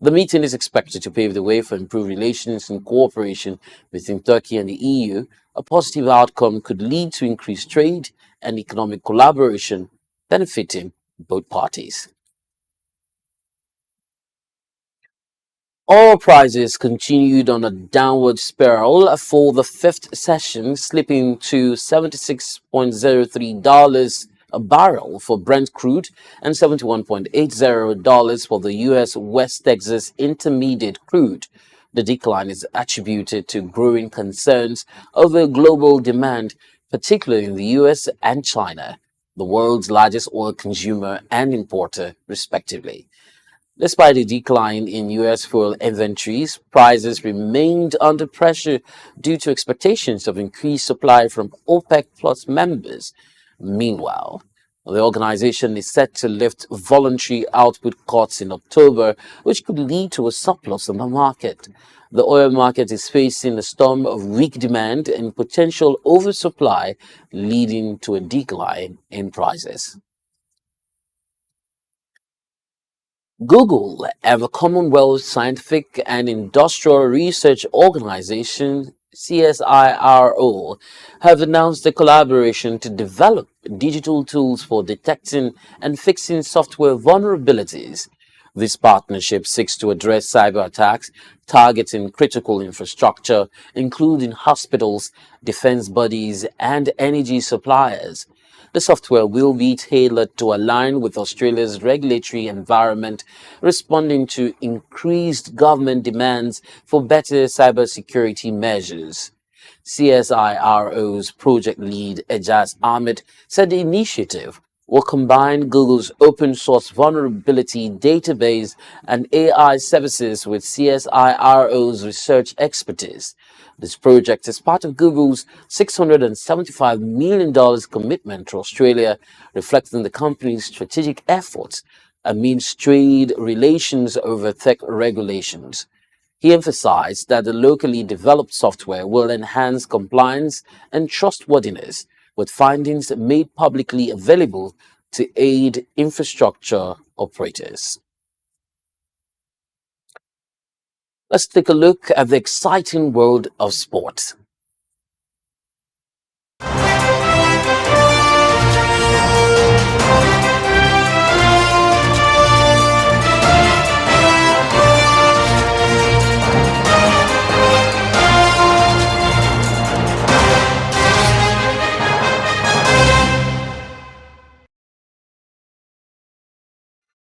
The meeting is expected to pave the way for improved relations and cooperation between Turkey and the EU. A positive outcome could lead to increased trade and economic collaboration, benefiting both parties. Oil prices continued on a downward spiral for the fifth session, slipping to $76.03 a barrel for Brent crude and $71.80 for the U.S. West Texas Intermediate crude. The decline is attributed to growing concerns over global demand, particularly in the U.S. and China, the world's largest oil consumer and importer, respectively. Despite a decline in U.S. fuel inventories, prices remained under pressure due to expectations of increased supply from OPEC Plus members. Meanwhile, the organization is set to lift voluntary output cuts in October, which could lead to a surplus in the market. The oil market is facing a storm of weak demand and potential oversupply, leading to a decline in prices. Google and the Commonwealth Scientific and Industrial Research Organization, CSIRO, have announced a collaboration to develop digital tools for detecting and fixing software vulnerabilities. This partnership seeks to address cyber attacks targeting critical infrastructure, including hospitals, defense bodies, and energy suppliers. The software will be tailored to align with Australia's regulatory environment, responding to increased government demands for better cybersecurity measures. CSIRO's project lead, Ejaz Ahmed, said the initiative will combine Google's open-source vulnerability database and AI services with CSIRO's research expertise. This project is part of Google's $675 million commitment to Australia, reflecting the company's strategic efforts amidst trade relations over tech regulations. He emphasized that the locally developed software will enhance compliance and trustworthiness, with findings made publicly available to aid infrastructure operators. Let's take a look at the exciting world of sport.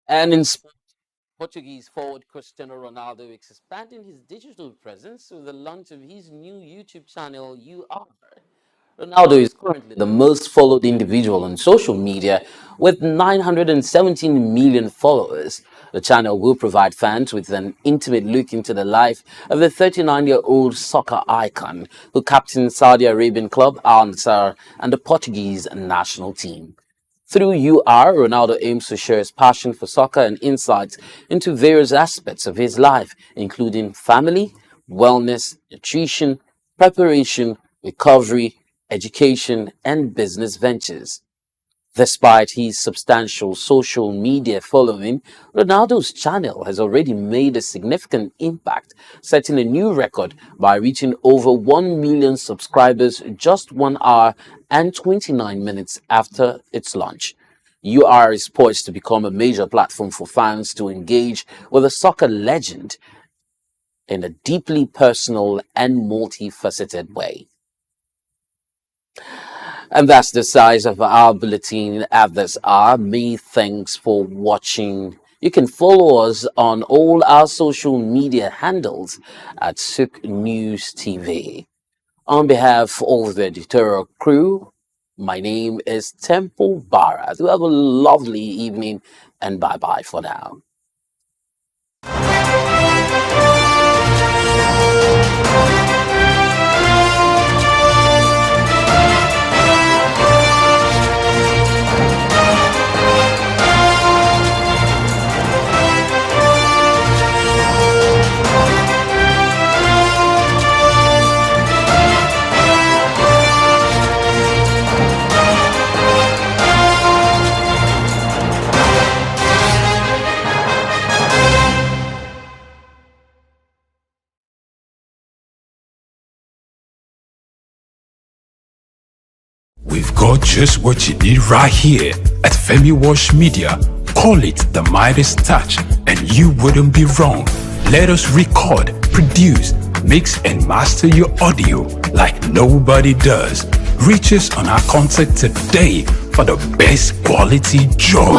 And in sport, Portuguese forward Cristiano Ronaldo is expanding his digital presence with the launch of his new YouTube channel, UR. Ronaldo is currently the most followed individual on social media with 917 million followers. The channel will provide fans with an intimate look into the life of the 39-year-old soccer icon who captains Saudi Arabian club Al Nassr and the Portuguese national team. Through UR, Ronaldo aims to share his passion for soccer and insights into various aspects of his life, including family, wellness, nutrition, preparation, recovery, education, and business ventures. Despite his substantial social media following, Ronaldo's channel has already made a significant impact, setting a new record by reaching over 1 million subscribers just 1 hour and 29 minutes after its launch. UR is poised to become a major platform for fans to engage with a soccer legend in a deeply personal and multifaceted way. And that's the size of our bulletin at this hour. Many thanks for watching. You can follow us on all our social media handles at SOUQ News TV. On behalf of the editorial crew, my name is Temple Barra. Do have a lovely evening and bye-bye for now. We've got just what you need right here at Femi Wash Media. Call it the Midas touch and you wouldn't be wrong. Let us record, produce, mix and master your audio like nobody does. Reach us on our contact today for the best quality job.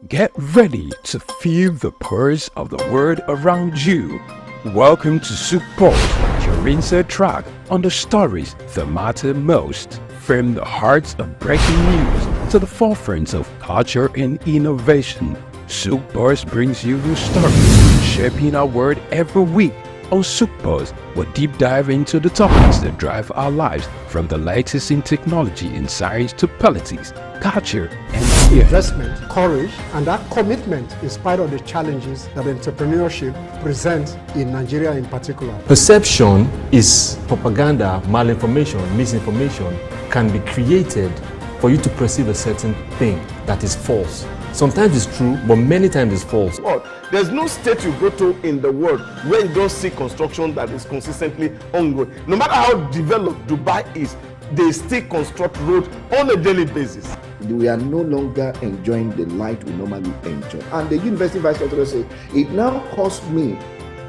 Get ready to feel the pulse of the world around you. Welcome to SOUQ Pulse, your insert track on the stories that matter most. From the hearts of breaking news to the forefront of culture and innovation, SOUQ Pulse brings you the stories shaping our world every week. On SOUQ Pulse, we'll deep dive into the topics that drive our lives, from the latest in technology and science to politics, culture, and fear. Investment, courage, and that commitment in spite of the challenges that entrepreneurship presents in Nigeria in particular. Perception is propaganda, malinformation, misinformation can be created for you to perceive a certain thing that is false. Sometimes it's true, but many times it's false. There's no state you go to in the world where you don't see construction that is consistently ongoing. No matter how developed Dubai is, they still construct roads on a daily basis. We are no longer enjoying the light we normally enjoy. And the university vice chancellor said, it now costs me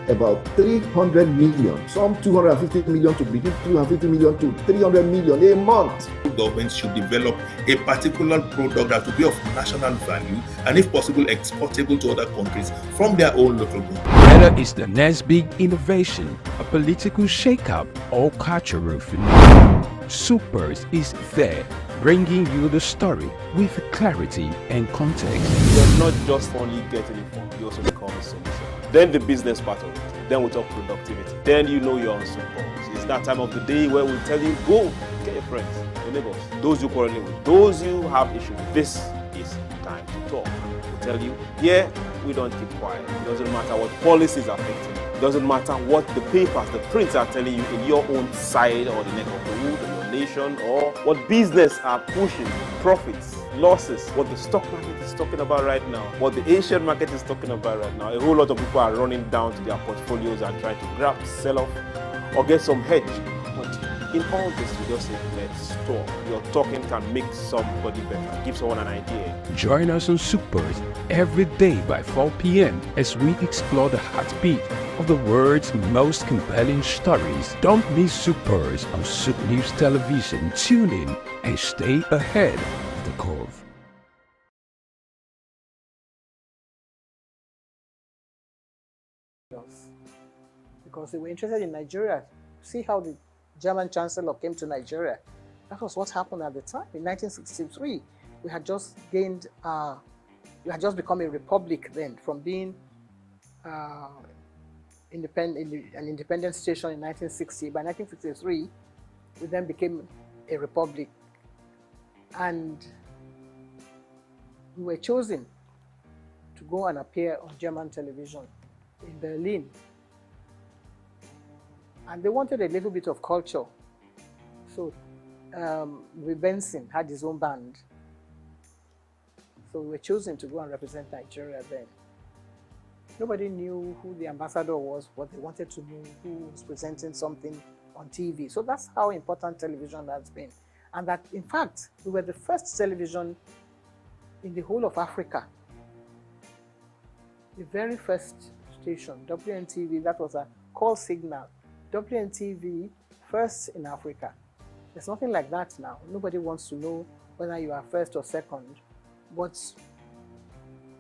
about 300 million, some 250 million to begin, 250 million to 300 million a month. Governments should develop a particular product that will be of national value and, if possible, exportable to other countries from their own local government. Whether it's the next big innovation, a political shakeup, or cultural phenomenon, SOUQ Pulse is there, bringing you the story with clarity and context. You're not just only getting informed, you also become a solution. Then the business part of it. Then we talk productivity. Then you know you're on SOUQ Pulse. It's that time of the day where we tell you, go, get your friends, your neighbors, those you quarrel with, those you have issues with. This is time to talk. We tell you, yeah, we don't keep quiet. It doesn't matter what policies are affecting you. It doesn't matter what the papers, the prints are telling you in your own side or the neck of the wood, or your nation, or what business are pushing, profits, losses, what the stock market is talking about right now, what the Asian market is talking about right now. A whole lot of people are running down to their portfolios and trying to grab, sell off, or get some hedge. But in all this, we just say, let's talk. Your talking can make somebody better, give someone an idea. Join us on SOUQ Pulse every day by 4 p.m. as we explore the heartbeat of the world's most compelling stories. Don't miss SOUQ Pulse on SOUQ News Television. Tune in and stay ahead of the curve. Because they were interested in Nigeria. See how the German Chancellor came to Nigeria. That was what happened at the time. In 1963, we had just gained, we had just become a republic then, from being an independent station in 1960. By 1963, we then became a republic. And we were chosen to go and appear on German television in Berlin. And they wanted a little bit of culture. So Benson had his own band. So we were chosen to go and represent Nigeria then. Nobody knew who the ambassador was, but they wanted to know who was presenting something on TV. So that's how important television has been. And that, in fact, we were the first television in the whole of Africa. The very first station, WNTV, that was a call signal. WNTV, first in Africa. There's nothing like that now. Nobody wants to know whether you are first or second. But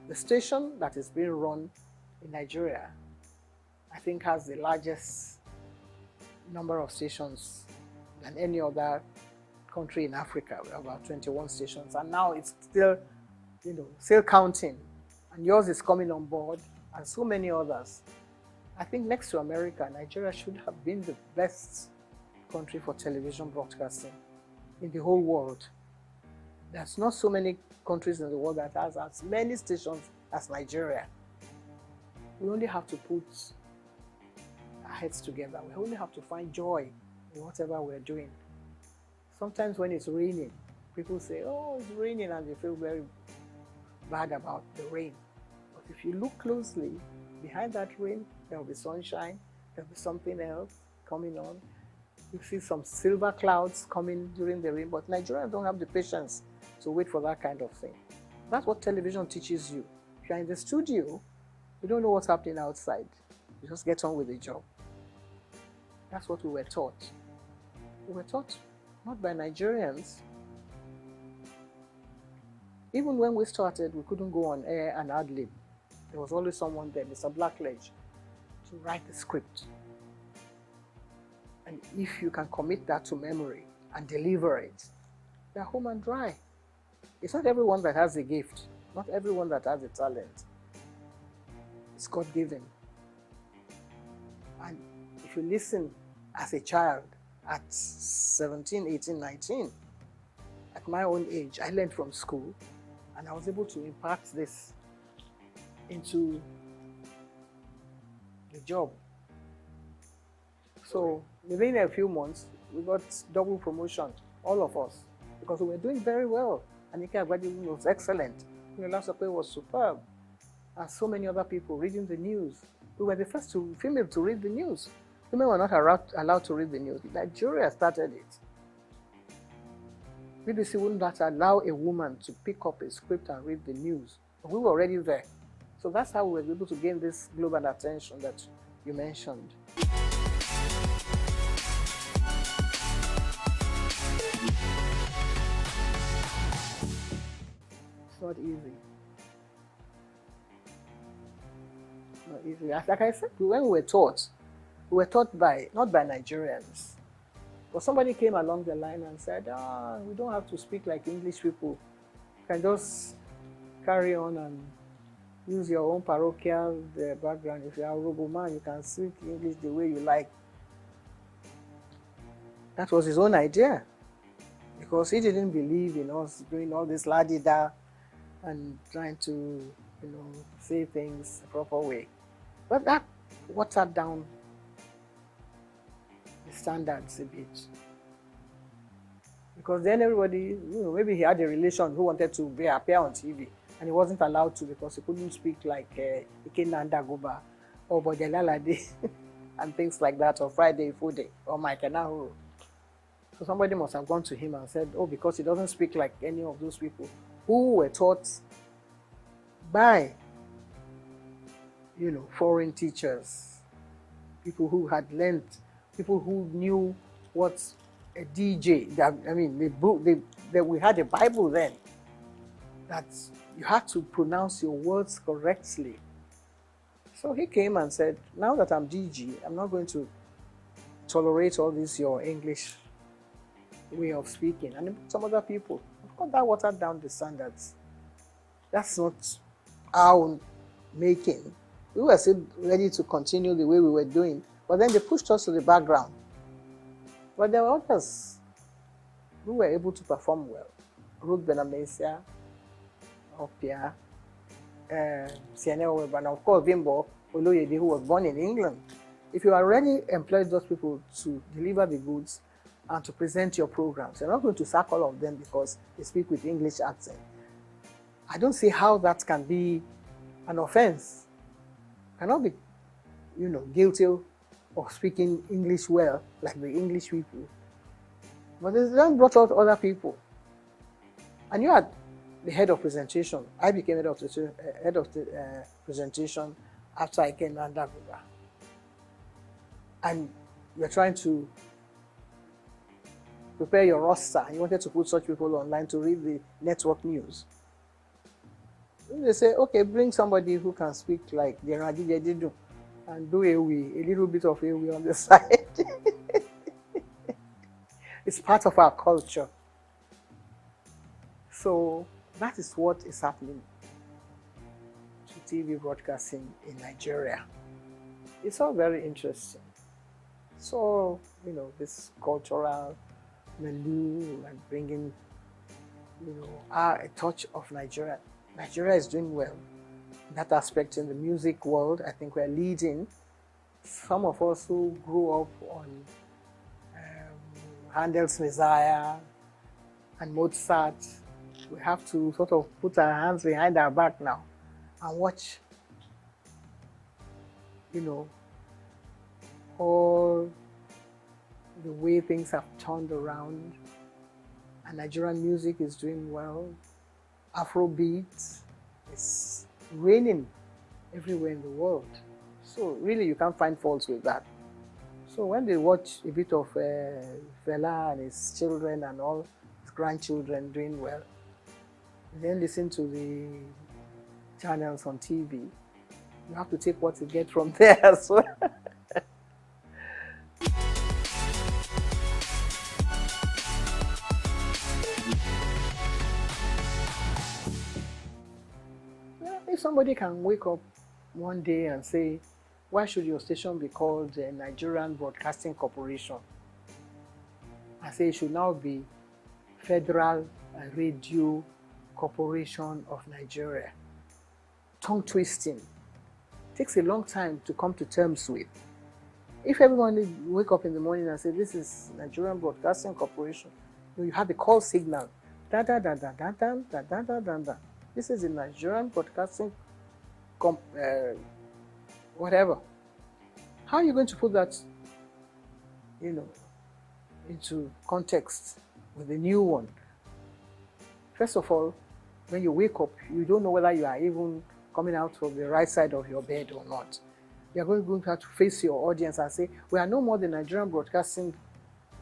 the station that is being run in Nigeria, I think, has the largest number of stations than any other country in Africa. We have about 21 stations, and now it's still, still counting. And yours is coming on board, and so many others. I think next to America, Nigeria should have been the best country for television broadcasting in the whole world. There's not so many countries in the world that has as many stations as Nigeria. We only have to put our heads together. We only have to find joy in whatever we're doing. Sometimes when it's raining, people say, oh, it's raining, and they feel very bad about the rain. But if you look closely, behind that rain, there will be sunshine, there will be something else coming on. You see some silver clouds coming during the rain, but Nigerians don't have the patience to wait for that kind of thing. That's what television teaches you. If you're in the studio, you don't know what's happening outside. You just get on with the job. That's what we were taught. We were taught not by Nigerians. Even when we started, we couldn't go on air and ad-lib. There was always someone there, Mr. Blackledge, to write the script. And if you can commit that to memory and deliver it, they're home and dry. It's not everyone that has a gift, not everyone that has a talent. It's God-given. And if you listen as a child at 17, 18, 19, at my own age, I learned from school, and I was able to impart this into the job. So within a few months, we got double promotion, all of us, because we were doing very well. Anika Agbadi was excellent. Olasope was superb. And so many other people reading the news. We were the first female to read the news. Women were not allowed to read the news. Nigeria started it. BBC wouldn't allow a woman to pick up a script and read the news. We were already there. So that's how we were able to gain this global attention that you mentioned. It's not easy. It's not easy. Like I said, when we were taught by, not by Nigerians. But somebody came along the line and said, we don't have to speak like English people. You can just carry on and use your own parochial background. If you are a Robo man, you can speak English the way you like. That was his own idea. Because he didn't believe in us doing all this la-di-da and trying to, say things the proper way. But that watered down the standards a bit. Because then everybody, maybe he had a relation who wanted to appear on TV and he wasn't allowed to because he couldn't speak like Ikenanda Goba or Bodelalade and things like that, or Friday Fude or Mike Nahuru. So somebody must have gone to him and said, because he doesn't speak like any of those people who were taught by, foreign teachers, people who had learned, people who knew what a DJ, we had a Bible then, that you had to pronounce your words correctly. So he came and said, now that I'm DG, I'm not going to tolerate all this, your English way of speaking. And some other people, of course, that watered down the standards. That's not our making. We were still ready to continue the way we were doing, but then they pushed us to the background. But there were others who were able to perform well. Ruth Benamesia, Opia, Sienna Weber, and of course Bimbo Oloyede, who was born in England. If you already employed those people to deliver the goods and to present your programs, you're not going to sack all of them because they speak with English accent. I don't see how that can be an offense. Cannot be, guilty of speaking English well, like the English people. But they then brought out other people. And you had the head of presentation. I became head of the presentation after I came under Guba. And you're trying to prepare your roster. You wanted to put such people online to read the network news. They say, okay, bring somebody who can speak like General Didu and do a little bit of a on the side. It's part of our culture. So that is what is happening to TV broadcasting in Nigeria. It's all very interesting. So, this cultural milieu and bringing, a touch of Nigeria. Nigeria is doing well. In that aspect, in the music world, I think we're leading. Some of us who grew up on Handel's Messiah and Mozart, we have to sort of put our hands behind our back now and watch, all the way things have turned around. And Nigerian music is doing well. Afrobeat is reigning everywhere in the world. So really you can't find faults with that. So when they watch a bit of Fela and his children and all his grandchildren doing well, then listen to the channels on TV, you have to take what you get from there as well. If somebody can wake up one day and say, why should your station be called the Nigerian Broadcasting Corporation? I say it should now be Federal Radio Corporation of Nigeria. Tongue twisting. Takes a long time to come to terms with. If everyone wake up in the morning and say, this is Nigerian Broadcasting Corporation, you have the call signal. Da da da da da da da da da da da. This is the Nigerian Broadcasting whatever. How are you going to put that, into context with the new one? First of all, when you wake up, you don't know whether you are even coming out of the right side of your bed or not. You're going to have to face your audience and say, we are no more the Nigerian Broadcasting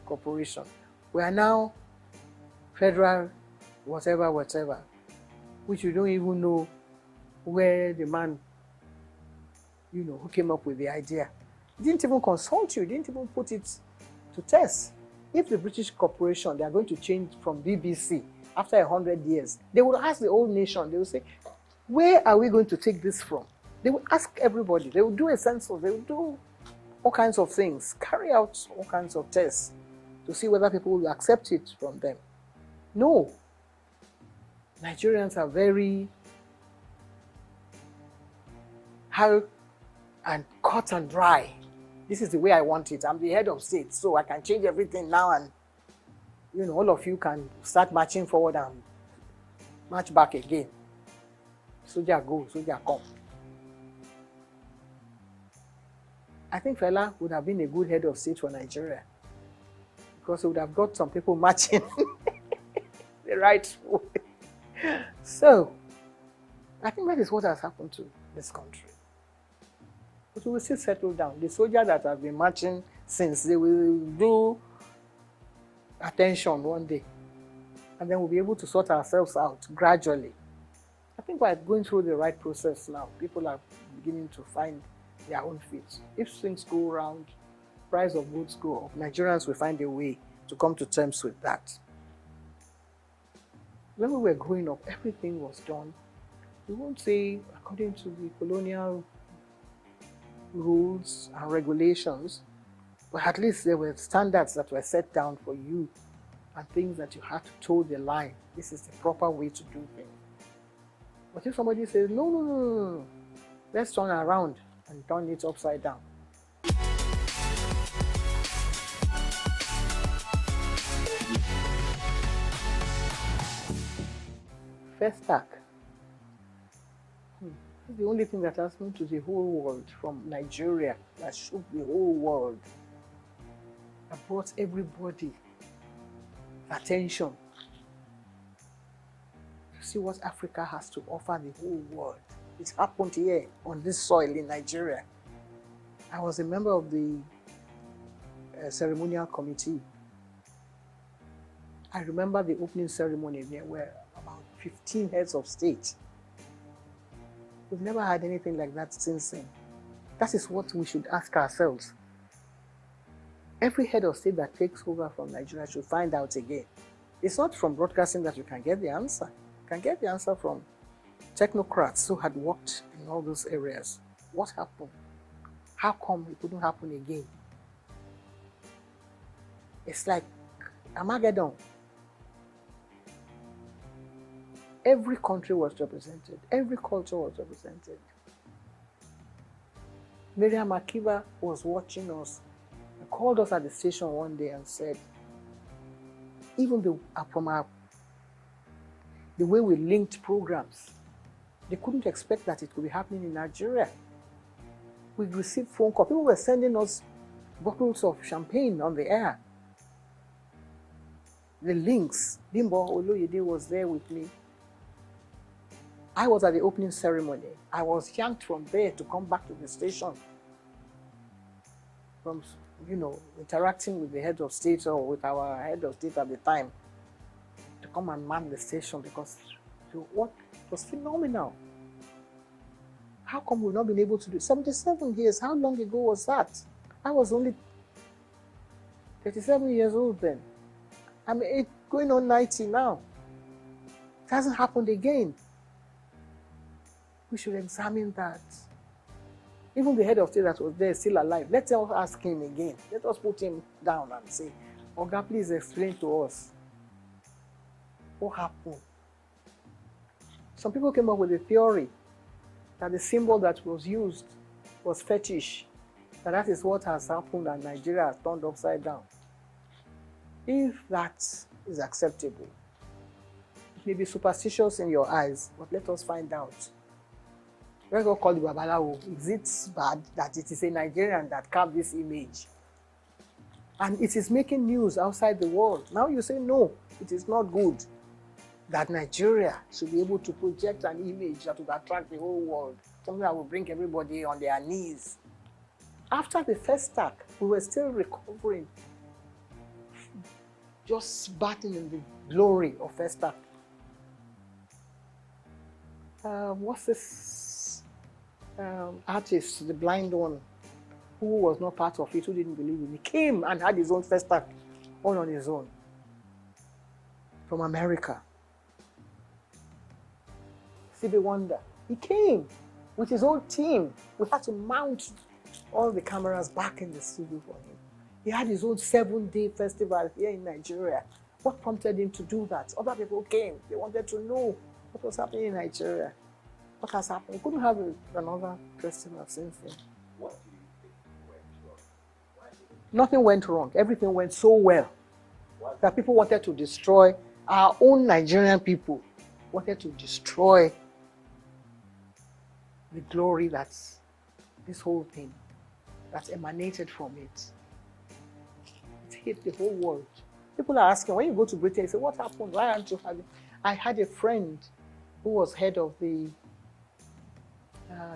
Corporation. We are now Federal whatever, which you don't even know where the man, who came up with the idea. He didn't even consult you, didn't even put it to test. If the British corporation, they are going to change from BBC after 100 years, they would ask the whole nation, they would say, where are we going to take this from? They would ask everybody, they would do a census, they would do all kinds of things, carry out all kinds of tests to see whether people will accept it from them. No. Nigerians are very hard and cut and dry. This is the way I want it. I'm the head of state, so I can change everything now, and all of you can start marching forward and march back again. Soldier go, soldier come. I think Fela would have been a good head of state for Nigeria, because he would have got some people marching the right way. So, I think that is what has happened to this country. But we will still settle down. The soldiers that have been marching since, they will do attention one day. And then we'll be able to sort ourselves out gradually. I think we're going through the right process now. People are beginning to find their own feet. If things go around, price of goods go up, Nigerians will find a way to come to terms with that. When we were growing up, everything was done. We won't say according to the colonial rules and regulations, but at least there were standards that were set down for you and things that you had to toe the line. This is the proper way to do things. But if somebody says, no, let's turn around and turn it upside down. First attack. It's the only thing that has happened to the whole world from Nigeria, that shook the whole world, that brought everybody attention to see what Africa has to offer the whole world. It happened here on this soil in Nigeria. I was a member of the ceremonial committee. I remember the opening ceremony. There were about 15 heads of state. We've never had anything like that since then. That is what we should ask ourselves. Every head of state that takes over from Nigeria should find out again. It's not from broadcasting that you can get the answer. You can get the answer from technocrats who had worked in all those areas. What happened? How come it couldn't happen again? It's like Armageddon. Every country was represented. Every culture was represented. Miriam Akiva was watching us and called us at the station one day and said, even from the way we linked programs, they couldn't expect that it could be happening in Nigeria. We received phone calls. People were sending us bottles of champagne on the air. The links. Bimbo Oloyede was there with me. I was at the opening ceremony. I was yanked from there to come back to the station from you know, interacting with the head of state or with our head of state at the time to come and man the station because what was phenomenal. How come we've not been able to do it? 77 years, how long ago was that? I was only 37 years old then. I'm going on 90 now. It hasn't happened again. We should examine that. Even the head of state that was there is still alive. Let us ask him again. Let us put him down and say, Oga, please explain to us what happened. Some people came up with a theory that the symbol that was used was fetish, that is what has happened and Nigeria has turned upside down. If that is acceptable, it may be superstitious in your eyes, but let us find out. Let's go call the Babalawo. Is it bad that it is a Nigerian that carved this image? And it is making news outside the world. Now you say, no, it is not good that Nigeria should be able to project an image that would attract the whole world, something that will bring everybody on their knees. After the first attack, we were still recovering, just batting in the glory of first attack. What's this artist, the blind one, who was not part of it, who didn't believe in it? He came and had his own first attack, all on his own, from America. Stevie Wonder, he came with his whole team. We had to mount all the cameras back in the studio for him. He had his own 7-day festival here in Nigeria. What prompted him to do that? Other people came. They wanted to know what was happening in Nigeria. What has happened? We couldn't have another festival since then. What do you think went wrong? Why did it? Nothing went wrong. Everything went so well that people wanted to destroy our own Nigerian people, wanted to destroy the glory that's this whole thing that's emanated from it. It hit the whole world. People are asking, when you go to Britain, you say, what happened? Why aren't you having? I had a friend who was head of the,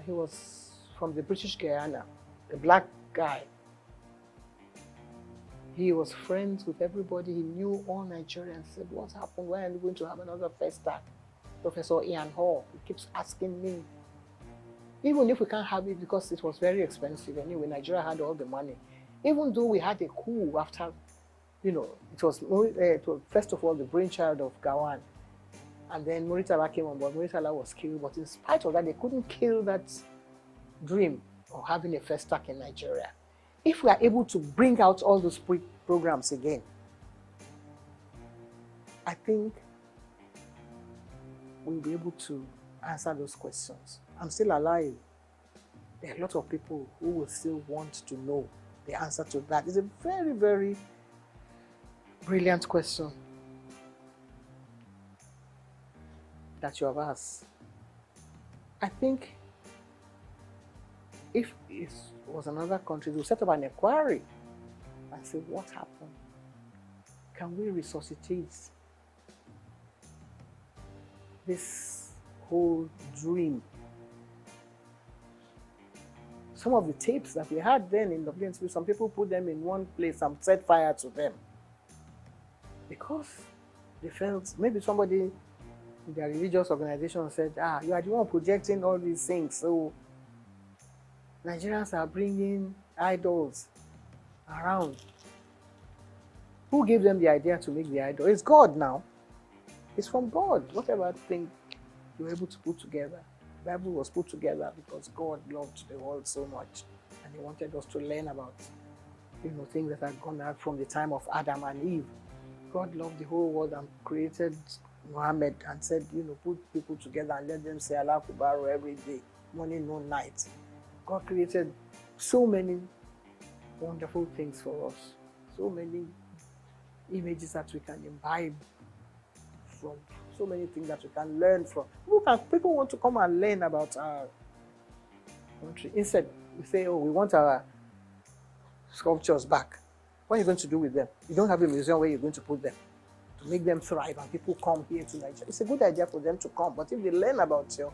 he was from the British Guyana, a black guy. He was friends with everybody. He knew all Nigerians. Said, what happened? Why are we going to have another festa? Professor Ian Hall, he keeps asking me. Even if we can't have it because it was very expensive anyway, Nigeria had all the money. Even though we had a coup after, you know, it was first of all the brainchild of Gawan. And then Muritala came on board. Muritala was killed, but in spite of that, they couldn't kill that dream of having a festac in Nigeria. If we are able to bring out all those programs again, I think we'll be able to answer those questions. I'm still alive. There are a lot of people who will still want to know the answer to that. It's a very, very brilliant question that you have asked. I think if it was another country, we'll set up an inquiry and say, what happened? Can we resuscitate this whole dream? Some of the tapes that we had then in WNTV, some people put them in one place and set fire to them because they felt maybe somebody in their religious organization said, you are the one projecting all these things, so Nigerians are bringing idols around. Who gave them the idea to make the idol? It's God now. It's from God. Whatever thing you were able to put together. The Bible was put together because God loved the world so much, and He wanted us to learn about, things that had gone out from the time of Adam and Eve. God loved the whole world and created Muhammad and said, put people together and let them say Allah Akbar every day, morning, noon, night. God created so many wonderful things for us, so many images that we can imbibe from, so many things that we can learn from. People want to come and learn about our country. Instead, we say, we want our sculptures back. What are you going to do with them? You don't have a museum where you're going to put them to make them thrive and people come here to Nigeria. It's a good idea for them to come, but if they learn about your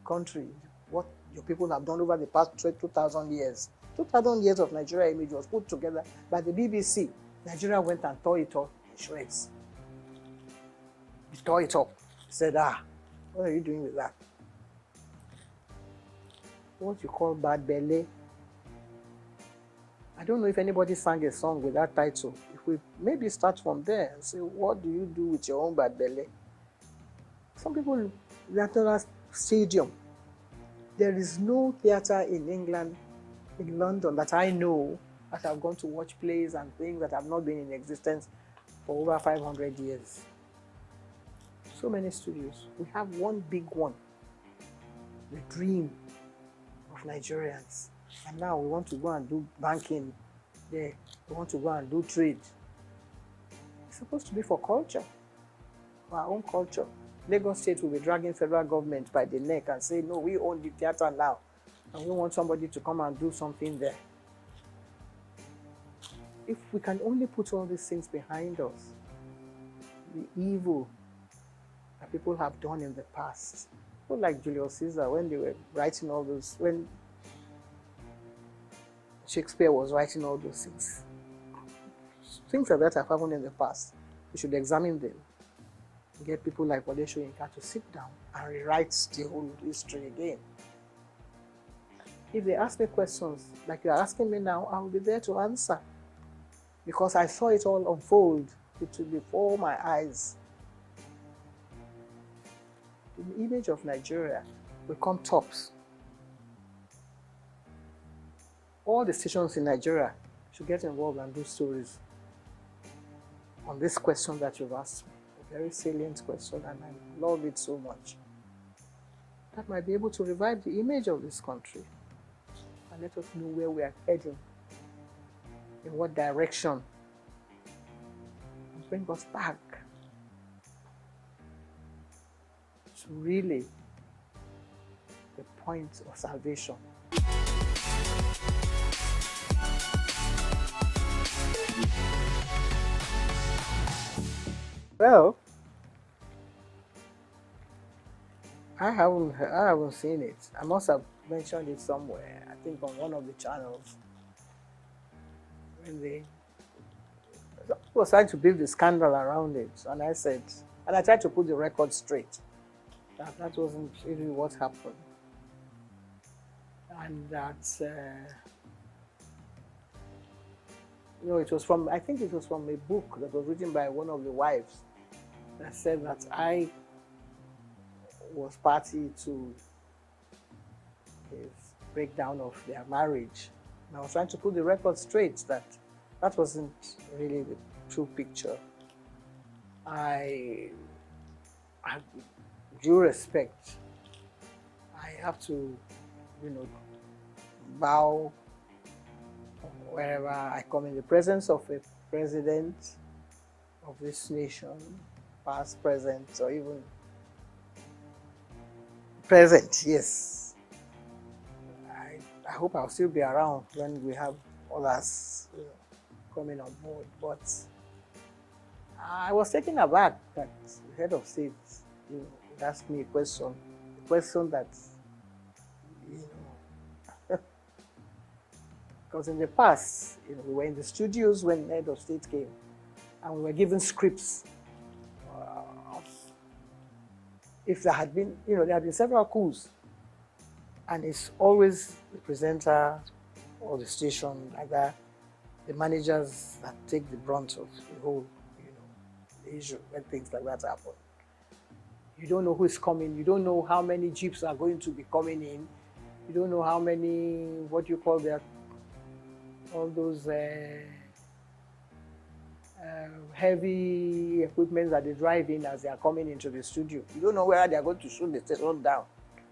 country, what your people have done over the past 2,000 years, 2,000 years of Nigeria image was put together by the BBC. Nigeria went and tore it up in shreds. He tore it up. He said, what are you doing with that? What you call bad belly. I don't know if anybody sang a song with that title. If we maybe start from there and say, what do you do with your own bad belly? Some people, National Stadium. There is no theatre in England, in London, that I know that have gone to watch plays and things that have not been in existence for over 500 years. So many studios. We have one big one, the dream of Nigerians. And now we want to go and do banking there. We want to go and do trade. It's supposed to be for culture, for our own culture. Lagos State will be dragging federal government by the neck and say, no, we own the theatre now. And we want somebody to come and do something there. If we can only put all these things behind us, the evil that people have done in the past, people like Julius Caesar, when they were writing all those, when Shakespeare was writing all those things. Things like that have happened in the past. We should examine them. Get people like Wole Soyinka to sit down and rewrite the whole history again. If they ask me questions like you're asking me now, I will be there to answer. Because I saw it all unfold before my eyes. The image of Nigeria will come tops. All the stations in Nigeria should get involved and do stories on this question that you've asked me. A very salient question, and I love it so much. That might be able to revive the image of this country and let us know where we are heading, in what direction, and bring us back to really the point of salvation. Well, I haven't seen it. I must have mentioned it somewhere. I think on one of the channels. When they was trying to build the scandal around it, and I said, and I tried to put the record straight. That wasn't really what happened, and that it was from, I think it was from a book that was written by one of the wives that said that I was party to his breakdown of their marriage. And I was trying to put the record straight that that wasn't really the true picture. I have due respect. I have to, bow wherever I come in the presence of a president of this nation, past, present, or even present, yes. I hope I'll still be around when we have others coming on board. But I was taken aback that the head of state asked me a question that, because in the past, we were in the studios when the head of state came, and we were given scripts. If there had been, there had been several coups, and it's always the presenter or the station like that, the managers that take the brunt of the whole, issue when things like that happen. You don't know who is coming. You don't know how many jeeps are going to be coming in. You don't know how many, what you call their, all those heavy equipment that they drive in as they are coming into the studio. You don't know whether they are going to shoot the station down.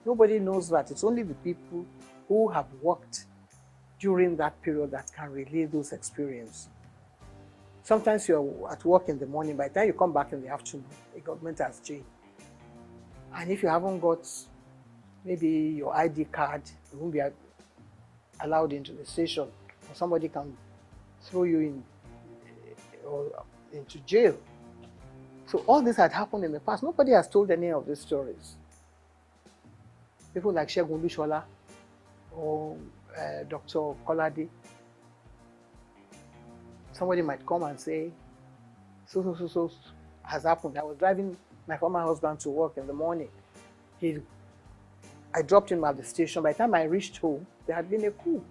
Nobody knows that. It's only the people who have worked during that period that can relay those experiences. Sometimes you're at work in the morning, by the time you come back in the afternoon, the government has changed. And if you haven't got maybe your ID card, you won't be allowed into the station, or somebody can throw you in or into jail. So all this had happened in the past. Nobody has told any of these stories. People like Segun Olusola or Dr. Kolade. Somebody might come and say, so has happened. I was driving my former husband to work in the morning. I dropped him at the station. By the time I reached home, there had been a coup.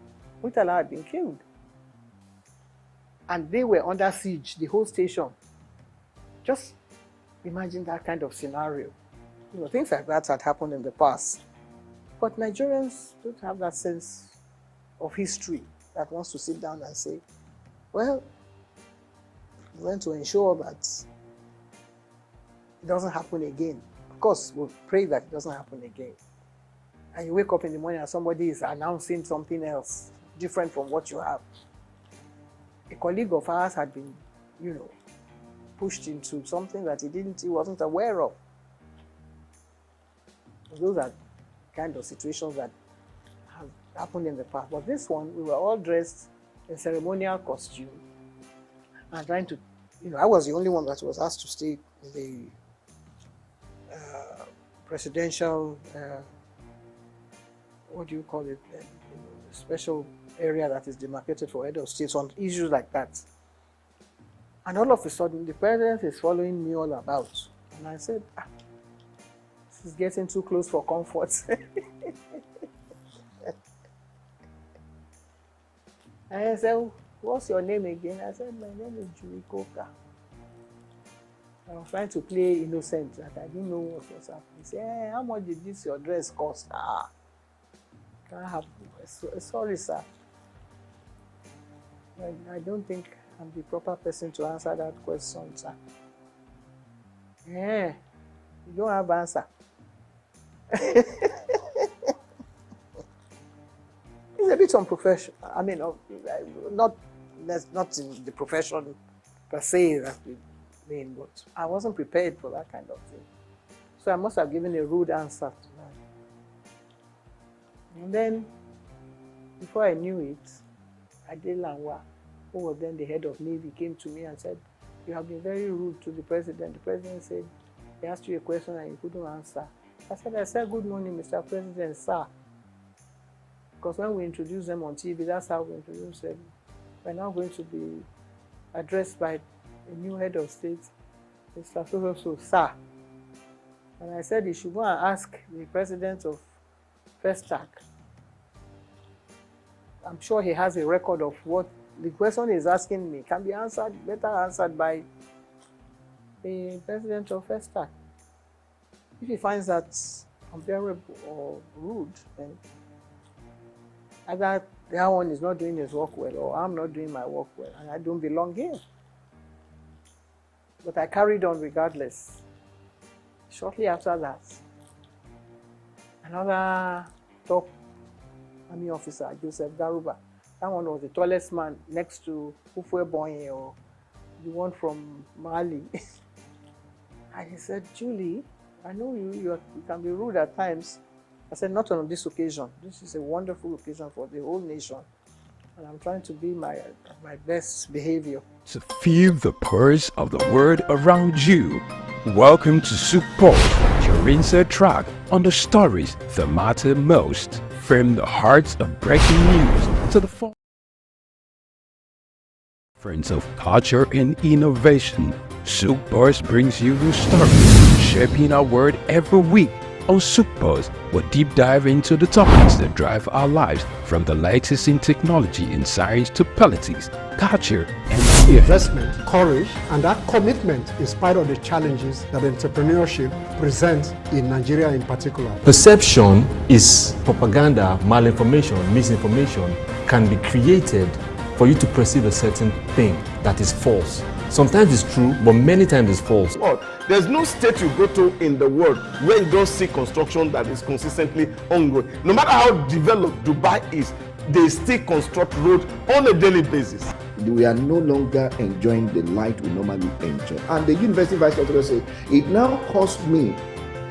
Murtala had been killed. And they were under siege, the whole station. Just imagine that kind of scenario. You know, things like that had happened in the past. But Nigerians don't have that sense of history that wants to sit down and say, well, we want to ensure that it doesn't happen again. Of course, we'll pray that it doesn't happen again. And you wake up in the morning and somebody is announcing something else, different from what you have. A colleague of ours had been, you know, pushed into something that he wasn't aware of. Those are kind of situations that have happened in the past. But this one, we were all dressed in ceremonial costume and trying to, you know, I was the only one that was asked to stay in the presidential, what do you call it, special area that is demarcated for head of states on issues like that. And all of a sudden, the president is following me all about. And I said, this is getting too close for comfort. And I said, what's your name again? I said, my name is Julie Coker. I was trying to play innocent, that I didn't know what was happening. He said, hey, how much did this your dress cost? Can't have, sorry, sir. I don't think I'm the proper person to answer that question, sir. Yeah, you don't have answer. It's a bit unprofessional. I mean, not in the profession per se that we mean, but I wasn't prepared for that kind of thing. So I must have given a rude answer to that. And then, before I knew it, Adelanwa, who was then the head of Navy, came to me and said, you have been very rude to the president. The president said, he asked you a question and you couldn't answer. I said, good morning, Mr. President, sir. Because when we introduce them on TV, that's how we introduce them. We're now going to be addressed by a new head of state, Mr. So, sir. And I said, you should go and ask the president of SOUQ. I'm sure he has a record of what the question is asking me can be answered, better answered by the president of SOUQ. If he finds that unbearable or rude, then either that one is not doing his work well or I'm not doing my work well and I don't belong here. But I carried on regardless. Shortly after that, another top army officer, Joseph Garuba, that one was the tallest man next to Ufwe Bonye or the one from Mali. And he said, Julie, I know you can be rude at times. I said, not on this occasion. This is a wonderful occasion for the whole nation. And I'm trying to be my best behavior. To feel the pulse of the world around you. Welcome to SOUQ Pulse, your insert track on the stories that matter most. From the hearts of breaking news to the forefront of culture and innovation. SOUQ Pulse brings you the stories shaping our world every week. On SOUQ Pulse, we'll deep dive into the topics that drive our lives, from the latest in technology and science to politics, culture, and investment, courage, and that commitment in spite of the challenges that entrepreneurship presents in Nigeria in particular. Perception is propaganda, malinformation, misinformation can be created for you to perceive a certain thing that is false. Sometimes it's true, but many times it's false. There's no state you go to in the world where you don't see construction that is consistently ongoing. No matter how developed Dubai is, they still construct roads on a daily basis. We are no longer enjoying the light we normally enjoy. And the university vice chancellor said, it now costs me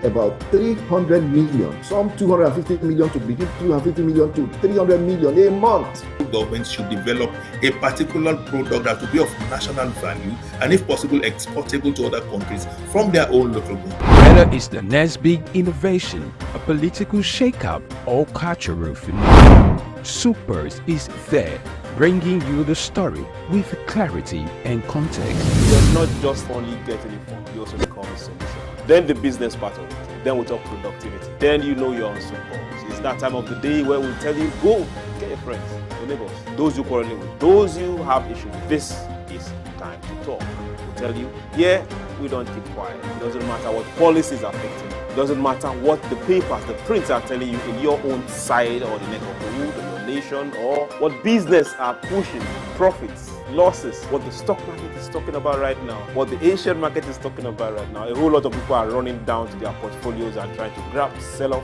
about 300 million, some 250 million to begin, 250 million to 300 million a month. Governments should develop a particular product that will be of national value and, if possible, exportable to other countries from their own local government. Whether it's the next big innovation, a political shakeup, or cultural phenomenon, SOUQ Pulse is there, bringing you the story with clarity and context. You're not just only getting informed, you also become a solution. Then the business part of it. Then we talk productivity. Then you know you're on SOUQ Pulse. It's that time of the day where we tell you, go, get your friends, your neighbors, those you quarreling with, those you have issues. This is time to talk. We tell you, yeah, we don't keep quiet. It doesn't matter what policies are affecting. It doesn't matter what the papers, the prints are telling you in your own side or the neck of the wood or your nation, or what business are pushing, profits, losses, what the stock market is talking about right now, what the Asian market is talking about right now. A whole lot of people are running down to their portfolios and trying to grab, sell off,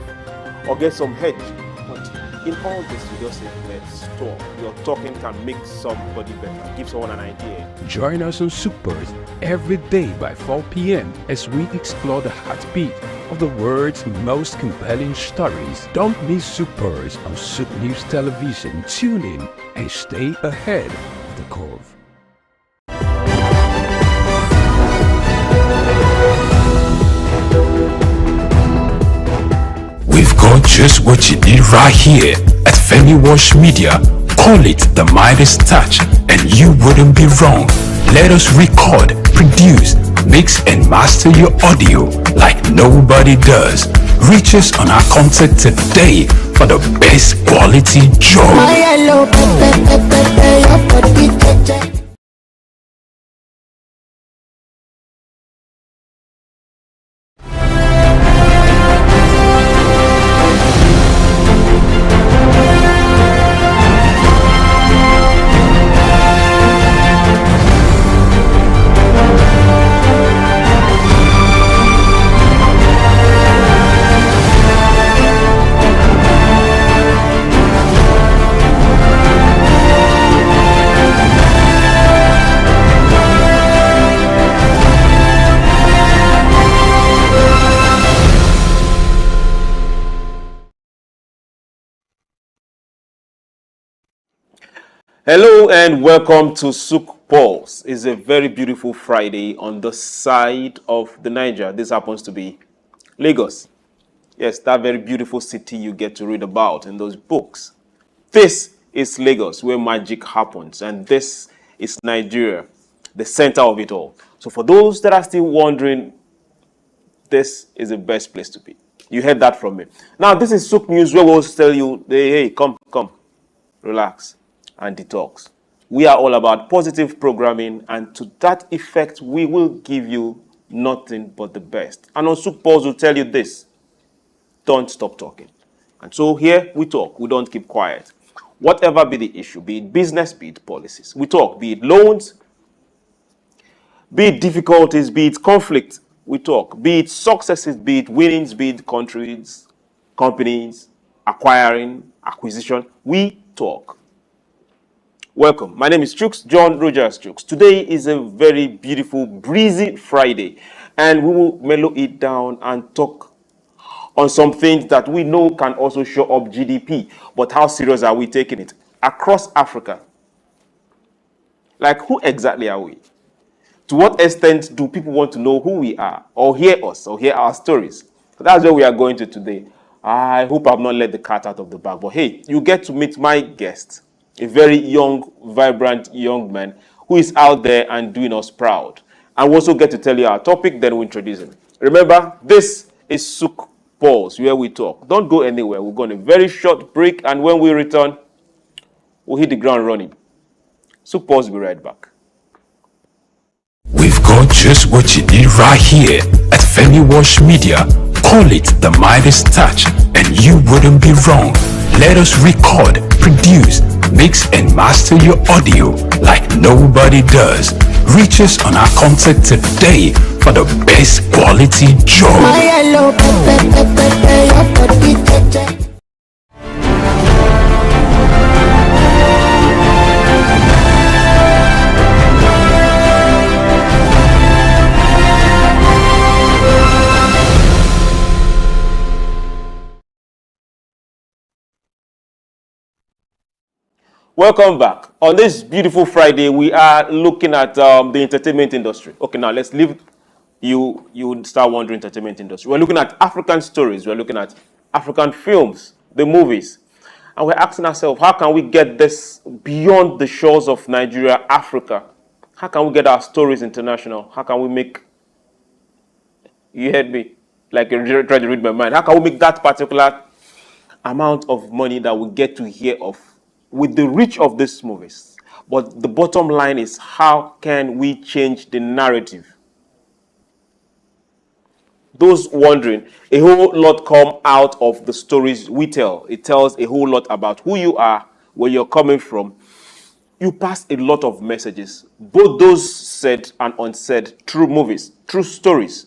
or get some hedge. But in all this, you just say, let's talk. Your talking can make somebody better, give someone an idea. Join us on SOUQ Pulse every day by 4 p.m. as we explore the heartbeat of the world's most compelling stories. Don't miss SOUQ Pulse on SOUQ News Television. Tune in and stay ahead of the curve. We've got just what you need right here at Femi Wash Media. Call it the Midas touch and you wouldn't be wrong. Let us record, produce, mix and master your audio like nobody does. Reach us on our contact today for the best quality job. Hello and welcome to SOUQ Pulse. It's a very beautiful Friday on the side of the Niger. This happens to be Lagos. Yes, that very beautiful city you get to read about in those books. This is Lagos, where magic happens, and this is Nigeria, the center of it all. So for those that are still wondering, this is the best place to be. You heard that from me. Now, this is SOUQ News, where we'll tell you, hey, come, relax and detox. We are all about positive programming, and to that effect, we will give you nothing but the best. And on SOUQ Pulse, we'll tell you this: don't stop talking. And so here we talk, we don't keep quiet. Whatever be the issue, be it business, be it policies, we talk, be it loans, be it difficulties, be it conflict, we talk, be it successes, be it winnings, be it countries, companies, acquiring, acquisition, we talk. Welcome. My name is Chooks, John Rogers Chooks. Today is a very beautiful, breezy Friday, and we will mellow it down and talk on some things that we know can also show up GDP. But how serious are we taking it? Across Africa, like who exactly are we? To what extent do people want to know who we are, or hear us, or hear our stories? So that's where we are going to today. I hope I've not let the cat out of the bag, but hey, you get to meet my guest, a very young, vibrant young man who is out there and doing us proud. And we also get to tell you our topic, then we introduce him. Remember, this is SOUQ Pulse, where we talk. Don't go anywhere. We're going on a very short break, and when we return, we'll hit the ground running. SOUQ Pulse will be right back. We've got just what you need right here at Femi Wash Media. Call it the Midas touch and you wouldn't be wrong. Let us record, produce, mix and master your audio like nobody does. Reach us on our contact today for the best quality job. Welcome back. On this beautiful Friday, we are looking at the entertainment industry. Okay, now let's leave you start wondering entertainment industry. We're looking at African stories. We're looking at African films, the movies. And we're asking ourselves, how can we get this beyond the shores of Nigeria, Africa? How can we get our stories international? How can we make, you heard me, like you're trying to read my mind. How can we make that particular amount of money that we get to hear of with the reach of these movies? But the bottom line is, how can we change the narrative? Those wondering, a whole lot come out of the stories we tell. It tells a whole lot about who you are, where you're coming from. You pass a lot of messages, both those said and unsaid, through movies, through stories.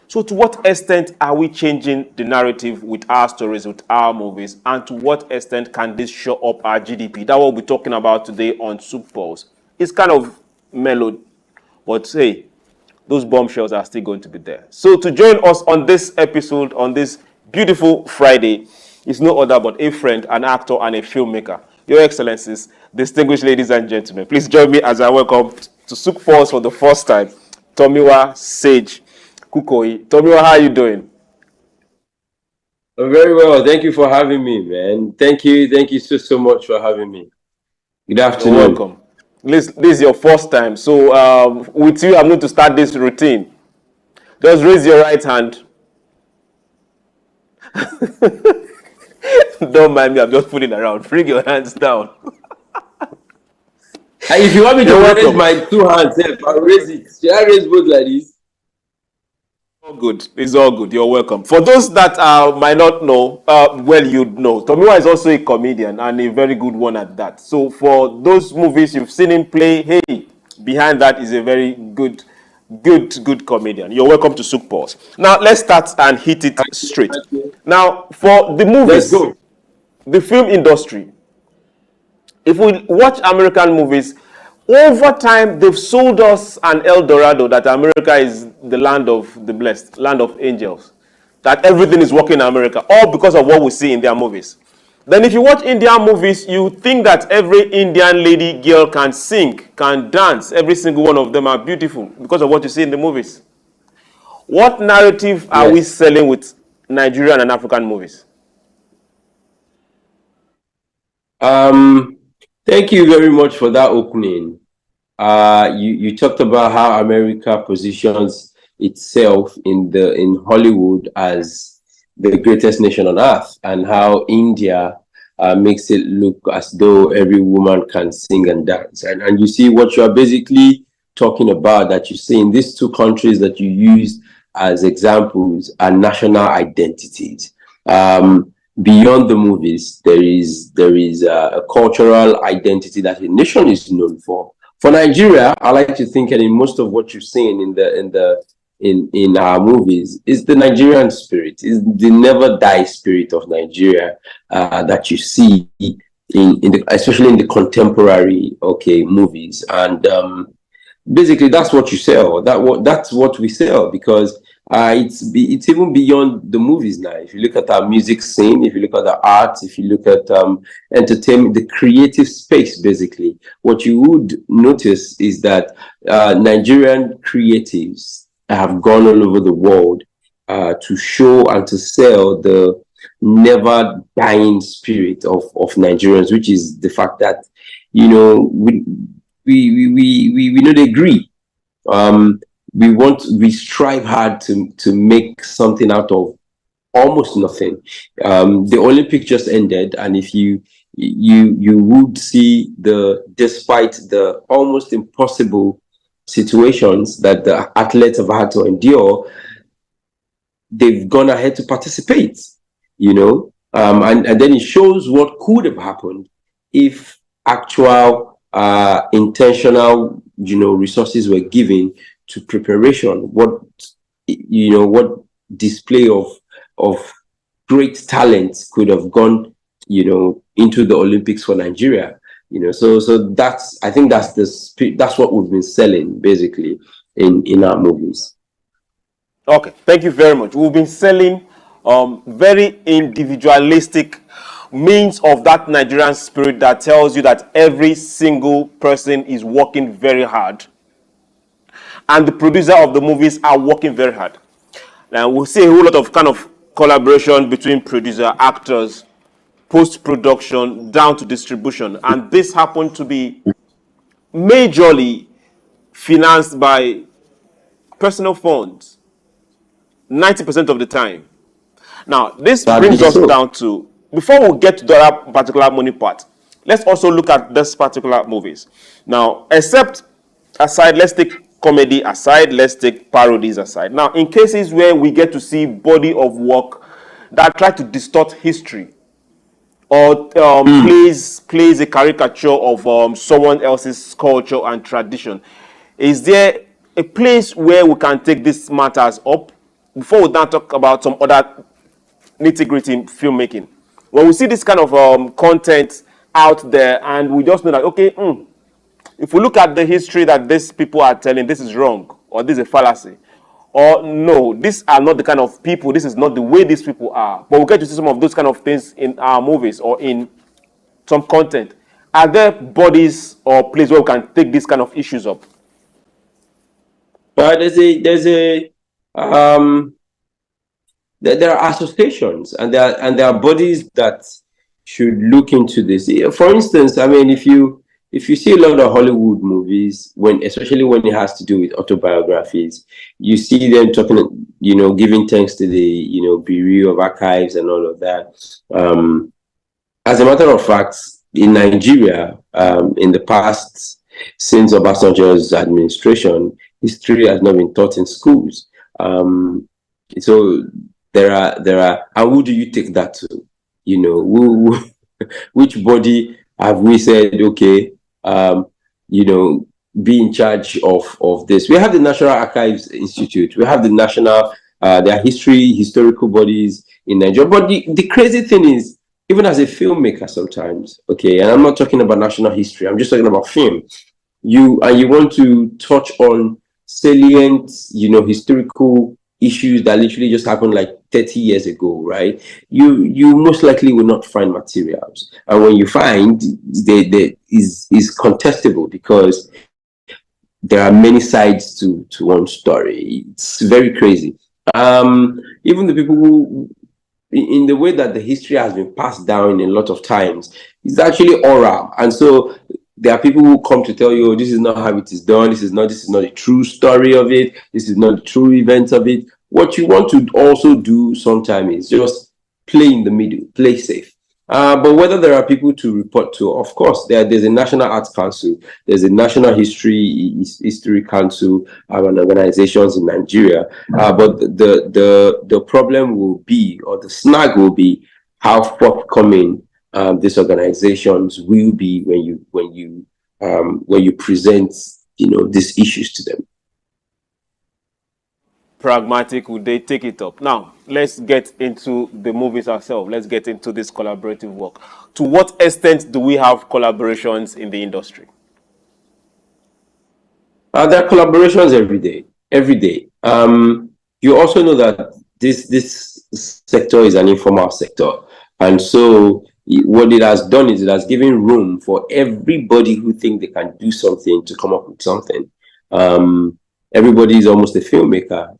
So to what extent are we changing the narrative with our stories, with our movies, and to what extent can this show up our GDP? That's what we're talking about today on SOUQ Pulse. It's kind of mellowed, but hey, those bombshells are still going to be there. So to join us on this episode, on this beautiful Friday, is no other but a friend, an actor, and a filmmaker. Your Excellencies, distinguished ladies and gentlemen, please join me as I welcome to SOUQ Pulse for the first time, Tomiwa Sage Kukoi. Tomiwa, how are you doing? I'm very well. Thank you for having me, man. Thank you so much for having me. Good afternoon. You're welcome. This is your first time, so with you, I'm going to start this routine. Just raise your right hand. Don't mind me, I'm just fooling around. Bring your hands down. If you want me to raise my two hands, I'll raise it. Should I raise both like this? All good. It's all good. You're welcome. For those that might not know, well, you know, Tomiwa is also a comedian and a very good one at that. So for those movies you've seen him play, hey, behind that is a very good comedian. You're welcome to SOUQ Pulse. Now, let's start and hit it straight. Now, for the movies, the film industry, if we watch American movies, over time, they've sold us an El Dorado that America is the land of the blessed, land of angels, that everything is working in America, all because of what we see in their movies. Then if you watch Indian movies, you think that every Indian lady girl can sing, can dance. Every single one of them are beautiful because of what you see in the movies. What narrative are we selling with Nigerian and African movies? Thank you very much for that opening. You talked about how America positions itself in Hollywood as the greatest nation on earth, and how India makes it look as though every woman can sing and dance. And you see what you are basically talking about, that you see in these two countries that you use as examples are national identities. Beyond the movies, there is a cultural identity that a nation is known for. For Nigeria, I like to think, and in most of what you're seeing in our movies, is the Nigerian spirit, is the never die spirit of Nigeria that you see especially in the contemporary movies. And basically, that's what you sell. That's what we sell, because it's even beyond the movies now. If you look at our music scene, if you look at the arts, if you look at entertainment, the creative space, basically, what you would notice is that Nigerian creatives have gone all over the world to show and to sell the never dying spirit of Nigerians, which is the fact that, you know, we not agree. We strive hard to make something out of almost nothing. The Olympics just ended, and if you would see, despite the almost impossible situations that the athletes have had to endure, they've gone ahead to participate, you know, and then it shows what could have happened if actual intentional, you know, resources were given to preparation. What display of great talent could have gone, you know, into the Olympics for Nigeria, you know. So I think that's what we've been selling basically in our movies. Okay, thank you very much. We've been selling very individualistic means of that Nigerian spirit that tells you that every single person is working very hard, and the producer of the movies are working very hard. Now we'll see a whole lot of kind of collaboration between producer, actors, post-production down to distribution. And this happened to be majorly financed by personal funds 90% of the time. Now, this brings us down to, before we get to the other particular money part, let's also look at this particular movies. Now, except aside, let's take comedy aside, let's take parodies aside. Now, in cases where we get to see body of work that try to distort history or plays a caricature of someone else's culture and tradition, is there a place where we can take these matters up before we now talk about some other nitty-gritty in filmmaking? When we see this kind of content out there and we just know that, okay, if we look at the history that these people are telling, this is wrong, or this is a fallacy, or no, these are not the kind of people, this is not the way these people are. But we get to see some of those kind of things in our movies or in some content. Are there bodies or places where we can take these kind of issues up? There are associations and there are bodies that should look into this. For instance, I mean, if you see a lot of Hollywood movies, especially when it has to do with autobiographies, you see them talking, giving thanks to the, Bureau of Archives and all of that. As a matter of fact, in Nigeria, in the past, since Obasanjo's administration, history has not been taught in schools. So there are, and who do you take that to? Which body have we said, okay, be in charge of this? We have the National Archives Institute. We have the national, there are historical bodies in Nigeria. But the crazy thing is, even as a filmmaker sometimes, okay, and I'm not talking about national history, I'm just talking about film. You want to touch on salient, historical issues that literally just happened like 30 years ago, right? You most likely will not find materials. And when you find, is contestable because there are many sides to one story. It's very crazy. Even the people who, in the way that the history has been passed down in a lot of times, it's actually oral. And so there are people who come to tell you, oh, this is not how it is done. This is not the true story of it. This is not the true events of it. What you want to also do sometimes is just play in the middle, play safe. But whether there are people to report to, of course, there's a National Arts Council, there's a National History Council, and organizations in Nigeria. But the problem will be, or the snag will be, how forthcoming these organizations will be when you present, these issues to them. Pragmatic, would they take it up? Now, let's get into the movies ourselves. Let's get into this collaborative work. To what extent do we have collaborations in the industry? There are collaborations every day. You also know that this sector is an informal sector. And so what it has done is it has given room for everybody who think they can do something to come up with something. Everybody is almost a filmmaker,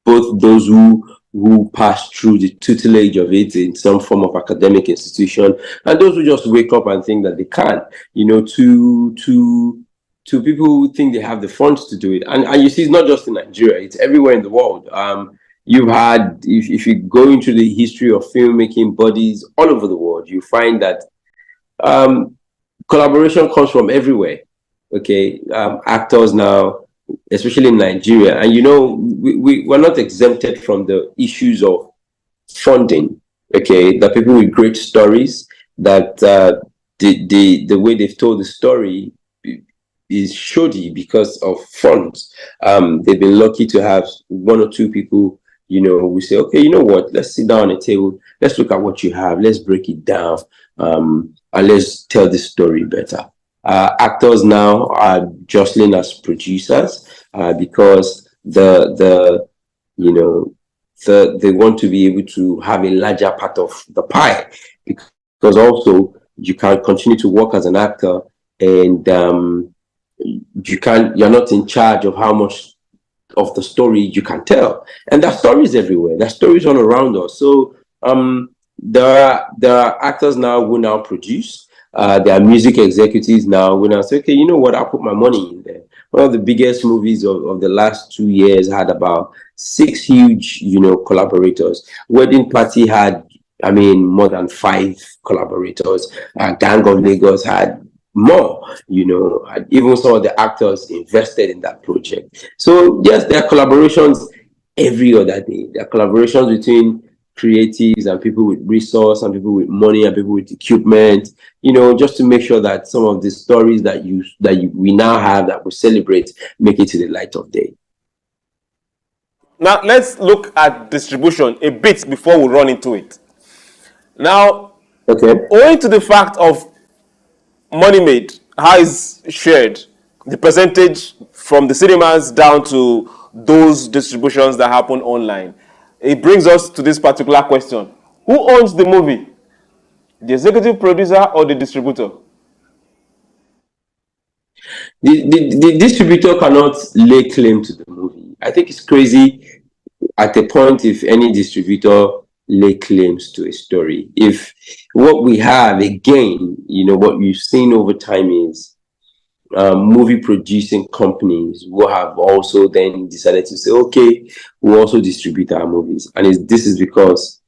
both those who pass through the tutelage of it in some form of academic institution, and those who just wake up and think that they can, to people who think they have the funds to do it. And you see, it's not just in Nigeria, it's everywhere in the world. You've had, if you go into the history of filmmaking bodies all over the world, you find that collaboration comes from everywhere. Okay, actors now, especially in Nigeria, and we're not exempted from the issues of funding. Okay, that people with great stories, that the way they've told the story is shoddy because of funds. They've been lucky to have one or two people, who say, okay, you know what, let's sit down at a table, let's look at what you have, let's break it down, and let's tell the story better. Actors now are jostling as producers because they want to be able to have a larger part of the pie, because also you can continue to work as an actor and you're not in charge of how much of the story you can tell. And there are stories everywhere. There are stories all around us. So there are actors now who now produce. There are music executives now who now say, okay, you know what, I'll put my money in there. One of the biggest movies of the last 2 years had about 6 huge, collaborators. Wedding Party had, more than 5 collaborators. Gang of Lagos had more, and even some of the actors invested in that project. So yes, there are collaborations every other day. There are collaborations between creatives and people with resource and people with money and people with equipment, just to make sure that some of the stories that we now have that we celebrate make it to the light of day. Now let's look at distribution a bit before we run into it. Now, owing to the fact of money made, how is shared, the percentage from the cinemas down to those distributions that happen online, it brings us to this particular question. Who owns the movie? The executive producer or the distributor? The distributor cannot lay claim to the movie. I think it's crazy at a point if any distributor lay claims to a story. If what we have, again, what we've seen over time is movie producing companies who have also then decided to say, okay, we'll also distribute our movies. And this is because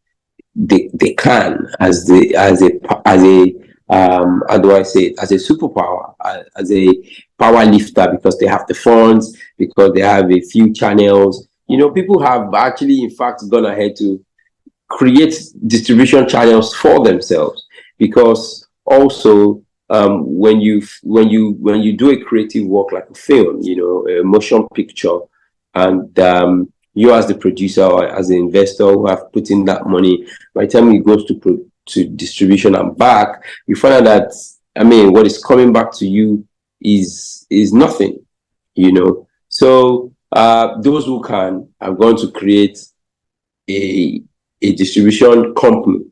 they can, as a how do I say it, as a superpower, as a power lifter, because they have the funds, because they have a few channels. People have actually, in fact, gone ahead to create distribution channels for themselves, because also when you do a creative work like a film, a motion picture, and you as the producer or as the investor who have put in that money, by the time it goes to distribution and back, you find out that what is coming back to you is nothing, So those who can are going to create a distribution company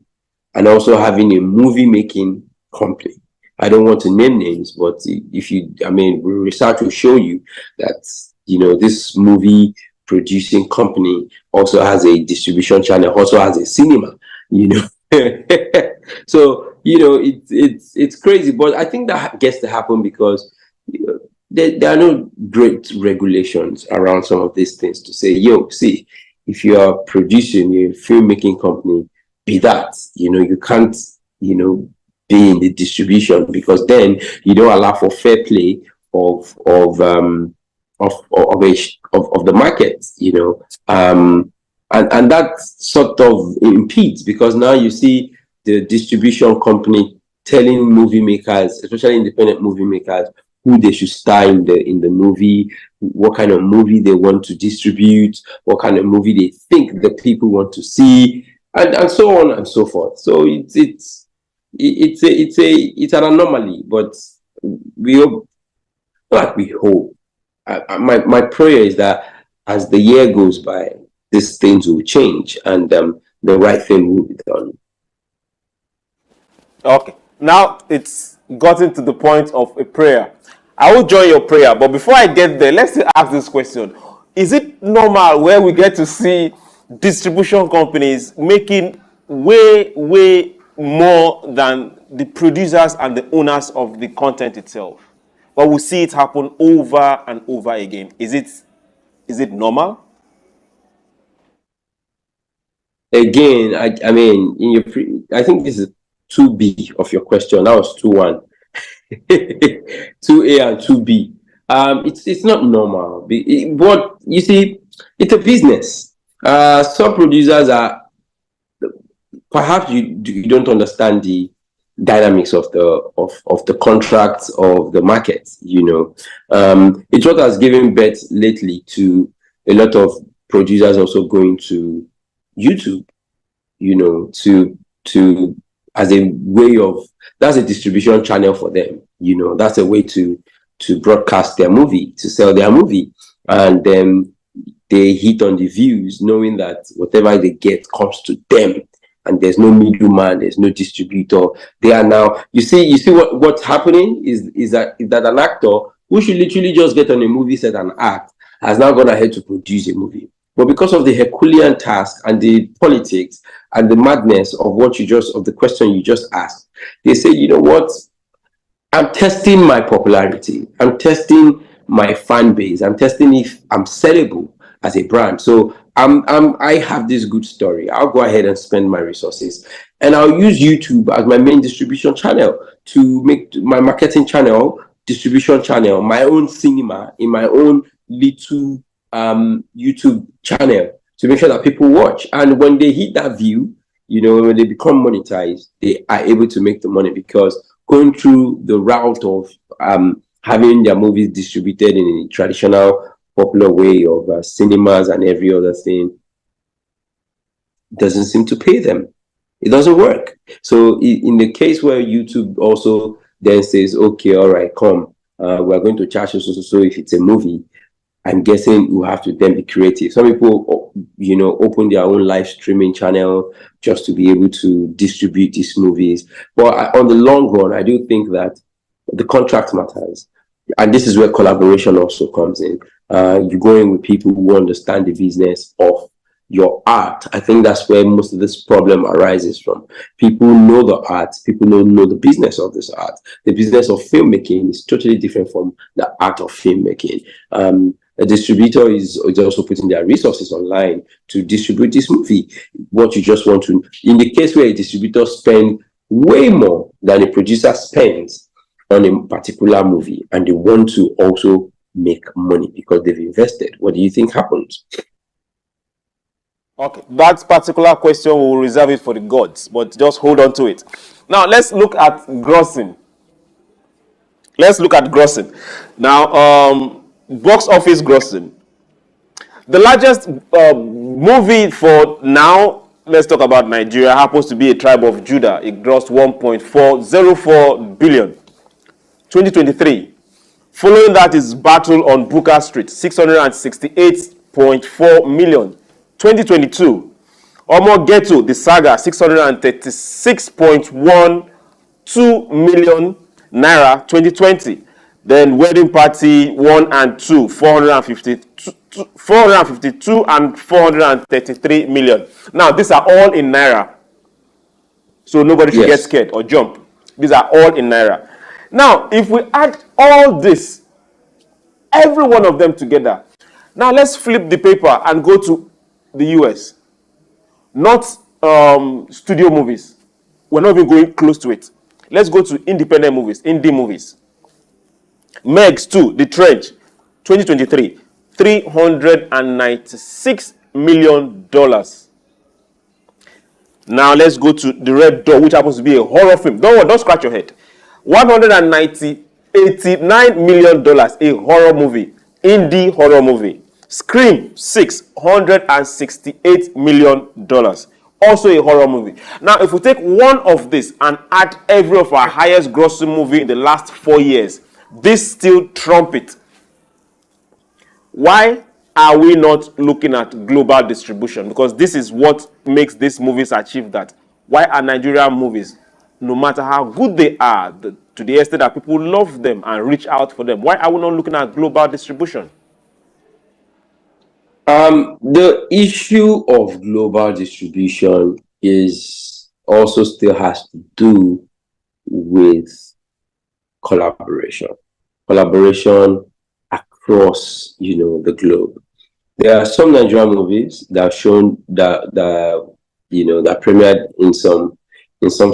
and also having a movie making company. I don't want to name names, but if you, research will show you that, this movie producing company also has a distribution channel, also has a cinema, So, it's crazy, but I think that gets to happen because there are no great regulations around some of these things to say, see, if you are producing a filmmaking company, be that, you can't, be in the distribution, because then you don't allow for fair play of the market, and that sort of impedes, because now you see the distribution company telling movie makers, especially independent movie makers, who they should star in the movie, what kind of movie they want to distribute, what kind of movie they think the people want to see, and so on and so forth. So it's an anomaly, but we hope, my prayer is that as the year goes by, these things will change and the right thing will be done. Okay, now it's gotten to the point of a prayer. I will join your prayer, but before I get there, let's ask this question. Is it normal where we get to see distribution companies making way more than the producers and the owners of the content itself? But we see it happen over and over again. Is it normal? Again, I think this is 2B of your question. That was 2-1. 2A and 2B. It's not normal. But you see, it's a business. Some producers are, perhaps you don't understand the dynamics of the contracts of the market. It's what has given birth lately to a lot of producers also going to YouTube, to as a way of, that's a distribution channel for them. That's a way to broadcast their movie, to sell their movie, and then they hit on the views, knowing that whatever they get comes to them, and there's no middleman, there's no distributor. They are now, you see what's happening is that an actor who should literally just get on a movie set and act has now gone ahead to produce a movie. But because of the Herculean task and the politics and the madness of of the question you just asked. They say, you know what? I'm testing my popularity. I'm testing my fan base. I'm testing if I'm sellable as a brand. So I have this good story. I'll go ahead and spend my resources, and I'll use YouTube as my main distribution channel to make my marketing channel, distribution channel, my own cinema in my own little YouTube channel to make sure that people watch. And when they hit that view, when they become monetized, they are able to make the money, because going through the route of having their movies distributed in a traditional, popular way of cinemas and every other thing doesn't seem to pay them. It doesn't work. So in the case where YouTube also then says, okay, all right, come, we're going to charge you so if it's a movie, I'm guessing you have to then be creative. Some people, open their own live streaming channel just to be able to distribute these movies. But on the long run, I do think that the contract matters. And this is where collaboration also comes in. You go in with people who understand the business of your art. I think that's where most of this problem arises from. People know the art. People don't know the business of this art. The business of filmmaking is totally different from the art of filmmaking. A distributor is also putting their resources online to distribute this movie. What you just want to, in the case where a distributor spends way more than a producer spends on a particular movie, and they want to also make money because they've invested, what do you think happens? Okay, that particular question, we will reserve it for the gods, but just hold on to it. Now, let's look at grossing. Now, box office grossing. The largest movie for now, let's talk about Nigeria, happens to be A Tribe of Judah. It grossed 1.404 billion. 2023. Following that is Battle on Booker Street, 668.4 million. 2022. Omo Ghetto, The Saga, 636.12 million naira. 2020. Then Wedding Party 1 and 2, 452 and 433 million. Now, these are all in naira. So nobody should get scared or jump. These are all in naira. Now, if we add all this, every one of them together, now let's flip the paper and go to the US. Not studio movies. We're not even going close to it. Let's go to independent movies, indie movies. Megs 2, The Trench, 2023, $396 million. Now let's go to The Red Door, which happens to be a horror film. Don't worry, don't scratch your head. $89 million, a horror movie, indie horror movie. Scream 6, $168 million, also a horror movie. Now, if we take one of this and add every of our highest grossing movie in the last 4 years, this still trump it. Why are we not looking at global distribution? Because this is what makes these movies achieve that. Why are Nigerian movies, no matter how good they are, to the extent that people love them and reach out for them, why are we not looking at global distribution? The issue of global distribution is also still has to do with collaboration across, the globe. There are some Nigerian movies that are shown that premiered in some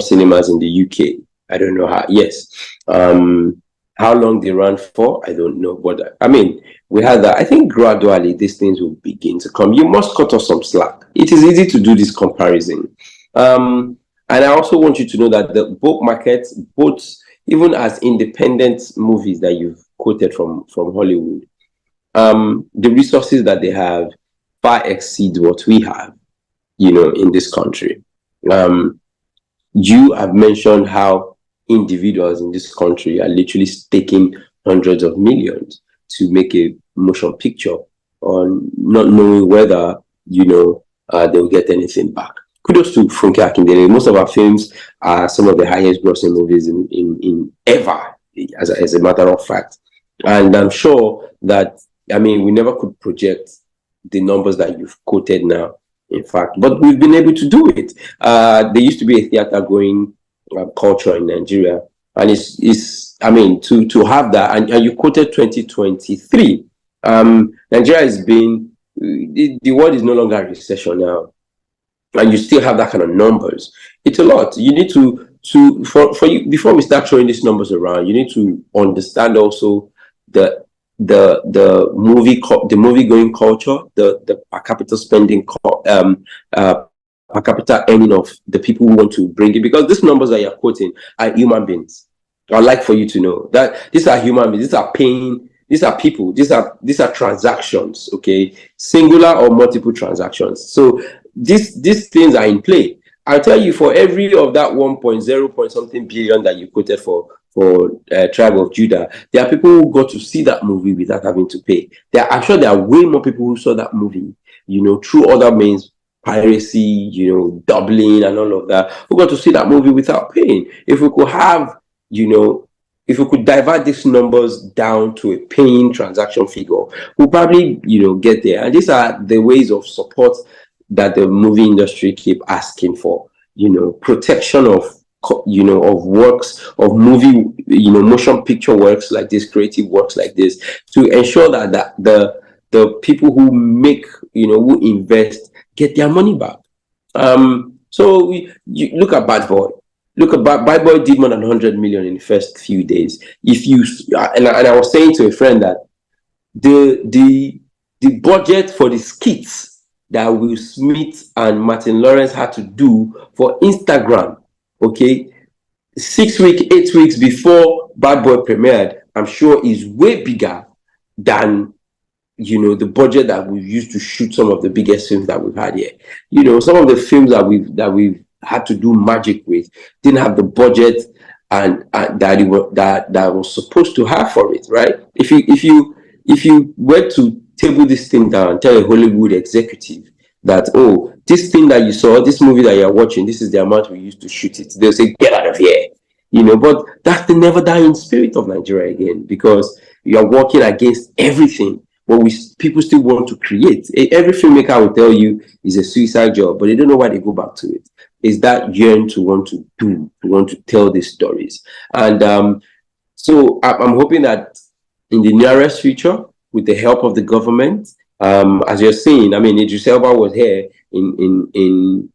cinemas in the UK. I don't know how. Yes, how long they ran for, I don't know. But I mean, we had that. I think gradually these things will begin to come. You must cut off some slack. It is easy to do this comparison. And I also want you to know that the both markets, even as independent movies that you've quoted from Hollywood, the resources that they have far exceed what we have, in this country. You have mentioned how individuals in this country are literally staking hundreds of millions to make a motion picture on not knowing whether, they'll get anything back. Kudos to Funke Akindele. Most of our films are some of the highest grossing movies in ever, as a matter of fact. And I'm sure that, we never could project the numbers that you've quoted now in fact. But we've been able to do it. There used to be a theater-going culture in Nigeria, and it's I mean, to have that, and you quoted 2023. Nigeria has been, the world is no longer a recession now, and you still have that kind of numbers. It's a lot. You need to for you, before we start throwing these numbers around, you need to understand also the movie going culture, the per capita spending, per capita earning of the people who want to bring it, because these numbers that you're quoting are human beings. I'd like for you to know that these are human beings, these are paying, these are people, these are transactions, okay, singular or multiple transactions. So these things are in play. I'll tell you, for every of that 1.0 point something billion that you quoted for Tribe of Judah, there are people who got to see that movie without having to pay. I'm sure there are way more people who saw that movie, through other means, piracy, doubling and all of that, who got to see that movie without paying. If we could have, if we could divide these numbers down to a paying transaction figure, we'll probably, get there. And these are the ways of support that the movie industry keep asking for, protection of works, of movie, motion picture works like this, creative works like this, to ensure that the people who make, who invest, get their money back. So you look at Bad Boy. Look at Bad Boy did more than 100 million in the first few days. If you and I was saying to a friend that the budget for the skits that Will Smith and Martin Lawrence had to do for Instagram, okay, 8 weeks before Bad Boy premiered, I'm sure is way bigger than the budget that we've used to shoot some of the biggest films that we've had here. Some of the films that we've had to do magic with didn't have the budget and that was supposed to have for it, right? If you were to table this thing down, tell a Hollywood executive that, oh, this thing that you saw, this movie that you're watching, this is the amount we used to shoot it, they'll say, get out of here. But that's the never dying spirit of Nigeria again, because you are working against everything. But people still want to create. Every filmmaker will tell you it's a suicide job, but they don't know why they go back to it. It's that yearn to want to do, to want to tell these stories. And so I'm hoping that in the nearest future, with the help of the government, as you're seeing, I mean, Idris Elba was here in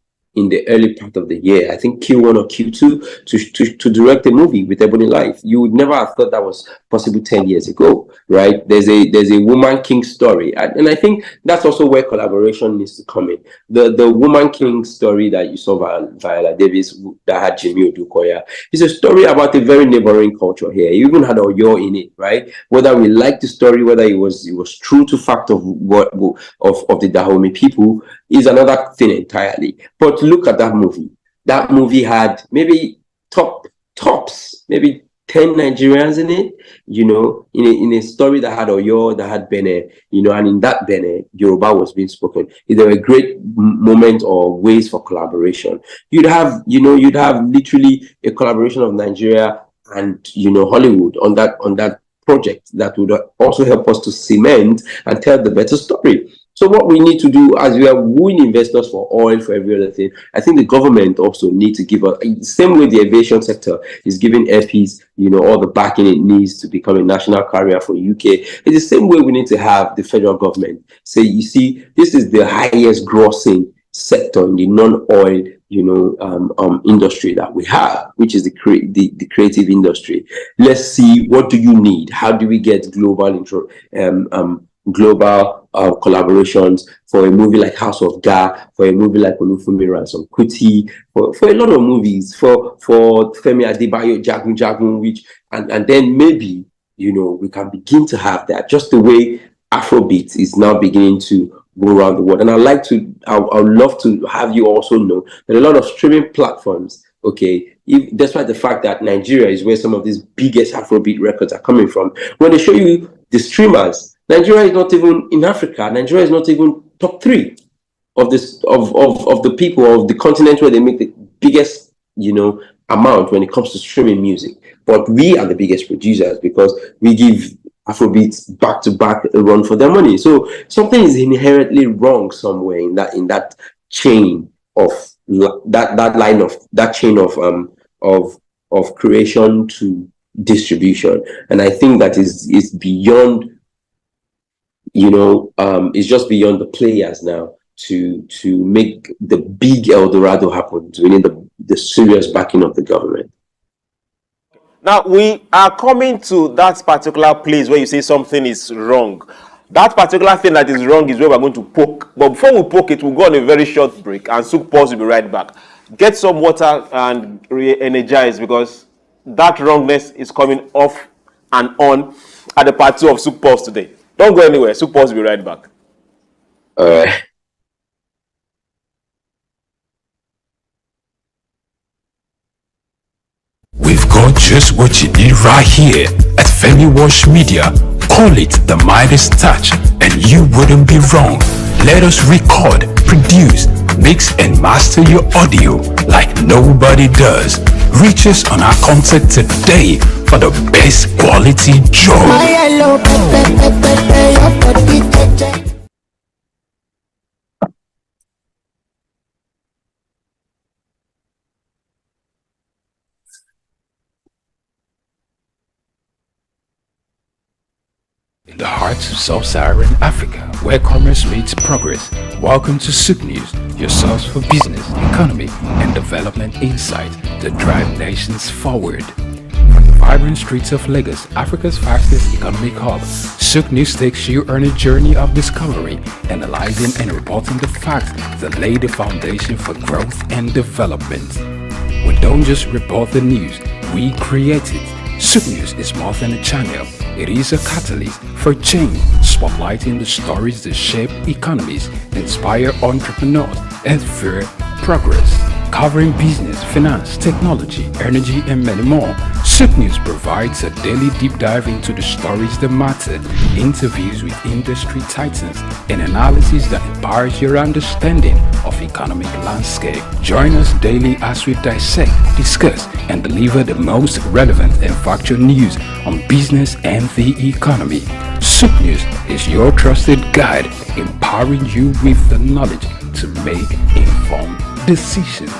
the early part of the year, I think Q1 or Q2, to direct a movie with Ebony Life. You would never have thought that was possible 10 years ago, right? There's a woman king story, and I think that's also where collaboration needs to come in. The woman king story that you saw Viola Davis that had Jimmy Odukoya is a story about a very neighboring culture here. You even had Oyo in it, right? Whether we like the story, whether it was true to fact of the Dahomey people is another thing entirely. But look at that movie. That movie had maybe tops, maybe 10 Nigerians in it, in a story that had Oyo, that had Bene, and in that Bene, Yoruba was being spoken. There were great moments or ways for collaboration. You'd have literally a collaboration of Nigeria and, Hollywood on that project that would also help us to cement and tell the better story. So what we need to do, as we are wooing investors for oil, for every other thing, I think the government also needs to give us, the same way the aviation sector is giving Airpeace, all the backing it needs to become a national carrier for UK. It's the same way we need to have the federal government say, you see, this is the highest grossing sector in the non-oil, industry that we have, which is the creative industry. Let's see, what do you need? How do we get global collaborations for a movie like House of Ga, for a movie like Olufumi Ransom Kuti, for a lot of movies, for Femi Adebayo, Jagun, which and then maybe we can begin to have that, just the way Afrobeat is now beginning to go around the world. And I would love to have you also know that a lot of streaming platforms, okay, despite the fact that Nigeria is where some of these biggest Afrobeat records are coming from, when they show you the streamers, Nigeria is not even in Africa. Nigeria is not even top 3 of this of the people of the continent where they make the biggest amount when it comes to streaming music. But we are the biggest producers because we give Afrobeats back to back a run for their money. So something is inherently wrong somewhere in that chain of that line of that chain of creation to distribution. And I think that is beyond, it's just beyond the players now to make the big El Dorado happen. We need the serious backing of the government. Now, we are coming to that particular place where you say something is wrong. That particular thing that is wrong is where we're going to poke. But before we poke it, we'll go on a very short break, and SOUQ Pulse will be right back. Get some water and re-energize, because that wrongness is coming off and on at the part 2 of SOUQ Pulse today. Don't go anywhere. SOUQ Pulse will be right back. All right. We've got just what you need right here at Femi Wash Media. Call it the Midas touch, and you wouldn't be wrong. Let us record, produce, mix, and master your audio like nobody does. Reach us on our contact today for the best quality job. In the heart of sub-Saharan Africa, where commerce meets progress, welcome to SOUQ News, your source for business, economy, and development insight that drive nations forward. From the vibrant streets of Lagos, Africa's fastest economic hub, SOUQ News takes you on a journey of discovery, analyzing and reporting the facts that lay the foundation for growth and development. We don't just report the news, we create it. SOUQ News is more than a channel. It is a catalyst for change, spotlighting the stories that shape economies, inspire entrepreneurs, and fuel progress. Covering business, finance, technology, energy, and many more, SOUQ News provides a daily deep dive into the stories that matter, interviews with industry titans, and analysis that empowers your understanding of economic landscape. Join us daily as we dissect, discuss, and deliver the most relevant and factual news on business and the economy. SOUQ News is your trusted guide, empowering you with the knowledge to make informed decisions.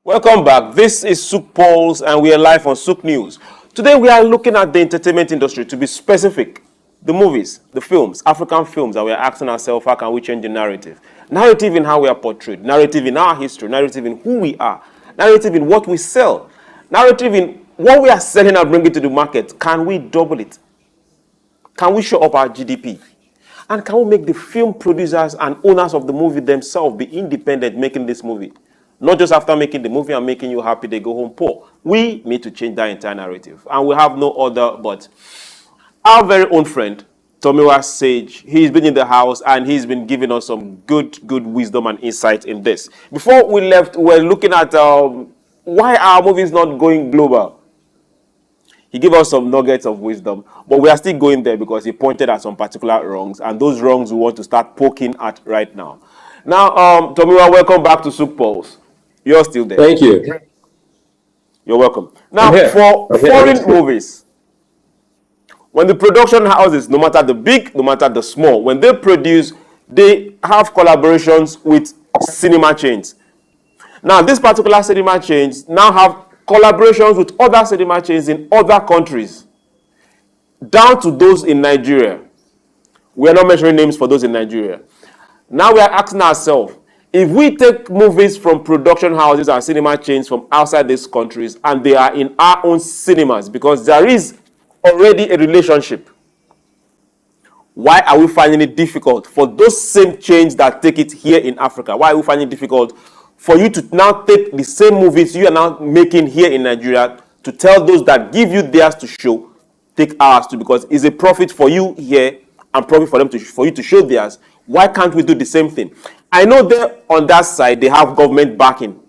Welcome back. This is SOUQ Pulse, and we are live on SOUQ News. Today we are looking at the entertainment industry, to be specific. The movies, the films, African films, and we are asking ourselves, how can we change the narrative? Narrative in how we are portrayed, narrative in our history, narrative in who we are, narrative in what we sell, narrative in what we are selling and bringing to the market. Can we double it? Can we show up our GDP? And can we make the film producers and owners of the movie themselves be independent making this movie? Not just after making the movie and making you happy, they go home poor. We need to change that entire narrative. And we have no other but our very own friend, Tomiwa Sage. He's been in the house and he's been giving us some good wisdom and insight in this. Before we left, we were looking at why our movie is not going global. He gave us some nuggets of wisdom, but we are still going there because he pointed at some particular wrongs, and those wrongs we want to start poking at right now. Now, Tomiwa, welcome back to SOUQ Pulse. You're still there. Thank you. You're welcome. Now, for foreign movies, when the production houses, no matter the big, no matter the small, when they produce, they have collaborations with cinema chains. Now, this particular cinema chains now have collaborations with other cinema chains in other countries, down to those in Nigeria. We are not mentioning names for those in Nigeria. Now we are asking ourselves, if we take movies from production houses and cinema chains from outside these countries and they are in our own cinemas, because there is already a relationship, why are we finding it difficult for those same chains that take it here in Africa? Why are we finding it difficult for you to now take the same movies you are now making here in Nigeria to tell those that give you theirs to show, take ours too, because it's a profit for you here and profit for them for you to show theirs? Why can't we do the same thing? I know there on that side they have government backing.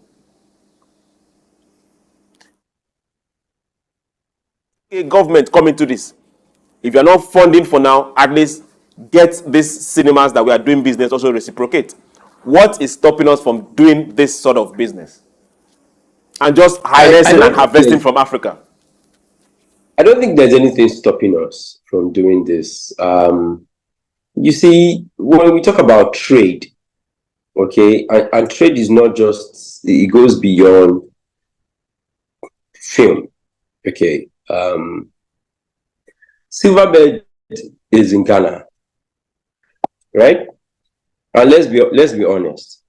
A government coming to this. If you're not funding for now, at least get these cinemas that we are doing business also reciprocate. What is stopping us from doing this sort of business? And just harnessing and harvesting from Africa? I don't think there's anything stopping us from doing this. You see, when we talk about trade, okay, and trade is not just, it goes beyond film, okay. Silverbird is in Ghana, right? And let's be honest.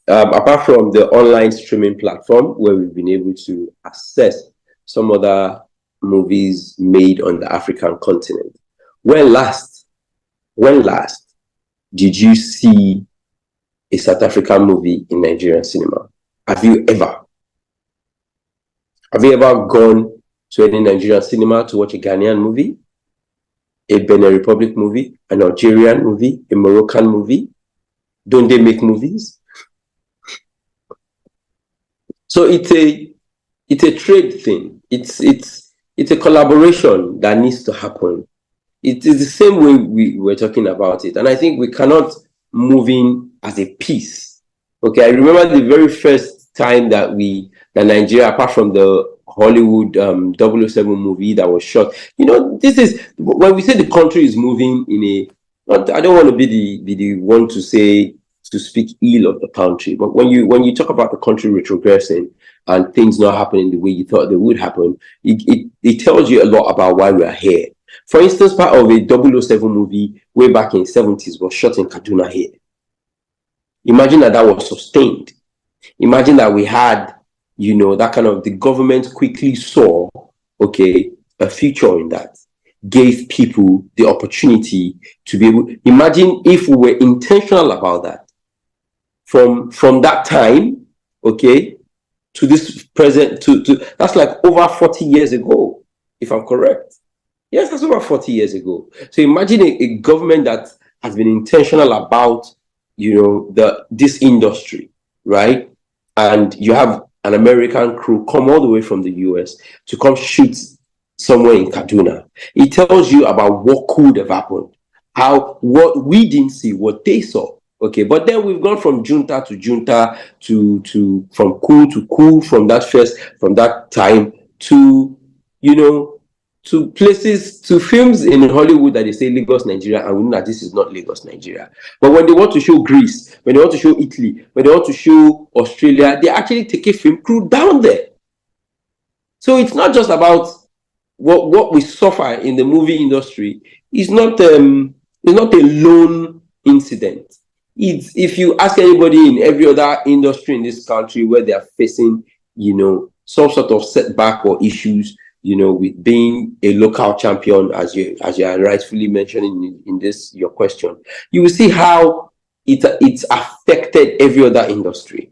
Apart from the online streaming platform where we've been able to access some other movies made on the African continent, when last did you see a South African movie in Nigerian cinema? Have you ever gone to any Nigerian cinema to watch a Ghanaian movie, a Benin Republic movie, an Algerian movie, a Moroccan movie? Don't they make movies? So it's a trade thing. It's a collaboration that needs to happen. It is the same way we were talking about it. And I think we cannot move in as a piece. Okay, I remember the very first time that Nigeria, apart from the Hollywood 007 movie that was shot, this is, when we say the country is moving in a, I don't want to be the one to speak ill of the country, but when you talk about the country retrogressing and things not happening the way you thought they would happen, it tells you a lot about why we are here. For instance, part of a 007 movie way back in the 70s was shot in Kaduna here. Imagine that was sustained. Imagine that we had, that kind of, the government quickly saw, okay, a future in that, gave people the opportunity to be able, imagine if we were intentional about that. From that time, okay, to this present, to that's like over 40 years ago, if I'm correct. Yes, that's over 40 years ago. So imagine a government that has been intentional about, this industry, right? And you have an American crew come all the way from the US to come shoot somewhere in Kaduna. It tells you about what could have happened, what we didn't see, what they saw. Okay, but then we've gone from junta to junta from coup to coup from that time to, to places, to films in Hollywood that they say Lagos, Nigeria, and we know that this is not Lagos, Nigeria. But when they want to show Greece, when they want to show Italy, when they want to show Australia, they actually take a film crew down there. So it's not just about what we suffer in the movie industry. It's not a lone incident. If you ask anybody in every other industry in this country where they are facing, some sort of setback or issues, with being a local champion, as you are rightfully mentioning in this your question, you will see how it's affected every other industry.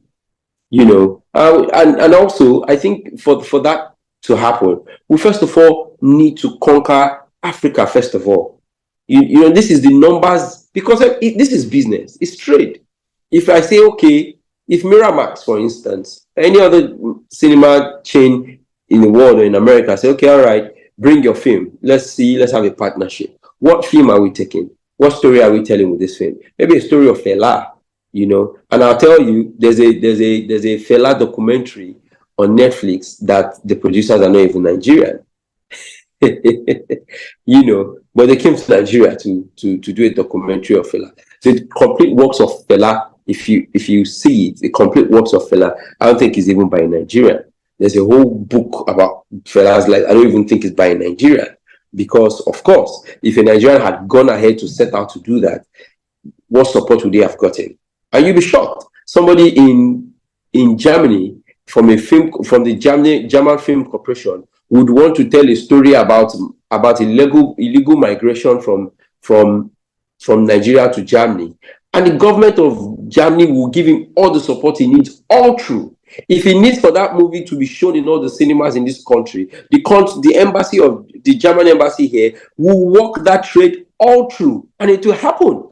And also I think for that to happen, we first of all need to conquer Africa first of all. This is the numbers, because this is business, it's trade. If I say, okay, if Miramax, for instance, any other cinema chain in the world or in America say, okay, all right, bring your film. Let's have a partnership. What film are we taking? What story are we telling with this film? Maybe a story of Fela, and I'll tell you, there's a Fela documentary on Netflix that the producers are not even Nigerian. But they came to Nigeria to do a documentary of Fela. So the complete works of Fela, if you see it, the complete works of Fela, I don't think is even by a Nigerian. There's a whole book about Fela's life. I don't even think it's by a Nigerian, because of course, if a Nigerian had gone ahead to set out to do that, what support would they have gotten? And you'd be shocked. Somebody in Germany from the German Film Corporation would want to tell a story about illegal migration from Nigeria to Germany, and the government of Germany will give him all the support he needs all through. If he needs for that movie to be shown in all the cinemas in this country, the embassy of the German embassy here will work that trade all through, and it will happen.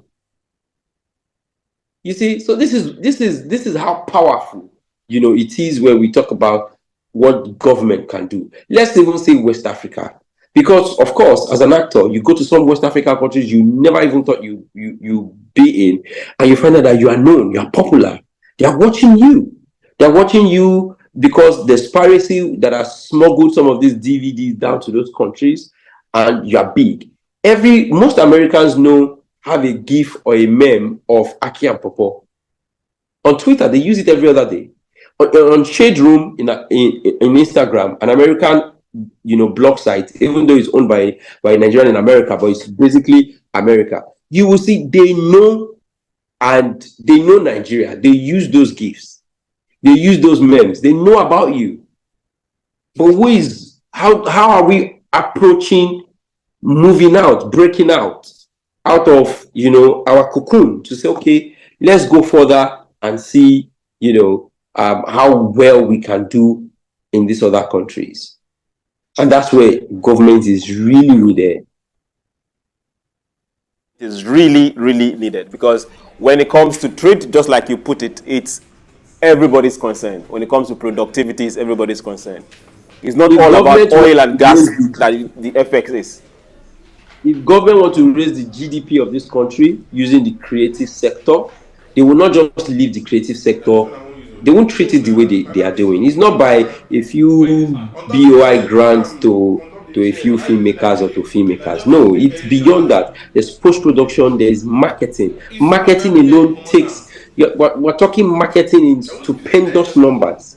You see, so this is how powerful it is when we talk about what government can do. Let's even say West Africa. Because, of course, as an actor, you go to some West African countries you never even thought you be in, and you find out that you are known, you are popular. They are watching you. They are watching you because there's piracy that has smuggled some of these DVDs down to those countries, and you are big. Most Americans have a GIF or a meme of Aki and Popo. On Twitter, they use it every other day. On Shade Room in Instagram, an American blog site, even though it's owned by a Nigerian in America, but it's basically America. You will see they know Nigeria. They use those GIFs. They use those memes. They know about you. But how are we approaching moving out, breaking out of our cocoon to say, okay, let's go further and see how well we can do in these other countries. And that's where government is really needed. It is really, really needed, because when it comes to trade, just like you put it, it's everybody's concerned. When it comes to productivity, it's everybody's concerned. It's not all about oil and gas that the FX is. If government want to raise the GDP of this country using the creative sector, they will not just leave the creative sector. They won't treat it the way they are doing. It's not by a few BOI grants to a few filmmakers or to filmmakers. No, it's beyond that. There's post-production, there's marketing. Marketing alone takes, we're talking marketing in stupendous numbers.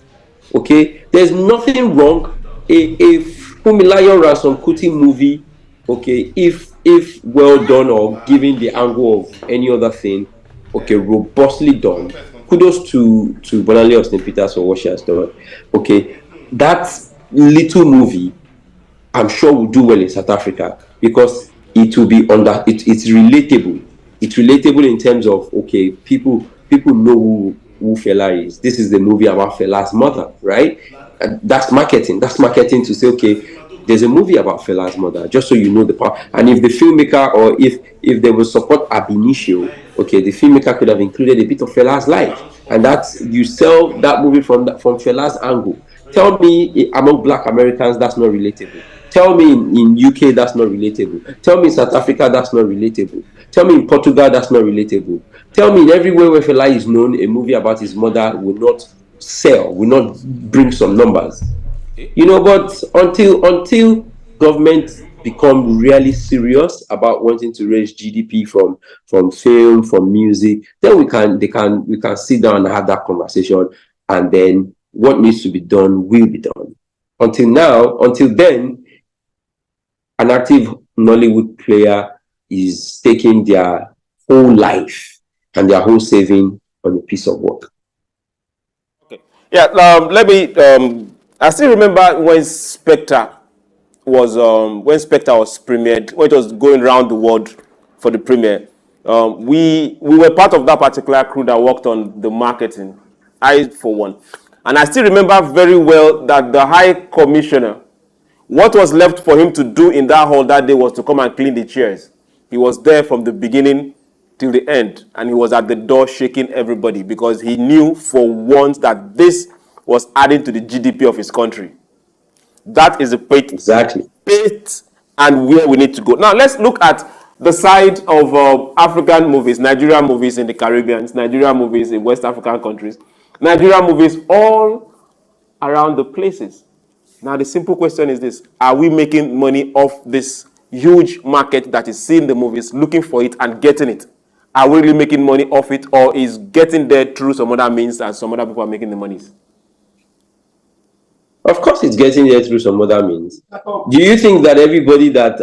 Okay? There's nothing wrong. A Fumilayo Ransom Kuti movie, okay, if well done or given the angle of any other thing, okay, robustly done. Kudos to Bonale Austin Peters for what she has done. Okay, that little movie, I'm sure will do well in South Africa because it will be it's relatable. It's relatable in terms of, okay, people know who Fela is. This is the movie about Fela's mother, right? And that's marketing. That's marketing to say, okay, there's a movie about Fela's mother, just so you know the part. And if the filmmaker, or if they will support ab initio, okay, the filmmaker could have included a bit of Fela's life, and that's, you sell that movie from Fela's angle. Tell me among Black Americans that's not relatable. Tell me in UK that's not relatable. Tell me in South Africa that's not relatable. Tell me in Portugal that's not relatable. Tell me in everywhere where Fela is known, a movie about his mother will not sell, will not bring some numbers. But until government become really serious about wanting to raise GDP from film, from music, then we can sit down and have that conversation, and then what needs to be done will be done. Until then, an active Nollywood player is taking their whole life and their whole saving on a piece of work. Okay. Yeah, I still remember when Spectre was premiered, when it was going around the world for the premiere. We were part of that particular crew that worked on the marketing, I for one. And I still remember very well that the High Commissioner, what was left for him to do in that hall that day was to come and clean the chairs. He was there from the beginning till the end, and he was at the door shaking everybody because he knew for once that this was adding to the GDP of his country. That is the pace, exactly, and where we need to go. Now let's look at the side of African movies, Nigerian movies in the Caribbean, Nigerian movies in West African countries, Nigerian movies all around the places. Now the simple question is this: are we making money off this huge market that is seeing the movies, looking for it and getting it? Are we really making money off it, or is getting there through some other means and some other people are making the monies? Of course, it's getting there through some other means. Do you think that everybody that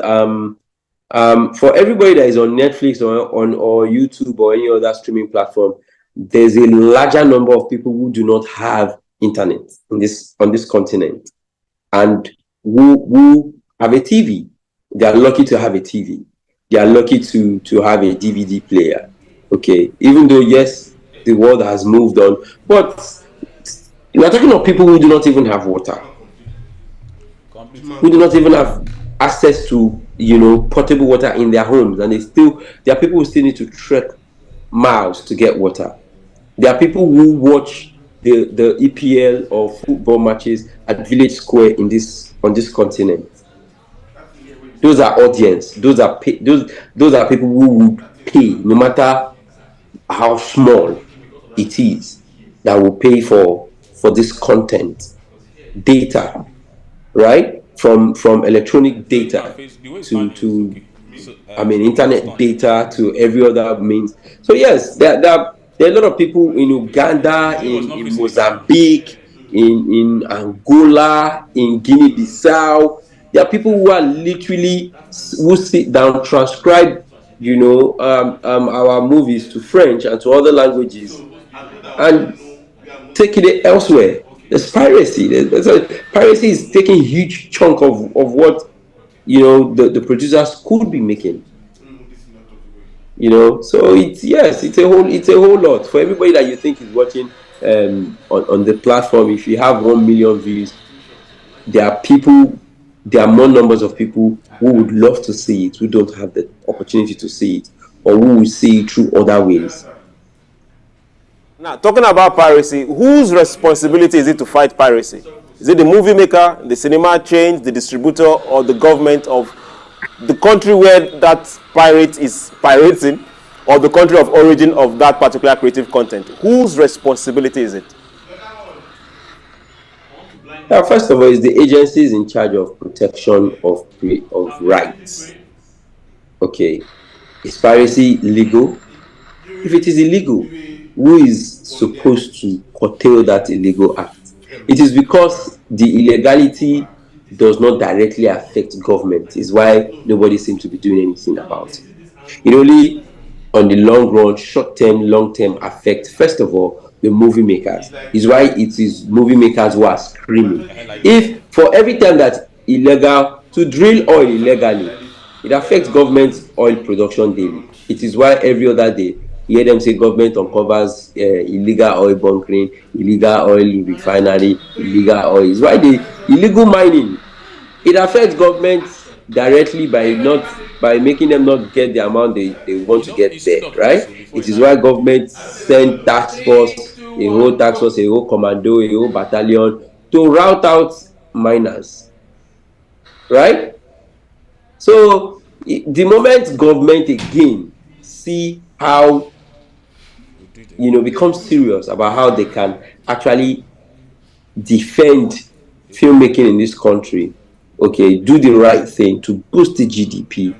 for everybody that is on Netflix or YouTube or any other streaming platform, there's a larger number of people who do not have internet on this continent, and who have a TV? They are lucky to have a TV. They are lucky to have a DVD player. Okay, even though yes, the world has moved on, but we are talking of people who do not even have water, who do not even have access to potable water in their homes, and there are people who still need to trek miles to get water. There are people who watch the EPL or football matches at Village Square on this continent. Those are audience. Those are those are people who would pay, no matter how small it is, that will pay for this content, data, right? From electronic data to I mean internet data to every other means. So yes, there are a lot of people in Uganda, in Mozambique, in Angola, in Guinea-Bissau. There are people who are literally who sit down, transcribe, our movies to French and to other languages, and taking it elsewhere. There's piracy. Piracy is taking a huge chunk of what the producers could be making. So it's a whole lot for everybody that you think is watching on the platform. If you have 1 million views, there are more numbers of people who would love to see it, who don't have the opportunity to see it, or who will see it through other ways. Now, talking about piracy, whose responsibility is it to fight piracy? Is it the movie maker, the cinema chain, the distributor, or the government of the country where that pirate is pirating, or the country of origin of that particular creative content? Whose responsibility is it? First of all, it's the agencies in charge of protection of rights. Okay, is piracy legal? If it is illegal, who is supposed to curtail that illegal act? It is because the illegality does not directly affect government, is why nobody seems to be doing anything about it. It only, on the long run, short term, long term, affect, first of all, the movie makers. Is why it is movie makers who are screaming. If for every time that's illegal to drill oil illegally, it affects government oil production daily. It is why every other day you hear them say government uncovers illegal oil bunkering, illegal oil refinery, illegal oil. It's why the illegal mining, it affects government directly by making them not get the amount they want to get there, right? It is why government send task force, a whole commando, a whole battalion to rout out miners, right? So the moment government again see how become serious about how they can actually defend filmmaking in this country, okay, do the right thing to boost the GDP,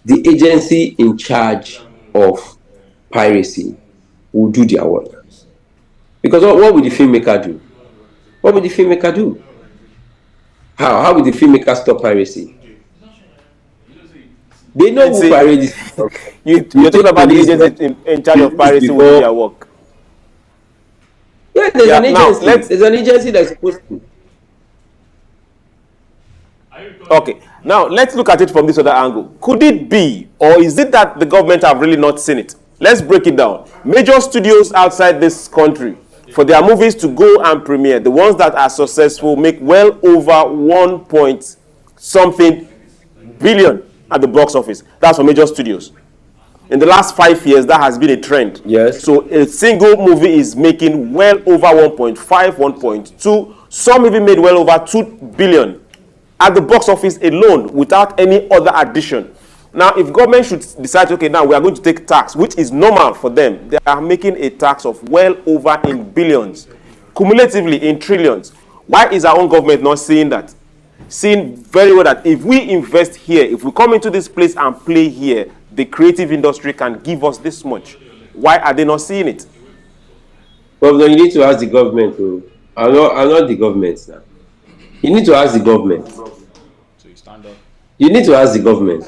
the agency in charge of piracy will do their work. Because what will the filmmaker do? What will the filmmaker do? How will the filmmaker stop piracy? They know who pirate is. You're talking about the agency in charge of piracy will do their work. Yeah, there's an agency. There's an agency that's supposed to. Okay, now let's look at it from this other angle. Could it be, or is it that the government have really not seen it? Let's break it down. Major studios outside this country, for their movies to go and premiere, the ones that are successful make well over 1 point something billion at the box office. That's for major studios. In the last 5 years, that has been a trend. Yes. So a single movie is making well over 1.5, 1.2. Some even made well over 2 billion at the box office alone without any other addition. Now, if government should decide, okay, now we are going to take tax, which is normal for them, they are making a tax of well over in billions, cumulatively in trillions. Why is our own government not seeing that? Seeing very well that if we invest here, if we come into this place and play here, the creative industry can give us this much. Why are they not seeing it? Well, you need to ask the government. I'm not the government now. You need to ask the government. You need to ask the government.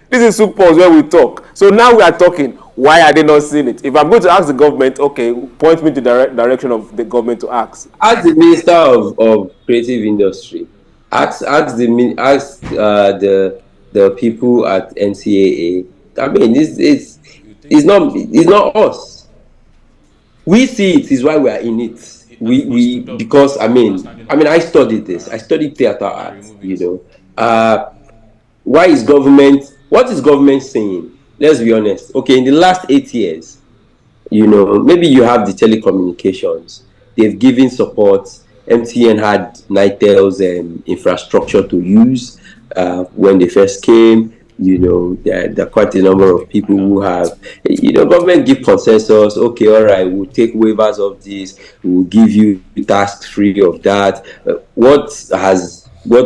This is SOUQ Pulse where we talk. So now we are talking. Why are they not seeing it? If I'm going to ask the government, okay, point me to the direction of the government to ask. Ask the Minister of Creative Industry. Ask the people at NCAA. I mean, it's not us. We see it is why we are in it. Because I mean I studied this. I studied theater arts. What is government saying? Let's be honest. Okay, in the last 8 years, maybe you have the telecommunications. They've given support. MTN had Nitel's infrastructure to use when they first came. You know, there are quite a number of people who have, you know, government give consensus. Okay, all right, we'll take waivers of this. We'll give you tasks free of that. What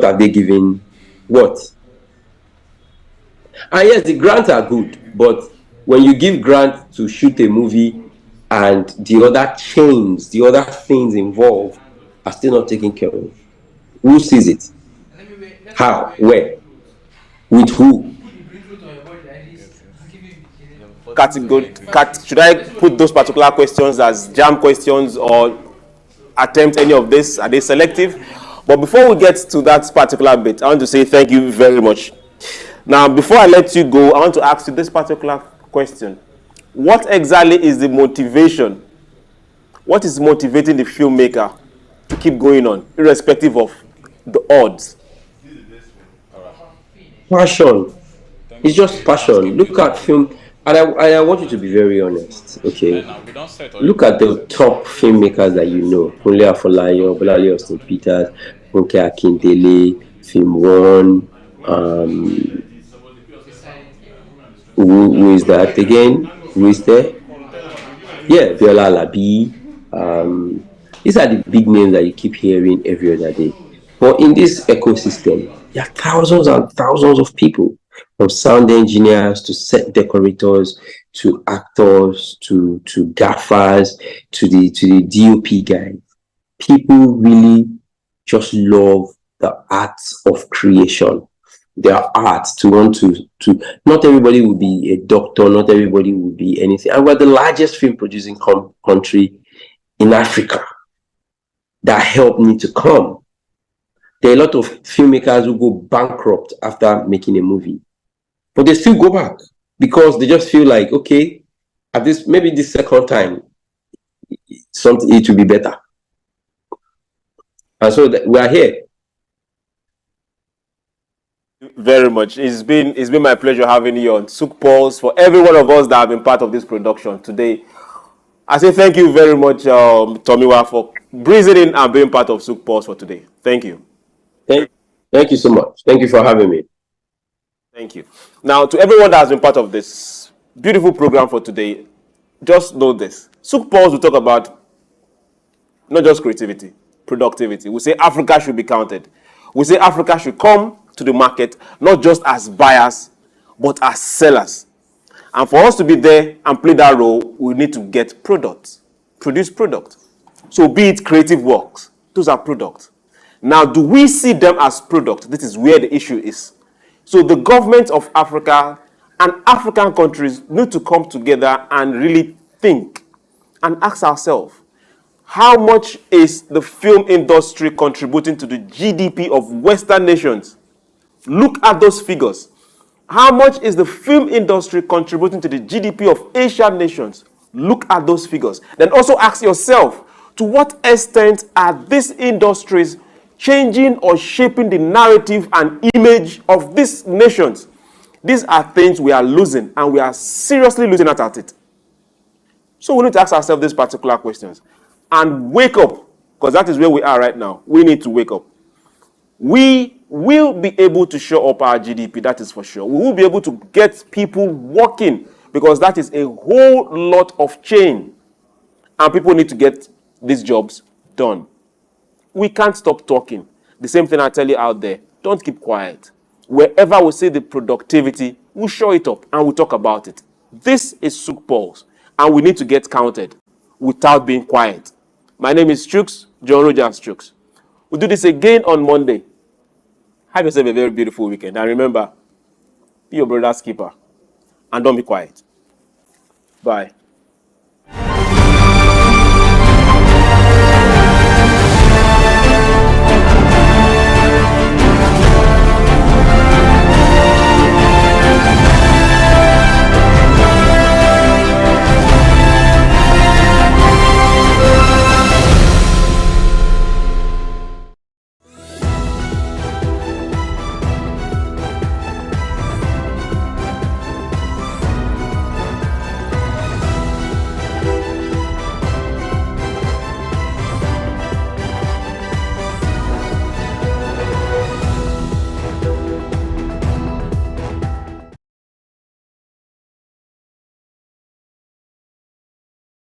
have they given? What? And yes, the grants are good, but when you give grant to shoot a movie and the other chains, the other things involved are still not taken care of, who sees it? How? Where? With who? Should I put those particular questions as jam questions or attempt any of this? Are they selective? But before we get to that particular bit, I want to say thank you very much. Now, before I let you go, I want to ask you this particular question. What exactly is the motivation? What is motivating the filmmaker to keep going on, irrespective of the odds? Passion. It's just passion. Look at film, and I want you to be very honest, okay? Look at the top filmmakers that you know. Kunle Afolayan, Bolale Austin Peters, Funke Akindele, Film One, who is that again? Who is there? Yeah, Biola Labi. These are the big names that you keep hearing every other day. But in this ecosystem, there are thousands and thousands of people, from sound engineers to set decorators to actors to gaffers to the DOP guys. People really just love the art of creation. Their art to want to not everybody will be a doctor, not everybody will be anything. And we're the largest film producing country in Africa. That help need to come. There are a lot of filmmakers who go bankrupt after making a movie, but they still go back because they just feel like, okay, at this, maybe this second time, it will be better. And so we are here. Very much. It's been my pleasure having you on SOUQ Pulse. For every one of us that have been part of this production today, I say thank you very much, Tomiwa, for breezing in and being part of SOUQ Pulse for today. Thank you. Thank you so much. Thank you for having me. Thank you. Now, to everyone that has been part of this beautiful program for today, just know this. SOUQ Pulse will talk about not just creativity, productivity. We say Africa should be counted. We say Africa should come to the market not just as buyers, but as sellers. And for us to be there and play that role, we need to get products, produce product. So be it creative works, those are products. Now, do we see them as product? This is where the issue is. So the government of Africa and African countries need to come together and really think and ask ourselves, how much is the film industry contributing to the GDP of Western nations? Look at those figures. How much is the film industry contributing to the GDP of Asian nations? Look at those figures. Then also ask yourself, to what extent are these industries changing or shaping the narrative and image of these nations? These are things we are losing, and we are seriously losing out at it. So we need to ask ourselves these particular questions and wake up, because that is where we are right now. We need to wake up. We will be able to show up our GDP, that is for sure. We will be able to get people working, because that is a whole lot of change. And people need to get these jobs done. We can't stop talking. The same thing I tell you out there. Don't keep quiet. Wherever we see the productivity, we'll show it up and we'll talk about it. This is SOUQ Pulse, and we need to get counted without being quiet. My name is SOUQ, John Rogers SOUQ. We'll do this again on Monday. Have yourself a very beautiful weekend. And remember, be your brother's keeper. And don't be quiet. Bye.